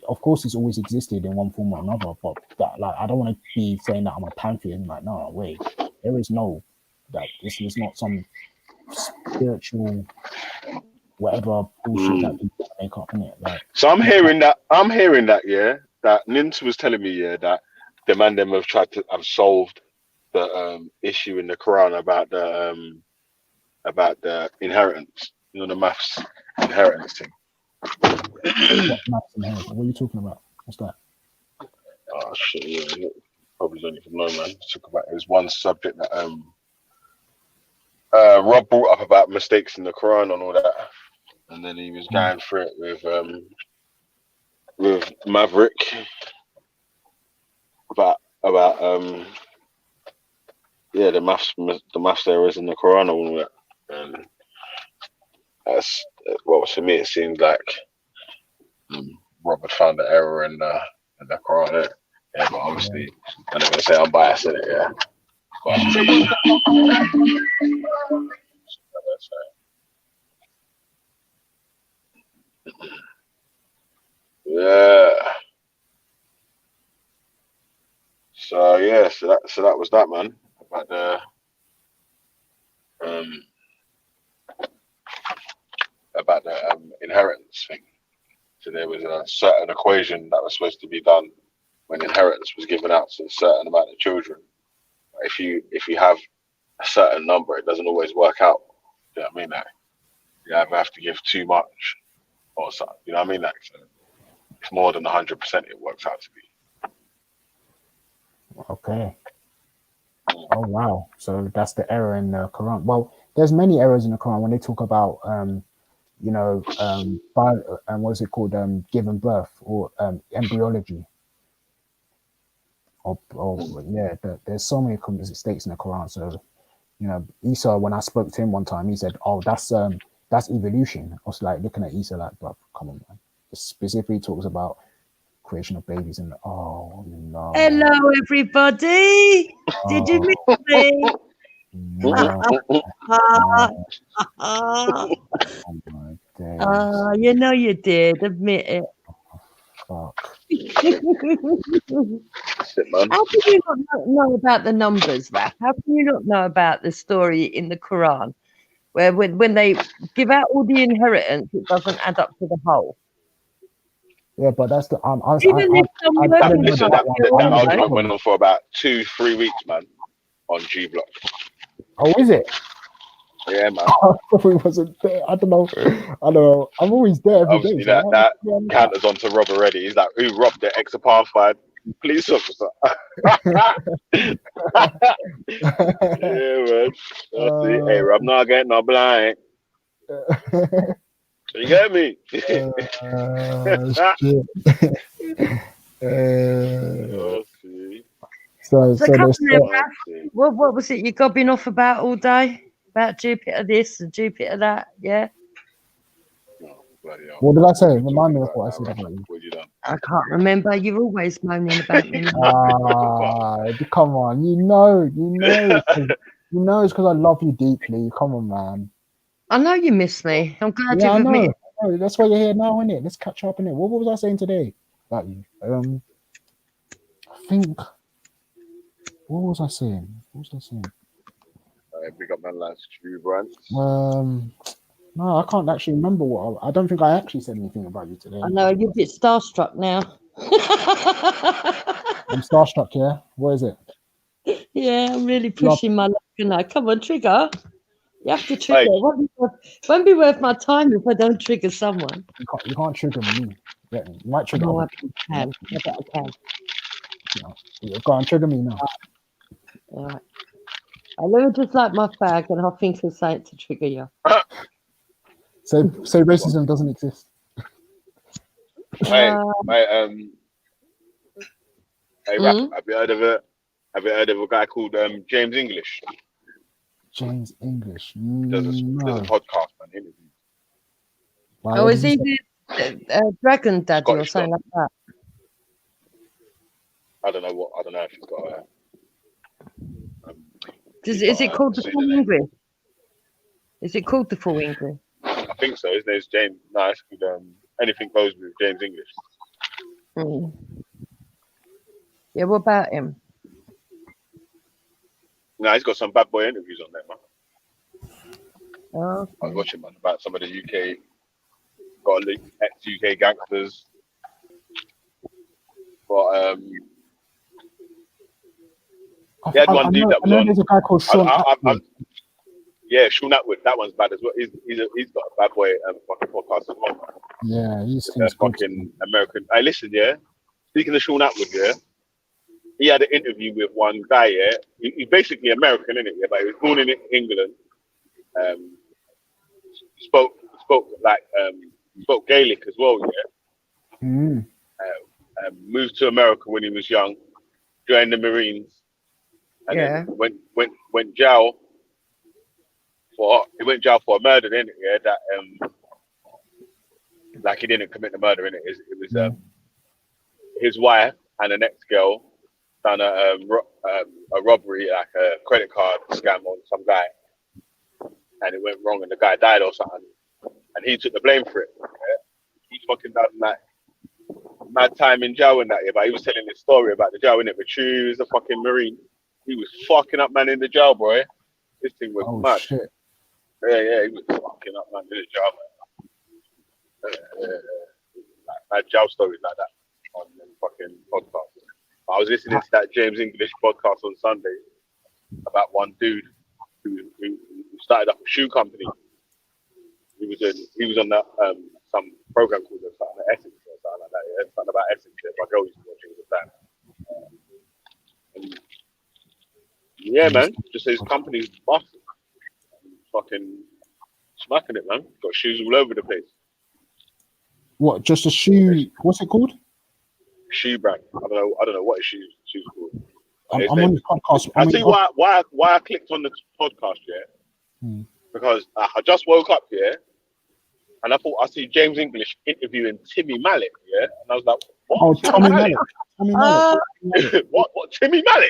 of course it's always existed in one form or another, but that, like I don't want to be saying that I'm a pantheon. Like no way, there is no that this is not some spiritual whatever bullshit that people make up in it. Like so I'm hearing that yeah, that Nins was telling me that the man them have have solved the issue in the Quran about the inheritance, you know, the maths inheritance thing. What maths inheritance? What are you talking about? What's that? Oh shit, yeah, probably don't even know, man. Talk about it was one subject that Rob brought up about mistakes in the Quran and all that, and then he was going through it with Maverick about the maths errors in the Quran and all that, and that's to me it seems like Robert found the error in the Quran. Yeah, but obviously I'm not gonna say I'm biased in it. Yeah. But, yeah. So yeah, so that was that, man. About the inheritance thing. So there was a certain equation that was supposed to be done when inheritance was given out to a certain amount of children. If you have a certain number, it doesn't always work out. You know what I mean? Like, you either have to give too much or something. You know what I mean? Like, so if more than 100%, it works out to be. Okay. Oh wow. So that's the error in the Quran. Well, there's many errors in the Quran when they talk about what's it called? Giving birth or embryology. There's so many mistakes in the Quran. So Isa, when I spoke to him one time, he said, "Oh, that's evolution." I was like looking at Isa like, "Bro, come on, man." It specifically talks about creation of babies, and oh no. Hello, everybody. Did you miss me? You know you did. Admit it. Fuck. How can you not know about the numbers, Raf? How can you not know about the story in the Quran where when they give out all the inheritance, it doesn't add up to the whole? Yeah, but that's the Listen, that argument went on for about 2-3 weeks, man, on G Block. Oh, is it? Yeah, man. I probably wasn't there. I don't know. I'm always there every Obviously, day. that counters onto Rob already. He's like, who robbed the ex-apartheid police officer? Yeah, man. Hey, Rob, not getting no blind. You get me? Shit. So come on then, Raf. What was it you gobbing off about all day? About Jupiter this and Jupiter that, yeah? What did I say? Remind me of what I said about you. I can't remember. You're always moaning about me. Come on. You know it's because I love you deeply. Come on, man. I know you miss me. I'm glad Yeah, you've admitted. I know. That's why you're here now, innit? Let's catch up, innit? What was I saying today about you? I think. What was I saying? Big up man, last Stu Brand. No, I can't actually remember what. I don't think I actually said anything about you today. I know you're a bit starstruck now. I'm starstruck, yeah. What is it? Yeah, I'm really pushing my luck tonight. Come on, trigger. You have to trigger. It won't be worth my time if I don't trigger someone. You can't trigger me. Yeah, you might trigger. No, I can. I bet I can. Yeah, go on, trigger me now. All right. Let me just light my fag and I'll think of something to trigger you. So racism doesn't exist. Hey, Raf, have you heard of it? Have you heard of a guy called James English? James English. Does a podcast, man. Interview. Oh, is he the Dragon Daddy or something like that? I don't know if he's got is it called the Full English? Is it called the Full English? I think so. His name's James. No, it's called Anything Goes with James English. Yeah, what about him? No, he's got some bad boy interviews on there, man. Oh, okay. I was watching, man, about some of the UK, got ex-UK gangsters. But he had one dude that was on. There's a guy called Sean Atwood. Yeah, Sean Atwood. That one's bad as well. He's got a bad boy fucking podcast as well. Yeah, he's fucking American. Hey, listen, yeah. Speaking of Sean Atwood, yeah, he had an interview with one guy. Yeah, he's basically American, isn't it? Yeah, but he was born in England. Spoke Gaelic as well. Yeah. Moved to America when he was young. Joined the Marines. And then went jail for a murder, innit? Yeah, that like he didn't commit the murder, innit? It was his wife and the next girl done a robbery, like a credit card scam on some guy, and it went wrong, and the guy died or something, and he took the blame for it. Yeah? He fucking done like mad time in jail and that, yeah. But he was telling this story about the jail, innit? But he was a fucking Marine. He was fucking up man in the jail, boy. This thing was mad. Shit. Yeah, he was fucking up man in the jail, man. Like jail stories like that on the fucking podcast. I was listening to that James English podcast on Sunday about one dude who started up a shoe company. He was on that some program called something Essex or something like that. Yeah, something about Essex. Yeah, my girl used to watch it all the time. And Yeah, man. Just his company's busted. Fucking smacking it, man. Got shoes all over the place. What? Just a shoe? What's it called? Shoe brand. I don't know what his shoes called. I'm on the podcast. I'll tell you why I clicked on the podcast, because I just woke up, and I thought I see James English interviewing Timmy Mallet, and I was like, what? Oh, Tommy Mallet. Tommy Mallet. What? Timmy Mallet?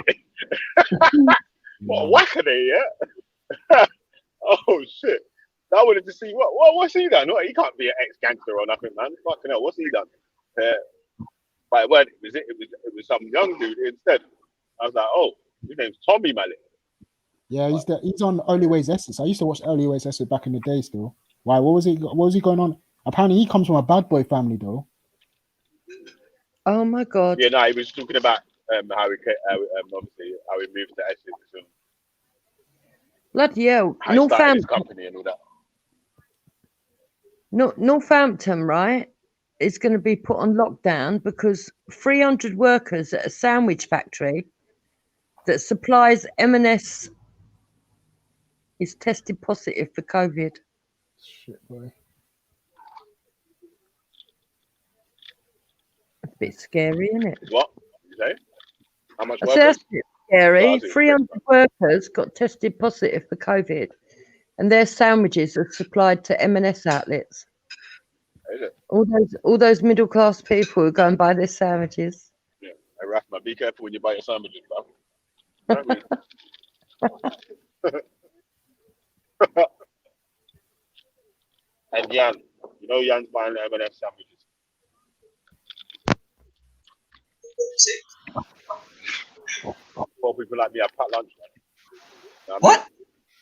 What a wackaday, Oh shit! I wanted to see what's he done? What, he can't be an ex-gangster or nothing, man. Fucking hell, what's he done? But it was some young dude instead. I was like, oh, his name's Tommy Mallet. Yeah, he's on Early Ways Essex. I used to watch Early Ways Essex back in the day still. Why? What was he going on? Apparently he comes from a bad boy family though. Oh my god. Yeah, no, he was talking about how he moved to Essex and Bloody hell. how he started his company and all that. Northampton, right, is going to be put on lockdown because 300 workers at a sandwich factory that supplies M&S is tested positive for COVID. Shit, boy. That's a bit scary, isn't it? What? You say? How much workers? That's a bit scary. 300 workers got tested positive for COVID, and their sandwiches are supplied to M&S outlets. Is it? All those middle class people who go and buy their sandwiches. Yeah. Hey, Rafa, be careful when you buy your sandwiches, bro. You know what I mean? And Jan, you know Jan's buying M&S sandwiches. Poor people like me have packed lunch. Man. What?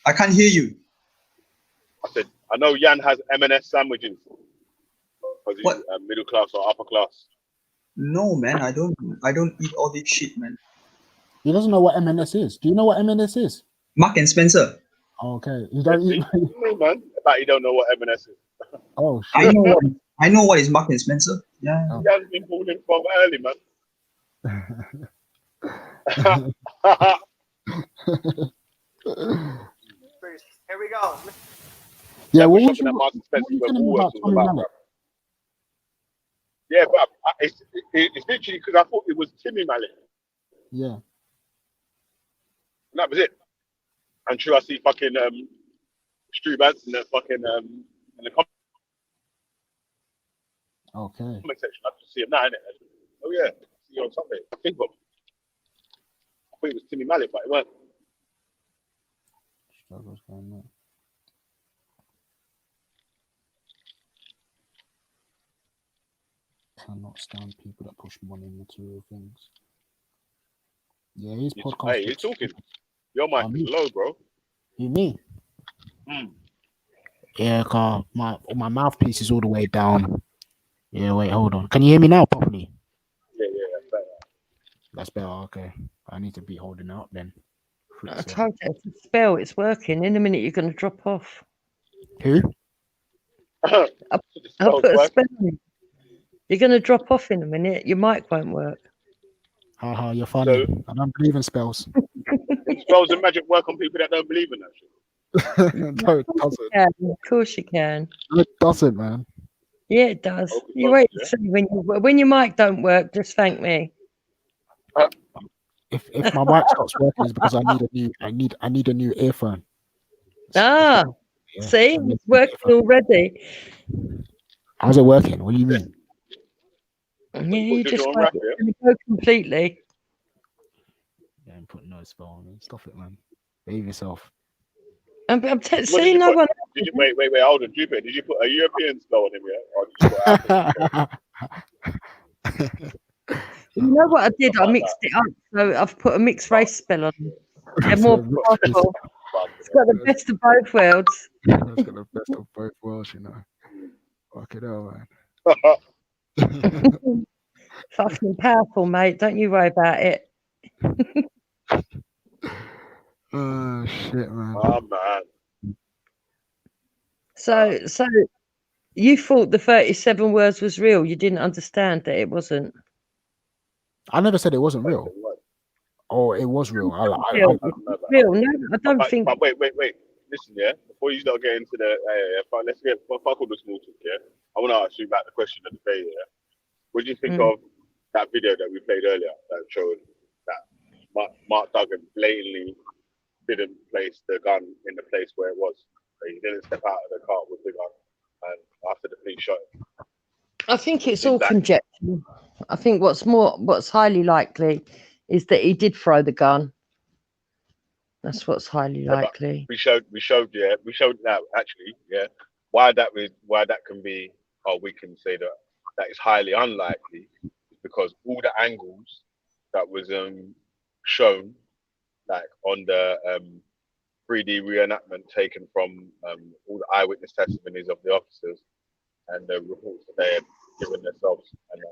I can't hear you. I said, I know Jan has M&S sandwiches because he's middle class or upper class. No, man, I don't eat all this shit, man. He doesn't know what M&S is. Do you know what M&S is? Mark and Spencer. Okay, you don't eat. Me, man, but you don't know what M&S is. Oh shit! I know what is Mark and Spencer. Yeah. Jan's been balling from early, man. Here we go. Yeah, what was Yeah, but it's literally because I thought it was Timmy Mallet. Yeah. And that was it. I'm sure I see fucking Stu Vance in the fucking in the comment section. I just see him now, innit? Oh yeah, see you on Sunday. I think of him. I thought it was Timmy Mallet, but it weren't. Struggles going on. Cannot stand people that push money and material things. Yeah, his podcast. Hey, you're talking. Your mic is low, bro. You mean? Mm. Yeah, car. My mouthpiece is all the way down. Yeah, wait, hold on. Can you hear me now properly? Yeah, that's better. That's better. Okay, I need to be holding it up then. I told you it's a spell. It's working. In a minute, you're going to drop off. Who? I'll put a spell on. You're going to drop off in a minute. Your mic won't work. Haha, you're funny. I don't believe in spells. Spells and magic work on people that don't believe in that shit. No, it doesn't. Of course you can. It doesn't, man. Yeah, it does. You wait to see when your mic don't work. Just thank me. If my mic stops working, it's because I need a new earphone. Ah, Yeah, see, it's working already. How's it working? What do you mean? Yeah, you just wait. It's going to go completely. Yeah, I'm putting no spell on it. Stop it, man. Behave yourself. I'm seeing no one. Wait, hold on, Jupiter. Did you put a European spell on him yet? Or did you put You know what I did? I mixed it up. So I've put a mixed race spell on. They're more powerful. It's got the best of both worlds. It's got the best of both worlds, you know. Fuck it out, man. Fucking powerful, mate. Don't you worry about it. Oh shit, man. Oh man. So you thought the 37 words was real. You didn't understand that it wasn't. I never said it wasn't real. or it was real. Real. No, I don't think. But wait. Listen, yeah. Before you start getting into the, let's get fuck all the small talk. Yeah. I want to ask you about the question of the day. Yeah. What do you think of that video that we played earlier that showed that Mark Duggan blatantly didn't place the gun in the place where it was? He didn't step out of the car with the gun, and after the police shot him. I think it's all conjecture. I think what's highly likely is that he did throw the gun. That's what's highly likely. We showed now actually, yeah, why that can be, or we can say that is highly unlikely, because all the angles that was shown, like on the 3D reenactment taken from all the eyewitness testimonies of the officers and the reports that they had given themselves, and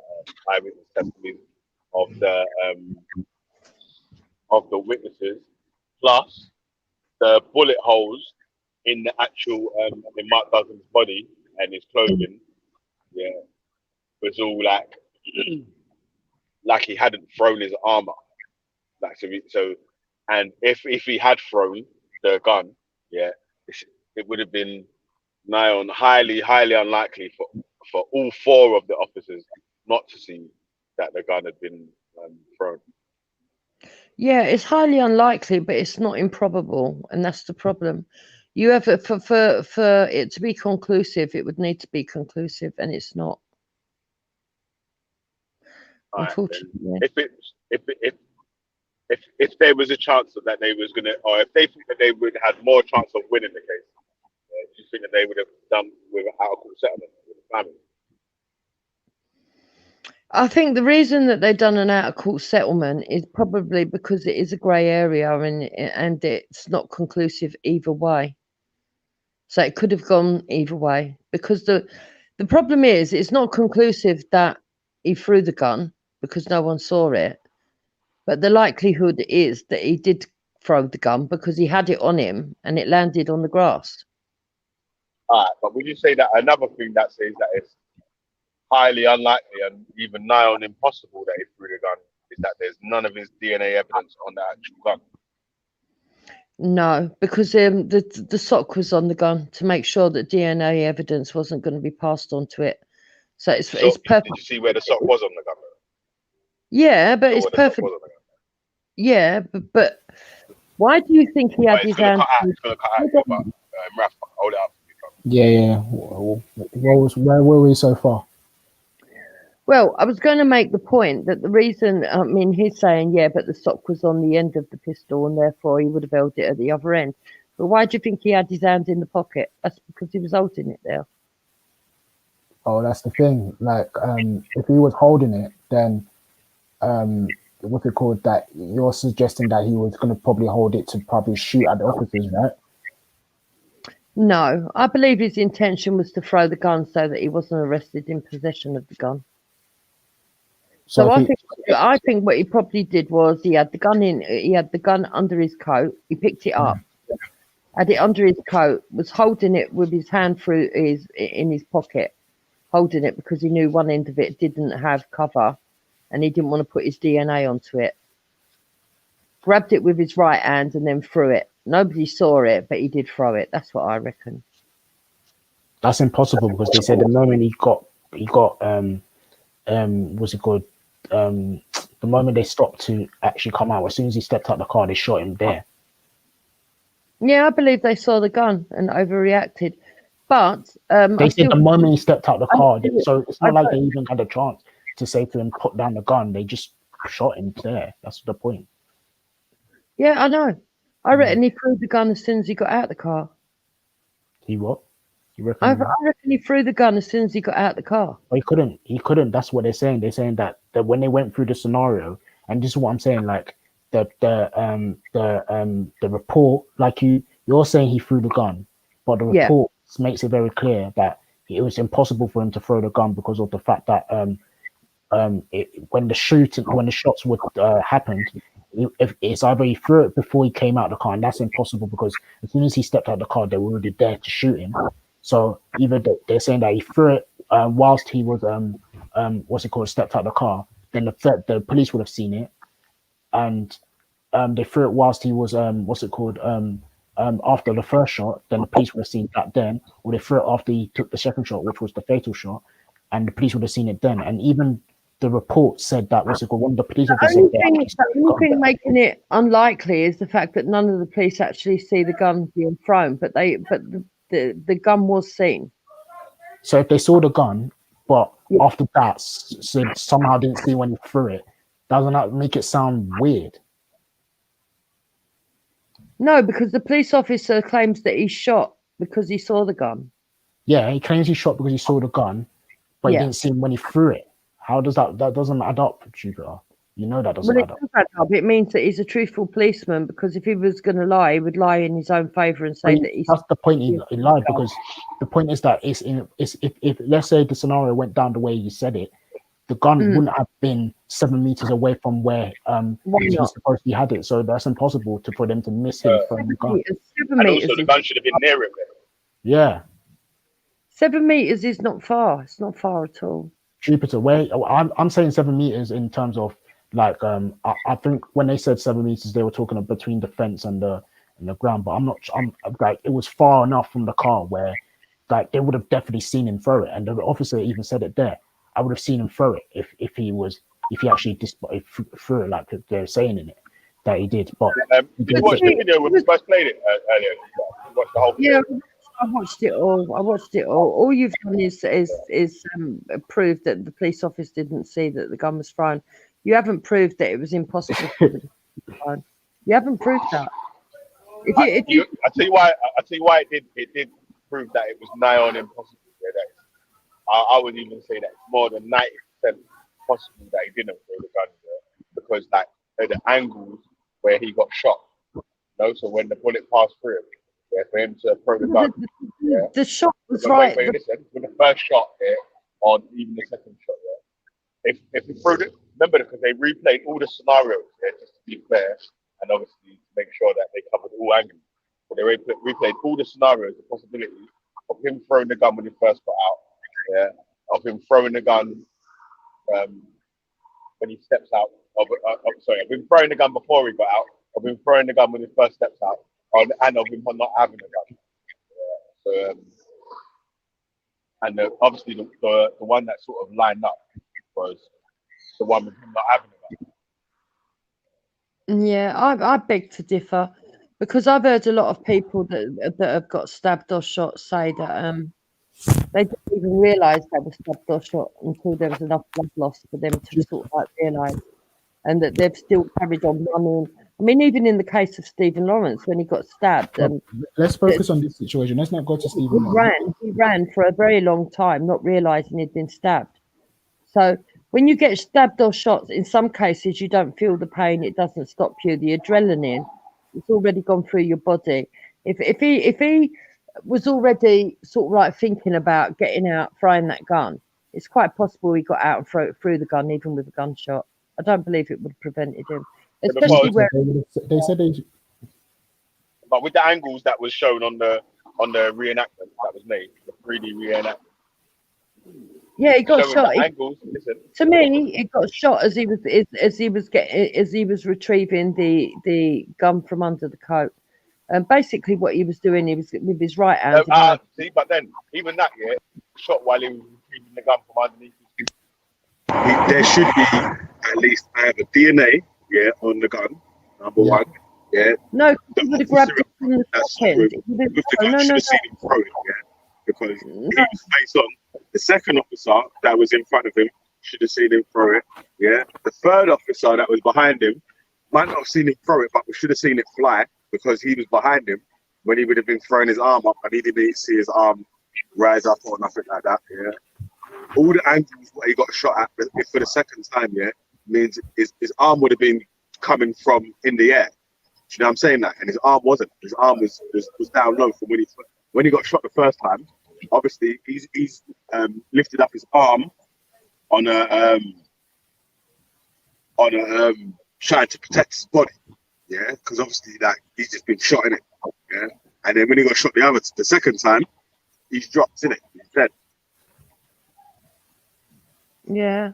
eyewitness testimonies of the witnesses, plus the bullet holes in the actual in Mark Duggan's body and his clothing, yeah, was all like he hadn't thrown his arm up, like so. And if he had thrown the gun, yeah, it would have been nigh on highly unlikely for all four of the officers not to see that the gun had been thrown. Yeah, it's highly unlikely, but it's not improbable, and that's the problem. You have for it to be conclusive, it would need to be conclusive, and it's not. Unfortunately, if there was a chance that they was gonna, or if they think that they would have more chance of winning the case, do you think that they would have done with an out-of-court settlement with the family? I think the reason that they've done an out-of-court settlement is probably because it is a grey area and it's not conclusive either way. So it could have gone either way, because the problem is it's not conclusive that he threw the gun because no one saw it, but the likelihood is that he did throw the gun because he had it on him and it landed on the grass. All right, but would you say that another thing that says that it's highly unlikely and even nigh on impossible that he threw the gun is that there's none of his DNA evidence on the actual gun? No, because the sock was on the gun to make sure that DNA evidence wasn't going to be passed on to it. So it's perfect. Did you see where the sock was on the gun? Yeah, but it's perfect. Yeah, but why do you think he had his hand? It's gonna cut out. But Raf, hold it up. Yeah. Where were we so far? Well, I was going to make the point that the reason, I mean, he's saying, yeah, but the sock was on the end of the pistol and therefore he would have held it at the other end. But why do you think he had his hand in the pocket? That's because he was holding it there. Oh, that's the thing. Like, if he was holding it, then what's it called? That you're suggesting that he was going to probably hold it to probably shoot at the officers, right? No, I believe his intention was to throw the gun so that he wasn't arrested in possession of the gun. So I think what he probably did was he had the gun under his coat. He picked it up, had it under his coat, was holding it with his hand in his pocket, holding it because he knew one end of it didn't have cover, and he didn't want to put his DNA onto it. Grabbed it with his right hand and then threw it. Nobody saw it, but he did throw it. That's what I reckon. That's impossible because they said the moment he got what's it called? The moment they stopped to actually come out, as soon as he stepped out the car, they shot him there. Yeah, I believe they saw the gun and overreacted. But they said the moment he stepped out the car, so it's not like they even had a chance to say to him, put down the gun. They just shot him there. That's the point. Yeah, I know. I reckon he threw the gun as soon as he got out the car. He what? You reckon? I reckon he threw the gun as soon as he got out the car. Well, he couldn't. He couldn't. That's what they're saying. They're saying that when they went through the scenario, and this is what I'm saying, like the report, like you're saying he threw the gun, but the report makes it very clear that it was impossible for him to throw the gun because of the fact that when the shots would happened, if it's either he threw it before he came out the car, and that's impossible because as soon as he stepped out the car, they were already there to shoot him. So either they're saying that he threw it whilst he was stepped out the car, then the police would have seen it, and they threw it whilst he was after the first shot, then the police would have seen that then, or they threw it after he took the second shot, which was the fatal shot, and the police would have seen it then. And even the report said that one of the police officers said The only thing making it unlikely is the fact that none of the police actually see the gun being thrown, but the gun was seen. So if they saw the gun, but after that said somehow didn't see when he threw it, doesn't that make it sound weird? No, because the police officer claims that he shot because he saw the gun. Yeah, he claims he shot because he saw the gun, but he didn't see him when he threw it. How does that doesn't add up, Jupiter? You know that doesn't add up. It means that he's a truthful policeman, because if he was going to lie, he would lie in his own favour and say that he's... That's the point, he lied, because the point is that if let's say the scenario went down the way you said it, the gun wouldn't have been 7 meters away from where he supposedly had it. So that's impossible for them to miss him from the gun. And also the gun should have been near him. Yeah. 7 meters is not far. It's not far at all. Jupiter, where I'm saying 7 meters in terms of like I think when they said 7 meters, they were talking between the fence and the ground. But I'm like, it was far enough from the car where like they would have definitely seen him throw it. And the officer even said it there. I would have seen him throw it if he actually threw it like they're saying in it that he did. But did you watch the video when we first played it earlier? You watched the whole video? Yeah, I watched it all. All you've done is prove that the police officer didn't see that the gun was thrown. You haven't proved that it was impossible for them to find. You haven't proved that. I tell you why it did prove that it was nigh on impossible. Yeah, I would even say that it's more than 90% possible that he didn't throw the gun, because like the angles where he got shot, so when the bullet passed through him, for him to throw the gun. The shot was right. Listen, with the first shot or even the second shot, if he threw it, remember, because they replayed all the scenarios just to be fair, and obviously to make sure that they covered all angles. But they replayed all the scenarios, the possibilities of him throwing the gun when he first got out. Of him throwing the gun when he steps out. Of him throwing the gun before he got out. Of him throwing the gun when he first steps out. And of him not having a gun. Obviously the one that sort of lined up was the one with him not having a gun. Yeah, I beg to differ, because I've heard a lot of people that have got stabbed or shot say that they didn't even realise they were stabbed or shot until there was enough blood loss for them to sort of like realise, and that they've still carried on running. I mean, even in the case of Stephen Lawrence, when he got stabbed. Let's focus on this situation. Let's not go to Stephen Lawrence. He ran for a very long time, not realising he'd been stabbed. So when you get stabbed or shot, in some cases you don't feel the pain. It doesn't stop you. The adrenaline, it's already gone through your body. If he was already sort of like thinking about getting out, throwing that gun, it's quite possible he got out and threw the gun, even with a gunshot. I don't believe it would have prevented him. Especially where they said but with the angles that was shown on the reenactment that was made, the 3D reenactment. Yeah, he got shot. Angles, to me, he got shot as he was retrieving the gun from under the coat. And basically, what he was doing, he was with his right hand. See, but then even that, shot while he was retrieving the gun from underneath his feet. There should be at least either DNA, on the gun. Number one, No, he would have grabbed it from the second. With the gun, should have seen him throw it, because he was face on. The second officer that was in front of him should have seen him throw it. The third officer that was behind him might not have seen him throw it, but we should have seen it fly, because he was behind him when he would have been throwing his arm up, and he didn't see his arm rise up or nothing like that. All the angles where he got shot at for the second time, means his arm would have been coming from in the air. Do you know what I'm saying that? And his arm wasn't. His arm was down low from when he got shot the first time. Obviously, he's lifted up his arm on a trying to protect his body. Because obviously he's just been shot in it. And then when he got shot the second time, he's dropped in it. He's dead. Yeah.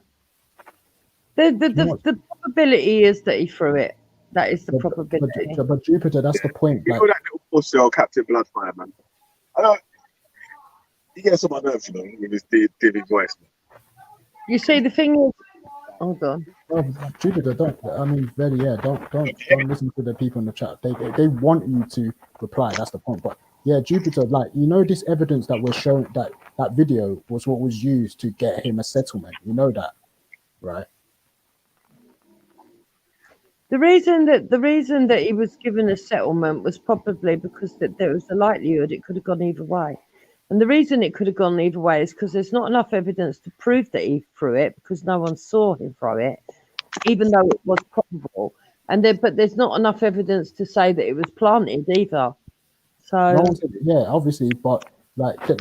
The probability is that he threw it. That is the probability. But Jupiter, that's the point. You Like, know that little pussy old Captain Bloodfire, man. I don't. He gets on my nerves, you know, with his divvy voice. You see, the thing is, hold on. Jupiter, don't. I mean, really, yeah. Don't listen to the people in the chat. They want you to reply. That's the point. But yeah, Jupiter, like, you know, this evidence that was shown, that video was what was used to get him a settlement. You know that, right? The reason that he was given a settlement was probably because that there was a likelihood it could have gone either way. And the reason it could have gone either way is because there's not enough evidence to prove that he threw it, because no one saw him throw it, even though it was probable. But there's not enough evidence to say that it was planted either. So No one said, yeah, obviously, but like they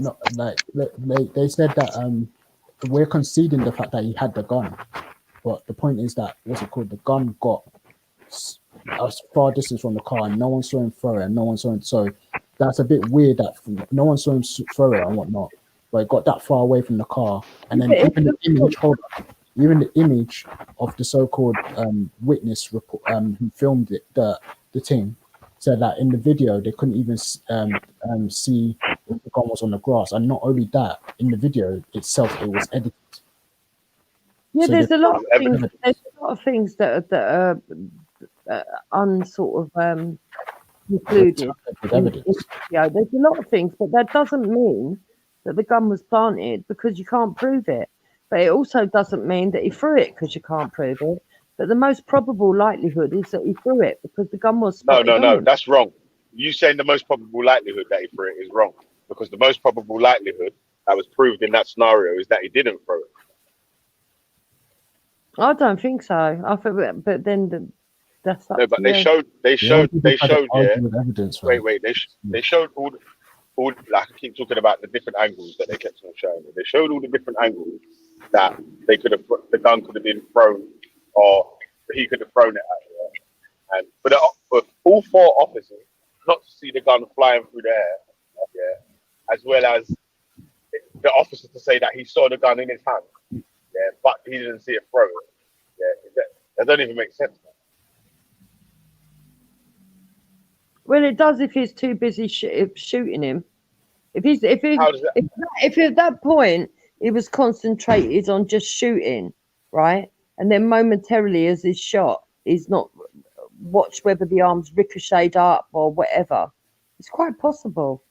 said that we're conceding the fact that he had the gun, but the point is that what's it called? The gun got as far distance from the car, and no one saw him throw it, and no one saw him. So that's a bit weird that no one saw him throw it and whatnot, but it got that far away from the car, and then even the image of the so-called witness report who filmed it, the thing, said that in the video they couldn't even see if the gun was on the grass, and not only that, in the video itself it was edited. yeah, So there's a lot of things. There's a lot of things that are unsort of included. There's a lot of things, but that doesn't mean that the gun was planted because you can't prove it. But it also doesn't mean that he threw it because you can't prove it. But the most probable likelihood is that he threw it because the gun was spotted on him. That's wrong. You saying the most probable likelihood that he threw it is wrong, because the most probable likelihood that was proved in that scenario is that he didn't throw it. I don't think so. I think, but then that's no. But they showed. Yeah. Wait. They showed all. Like I keep talking about the different angles that they kept on showing. They showed all the different angles that the gun could have been thrown, or he could have thrown it at. And for all four officers not to see the gun flying through the air, as well as the officer to say that he saw the gun in his hand, but he didn't see it throw it. That don't even make sense. Well, it does if he's too busy shooting him. If at that point he was concentrated on just shooting, right, and then momentarily as he's shot, he's not watched whether the arms ricocheted up or whatever. It's quite possible.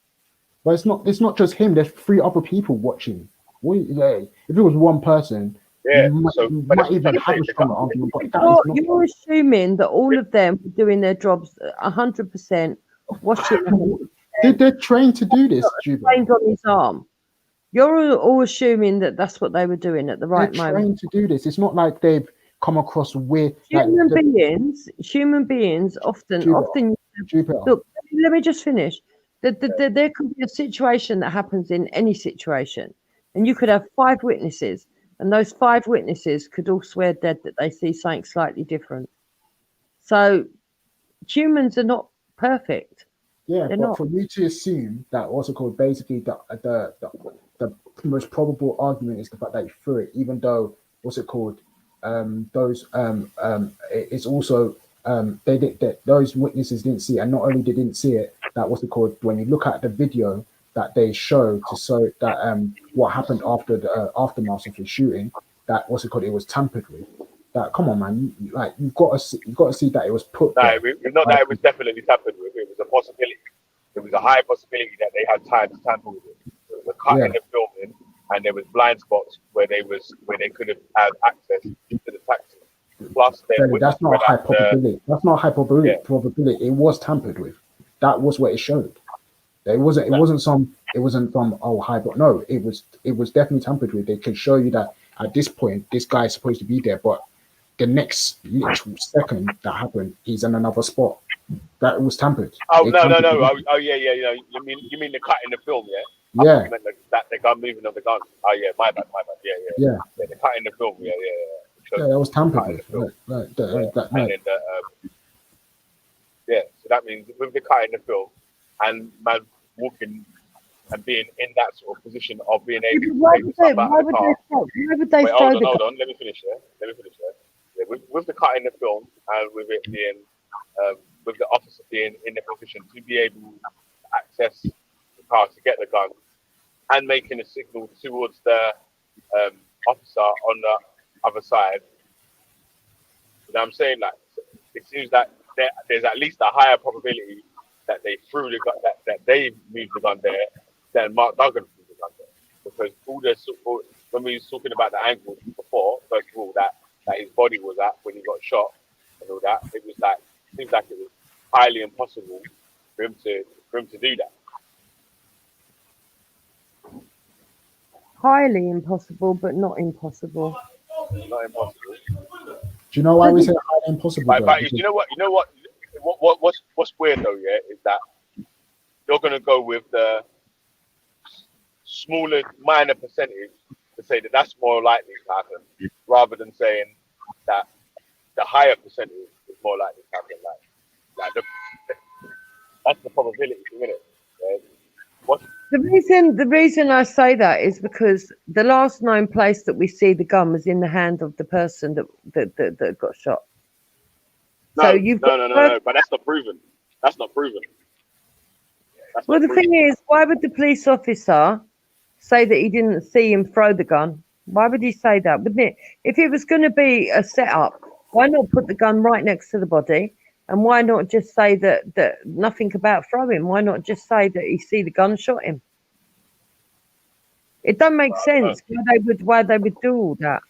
But it's not just him. There's 3 other people watching. If it was one person, you might even have a strong argument. But you're assuming that all of them were doing their jobs 100%, watching. They're trained to do this. Trained on his arm. You're all assuming that that's what they were doing at the right moment. They're trained to do this. It's not like they've come across weird. Human beings often. Look, let me just finish. There could be a situation that happens in any situation, and you could have 5 witnesses, and those 5 witnesses could all swear dead that they see something slightly different. So humans are not perfect. Yeah, but for me to assume that what's it called, basically the most probable argument is the fact that he threw it, even though what's it called, it's also they did that those witnesses didn't see it, and not only they didn't see it, that what's it called, when you look at the video that they showed to show that what happened after the aftermath of the shooting, that what's it called, it was tampered with. That, come on, man, you've got to see that it was put. Not that it was definitely tampered with. It was a possibility. It was a high possibility that they had time to tamper with it. There was a cut in the filming, and there was blind spots where they could have had access to the taxi. Plus, that's not a high probability. That's not a high probability. It was tampered with. That was what it showed. It wasn't some high, but no, it was definitely tampered with. They could show you that at this point this guy is supposed to be there, but the next literal second that happened, he's in another spot. That was tampered. Oh, no. Oh, yeah. You mean the cut in the film, yeah? Yeah. You meant the gun moving of the gun. Oh, yeah, my bad. Yeah. The cut in the film, yeah. Yeah, that was tampered with. So that means with the cut in the film and man walking and being in that sort of position of being able to take the stuff out of the car. Hold on. Let me finish there. Yeah, with the cut in the film and with it being with the officer being in the position to be able to access the car to get the gun and making a signal towards the officer on the other side. You know what I'm saying? Like, it seems like there's at least a higher probability that they threw the gun, that they moved the gun there than Mark Duggan threw the gun there. Because when we was talking about the angles before, first of all, that his body was at when he got shot and all that, it was like, seems like it was highly impossible for him to do that. Highly impossible, but not impossible. Not impossible. Do you know why we say highly impossible? But you know what? What's weird though, yeah, is that you're gonna go with the smaller, minor percentage to say that that's more likely to happen, rather than saying that the higher percentage is more likely to happen. Like that's the probability, isn't it? The reason I say that is because the last known place that we see the gun was in the hand of the person that got shot. No, but that's not proven. That's not proven. Well, the thing is, why would the police officer say that he didn't see him throw the gun? Why would he say that? Wouldn't it? If it was going to be a setup, why not put the gun right next to the body? And why not just say that nothing about throwing? Why not just say that he see the gun shot him? It don't make sense why they would do all that.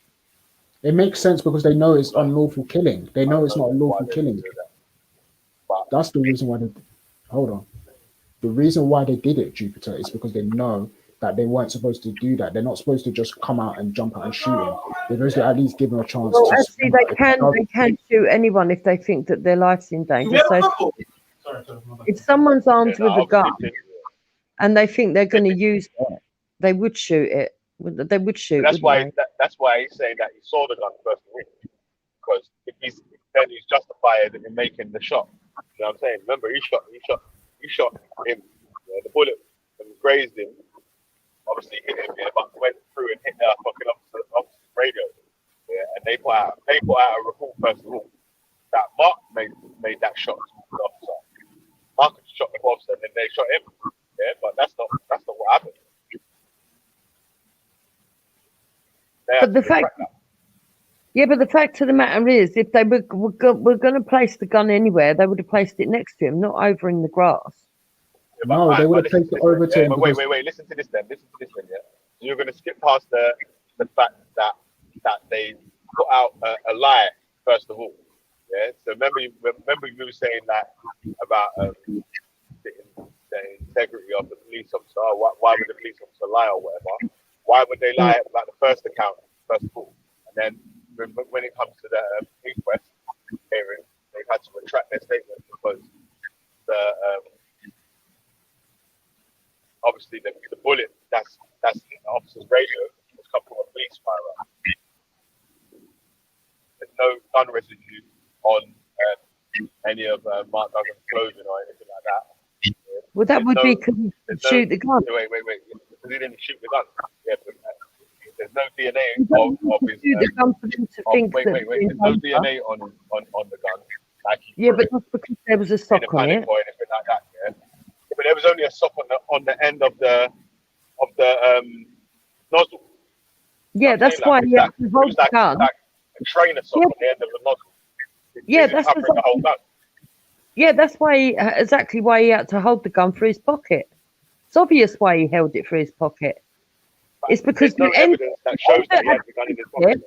It makes sense because they know it's unlawful killing. They know it's not lawful killing. That's the reason why they. Hold on. The reason why they did it, Jupiter, is because they know that they weren't supposed to do that. They're not supposed to just come out and jump out and shoot him. They're supposed to at least give him a chance. Well, actually, they can shoot anyone if they think that their life's in danger. So if someone's armed with a gun and they think they're going to use it, they would shoot it. They would shoot. That's why he's saying that he saw the gun first of all, because if he's justified in making the shot. You know what I'm saying? Remember, he shot him. Yeah, the bullet grazed him. Obviously hit him, yeah, but went through and hit the fucking officer's radio. Yeah, and they put out a report first of all that Mark made that shot to the officer. Mark shot the officer and then they shot him. Yeah, but that's not what happened. But the fact of the matter is, if they were going to place the gun anywhere, they would have placed it next to him, not over in the grass. Yeah, no, they would have placed it over to him. But wait. Listen to this then. Yeah. So you're going to skip past the fact that they put out a lie first of all. Yeah. So remember you were saying that about the integrity of the police officer. Why would the police officer lie or whatever? Why would they lie about the first account first of all? And then when it comes to the inquest hearing, they've had to retract their statement because obviously the bullet that's in the officer's radio has come from a police firearm. There's no gun residue on any of Mark Duggan's clothing or anything like that. Well, that would be because he shoot the gun. Wait. Because he didn't shoot the gun. Yeah, but there's no DNA of his. There's no DNA on the gun. Like yeah, but that's because there was a sock on it. Or anything like that. Yeah. But there was only a sock on the end of the nozzle. Yeah, that's why he had to hold the gun. Like a trainer sock on the end of the nozzle. The whole gun. Yeah, that's exactly why he had to hold the gun for his pocket. It's obvious why he held it for his pocket. It's because the end that shows that he had the gun in his pocket.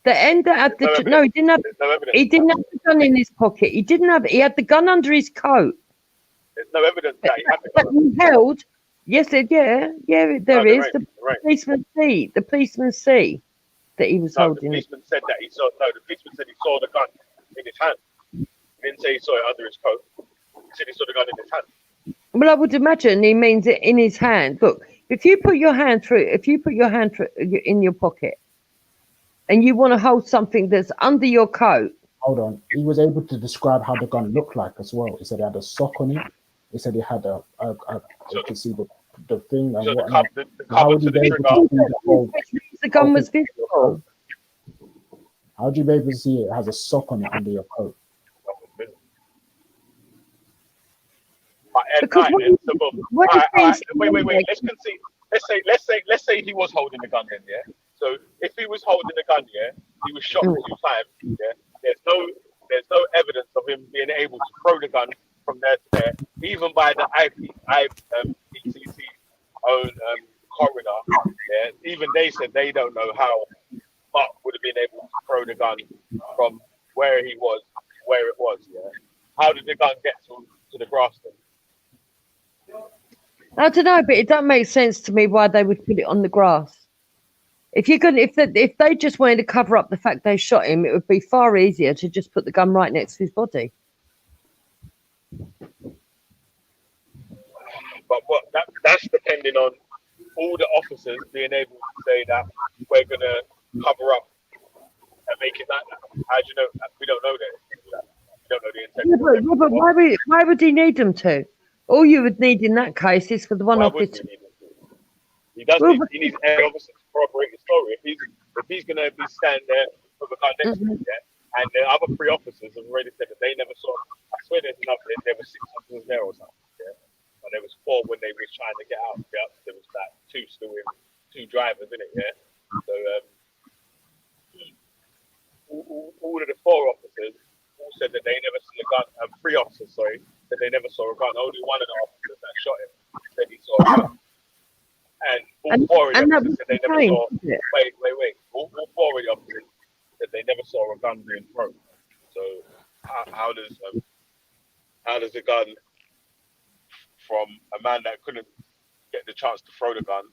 The end that had he didn't have. He didn't have the gun in his pocket. He didn't have. He had the gun under his coat. There's no evidence that he had the gun. He held. Yes, there is. The policeman see that he was holding it. The policeman said that he saw. No, the policeman said he saw the gun in his hand. He didn't say he saw it under his coat. He said he saw the gun in his hand. Well, I would imagine he means it in his hand. Look, if you put your hand in your pocket, and you want to hold something that's under your coat. Hold on. He was able to describe how the gun looked like as well. He said it had a sock on it. He said it had you could see the thing and whatnot. How would you be able to see the gun was visible? How would you be able to see it has a sock on it under your coat? But at Because night, what then, you- so boom. what All if right. these- Wait. Let's concede. Let's say he was holding the gun then, yeah. So if he was holding the gun, yeah, he was shot 2 times, yeah. There's no evidence of him being able to throw the gun from there to there, even by the IPCC own coroner. Yeah, even they said they don't know how Mark would have been able to throw the gun from where he was, where it was. Yeah, how did the gun get to the grass then? I don't know, but it doesn't make sense to me why they would put it on the grass. If they just wanted to cover up the fact they shot him, it would be far easier to just put the gun right next to his body. But that's depending on all the officers being able to say that we're gonna cover up and make it like that. How do you know? We don't know that. We don't know the intention. Yeah, but why would he need them to? All you would need in that case is for the one Why officer. would we need him to? He needs every officer to corroborate the story. If he's gonna be standing there with a gun next to him, yeah, and the other 3 officers have already said that they never saw. I swear there were 6 officers there or something. Yeah, and there was 4 when they was trying to get out. Yeah, there was like 2 still in, 2 drivers in it. Yeah, so all of the 4 officers all said that they never saw a gun. 3 officers, sorry, said they never saw a gun. Only one of the officers that shot him said he saw a gun. And all 4 of the officers said they never saw. Wait. All 4 of the officers said they never saw a gun being thrown. So how does a gun from a man that couldn't get the chance to throw the gun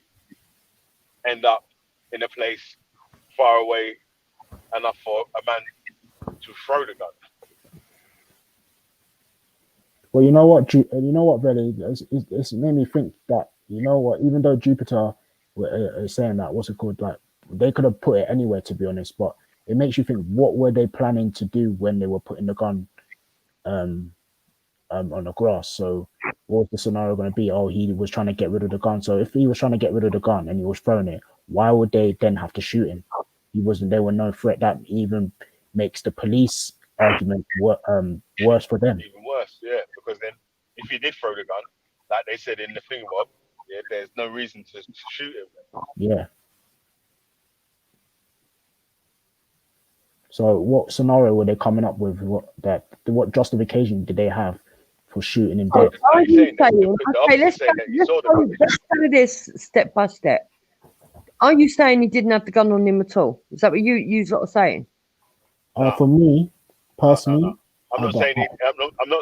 end up in a place far away enough for a man to throw the gun? Well, you know what, really, it's made me think that, you know what, even though Jupiter is saying that, what's it called, like, they could have put it anywhere, to be honest, but it makes you think, what were they planning to do when they were putting the gun on the grass? So what was the scenario going to be? Oh, he was trying to get rid of the gun. So if he was trying to get rid of the gun and he was throwing it, why would they then have to shoot him? There were no threat. That even makes the police argument worse for them. Even worse, yeah, because then if he did throw the gun, like they said in the thing, Bob, yeah, there's no reason to shoot him. Yeah. So what scenario were they coming up with? What justification did they have for shooting him dead? Are you saying, okay, let's do this step by step. Are you saying he didn't have the gun on him at all? Is that what you sort of saying? For me, personally, I'm not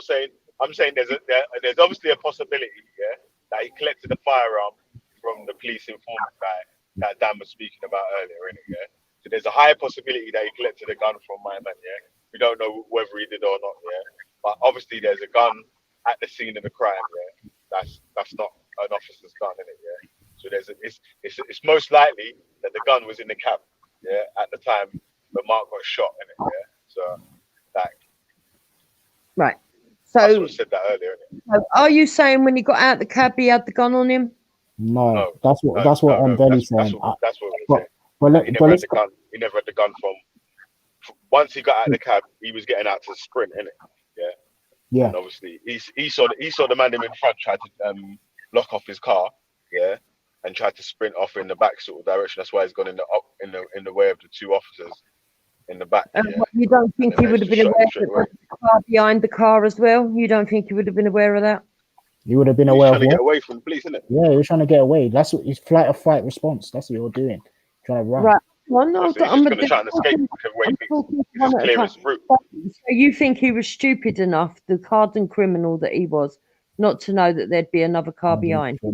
saying. I'm saying there's obviously a possibility, yeah, that he collected a firearm from the police informant guy that Dan was speaking about earlier, yeah. So there's a high possibility that he collected a gun from my man, yeah. We don't know whether he did or not, yeah. But obviously there's a gun at the scene of the crime, yeah. That's not an officer's gun, in it, yeah. So it's most likely that the gun was in the cab, yeah, at the time when Mark got shot in it, yeah. So right. I So sort of said that earlier. So are you saying when he got out the cab he had the gun on him? No, that's what I'm very saying. That's what we're saying. He never had the gun from. Once he got out of the cab, he was getting out to sprint, innit? Yeah. Yeah. And obviously, he saw the man in front try to lock off his car, yeah, and tried to sprint off in the back sort of direction. That's why he's gone in the way of the 2 officers in the back. Yeah. You don't think he would have been aware of the car behind the car as well? You don't think he would have been aware of that? You would have been aware of trying to what? get away from the police, isn't it? Yeah, you're trying to get away. That's what it's flight or fight response. That's what you're doing. Trying to run. Right. Well, no, So he's just going to try and escape whichever way he's just clearest route. So you think he was stupid enough, the hardened criminal that he was, not to know that there'd be another car behind? Yeah,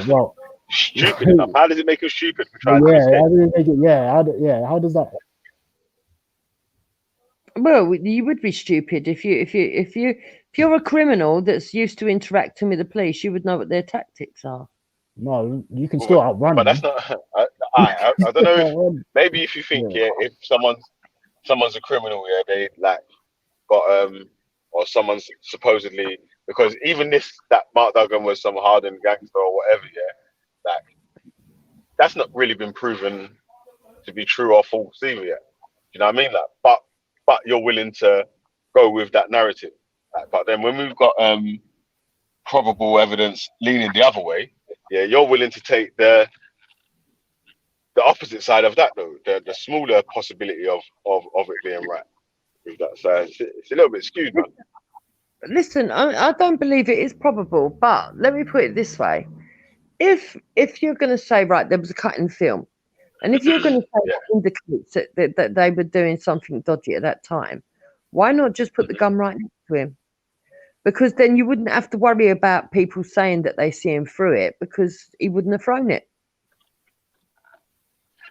well, stupid enough. How does it make him stupid for trying to escape? How does it make it, how does that? Well, you would be stupid if you're a criminal that's used to interacting with the police. You would know what their tactics are. No, you can still outrun. But that's not. I don't know. Maybe if you think, if someone's a criminal, yeah, they like got or someone's supposedly, because even that Mark Duggan was some hardened gangster or whatever, yeah, like that's not really been proven to be true or false either yet. You know what I mean? Like, but you're willing to go with that narrative. Like, but then when we've got probable evidence leaning the other way, yeah, you're willing to take the opposite side of that, though, the smaller possibility of it being right. With that, so it's a little bit skewed, man. Listen, I don't believe it is probable, but let me put it this way: if you're going to say, right, there was a cut in film, and if you're going to say that indicates that they were doing something dodgy at that time, why not just put the gun right next to him? Because then you wouldn't have to worry about people saying that they see him through it, because he wouldn't have thrown it.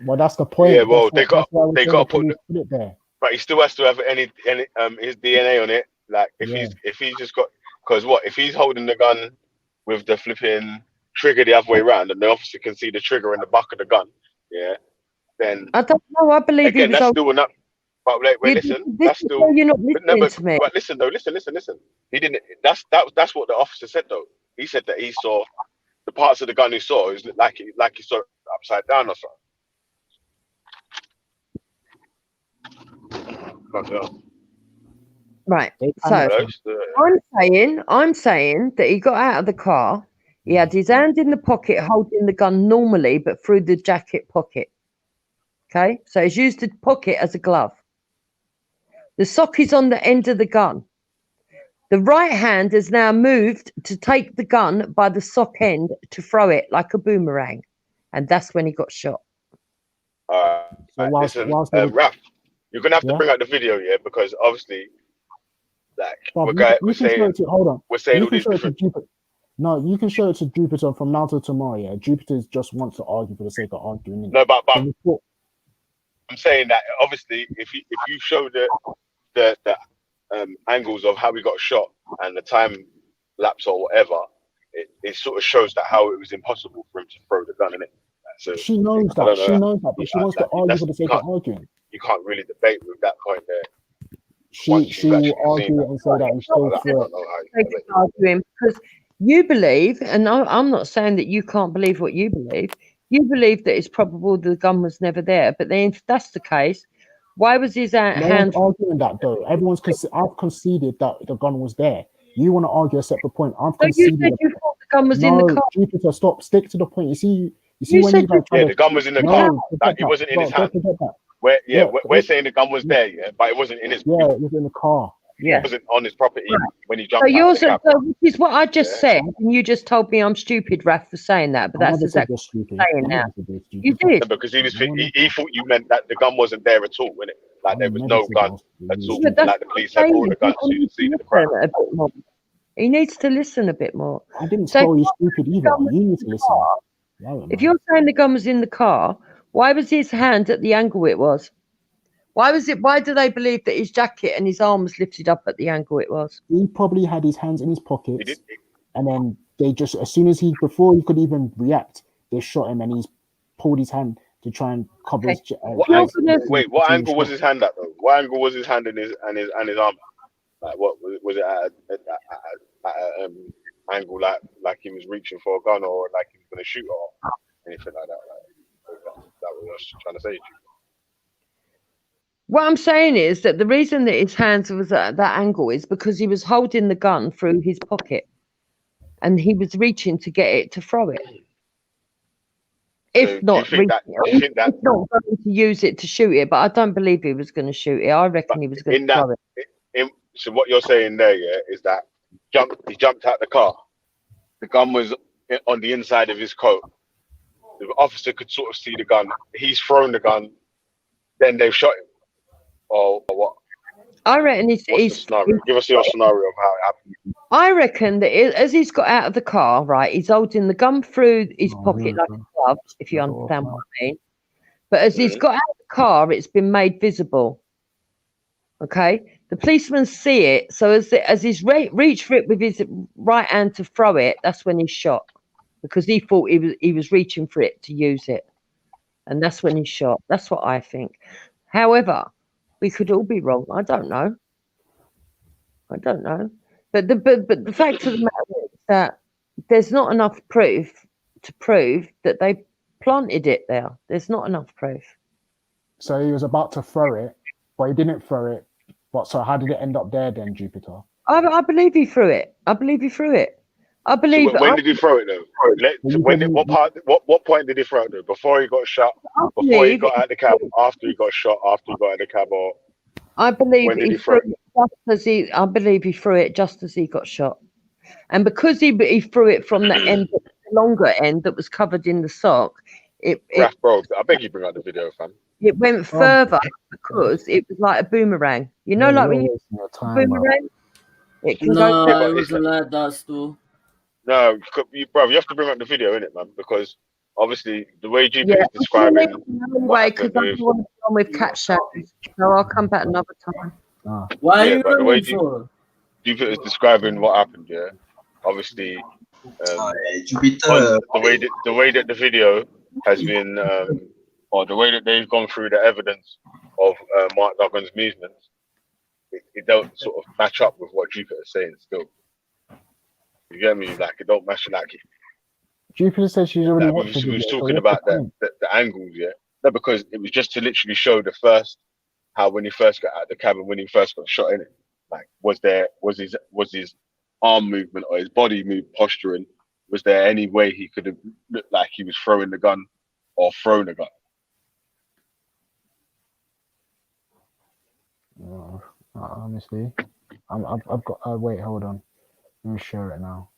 Well, that's the point. Yeah, well, they got to put it there. But he still has to have any his DNA on it. Like if he's just got, because if he's holding the gun with the flipping trigger the other way around, and the officer can see the trigger in the back of the gun, yeah, then I don't know. I believe again that's still enough. But listen, that's still. You're not listening to me. But listen though, listen. He didn't. That's what the officer said though. He said that he saw the parts of the gun he saw. It was like he saw it upside down or something. Right. So I'm saying that he got out of the car. He had his hand in the pocket holding the gun normally, but through the jacket pocket. Okay. So he's used the pocket as a glove. The sock is on the end of the gun. The right hand has now moved to take the gun by the sock end to throw it like a boomerang. And that's when he got shot. Listen, Raf, you're going to have to bring out the video, yeah, because obviously, like, we're saying all these different... No, you can show it to Jupiter from now till tomorrow, yeah. Jupiter just wants to argue for the sake of arguing. No, but I'm saying that, obviously, if you show the angles of how we got shot and the time lapse or whatever, it sort of shows that how it was impossible for him to throw the gun in it. So, she knows that. She knows that, but she wants to argue for the sake of arguing. You can't really debate with that point there. She will argue and say that and still throw it. Arguing because you believe, and I'm not saying that you can't believe what you believe. You believe that it's probable the gun was never there, but then if that's the case, why was his hand arguing that though? I've conceded that the gun was there. You want to argue a separate point. I've conceded. You said you thought the gun was in the car. Jupiter, stop. Stick to the point. You see when you the gun was in the car. Like, it wasn't in his hand. We're saying the gun was there, yeah, but it wasn't in his. Yeah, it was in the car. Yeah, it wasn't on his property when he jumped. Which is what I just said, and you just told me I'm stupid, Raf, for saying that. But that's exactly what I'm saying now. You did because he thought you meant that the gun wasn't there at all, wasn't it? Like there was no gun at all. Like the police had brought the gun to see the crime. He needs to listen a bit more. I didn't tell you stupid either. You need to listen. If you're saying the gun was in the car, why was his hand at the angle it was? Why do they believe that his jacket and his arm was lifted up at the angle it was? He probably had his hands in his pockets, and then they just, before he could even react, they shot him, and he's pulled his hand to try and cover his. What angle was his hand at though? What angle was his hand and his arm? Like what was it at angle like he was reaching for a gun or like he was going to shoot or anything like that? That was what I was trying to say to you. What I'm saying is that the reason that his hands was at that angle is because he was holding the gun through his pocket and he was reaching to get it to throw it. If not going to use it to shoot it, but I don't believe he was going to shoot it. I reckon he was going to throw it. So what you're saying there, yeah, is that he jumped out the car. The gun was on the inside of his coat. The officer could sort of see the gun. He's thrown the gun. Then they've shot him. Or what? I reckon he's give us your scenario of how it happened. I reckon that as he's got out of the car, right, he's holding the gun through his pocket like a glove, if you understand what I mean. But as he's got out of the car, it's been made visible. Okay? The policemen see it, so as he's reached for it with his right hand to throw it, that's when he's shot. Because he thought he was reaching for it to use it. And that's when he's shot. That's what I think. However, we could all be wrong. I don't know. But the fact of the matter is that there's not enough proof to prove that they planted it there. There's not enough proof. So he was about to throw it, but he didn't throw it. But so how did it end up there then, Jupiter? I believe he threw it. I believe he threw it. I believe. So when did he throw it though? What point did he throw it though? Before he got shot? Before he got out of the cab? After he got shot? After he got out of the cab? Or I believe when did he he throw threw it just as he. I believe he threw it just as he got shot, and because he threw it from the end, the longer end that was covered in the sock, Raph, bro, I beg you bring out the video, fam. it went further because it was like a boomerang. You know, like when you boomerang, it can go. No, Yeah, it wasn't like that, still. No, bro, you have to bring up the video, innit, man? Because obviously the way GP Yeah, is describing what anyway, because happened I with, don't want to go on with cat shadows, so I'll come back another time. Why are yeah, you but the way running for? GP is describing what happened, yeah, obviously, Jupiter. the way that the video has been, or the way that they've gone through the evidence of Mark Duggan's movements, it don't sort of match up with what Jupiter is saying. Still, you get me? Like it don't match. Like Jupiter said she's already like watched the we video. was So talking what's the about point? the angles, yeah. No, because it was just to literally show the first how when he first got out of the cabin, when he first got shot in it, like was his arm movement or his body move posturing? Was there any way he could have looked like he was throwing the gun or thrown a gun? Honestly, I've got. Wait, hold on. Let me share it now.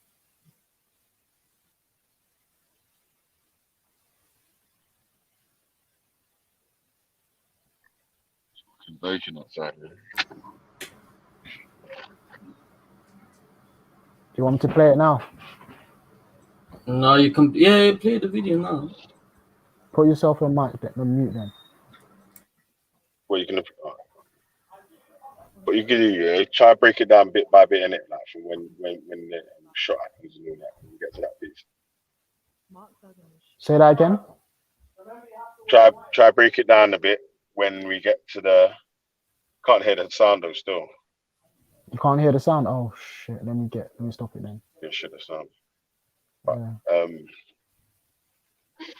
Conversion outside, man. Do you want me to play it now? No, you can. Yeah, play the video now. Put yourself on mute then. Well, you can. But you can try to break it down bit by bit in it, like from when the shot happens and all that. When you get to that piece. Say that again. Try break it down a bit when we get to the. Can't hear the sound though. Still. You can't hear the sound. Oh shit! Let me stop it then. Yeah, shit, the sound. But,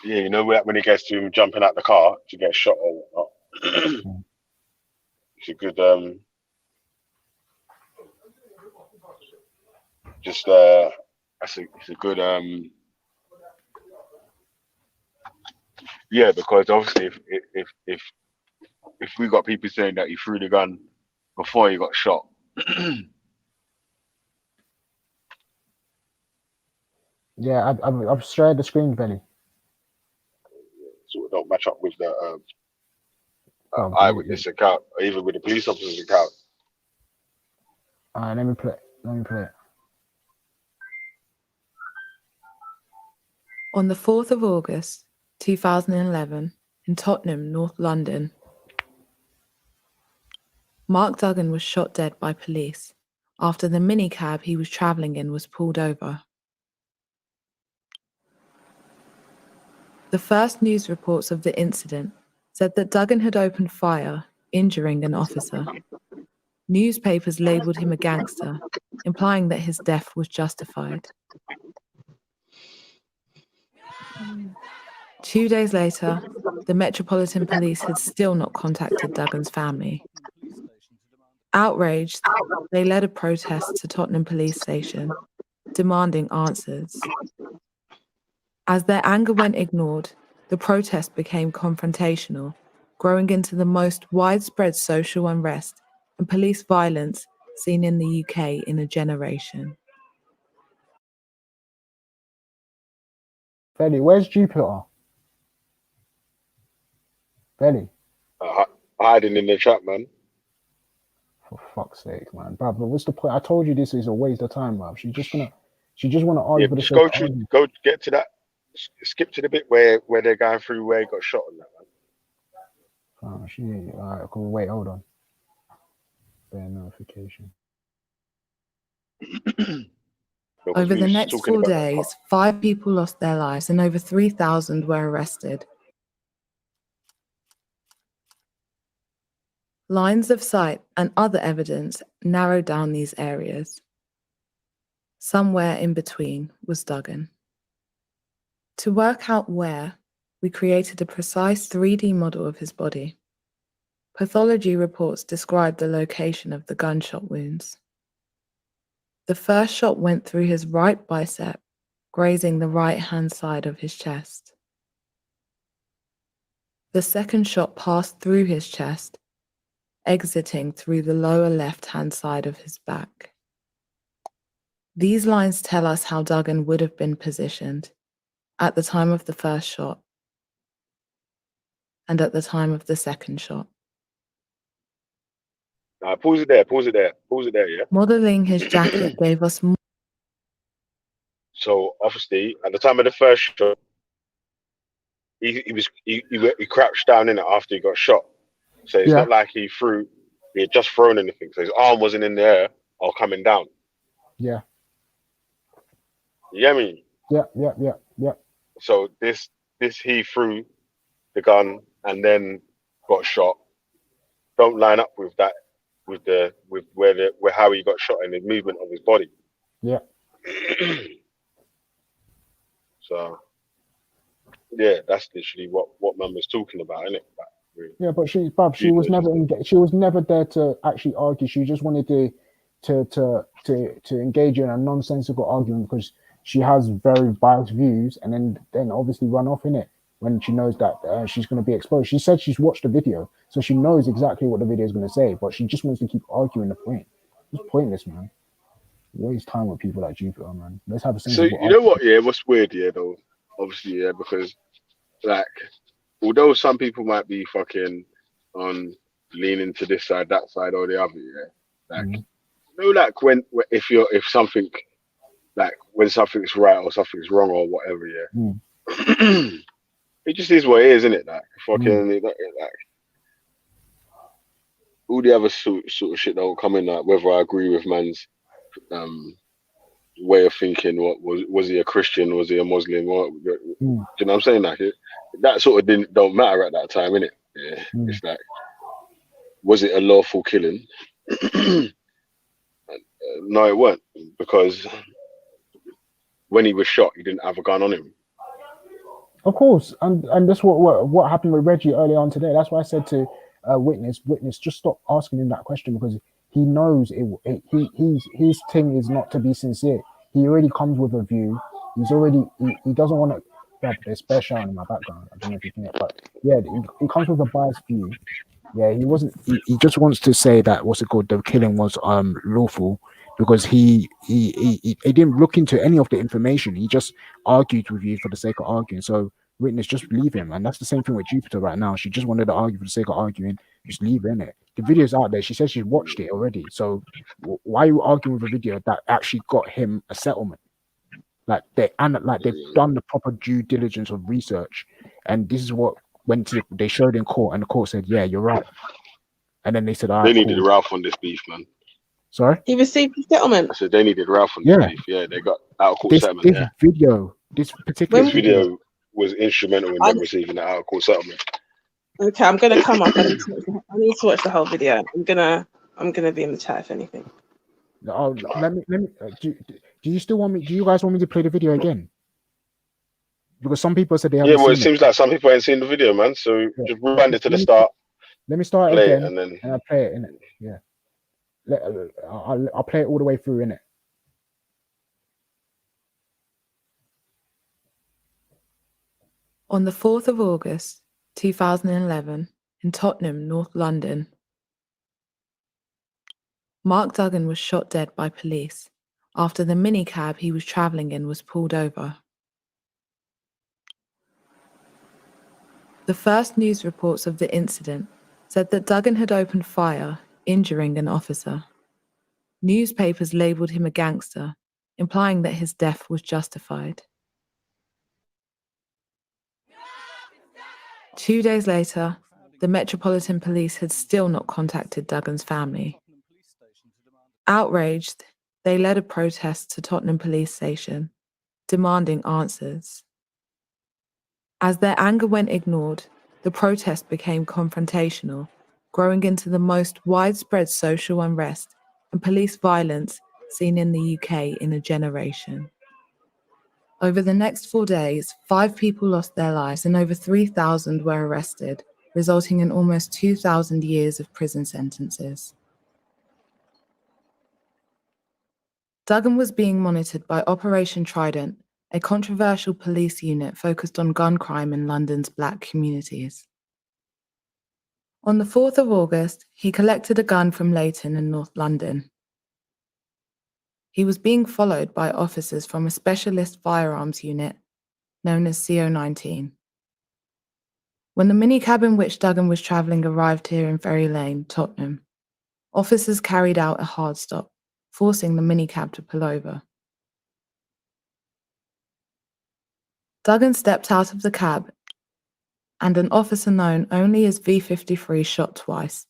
yeah, you know when he gets to him jumping out the car to get shot or whatnot. It's a good just it's a good yeah, because obviously if we got people saying that he threw the gun before he got shot. Yeah, I've shared the screen, Belly. So it don't match up with the eyewitness account, or even with the police officer's account. Alright, let me play it. On the 4th of August, 2011, in Tottenham, North London, Mark Duggan was shot dead by police after the minicab he was travelling in was pulled over. The first news reports of the incident said that Duggan had opened fire, injuring an officer. Newspapers labelled him a gangster, implying that his death was justified. 2 days later, the Metropolitan Police had still not contacted Duggan's family. Outraged, they led a protest to Tottenham Police Station, demanding answers. As their anger went ignored, the protest became confrontational, growing into the most widespread social unrest and police violence seen in the UK in a generation. Belly, where's Jupiter? Belly. Hiding in the trap, man. For fuck's sake, man. Bruv, but what's the point? I told you this is a waste of time, bruv. She just want to argue for the Just sake go of through, arguing. get to that. Skip to the bit where they're going through where he got shot and that, man. Oh, shit. Alright, cool. Wait, hold on. Bear notification. Over the next 4 days, 5 people lost their lives and over 3,000 were arrested. Lines of sight and other evidence narrowed down these areas. Somewhere in between was Duggan. To work out where, we created a precise 3D model of his body. Pathology reports described the location of the gunshot wounds. The first shot went through his right bicep, grazing the right-hand side of his chest. The second shot passed through his chest, exiting through the lower left-hand side of his back. These lines tell us how Duggan would have been positioned at the time of the first shot and at the time of the second shot. Pause it there, yeah? Modeling his jacket gave us more. So obviously, at the time of the first shot, he crouched down in it after he got shot. So it's not like he had just thrown anything. So his arm wasn't in the air or coming down. Yeah. You get me? Yeah. So this he threw the gun and then got shot. Don't line up with that, with how he got shot and the movement of his body. Yeah. So yeah, that's literally what man was talking about, isn't it? Yeah, but she was never there to actually argue. She just wanted to engage in a nonsensical argument because she has very biased views, and then obviously run off in it when she knows that she's going to be exposed. She said she's watched the video, so she knows exactly what the video is going to say, but she just wants to keep arguing the point. It's pointless, man. Waste time with people like Jupiter, man. Let's have a sensible So you know what? Yeah, what's weird? Yeah, though, obviously, yeah, because like, although some people might be fucking on leaning to this side, that side, or the other, yeah, like, you know, like if something, like when something's right or something's wrong or whatever, yeah, it just is what it is, isn't it? Like fucking, like all the other sort of shit that will come in, like whether I agree with man's way of thinking. What was he a Christian? Was he a Muslim? What do you know what I'm saying? Like that sort of don't matter at that time, innit? Yeah, it's like, was it a lawful killing? No, it weren't, because when he was shot, he didn't have a gun on him. Of course, and that's what happened with Reggie earlier on today. That's why I said to Witness, just stop asking him that question, because he knows his thing is not to be sincere. He already comes with a view. He doesn't want to. There's spare shine in my background. I don't know if you can hear it, but yeah, he comes with a biased view. Yeah, he just wants to say that the killing was lawful, because he didn't look into any of the information. He just argued with you for the sake of arguing. So Witness, just leave him. And that's the same thing with Jupiter right now. She just wanted to argue for the sake of arguing. Just leave her in it. The video's out there. She says she's watched it already. So why are you arguing with a video that actually got him a settlement? Like they've done the proper due diligence of research, and this is what they showed in court, and the court said, "Yeah, you're right." And then they said, "They needed Ralph on this beef, man." Sorry, he received a settlement. I said they needed Ralph on this beef. Yeah, they got out of court settlement. This video was instrumental in them receiving that out of court settlement. Okay, I'm gonna come up. I need to watch the whole video. I'm gonna be in the chat if anything. Oh, let me. Do you still want me? Do you guys want me to play the video again? Because some people said they haven't. Yeah, well, it seems like some people ain't seen the video, man. So just rewind it to the start. Let me start play again, it, and then I'll play it in it. Yeah, I'll play it all the way through in it. On the 4th of August, 2011, in Tottenham, North London, Mark Duggan was shot dead by police after the minicab he was travelling in was pulled over. The first news reports of the incident said that Duggan had opened fire, injuring an officer. Newspapers labelled him a gangster, implying that his death was justified. 2 days later, the Metropolitan Police had still not contacted Duggan's family. Outraged, they led a protest to Tottenham Police Station, demanding answers. As their anger went ignored, the protest became confrontational, growing into the most widespread social unrest and police violence seen in the UK in a generation. Over the next 4 days, 5 people lost their lives and over 3,000 were arrested, resulting in almost 2,000 years of prison sentences. Duggan was being monitored by Operation Trident, a controversial police unit focused on gun crime in London's black communities. On the 4th of August, he collected a gun from Leighton in North London. He was being followed by officers from a specialist firearms unit known as CO19. When the minicab in which Duggan was travelling arrived here in Ferry Lane, Tottenham, officers carried out a hard stop, forcing the minicab to pull over. Duggan stepped out of the cab, and an officer known only as V53 shot twice.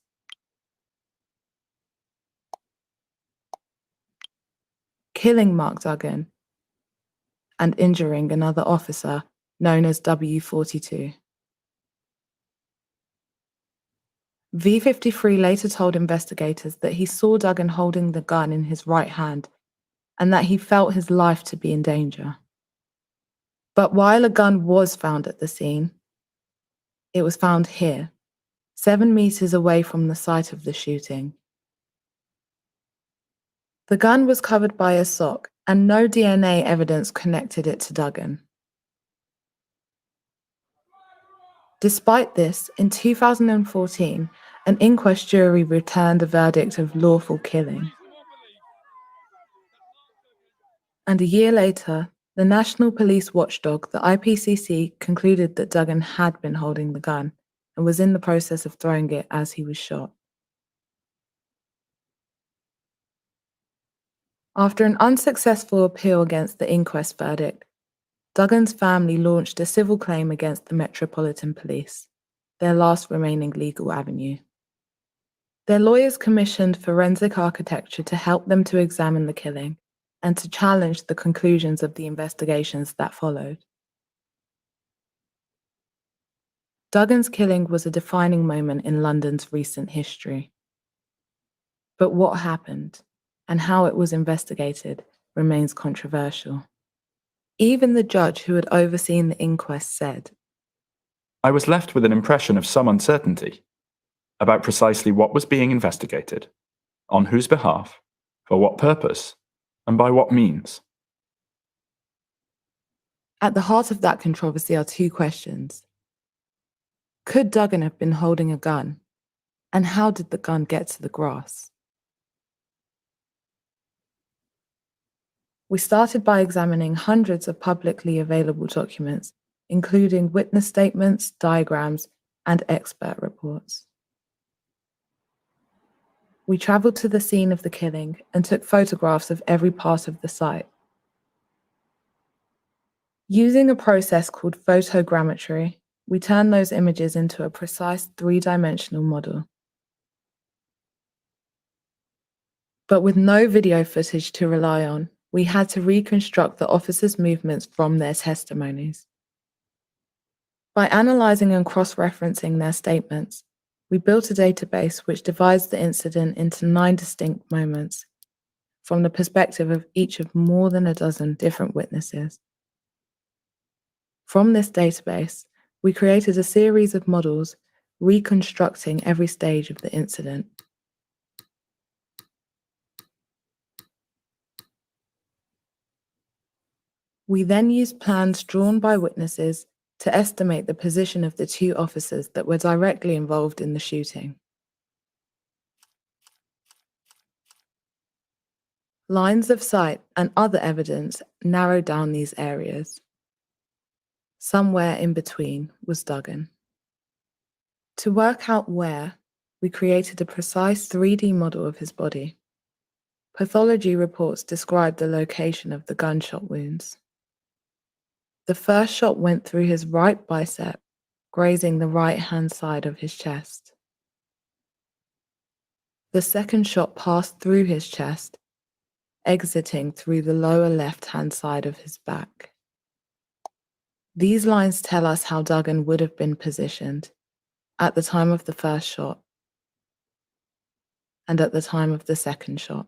Killing Mark Duggan and injuring another officer known as W42. V53 later told investigators that he saw Duggan holding the gun in his right hand and that he felt his life to be in danger. But while a gun was found at the scene, it was found here, 7 meters away from the site of the shooting. The gun was covered by a sock, and no DNA evidence connected it to Duggan. Despite this, in 2014, an inquest jury returned a verdict of lawful killing. And a year later, the National Police Watchdog, the IPCC, concluded that Duggan had been holding the gun and was in the process of throwing it as he was shot. After an unsuccessful appeal against the inquest verdict, Duggan's family launched a civil claim against the Metropolitan Police, their last remaining legal avenue. Their lawyers commissioned forensic architecture to help them to examine the killing and to challenge the conclusions of the investigations that followed. Duggan's killing was a defining moment in London's recent history. But what happened and how it was investigated remains controversial. Even the judge who had overseen the inquest said, "I was left with an impression of some uncertainty about precisely what was being investigated, on whose behalf, for what purpose, and by what means." At the heart of that controversy are two questions. Could Duggan have been holding a gun? And how did the gun get to the grass? We started by examining hundreds of publicly available documents, including witness statements, diagrams, and expert reports. We travelled to the scene of the killing and took photographs of every part of the site. Using a process called photogrammetry, we turned those images into a precise 3-dimensional model. But with no video footage to rely on, we had to reconstruct the officers' movements from their testimonies. By analysing and cross-referencing their statements, we built a database which divides the incident into 9 distinct moments, from the perspective of each of more than a dozen different witnesses. From this database, we created a series of models reconstructing every stage of the incident. We then used plans drawn by witnesses to estimate the position of the 2 officers that were directly involved in the shooting. Lines of sight and other evidence narrowed down these areas. Somewhere in between was Duggan. To work out where, we created a precise 3D model of his body. Pathology reports described the location of the gunshot wounds. The first shot went through his right bicep, grazing the right-hand side of his chest. The second shot passed through his chest, exiting through the lower left-hand side of his back. These lines tell us how Duggan would have been positioned at the time of the first shot and at the time of the second shot.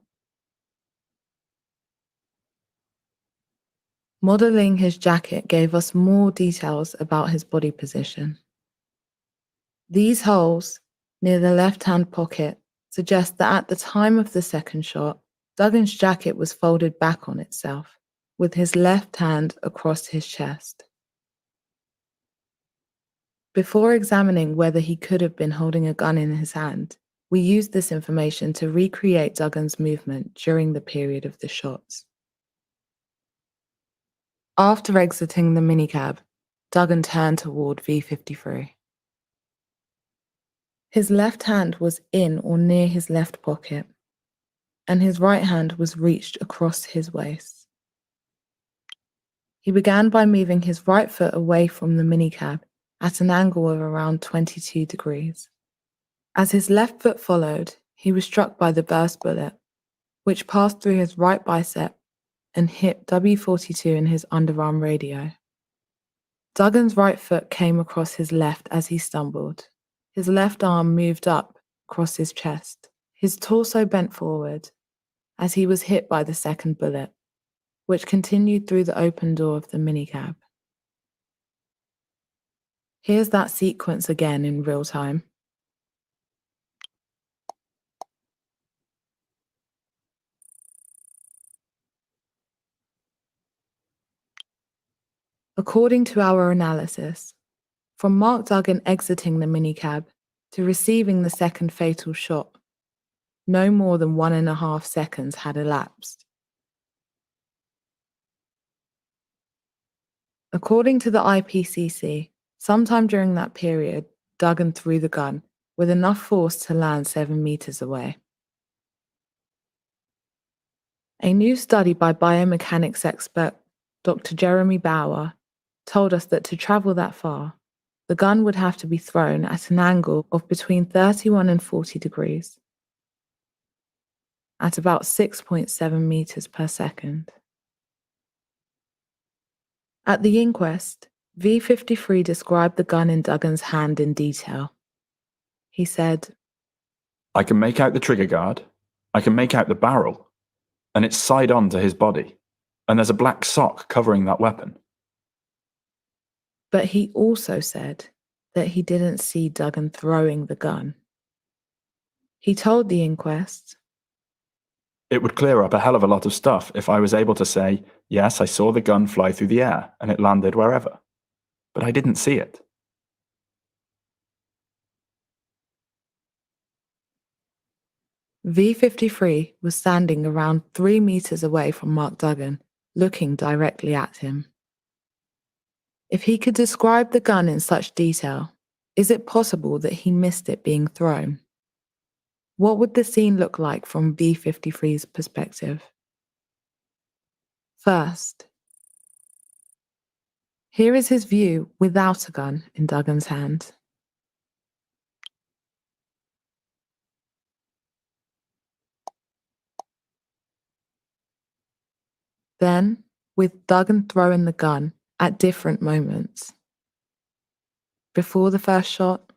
Modelling his jacket gave us more details about his body position. These holes near the left-hand pocket suggest that at the time of the second shot, Duggan's jacket was folded back on itself, with his left hand across his chest. Before examining whether he could have been holding a gun in his hand, we used this information to recreate Duggan's movement during the period of the shots. After exiting the minicab, Duggan turned toward V53. His left hand was in or near his left pocket, and his right hand was reached across his waist. He began by moving his right foot away from the minicab at an angle of around 22 degrees. As his left foot followed, he was struck by the burst bullet, which passed through his right bicep and hit W42 in his underarm radio. Duggan's right foot came across his left as he stumbled. His left arm moved up across his chest. His torso bent forward as he was hit by the second bullet, which continued through the open door of the minicab. Here's that sequence again in real time. According to our analysis, from Mark Duggan exiting the minicab to receiving the second fatal shot, no more than 1.5 seconds had elapsed. According to the IPCC, sometime during that period, Duggan threw the gun with enough force to land 7 meters away. A new study by biomechanics expert Dr. Jeremy Bauer told us that to travel that far, the gun would have to be thrown at an angle of between 31 and 40 degrees, at about 6.7 meters per second. At the inquest, V53 described the gun in Duggan's hand in detail. He said, "I can make out the trigger guard, I can make out the barrel, and it's side on to his body, and there's a black sock covering that weapon." But he also said that he didn't see Duggan throwing the gun. He told the inquest, "It would clear up a hell of a lot of stuff if I was able to say, yes, I saw the gun fly through the air and it landed wherever. But I didn't see it." V53 was standing around 3 meters away from Mark Duggan, looking directly at him. If he could describe the gun in such detail, is it possible that he missed it being thrown? What would the scene look like from V53's perspective? First, here is his view without a gun in Duggan's hand. Then, with Duggan throwing the gun at different moments. Before the first shot,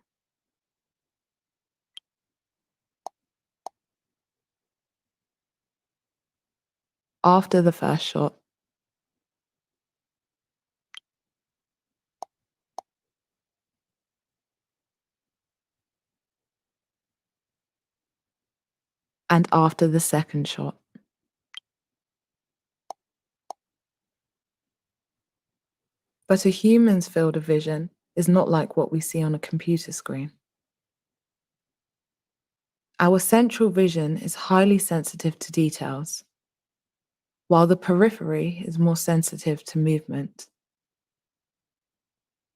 after the first shot, and after the second shot. But a human's field of vision is not like what we see on a computer screen. Our central vision is highly sensitive to details, while the periphery is more sensitive to movement.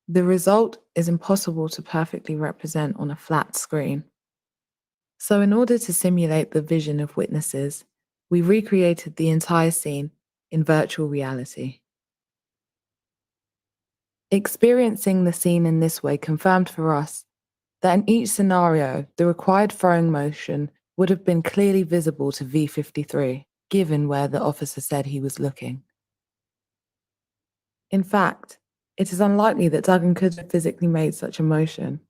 The result is impossible to perfectly represent on a flat screen. So in order to simulate the vision of witnesses, we recreated the entire scene in virtual reality. Experiencing the scene in this way confirmed for us that in each scenario, the required throwing motion would have been clearly visible to V53, given where the officer said he was looking. In fact, it is unlikely that Duggan could have physically made such a motion.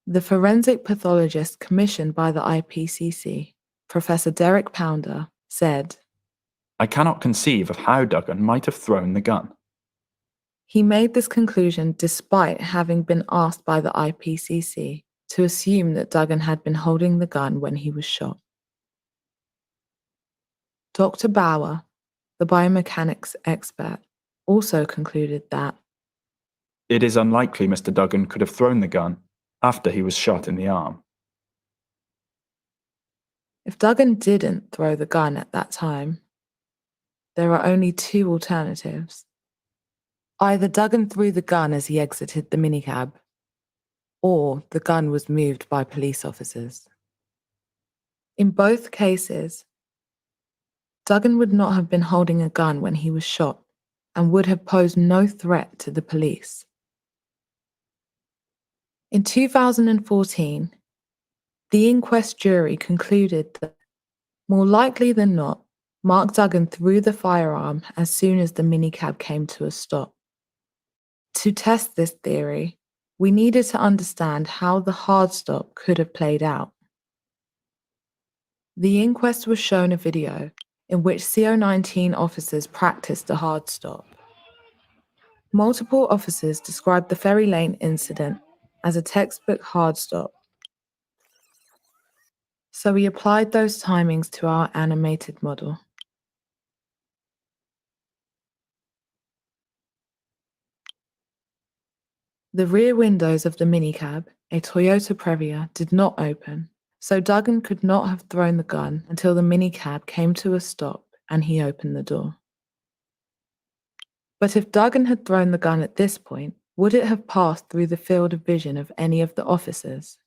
The forensic pathologist commissioned by the IPCC, Professor Derek Pounder, said, "I cannot conceive of how Duggan might have thrown the gun." He made this conclusion despite having been asked by the IPCC to assume that Duggan had been holding the gun when he was shot. Dr. Bauer, the biomechanics expert, also concluded that it is unlikely Mr. Duggan could have thrown the gun after he was shot in the arm. If Duggan didn't throw the gun at that time, there are only two alternatives. Either Duggan threw the gun as he exited the minicab, or the gun was moved by police officers. In both cases, Duggan would not have been holding a gun when he was shot and would have posed no threat to the police. In 2014, the inquest jury concluded that, more likely than not, Mark Duggan threw the firearm as soon as the minicab came to a stop. To test this theory, we needed to understand how the hard stop could have played out. The inquest was shown a video in which CO19 officers practiced a hard stop. Multiple officers described the Ferry Lane incident as a textbook hard stop. So we applied those timings to our animated model. The rear windows of the minicab, a Toyota Previa, did not open, so Duggan could not have thrown the gun until the minicab came to a stop and he opened the door. But if Duggan had thrown the gun at this point, would it have passed through the field of vision of any of the officers?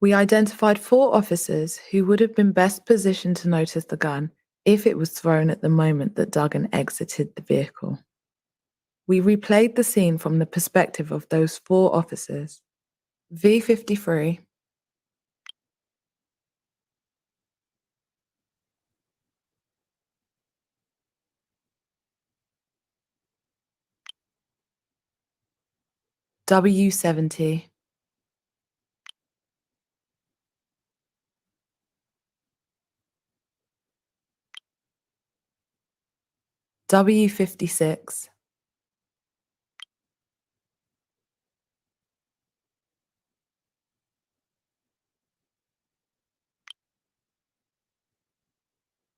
We identified 4 officers who would have been best positioned to notice the gun if it was thrown at the moment that Duggan exited the vehicle. We replayed the scene from the perspective of those 4 officers. V53, W70, W56,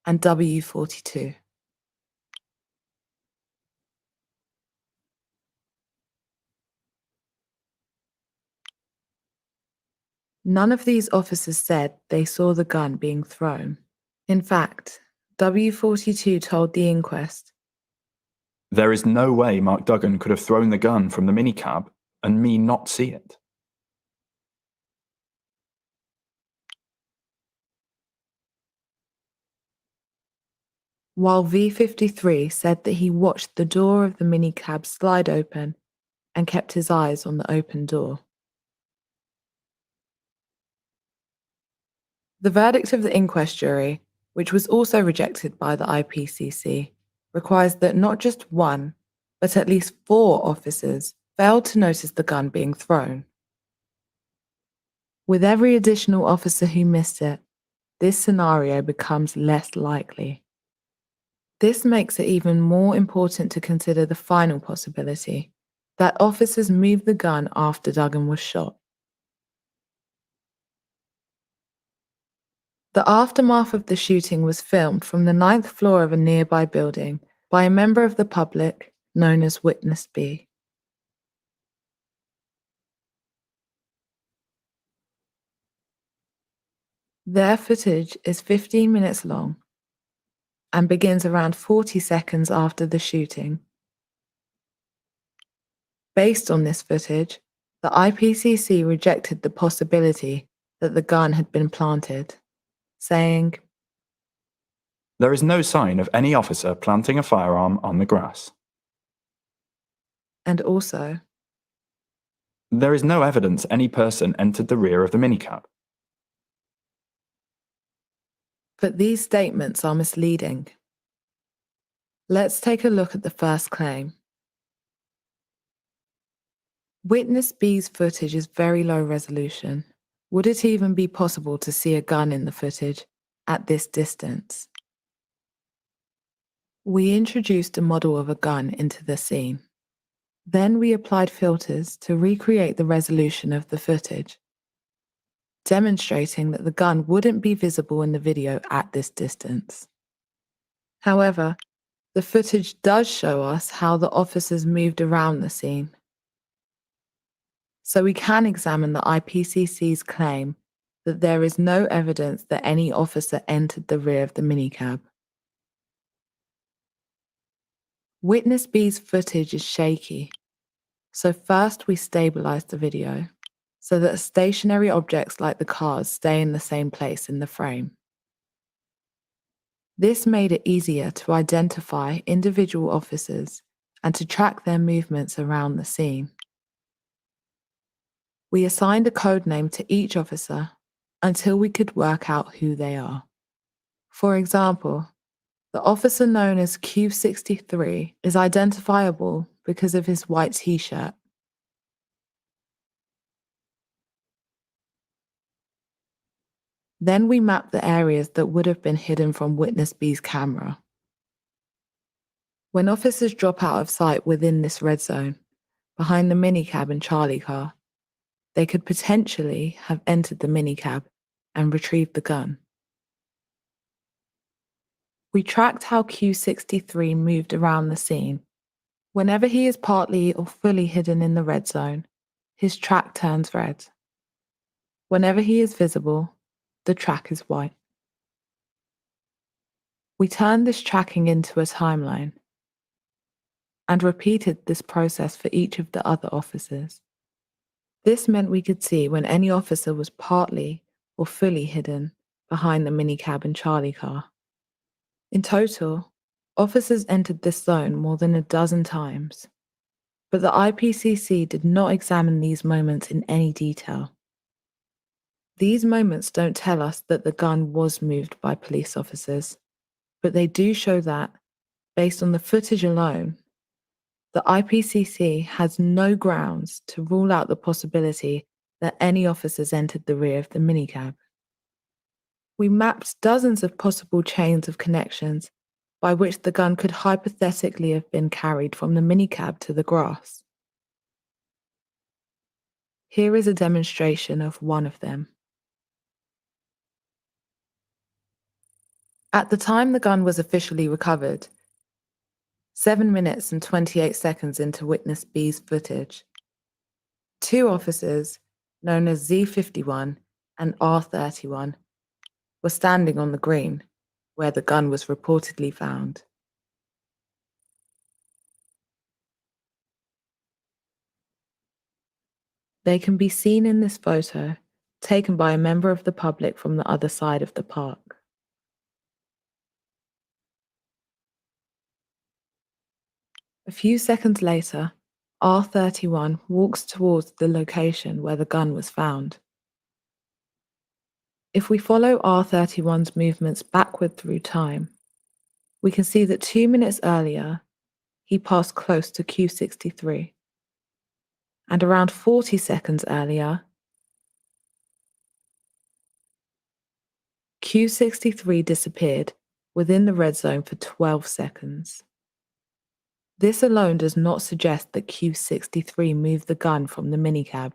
and W42. None of these officers said they saw the gun being thrown. In fact, W42 told the inquest, There is no way Mark Duggan could have thrown the gun from the minicab and me not see it. While V53 said that he watched the door of the minicab slide open and kept his eyes on the open door. The verdict of the inquest jury, which was also rejected by the IPCC, requires that not just 1, but at least 4 officers failed to notice the gun being thrown. With every additional officer who missed it, this scenario becomes less likely. This makes it even more important to consider the final possibility, that officers moved the gun after Duggan was shot. The aftermath of the shooting was filmed from the 9th floor of a nearby building by a member of the public known as Witness B. Their footage is 15 minutes long and begins around 40 seconds after the shooting. Based on this footage, the IPCC rejected the possibility that the gun had been planted, saying, There is no sign of any officer planting a firearm on the grass. And also, there is no evidence any person entered the rear of the minicab. But these statements are misleading. Let's take a look at the first claim. Witness B's footage is very low resolution. Would it even be possible to see a gun in the footage at this distance? We introduced a model of a gun into the scene. Then we applied filters to recreate the resolution of the footage. demonstrating that the gun wouldn't be visible in the video at this distance. However, the footage does show us how the officers moved around the scene. So we can examine the IPCC's claim that there is no evidence that any officer entered the rear of the minicab. Witness B's footage is shaky, so first we stabilize the video so that stationary objects like the cars stay in the same place in the frame. This made it easier to identify individual officers and to track their movements around the scene. We assigned a code name to each officer until we could work out who they are. For example, the officer known as Q63 is identifiable because of his white t-shirt. Then we mapped the areas that would have been hidden from Witness B's camera. When officers drop out of sight within this red zone, behind the minicab and Charlie car, they could potentially have entered the minicab and retrieved the gun. We tracked how Q63 moved around the scene. Whenever he is partly or fully hidden in the red zone, his track turns red. Whenever he is visible, the track is white. We turned this tracking into a timeline and repeated this process for each of the other officers. This meant we could see when any officer was partly or fully hidden behind the minicab and Charlie car. In total, officers entered this zone more than a dozen times, but the IPCC did not examine these moments in any detail. These moments don't tell us that the gun was moved by police officers, but they do show that, based on the footage alone, the IPCC has no grounds to rule out the possibility that any officers entered the rear of the minicab. We mapped dozens of possible chains of connections by which the gun could hypothetically have been carried from the minicab to the grass. Here is a demonstration of one of them. At the time the gun was officially recovered, 7 minutes and 28 seconds into Witness B's footage, two officers, known as Z51 and R31, were standing on the green, where the gun was reportedly found. They can be seen in this photo, taken by a member of the public from the other side of the park. A few seconds later, R31 walks towards the location where the gun was found. If we follow R31's movements backward through time, we can see that 2 minutes earlier, he passed close to Q63. And around 40 seconds earlier, Q63 disappeared within the red zone for 12 seconds. This alone does not suggest that Q63 moved the gun from the minicab.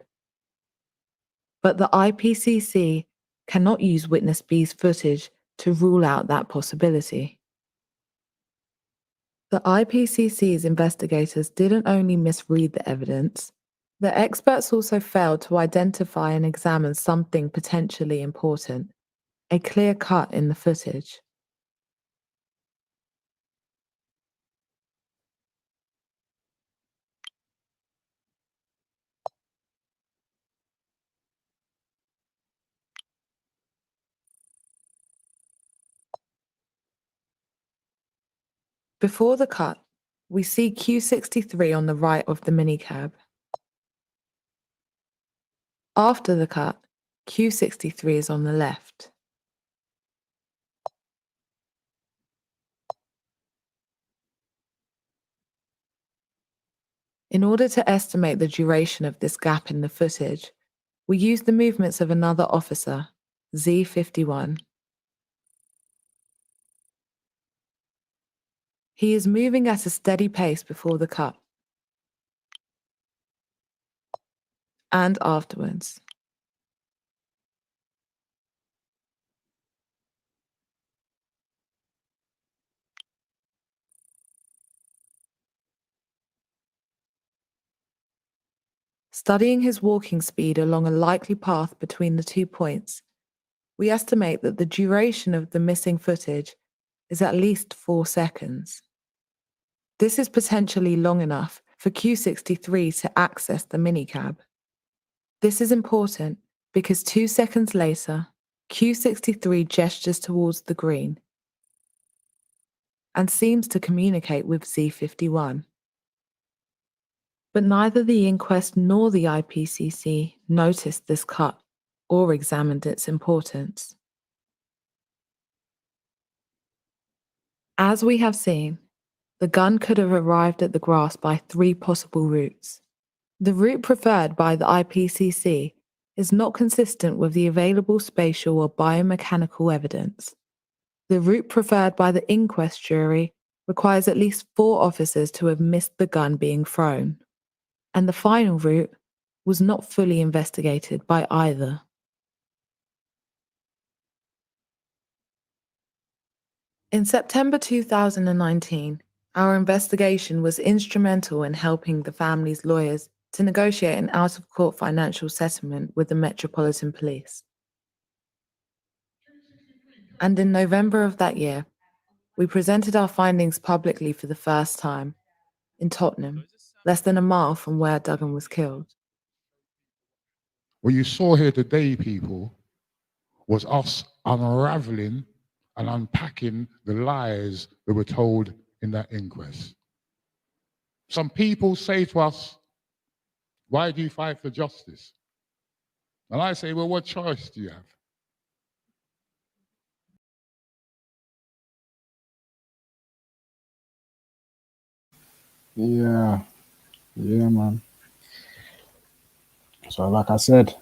But the IPCC cannot use Witness B's footage to rule out that possibility. The IPCC's investigators didn't only misread the evidence, the experts also failed to identify and examine something potentially important, a clear cut in the footage. Before the cut, we see Q63 on the right of the minicab. After the cut, Q63 is on the left. In order to estimate the duration of this gap in the footage, we use the movements of another officer, Z51. He is moving at a steady pace before the cut and afterwards. Studying his walking speed along a likely path between the 2 points, we estimate that the duration of the missing footage is at least 4 seconds. This is potentially long enough for Q63 to access the minicab. This is important because 2 seconds later, Q63 gestures towards the green and seems to communicate with Z51. But neither the inquest nor the IPCC noticed this cut or examined its importance. As we have seen, the gun could have arrived at the grass by 3 possible routes. The route preferred by the IPCC is not consistent with the available spatial or biomechanical evidence. The route preferred by the inquest jury requires at least 4 officers to have missed the gun being thrown. And the final route was not fully investigated by either. In September 2019, our investigation was instrumental in helping the family's lawyers to negotiate an out-of-court financial settlement with the Metropolitan Police. And in November of that year, we presented our findings publicly for the first time in Tottenham, less than a mile from where Duggan was killed. What you saw here today, people, was us unraveling and unpacking the lies that were told in that inquest. Some people say to us, why do you fight for justice? And I say, well, what choice do you have? Yeah, man. So like I said,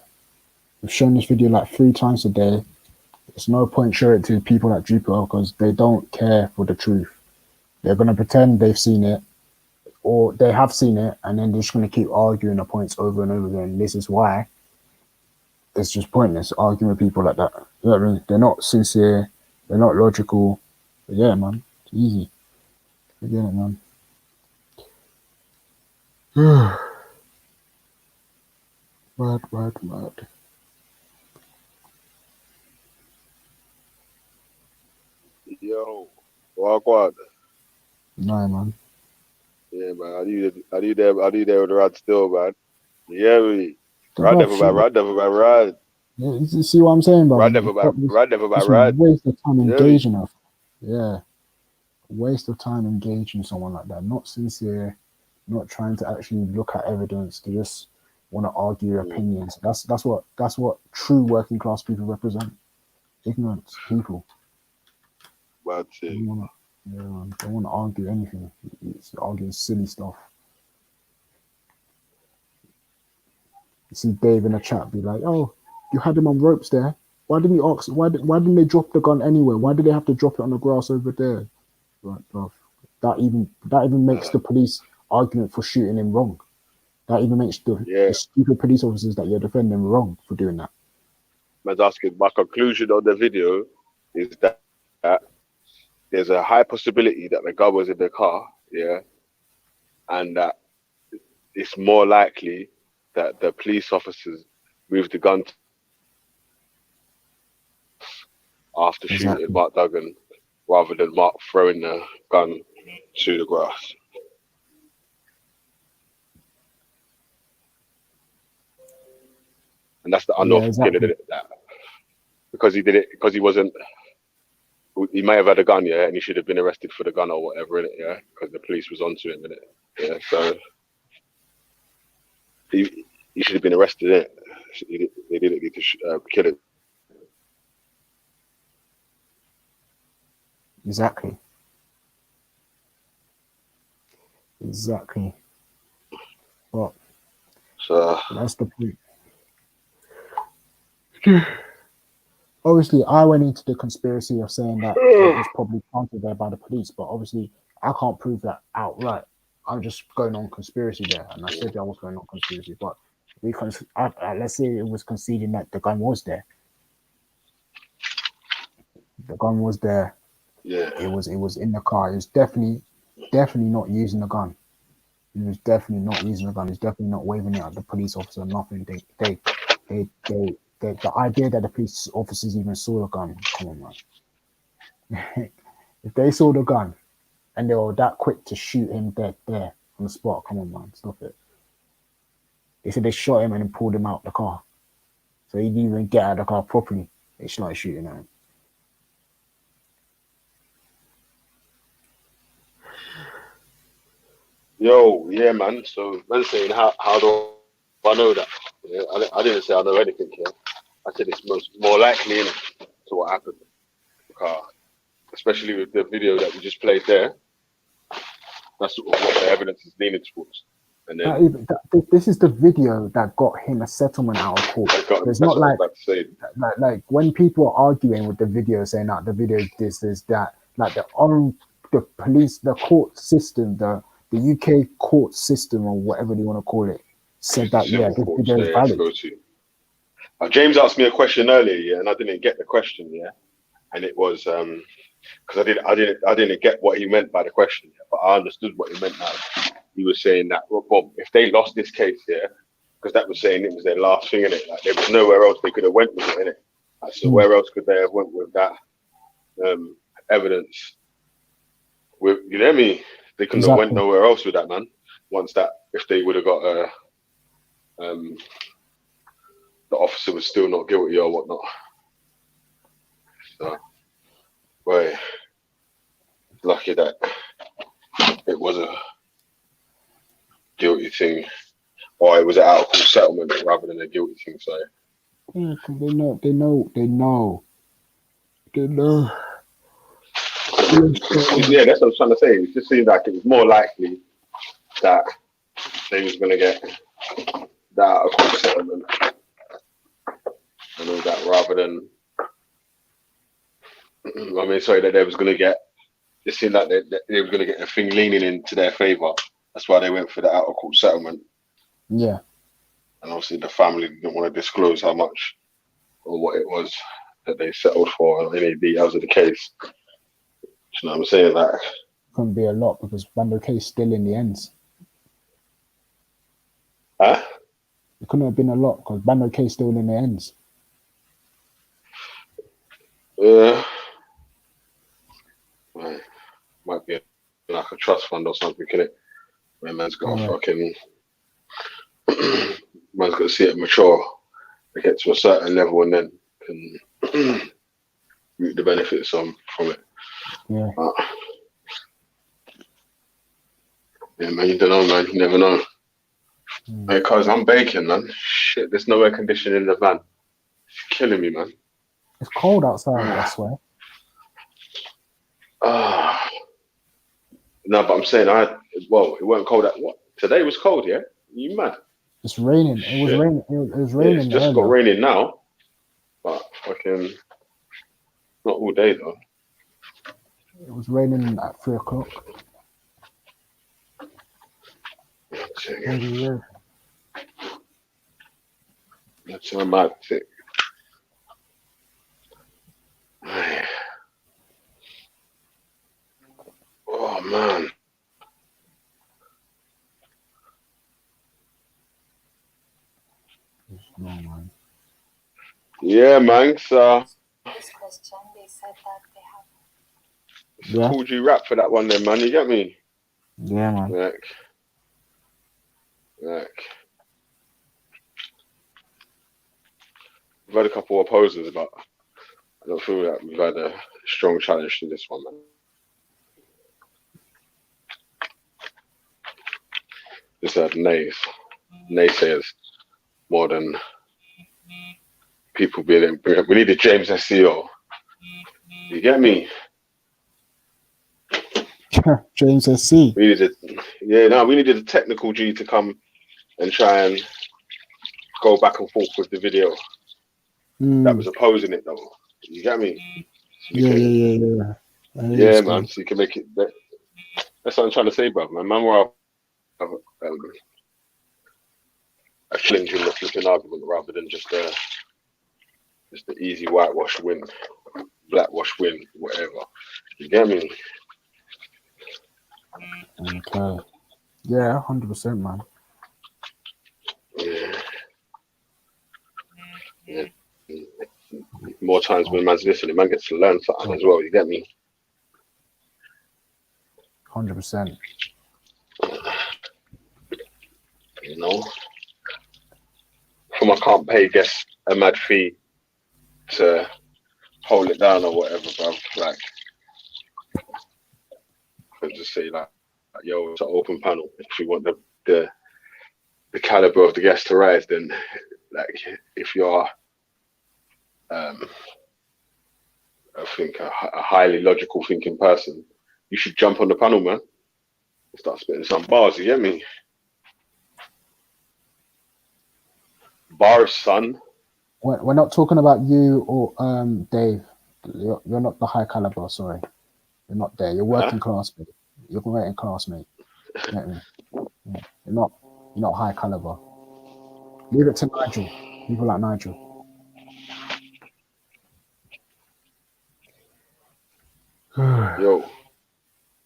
we've shown this video like 3 times a day. There's no point showing it to people like Jupiter because they don't care for the truth. They're going to pretend they've seen it or they have seen it, and then they're just going to keep arguing the points over and over again. This is why it's just pointless arguing with people like that. You know what I mean? They're not sincere. They're not logical. But yeah, man. It's easy. Forget it, man. Mad. Yo, walk. No, man. Yeah, man. I need there with the rod still, man. Yeah, me. Rod never by. Yeah, you see what I'm saying, bro? Rod never by rod. Waste of time engaging us. Yeah. Waste of time engaging someone like that. Not sincere, not trying to actually look at evidence. They just want to argue opinions. That's what true working class people represent. Ignorant people. That's it. They don't want to argue anything. It's arguing silly stuff. You see Dave in the chat be like, "Oh, you had him on ropes there. Why didn't you ask? Why didn't they drop the gun anywhere? Why did they have to drop it on the grass over there?" Right, bro. That even makes the police argument for shooting him wrong. That even makes the stupid police officers that you're defending wrong for doing that. Man's asking, my conclusion on the video is that there's a high possibility that the gun was in the car, and that it's more likely that the police officers moved the gun after shooting Mark Duggan rather than Mark throwing the gun to the grass. And that's the unlawful killing, isn't it? That because he did it, because he may have had a gun, and he should have been arrested for the gun or whatever, innit, because the police was onto him, innit, so he should have been arrested, innit. They didn't need to kill him. Exactly. Well, so that's the point. Obviously, I went into the conspiracy of saying that it was probably planted there by the police, but obviously, I can't prove that outright. I'm just going on conspiracy there, and I said I was going on conspiracy, but let's say it was conceding that the gun was there. The gun was there. Yeah. It was in the car. It was definitely not using the gun. He was definitely not using a gun. He's definitely not waving it at the police officer. Nothing. The idea that the police officers even saw the gun. Come on, man. If they saw the gun and they were that quick to shoot him dead there on the spot, come on, man, stop it. They said they shot him and then pulled him out the car, so he didn't even get out of the car properly. They started shooting at him. Yo, yeah, man. So, man saying, how do I know that? Yeah, I didn't say I know anything here. I said it's more likely, innit, to what happened. Especially with the video that we just played there. That's sort of what the evidence is leaning towards. And then This is the video that got him a settlement out of court. It's not like when people are arguing with the video, saying that the video is this, that. Like the police, the court system, the UK court system, or whatever they want to call it, said that this video is valid. James asked me a question earlier, yeah, and I didn't get the question, yeah, and it was because I didn't get what he meant by the question, yeah, but I understood what he meant now. He was saying that, well, Bob, if they lost this case, yeah, because that was saying it was their last thing, innit? Like there was nowhere else they could have went with it, innit? Like, so where else could they have went with that evidence? With, you know what I mean? They couldn't have went nowhere else with that, man. Once that, if they would have got the officer was still not guilty or whatnot. So, boy, lucky that it was a guilty thing, or it was an out of court settlement rather than a guilty thing. So, yeah, because they know. Yeah, that's what I was trying to say. It just seemed like it was more likely that they was going to get that out of court settlement and all that, rather than that they was going to get. It seemed like they were going to get a thing leaning into their favour. That's why they went for the out of court settlement. Yeah. And obviously the family didn't want to disclose how much or what it was that they settled for, or any details of the case. You know what I'm saying? Like, couldn't be a lot because Bando K is still in the ends. Huh? It couldn't have been a lot because Bando K is still in the ends. Might be like a trust fund or something, can it? Where man's got to fucking man's got to see it mature, to get to a certain level, and then can reap the benefits from it. Yeah. Yeah, man, you don't know, man. You never know. Hey, cuz I'm baking, man. Shit, there's no air conditioning in the van. It's killing me, man. It's cold outside, I swear. No, but I'm saying it weren't cold. Today was cold, yeah? You mad? It's raining. It was raining. It was raining. Yeah, it's just got raining now, but fucking not all day though. It was raining at 3 o'clock. That's my mad thing. Oh man. No, man. Yeah, man. So This question, they said that they have. Yeah. Called you rap for that one, then, man. You get me? Yeah, man. Like. We've had a couple of opposers, but I don't feel that we've had a strong challenge to this one, man. Just had naysayers more than people being. We needed James SEO. You get me? James SC. We needed a technical G to come and try and go back and forth with the video. That was opposing it, though. You get me? Yeah. Yeah, man. So you can make it. That's what I'm trying to say, bro. Man, we're a challenge in the flipping argument rather than just the easy whitewash win, blackwash win, whatever. You get me? Okay. Yeah, 100%, man. Yeah. More times when man's listening, man gets to learn something as well. You get me? 100%. You know, I can't pay guests a mad fee to hold it down or whatever, bro. Like, I just say like, yo, it's an open panel. If you want the caliber of the guest to rise, then like, if you're I think a highly logical thinking person, you should jump on the panel, man. Start spitting some bars. You get me? Bars, son. We're not talking about you or Dave. You're not the high caliber. Sorry, you're not there. You're working class, mate. You're working class, mate. Get me? Yeah. You're not high caliber. Leave it to Nigel. People like Nigel. Yo.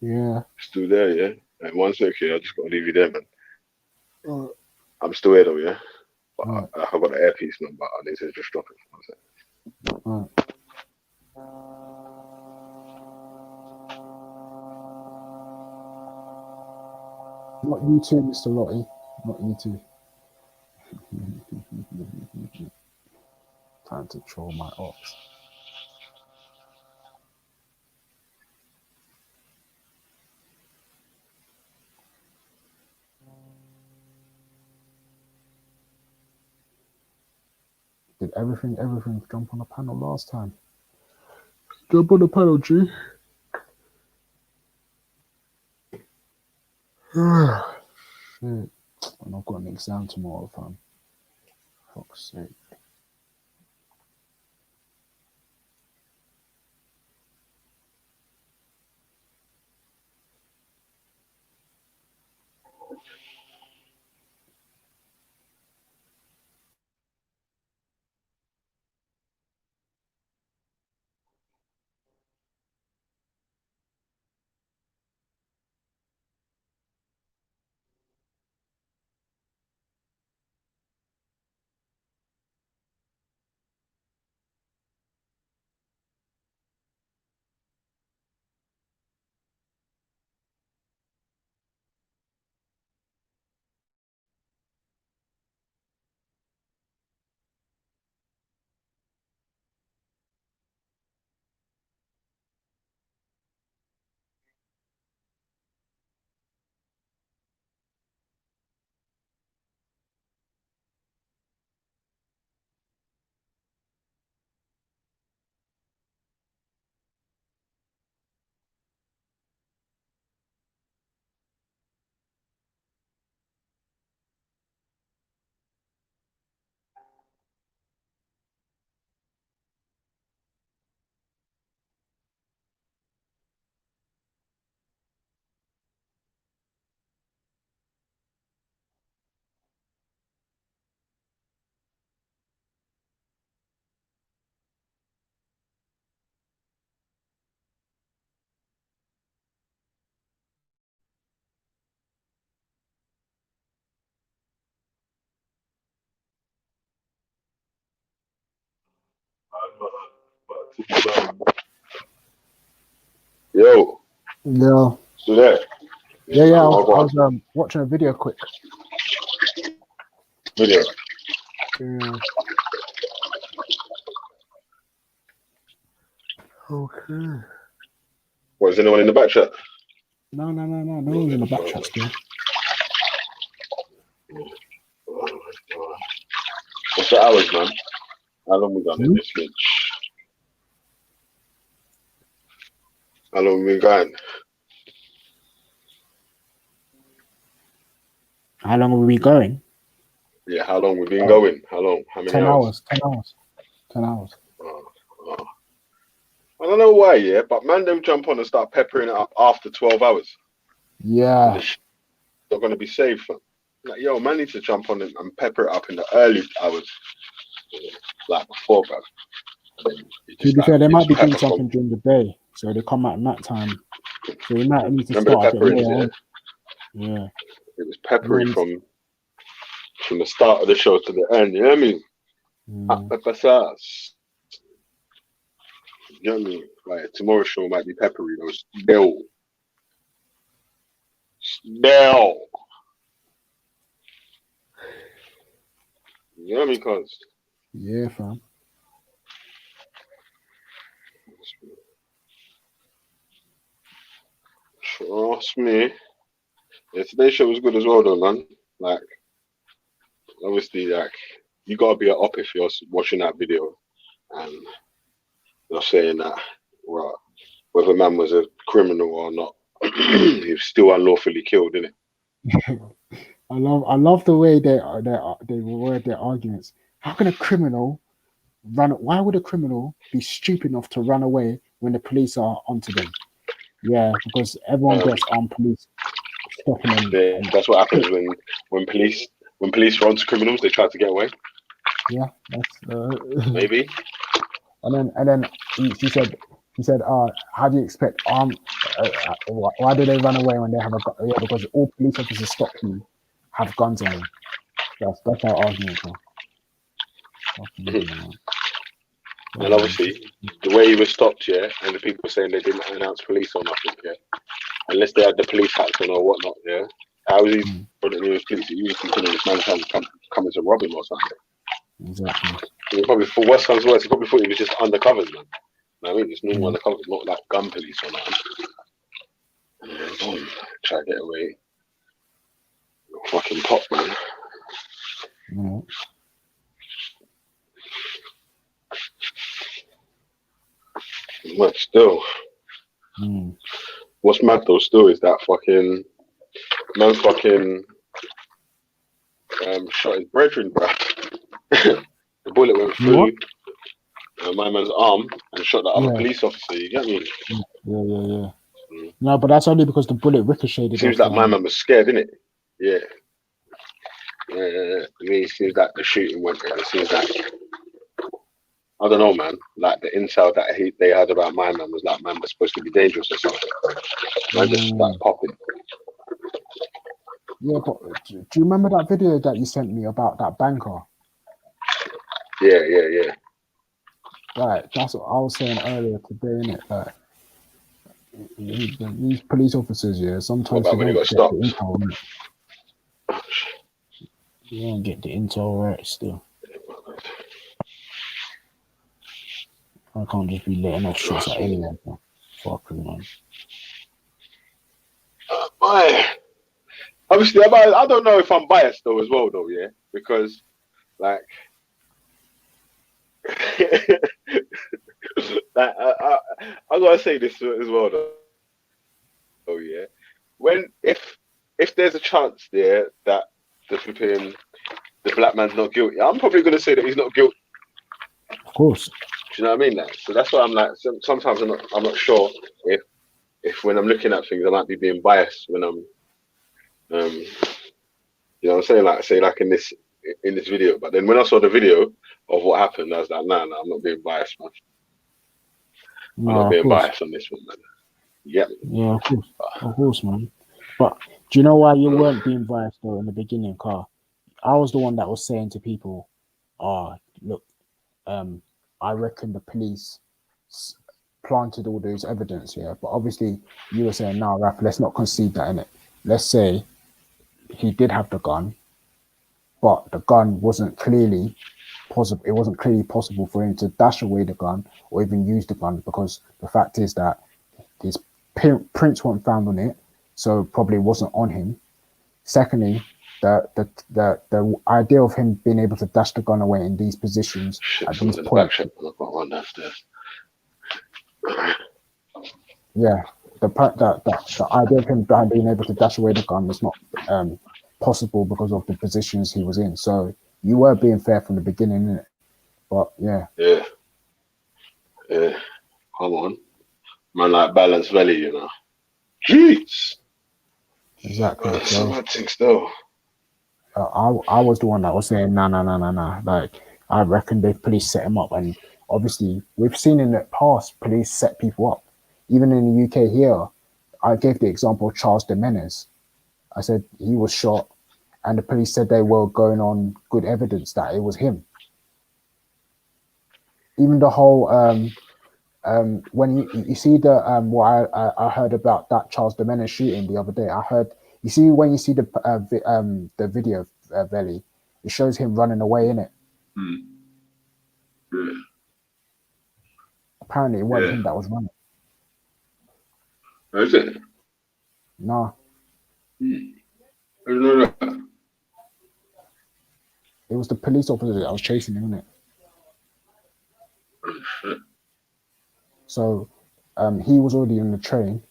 Yeah. Still there, yeah? And 1 second, I just gotta leave you there, man. I'm still here though, yeah? But I've got the earpiece, man, but I need to just drop it for 1 second. Not you too, Mr. Lottie. Not you too. Time to troll my ops. Did everything jump on the panel last time? Jump on the panel, G. Shit. And I've got an exam tomorrow, fam. Fuck's sake. Yo. Yeah. Still there? Yeah. I was watching a video quick. Video. Yeah. Okay. What, is anyone in the back chat? No. No one's in the back chat still. What's the hours, man? How long we done in this bitch? How long we been going? How long are we going? Yeah, how long we been going? How long? How many 10 hours? 10 hours. 10 hours. I don't know why, yeah, but man, them jump on and start peppering it up after 12 hours. Yeah. It's not going to be safe. Like, yo, man needs to jump on and pepper it up in the early hours. Like before, bro. To be fair, they might be doing something during the day, so they come at night time. So you might need to start a bit later on. Yeah. peppery from the start of the show to the end. You know what I mean? Hot pepper sauce. You know what I mean? Like tomorrow's show might be peppery though. Still. You know what I mean, cuz? Yeah, fam. Trust me. Yeah, today's show was good as well though, man. Like, obviously, like, you gotta be an op if you're watching that video and you're saying that, well, whether man was a criminal or not, he was still unlawfully killed, innit? I love the way they word their arguments. How can a criminal run? Why would a criminal be stupid enough to run away when the police are onto them? Yeah, because everyone gets armed police stopping them. Yeah, that's what happens when police are onto criminals. They try to get away. Yeah, that's maybe. And then he said, how do you expect armed? Why do they run away when they have a gun? Yeah, because all police officers stop you have guns on them. That's our argument. And obviously, the way he was stopped, yeah, and the people saying they didn't announce police or nothing, yeah, unless they had the police hats on or whatnot, yeah. How was he putting in his police? He was thinking this man coming to rob him or something. Exactly. He probably, for worse comes worse, he probably thought he was just undercovers, man. You know what I mean? Just normal undercovers, not like gun police or nothing. And then boom, try to get away. Fucking pop, man. Yeah. But still, what's mad though still is that fucking man shot his brethren, bruh. The bullet went through my man's arm and shot the other police officer. You get me? Yeah. No, but that's only because the bullet ricocheted. Seems like my man was scared, innit? Yeah. I mean, it seems like the shooting went there. It seems like, I don't know, man. Like the intel that they had about my man was like, man was supposed to be dangerous or something. Man just started popping. Yeah, but do you remember that video that you sent me about that banker? Yeah. Right, that's what I was saying earlier today, innit? Like, these police officers, yeah, sometimes they don't get the intel right. You don't get the intel right still. I can't just be letting off shots at anyone. Fucking man. Obviously, I don't know if I'm biased though as well though, yeah, because like, like I gotta say this as well though. Oh yeah, if there's a chance there that the black man's not guilty, I'm probably gonna say that he's not guilty. Of course. Do you know what I mean? Like, so that's why I'm like, sometimes I'm not sure if when I'm looking at things I might be being biased when I'm you know what I'm saying? Like say like in this video, but then when I saw the video of what happened, I was like, nah, I'm not being biased, man. I'm not being biased on this one, man. Yeah. Yeah, of course, man. But do you know why you weren't being biased though in the beginning, Carl? I was the one that was saying to people, look, I reckon the police planted all those evidence here. But obviously you were saying, no, Raf, let's not concede that, innit? Let's say he did have the gun, but the gun wasn't clearly possible. It wasn't clearly possible for him to dash away the gun or even use the gun, because the fact is that his prints weren't found on it, so probably wasn't on him. Secondly, the idea of him being able to dash the gun away in these positions at these points. Yeah, the idea of him being able to dash away the gun was not possible because of the positions he was in. So you were being fair from the beginning, innit? But yeah. Come on, man, like Balance Valley, you know. Jeez. Exactly. So I think still. I was the one that was saying nah. Like, I reckon the police set him up, and obviously we've seen in the past police set people up. Even in the UK here, I gave the example of Charles de Menes. I said he was shot and the police said they were going on good evidence that it was him. Even the whole when you see the what I heard about that Charles Domena shooting the other day. I heard when you see the video, Veli, it shows him running away in it. Yeah. Apparently, it wasn't him that was running. Is it? No. I don't know that. It was the police officer that was chasing him, wasn't it? So he was already in the train,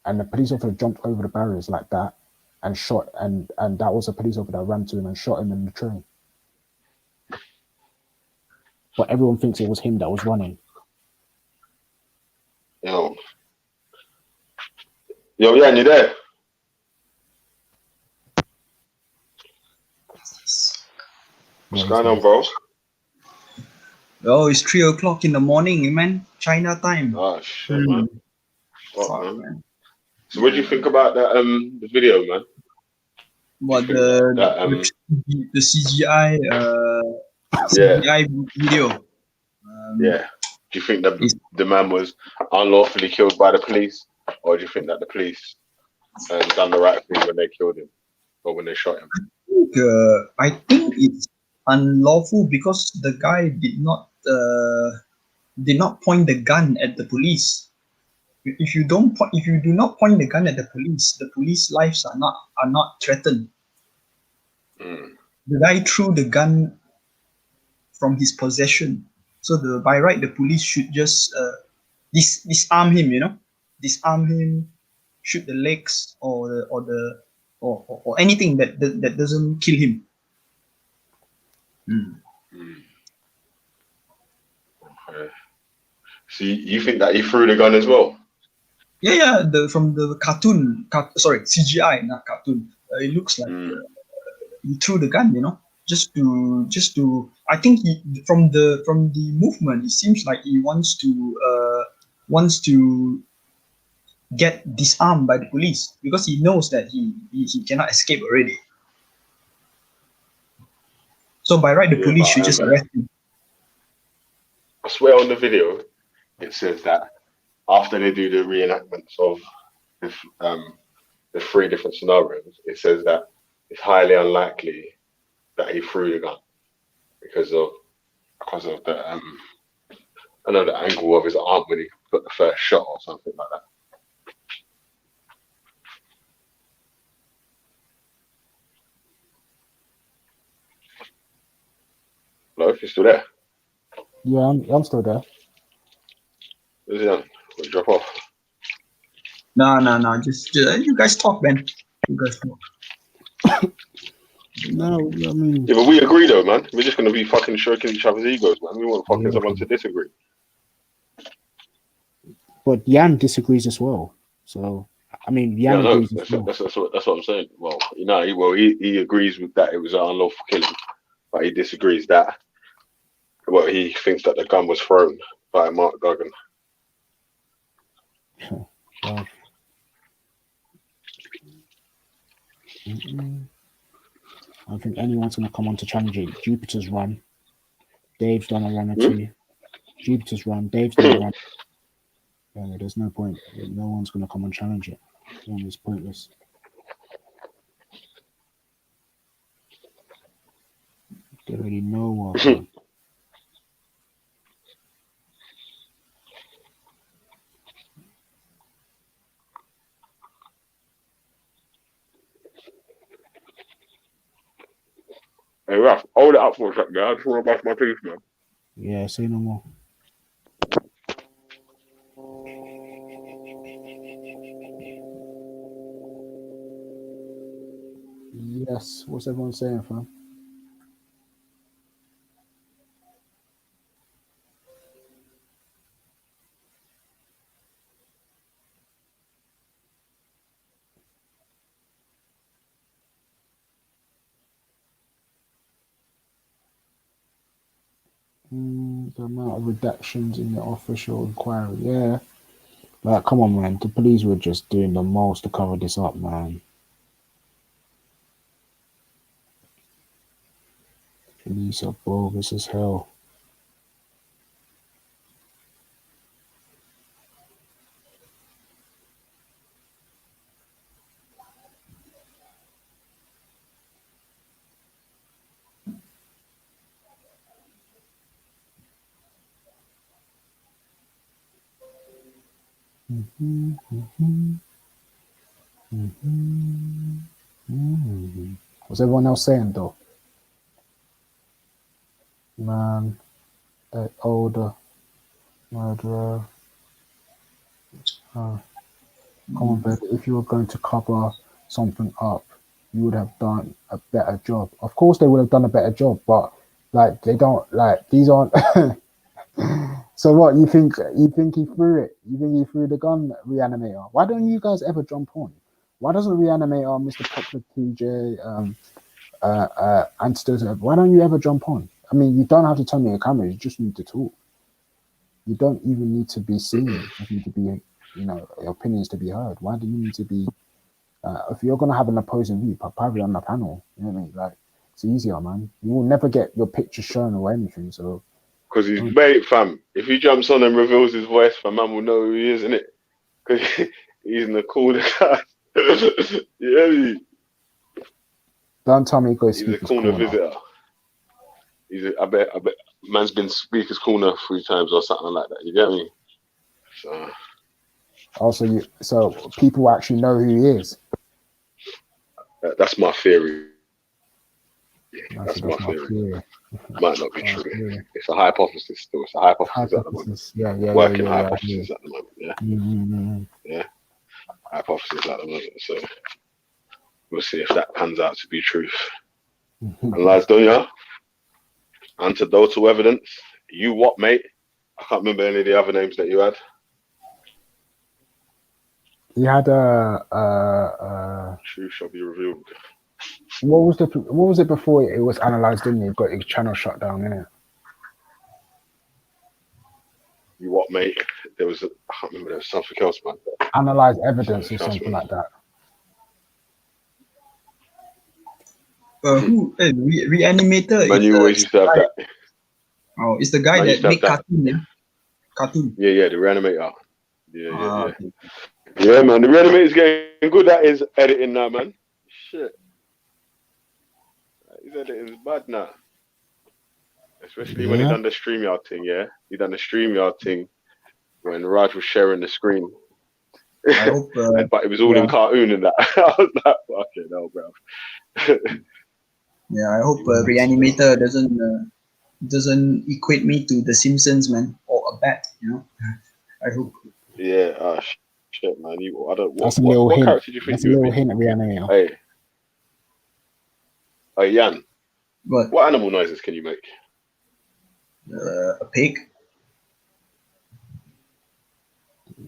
and the police officer jumped over the barriers like that and shot, and that was a police officer that ran to him and shot him in the train. But everyone thinks it was him that was running. Yo, yeah, you there? What's going on, bro? Oh, it's 3 o'clock in the morning, man. China time. Oh shit, man. What, man? So, what do you think about that the video, man? What the CGI CGI video? Yeah. Do you think that the man was unlawfully killed by the police, or do you think that the police done the right thing when they killed him or when they shot him? I think it's unlawful because the guy did not point the gun at the police. If you do not point the gun at the police lives are not threatened. The guy threw the gun from his possession, so by right the police should just disarm him. Disarm him, shoot the legs or anything that doesn't kill him. Okay. So you think that he threw the gun as well? Yeah. From the cartoon, CGI, not cartoon. It looks like he threw the gun. Just to. I think from the movement, it seems like he wants to get disarmed by the police because he knows that he cannot escape already. So by right, the police should just arrest him. I swear on the video, it says that after they do the reenactments of the 3 different scenarios, it says that it's highly unlikely that he threw the gun because of the the angle of his arm when he put the first shot or something like that. Hello, if you're still there. Yeah, I'm still there. Is he on? Will you drop off? No. Just you guys talk, man. You guys talk. No, I mean. Yeah, but we agree though, man. We're just gonna be fucking stroking each other's egos, man. We want fucking someone to disagree. But Jan disagrees as well. So I mean, Jan agrees as well. That's what I'm saying. Well, he agrees with that it was an unlawful killing, but he disagrees that. Well, he thinks that the gun was thrown by Mark Duggan. Well, I don't think anyone's going to come on to challenge it. Jupiter's run. Dave's done a run or two. Jupiter's run. Dave's done a run. Yeah, there's no point. No one's going to come and challenge it. It's pointless. They already know what. Hey, Ralph, hold it up for a second, man. I just want to brush my teeth, man. Yeah, say no more. Yes, what's everyone saying, fam? The amount of redactions in the official inquiry, yeah. Like, come on, man. The police were just doing the most to cover this up, man. Police are bogus as hell. What's everyone else saying though? Man, that older murderer. Come on, babe. If you were going to cover something up, you would have done a better job. Of course, they would have done a better job, but like they don't. Like these aren't. So what you think? You think he threw it? You think he threw the gun, Reanimator? Why don't you guys ever jump on? Why doesn't Reanimator, Mr. Popular TJ, Antidote, why don't you ever jump on? I mean, you don't have to turn on your camera. You just need to talk. You don't even need to be seen. You need to be, you know, your opinions to be heard. Why do you need to be? If you're gonna have an opposing view, probably on the panel. You know what I mean? Like it's easier, man. You will never get your picture shown or anything. So. Because he's mate, fam. If he jumps on and reveals his voice, my man will know who he is, innit? Because he's in the corner guy. Yeah, Don't tell me he goes he's a corner visitor. I bet man's been speaker's corner 3 times or something like that. You get me? So. Also, so people actually know who he is. That's my theory. That's my theory. Might not be true. It's a hypothesis still. It's a hypothesis at the moment. Working hypothesis at the moment. Yeah. Hypothesis at the moment. So we'll see if that pans out to be truth. And lads, don't ya? Anecdotal evidence. You what, mate? I can't remember any of the other names that you had. He had truth shall be revealed. What was it before it was analysed, didn't it? Got his channel shut down, innit? You what, mate? There was I can't remember, there was something else, man. Analyze evidence or something like that. Who? Reanimator. Man, you always used to have that. Oh, it's the guy that make cartoon, yeah? Cartoon. Yeah, the Reanimator. Yeah. Yeah, man, the Reanimator's getting good at his editing now, man. Shit. His editing is bad now. Especially when he done the StreamYard thing, yeah? He done the StreamYard thing when Raj was sharing the screen. I hope, but it was all in cartoon and that. I was like, fucking hell, bro. Yeah, I hope Reanimator doesn't equate me to The Simpsons, man, or a bat, you know? I hope. Yeah, shit, man. That's a little hint. Character do you think That's a little hint at Reanimator. Hey, Jan. What animal noises can you make? A pig.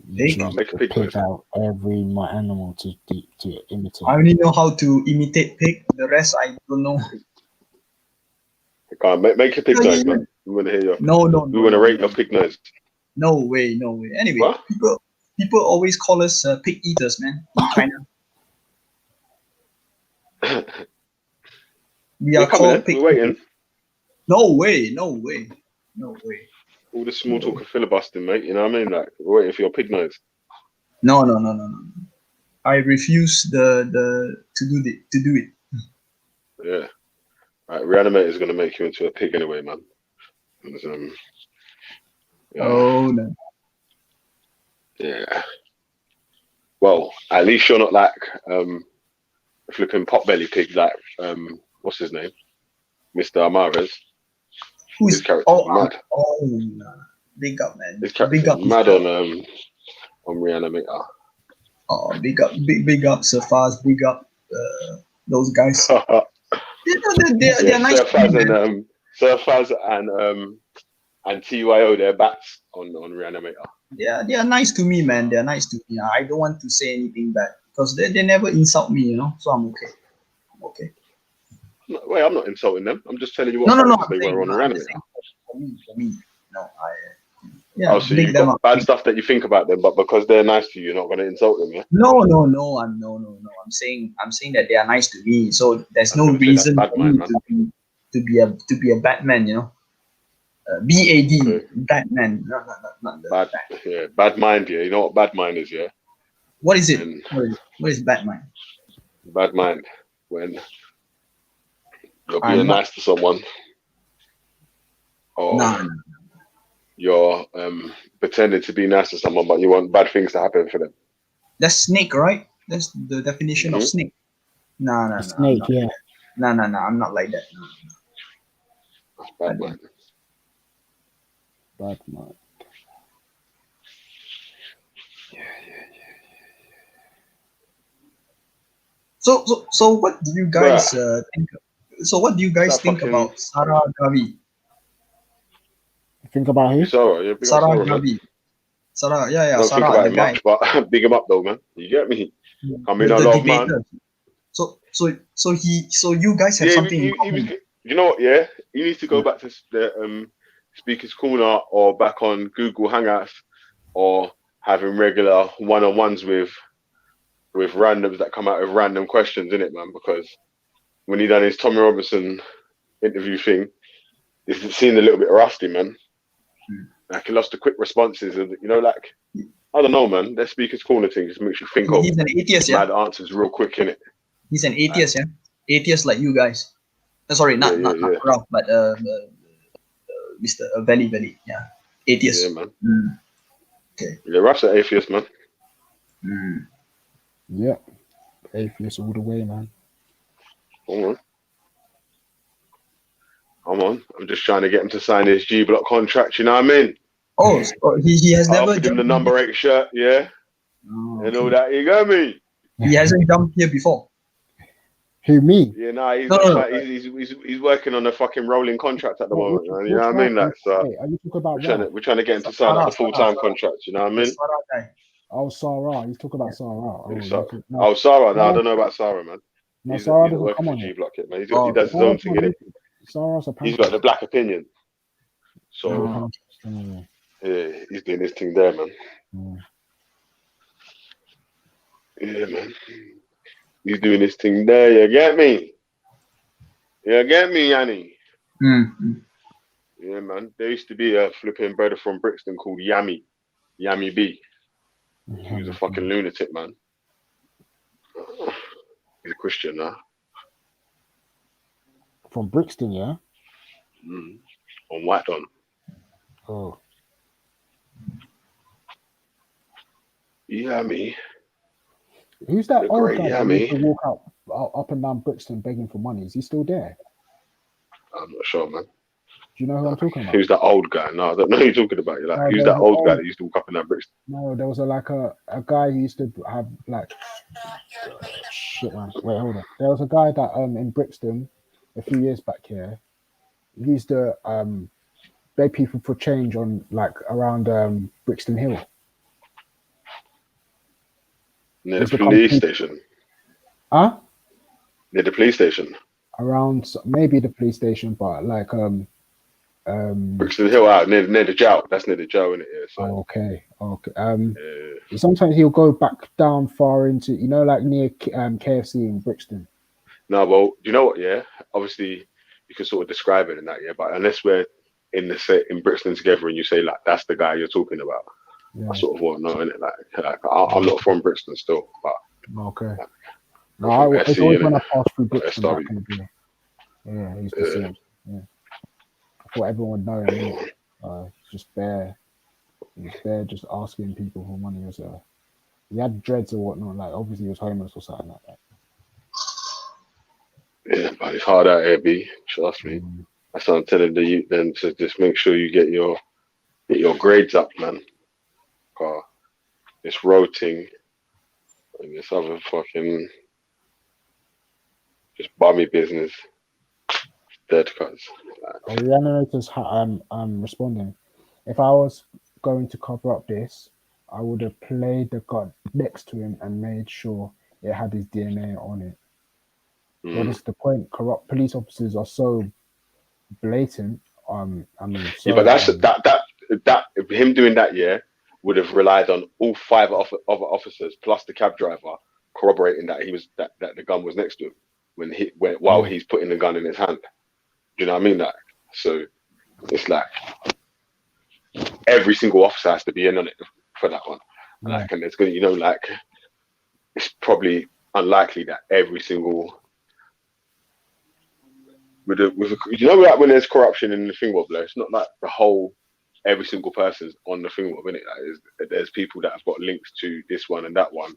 Make a pig out every animal to imitate. I only know how to imitate pig. The rest I don't know. Come on, make a pig noise, man. We want to hear your. No. We want to rate your pig noise. No way. Anyway, people always call us pig eaters, man. In China. We are called pig. We're waiting. No way. All the small talk and filibustering, mate. You know what I mean? Like we're waiting for your pig noise. No. I refuse to do it. Yeah. Right, Reanimator is going to make you into a pig anyway, man. Oh no. Yeah. Well, at least you're not like a flipping potbelly pig like what's his name? Mr. Amares. His character mad. Big up, man. His character mad on Reanimator. Oh, big up Surfaz, big up those guys. They're nice. Surfaz and TYO, they're bats on Reanimator. Yeah, they are nice to me, man. They're nice to me. I don't want to say anything bad because they never insult me, you know. So I'm okay. Wait, I'm not insulting them. I'm just telling you what they were on Reanimator. For me. No, so you've got bad stuff that you think about them, but because they're nice to you, you're not going to insult them, yeah? No. I'm saying that they are nice to me. So there's no reason for me to to be a Batman, you know. BAD, Batman, not the bad. Yeah, bad mind. Yeah, you know what bad mind is. Yeah. What is it? What is Batman? Bad mind when you're I'm being not- nice to someone, or Nah. you're pretending to be nice to someone, but you want bad things to happen for them. That's snake, right? That's the definition of snake. No. Snake, yeah. No, I'm not like that. No. Bad mind. Bad mind. So what do you guys think? So what do you guys think about Sarah Gavi? Think about who? Sarah Gavi. Sarah, yeah, Don't Sarah, think about the it guy. much, but big him up though, man. You get me? I mean, The I love debater. man. So you guys have something in common. You know what? Yeah, you need to go back to the Speaker's Corner or back on Google Hangouts or having regular one-on-ones with randoms that come out with random questions, innit, man? Because when he done his Tommy Robinson interview thing, it seemed a little bit rusty, man. Like he lost the quick responses, and you know, like I don't know, man. That Speaker's Corner thing just makes you think of He's an atheist, mad answers real quick, innit? He's an atheist, yeah. Atheist like you guys. Sorry, not Ralph, but Mr. Valley, yeah. Atheist. Yeah, man. Okay. Yeah, Ralph's an atheist, man. Yeah, atheist all the way, man. Come on. I'm just trying to get him to sign his G Block contract, you know what I mean? Oh, so he has never offered him the number 8 shirt, yeah. And all that, you got me? He hasn't jumped here before. Who, me? Yeah, he's working on a fucking rolling contract at the moment, man. You know what I mean? Like, so Hey, are you talking about we're trying to get him to sign up the full-time contract, you know what I mean? Oh, Sarah. You talk about Sarah. Sarah. No, I don't know about Sarah, man. No, Sarah doesn't work for G Block yet, man. He does his own thing, innit? Sarah's a He's got the black opinion. So, yeah, he's doing his thing there, man. Yeah, man. He's doing his thing there, you get me? You get me, Yanni? Yeah, man. There used to be a flipping brother from Brixton called Yami B. He was a fucking lunatic, man. He's a Christian now. From Brixton, yeah? On Whitedon. Oh. Yami. Who's that old great guy that Yami. used to walk up and down Brixton begging for money? Is he still there? I'm not sure, man. Do you know who I'm talking about? Who's that old guy? No, I don't know who you're talking about. You're like, No, who's that old guy that used to walk up and down Brixton? No, there was a guy who used to have like shit, man. Wait, hold on. There was a guy that in Brixton a few years back here. He used to beg people for change on like around Brixton Hill. Near the police station. Huh? Near the police station. Around maybe the police station, but like Brixton Hill out near the jail. That's near the jail, isn't it? Yeah, so. Okay. Sometimes he'll go back down far into, you know, like near KFC in Brixton. No, well, do you know what? Yeah, obviously you can sort of describe it in that, yeah. But unless we're in Brixton together and you say like that's the guy you're talking about, I sort of won't know, innit? Like I'm not from Brixton still, but okay. No, it's always when I pass through Brixton. SW. Yeah, I used to see him. Yeah. I thought everyone would know him. Just there. He was there just asking people for money. He had dreads or whatnot. Like obviously he was homeless or something like that. Yeah, but it's hard out here, B. Trust me. That's what I'm telling the youth then, to just make sure you get your grades up, man. This road thing and this other fucking just bummy business. Dead cuts. The animator's responding. If I was going to cover up this, I would have played the gun next to him and made sure it had his DNA on it. What is the point? Corrupt police officers are so blatant. But that's that him doing that, yeah, would have relied on all 5 other officers plus the cab driver corroborating that the gun was next to him while he's putting the gun in his hand. you know what I mean? Like, so it's like every single officer has to be in on it for that one. Yeah. Like, and it's gonna, you know, like it's probably unlikely that every single with you know, like when there's corruption in the thing, it's not like the whole every single person's on the thing, innit? Like, there's people that have got links to this one and that one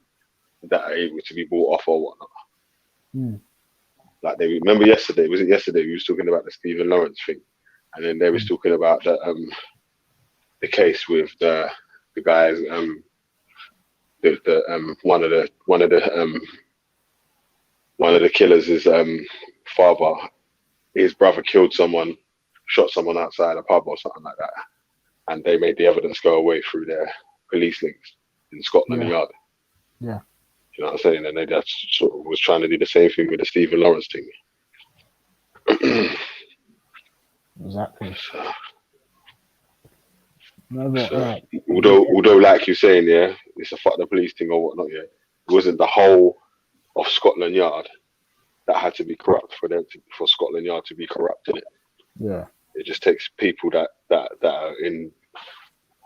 that are able to be bought off or whatnot. Like they remember yesterday, was it yesterday? We was talking about the Stephen Lawrence thing, and then they was talking about the case with the guys, one of the killers, his father, his brother killed someone, shot someone outside a pub or something like that, and they made the evidence go away through their police links in Scotland Yard. Yeah. You know what I'm saying? And they just sort of was trying to do the same thing with the Stephen Lawrence thing. Exactly. Although, like you're saying, yeah, it's a fuck the police thing or whatnot. Yeah, it wasn't the whole of Scotland Yard that had to be corrupt for Scotland Yard to be corrupt, innit? Yeah. It just takes people that are in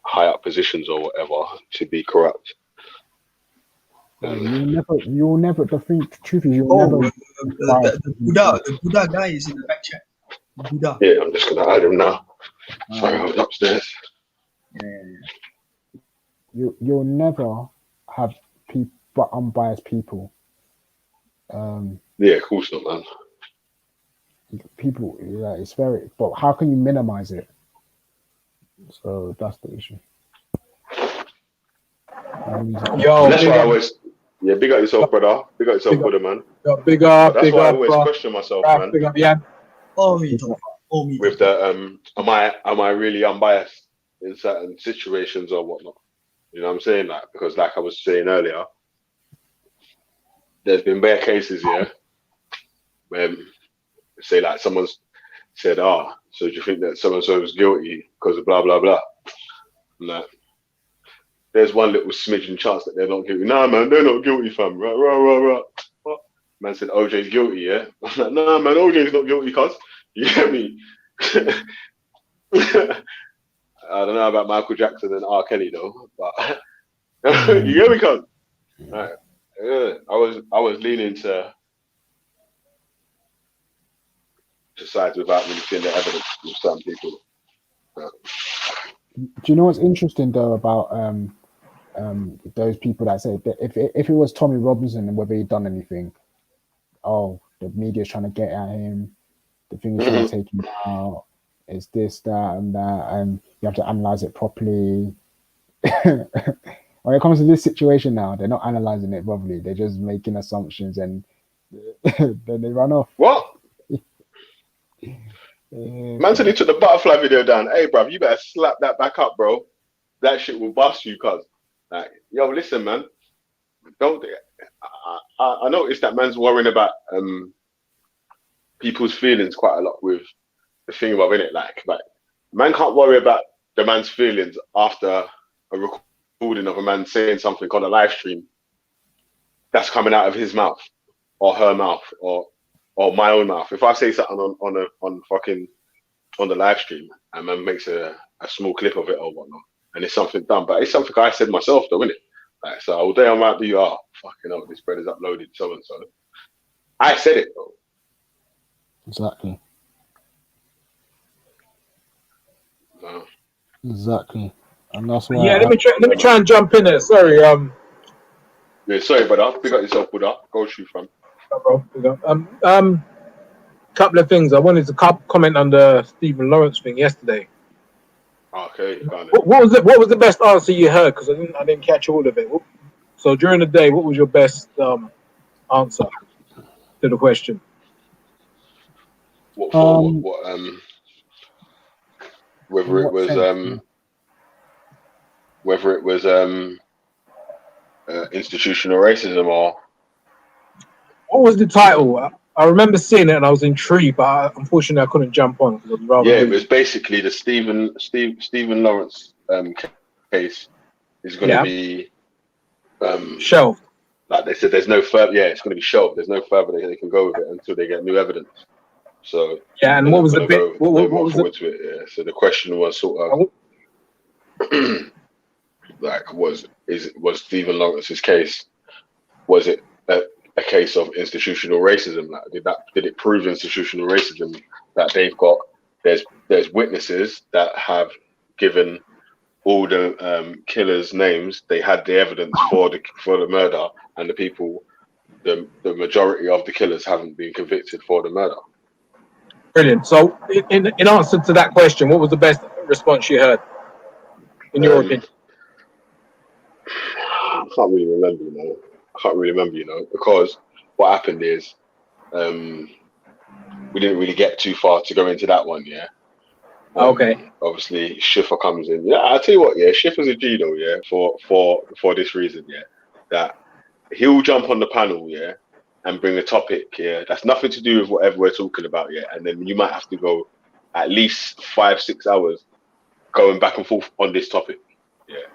high up positions or whatever to be corrupt. You'll never. The truth is, you'll never. The Buddha guy is in the back chat. Buddha. Yeah, I'm just gonna add him now. Sorry, I was upstairs. You'll never have unbiased people. Yeah, of course not, man. People, yeah, it's very. But how can you minimize it? So that's the issue. Yo, that's why I always. Yeah, big up yourself, brother. Big up yourself, brother, man. Big up. That's big why up, I always question myself, man. Big up, yeah. With the am I really unbiased in certain situations or whatnot? You know what I'm saying? Like, because like I was saying earlier, there's been bare cases here where say like someone's said, so do you think that so and so was guilty because of blah blah blah? And like, there's one little smidgen chance that they're not guilty. Nah, man, they're not guilty, fam. Right. What? Man said OJ's guilty, yeah? I'm like, nah, man, OJ's not guilty, cuz. You get me? I don't know about Michael Jackson and R. Kelly though, but you get me, cuz? Right. Yeah, I was leaning to sides without really seeing the evidence with some people. Do you know what's interesting though about those people that say that if it was Tommy Robinson and whether he'd done anything, the media's trying to get at him, the thing is trying to take him out, it's this, that, and that, and you have to analyze it properly. When it comes to this situation now, they're not analyzing it properly. They're just making assumptions and then they run off. What? Man said he took the butterfly video down. Hey, bruv, you better slap that back up, bro. That shit will bust you, cuz. Like, yo, listen, man. Don't. I noticed that man's worrying about people's feelings quite a lot with the thing about it. Like, man can't worry about the man's feelings after a recording of a man saying something on a live stream that's coming out of his mouth or her mouth or my own mouth. If I say something on the live stream and man makes a small clip of it or whatnot, and it's something done, but it's something I said myself though, isn't it? Like, so all day I might be, fucking hell, this bread is uploaded, so and so. I said it though. Exactly. No. Exactly. And that's why. Yeah, let me try and jump in there. Sorry. Yeah, sorry, brother. Pick up yourself, Buddha. Go shoot, fam. Couple of things. I wanted to comment on the Stephen Lawrence thing yesterday. Okay. What was the best answer you heard? Because I didn't catch all of it. So during the day, what was your best answer to the question? Whether it was institutional racism or what was the title? I remember seeing it and I was intrigued, but unfortunately I couldn't jump on because I'd rather. Yeah, it was basically the Stephen Lawrence case is going to be shelved. Like they said, there's no further. Yeah, it's going to be shelved. There's no further they can go with it until they get new evidence. So yeah, and what was the bit? What was forward to it? Yeah. So the question was sort of like, was Stephen Lawrence's case? Was it a case of institutional racism? Like, did it prove institutional racism that they've got? There's witnesses that have given all the killers' names. They had the evidence for the murder, and the people, the majority of the killers haven't been convicted for the murder. Brilliant. So, in answer to that question, what was the best response you heard, in your opinion? I can't really remember, because what happened is we didn't really get too far to go into that one, yeah. Okay. Obviously, Schiffer comes in. Yeah, I'll tell you what, yeah, Schiffer's a G though, yeah, for this reason, yeah, that he'll jump on the panel, yeah, and bring a topic, yeah, that's nothing to do with whatever we're talking about, yeah, and then you might have to go at least 5-6 hours going back and forth on this topic, yeah.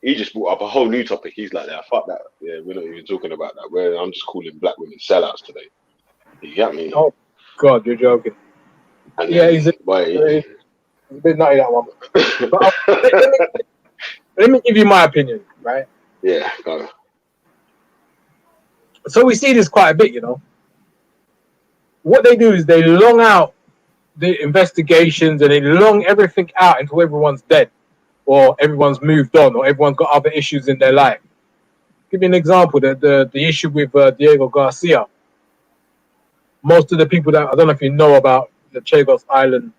He just brought up a whole new topic. He's like, "Yeah, fuck that. Yeah, we're not even talking about that. I'm just calling black women sellouts today." You get me? Oh God, you're joking. And yeah, he's a bit nutty, that one. But let me give you my opinion, right? Yeah, go. So we see this quite a bit, What they do is they long out the investigations and they long everything out until everyone's dead, or everyone's moved on, or everyone's got other issues in their life. Give me an example. The issue with Diego Garcia. Most of the people that, I don't know if you know about the Chagos Island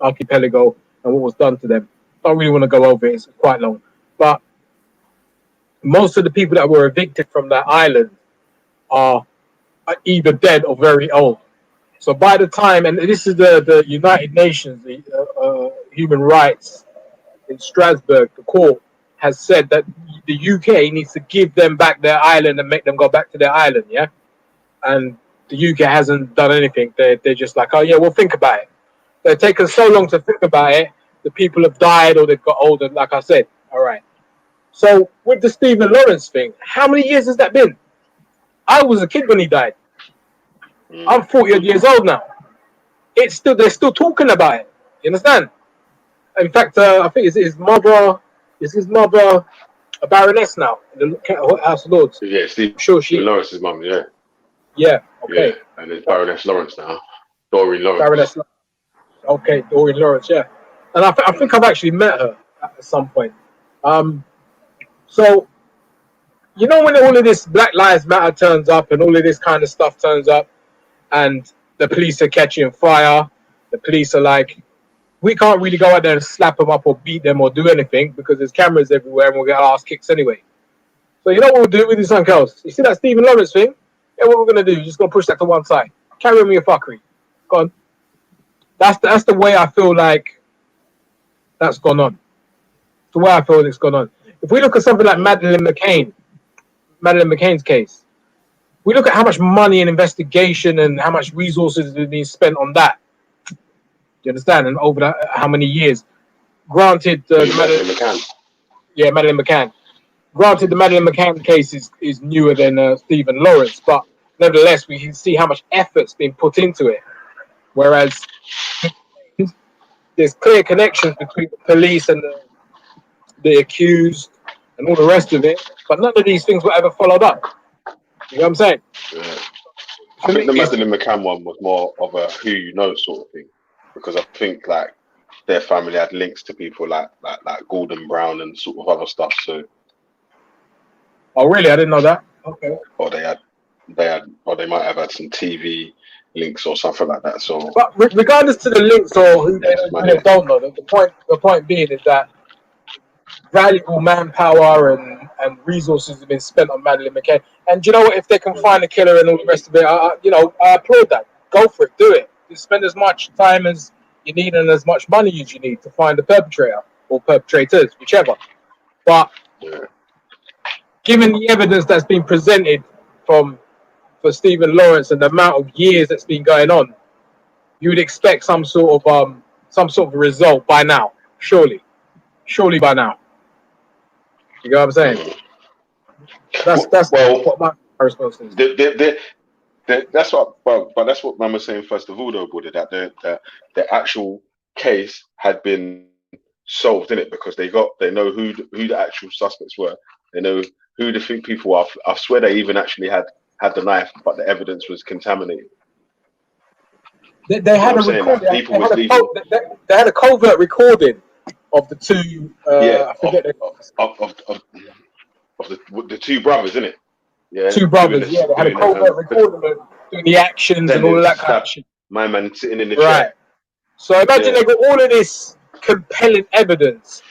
archipelago and what was done to them. Don't really want to go over it. It's quite long. But most of the people that were evicted from that island are either dead or very old. So by the time, and this is the United Nations, the human rights in Strasbourg, the court has said that the UK needs to give them back their island and make them go back to their island, yeah? And the UK hasn't done anything. They're just like, oh yeah, we'll think about it. They've taken so long to think about it. The people have died or they've got older, like I said. All right. So with the Stephen Lawrence thing, how many years has that been? I was a kid when he died. I'm 40 years old now. They're still talking about it. You understand? In fact, I think his mother a baroness now in the House of Lords. Yeah, Stephen Lawrence's mum, yeah. Yeah, okay. Yeah, and there's Baroness Lawrence now. Doreen Lawrence. Baroness Lawrence. Okay, Doreen Lawrence, yeah. And I think I've actually met her at some point. So, when all of this Black Lives Matter turns up and all of this kind of stuff turns up and the police are catching fire, the police are like, we can't really go out there and slap them up or beat them or do anything because there's cameras everywhere and we'll get our ass kicks anyway. So you know what we'll do? We'll do something else. You see that Stephen Lawrence thing? Yeah, what we're going to do? You're just going to push that to one side. Carry on with your fuckery. Go on. That's the way I feel like that's gone on. It's the way I feel it's gone on. If we look at something like Madeleine McCain's case, we look at how much money and investigation and how much resources have been spent on that. Do you understand? And over that, how many years? Granted, Madeleine McCann. Yeah, Madeleine McCann. Granted, the Madeleine McCann case is newer than Stephen Lawrence, but nevertheless, we can see how much effort's been put into it. Whereas there's clear connections between the police and the accused and all the rest of it, but none of these things were ever followed up. You know what I'm saying? Yeah. I think the Madeleine McCann one was more of a who you know sort of thing, because I think like their family had links to people like Gordon Brown and sort of other stuff. So. Oh really? I didn't know that. Okay. Or they might have had some TV links or something like that. So. But regardless to the links or who they don't know, the point being is that valuable manpower and resources have been spent on Madeleine McCann. And you know what? If they can find a killer and all the rest of it, I applaud that. Go for it. Do it. Just spend as much time as you need and as much money as you need to find the perpetrator or perpetrators, whichever. But given the evidence that's been presented for Stephen Lawrence and the amount of years that's been going on, you would expect some sort of result by now. Surely by now. You know what I'm saying? That's what my response is. That's what, but that's what man was saying first of all, though, Buddha, that the actual case had been solved in it because they know who the actual suspects were. They know who the people are. I swear they even actually had the knife, but the evidence was contaminated. They had a recording. They had a covert recording of the two. I forget of the two brothers, isn't it? Yeah, two brothers. Yeah, they had a covert recording of doing the actions and all of that kind of shit. My man sitting in the chair. Right. So imagine they got all of this compelling evidence.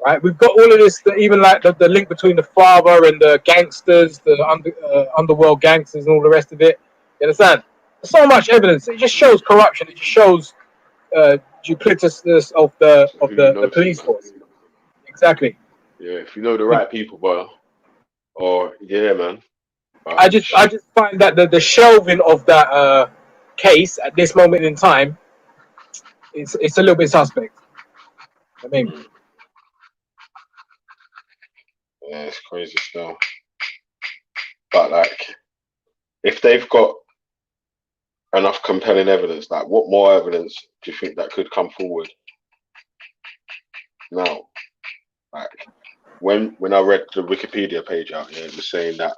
Right, we've got all of this. Even like the link between the father and the gangsters, the underworld gangsters, and all the rest of it. You understand? There's so much evidence. It just shows corruption. It just shows duplicitousness of the police force. Exactly. Yeah, if you know the right people, bro. Or yeah, man. I just find that the shelving of that case at this moment in time, it's a little bit suspect. I mean. Yeah, it's crazy still. But like, if they've got enough compelling evidence, like what more evidence do you think that could come forward? Now, like when I read the Wikipedia page out here, it was saying that,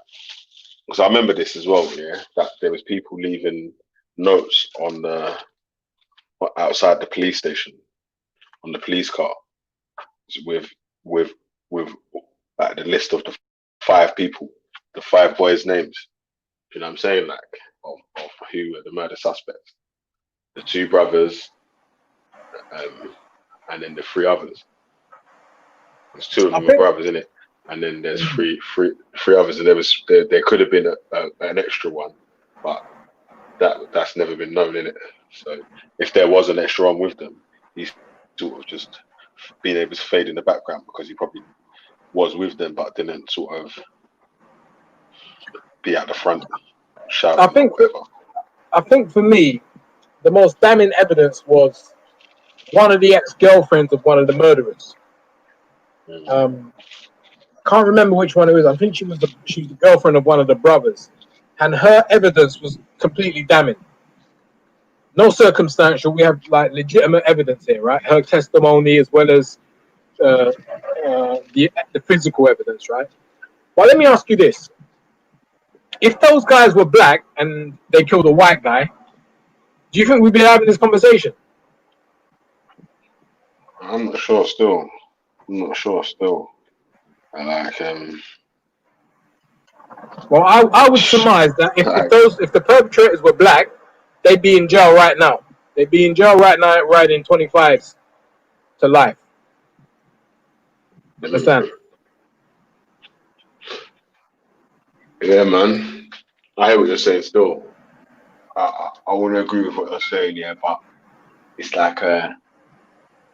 because I remember this as well, yeah, that there was people leaving notes on outside the police station, on the police car, with like the list of the 5 people, the 5 boys' names. You know what I'm saying? Like of who were the murder suspects. The 2 brothers, and then the 3 others. There's 2 of them are brothers, innit? And then there's three others, and there could have been an extra one, but that's never been known, innit? So if there was an extra one with them, he's sort of just been able to fade in the background because he probably was with them, but didn't sort of be at the front shouting. I think for me, the most damning evidence was one of the ex-girlfriends of one of the murderers. Can't remember which one it was. I think she was the girlfriend of one of the brothers, and her evidence was completely damning. No circumstantial. We have like legitimate evidence here, right? Her testimony as well as the physical evidence, right? Well, let me ask you this: if those guys were black and they killed a white guy, do you think we'd be having this conversation? I'm not sure still. Well, I would surmise that if the perpetrators were black, they'd be in jail right now. They'd be in jail right now, riding 25s to life. Understand? Yeah, man. I hear what you're saying still. I want to agree with what you're saying, yeah, but it's like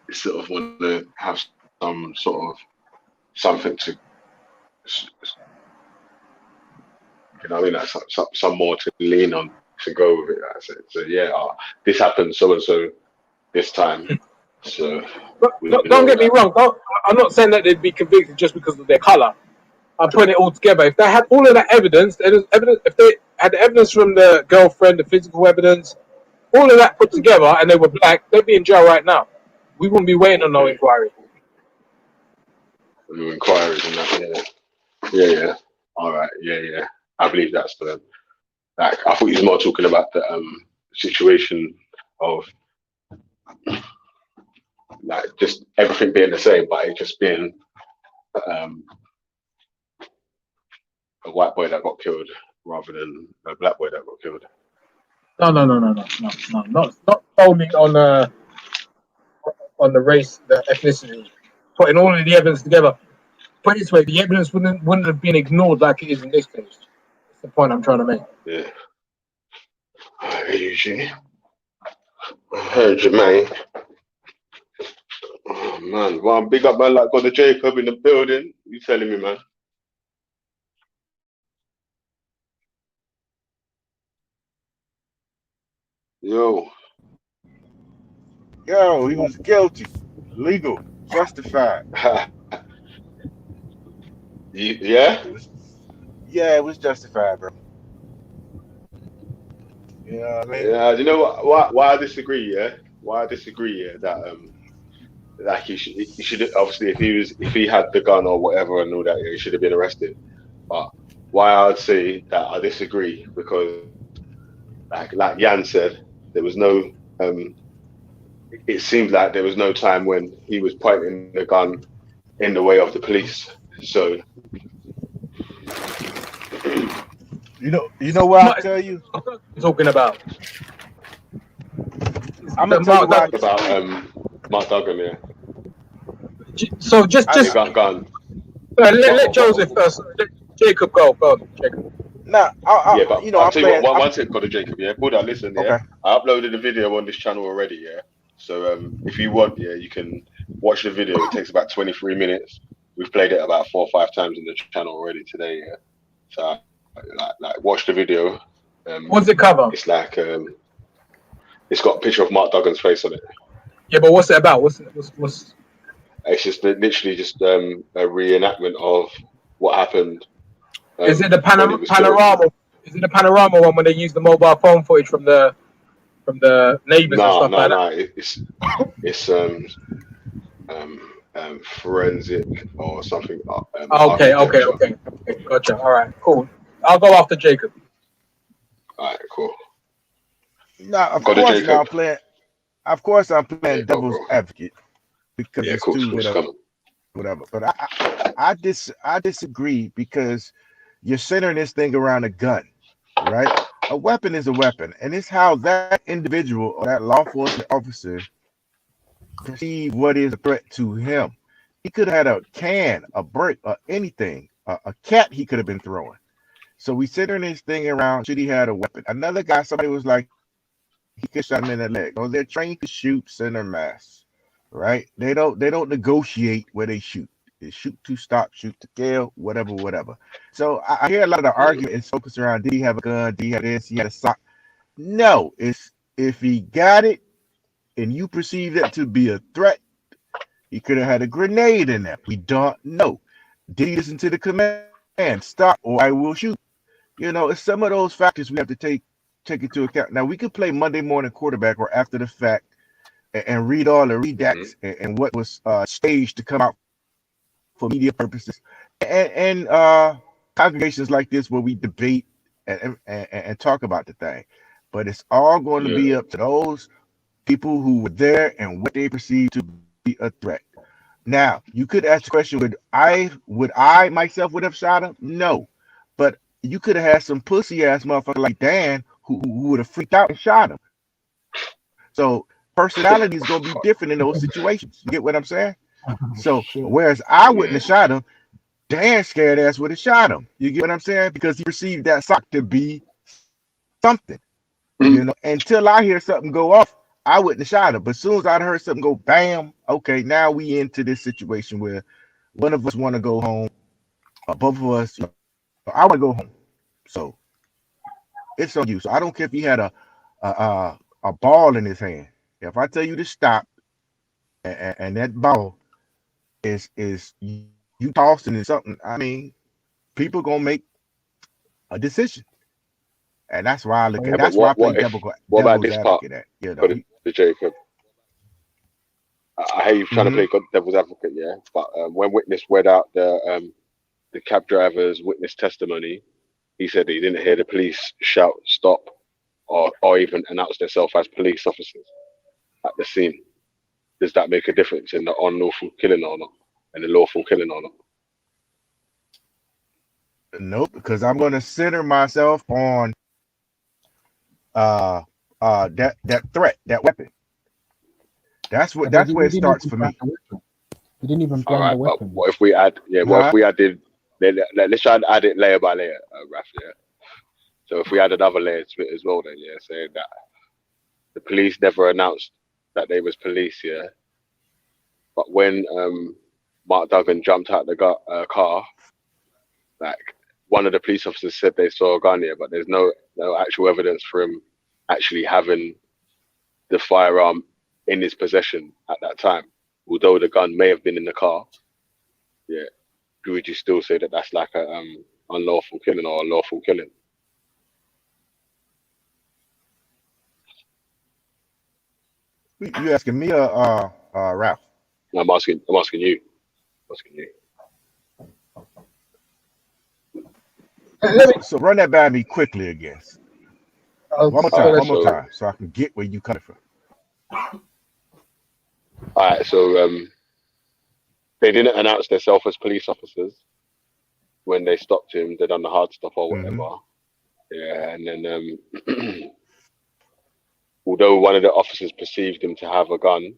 you sort of want to have some sort of something to, you know what I mean, like some more to lean on to go with it. I said, so yeah, this happened so and so this time. So don't get me wrong. I'm not saying that they'd be convicted just because of their color. I'm putting it all together. If they had all of that evidence, if they had the evidence from the girlfriend, the physical evidence, all of that put together, and they were black, they'd be in jail right now. We wouldn't be waiting on no inquiry. No inquiries and that, yeah. All right, yeah. I believe that's for them. Like, I thought he was more talking about the situation of like just everything being the same, but it just being a white boy that got killed rather than a black boy that got killed. No. Not only on the race, the ethnicity. Putting all of the evidence together. Put it this way, the evidence wouldn't have been ignored like it is in this case. That's the point I'm trying to make. Yeah. I heard you, man. Oh man, well, big up man like got the Jacob in the building. You telling me, man? Yo, he was guilty, legal, justified. Yeah? Yeah, it was justified, bro. You know what I mean? Yeah, you know what? Why I disagree? Yeah, why I disagree? Yeah, that like he should obviously if he had the gun or whatever and all that, yeah, he should have been arrested. But why I'd say that I disagree because like Jan said, there was no it seemed like there was no time when he was pointing the gun in the way of the police. So you know what I'll tell you? Talking about. I'm gonna tell you what I about disagree. Mark Duggan, yeah. So just gun. Let Joseph first. Let Jacob go. Go, Jacob. Nah, Yeah, but you know, I'll I'm tell you playing. what. One second, Brother Jacob. Yeah, Buddha, listen. Yeah, Okay. I uploaded the video on this channel already. Yeah, so if you want, yeah, you can watch the video. It takes about 23 minutes. We've played it about 4 or 5 times in the channel already today. Yeah, so like watch the video. What's it cover? It's like it's got a picture of Mark Duggan's face on it. Yeah, but what's it about? What's It's just literally just a reenactment of what happened. Is it the when he was killed. panorama? Is it the panorama one when they use the mobile phone footage from the neighbors and stuff like that? It's forensic or something. Okay, gotcha. All right, cool. I'll go after Jacob. All right, cool. Nah, of Go to course Jacob. now I'm playing. Of course I'm playing devil's advocate because it's cool, too whatever. But I disagree because you're centering this thing around a gun, right? A weapon is a weapon, and it's how that individual or that law enforcement officer perceive what is a threat to him. He could have had a can, a brick, or anything, a cat he could have been throwing. So we centering this thing around should he had a weapon. Another guy, somebody was like, he could shot him in the leg. Oh, they're trained to shoot center mass, right? They don't negotiate where they shoot. They shoot to stop, shoot to kill, whatever. So I hear a lot of the argument is focused around did he have a gun, did he have this, he had a sock. No, it's if he got it and you perceive it to be a threat, he could have had a grenade in there. We don't know. Did he listen to the command? Stop or I will shoot. You know, it's some of those factors we have to take into account. Now we could play Monday morning quarterback or after the fact and read all the redacts and what was staged to come out for media purposes and congregations like this where we debate and talk about the thing. But it's all going to be up to those people who were there and what they perceive to be a threat. Now, you could ask the question, would I myself would have shot him? No. But you could have had some pussy ass motherfucker like Dan who would have freaked out and shot him. So personality is gonna be different in those situations. You get what I'm saying? So whereas I wouldn't have shot him, Dan's scared ass would have shot him. You get what I'm saying? Because he perceived that sock to be something. You know, until I hear something go off, I wouldn't have shot him. But as soon as I'd heard something go bam, okay, now we into this situation where one of us want to go home, or both of us, I want to go home. So it's on you. So I don't care if he had a ball in his hand. If I tell you to stop, and that ball is you tossing in something, I mean, people gonna make a decision, and that's why I look at. That's why I play what about this part? You know, the Jacob. I hear you trying to play devil's advocate, yeah. But when witness read out the cab driver's witness testimony, he said he didn't hear the police shout stop or even announce themselves as police officers at the scene. Does that make a difference in the unlawful killing or not, and the lawful killing or not? Nope, because I'm going to center myself on that threat, that weapon. That's where it starts for me. He didn't even blame the weapon. What if we add? Yeah, what if we added? Let's try and add it layer by layer, Raf. Yeah. So if we add another layer to it as well, then yeah, saying that the police never announced that they was police, yeah. But when Mark Duggan jumped out the car, like one of the police officers said they saw a gun here, but there's no actual evidence for him actually having the firearm in his possession at that time. Although the gun may have been in the car, yeah. Would you still say that that's like a unlawful killing or a lawful killing? You asking me or Ralph? No, I'm asking you. I'm asking you. So run that by me quickly again. One more time, so I can get where you coming from. All right, so they didn't announce themselves as police officers when they stopped him. They done the hard stop or whatever. Yeah, and then although one of the officers perceived him to have a gun,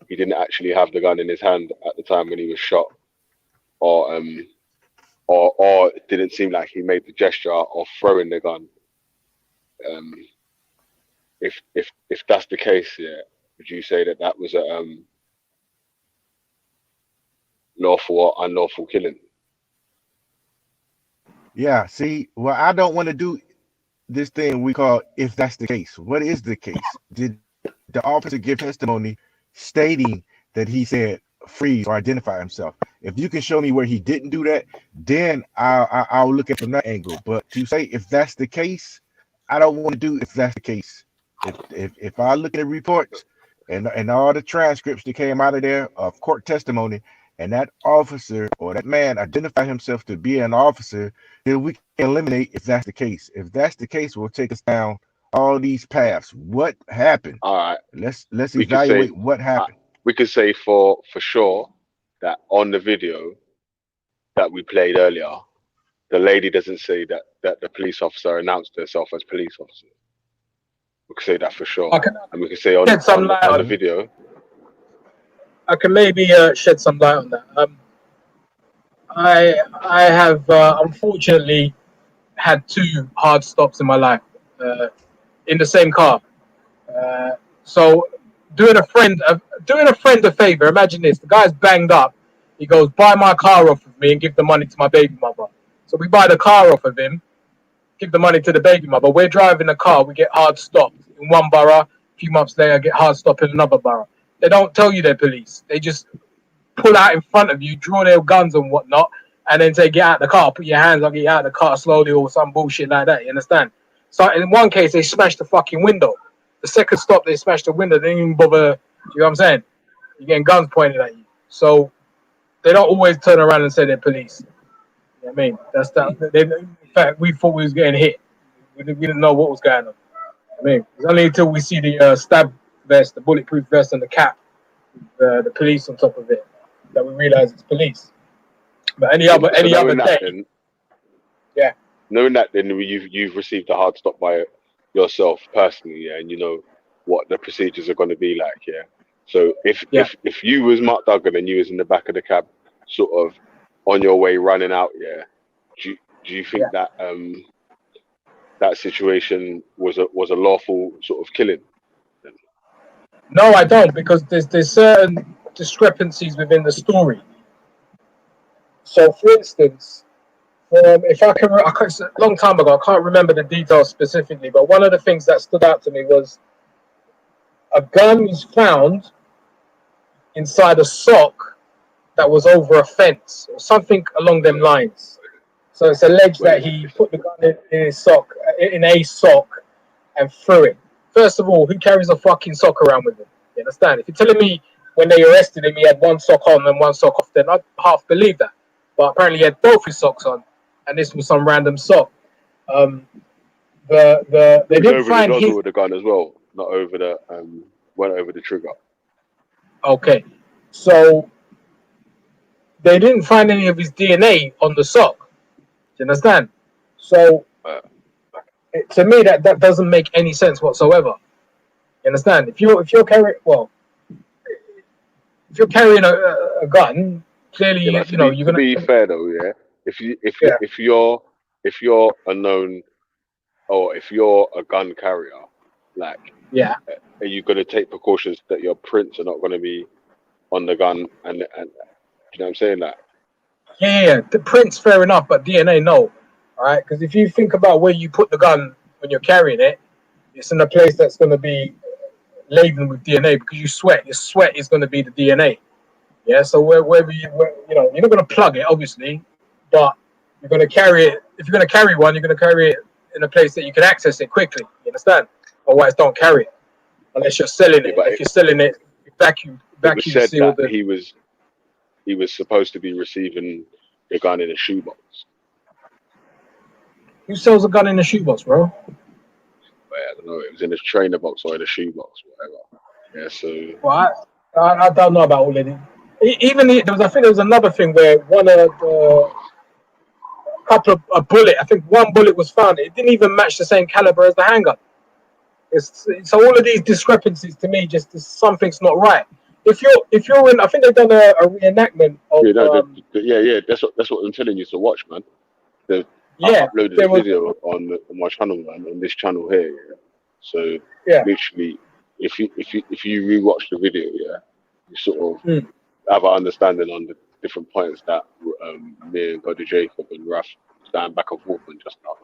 he didn't actually have the gun in his hand at the time when he was shot, or it didn't seem like he made the gesture of throwing the gun. If that's the case, yeah, would you say that was a lawful or unlawful killing? Yeah. See, well, I don't want to do this thing we call if that's the case. What is the case? Did the officer give testimony stating that he said freeze or identify himself? If you can show me where he didn't do that, then I'll look at it from that angle. But to say if that's the case, I don't want to do if that's the case. If I look at the reports and all the transcripts that came out of there of court testimony, and that officer or that man identify himself to be an officer, then we can eliminate if that's the case. If that's the case, we'll take us down all these paths. What happened? All right. Let's evaluate what happened. We could say for sure that on the video that we played earlier, the lady doesn't say that the police officer announced herself as police officer. We could say that for sure. And we could say on the video. I can maybe shed some light on that. I have unfortunately had 2 hard stops in my life in the same car. So doing a friend a favor. Imagine this: the guy's banged up. He goes, "Buy my car off of me and give the money to my baby mother." So we buy the car off of him, give the money to the baby mother. We're driving the car. We get hard stopped in one borough. A few months later, get hard stopped in another borough. They don't tell you they're police. They just pull out in front of you, draw their guns and whatnot, and then say, "Get out of the car, put your hands up, get out of the car slowly," or some bullshit like that. You understand? So in one case, they smashed the fucking window. The second stop, they smashed the window. They didn't even bother. You know what I'm saying? You're getting guns pointed at you. So they don't always turn around and say they're police. You know what I mean? That's that. In fact, we thought we was getting hit. We didn't know what was going on. I mean, it's only until we see the stab vest, the bulletproof vest, and the cap, the police on top of it, that we realize it's police. But any other day, yeah. Knowing that, then you've received a hard stop by yourself personally, yeah, and you know what the procedures are going to be like, yeah. So if you was Mark Duggan and you was in the back of the cab, sort of on your way running out, yeah, do you think that that situation was a lawful sort of killing? No, I don't, because there's certain discrepancies within the story. So, for instance, if I can, a long time ago, I can't remember the details specifically, but one of the things that stood out to me was a gun was found inside a sock that was over a fence, or something along them lines. So it's alleged that he put the gun in a sock, and threw it. First of all, who carries a fucking sock around with him? You understand? If you're telling me when they arrested him, he had one sock on and one sock off, then I'd half believe that. But apparently he had both his socks on, and this was some random sock. They didn't find his with the gun as well, not over the went over the trigger. Okay, so they didn't find any of his DNA on the sock. Do you understand? So to me, that doesn't make any sense whatsoever. You understand? If you're carrying a gun, clearly you're gonna be fair though, yeah. If you're a known, or if you're a gun carrier, like, are you gonna take precautions that your prints are not gonna be on the gun, and you know what I'm saying? That the prints fair enough, but DNA no. All right, because if you think about where you put the gun when you're carrying it, it's in a place that's going to be laden with DNA, because you sweat. Your sweat is going to be the DNA. Yeah, so wherever you're not going to plug it, obviously, but you're going to carry it. If you're going to carry one, you're going to carry it in a place that you can access it quickly. You understand? Otherwise, don't carry it. unless you're selling it. If you're selling it, vacuum said sealed. that he was supposed to be receiving the gun in a shoebox. Who sells a gun in a shoebox, bro? I don't know. It was in a trainer box or in a shoebox, whatever. Yeah. So. Well, I don't know about all of it. I think there was another thing where a bullet. I think one bullet was found. It didn't even match the same caliber as the handgun. So all of these discrepancies to me, just something's not right. If you're in, I think they've done a reenactment of. Yeah. That's what I'm telling you to watch, man. I uploaded a video on my channel, man, on this channel here. Yeah? So literally, if you rewatch the video, you sort of have an understanding on the different points that me and Brother Jacob and Raf stand back and forth on just now.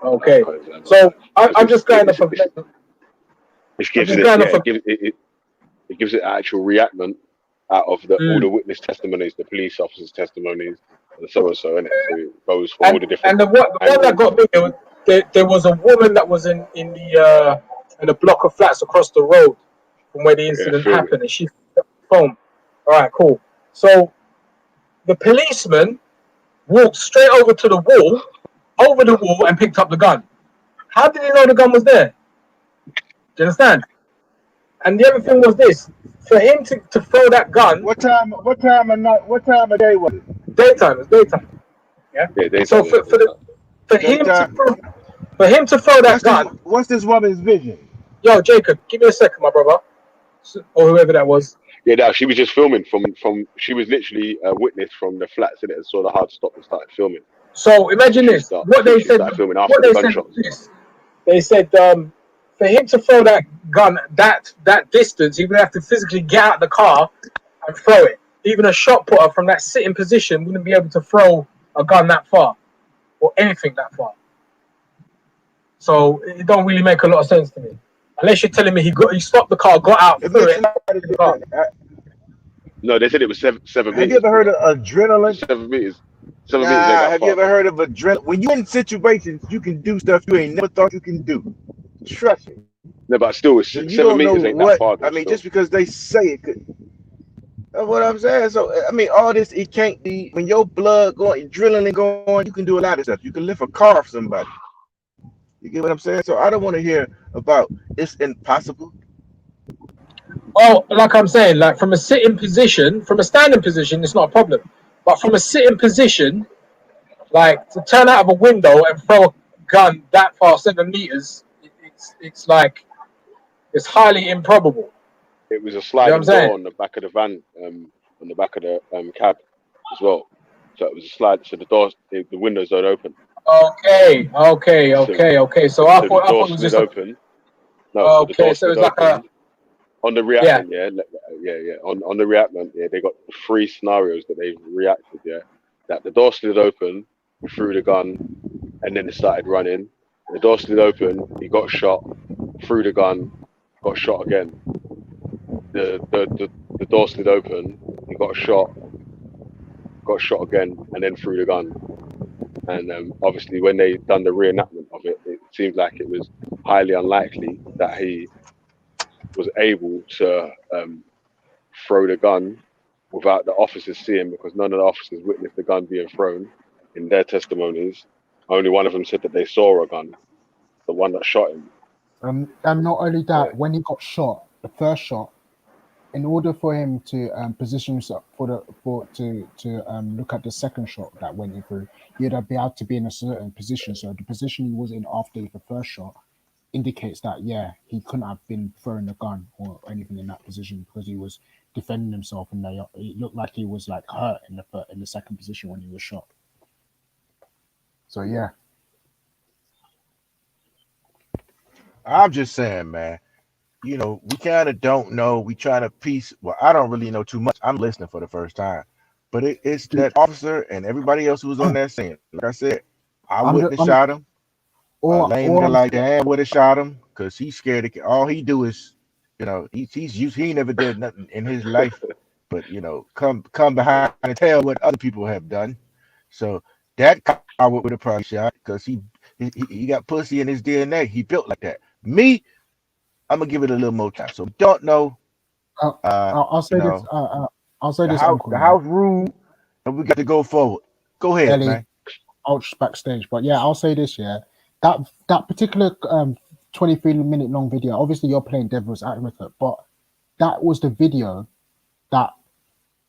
Okay, so I'm just going off of. It gives it actual reenactment out of all the witness testimonies, the police officers' testimonies, and so and so, and it goes for all the different. And the one that got me there was a woman that was in the block of flats across the road from where the incident happened, and she phone. All right, cool. So the policeman walked straight over the wall, and picked up the gun. How did he know the gun was there? Do you understand? And the other thing was this: for him to throw that gun. What time of day was it? Daytime. It's daytime. Yeah. Daytime. So for him to throw that gun. What's this woman's vision? Yo, Jacob, give me a second, my brother, or whoever that was. Yeah, no, she was just filming from. She was literally a witness from the flats in it and saw the hard stop and started filming. So imagine this: what they said. They said for him to throw that gun that distance, he would have to physically get out of the car and throw it. Even a shot putter from that sitting position wouldn't be able to throw a gun that far or anything that far. So it don't really make a lot of sense to me. Unless you're telling me he stopped the car, got out, threw it. No, they said it was 7 meters. Have you ever heard of adrenaline? 7 meters. Have you ever heard of adrenaline? When you're in situations, you can do stuff you ain't never thought you can do. Trust me. No, but still, 7 meters ain't that far. I mean, just because they say it could. That's what I'm saying. So, I mean, all this, it can't be, when your blood going, adrenaline going, you can do a lot of stuff. You can lift a car off somebody. You get what I'm saying? So I don't want to hear about it's impossible. Well, like I'm saying, like from a sitting position, from a standing position, it's not a problem. But from a sitting position, like to turn out of a window and throw a gun that far, 7 meters, it's like, it's highly improbable. It was a sliding door on the back of the van, on the back of the cab as well. So it was a slide, so the doors, the windows don't open. Okay. So I thought it was just open. No, so it's like a. On the reactment, on the reactment, they got 3 scenarios that they've reacted, that the door slid open, threw the gun, and then it started running. The door slid open, he got shot, threw the gun, got shot again. The door slid open, he got shot again, and then threw the gun. And obviously, when they done the reenactment of it, it seemed like it was highly unlikely that he was able to throw the gun without the officers seeing, because none of the officers witnessed the gun being thrown in their testimonies. Only one of them said that they saw a gun, the one that shot him. And not only that, when he got shot, the first shot, in order for him to position himself to look at the second shot that went through, he'd have been able to be in a certain position. So the position he was in after the first shot indicates that he couldn't have been throwing a gun or anything in that position, because he was defending himself, and it looked like he was like hurt in the second position when he was shot. So I'm just saying, man. You know, we kind of don't know. We trying to piece. Well, I don't really know too much. I'm listening for the first time, but it's that officer and everybody else who was on that scene. Like I said, I wouldn't have shot him. Lame like Dan would have shot him, because he's scared. All he do is, you know, he's used. He never did nothing in his life, but you know, come behind and tell what other people have done. So that I would have probably shot, because he got pussy in his DNA. He built like that. Me, I'm gonna give it a little more time. So don't know. I'll say this. I'll say this, Uncle. The house rule, and we got to go forward. Go ahead, Ellie, man. Ouch backstage, but yeah, I'll say this. Yeah, that particular 23-minute long video. Obviously, you're playing devil's advocate, but that was the video that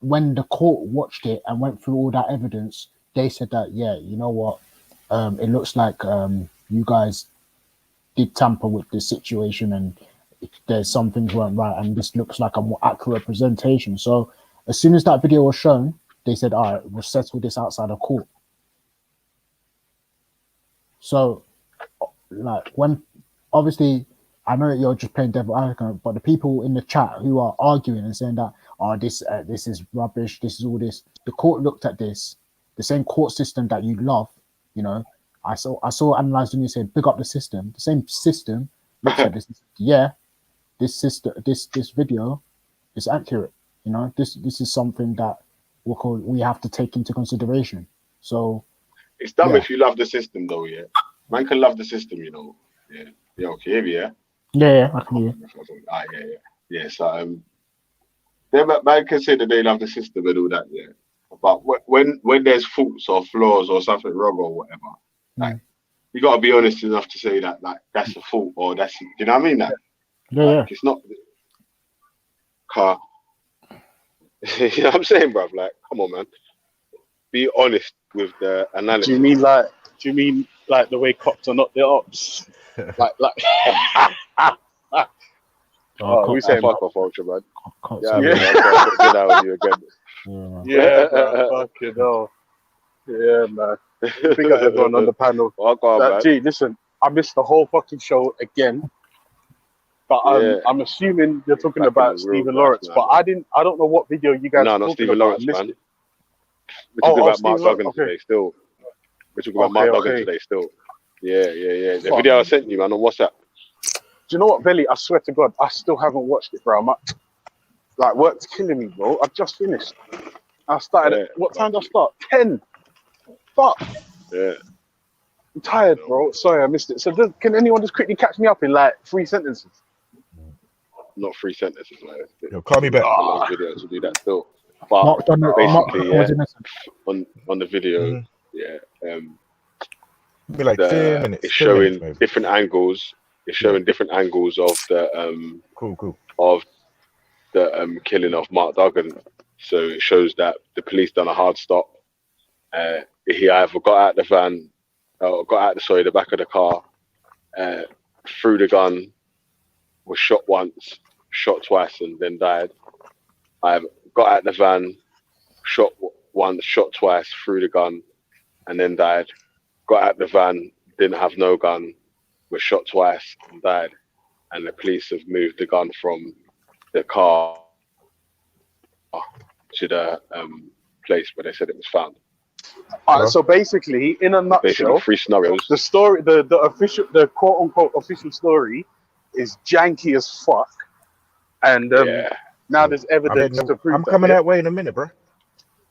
when the court watched it and went through all that evidence, they said that, yeah, you know what, it looks like you guys did tamper with the situation and there's some things weren't right and this looks like a more accurate representation. So as soon as that video was shown, they said, all right, we'll settle this outside of court. So like when, obviously, I know you're just playing devil advocate, but the people in the chat who are arguing and saying that, oh, this is rubbish, this is all this. The court looked at this, the same court system that you love, you know. I saw analyzing you say big up the system. The same system looks at this. Yeah, this system, this video is accurate. You know, this is something that we have to take into consideration. So it's dumb if you love the system, though. Yeah, man can love the system, you know. Yeah, yeah, okay, yeah. Yeah, I can hear. Yeah. So man can say that they love the system and all that, yeah. But when there's faults or flaws or something wrong or whatever, like you gotta be honest enough to say that like that's a fault or that's, you know what I mean? That like, it's not car. You know what I'm saying, bruv? Like, come on, man. Be honest with the analysis. Do you mean like the way cops are not the ops? like we say fuck off, Ultra, man. Get out of you again. Yeah, man, fucking hell. Yeah, man. Big up everyone on the panel. Gee, listen, I missed the whole fucking show again. But I'm assuming you're talking about Stephen Lawrence, but I don't know what video you guys. No, not Stephen Lawrence, man. We're talking about Mark Duggan today still. We're talking about Mark Duggan today still. Yeah. The video I sent you, man, on WhatsApp. Do you know what, Belly? I swear to God, I still haven't watched it, bro. Like, work's killing me, bro. I've just finished. I started. What time did I start? 10. Fuck. Yeah. I'm tired, bro. Sorry, I missed it. So, can anyone just quickly catch me up in like 3 sentences? Not 3 sentences, like. Yo, call me back. Video to do that still. But basically, on the video, be like 10 minutes. It's showing different angles. It's showing different angles of the cool of the killing of Mark Duggan. So it shows that the police done a hard stop. He either got out the van, the back of the car, threw the gun, was shot once, shot twice, and then died. I got out the van, shot once, shot twice, threw the gun, and then died. Got out the van, didn't have no gun, was shot twice and died. And the police have moved the gun from the car to the place where they said it was found. Alright, so basically, in a nutshell, 3 scenarios. The story, the quote unquote official story, is janky as fuck, and now there's evidence to prove. I'm coming that way in a minute, bro.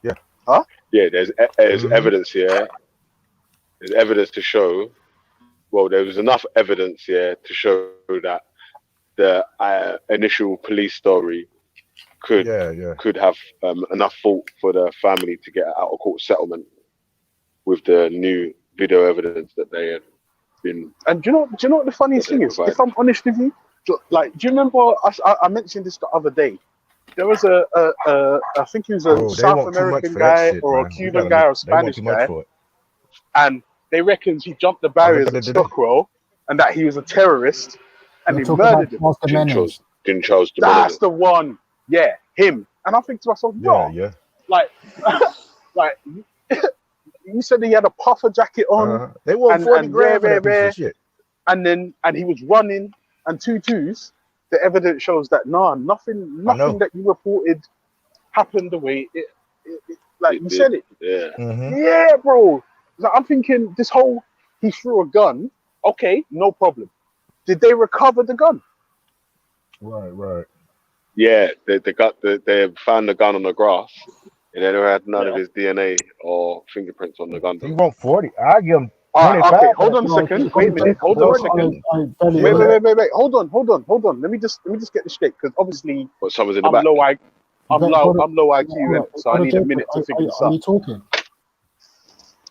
Yeah. Huh? Yeah, there's evidence here. There's evidence to show. Well, there was enough evidence here to show that the initial police story could have enough fault for the family to get an out of court settlement with the new video evidence that they had been. And do you know what the funniest thing is? If I'm honest with you, like, do you remember I mentioned this the other day? There was I think he was a South American guy or a Cuban guy or a Spanish guy, and they reckon he jumped the barriers at Stockwell and that he was a terrorist and he murdered him. Charles That's the one. Yeah, him. And I think to myself, like, like you said he had a puffer jacket on. They want 40 grand for that piece of shit. And he was running and 2-2s. The evidence shows that nothing that you reported happened the way it like you said it. Yeah, bro. Like, I'm thinking this whole he threw a gun. Okay, no problem. Did they recover the gun? Right. Yeah, they found the gun on the grass, and they had none of his DNA or fingerprints on the gun. He want 40. I give him Okay, hold on a second. Wait a minute. Hold on a second. Wait. Hold on. Let me just get this straight, because obviously someone's in the I'm back. low IQ. I'm low IQ, so I need a minute to figure this out. Are you talking?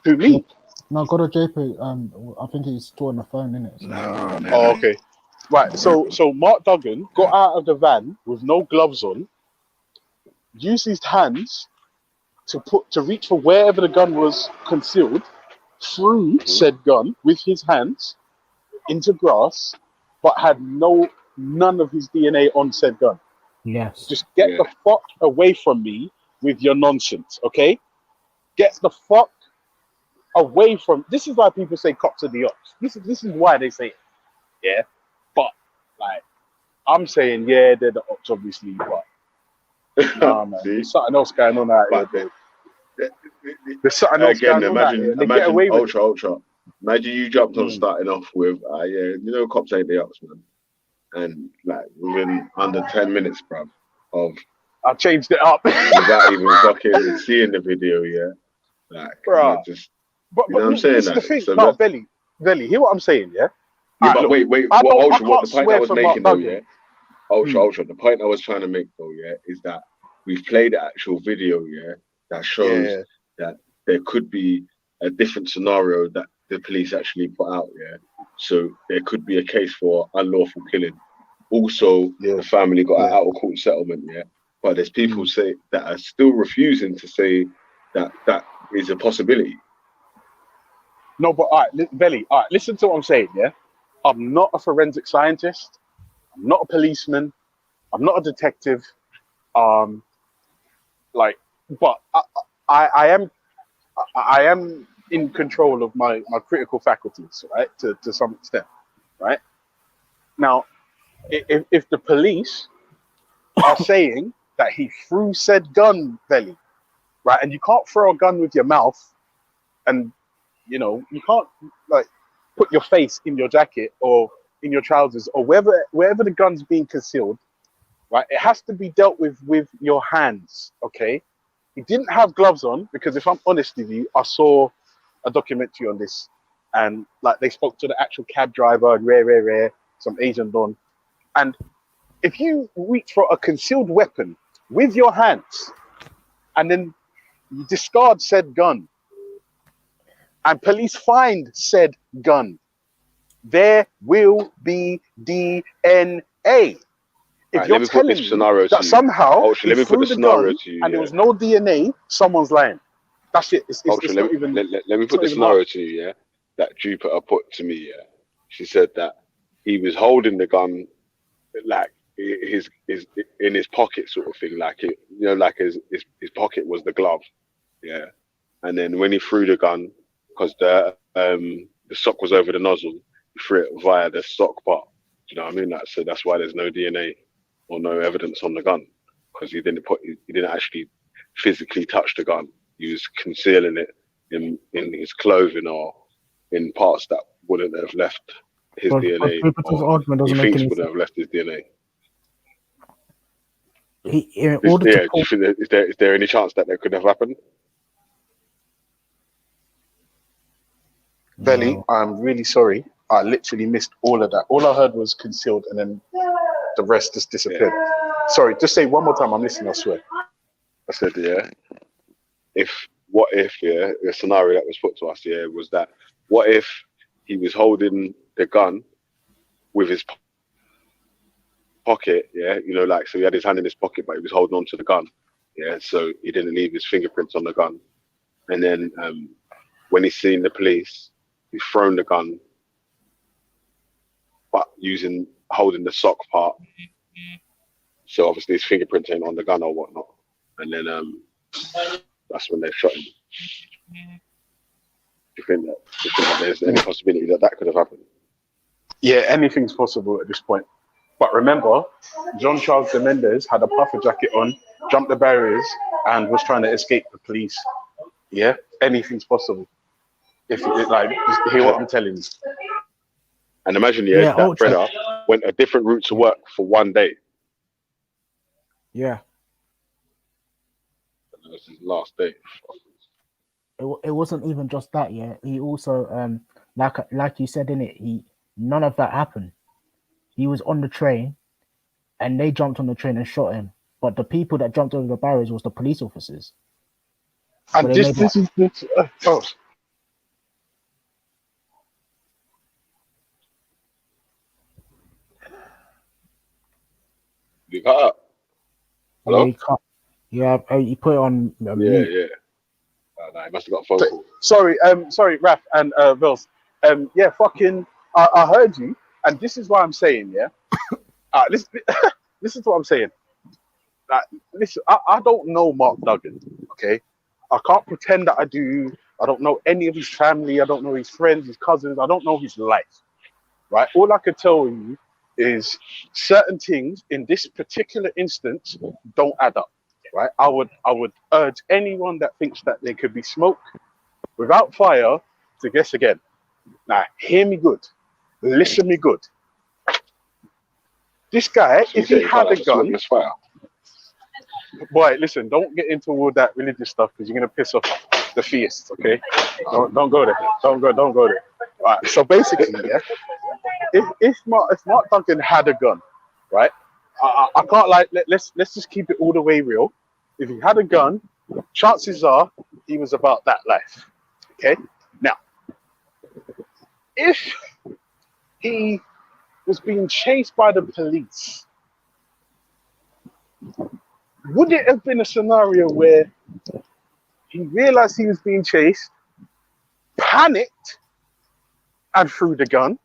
To me? No, God or JP. I think he's still on the phone, isn't it? So. Oh, okay. Right. So Mark Duggan got out of the van with no gloves on, used his hands to reach for wherever the gun was concealed, threw said gun with his hands into grass, but had none of his DNA on said gun. Yes. Just get the fuck away from me with your nonsense, okay? Get the fuck away from. This is why people say cops are the ops. This is why they say it. Yeah, but like I'm saying, yeah, they're the ops, obviously, but nah, man, there's something else going on out here, bro. There's something else going on out here, and they get away with it. Ultra. Imagine you jumped on starting off with, cops ain't the ops, man. And like within under 10 minutes, bruv, of I changed it up without even fucking seeing the video, like, bro. Just, but you know what I'm saying? This is the thing. So no, Belly, hear what I'm saying, yeah? Yeah, but wait. What the point I was making though, Ultra. The point I was trying to make though, is that we've played the actual video, that shows that there could be a different scenario that the police actually put out, So there could be a case for unlawful killing. Also, the family got an out of court settlement, But there's people say that are still refusing to say that that is a possibility. No, but Belly, listen to what I'm saying, yeah? I'm not a forensic scientist. I'm not a policeman. I'm not a detective. But I am in control of my critical faculties, right? To some extent, right? Now, if the police are saying that he threw said gun, Belly, right? And you can't throw a gun with your mouth, and you can't like put your face in your jacket or in your trousers or wherever the gun's being concealed, right? It has to be dealt with your hands, okay? He didn't have gloves on because, if I'm honest with you, I saw a documentary on this, and like they spoke to the actual cab driver and rare, some Asian don, and if you reach for a concealed weapon with your hands and then you discard said gun, and police find said gun, there will be DNA. If you're telling me that somehow he threw the gun and there was no DNA, someone's lying. That's it. It's not even. Let me put the scenario to you, that Jupiter put to me, She said that he was holding the gun, like his in his pocket, sort of thing, like it, like his pocket was the glove, And then when he threw the gun, because the sock was over the nozzle, he threw it via the sock part. Do you know what I mean? So that's why there's no DNA or no evidence on the gun, because he didn't actually physically touch the gun. He was concealing it in his clothing or in parts that wouldn't have left his DNA. Or he thinks wouldn't have left his DNA. Do you think is there any chance that could have happened? Belly, I'm really sorry. I literally missed all of that. All I heard was concealed, and then the rest just disappeared. Sorry, just say one more time. I'm listening, I swear. I said, what if the scenario that was put to us, was that what if he was holding the gun with his pocket, so he had his hand in his pocket, but he was holding on to the gun, so he didn't leave his fingerprints on the gun. And then when he's seen the police, he's thrown the gun, but holding the sock part, so obviously his fingerprints ain't on the gun or whatnot. And then that's when they shot him. Do you think that there's any possibility that could have happened? Yeah, anything's possible at this point. But remember, John Charles de Mendes had a puffer jacket on, jumped the barriers, and was trying to escape the police. Yeah, anything's possible. If just hear what I'm telling you. And imagine, that Brenner went a different route to work for one day. Yeah. That was his last day. It wasn't even just that, He also like you said in it, none of that happened. He was on the train, and they jumped on the train and shot him. But the people that jumped over the barriers was the police officers. And this is this. Oh. You cut up. Hello? Yeah, you put it on mute. Yeah. No, he must have got a phone call. Sorry, Raph and Vils. Yeah, fucking, I heard you, and this is what I'm saying, yeah? This is what I'm saying. Listen, I don't know Mark Duggan, okay? I can't pretend that I do. I don't know any of his family. I don't know his friends, his cousins. I don't know his life, right? All I could tell you is certain things in this particular instance don't add up, right? I would urge anyone that thinks that there could be smoke without fire to guess again. Now, hear me good. Listen me good. This guy, if he had a gun, boy, listen, don't get into all that religious stuff because you're gonna piss off the theists, okay? Don't go there. Don't go there. All right. So basically, yeah, if Mark Duggan had a gun, right? I can't like let's just keep it all the way real. If he had a gun, chances are he was about that life. Okay? Now, if he was being chased by the police, would it have been a scenario where he realized he was being chased, panicked, and threw the gun?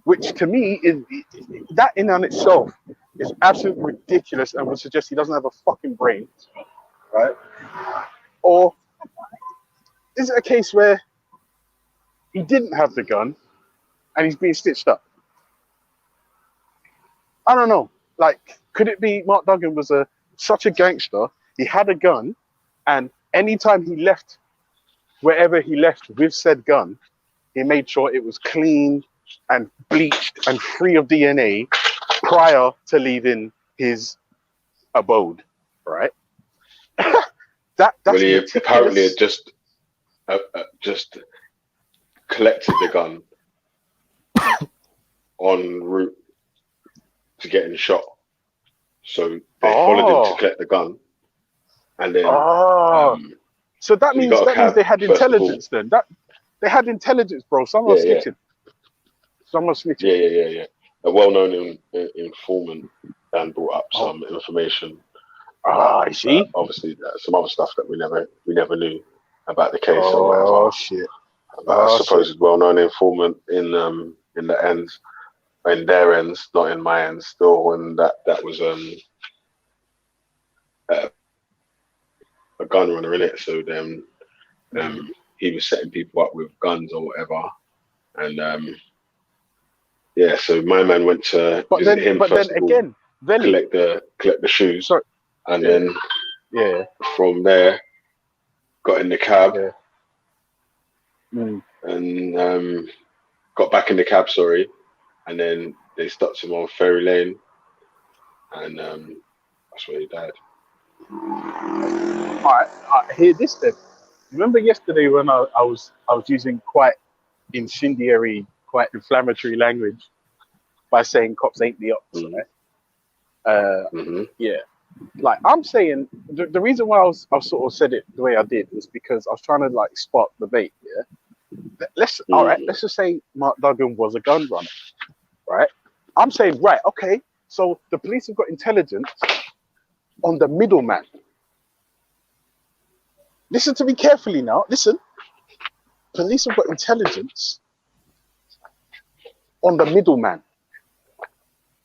Which to me is that in and itself is absolutely ridiculous and would suggest he doesn't have a fucking brain, right? Or is it a case where he didn't have the gun and he's being stitched up? I don't know. Like, could it be Mark Duggan was such a gangster, he had a gun, and anytime he left wherever he left with said gun, he made sure it was clean and bleached and free of DNA prior to leaving his abode, right? That's well, he apparently had just collected the gun en route to getting shot. So they followed him to collect the gun, and then so that means they had intelligence then. That they had intelligence, bro. Someone's snitching. Someone's snitching. Yeah. A well-known informant then brought up some information. I see. Obviously, some other stuff that we never knew about the case or whatever. Oh shit! About a supposed well-known informant in the ends, in their ends, not in my ends. Still, and that was a gun runner in it. So then he was setting people up with guns or whatever, and so my man went to visit him first of all, collect the shoes, and then from there got in the cab and got back in the cab, and then they stopped him on Ferry Lane, and that's where he died. All right, hear this then. Remember yesterday when I was using quite incendiary, quite inflammatory language by saying cops ain't the ops, right? Yeah. Like I'm saying, the reason why I sort of said it the way I did was because I was trying to like spark debate. Yeah. Let's just say Mark Duggan was a gun runner, right? I'm saying, right, okay, so the police have got intelligence on the middleman. Listen to me carefully now. Listen, police have got intelligence on the middleman.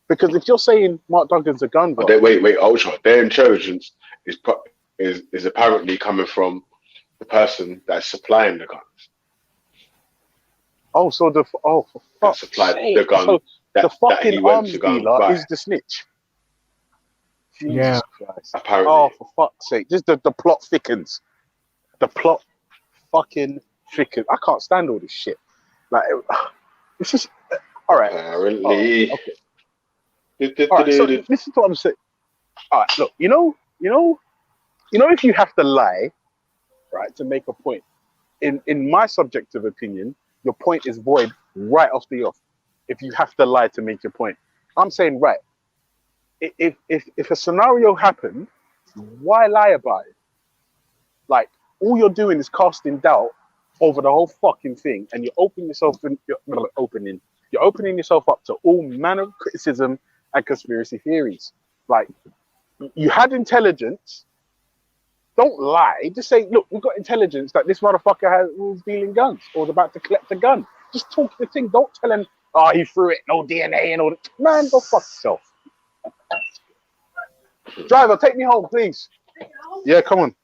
Because if you're saying Mark Duggan's a gun runner, wait, Ultra, their intelligence is apparently coming from the person that's supplying the guns. Oh, so for fuck's sake. The gun. So the fucking he went arms to gun dealer buy. is the snitch. Jesus Yeah. Christ. Apparently. Oh, for fuck's sake. Just the plot thickens. The plot fucking thickens. I can't stand all this shit. Like, it's just, all right. Apparently. Okay. All right, so listen to what I'm saying. All right, look, you know, if you have to lie, right, to make a point, in my subjective opinion, your point is void right off the off. If you have to lie to make your point, I'm saying right. If a scenario happened, why lie about it? Like, all you're doing is casting doubt over the whole fucking thing, and you're opening yourself up to all manner of criticism and conspiracy theories. Like, you had intelligence. Don't lie. Just say, look, we've got intelligence that this motherfucker was dealing guns or was about to collect a gun. Just talk the thing. Don't tell him, oh, he threw it, no DNA and all that. Man, go fuck yourself. Driver, take me home, please. Yeah, come on.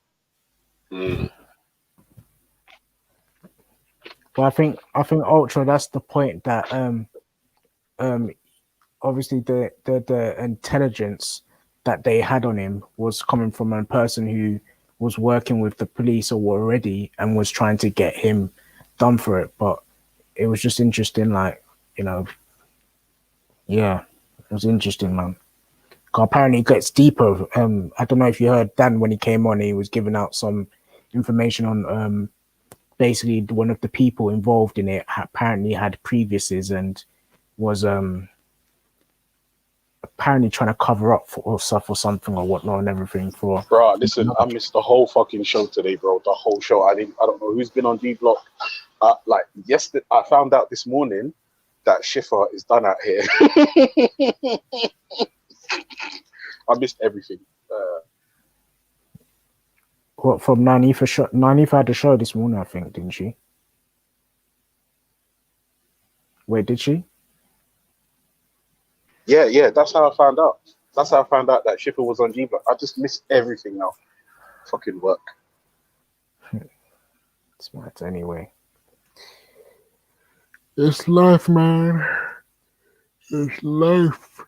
Well, I think Ultra, that's the point that obviously the intelligence that they had on him was coming from a person who was working with the police already and was trying to get him done for it. But it was just interesting, like, you know, yeah, it was interesting, man. Apparently it gets deeper. I don't know if you heard Dan when he came on, he was giving out some information on basically one of the people involved in it apparently had previouses and was apparently trying to cover up for stuff or something or whatnot and everything for. Bro, listen, I missed the whole fucking show today, bro. The whole show. I don't know who's been on D Block. Like yesterday, I found out this morning that Schiffer is done out here. I missed everything. What from Nanifa show? Nanifa had a show this morning, I think, didn't she? Wait, did she? Yeah, that's how I found out. That's how I found out that Schiffer was on G Block. I just missed everything now. Fucking work. Smart anyway. It's life, man. It's life.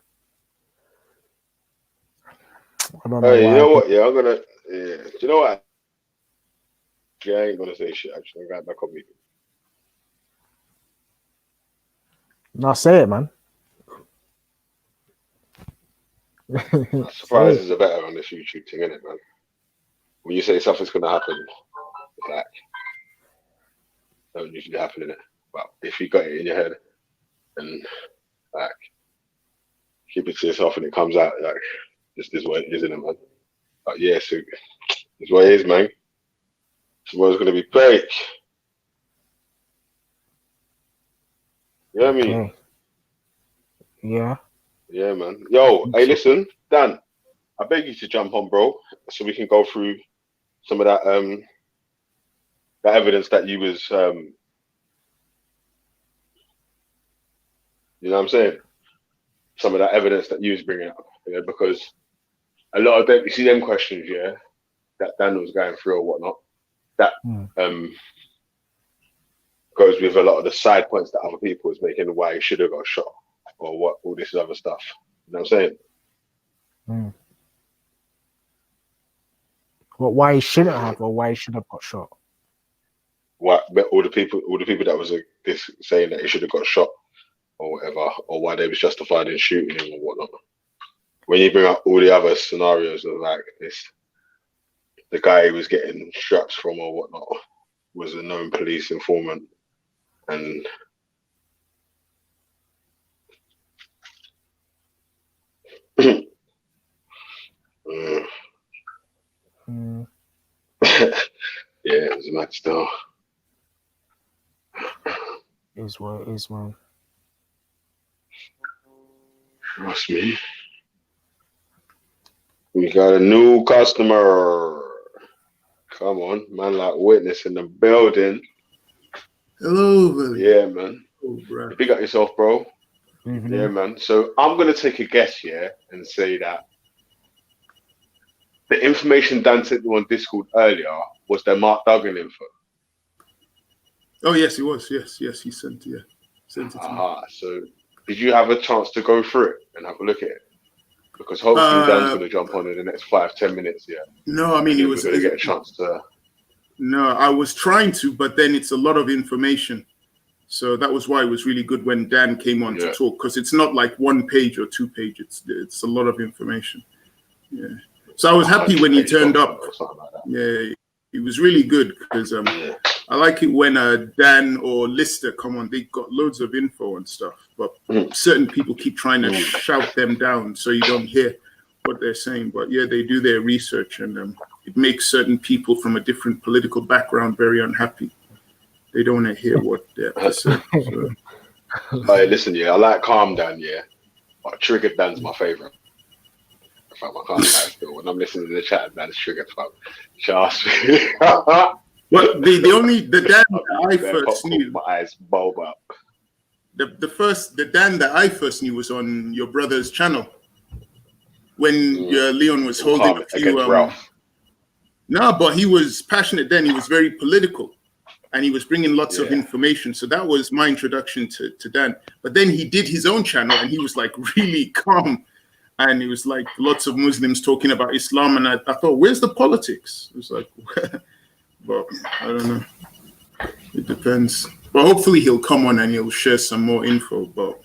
I don't know you know what? Yeah, I'm gonna. Yeah, do you know what? Yeah, I ain't gonna say shit. Actually, I'm going back on me. No, say it, man. Surprises are better on this YouTube thing, innit, man? When you say something's gonna happen, it's like don't usually happen, innit? But if you got it in your head and like keep it to yourself and it comes out, like this is what it is, innit, man? But yeah, so it's what it is, man. Tomorrow's gonna be great. You know what I mean? Yeah. Yeah, man. Yo, hey, listen, Dan, I beg you to jump on, bro, so we can go through some of that that evidence that you was you know what I'm saying? Some of that evidence that you was bringing up, you know, because a lot of them, you see them questions, yeah, that Dan was going through or whatnot, that goes with a lot of the side points that other people was making why he should have got shot or what, all this other stuff. You know what I'm saying? Well, why he shouldn't have or why he should have got shot? What all the people that was this saying that he should have got shot or whatever, or why they was justified in shooting him or whatnot. When you bring up all the other scenarios of like this, the guy who was getting straps from or whatnot was a known police informant, and yeah, it was a mad still. Is what it is, man. Trust me. We got a new customer. Come on, man, like witness in the building. Hello, man. Yeah, man. Oh, bro. Big up yourself, bro. Mm-hmm. Yeah, man. So I'm gonna take a guess here and say that the information Dan sent you on Discord earlier was the Mark Duggan info. Oh yes, he was. Yes, he sent it. Yeah, sent it to me. So did you have a chance to go through it and have a look at it? Because hopefully Dan's gonna jump on in the next 5-10 minutes. Yeah. No, I mean, we're gonna get a chance to. No, I was trying to, but then it's a lot of information. So that was why it was really good when Dan came on to talk, because it's not like 1 page or 2 pages. It's a lot of information. Yeah. So I was happy when he turned up. Like Yeah, he was really good because I like it when Dan or Lister come on. They got loads of info and stuff, but certain people keep trying to shout them down so you don't hear what they're saying. But yeah, they do their research, and it makes certain people from a different political background very unhappy. They don't want to hear what they have to say. So. Hey, listen, yeah, I like Calm Dan, yeah, but Triggered Dan's my favorite. I can't lie still. When I'm listening to the chat, Dan's triggered. Trust me. Well, the Dan that I first knew, my eyes bulb up. The Dan that I first knew was on your brother's channel when Leon was holding a few. No, but he was passionate then. He was very political, and he was bringing lots of information. So that was my introduction to Dan. But then he did his own channel, and he was like really calm. And it was like lots of Muslims talking about Islam. And I thought, where's the politics? It was like, but I don't know. It depends. But hopefully he'll come on and he'll share some more info. But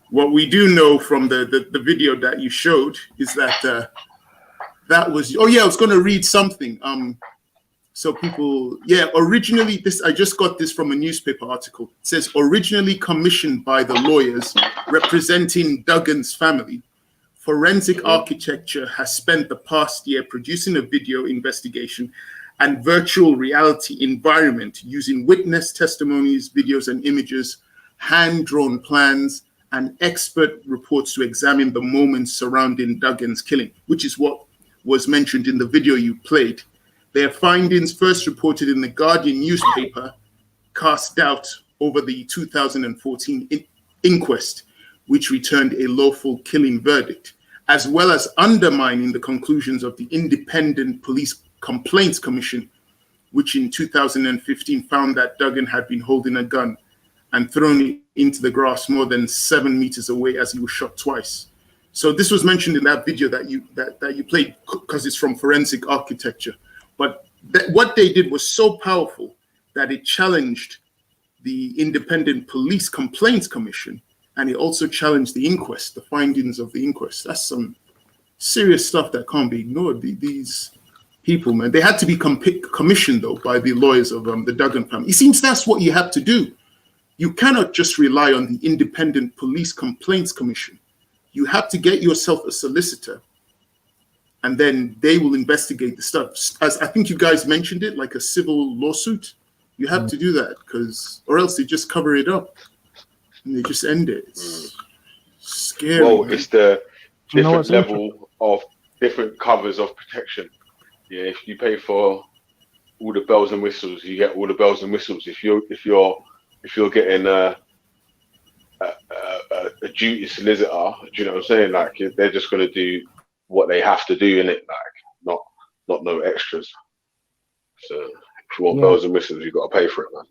what we do know from the video that you showed is that that was, oh yeah, I was going to read something. So people, originally I just got this from a newspaper article. It says, originally commissioned by the lawyers representing Duggan's family, Forensic Architecture has spent the past year producing a video investigation and virtual reality environment using witness testimonies, videos and images, hand-drawn plans, and expert reports to examine the moments surrounding Duggan's killing, which is what was mentioned in the video you played. Their findings, first reported in the Guardian newspaper, cast doubt over the 2014 inquest, which returned a lawful killing verdict, as well as undermining the conclusions of the Independent Police Complaints Commission, which in 2015 found that Duggan had been holding a gun and thrown it into the grass more than 7 meters away as he was shot twice. So this was mentioned in that video that you played because it's from Forensic Architecture. But what they did was so powerful that it challenged the Independent Police Complaints Commission, and it also challenged the inquest, the findings of the inquest. That's some serious stuff that can't be ignored. These people, man, they had to be commissioned, though, by the lawyers of the Duggan family. It seems that's what you have to do. You cannot just rely on the Independent Police Complaints Commission. You have to get yourself a solicitor, and then they will investigate the stuff. As I think you guys mentioned it, like a civil lawsuit. You have to do that, or else they just cover it up. And they just end it. It's scary. Well, man. It's the different level of different covers of protection. Yeah, if you pay for all the bells and whistles, you get all the bells and whistles. If you're getting a duty solicitor, do you know what I'm saying? Like they're just gonna do what they have to do in it, like not no extras. So if you want bells and whistles, you got to pay for it, man.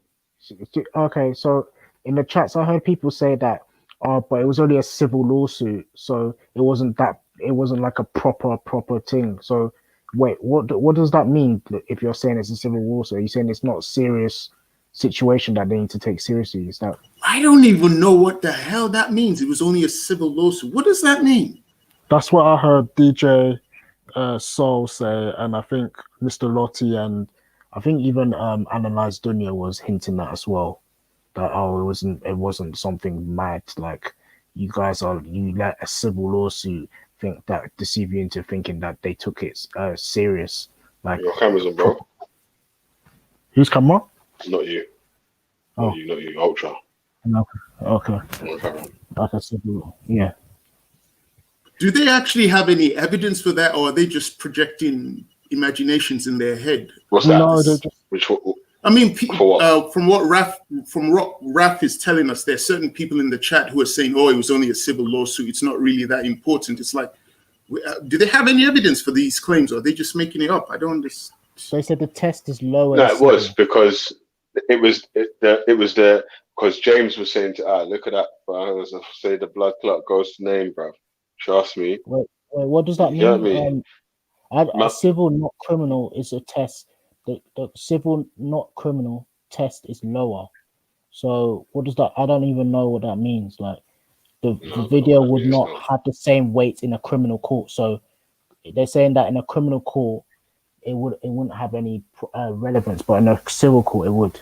Okay, so in the chats, I heard people say that, but it was only a civil lawsuit, so it wasn't like a proper thing. So wait, what does that mean if you're saying it's a civil lawsuit? Are you saying it's not a serious situation that they need to take seriously? Is that? I don't even know what the hell that means. It was only a civil lawsuit. What does that mean? That's what I heard DJ Soul say, and I think Mr. Lottie and I think even Analyze Dunya was hinting that as well. That it wasn't something mad, like you let a civil lawsuit deceive you into thinking that they took it serious. Like your camera's on, bro. Whose camera? Not you. Oh, not you. Ultra. Okay. Like a civil, yeah. Do they actually have any evidence for that, or are they just projecting imaginations in their head? What's that? No, they're just... Which? I mean, from what Raf is telling us, there's certain people in the chat who are saying, "Oh, it was only a civil lawsuit. It's not really that important." It's like, do they have any evidence for these claims, or are they just making it up? I don't understand. They said the test is lower. No, it was because because James was saying to look at that, bro. As I say, the blood clot ghost name, bro. Trust me. Wait, what does that mean? A civil, not criminal, is a test. The civil, not criminal test is lower. So what does that? I don't even know what that means. Like the video would not have the same weight in a criminal court. So they're saying that in a criminal court, wouldn't have any relevance, but in a civil court it would.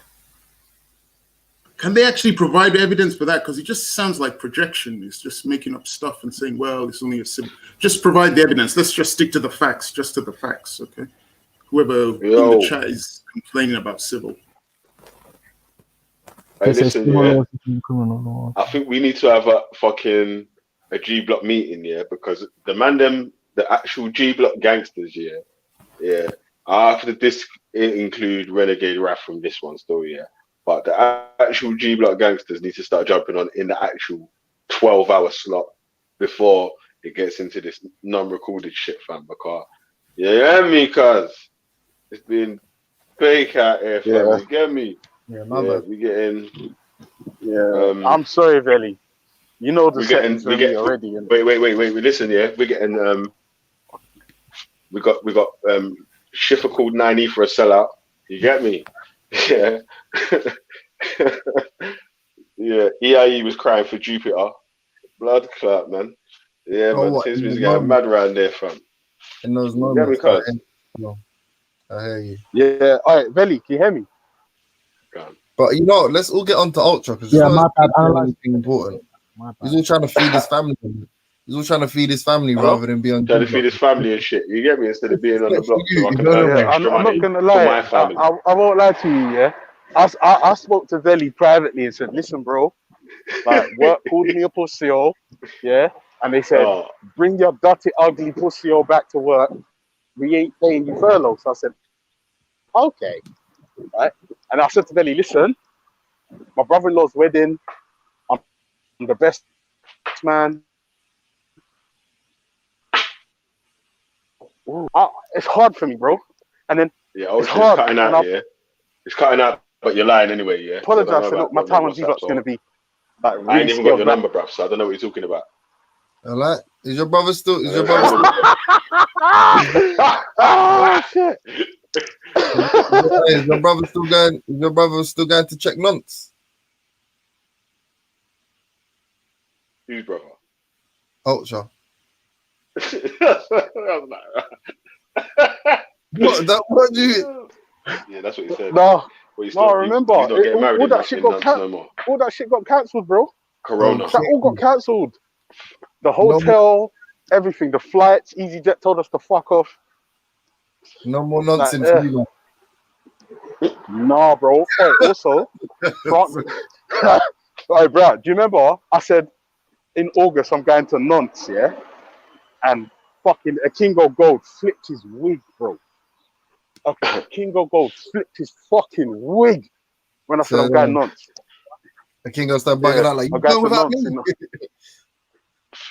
Can they actually provide evidence for that? Because it just sounds like projection. It's just making up stuff and saying, well, it's only a civil. Just provide the evidence. Let's just stick to the facts, okay? Whoever in the chat is complaining about civil. Hey, listen, yeah. I think we need to have a G Block meeting, yeah, because the actual G Block gangsters, yeah. After this, it include Renegade Wrath from this one story, yeah. But the actual G Block gangsters need to start jumping on in the actual 12-hour slot before it gets into this non-recorded shit, fam. Because you hear me, cuz it's been fake out here, fam. Yeah. You get me? Yeah, we getting. Yeah, I'm sorry, Veli. You know the settings for me already. Wait. Listen, yeah, we're getting we got Schiffer called 90 for a sellout. You get me? Yeah. Yeah. EIE was crying for Jupiter. Blood clot, man. Yeah, man. Tisby's getting mad around there, fam. In those moments. I hear you. Yeah. All right, Veli, can you hear me? But you know, let's all get on to Ultra because my bad. Anything important. He's all trying to feed his family. He's all trying to feed his family rather than be on. Trying to feed his family and shit. You get me? Instead of being on the block, so I can earn extra I'm money not gonna lie. for my family. I won't lie to you. Yeah, I spoke to Veli privately and said, "Listen, bro, like work called me a pussy, yeah," and they said, "Bring your dirty, ugly pussy back to work. We ain't paying you furlough." So I said, "Okay, right." And I said to Veli, "Listen, my brother-in-law's wedding. I'm the best man. It's hard for me, bro." And then it's hard. Cutting out, yeah. It's cutting out, but you're lying anyway, yeah. Apologize for my time on G-Block's going to be like really I ain't even got your number, bruv, so I don't know what you're talking about. All right. Is your brother still? Is your brother? Oh shit! Is your brother still going? Is your brother still going to check nonce? Whose brother? Ultra. What do you? Yeah, that's what he said. No, I remember all that shit got cancelled. All that shit got cancelled, bro. Corona. That all got cancelled. The hotel, everything, the flights. EasyJet told us to fuck off. No more nonsense. Nah, bro. Hey, also, Alright, bro. Do you remember I said in August I'm going to Nantes, yeah? And fucking a King of Gold flipped his wig, bro. A King of Gold flipped his fucking wig when I said I'm going Nantes. The King of start bugging out like, you go without me.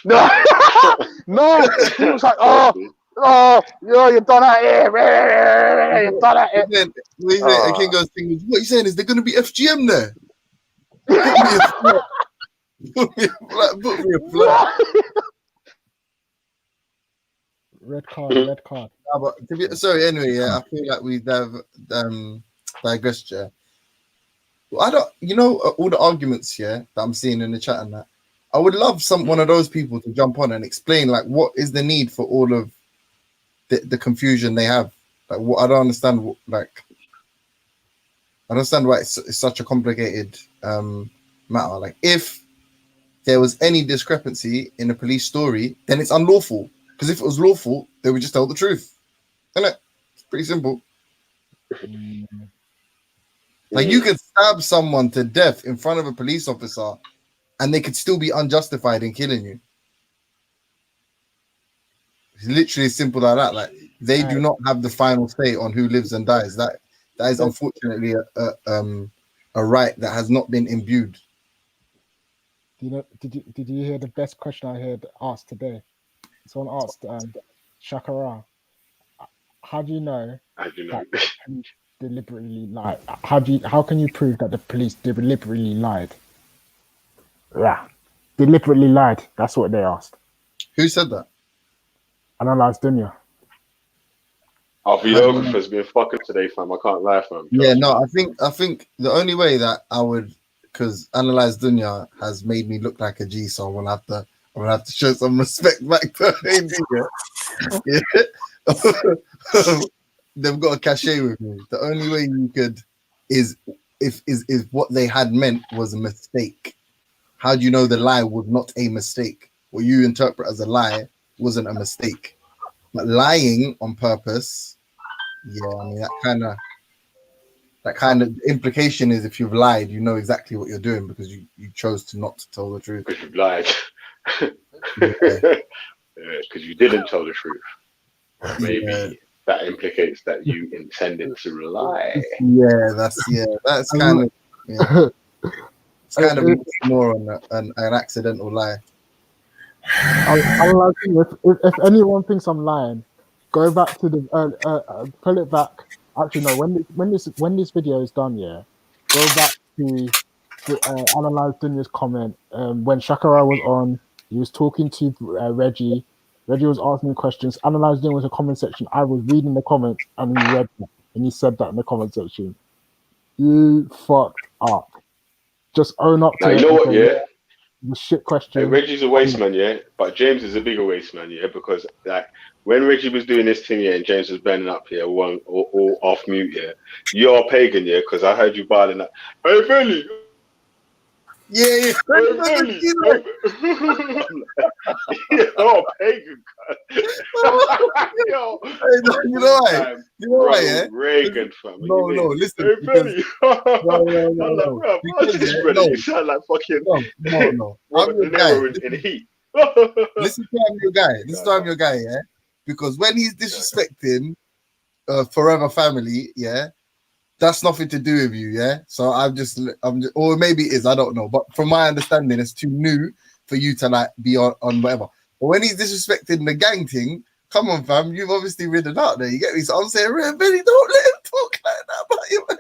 No, no. He was like, you're done out here. You're done out here. The King of thing, what you saying is they're going to be FGM there? Put me a flag. Red card. No, but sorry, anyway, yeah, I feel like we've digressed, yeah. I don't, all the arguments here that I'm seeing in the chat and that, I would love one of those people to jump on and explain, like, what is the need for all of the confusion they have? Like, what I don't understand, I understand why it's such a complicated matter. Like, if there was any discrepancy in a police story, then it's unlawful. Because if it was lawful, they would just tell the truth. Isn't it? It's pretty simple. Like, you could stab someone to death in front of a police officer and they could still be unjustified in killing you. It's literally as simple like that. Like, they do not have the final say on who lives and dies. That is unfortunately a right that has not been imbued. Did you hear the best question I heard asked today? Someone asked Shakara, how do you know that the police deliberately lied? How can you prove that the police deliberately lied? Yeah, deliberately lied. That's what they asked. Who said that? Analyze Dunya. Our videographer's been fucking today, fam. I can't lie, fam. Yeah, no, I think the only way that I would, because Analyze Dunya has made me look like a G, so I'm gonna have to show some respect back to him. Yeah. they've got a cachet with me. The only way you could is if what they had meant was a mistake. How do you know the lie was not a mistake? What you interpret as a lie wasn't a mistake. But lying on purpose, yeah, I mean that kind of implication is if you've lied, you know exactly what you're doing because you chose to not tell the truth. Because you've lied. Because you didn't tell the truth. Maybe that implicates that you intended to lie. That's kind of it's kind of more on an accidental lie. If anyone thinks I'm lying, go back to the pull it back. Actually, no. When this video is done, go back to analyze Dunya's comment. When Shakara was on, he was talking to Reggie. Reggie was asking questions. Analyze Dunya was in the comment section. I was reading the comments, and he read that, and he said that in the comment section. You fucked up. Just own up to it. You know what? Yeah. The shit question. Hey, Reggie's a waste man, but James is a bigger waste man, because like when Reggie was doing this thing, and James was bending up here, all off mute, you're a pagan, because I heard you barling that. Hey, Billy. Yeah. Hey, Billy. You're a pagan. Yo, you know why? Reagan, fam. No, listen. Hey, Billy. No. You sound like fucking. No. I'm your guy. In the heat. Listen to I'm your guy. Because when he's disrespecting Forever Family, that's nothing to do with you, So I'm just, or maybe it is, I don't know. But from my understanding, it's too new for you to like be on whatever. But when he's disrespecting the gang thing, come on, fam, you've obviously ridden out there. You get me? So I'm saying, Benny, don't let him talk like that about you, man.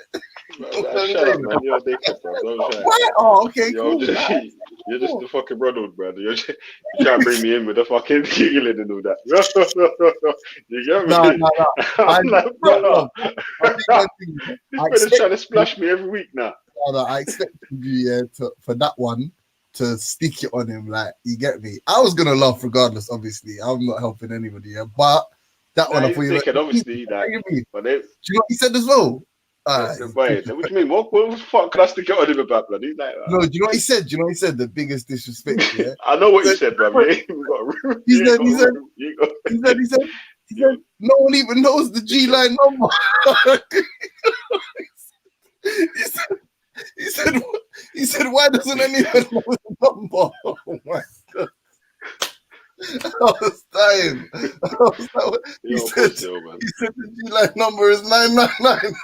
Shut up, man. You're a dickhead, bro. What? Oh, okay, cool. You're just the fucking Ronald, brother. You can't bring me in with the fucking giggling and all that. You get me? No. I'm like, bro. This trying to splash me every week now. No, I expected you, for that one to stick it on him. Like, you get me? I was gonna laugh regardless. Obviously, I'm not helping anybody. But that one, I thought you were obviously. Like, do you know what he said as well? What do you mean? What the fuck can I stick it on him about, blood? He's like, no, do you know what he said? The biggest disrespect, I know what you said, bro. He said, no one even knows the G line number. he said, why doesn't anyone know the number? Oh my god. I was dying. He said the G-line number is 999.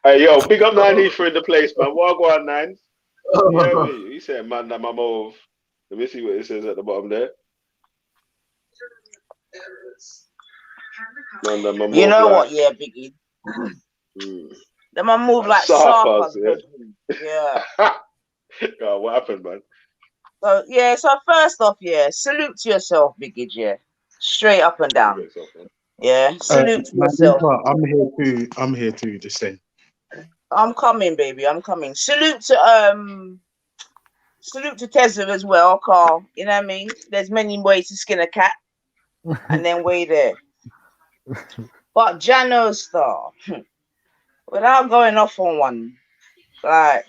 Hey, yo, big up 90 for in the place, man. Wagwan 9. He said, man, that my move. Let me see what it says at the bottom there. Man, that my you know what, Biggie? Then my move like Sarpas. Yeah. God, what happened, man? So first off, salute to yourself, Biggie, straight up and down. Salute to yourself. I'm here too, just saying. I'm coming, baby. I'm coming. Salute to Tesla as well, Carl. You know what I mean? There's many ways to skin a cat, and then way there. But Jano Star, without going off on one, like,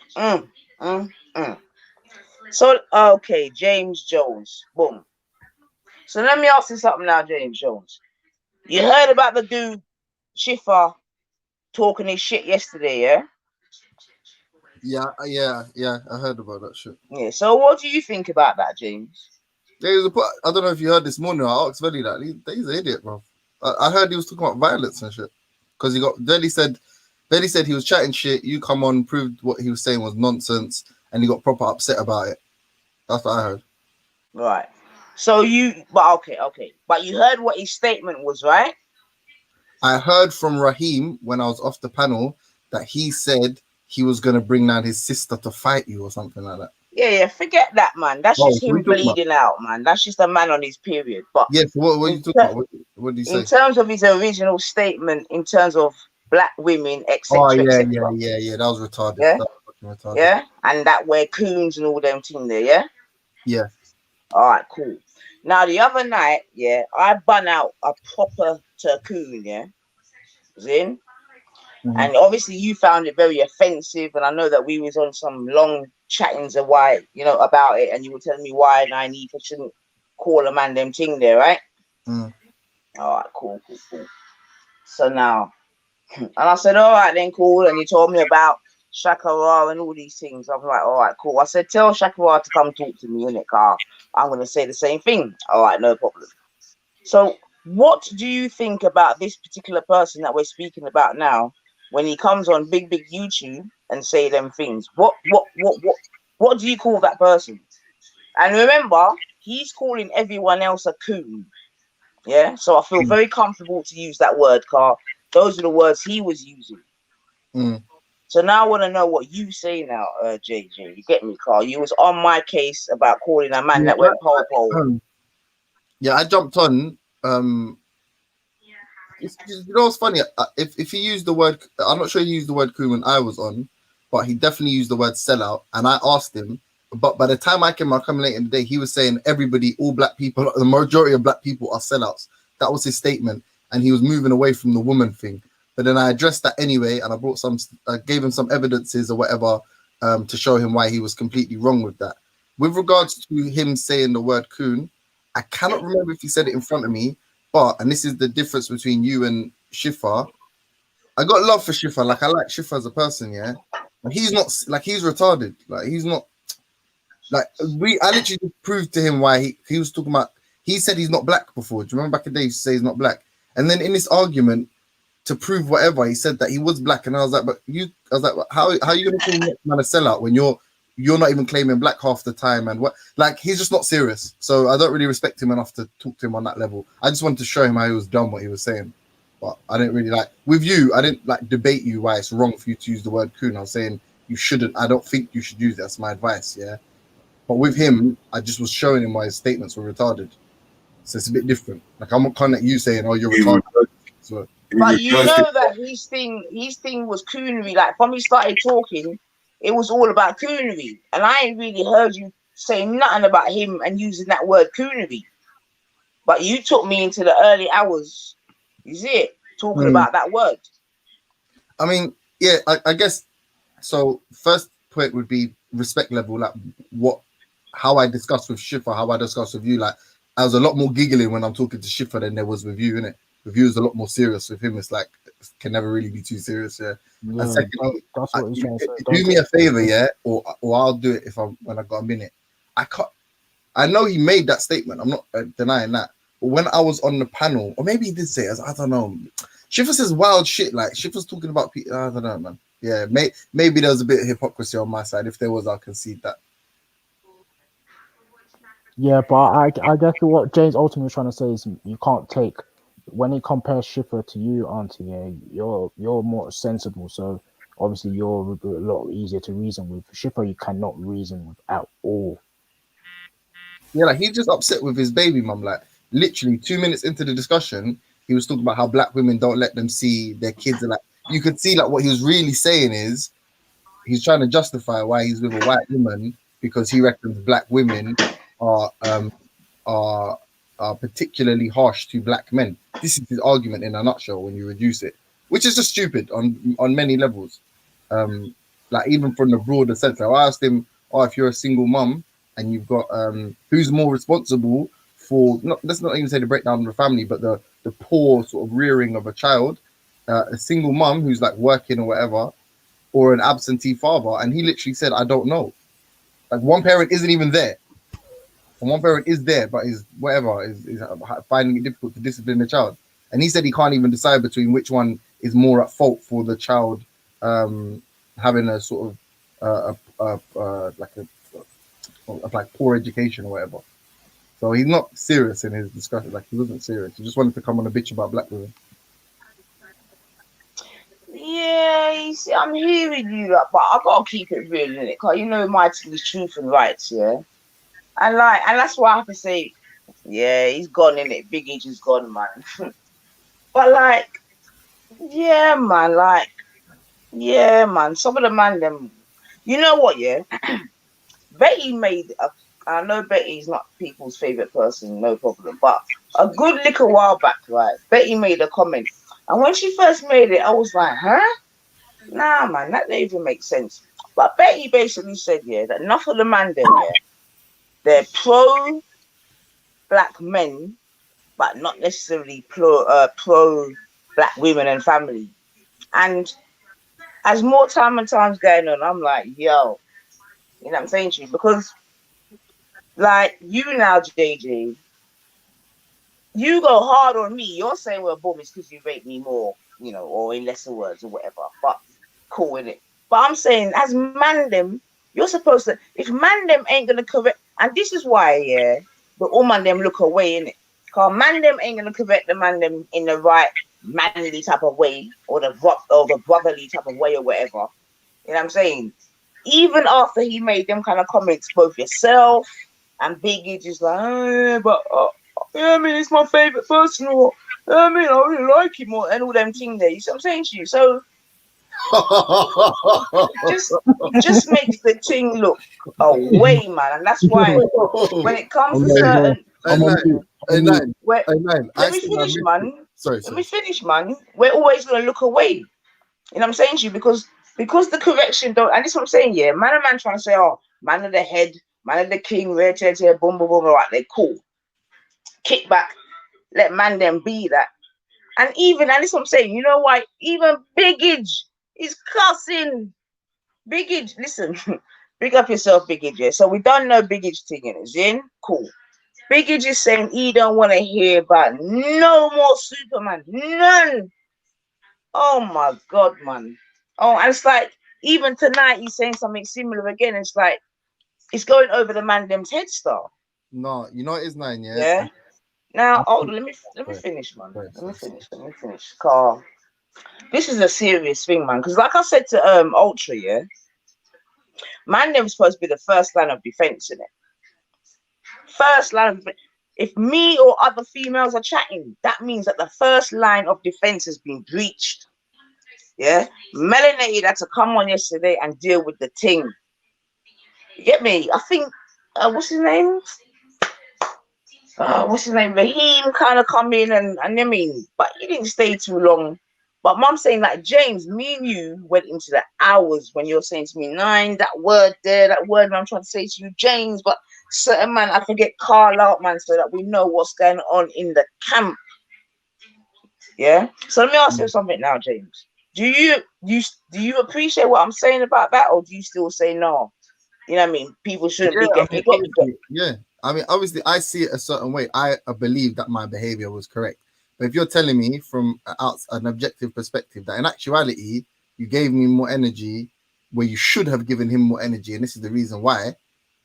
So, okay, James Jones, boom. So let me ask you something now, James Jones. You heard about the dude, Schiffer, talking his shit yesterday, yeah? Yeah, I heard about that shit. Yeah, so what do you think about that, James? I don't know if you heard this morning, I asked Velly that. He's an idiot, bro. I heard he was talking about violence and shit. Because Velly said he was chatting shit, you come on, proved what he was saying was nonsense, and he got proper upset about it. That's what I heard. Right. So okay. But you heard what his statement was, right? I heard from Raheem when I was off the panel that he said he was going to bring down his sister to fight you or something like that. Yeah, forget that, man. That's just him bleeding out, man. That's just a man on his period. But yeah, so what are you talking about? What did he say? In terms of his original statement, in terms of black women, etc. Oh, yeah. That was retarded. Yeah? That was retarded. Yeah? And that wear coons and all them things there, yeah? Yeah. All right, cool. Now the other night, yeah, I bun out a proper turcoon, yeah, Zin. And obviously you found it very offensive, and I know that we was on some long chattings of why, you know, about it, and you were telling me why I shouldn't call a man them thing there, right? All right, cool. So now, and I said, all right then, cool, and you told me about Shakara and all these things. I was like, all right, cool. I said, tell Shakara to come talk to me in it, car. I'm gonna say the same thing. All right, no problem. So what do you think about this particular person that we're speaking about now? When he comes on big YouTube and say them things, what do you call that person? And remember, he's calling everyone else a coon. Yeah, so I feel very comfortable to use that word, Carl. Those are the words he was using. So now I want to know what you say now, JJ. You get me, Carl? You was on my case about calling a man that went pole. Yeah, I jumped on. You know what's funny? If he used the word, I'm not sure he used the word coon when I was on, but he definitely used the word sellout. And I asked him, but by the time I came late in the day, he was saying everybody, all black people, the majority of black people are sellouts. That was his statement, and he was moving away from the woman thing. But then I addressed that anyway, and I gave him some evidences or whatever to show him why he was completely wrong with that. With regards to him saying the word coon, I cannot remember if he said it in front of me. But, and this is the difference between you and Shifa, I got love for Shifa. Like, I like Shifa as a person, yeah? But he's not, like, he's retarded. Like, he's not, like, I literally proved to him why he was talking about, he said he's not black before. Do you remember back in the day he used to say he's not black? And then in this argument, to prove whatever, he said that he was black. And I was like, how are you going to call that man a sellout when you're not even claiming black half the time, and what, like, he's just not serious. So I don't really respect him enough to talk to him on that level. I just wanted to show him how he was dumb, what he was saying. But I didn't really with you, I didn't debate you why it's wrong for you to use the word coon. I was saying you shouldn't. I don't think you should use it. That's my advice, yeah. But with him, I just was showing him why his statements were retarded. So it's a bit different. Like, I'm not kind of you saying, oh, you're retarded. So, but you know that his thing was coonery. Like, from he started talking, it was all about coonery, and I ain't really heard you say nothing about him and using that word coonery. But you took me into the early hours, is it, talking about that word? I mean, yeah, I guess. So first point would be respect level, like how I discussed with Shifa, how I discussed with you. Like, I was a lot more giggling when I'm talking to Shifa than there was with you, innit? With you, is a lot more serious. With him, it's like, can never really be too serious, yeah. And secondly, do me a favor, yeah, or I'll do it when I got a minute. I know he made that statement. I'm not denying that. But when I was on the panel, or maybe he did say it, I don't know. Shifa says wild shit. Like, Shifa's talking about people. I don't know, man. Yeah, maybe there was a bit of hypocrisy on my side. If there was, I'll concede that. Yeah, but I guess what James ultimately was trying to say is you can't take, when he compares Shifa to you, Auntie, yeah, you're more sensible. So obviously you're a lot easier to reason with. Shifa, you cannot reason with at all. Yeah, like, he's just upset with his baby mum. Like, literally 2 minutes into the discussion, he was talking about how black women don't let them see their kids. And like, you could see, like, what he was really saying is he's trying to justify why he's with a white woman, because he reckons black women are particularly harsh to black men. This is his argument in a nutshell when you reduce it, which is just stupid on many levels. Like, even from the broader sense, I asked him, if you're a single mum and you've got who's more responsible for, let's not even say the breakdown of the family, but the poor sort of rearing of a child, a single mum who's like working or whatever, or an absentee father? And he literally said, I don't know. Like, one parent isn't even there, and one parent is there, but is finding it difficult to discipline the child. And he said he can't even decide between which one is more at fault for the child having a sort of like poor education or whatever. So he's not serious in his discussion. Like, he wasn't serious. He just wanted to come on a bitch about black women. Yeah, you see, I'm hearing you, but I gotta keep it real, innit? Because you know my thing is truth and rights, yeah. And that's why I have to say, yeah, he's gone, innit? Big H is gone, man. But like, yeah, man, some of the man them, you know what, yeah. Betty made I know Betty's not people's favorite person, no problem. But a good little while back, right, Betty made a comment. And when she first made it, I was like, huh? Nah, man, that don't even make sense. But Betty basically said, yeah, that enough of the man them, yeah, they're pro-black men, but not necessarily pro-black women and family. And as more time and time's going on, I'm like, yo, you know what I'm saying to you? Because, like, you now, JJ, you go hard on me. You're saying, well, boom, it's because you rate me more, you know, or in lesser words or whatever. But cool with it. But I'm saying, as man them, you're supposed to, if man them ain't going to correct, and this is why, yeah, the all man them look away, innit? Because man them ain't going to correct the man them in the right manly type of way, or the brotherly type of way or whatever. You know what I'm saying? Even after he made them kind of comments, both yourself and Biggie just like, oh, yeah, but yeah, I mean, it's my favorite person, or I mean, I really like him, or and all them things there. You see what I'm saying to you? So just makes the thing look away, man, and that's why when it comes to certain, let me finish, man. Let me finish, man. We're always gonna look away. You know what I'm saying to you? Because the correction don't, and this is what I'm saying, yeah. Man trying to say, oh, man of the head, man of the king, red chair, boom, boom, boom, all right, they're cool. Kick back, let man them be that. And even, and this is what I'm saying, you know why? Even Biggage is cussing. Biggage, listen, big up yourself, Biggage, yeah. So we don't know Biggage thing in it, Zin? Cool. Biggage is saying he don't want to hear about no more Superman. None. Oh my God, man. Oh, and it's like, even tonight he's saying something similar again. It's like, it's going over the man them's head star. No, you know it is 9, yeah? Yeah. Now, let me finish, man. Let me finish. Carl, this is a serious thing, man. Because like I said to Ultra, yeah, man, them's supposed to be the first line of defense in it. First line of defense. If me or other females are chatting, that means that the first line of defense has been breached. Yeah, Melanated had to come on yesterday and deal with the thing. You get me? I think what's his name? Raheem kind of come in and I mean, but he didn't stay too long. But Mum's saying like, James, me and you went into the hours when you're saying to me, 9, that word there, that word I'm trying to say to you, James, but certain man, I can get Carl out, man, so that we know what's going on in the camp. Yeah. So let me ask you something now, James. Do you appreciate what I'm saying about that, or do you still say no? You know what I mean? People shouldn't be getting Yeah. I mean, obviously, I see it a certain way. I believe that my behavior was correct. But if you're telling me from an objective perspective that in actuality, you gave me more energy where you should have given him more energy, and this is the reason why,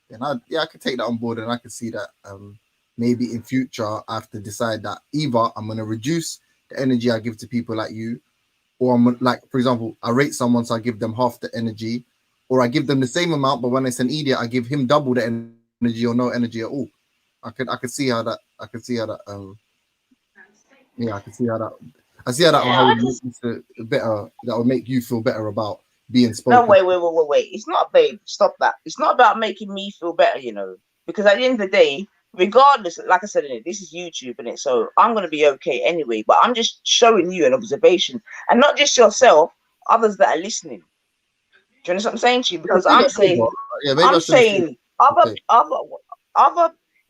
then I could take that on board, and I could see that maybe in future I have to decide that either I'm going to reduce the energy I give to people like you, or I'm like, for example, I rate someone, so I give them half the energy, or I give them the same amount, but when it's an idiot, I give him double the energy or no energy at all. I could see how that. I can see how that will better. That will make you feel better about being spoken. No, wait. It's not, babe. Stop that. It's not about making me feel better, you know. Because at the end of the day, regardless, like I said, this is YouTube, innit? So I'm gonna be okay anyway. But I'm just showing you an observation, and not just yourself, others that are listening. Do you understand what I'm saying to you? Because I'm saying, other.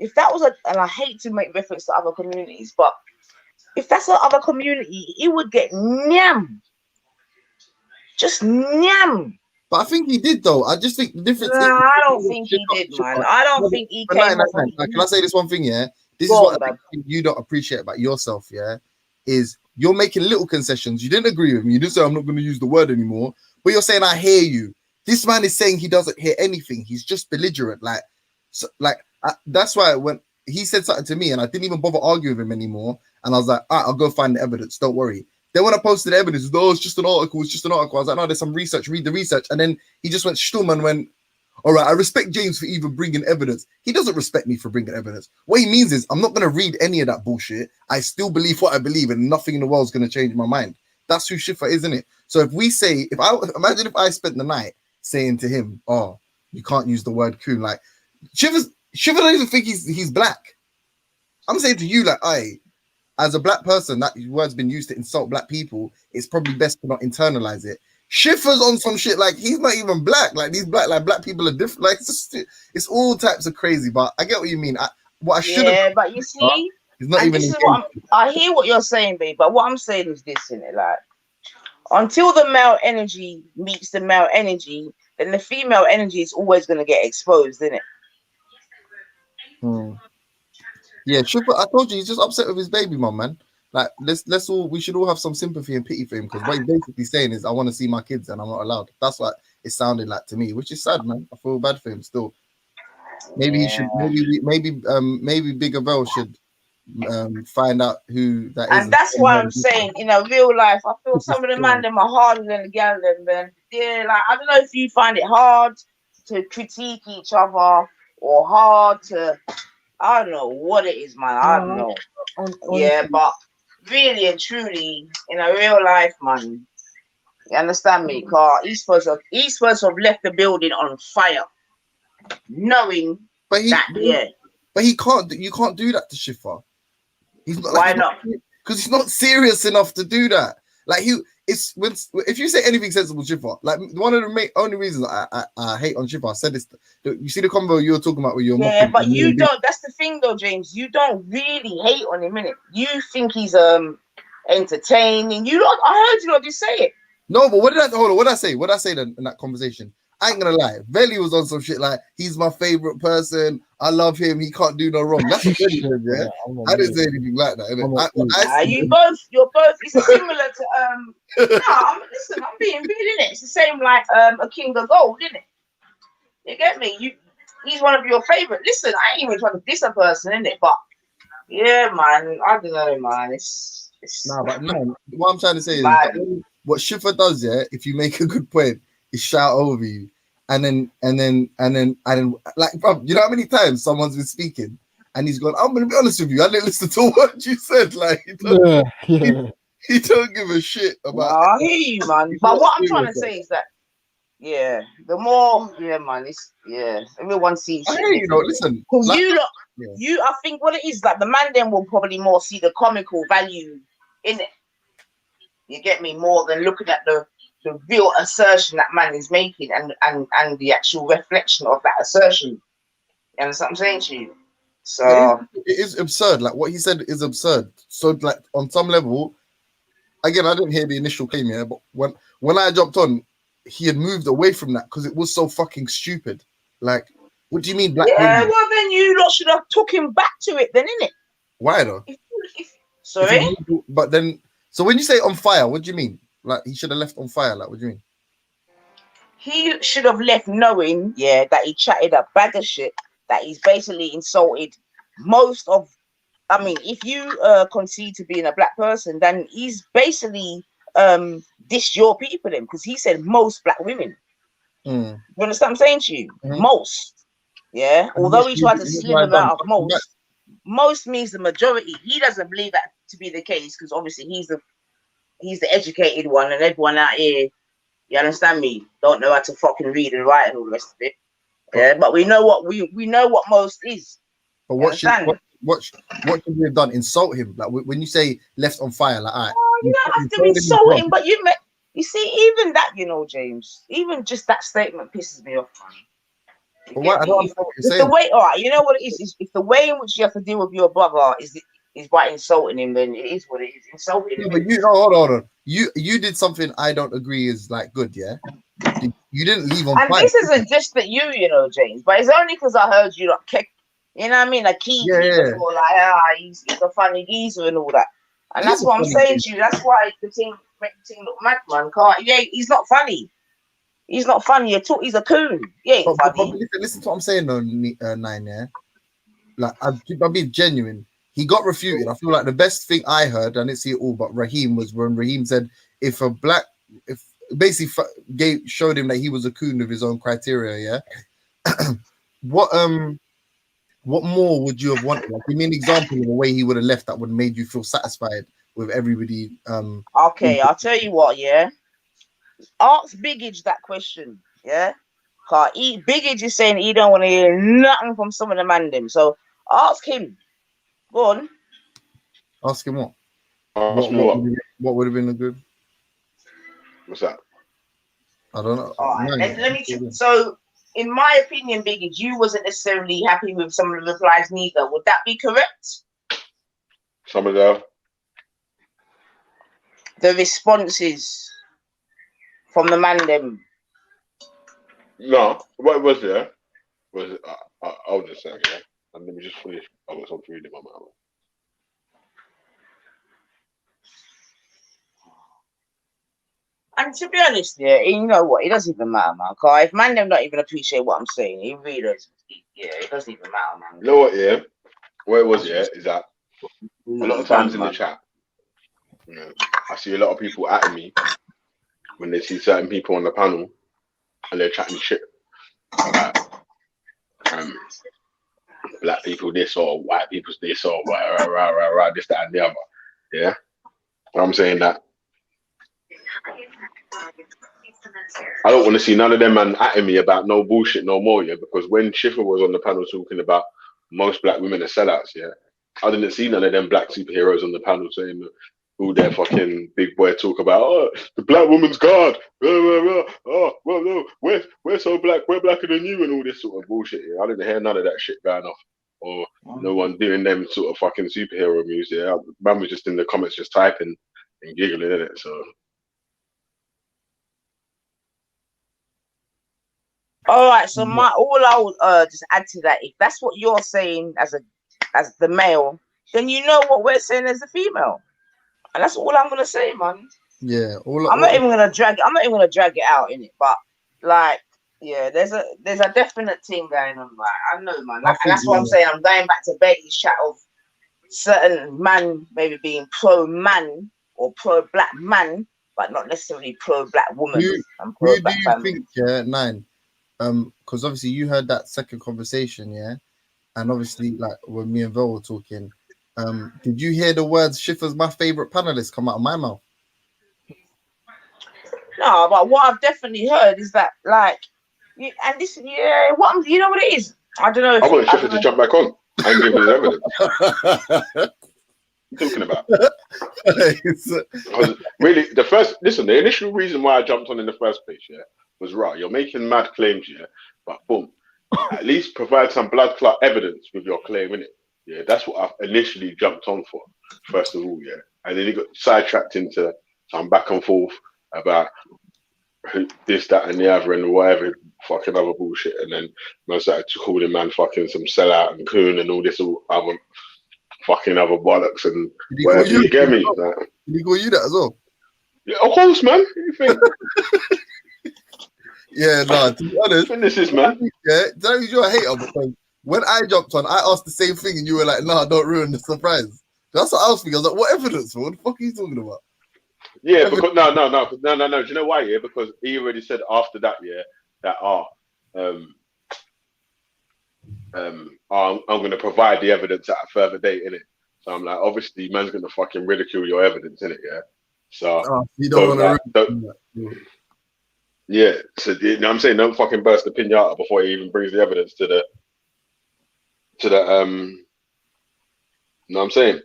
If that was and I hate to make reference to other communities, but if that's an other community, it would get nyam. Just nyam. But I think he did, though. I just think the difference. I don't think he did, man. I don't think he came. Can I say this one thing? Yeah, this is what I think you don't appreciate about yourself. Yeah, is you're making little concessions. You didn't agree with me. You didn't say I'm not going to use the word anymore. But you're saying I hear you. This man is saying he doesn't hear anything. He's just belligerent. That's why when he said something to me and I didn't even bother arguing with him anymore. And I was like, all right, I'll go find the evidence. Don't worry. Then when I posted the evidence, it's just an article. It's just an article. I was like, no, there's some research. Read the research. And then he just went stum and went, all right, I respect James for even bringing evidence. He doesn't respect me for bringing evidence. What he means is I'm not going to read any of that bullshit. I still believe what I believe and nothing in the world is going to change my mind. That's who Shifa is, isn't it? So if we say, imagine if I spent the night saying to him, oh, you can't use the word coon. Like, Shifa's, Shiva don't even think he's black. I'm saying to you, like, as a black person, that word's been used to insult black people. It's probably best to not internalize it. Shifa's on some shit like he's not even black. Like these black people are different. Like it's all types of crazy. But I get what you mean. What I should have. Yeah, but you see, it's not even. This is what I hear what you're saying, babe. But what I'm saying is this, innit? Like, until the male energy meets the male energy, then the female energy is always going to get exposed, isn't it? Yeah, Shifa. I told you he's just upset with his baby mom, man. Like, we should all have some sympathy and pity for him, because what he's basically saying is, I want to see my kids and I'm not allowed. That's what it sounded like to me, which is sad, man. I feel bad for him still. Maybe he should. Maybe Bigger Bell should find out who that is. And that's why I'm saying, real life, I feel some of the man them are harder than the gal them, man. Yeah, like I don't know if you find it hard to critique each other or hard to, I don't know what it is, man. I don't know. Yeah, but really and truly, in a real life, man, you understand me? Because East First have left the building on fire, knowing but he can't. You can't do that to Shifa. He's not. Why not? Because he's not serious enough to do that. Like if you say anything sensible, Shifa, like one of the only reasons I hate on Shifa, I said this. You see the convo you were talking about with your yeah, but you don't. That's the thing, though, James. You don't really hate on him, innit? You think he's entertaining. You don't. I heard you not just say it. No, but what did I say? What did I say then in that conversation? I ain't gonna lie. Velly was on some shit like he's my favorite person. I love him. He can't do no wrong. That's what Velly said, yeah. I didn't say anything like that. You're both. It's similar to listen, I'm being real, innit? It's the same like a King of Gold, innit? You get me? He's one of your favorite. Listen, I ain't even trying to diss a person, innit? But yeah, man, I don't know, man. It's but no. What I'm trying to say is what Shifa does, yeah. If you make a good point, is shout over you, and then like, bro, you know how many times someone's been speaking and he's gone, I'm gonna be honest with you, I didn't listen to what you said. Like, he don't give a shit about. I hear you, man. But what I'm trying to say is that, the more, man, everyone sees. I hear you, listen. Like, I think what it is, like the man then will probably more see the comical value in it. You get me, more than looking at the real assertion that man is making and the actual reflection of that assertion. You understand what I'm saying to you? So it is absurd. Like what he said is absurd. So like on some level, again, I didn't hear the initial claim here, but when I jumped on, he had moved away from that because it was so fucking stupid. Like, what do you mean black women? Well then you lot should have took him back to it then, innit? Why though? Sorry? But then, so when you say on fire, what do you mean? Like he should have left on fire. Like what do you mean? He should have left knowing, that he chatted a bag of shit, that he's basically insulted most of. I mean, if you concede to being a black person, then he's basically dissed your people then, because he said most black women. You understand what I'm saying to you? Most. Yeah. Although he tried to slim him out of most means the majority. He doesn't believe that to be the case because obviously he's the educated one, and everyone out here, you understand me, don't know how to fucking read and write and all the rest of it. Yeah, but we know what we know what most is. But what should we have done? Insult him? Like when you say left on fire, like you don't have to insult him, but you see, even that, James, even just that statement pisses me off. But what, I don't understand what you're saying. The way, all right, you know what it is if the way in which you have to deal with your brother is by insulting him, then it is what it is. Insulting him. But hold on. You did something I don't agree is like good, yeah? You didn't leave on fire. And this isn't just that James, but it's only because I heard you like kick, you know what I mean? Like before, like he's a funny geezer and all that. And that's what I'm saying to you. That's why the thing make the thing look mad, man. He's not funny. He's not funny at all. He's a coon. But listen to what I'm saying though, Nine, yeah? Like I'm being genuine. He got refuted. I feel like the best thing I heard, I didn't see it all, but Raheem was when Raheem said if basically showed him that he was a coon with his own criteria, yeah. What more would you have wanted? Like, give me an example of the way he would have left that would have made you feel satisfied with everybody. Okay, I'll tell you what, yeah. Ask Biggage that question, yeah. Cause Biggie just saying he don't want to hear nothing from some of the man them. So ask him. Go on. Ask him what? What would have been a good? What's that? I don't know. All right, let me. So, in my opinion, Biggie, you wasn't necessarily happy with some of the replies neither. Would that be correct? Some of the responses from the man them. No, what was there? Was it? I'll just say, yeah. And let me just finish. I've got some food in my mouth. And to be honest, yeah, you know what? It doesn't even matter, man. Cause if man them don't even appreciate what I'm saying, it really doesn't. Yeah, it doesn't even matter, man. You know what? Yeah, what it was, yeah, is that a lot of times in the chat, you know, I see a lot of people at me when they see certain people on the panel and they're chatting shit about black people this or white people this or this, that, and the other. Yeah, I'm saying that I don't want to see none of them man at me about no bullshit no more, yeah, because when Schiffer was on the panel talking about most black women are sellouts, yeah, I didn't see none of them black superheroes on the panel saying all their fucking big boy talk about, oh, the black woman's God, oh, well, no, we're so black, we're blacker than you, and all this sort of bullshit. Yeah. I didn't hear none of that shit going off, or no one doing them sort of fucking superhero music. Yeah. Man was just in the comments just typing and giggling in it. So. All right, so all I would just add to that, if that's what you're saying as the male, then you know what we're saying as the female, and that's all I'm gonna say, man. Yeah, I'm not even gonna drag it out in it, but like, yeah, there's a definite thing going on. Like, I know, man, and that's what I'm saying. I'm going back to Betty's chat of certain man maybe being pro man or pro black man, but not necessarily pro black woman. Who do you think? Yeah, 9. Because obviously you heard that second conversation, yeah, and obviously like when me and Vel were talking, did you hear the words "Schiffer's my favorite panelist" come out of my mouth? No, but what I've definitely heard is that, like, you know what it is. I don't know. I want Schiffer to jump back on and give his evidence. What are you talking about? Really, the initial reason why I jumped on in the first place, yeah, was right. You're making mad claims, yeah, but boom, at least provide some blood clot evidence with your claim, innit? Yeah, that's what I initially jumped on for, first of all, yeah. And then he got sidetracked into some back and forth about this, that, and the other, and whatever fucking other bullshit. And then I started calling man fucking some sellout and coon and all this other fucking other bollocks and whatever. You get me? Like, did he call you that as well? Yeah, of course, man. What do you think? Yeah, no, to be honest, this is, man. Yeah, that means you're a hater because when I jumped on, I asked the same thing and you were like, "No, don't ruin the surprise." That's what I was thinking. I was like, "What evidence? What the fuck are you talking about?" Yeah, because no. Do you know why? Yeah, because he already said after that, yeah, that I'm going to provide the evidence at a further date, innit? So I'm like, obviously, man's going to fucking ridicule your evidence, innit? Yeah. So you don't want to. Yeah, so you know what I'm saying, don't fucking burst the pinata before he even brings the evidence to the you know what I'm saying?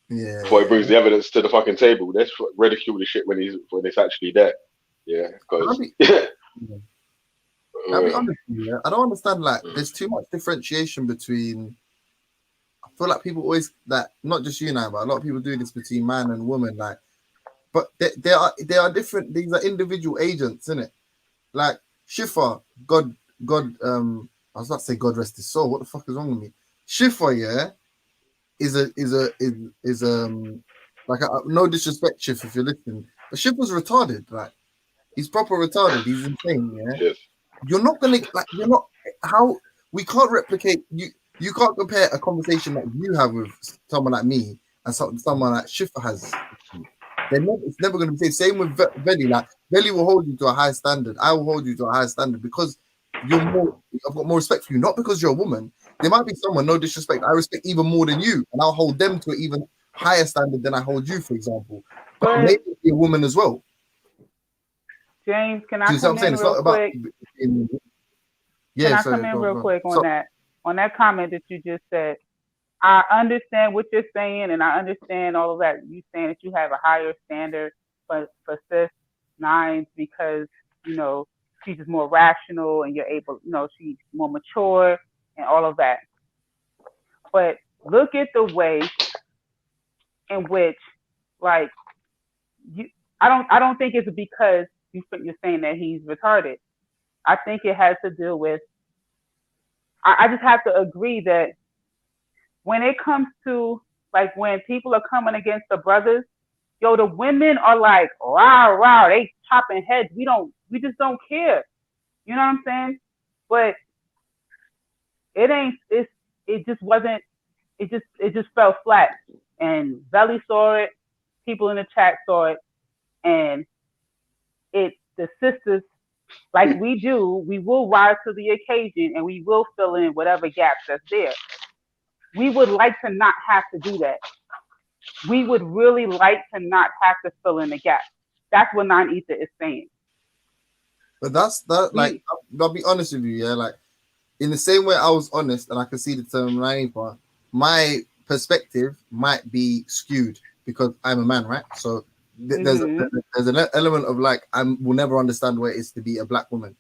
Yeah. Before he brings the evidence to the fucking table, let's ridicule the shit when it's actually there. Yeah, because I'll be honest with you, I don't understand. Like, there's too much differentiation between. I feel like people always not just you now, but a lot of people do this between man and woman. Like, but there are different. These are individual agents, isn't it? Like Schiffer, God. I was about to say God rest his soul. What the fuck is wrong with me? Schiffer, yeah, is like no disrespect, Schiffer, if you're listening, but Schiffer's retarded. Like, he's proper retarded. He's insane. Yeah, yes. You're not how we can't replicate you. You can't compare a conversation that you have with someone like me and someone like Schiffer has. It's never going to be the same. Same with Veli. Like, Veli will hold you to a high standard. I will hold you to a high standard because I've got more respect for you, not because you're a woman. There might be someone, no disrespect, I respect even more than you, and I'll hold them to an even higher standard than I hold you, for example. But maybe be a woman as well. James, can I come in real quick? Yeah, Can I come in real quick on that comment that you just said? I understand what you're saying, and I understand all of that. You saying that you have a higher standard for cis nines because she's just more rational, and you're able, she's more mature and all of that. But look at the way in which, like, I don't think it's because you're saying that he's retarded. I think it has to do with, I just have to agree that when it comes to, like, when people are coming against the brothers, the women are like, wow, they chopping heads. We just don't care. You know what I'm saying? But it just wasn't, it just fell flat. And Belly saw it, people in the chat saw it, and the sisters, like we do, we will rise to the occasion and we will fill in whatever gaps that's there. We would like to not have to do that. We would really like to not have to fill in the gaps. That's what non-ether is saying. But like, I'll be honest with you, yeah, like, in the same way I was honest and I can see the term part, my perspective might be skewed because I'm a man, right? So there's an element of, like, will never understand what it is to be a black woman.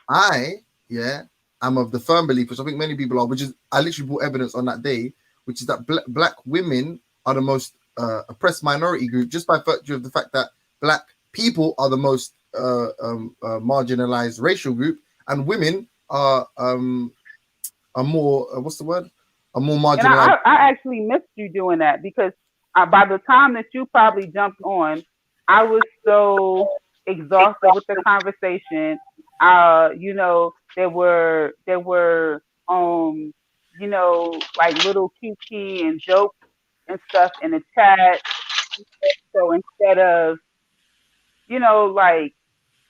I'm of the firm belief, which I think many people are, which is, I literally brought evidence on that day, which is that black women are the most oppressed minority group just by virtue of the fact that black people are the most marginalized racial group, and women are more are more marginalized. And I actually missed you doing that because by the time that you probably jumped on, I was so exhausted with the conversation. There were like little kiki and jokes and stuff in the chat. So instead of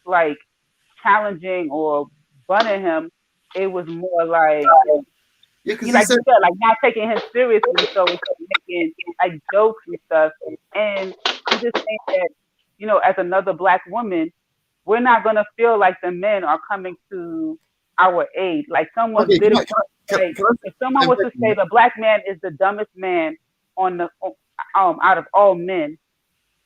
like challenging or bunning him, it was more like like you said, like not taking him seriously. So it's making like jokes and stuff. And I'm just saying that, as another black woman, we're not gonna feel like the men are coming to our aid. Like someone literally, if someone was to say the black man is the dumbest man on the out of all men,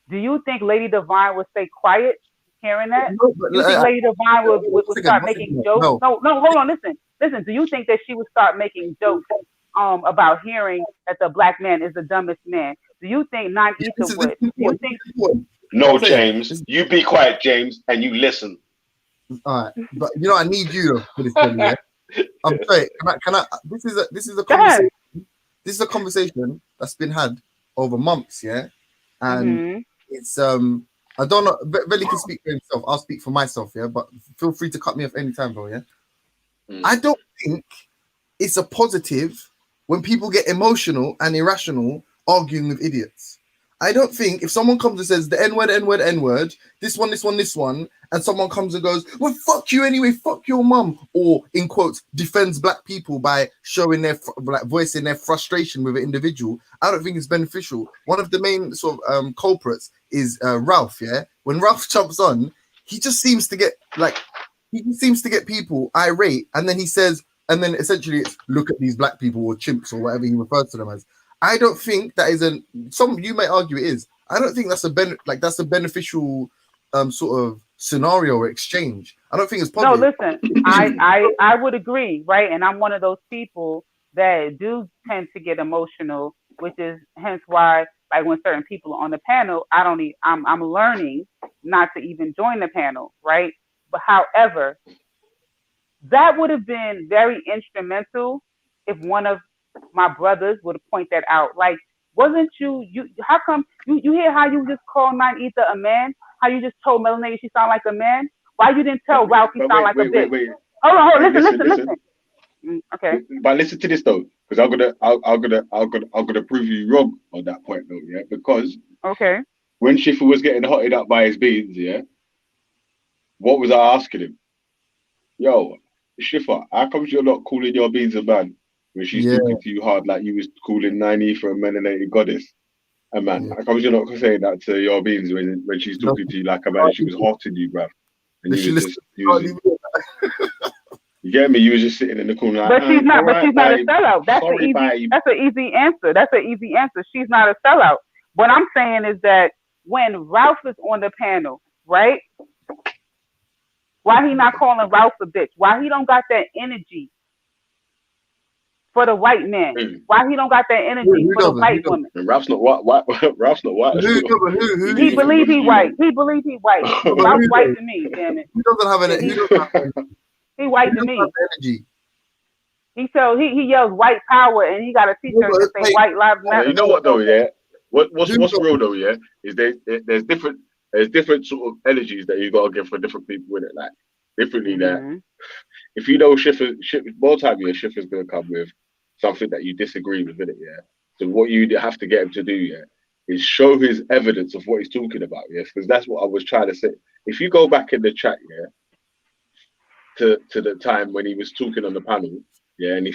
do you think Lady Divine would stay quiet hearing that? Do you think Lady Divine would start making jokes? No, hold on, listen. Do you think that she would start making jokes about hearing that the black man is the dumbest man? Do you think non-ether would? Do you think? No, James. You be quiet, James, and you listen. All right, but I need you for this one, yeah. I'm sorry. Can I? This is a conversation. This is a conversation that's been had over months, yeah, and it's I don't know. Belly can speak for himself. I'll speak for myself, yeah. But feel free to cut me off anytime, bro. Yeah. I don't think it's a positive when people get emotional and irrational arguing with idiots. I don't think if someone comes and says the N-word, N-word, N-word, this one, and someone comes and goes, well, fuck you anyway, fuck your mum, or in quotes, defends black people by showing their, voicing their frustration with an individual, I don't think it's beneficial. One of the main sort of culprits is Ralph, yeah? When Ralph jumps on, he just seems to get, people irate, and then he says, and then essentially it's, look at these black people or chimps or whatever he refers to them as. I don't think that is some you may argue it is. I don't think that's a beneficial sort of scenario or exchange. I don't think it's positive. No, listen, I would agree, right? And I'm one of those people that do tend to get emotional, which is hence why, like, when certain people are on the panel, I'm learning not to even join the panel, right? But however, that would have been very instrumental if one of my brothers would point that out. Like, wasn't you how come you hear how you just called non-ether a man? How you just told Melanated she sound like a man? Why you didn't tell Ralph he sound like a bitch? Wait. Hold on, listen. Okay. But listen to this though, because I'm gonna prove you wrong on that point though, yeah. Because when Schiffer was getting hotted up by his beans, yeah, what was I asking him? Yo, Schiffer, how come you're not calling your beans a man when she's talking to you hard like you was calling 90 for a melanated goddess? A man, how come you're not saying that to your beans when she's talking to you like a man? She was hotting you, bruv. And You get me? You was just sitting in the corner like, but she's not. But right, she's not a babe. sellout. That's an Sorry, easy. babe. That's an easy answer. That's an easy answer. She's not a sellout. What I'm saying is that when Ralph is on the panel, right? Why he not calling Ralph a bitch? Why he don't got that energy for the white man? Why he don't got that energy for the white woman? And Ralph's not white. Ralph's not white. He believe he white. He believe he white. Ralph's white to me. Damn it. Who doesn't have an? He white to me. He yells white power, and he got a t-shirt that say white lives matter. You know what though? Yeah. What's real though? Yeah, is there's different sort of energies that you gotta give for different people with it. Like differently that if you know Schiffer more time, yeah, Schiffer's gonna come with something that you disagree with, innit? Yeah. So what you have to get him to do, yeah, is show his evidence of what he's talking about, yes, because that's what I was trying to say. If you go back in the chat, yeah, to the time when he was talking on the panel, yeah, and he